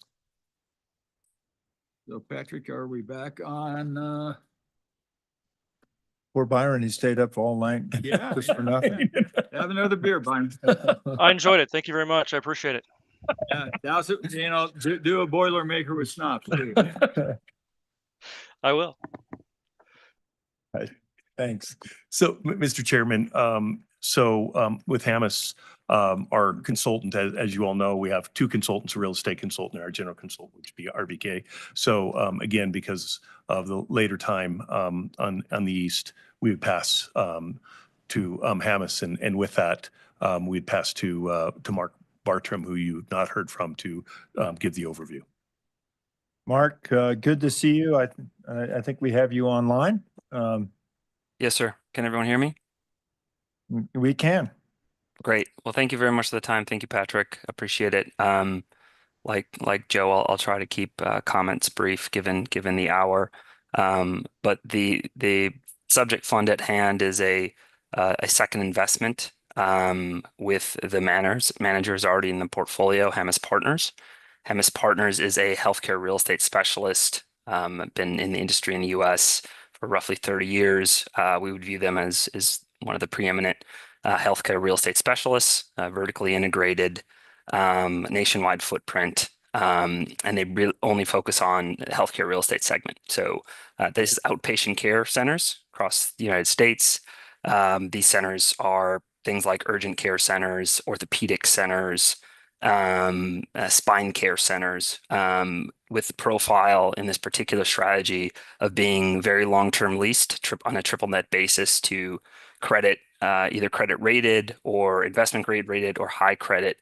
So Patrick, are we back on, Poor Byron, he stayed up all night. Yeah. Just for nothing. have another beer, Byron? I enjoyed it. Thank you very much. I appreciate it. Douse it, do a Boilermaker with schnapps. Too. I will. Right. Thanks. So, Mr. Chairman, with Hamas, our consultant, as you all know, we have two consultants, a real estate consultant and our general consultant, which would be RBK. So again, because of the later time on the east, we would pass to Hamas, and with that, we'd pass to Mark Bartram, who you've not heard from, to give the overview. Mark, good to see you. I think we have you online. Yes, sir. Can everyone hear me? We can. Great. Well, thank you very much for the time. Thank you, Patrick. Appreciate it. Like Joe, I'll try to keep comments brief given the hour. But the subject fund at hand is a second investment with the managers already in the portfolio, Hamas Partners. Hamas Partners is a healthcare real estate specialist, been in the industry in the U.S. for roughly 30 years. We would view them as one of the preeminent healthcare real estate specialists, vertically integrated, nationwide footprint, and they only focus on healthcare real estate segment. So this is outpatient care centers across the United States. These centers are things like urgent care centers, orthopedic centers, spine care centers, with the profile in this particular strategy of being very long-term leased on a triple net basis to credit, either credit rated or investment grade rated or high credit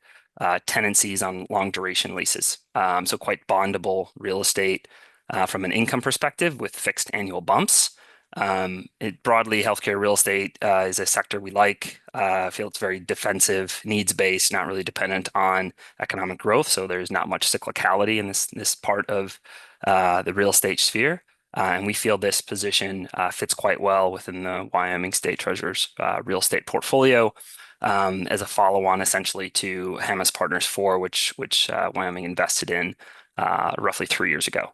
tenancies on long duration leases. So quite bondable real estate from an income perspective with fixed annual bumps. Broadly, healthcare real estate is a sector we like. I feel it's very defensive, needs-based, not really dependent on economic growth. So there's not much cyclicality in this part of the real estate sphere. And we feel this position fits quite well within the Wyoming State Treasurer's real estate portfolio as a follow-on essentially to Hamas Partners 4, which Wyoming invested in roughly 3 years ago.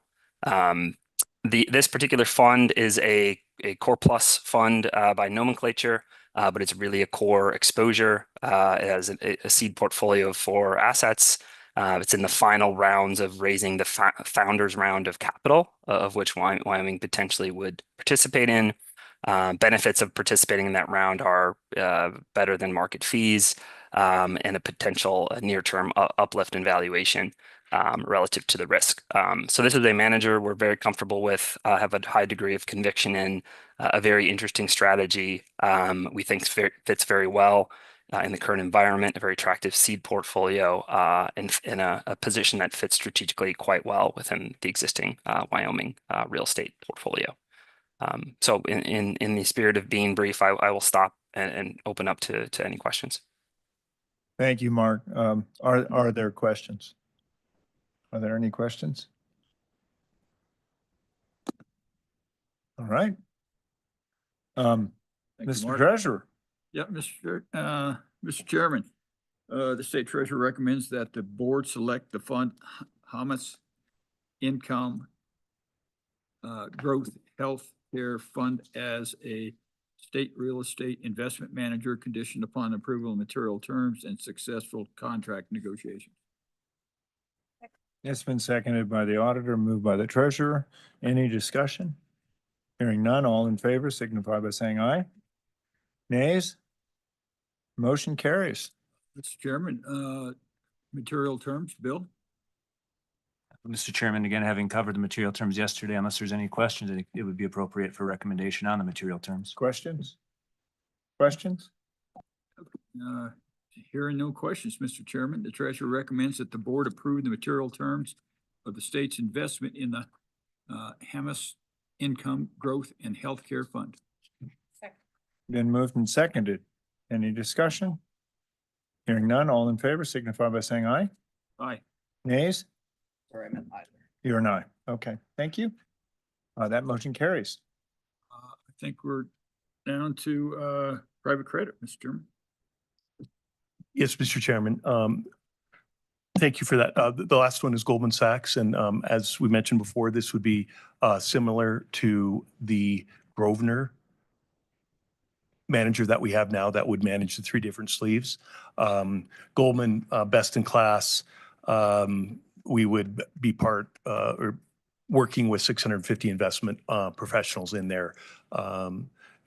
This particular fund is a core plus fund by nomenclature, but it's really a core exposure. It has a seed portfolio of 4 assets. It's in the final rounds of raising the founders round of capital, of which Wyoming potentially would participate in. Benefits of participating in that round are better than market fees and a potential near-term uplift in valuation relative to the risk. So this is a manager we're very comfortable with, have a high degree of conviction in, a very interesting strategy. We think fits very well in the current environment, a very attractive seed portfolio, and in a position that fits strategically quite well within the existing Wyoming real estate portfolio. So in the spirit of being brief, I will stop and open up to any questions. Thank you, Mark. Are there questions? Are there any questions? All right. Mr. Treasurer. Yeah, Mr. Chairman, the state treasurer recommends that the board select the fund Hamas Income Growth Health Care Fund as a state real estate investment manager conditioned upon approval of material terms and successful contract negotiations. It's been seconded by the auditor, moved by the treasurer. Any discussion? Hearing none, all in favor signify by saying aye. Nays? Motion carries. Mr. Chairman, material terms, Bill? Mr. Chairman, again, having covered the material terms yesterday, unless there's any questions, I think it would be appropriate for recommendation on the material terms. Questions? Questions? Hearing no questions, Mr. Chairman, the treasurer recommends that the board approve the material terms of the state's investment in the Hamas Income Growth and Healthcare Fund. Been moved and seconded. Any discussion? Hearing none, all in favor signify by saying aye. Aye. Nays? Sorry, I meant either. You're an aye. Okay, thank you. That motion carries. I think we're down to private credit, Mr. Chairman. Yes, Mr. Chairman. Thank you for that. The last one is Goldman Sachs. And as we mentioned before, this would be similar to the Grosvenor manager that we have now that would manage the three different sleeves. Goldman, best in class. We would be part or working with 650 investment professionals in their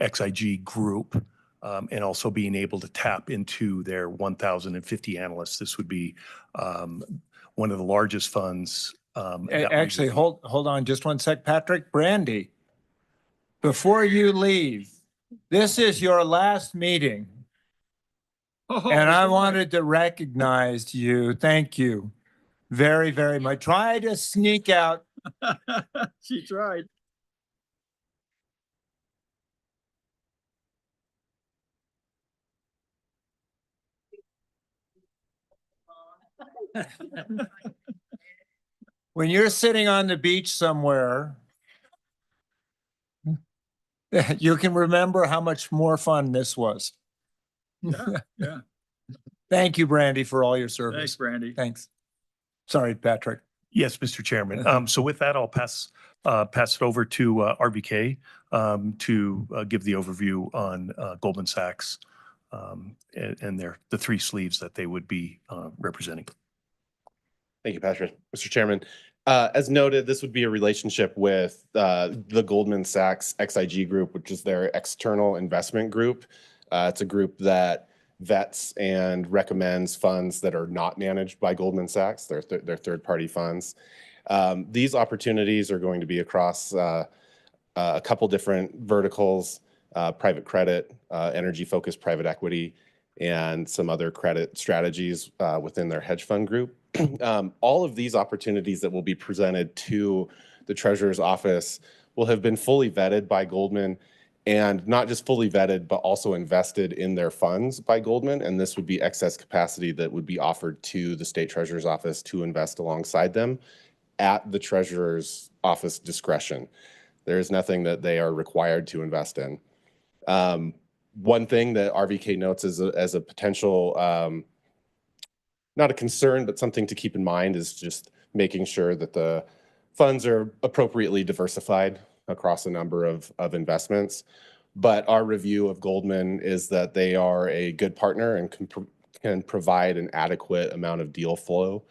XIG group. And also being able to tap into their 1,050 analysts. This would be one of the largest funds. Actually, hold on just one sec, Patrick. Brandy, before you leave, this is your last meeting. And I wanted to recognize you. Thank you very, very much. Try to sneak out. She tried. When you're sitting on the beach somewhere, you can remember how much more fun this was. Yeah. Thank you, Brandy, for all your service. Thanks, Brandy. Thanks. Sorry, Patrick. Yes, Mr. Chairman. So with that, I'll pass it over to RVK to give the overview on Goldman Sachs and the three sleeves that they would be representing. Thank you, Patrick. Mr. Chairman, as noted, this would be a relationship with the Goldman Sachs XIG group, which is their external investment group. It's a group that vets and recommends funds that are not managed by Goldman Sachs. They're third-party funds. These opportunities are going to be across a couple different verticals, private credit, energy-focused private equity, and some other credit strategies within their hedge fund group. All of these opportunities that will be presented to the Treasurer's office will have been fully vetted by Goldman, and not just fully vetted, but also invested in their funds by Goldman. And this would be excess capacity that would be offered to the State Treasurer's office to invest alongside them at the Treasurer's office discretion. There is nothing that they are required to invest in. One thing that RVK notes as a potential, not a concern, but something to keep in mind is just making sure that the funds are appropriately diversified across a number of investments. But our review of Goldman is that they are a good partner and can provide an adequate amount of deal flow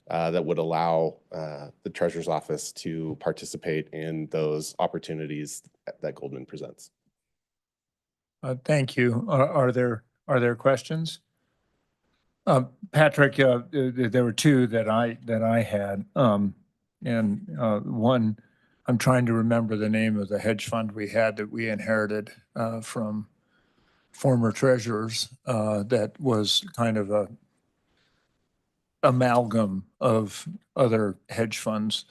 that would allow the Treasurer's office to participate in those opportunities that Goldman presents. Thank you. Are there questions? Patrick, there were two that I had, and one, I'm trying to remember the name of the hedge fund we had that we inherited from former treasurers that was kind of a amalgam of other hedge funds,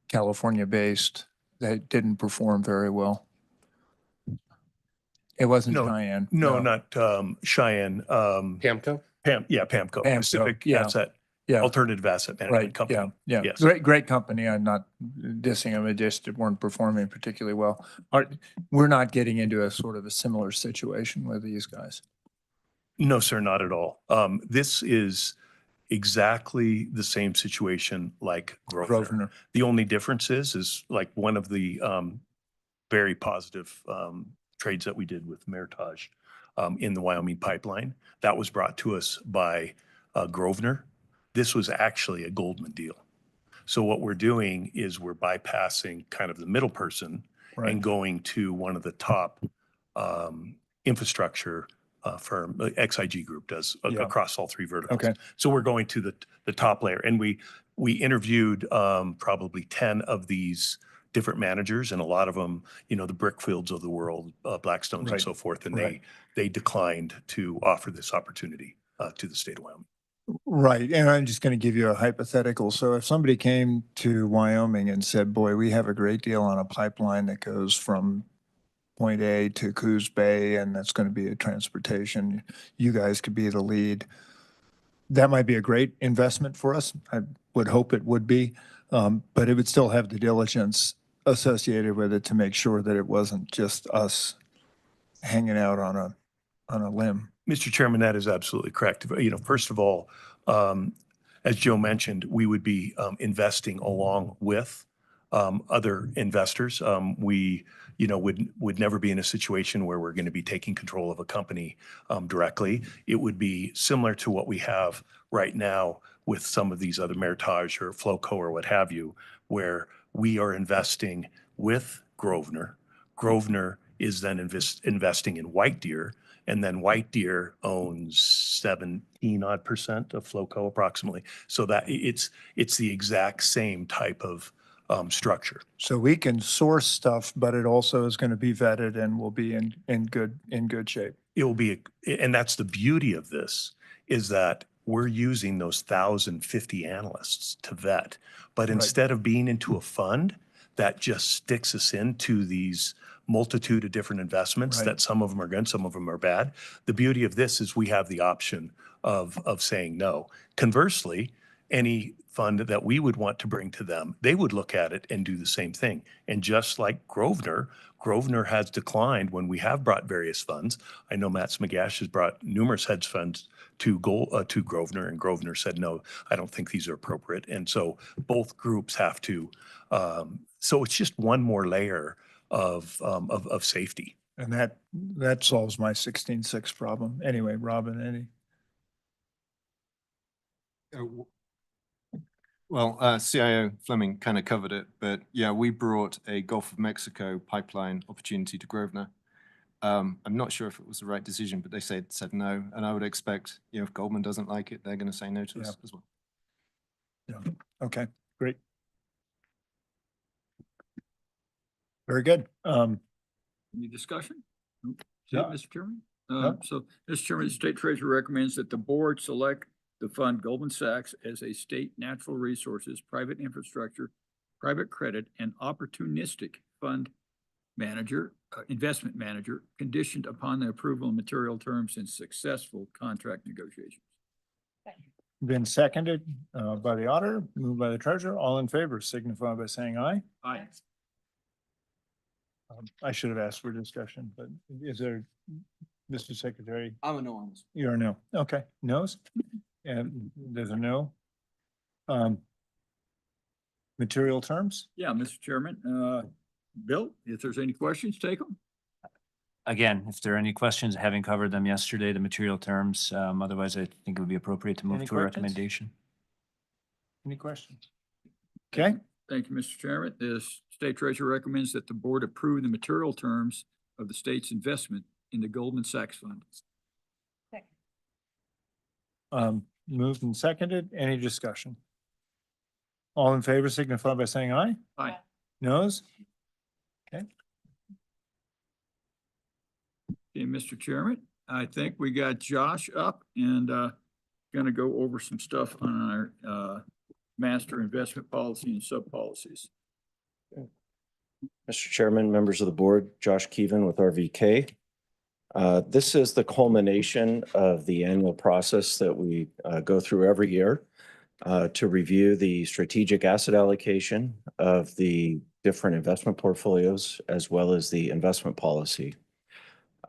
California-based, that didn't perform very well. It wasn't Cheyenne. No, not Cheyenne. PAMCO? PAMCO. Pacific Asset. Yeah. Alternative Asset Management Company. Yeah. Yes. Great company. I'm not dissing them. It just weren't performing particularly well. We're not getting into a sort of a similar situation with these guys. No, sir, not at all. This is exactly the same situation like Grosvenor. The only difference is like one of the very positive trades that we did with Meritage in the Wyoming pipeline. That was brought to us by Grosvenor. This was actually a Goldman deal. So what we're doing is we're bypassing kind of the middle person Right. and going to one of the top infrastructure firm, XIG Group does Yeah. across all three verticals. Okay. So we're going to the top layer, and we interviewed probably 10 of these different managers, and a lot of them, you know, the Brickfields of the world, Blackstones and Right. so forth, and Right. they declined to offer this opportunity to the state of Wyoming. Right. And I'm just going to give you a hypothetical. So if somebody came to Wyoming and said, boy, we have a great deal on a pipeline that goes from point A to Coos Bay, and that's going to be a transportation, you guys could be the lead. That might be a great investment for us. I would hope it would be, but it would still have the diligence associated with it to make sure that it wasn't just us hanging out on a limb. Mr. Chairman, that is absolutely correct. You know, first of all, as Joe mentioned, we would be investing along with other investors. We, you know, would never be in a situation where we're going to be taking control of a company directly. It would be similar to what we have right now with some of these other Meritage or Flowco or what have you, where we are investing with Grosvenor. Grosvenor is then investing in White Deer, and then White Deer owns 17% of Flowco approximately. So that it's the exact same type of structure. So we can source stuff, but it also is going to be vetted and will be in good shape. It will be, and that's the beauty of this, is that we're using those 1,050 analysts to vet. But instead of being into a fund, that just sticks us into these multitude of different investments that some of them are good, some of them are bad. The beauty of this is we have the option of saying no. Conversely, any fund that we would want to bring to them, they would look at it and do the same thing. And just like Grosvenor has declined when we have brought various funds. I know Matt Smagash has brought numerous hedge funds to Grosvenor, and Grosvenor said, no, I don't think these are appropriate. And so both groups have to, so it's just one more layer of safety. And that solves my 16.6 problem. Anyway, Robin, any? Well, CIO Fleming kind of covered it, but yeah, we brought a Gulf of Mexico pipeline opportunity to Grosvenor. I'm not sure if it was the right decision, but they said no. And I would expect, you know, if Goldman doesn't like it, they're going to say no to us as well. Yeah. Okay, great. Very good. Any discussion? No. Mr. Chairman? No. So, Mr. Chairman, the state treasurer recommends that the board select the fund Goldman Sachs as a state natural resources, private infrastructure, private credit, and opportunistic fund manager, investment manager, conditioned upon the approval of material terms and successful contract negotiations. Been seconded by the auditor, moved by the treasurer. All in favor signify by saying aye. Aye. I should have asked for discussion, but is there, Mr. Secretary? I'm a no on this. You're a no. Okay, no's? And there's a no. Material terms? Yeah, Mr. Chairman, Bill, if there's any questions, take them. Again, if there are any questions, having covered them yesterday, the material terms, otherwise I think it would be appropriate to move Any to a questions? recommendation. Any questions? Okay, Thank you, Mr. Chairman. The state treasurer recommends that the board approve the material terms of the state's investment in the Goldman Sachs Fund. moved and seconded. Any discussion? All in favor signify by saying aye. Aye. No's? Okay. Okay, Mr. Chairman, I think we got Josh up and gonna go over some stuff on our master investment policy and sub policies. Mr. Chairman, members of the board, Josh Keevan with RVK. This is the culmination of the annual process that we go through every year to review the strategic asset allocation of the different investment portfolios as well as the investment policy.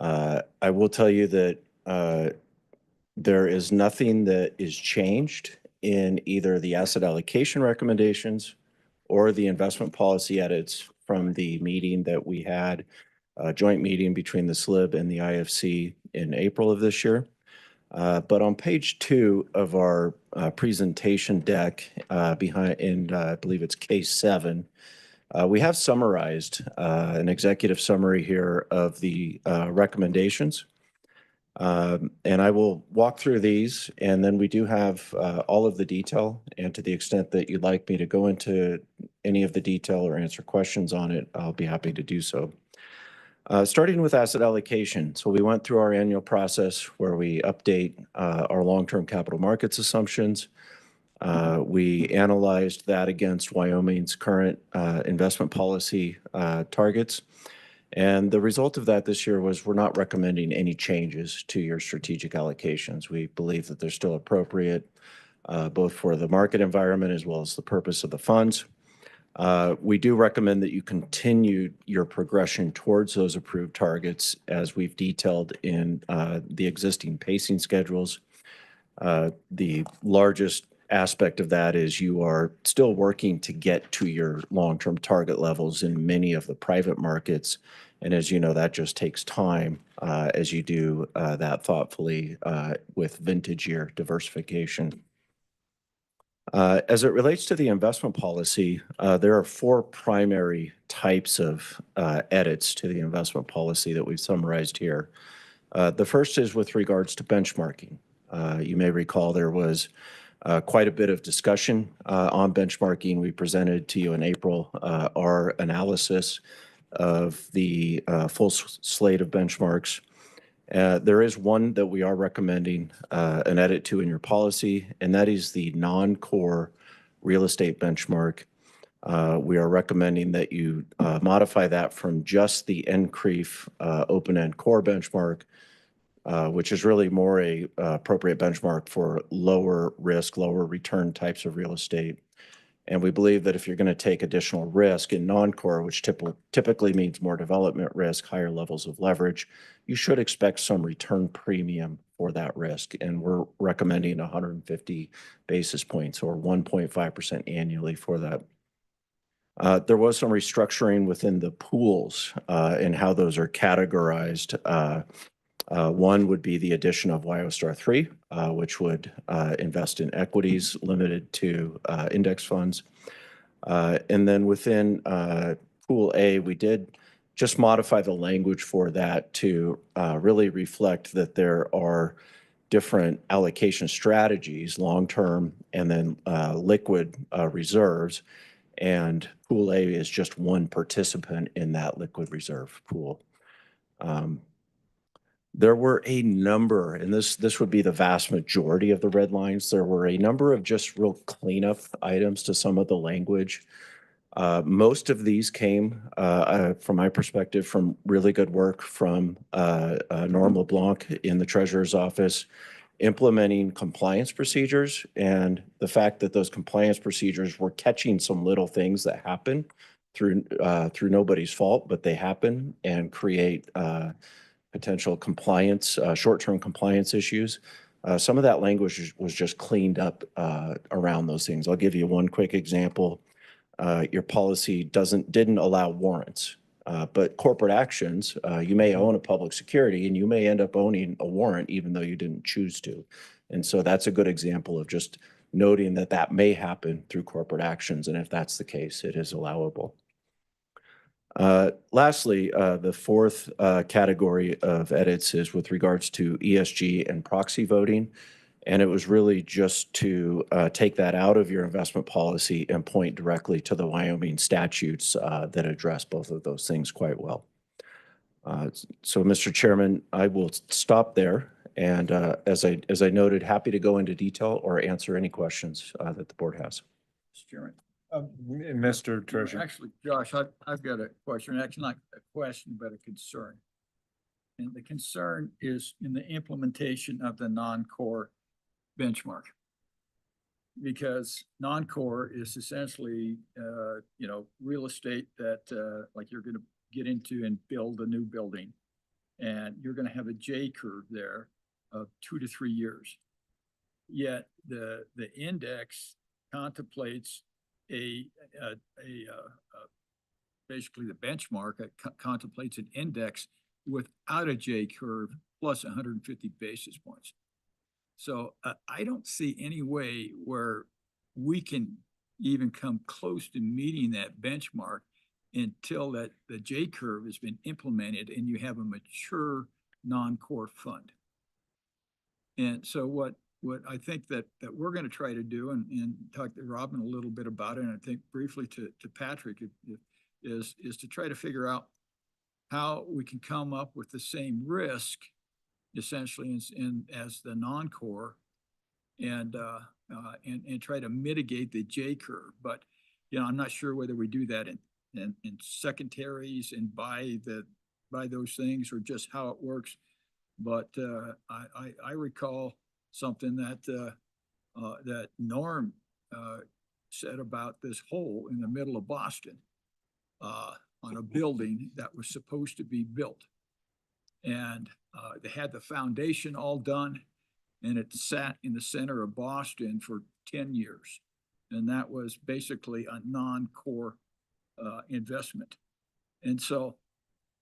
I will tell you that there is nothing that is changed in either the asset allocation recommendations or the investment policy edits from the meeting that we had, a joint meeting between the Slib and the IFC in April of this year. But on page 2 of our presentation deck I believe it's case 7, We have summarized an executive summary here of the recommendations. And I will walk through these, and then we do have all of the detail. And to the extent that you'd like me to go into any of the detail or answer questions on it, I'll be happy to do so. Starting with asset allocation. So we went through our annual process where we update our long-term capital markets assumptions. We analyzed that against Wyoming's current investment policy targets. And the result of that this year was we're not recommending any changes to your strategic allocations. We believe that they're still appropriate, both for the market environment as well as the purpose of the funds. We do recommend that you continue your progression towards those approved targets as we've detailed in the existing pacing schedules. The largest aspect of that is you are still working to get to your long-term target levels in many of the private markets. And as you know, that just takes time as you do that thoughtfully with vintage year diversification. As it relates to the investment policy, there are 4 primary types of edits to the investment policy that we've summarized here. The first is with regards to benchmarking. You may recall there was quite a bit of discussion on benchmarking. We presented to you in April our analysis of the full slate of benchmarks. There is one that we are recommending an edit to in your policy, and that is the non-core real estate benchmark. We are recommending that you modify that from just the NCREIF open-end core benchmark, which is really more a appropriate benchmark for lower risk, lower return types of real estate. And we believe that if you're going to take additional risk in non-core, which typically means more development risk, higher levels of leverage, you should expect some return premium for that risk. And we're recommending 150 basis points or 1.5% annually for that. There was some restructuring within the pools and how those are categorized. One would be the addition of WyoStar 3, which would invest in equities limited to index funds. And then within Pool A, we did just modify the language for that to really reflect that there are different allocation strategies, long-term and then liquid reserves. And Pool A is just one participant in that liquid reserve pool. There were a number, and this would be the vast majority of the red lines. There were a number of just real cleanup items to some of the language. Most of these came, from my perspective, from really good work from Norm LeBlanc in the Treasurer's office, implementing compliance procedures, and the fact that those compliance procedures were catching some little things that happen through nobody's fault, but they happen and create potential compliance, short-term compliance issues. Some of that language was just cleaned up around those things. I'll give you one quick example. Your policy didn't allow warrants, but corporate actions, you may own a public security and you may end up owning a warrant even though you didn't choose to. And so that's a good example of just noting that that may happen through corporate actions. And if that's the case, it is allowable. Lastly, the fourth category of edits is with regards to ESG and proxy voting. And it was really just to take that out of your investment policy and point directly to the Wyoming statutes that address both of those things quite well. So, Mr. Chairman, I will stop there. And as I noted, happy to go into detail or answer any questions that the board has. Mr. Chairman. Mr. Treasurer. Actually, Josh, I've got a question, actually not a question, but a concern. And the concern is in the implementation of the non-core benchmark. Because non-core is essentially, real estate that like you're going to get into and build a new building. And you're going to have a J curve there of 2 to 3 years. Yet the index contemplates basically the benchmark contemplates an index without a J curve plus 150 basis points. So I don't see any way where we can even come close to meeting that benchmark until that the J curve has been implemented and you have a mature non-core fund. And so what I think that we're going to try to do, and talk to Robin a little bit about it, and I think briefly to Patrick, is to try to figure out how we can come up with the same risk essentially as the non-core, and try to mitigate the J curve. But I'm not sure whether we do that in secondaries and buy those things, or just how it works. But I recall something that Norm said about this hole in the middle of Boston on a building that was supposed to be built. And they had the foundation all done, and it sat in the center of Boston for 10 years. And that was basically a non-core investment. And so,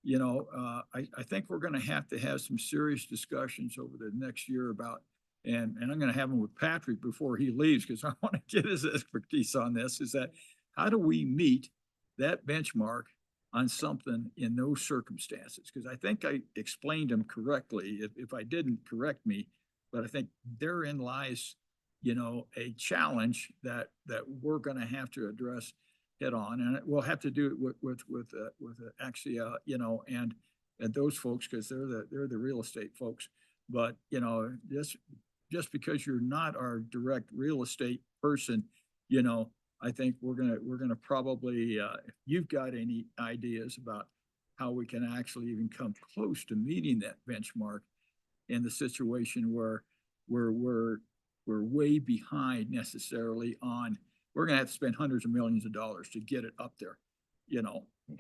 I think we're going to have some serious discussions over the next year about, and I'm going to have them with Patrick before he leaves, because I want to get his expertise on this, is that how do we meet that benchmark on something in those circumstances? Because I think I explained them correctly. If I didn't, correct me, but I think therein lies, a challenge that we're going to have to address head on, and we'll have to do it with Axia, and those folks, because they're the real estate folks. But just because you're not our direct real estate person, I think we're gonna probably, if you've got any ideas about how we can actually even come close to meeting that benchmark in the situation where we're way behind necessarily on. We're going to have to spend hundreds of millions of dollars to get it up there,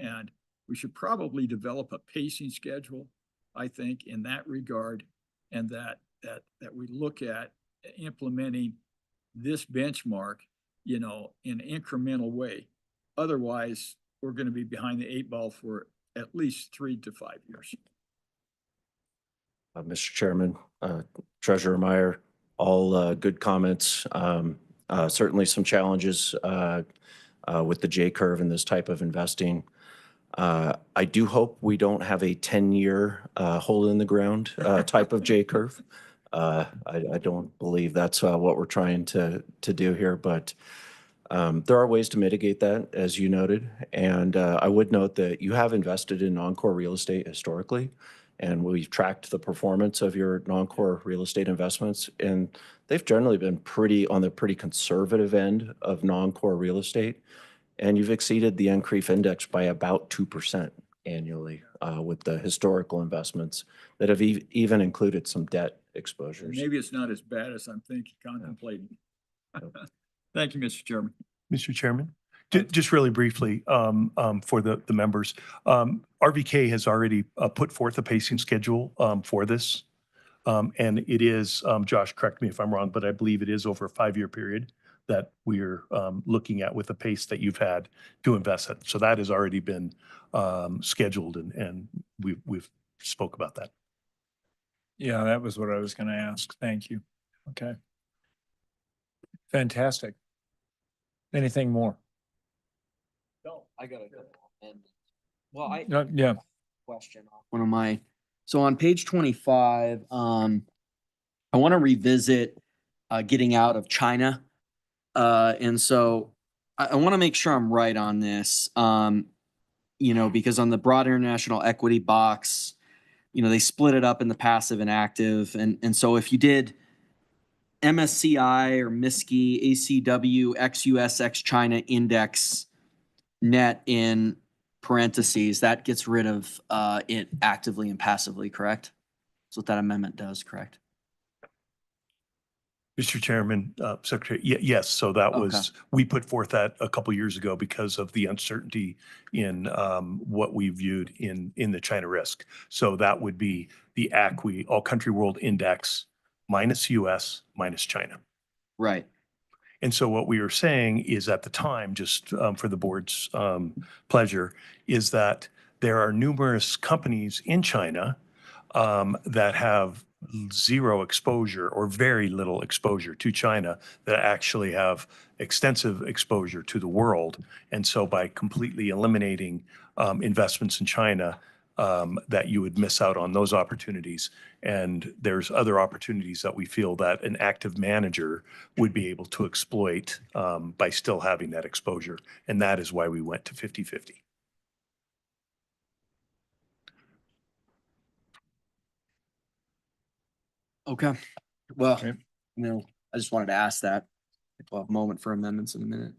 and we should probably develop a pacing schedule, I think, in that regard, and that we look at implementing this benchmark, in an incremental way. Otherwise, we're going to be behind the 8 ball for at least 3 to 5 years. Mr. Chairman, Treasurer Meyer, all good comments. Certainly some challenges with the J curve and this type of investing. I do hope we don't have a 10-year hole in the ground type of J curve. I don't believe that's what we're trying to do here, but there are ways to mitigate that, as you noted. And I would note that you have invested in non-core real estate historically, and we've tracked the performance of your non-core real estate investments, and they've generally been on the pretty conservative end of non-core real estate. And you've exceeded the NCREIF index by about 2% annually with the historical investments that have even included some debt exposures. Maybe it's not as bad as I'm contemplating. Thank you, Mr. Chairman. Mr. Chairman, just really briefly for the members, RVK has already put forth a pacing schedule for this. And it is, Josh, correct me if I'm wrong, but I believe it is over a 5-year period that we're looking at with the pace that you've had to invest it. So that has already been scheduled, and we've spoke about that. Yeah, that was what I was going to ask. Thank you. Okay. Fantastic. Anything more? No, I got a and well, yeah. Question off one of my. So on page 25, I want to revisit getting out of China. And so I want to make sure I'm right on this, because on the broad international equity box, they split it up in the passive and active. And so if you did MSCI or MSCI, ACW, XUS, X China index net in parentheses, that gets rid of it actively and passively, correct? That's what that amendment does, correct? Mr. Chairman, Secretary, yes. So that was, we put forth that a couple years ago because of the uncertainty in what we viewed in the China risk. So that would be the ACWI, All Country World Index, minus US, minus China. Right. And so what we were saying is at the time, just for the board's pleasure, is that there are numerous companies in China that have zero exposure or very little exposure to China that actually have extensive exposure to the world. And so by completely eliminating investments in China, that you would miss out on those opportunities. And there's other opportunities that we feel that an active manager would be able to exploit by still having that exposure. And that is why we went to 50-50. Okay, well, I just wanted to ask that. We'll have a moment for amendments in a minute.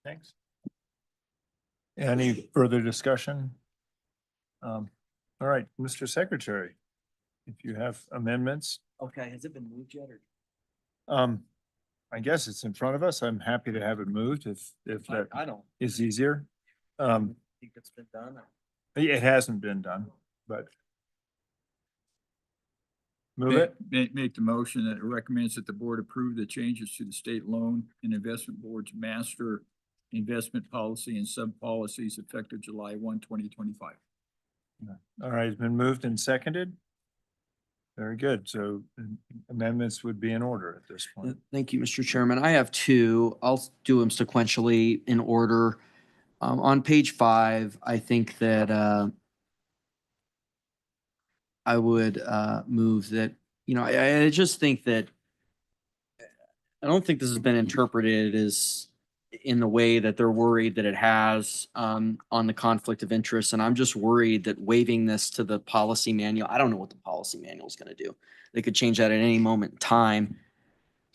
Thanks. Any further discussion? All right, Mr. Secretary, if you have amendments. Okay, has it been moved yet I guess it's in front of us. I'm happy to have it moved if that I don't is easier. think it's been done. It hasn't been done, but move it. Make the motion that it recommends that the board approve the changes to the state loan and investment board's master investment policy and sub-policies effective July 1, 2025. All right, it's been moved and seconded. Very good. So amendments would be in order at this point. Thank you, Mr. Chairman. I have two. I'll do them sequentially in order. On page 5, I think that I would move that, I just think that I don't think this has been interpreted as in the way that they're worried that it has on the conflict of interest. And I'm just worried that waiving this to the policy manual, I don't know what the policy manual is going to do. They could change that at any moment in time.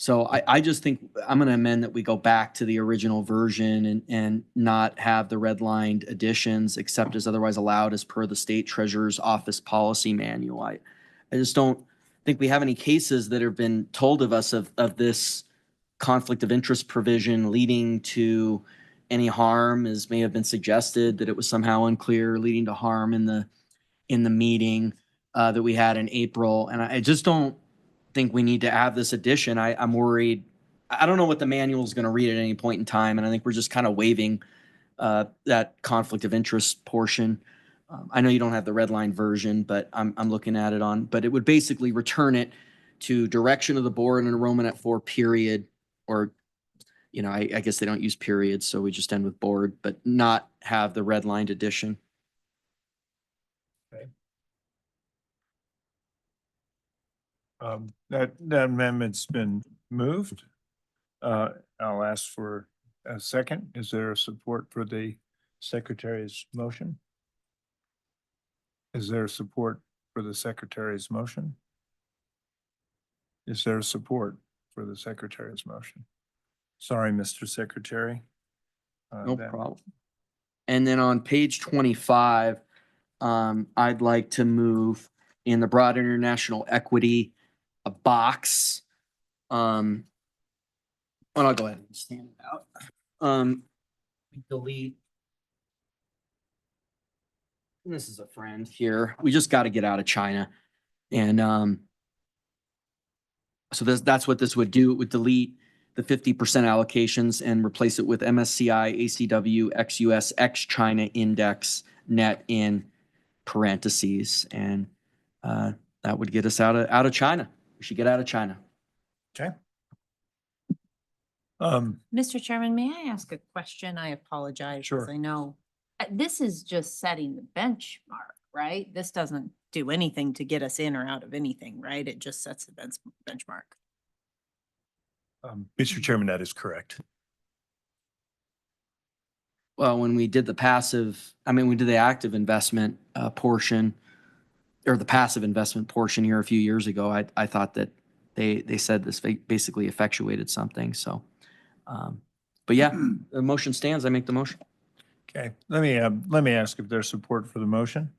So I just think I'm going to amend that we go back to the original version and not have the redlined additions except as otherwise allowed as per the state treasurer's office policy manual. I just don't think we have any cases that have been told of us of this conflict of interest provision leading to any harm, as may have been suggested, that it was somehow unclear, leading to harm in the meeting that we had in April. And I just don't think we need to have this addition. I'm worried. I don't know what the manual is going to read at any point in time. And I think we're just kind of waiving that conflict of interest portion. I know you don't have the red line version, but I'm looking at it but it would basically return it to direction of the board and enrollment at 4 period, or, I guess they don't use periods, so we just end with board, but not have the red lined addition. Okay. That amendment's been moved. I'll ask for a second. Is there support for the secretary's motion? Is there support for the secretary's motion? Is there support for the secretary's motion? Sorry, Mr. Secretary. No problem. And then on page 25, I'd like to move in the broad international equity a box. Well, I'll go ahead and stand it out. Delete. And this is a friend here. We just got to get out of China. And so that's what this would do. It would delete the 50% allocations and replace it with MSCI, ACW, XUS, ex-China index net in parentheses. And that would get us out of China. We should get out of China. Okay. Mr. Chairman, may I ask a question? I apologize. Sure. 'Cause I know this is just setting the benchmark, right? This doesn't do anything to get us in or out of anything, right? It just sets the benchmark. Mr. Chairman, that is correct. Well, when we did the we did the active investment portion, or the passive investment portion here a few years ago, I thought that they said this basically effectuated something. So, but yeah, the motion stands. I make the motion. Okay, let me ask if there's support for the motion.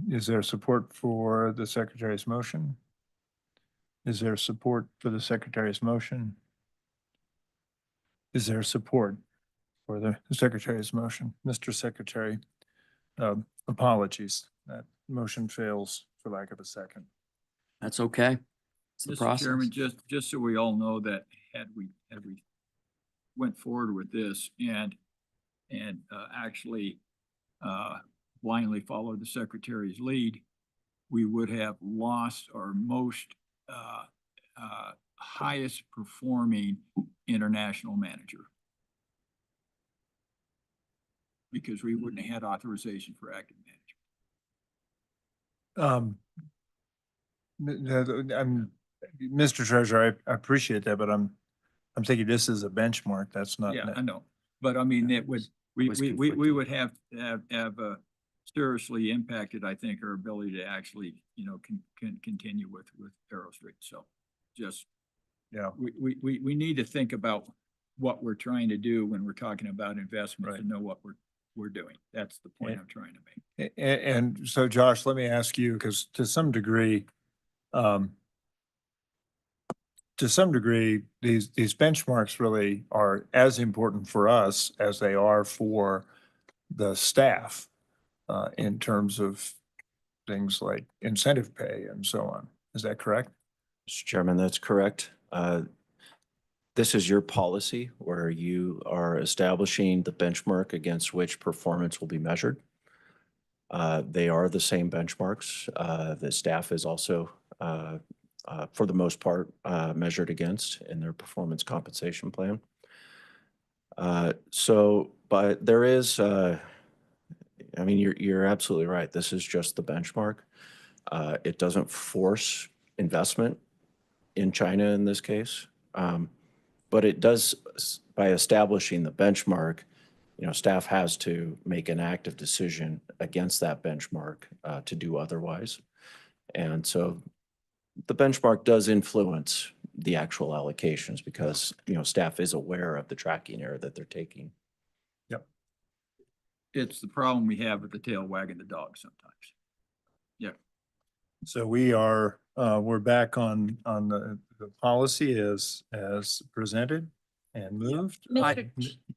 Is there support for the secretary's motion? Is there support for the secretary's motion? Is there support for the secretary's motion? Mr. Secretary, apologies. That motion fails for lack of a second. That's okay. It's the Mr. process. Chairman, just so we all know that had we went forward with this and actually blindly followed the secretary's lead, we would have lost our most highest performing international manager. Because we wouldn't have had authorization for active management. Mr. Treasurer, I appreciate that, but I'm thinking this is a benchmark. That's not. Yeah, I know, but I mean, it would, we would have seriously impacted, I think, our ability to actually, you know, continue with Arrow Street. So just, yeah, we need to think about what we're trying to do when we're talking about investment and know what we're doing. That's the point I'm trying to make. And so Josh, let me ask you, because to some degree, these benchmarks really are as important for us as they are for the staff in terms of things like incentive pay and so on. Is that correct? Mr. Chairman, that's correct. This is your policy where you are establishing the benchmark against which performance will be measured. They are the same benchmarks. The staff is also, for the most part, measured against in their performance compensation plan. But there is, I mean, you're absolutely right. This is just the benchmark. It doesn't force investment in China in this case. But it does, by establishing the benchmark, you know, staff has to make an active decision against that benchmark to do otherwise. And so the benchmark does influence the actual allocations because, you know, staff is aware of the tracking error that they're taking. Yep. It's the problem we have with the tail wagging the dog sometimes. Yeah. So we're back on the policy as presented and moved.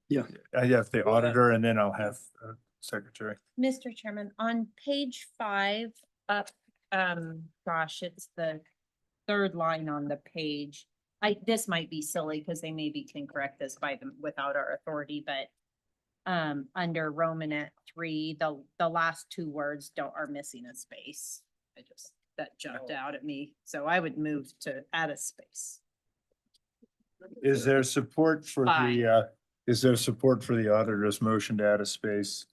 Yeah. I have the auditor and then I'll have secretary. Mr. Chairman, on page 5 up, gosh, it's the third line on the page. This might be silly because they maybe can correct this by them without our authority, but under Romanet 3, the last 2 words are missing a space. That jumped out at me. So I would move to add a space. Is there support for the auditor's motion to add a space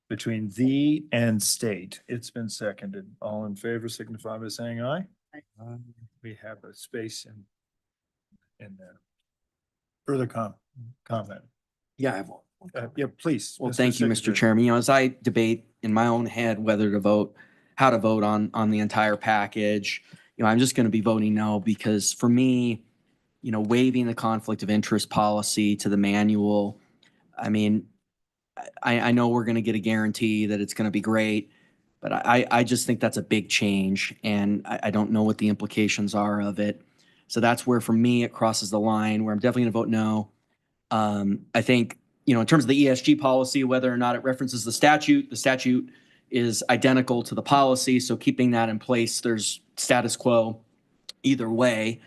between the and state? It's been seconded. All in favor signify by saying aye. We have a space in there. Further comment? Yeah, I have one. Yeah, please. Well, thank you, Mr. Chairman. You know, as I debate in my own head whether to vote, how to vote on the entire package, you know, I'm just going to be voting no because for me, you know, waiving the conflict of interest policy to the manual, I mean, I know we're going to get a guarantee that it's going to be great, but I just think that's a big change and I don't know what the implications are of it. So that's where for me, it crosses the line where I'm definitely going to vote no. I think, you know, in terms of the ESG policy, whether or not it references the statute is identical to the policy. So keeping that in place, there's status quo either way,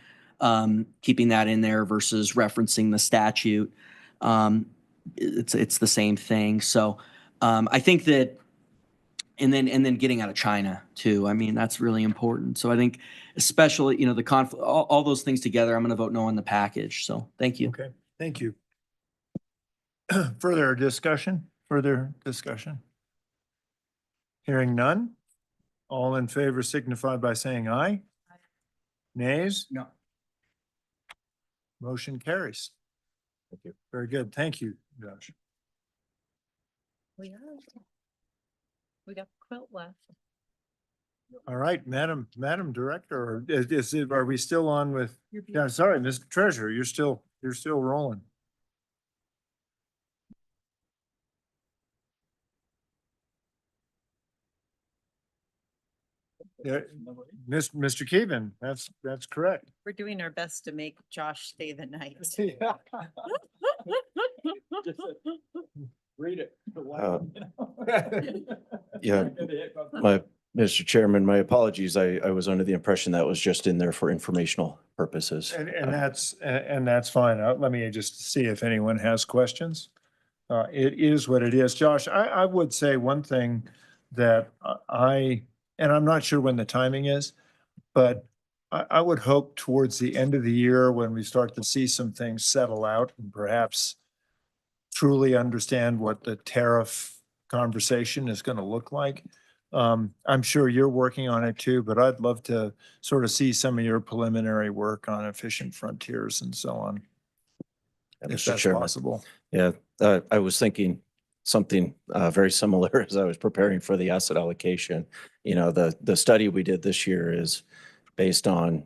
keeping that in there versus referencing the statute. It's the same thing. So I think that, and then getting out of China too. I mean, that's really important. So I think especially, you know, the conflict, all those things together, I'm going to vote no on the package. So thank you. Okay, thank you. Further discussion? Hearing none. All in favor signify by saying aye. Nays? No. Motion carries. Thank you. Very good. Thank you, Josh. We got quilt left. All right, Madam Director, are we still on with? Yeah, sorry, Mr. Treasurer, you're still rolling. Yeah, Mr. Keevan, that's correct. We're doing our best to make Josh stay the night. Read it. Yeah, Mr. Chairman, my apologies. I was under the impression that was just in there for informational purposes. And that's fine. Let me just see if anyone has questions. It is what it is. Josh, I would say one thing that I and I'm not sure when the timing is, but I would hope towards the end of the year when we start to see some things settle out and perhaps truly understand what the tariff conversation is going to look like. I'm sure you're working on it too, but I'd love to sort of see some of your preliminary work on efficient frontiers and so on. If Mr. that's Chairman. possible. Yeah, I was thinking something very similar as I was preparing for the asset allocation. You know, the study we did this year is based on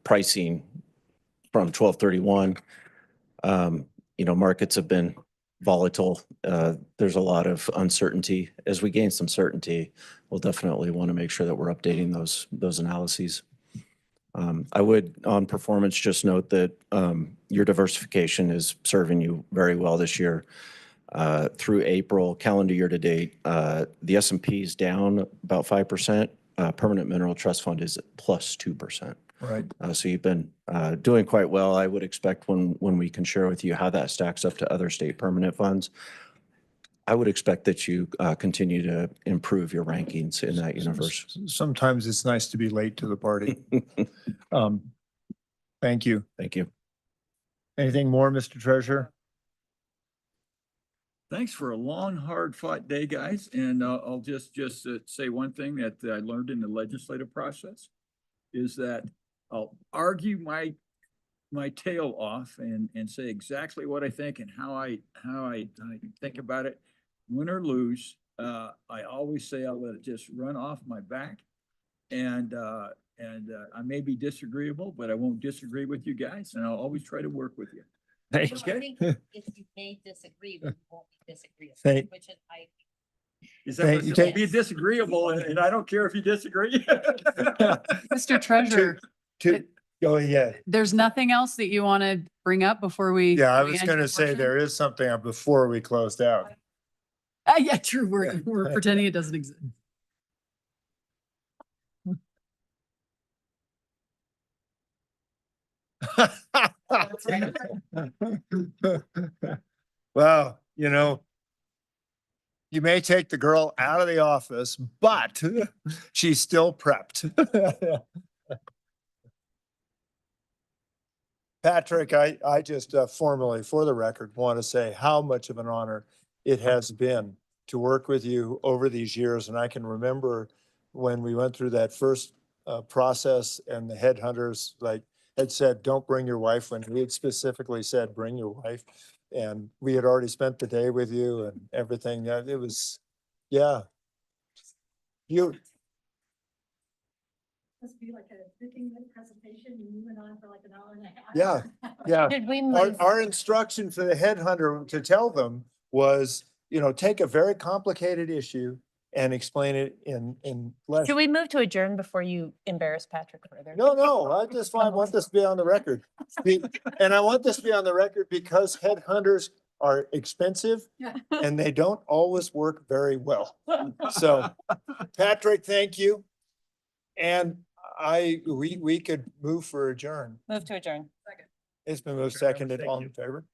pricing from 12/31. You know, markets have been volatile. There's a lot of uncertainty. As we gain some certainty, we'll definitely want to make sure that we're updating those analyses. I would, on performance, just note that your diversification is serving you very well this year. Through April, calendar year to date, the S&P is down about 5%. Permanent Mineral Trust Fund is plus 2%. Right. So you've been doing quite well. I would expect when we can share with you how that stacks up to other state permanent funds, I would expect that you continue to improve your rankings in that universe. Sometimes it's nice to be late to the party. Thank you. Thank you. Anything more, Mr. Treasurer? Thanks for a long, hard-fought day, guys. And I'll just say one thing that I learned in the legislative process is that I'll argue my tail off and say exactly what I think and how I think about it. Win or lose, I always say I'll let it just run off my back. And I may be disagreeable, but I won't disagree with you guys, and I'll always try to work with you. Thank I you. think if you may disagree, we won't be disagreeable, Thank- which is I. Is Thank- that thank- be disagreeable, and I don't care if you disagree. Mr. Treasurer, Go ahead. there's nothing else that you want to bring up before we? Yeah, I we was end going to the say portion? there is something before we closed out. Yeah, true. We're pretending it doesn't exist. Well, you know, you may take the girl out of the office, but she's still prepped. Patrick, I just formally, for the record, want to say how much of an honor it has been to work with you over these years. And I can remember when we went through that first process and the headhunters had said, don't bring your wife, when we had specifically said, bring your wife. And we had already spent the day with you and everything. It was, yeah. You, Must be like a 15-minute presentation and you went on for like an hour and a half. yeah, yeah. Should we move? Our instruction for the headhunter to tell them was, you know, take a very complicated issue and explain it in less. Should we move to adjourn before you embarrass Patrick further? No, I want this to be on the record. And I want this to be on the record because headhunters are expensive and they don't always work very well. So Patrick, thank you. And we could move for adjourn. Move to adjourn. It's been moved, seconded, all in favor?